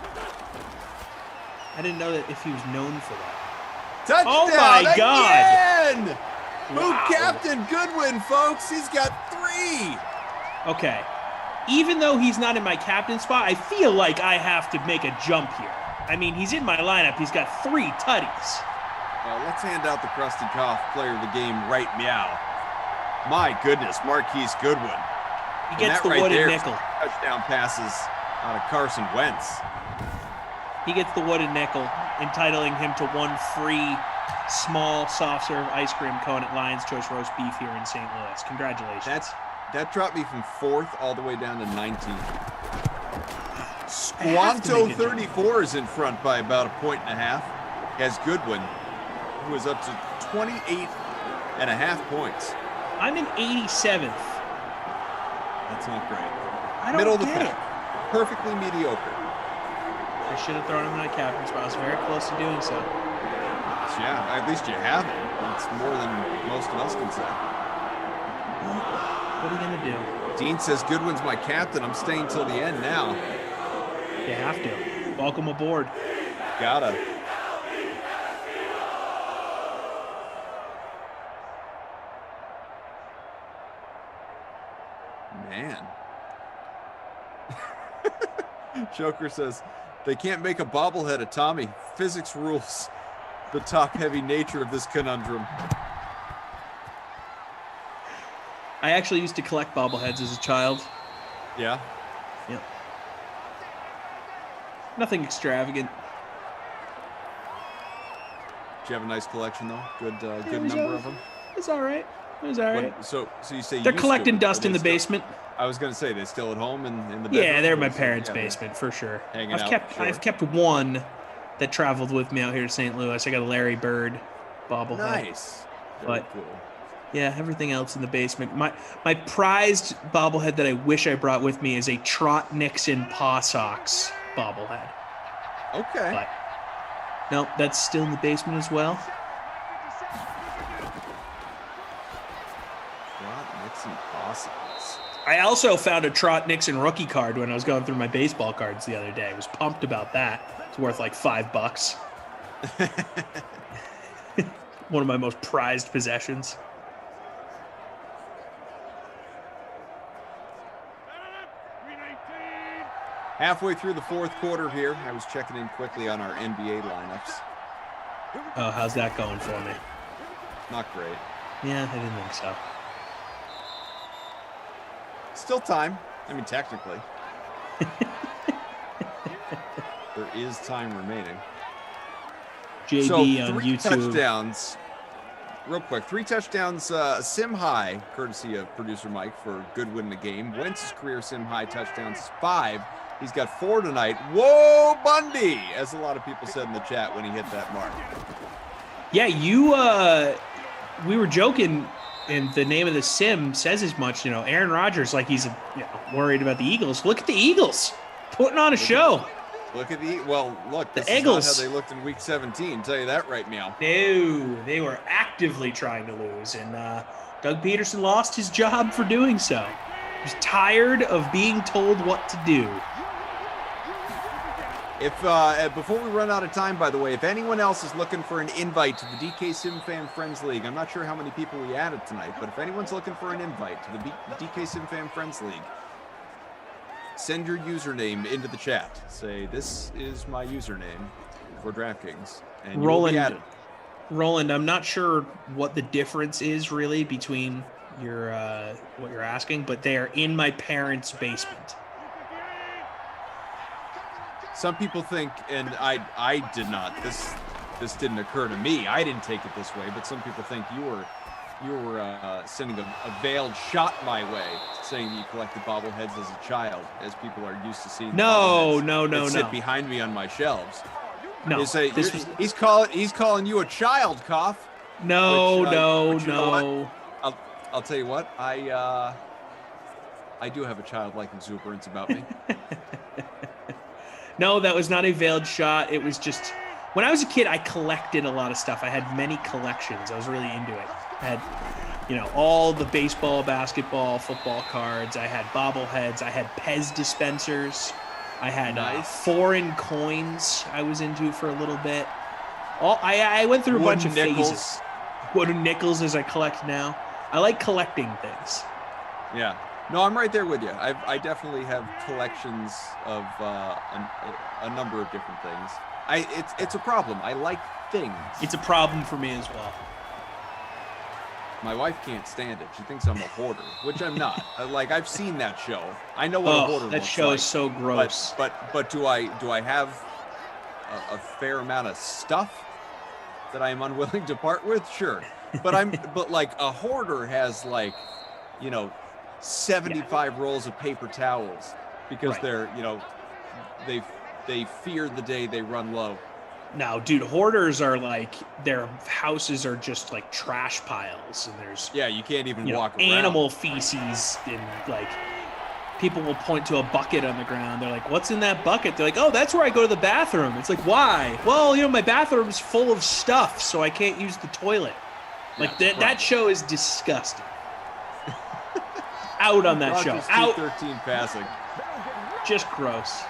I didn't know that if he was known for that. Touchdown! Oh my God! Again! Move Captain Goodwin, folks. He's got 3. Okay. Even though he's not in my captain spot, I feel like I have to make a jump here. I mean, he's in my lineup. He's got 3 tutties. Well, let's hand out the Krusty Koff player of the game right meow. My goodness, Marquise Goodwin. He gets the wooden nickel. Touchdown passes out of Carson Wentz. He gets the wooden nickel, entitling him to 1 free small soft serve ice cream cone at Lion's Choice Roast Beef here in St. Louis. Congratulations. That dropped me from 4th all the way down to 19th. Squanto 34 is in front by about 1.5 points. Has Goodwin, who is up to 28.5 points. I'm in 87th. That's not great. I don't Middle of the get pack. Perfectly mediocre. I should have thrown him in a captain spot. I was very close to doing so. Yeah, at least you have it. That's more than most of us can say. What are you going to do? Dean says Goodwin's my captain. I'm staying till the end now. You have to. Welcome aboard. Gotta. Man. Joker says they can't make a bobblehead of Tommy. Physics rules the top-heavy nature of this conundrum. I actually used to collect bobbleheads as a child. Yeah? Yep. Nothing extravagant. Did you have a nice collection, though? Good number of them? It's all right. It was all right. So you say they're used collecting to, dust in the still- basement. I was going to say, they still at home in the bedroom? Yeah, they're in my Or is it- parents' yeah, they're basement for sure. hanging I've out, kept sure. I've kept one that traveled with me out here to St. Louis. I got a Larry Bird bobblehead. Nice. Very But cool. yeah, everything else in the basement. My prized bobblehead that I wish I brought with me is a Trot Nixon Paw Sox bobblehead. Okay. But no, that's still in the basement as well. Trot Nixon Possums. I also found a Trot Nixon rookie card when I was going through my baseball cards the other day. I was pumped about that. It's worth like $5. One of my most prized possessions. Halfway through the fourth quarter here, I was checking in quickly on our NBA lineups. Oh, how's that going for me? Not great. Yeah, I didn't think so. Still time. I mean, technically. There is time remaining. JB so, on 3 YouTube. touchdowns. Real quick, 3 touchdowns, sim high, courtesy of producer Mike for good win in the game. Wentz's career sim high touchdowns is 5. He's got 4 tonight. Whoa, Bundy, as a lot of people said in the chat when he hit that mark. Yeah, we were joking, and the name of the sim says as much. You know, Aaron Rodgers, like he's worried about the Eagles. Look at the Eagles putting on a show. Look at look, this The is Eagles. not how they looked in week 17. Tell you that right meow. No, they were actively trying to lose, and Doug Peterson lost his job for doing so. He was tired of being told what to do. If before we run out of time, by the way, if anyone else is looking for an invite to the DK Sim Fan Friends League, I'm not sure how many people we added tonight, but if anyone's looking for an invite to the DK Sim Fan Friends League, send your username into the chat. Say, this is my username for DraftKings, and you'll be added. Roland, I'm not sure what the difference is really between your what you're asking, but they are in my parents' basement. Some people think, and I did not. This didn't occur to me. I didn't take it this way, but some people think you were sending a veiled shot my way, saying that you collected bobbleheads as a child, as people are used to seeing. No, that sit behind me on my shelves. No, he's calling you a child, Cough. No, which, you know what? I'll tell you what. I do have a childlike exuberance about me. No, that was not a veiled shot. It was just, when I was a kid, I collected a lot of stuff. I had many collections. I was really into it. I had, all the baseball, basketball, football cards. I had bobbleheads. I had Pez dispensers. I had foreign coins I was into for a little bit. I went through a bunch of phases. Wooden nickels as I collect now. I like collecting things. Yeah. No, I'm right there with you. I definitely have collections of a number of different things. It's a problem. I like things. It's a problem for me as well. My wife can't stand it. She thinks I'm a hoarder, which I'm not. I've seen that show. I know what a hoarder looks like. That show is so gross. But do I have a fair amount of stuff that I am unwilling to part with? Sure. But like a hoarder has 75 rolls of paper towels because they're, they fear the day they run low. No, dude, hoarders are their houses are just like trash piles, and there's you can't even walk around. Animal feces, and people will point to a bucket on the ground. They're like, "What's in that bucket?" They're like, "Oh, that's where I go to the bathroom." It's like, why? Well, my bathroom's full of stuff, so I can't use the toilet. That show is disgusting. Out on that show. Out. 13 passing. Just gross.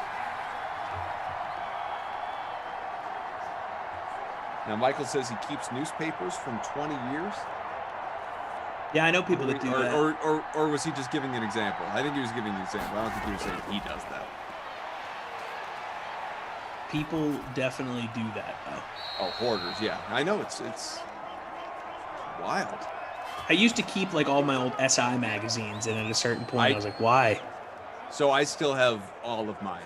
Now, Michael says he keeps newspapers from 20 years. Yeah, I know people that do that. Or was he just giving an example? I think he was giving an example. I don't think he was saying he does that. People definitely do that, though. Oh, hoarders, yeah. I know, it's wild. I used to keep like all my old SI magazines, and at a certain point, I was like, why? So I still have all of mine.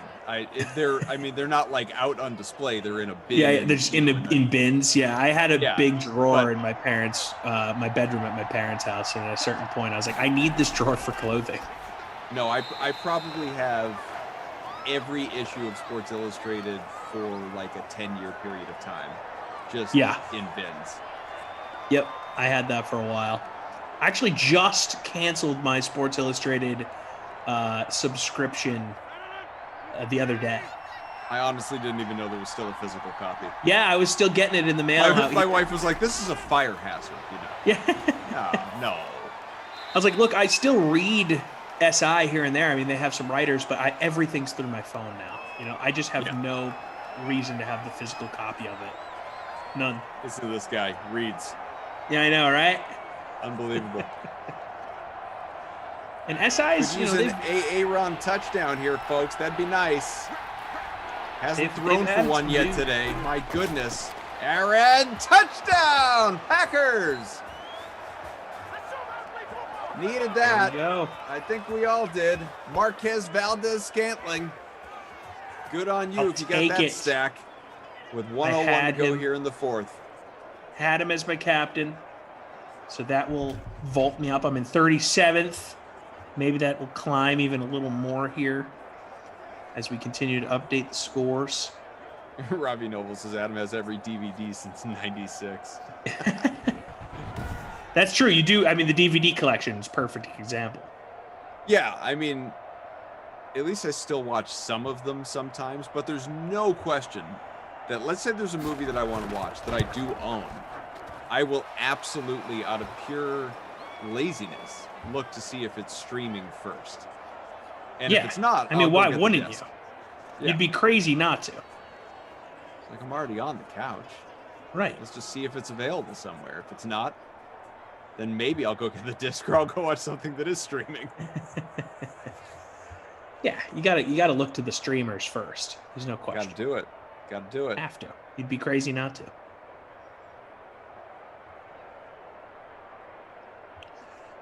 They're not like out on display. They're in a bin. Yeah, they're just in bins. Yeah, I had a big drawer in my parents' my bedroom at my parents' house, and at a certain point, I was like, I need this drawer for clothing. No, I probably have every issue of Sports Illustrated for like a 10-year period of time, just in bins. Yep, I had that for a while. I actually just canceled my Sports Illustrated subscription the other day. I honestly didn't even know there was still a physical copy. Yeah, I was still getting it in the mail. My wife was like, "This is a fire hazard," you know. Yeah. No. I was like, "Look, I still read SI here and there. I mean, they have some writers, but everything's through my phone now. You know, I just have no reason to have the physical copy of it. None." Listen to this guy. Reads. Yeah, I know, right? Unbelievable. And SI's, could use an Aaron touchdown here, folks. That'd be nice. Hasn't thrown for one yet today. My goodness. Aaron, touchdown! Packers! Needed that. There we go. I think we all did. Marquez Valdez-Scantling. Good on you if you got that stack. With 1:01 to go here in the fourth. Had him as my captain. So that will vault me up. I'm in 37th. Maybe that will climb even a little more here as we continue to update the scores. Robbie Noble says Adam has every DVD since '96. That's true. You do. I mean, the DVD collection is a perfect example. Yeah, I mean, at least I still watch some of them sometimes, but there's no question that, let's say there's a movie that I want to watch that I do own. I will absolutely, out of pure laziness, look to see if it's streaming first. And if it's not, I mean, why wouldn't you? Yeah. You'd be crazy not to. It's like, I'm already on the couch. Right. Let's just see if it's available somewhere. If it's not, then maybe I'll go get the disc, or I'll go watch something that is streaming. Yeah, you gotta look to the streamers first. There's no question. Gotta do it. Have to. You'd be crazy not to.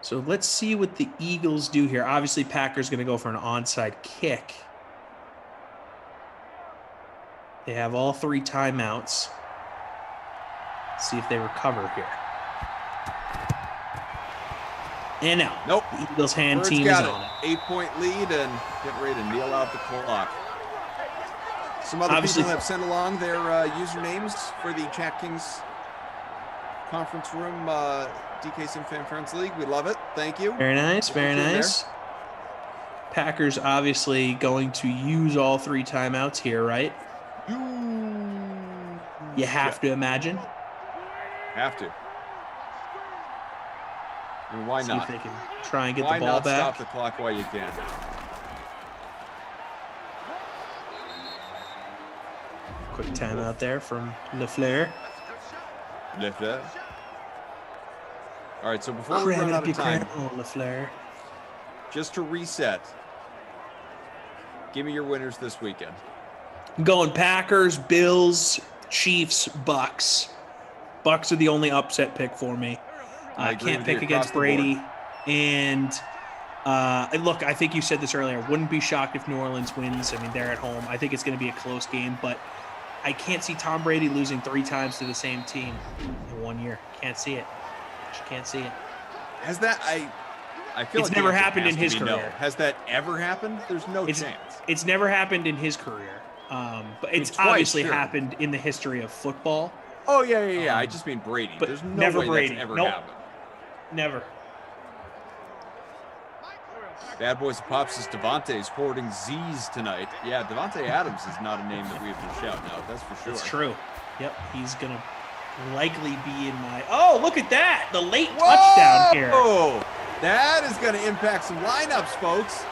So let's see what the Eagles do here. Obviously, Packers going to go for an onside kick. They have all three timeouts. Let's see if they recover here. And now, nope. The Eagles hand Bird's team is on it. 8-point lead and getting ready to kneel out the clock. Some other Obviously, people have sent along their usernames for the DraftKings conference room DK Sim Fan Friends League. We love it. Thank you. Very nice. Very nice. Packers obviously going to use all three timeouts here, right? You have to imagine. Have to. I mean, why See not? if they can try and get Why the ball not back. stop the clock while you can? Quick timeout there from LaFleur. All right, so before we run out of time, LaFleur. just to reset, give me your winners this weekend. I'm going Packers, Bills, Chiefs, Bucks. Bucks are the only upset pick for me. I can't pick against Brady. And look, I think you said this earlier. Wouldn't be shocked if New Orleans wins. I mean, they're at home. I think it's going to be a close game, but I can't see Tom Brady losing 3 times to the same team in 1 year. Can't see it. Just can't see it. Has that I feel it's like never the answer happened has in to his be career. no. Has that ever happened? There's no chance. It's never happened in his career. But it's twice, obviously sure. happened in the history of football. Oh yeah. I just mean Brady. But There's no never way Brady. that's ever Nope. happened. Never. Bad Boys of Pops says Devontae's hoarding Z's tonight. Yeah, Devontae Adams is not a name that we have been shouting out. That's for sure. It's true. Yep, he's gonna likely be in my. Oh, look at that! The late touchdown here. Oh, that is going to impact some lineups, folks.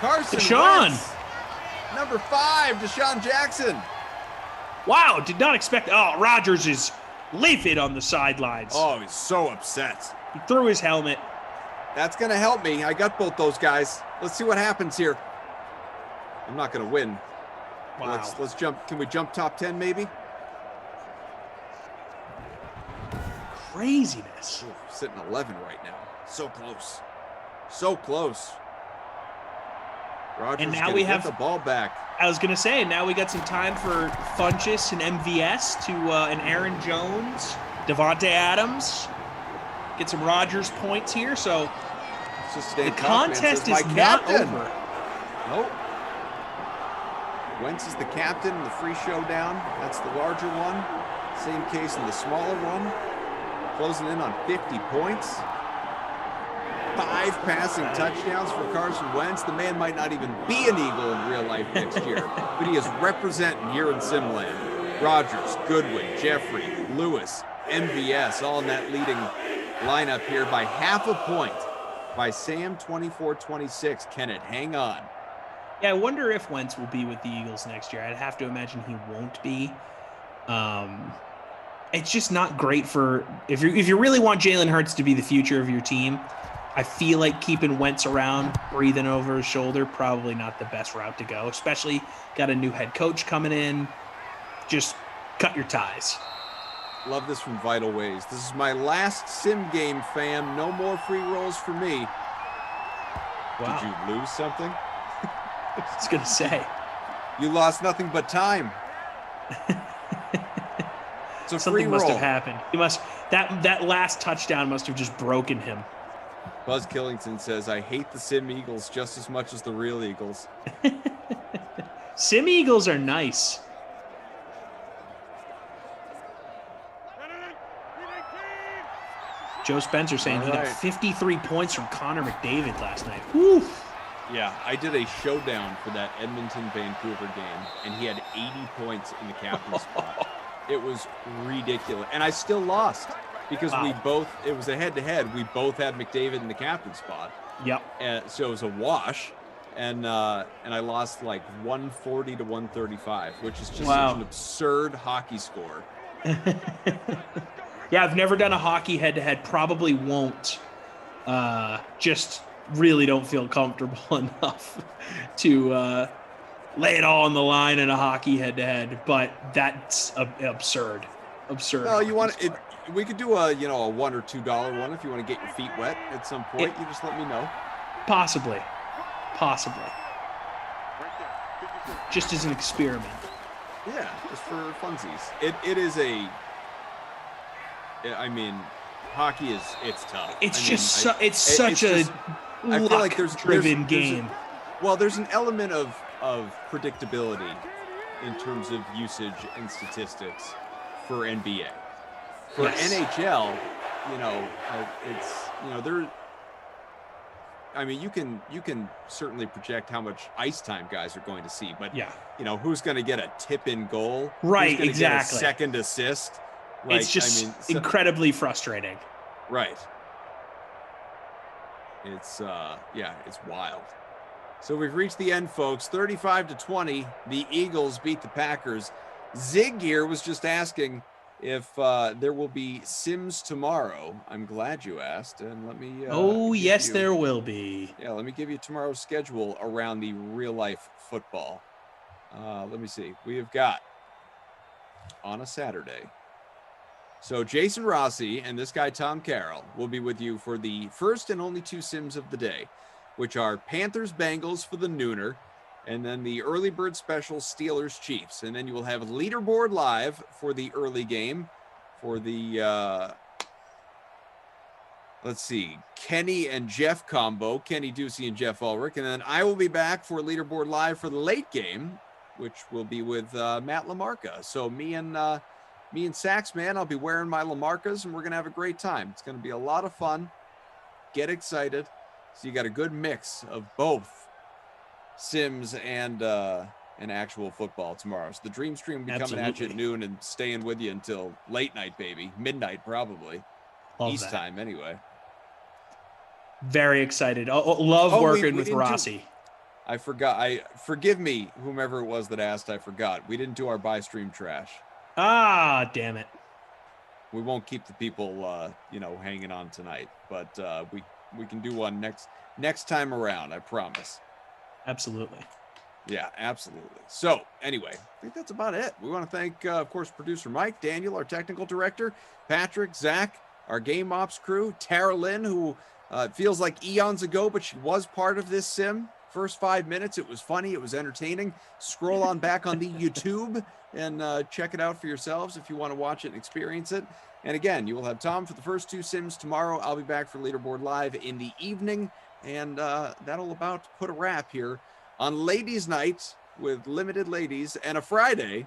Carson Deshaun. Wentz, number 5, Deshaun Jackson. Wow, did not expect. Oh, Rodgers is livid on the sidelines. Oh, he's so upset. He threw his helmet. That's going to help me. I got both those guys. Let's see what happens here. I'm not going to win. Wow. Let's jump. Can we jump top 10 maybe? Craziness. Ooh, sitting 11 right now. So close. So close. Rodgers And now gonna we get have the ball back. I was gonna say, now we got some time for Funchess and MVS to and Aaron Jones, Devontae Adams. Get some Rodgers points here. So the contest is not over. Nope. Wentz is the captain in the free showdown. That's the larger one. Same case in the smaller one. Closing in on 50 points. 5 passing touchdowns for Carson Wentz. The man might not even be an Eagle in real life next year, but he is representing here in Simland. Rodgers, Goodwin, Jeffrey, Lewis, MVS, all in that leading lineup here by half a point by Sam 24-26. Can it hang on? Yeah, I wonder if Wentz will be with the Eagles next year. I'd have to imagine he won't be. It's just not great for if you really want Jalen Hurts to be the future of your team. I feel like keeping Wentz around, breathing over his shoulder, probably not the best route to go. Especially got a new head coach coming in. Just cut your ties. Love this from Vital Ways. This is my last sim game, fam. No more free rolls for me. Wow. Did you lose something? I was gonna say. You lost nothing but time. It's a Something free must roll. have happened. He must that last touchdown must have just broken him. Buzz Killington says, I hate the Sim Eagles just as much as the real Eagles. Sim Eagles are nice. Joe Spencer saying he got 53 points from Connor McDavid last night. Woo. Yeah, I did a showdown for that Edmonton-Vancouver game, and he had 80 points in the captain spot. It was ridiculous. And I still lost because it was a head-to-head. We both had McDavid in the captain spot. Yep. So it was a wash. And I lost like 140 to 135, which is just such an absurd hockey score. Yeah, I've never done a hockey head-to-head. Probably won't. Just really don't feel comfortable enough to lay it all on the line in a hockey head-to-head. But that's absurd. Absurd. Well, you want it? We could do a $1 or $2 one if you want to get your feet wet at some point. You just let me know. Possibly. Just as an experiment. Yeah, just for funsies. It is a. I mean, hockey it's tough. It's such a luck-driven game. There's an element of predictability in terms of usage and statistics for NBA. For NHL, there. I mean, you can certainly project how much ice time guys are going to see, but who's going to get a tip-in goal? Right, who's gonna exactly. Get a second assist. It's just incredibly frustrating. Right. It's it's wild. So we've reached the end, folks. 35-20. The Eagles beat the Packers. Zig here was just asking if there will be Sims tomorrow. I'm glad you asked, and let me. Yes, there will be. Yeah, let me give you tomorrow's schedule around the real life football. Let me see. We have got on a Saturday. So Jason Rossi and this guy Tom Carroll will be with you for the first and only 2 Sims of the day, which are Panthers Bengals for the nooner, and then the early bird special Steelers Chiefs. And then you will have Leaderboard Live for the early game for the, let's see, Kenny and Jeff combo, Kenny Ducey and Jeff Ulrich. And then I will be back for Leaderboard Live for the late game, which will be with Matt LaMarca. So me and Sax, man, I'll be wearing my LaMarcas, and we're going to have a great time. It's going to be a lot of fun. Get excited. So you got a good mix of both Sims and actual football tomorrow. So the Dream Stream will be coming at you at noon and staying with you until late night, baby. Midnight, probably. East time, anyway. Very excited. Love working with Rossi. I forgot. Forgive me, whomever it was that asked. I forgot. We didn't do our buy stream trash. Ah, damn it. We won't keep the people, hanging on tonight, but we can do one next time around. I promise. Absolutely. Yeah, absolutely. So anyway, I think that's about it. We want to thank, of course, producer Mike, Daniel, our technical director, Patrick, Zach, our game ops crew, Tara Lynn, who feels like eons ago, but she was part of this sim. First 5 minutes, it was funny, it was entertaining. Scroll on back on the YouTube and check it out for yourselves if you want to watch it and experience it. And again, you will have Tom for the first 2 sims tomorrow. I'll be back for Leaderboard Live in the evening, and that'll about put a wrap here on Ladies' Night with limited ladies and a Friday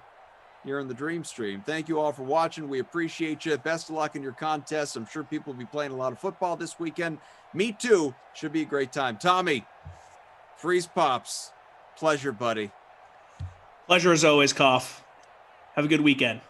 here in the Dream Stream. Thank you all for watching. We appreciate you. Best of luck in your contests. I'm sure people will be playing a lot of football this weekend. Me too. Should be a great time. Tommy, Freeze Pops, pleasure, buddy. Pleasure as always, Koff. Have a good weekend.